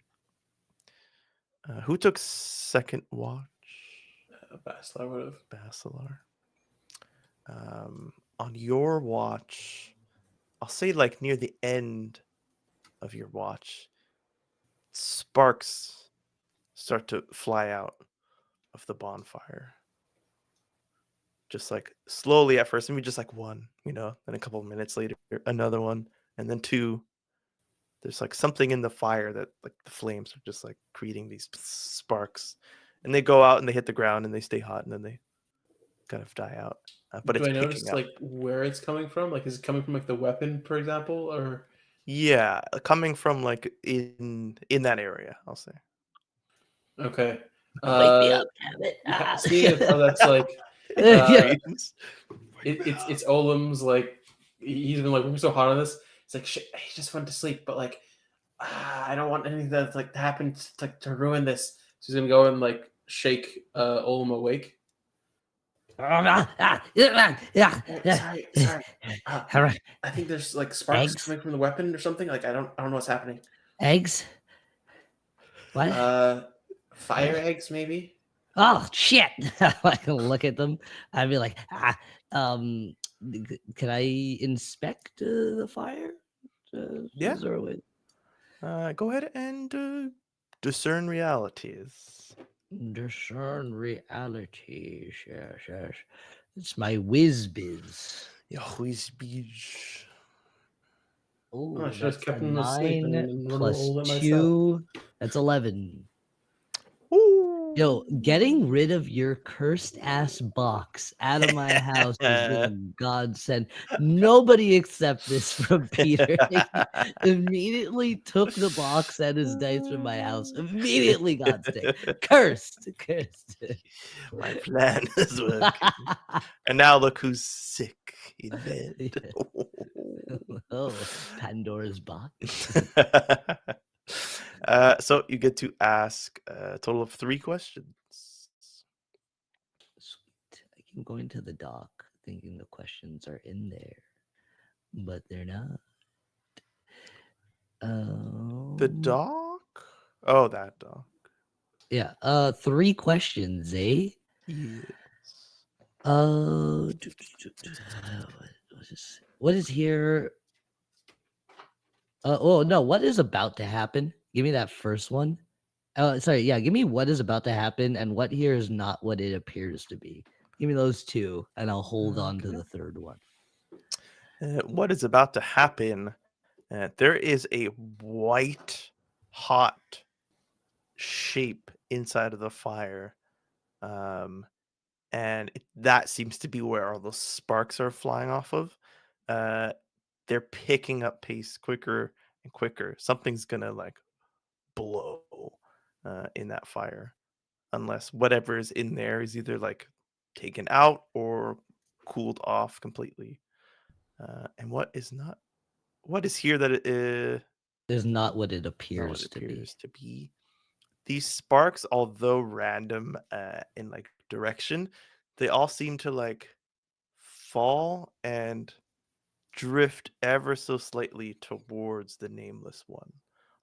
Who took second watch? Basilar would have. Basilar. On your watch, I'll say like near the end of your watch, sparks start to fly out of the bonfire. Just like slowly at first, maybe just like one, then a couple of minutes later, another one, and then two. There's like something in the fire that like the flames are just like creating these sparks, and they go out and they hit the ground and they stay hot and then they kind of die out. But Do it's I picking notice up. like where it's coming from? Like, is it coming from like the weapon, for example, or? Yeah, coming from like in that area, I'll say. Okay. Wake me up, damn it. Yeah, Ah. seeing as how that's like Yeah. it's Olam's like he's been like working so hard on this. It's like shit, he just went to sleep, but like I don't want anything that's like to happen to ruin this. So he's gonna go and like shake Olam awake. Sorry. All right. I think there's like sparks Eggs? coming from the weapon or something. Like I don't know what's happening. Eggs? What? Fire eggs maybe. Oh shit! I can look at them. I'd be like, can I inspect the fire? Yeah. Is there a way? Go ahead and discern realities. Discern realities. Yes. It's my whiz biz. Yeah, whiz beach. Oh, I should have that's kept a him asleep and 9 rolled plus it myself. 2. That's 11. Ooh. Yo, getting rid of your cursed ass box out of my house has been a godsend. Nobody accept this from Peter. He immediately took the box and his dice from my house. Immediately got sick. Cursed. My plan is working. And now look who's sick in bed. Oh, Pandora's box. So you get to ask a total of 3 questions. Sweet. I keep going to the dock thinking the questions are in there, but they're not. The dock? Oh, that dock. Yeah. 3 questions, eh? Yes. What is here? Oh no, what is about to happen? Give me that first one. Sorry, yeah, give me what is about to happen and what here is not what it appears to be. Give me those 2, and I'll hold on to the third one. What is about to happen? There is a white, hot shape inside of the fire. And that seems to be where all those sparks are flying off of. They're picking up pace quicker and quicker. Something's gonna like blow in that fire, unless whatever is in there is either like taken out or cooled off completely. And what is here that it is not what it not appears what to it be. appears to be. These sparks, although random in like direction, they all seem to like fall and drift ever so slightly towards the nameless one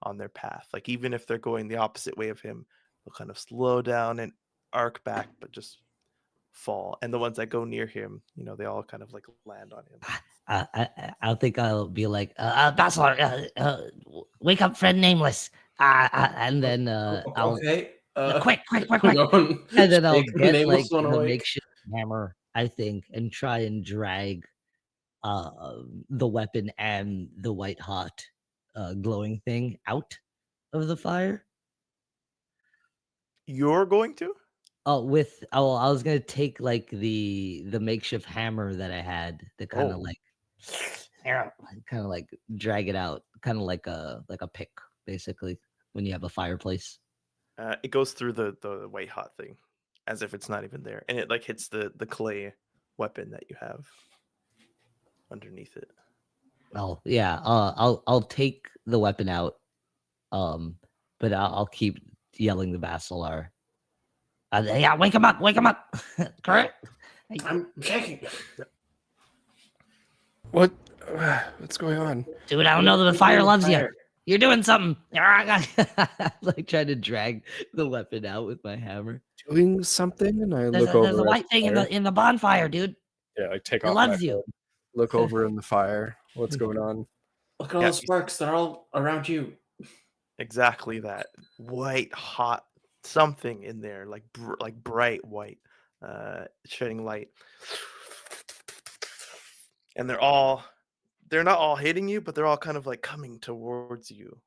on their path. Like even if they're going the opposite way of him, they'll kind of slow down and arc back, but just fall. And the ones that go near him, they all kind of like land on him. I think I'll be like, Basilar, wake up, friend nameless. And then I'll Okay. quick. Go and And then I'll shake the get nameless like one the awake. makeshift hammer, I think, and try and drag the weapon and the white hot glowing thing out of the fire. You're going to? I was gonna take like the makeshift hammer that I had to kind of like drag it out, kind of like a pick, basically, when you have a fireplace. It goes through the white hot thing as if it's not even there, and it like hits the clay weapon that you have underneath it. Oh yeah, I'll take the weapon out, but I'll keep yelling the Basilar. Yeah, wake him up! Correct. I'm shaking. What? What's going on? Dude, I don't know that the fire loves you. Fire. You're doing something. Like trying to drag the weapon out with my hammer. Doing something? And I look There's over a at white thing fire. in the bonfire, dude. Yeah, I take It off my loves you. hood, look over in the fire. What's going on? Look at all Yeah. the sparks. They're all around you. Exactly that white hot something in there, like like bright white, shedding light, and they're not all hitting you, but they're all kind of like coming towards you.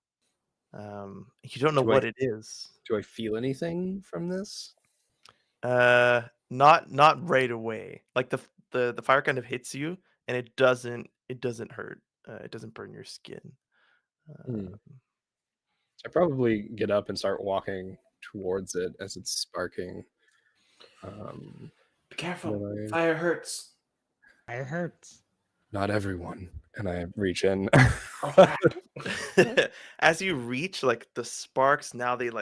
You don't know Do I- what it is. Do I feel anything from this? Not right away. Like the fire kind of hits you, and it doesn't hurt. It doesn't burn your skin. Hmm. I probably get up and start walking towards it as it's sparking. Be careful. Then I- Fire hurts. Fire hurts. Not everyone. And I reach in. Oh, crap. As you reach, like the sparks now, they're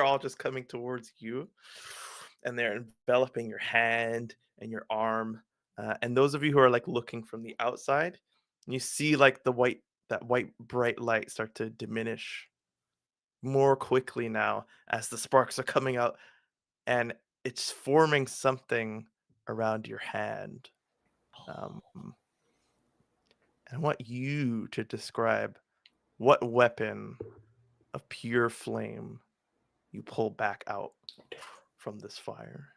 all just coming towards you, and they're enveloping your hand and your arm. And those of you who are like looking from the outside, you see like that white bright light start to diminish more quickly now as the sparks are coming out, and it's forming something around your hand. Um, I want you to describe what weapon of pure flame you pull back out from this fire.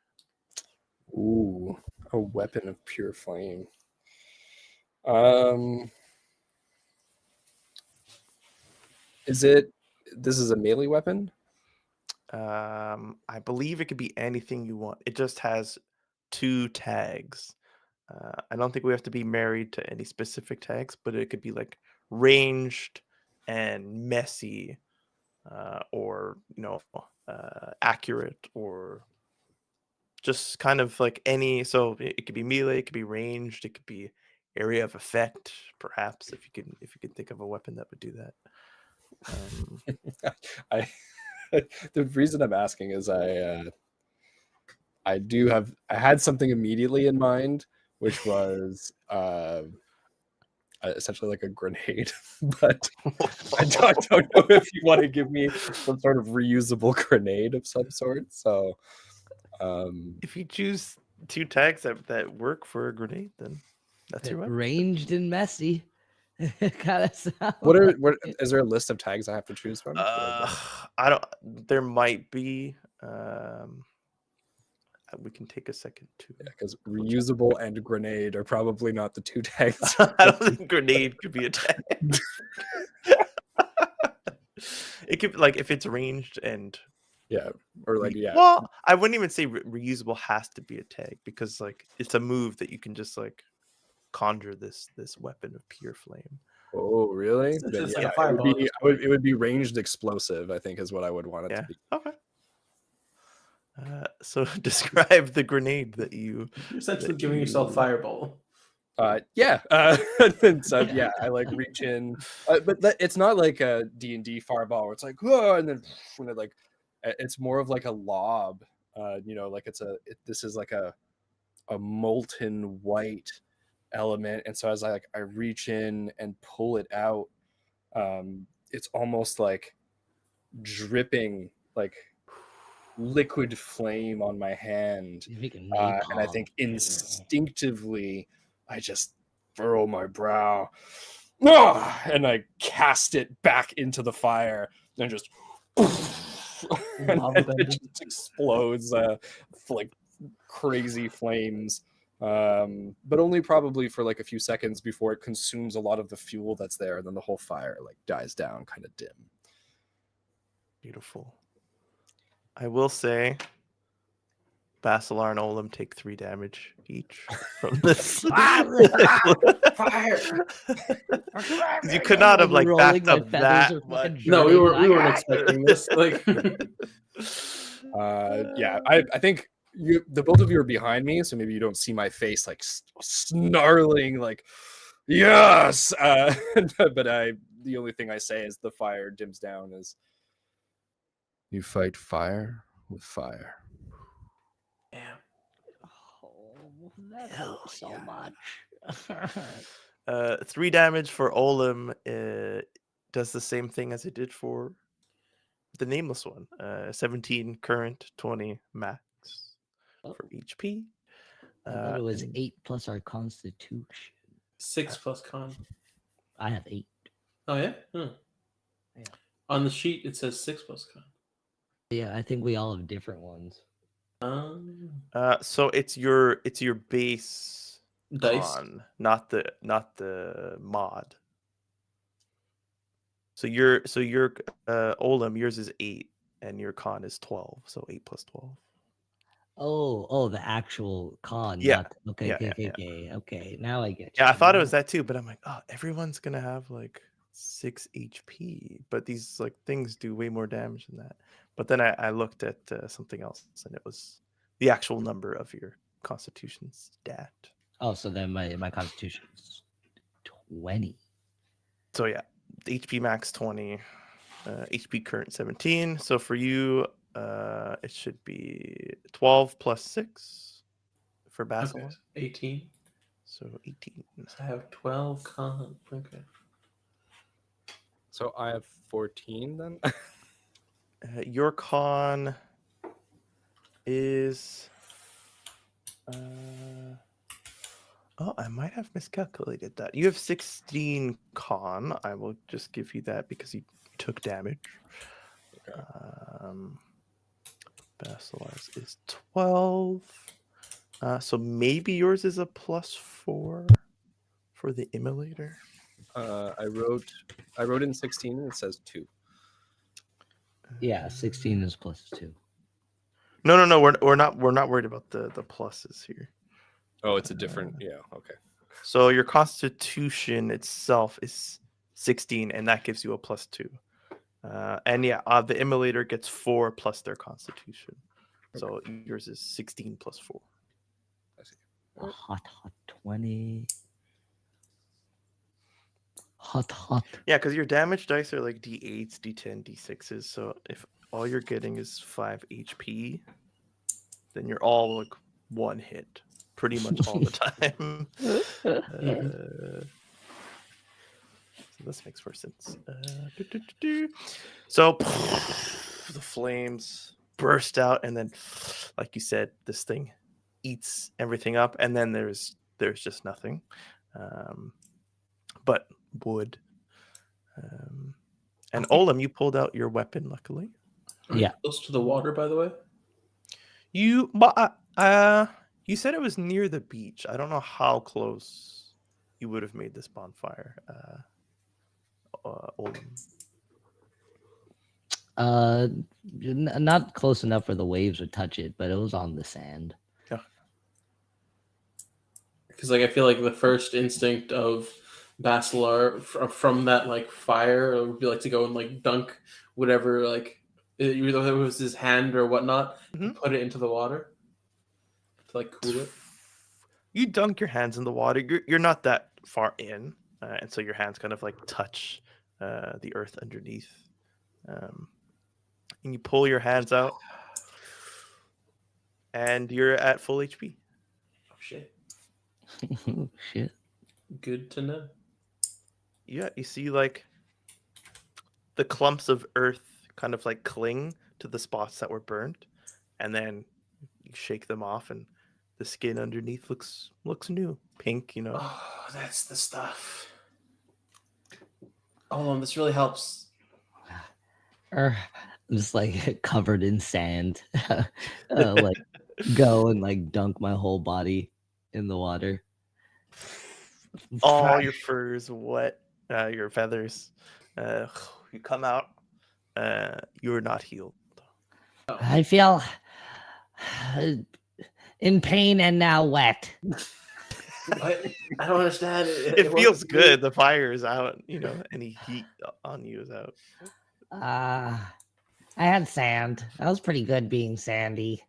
Ooh, a weapon of pure flame. This is a melee weapon? I believe it could be anything you want. It just has 2 tags. I don't think we have to be married to any specific tags, but it could be like ranged and messy, or accurate, or just kind of like any. So it could be melee, it could be ranged, it could be area of effect, perhaps, if you can think of a weapon that would do that. I the reason I'm asking is I had something immediately in mind, which was essentially like a grenade, but I don't know if you want to give me some sort of reusable grenade of some sort. So If you choose 2 tags that work for a grenade, then that's your weapon. Ranged and messy. Kind of sound what like it. is there a list of tags I have to choose from? I don't. There might be. We can take a second to. Because reusable and grenade are probably not the 2 tags. I don't think grenade could be a tag. It could, like, if it's ranged and. Yeah, or like yeah. Well, I wouldn't even say reusable has to be a tag, because like it's a move that you can just like conjure this weapon of pure flame. Oh, really? It's Then, just yeah, like a fireball. it would be ranged explosive, I think, is what I would want it to be. Okay. So describe the grenade that you. You're essentially giving yourself fireball. Yeah. And so yeah, I like reach in, but it's not like a D&D fireball where it's like, oh, and then when it like, it's more of like a lob. Like this is like a molten white element, and so as I reach in and pull it out, it's almost like dripping like liquid flame on my hand, and I think instinctively I just furrow my brow, and I cast it back into the fire, and just and it just explodes like crazy flames, but only probably for like a few seconds before it consumes a lot of the fuel that's there, and then the whole fire like dies down kind of dim. Beautiful. I will say Basilar and Olam take 3 damage each from this. Fire! You could not have like backed up that much. No, we weren't expecting this. Like, Yeah, I think the both of you are behind me, so maybe you don't see my face like snarling like yes. But the only thing I say as the fire dims down is, you fight fire with fire. yeah. Oh, that hurts so much. 3 damage for Olim. Does the same thing as it did for the nameless one. 17 current, 20 max Oh, for HP. I thought it was and 8 plus our constitution. 6 plus con. I have 8. Oh yeah. Huh. Yeah. On the sheet it says 6 plus con. Yeah, I think we all have different ones. So it's your base Dice. con, not the mod. So your Olim, yours is 8 and your con is 12, so 8 plus 12. Oh, the actual con. Yeah, Not, okay, yeah, okay, yeah, okay, okay, okay. Now I get you. Yeah, I thought it Now- was that too, but I'm like, oh, everyone's gonna have like 6 HP, but these like things do way more damage than that. But then I looked at something else, and it was the actual number of your Constitution stat. Oh, so then my constitution is 20. So yeah, HP max 20, HP current 17. So for you, it should be 12 plus 6 for Basil. Okay. 18. So 18. I have 12 con. Okay. So I have 14 then. Your con is. Oh, I might have miscalculated that. You have 16 con. I will just give you that because you took damage. Okay. Basilar's is 12. So maybe yours is a +4 for the immolator. I wrote in 16 and it says 2. Yeah, 16 is plus 2. No. We're not worried about the pluses here. Oh, it's a different. Yeah. Okay. So your Constitution itself is 16, and that gives you a +2. And yeah, the immolator gets 4 plus their Constitution. So yours is 16 plus 4. I see. A hot 20. Hot. Yeah, because your damage dice are like D8s, D10, D6s. So if all you're getting is 5 HP, then you're all like 1 hit pretty much all the time. So this makes more sense. So the flames burst out, and then, like you said, this thing eats everything up, and then there's just nothing, but wood. And Olim, you pulled out your weapon, luckily. Yeah. Close to the water, by the way. You said it was near the beach. I don't know how close you would have made this bonfire, Olim. Not close enough where the waves would touch it, but it was on the sand. Because like I feel like the first instinct of Basilar from that like fire would be like to go and like dunk whatever like either it was his hand or whatnot, and put it into the water to like cool it. You dunk your hands in the water. You're not that far in, and so your hands kind of like touch the earth underneath. And you pull your hands out, and you're at full HP. Oh shit! Shit. Good to know. Yeah, you see like the clumps of earth kind of like cling to the spots that were burned, and then you shake them off, and the skin underneath looks new, pink. You know. Oh, that's the stuff. Oh, this really helps. Just like covered in sand. Like go and like dunk my whole body in the water. All your fur is wet, your feathers. You come out. You're not healed. I feel in pain and now wet. What? I don't understand. It feels good. The fire is out. You know, any heat on you is out. I had sand. That was pretty good being sandy.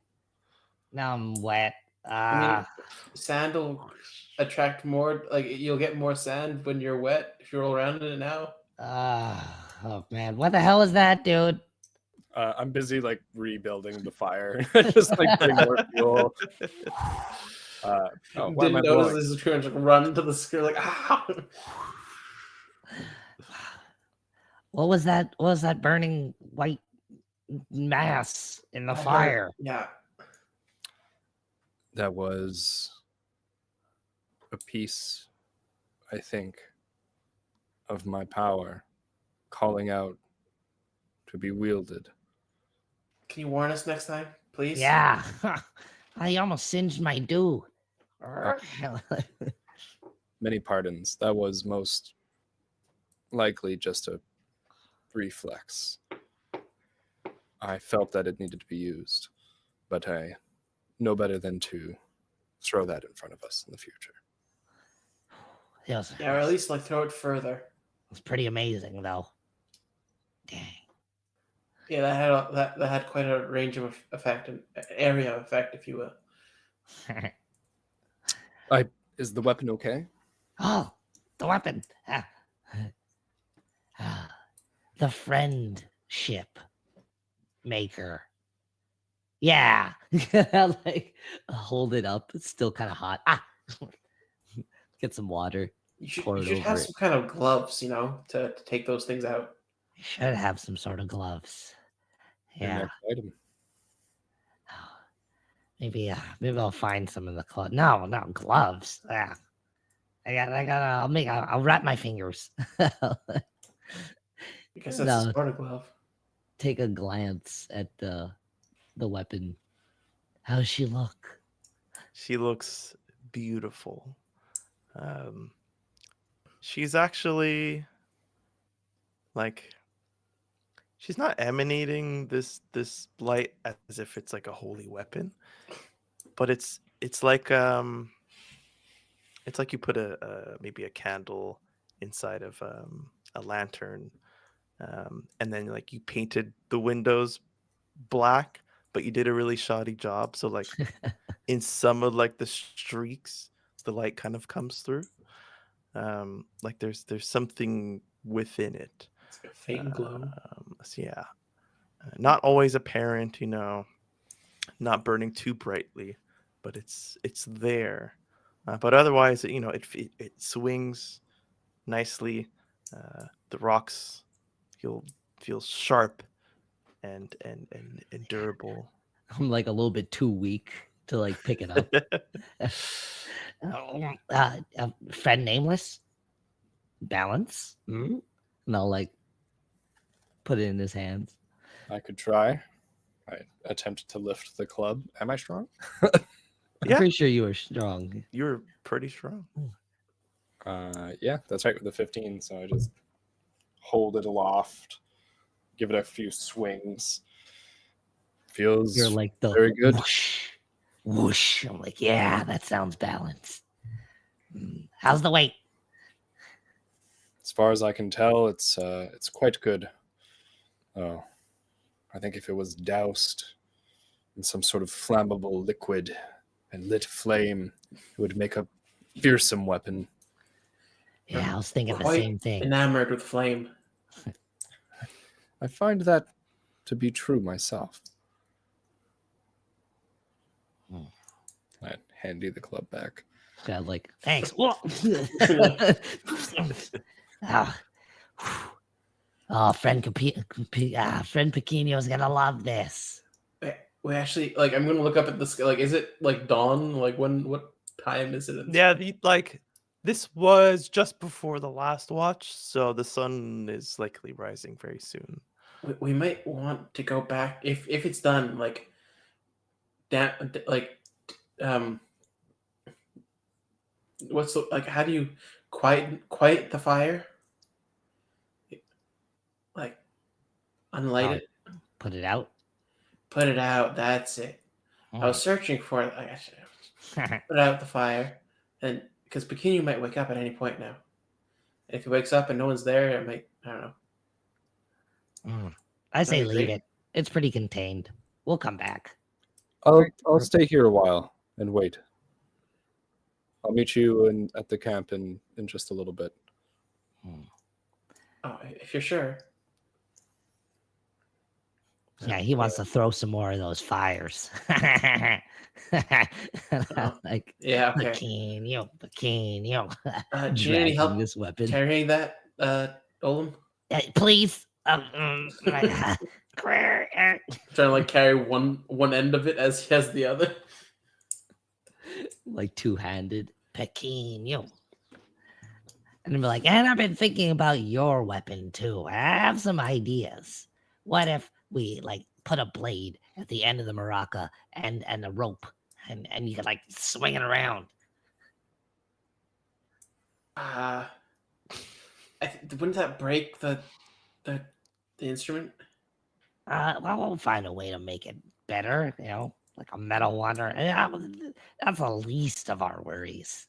Now I'm wet. I mean, sand will attract more. Like you'll get more sand when you're wet if you roll around in it now. Oh man, what the hell is that, dude? I'm busy like rebuilding the fire, just like putting more fuel. Oh, why am Didn't I notice blowing? this screw and just run to the screw like ah. What was that? What was that burning white mass in the I heard- fire? Yeah. That was a piece, I think, of my power calling out to be wielded. Can you warn us next time, please? Yeah, I almost singed my do. Many pardons. That was most likely just a reflex. I felt that it needed to be used, but I know better than to throw that in front of us in the future. Yes, Yeah, or at least like throw it further. it's pretty amazing though. Dang. Yeah, that had quite a range of effect and area of effect, if you will. Is the weapon okay? Oh, the weapon. The friendship maker. Yeah. Like hold it up. It's still kind of hot. Get some water. You Pour it should have over it. some kind of gloves, to take those things out. You should have some sort of gloves. Your Yeah. next item. Maybe I'll find some in the closet. No, not gloves. Yeah. I'll wrap my fingers. I guess that's No. a sort of glove. Take a glance at the weapon. How's she look? She looks beautiful. She's actually like she's not emanating this light as if it's like a holy weapon, but it's like you put a maybe a candle inside of a lantern, and then like you painted the windows black, but you did a really shoddy job. So like in some of like the streaks, the light kind of comes through. Like there's something within it. It's like a faint glow. So yeah, not always apparent, not burning too brightly, but it's there. But otherwise, it swings nicely. The rocks feel sharp and durable. I'm like a little bit too weak to like pick it up. Friend nameless. Balance. And I'll like put it in his hands. I could try. I attempted to lift the club. Am I strong? I'm Yeah. pretty sure you were strong. You're pretty strong. Yeah, that's right with the 15. So I just hold it aloft, give it a few swings. Feels You're like the very good. whoosh, whoosh. I'm like, yeah, that sounds balanced. How's the weight? As far as I can tell, it's quite good. Oh, I think if it was doused in some sort of flammable liquid and lit flame, it would make a fearsome weapon. Yeah, I was thinking the Quite same thing. enamored with flame. I find that to be true myself. I hand you the club back. God, like, thanks. Whoa. Friend Pequeno's gonna love this. We actually I'm gonna look up at the sky. Like, is it like dawn? Like what time is it? Yeah, this was just before the last watch, so the sun is likely rising very soon. We might want to go back if it's done. Like, what's how do you quiet the fire? Like, unlight it, Put it out. put it out. That's it. I was searching for it. I should put out the fire, and because Pequeno might wake up at any point now. And if he wakes up and no one's there, it might. I don't know. I say That'd be leave great. it. It's pretty contained. We'll come back. I'll stay here a while and wait. I'll meet you at the camp in just a little bit. Oh, if you're sure. Yeah, he wants to throw some more of those fires. Like Yeah, okay. Pequeño. Do you need any help Dragging this weapon. carrying that, Olem? Please. Trying to like carry one end of it as he has the other. Like two-handed. Pequeño. And I'm like, and I've been thinking about your weapon too. I have some ideas. What if we like put a blade at the end of the maraca and a rope, and you could like swing it around? Wouldn't that break the instrument? Well, we'll find a way to make it better. Like a metal one, or that's the least of our worries.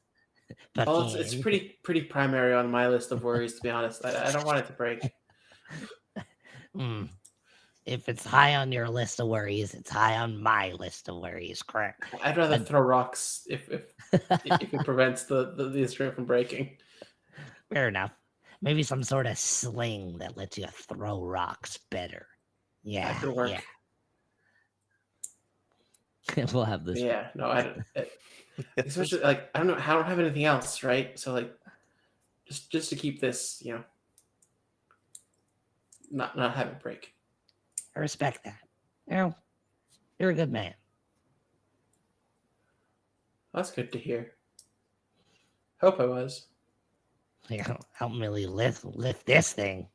But Well, it's pretty primary on my list of worries, to be honest. I don't want it to break. If it's high on your list of worries, it's high on my list of worries. Correct. I'd rather throw rocks if it prevents the instrument from breaking. Fair enough. Maybe some sort of sling that lets you throw rocks better. Yeah, That could work. Yeah. We'll have this. Yeah, no, I don't. Especially like I don't have anything else, right? So like, just to keep this, not have it break. I respect that. You're a good man. That's good to hear. Hope I was. Help me lift this thing.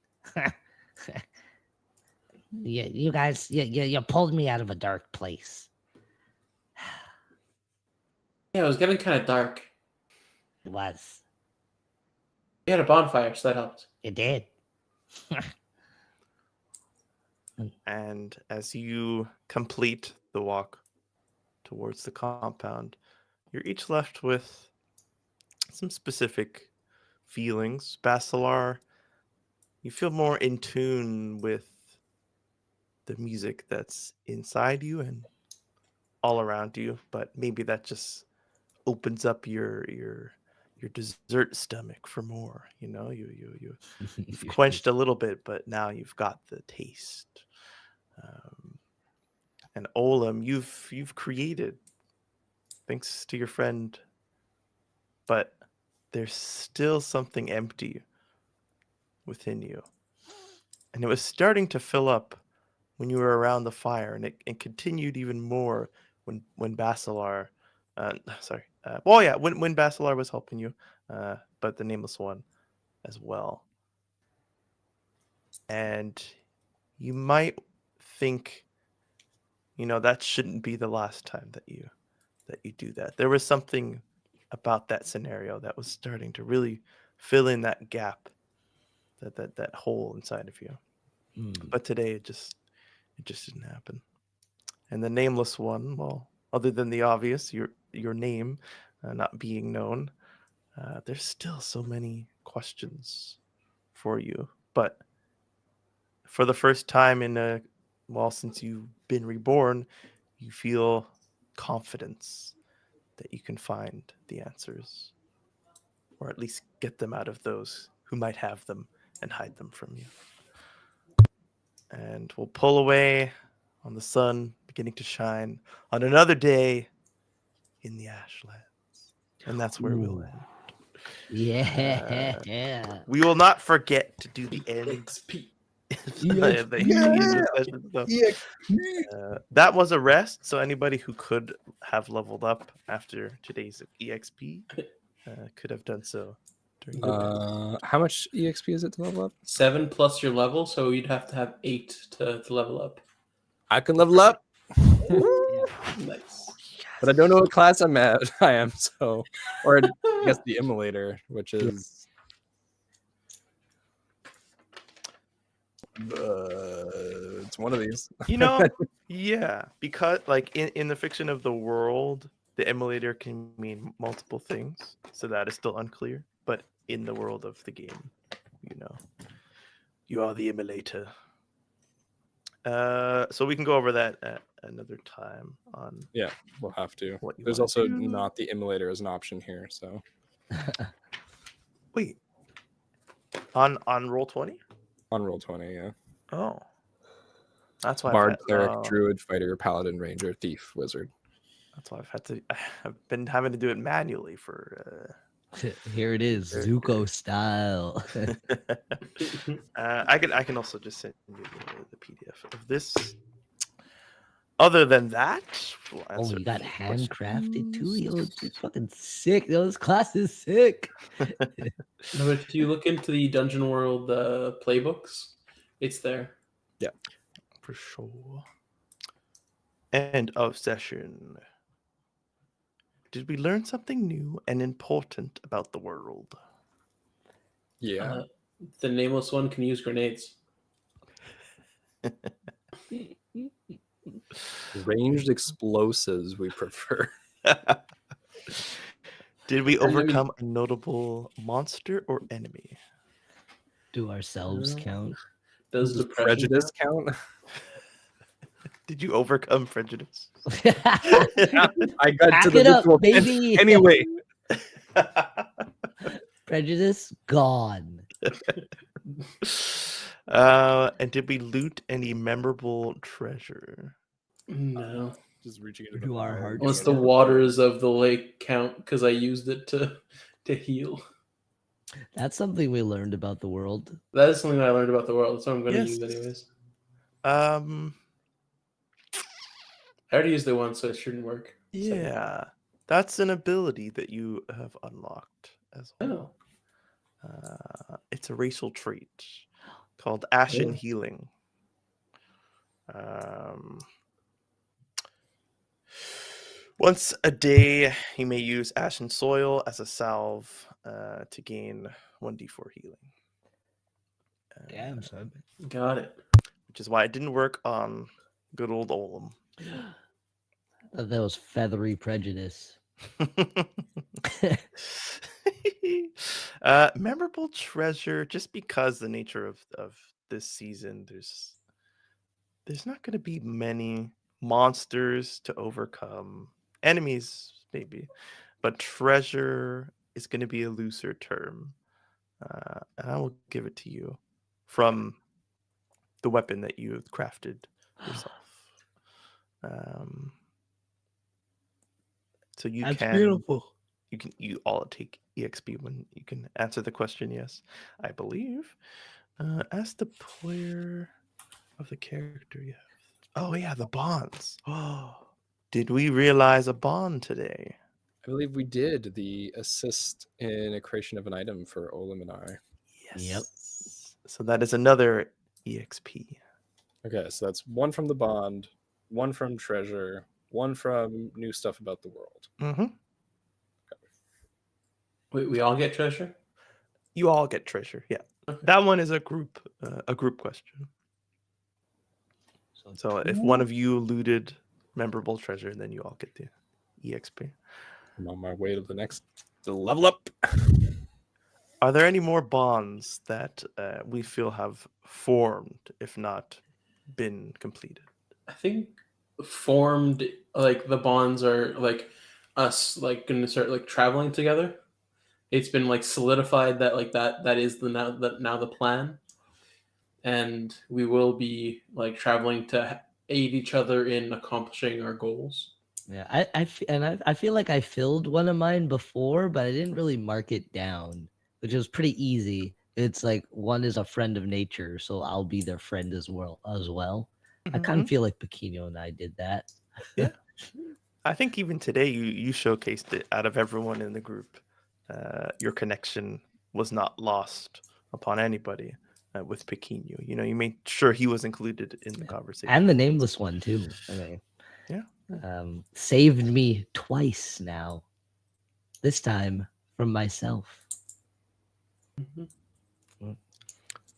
You guys, you pulled me out of a dark place. Yeah, it was getting kind of dark. It was. We had a bonfire, so that helped. It did. And as you complete the walk towards the compound, you're each left with some specific feelings. Basilar, you feel more in tune with the music that's inside you and all around you, but maybe that just opens up your dessert stomach for more. You've quenched a little bit, but now you've got the taste. And Olem, you've created, thanks to your friend, but there's still something empty within you, and it was starting to fill up when you were around the fire, and it continued even more when Basilar, when Basilar was helping you, but the Nameless One as well. And you might think, that shouldn't be the last time that you do that. There was something about that scenario that was starting to really fill in that gap, that hole inside of you. But today it just didn't happen. And the Nameless One, well, other than the obvious, your name not being known, there's still so many questions for you. But for the first time since you've been reborn, you feel confidence that you can find the answers, or at least get them out of those who might have them and hide them from you. And we'll pull away on the sun beginning to shine on another day in the Ashlands. And that's where we'll end. Yeah. We will not forget to do the end. XP. That was a rest, so anybody who could have leveled up after today's EXP could have done so during how much EXP is it to level up? 7 plus your level, so you'd have to have 8 to level up. I can level up, Nice. but I don't know what class I am, so, or I guess the immolator, which is it's one of these. Yeah, because like in the fiction of the world, the emulator can mean multiple things, so that is still unclear. But in the world of the game, you are the emulator. So we can go over that at another time. Yeah, we'll have to. What you There's wanna also do. not the immolator as an option here, so Wait, on Roll20? on Roll20, yeah. Oh, That's why Bard, cleric, oh, druid, fighter, paladin, ranger, thief, wizard. that's why I've been having to do it manually for. Here it is, Very Zuko style. I can also just send you the PDF of this. Other than that, we'll Oh, answer you got a few handcrafted too? questions. Yo, it's fucking sick. Yo, this class is sick. No, but if you look into the Dungeon World playbooks, it's there. For sure. End of session. Did we learn something new and important about the world? Yeah. The nameless one can use grenades. Ranged explosives we prefer. Did we I mean- overcome a notable monster or enemy? Do ourselves count? Does Does depression prejudice count? Did you overcome prejudice? I got Pack to the it up, ritual tent baby. anyway. Prejudice gone. And did we loot any memorable treasure? No. Just reaching into Do our bottom, hearts Unless getting the it. waters of the lake count because I used it to heal. That's something we learned about the world. That is something that I learned about the world. That's what I'm going to Yes. use anyways. Um, I already used it once, so it shouldn't work. yeah, that's an ability that you have unlocked as well. Oh. It's a racial trait called Ashen Oh. Healing. Once a day, you may use Ashen Soil as a salve to gain 1d4 healing. Damn, son. Got it. Which is why it didn't work on good old Olem. That was feathery prejudice. Memorable treasure, just because the nature of this season, there's not going to be many monsters to overcome. Enemies, maybe, but treasure is going to be a looser term. And I will give it to you from the weapon that you have crafted yourself. So you That's can beautiful. you all take EXP when you can answer the question. Yes, I believe. Ask the player of the character you have. Oh yeah, the bonds. Oh, did we realize a bond today? I believe we did the assist in a creation of an item for Olem and I. Yep. So that is another EXP. Okay, so that's one from the bond, one from treasure, one from new stuff about the world. Mm-hmm. Wait, we all get treasure? You all get treasure. Yeah, Okay. that one is a group question. So if one of you looted memorable treasure, then you all get the EXP. I'm on my way to the next level up. Are there any more bonds that we feel have formed, if not been completed? I think formed, like the bonds are like us like going to start like traveling together. It's been like solidified that like that is the now the plan, and we will be like traveling to aid each other in accomplishing our goals. Yeah, I feel like I filled one of mine before, but I didn't really mark it down, which was pretty easy. It's like one is a friend of nature, so I'll be their friend as well. I kind of feel like Pequeno and I did that. Yeah. I think even today you showcased it. Out of everyone in the group, your connection was not lost upon anybody with Pequeno. You know, you made sure he was included in the conversation. And the nameless one too. I mean, yeah. Saved me twice now. This time from myself. Mm-hmm.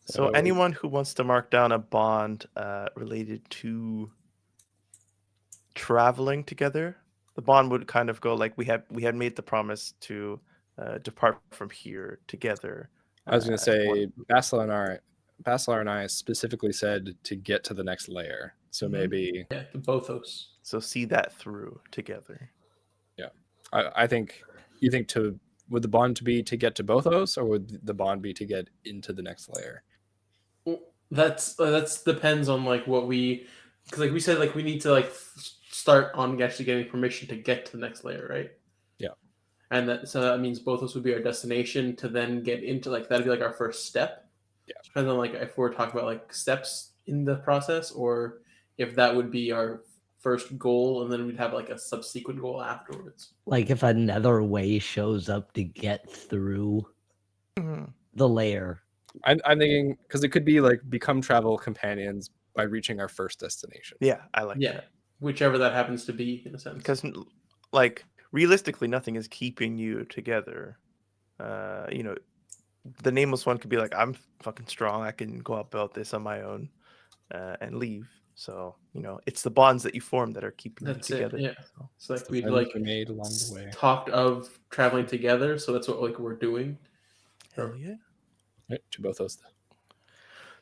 So anyone who wants to mark down a bond related to traveling together, the bond would kind of go like we had made the promise to depart from here together. I was going to say Basilar and I specifically said to get to the next layer. So maybe Yeah, the Bothos. So see that through together. Yeah, I think would the bond to be to get to both those, or would the bond be to get into the next layer? That's depends on like what we, because like we said, like we need to like start on actually getting permission to get to the next layer, right? Yeah. And that means both of us would be our destination to then get into, like, that'd be like our first step. Yeah. Depends on like if we're talking about like steps in the process, or if that would be our first goal and then we'd have like a subsequent goal afterwards. Like if another way shows up to get through Mhm. the layer. I'm thinking because it could be like become travel companions by reaching our first destination. Yeah, I like Yeah, that. whichever that happens to be in a sense. Because, like, realistically, nothing is keeping you together. The nameless one could be like, I'm fucking strong. I can go about this on my own and leave. So, it's the bonds that you form that are keeping That's you it. together. Yeah. So, It's like The we'd friends like we made along the way. talked of traveling together, so that's what like we're doing. hell yeah. Right, to both those.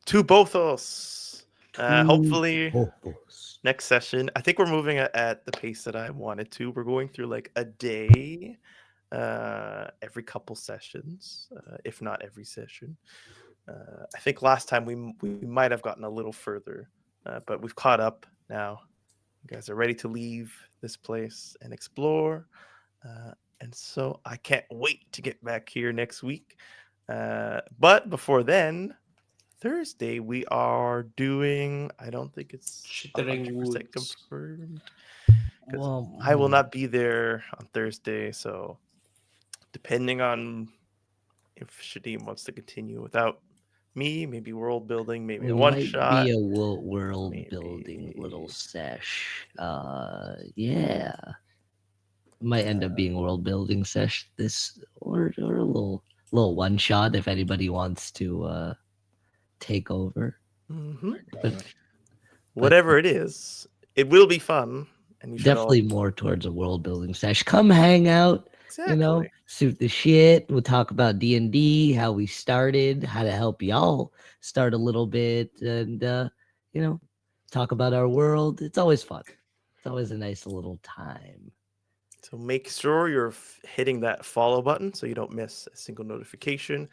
To both us. To Hopefully, purpose. next session. I think we're moving at the pace that I wanted to. We're going through like a day every couple sessions, if not every session. I think last time we might have gotten a little further, but we've caught up now. You guys are ready to leave this place and explore. And so I can't wait to get back here next week. But before then, Thursday we are doing, I don't think it's Chittering 100% Woods. confirmed, because Well, I will not be there on Thursday. So depending on if Shadim wants to continue without me, maybe world building, maybe it a one might shot. be a world building little maybe- sesh. Yeah. Might end up being a world building sesh this or a little one shot if anybody wants to take over. Mhm. But Whatever it is, it will be fun, and you should definitely all more towards a world building sesh. Come hang out, exactly. shoot the shit. We'll talk about D&D, how we started, how to help y'all start a little bit, and talk about our world. It's always fun. It's always a nice little time. So make sure you're hitting that follow button so you don't miss a single notification.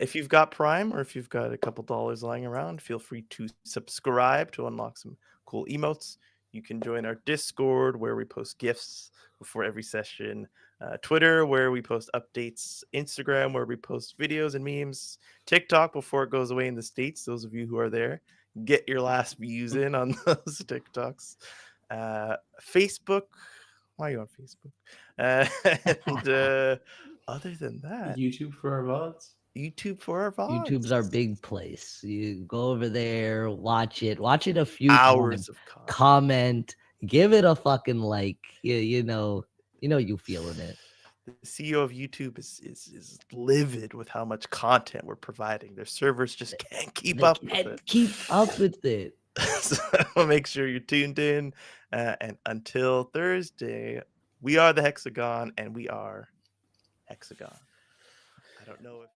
If you've got Prime or if you've got a couple dollars lying around, feel free to subscribe to unlock some cool emotes. You can join our Discord where we post gifts before every session, Twitter where we post updates, Instagram where we post videos and memes, TikTok before it goes away in the States. Those of you who are there, get your last views in on those TikToks. Facebook. Why are you on Facebook? And other than that, YouTube for our VODs. YouTube for our VODs. YouTube's our big place. You go over there, watch it a few hours times, of content. comment, give it a fucking like. You know you feeling it. The CEO of YouTube is livid with how much content we're providing. Their servers just can't keep They up with can't it. keep up with it. So make sure you're tuned in. And until Thursday, we are the Hexagon and we are Hexagon. I don't know if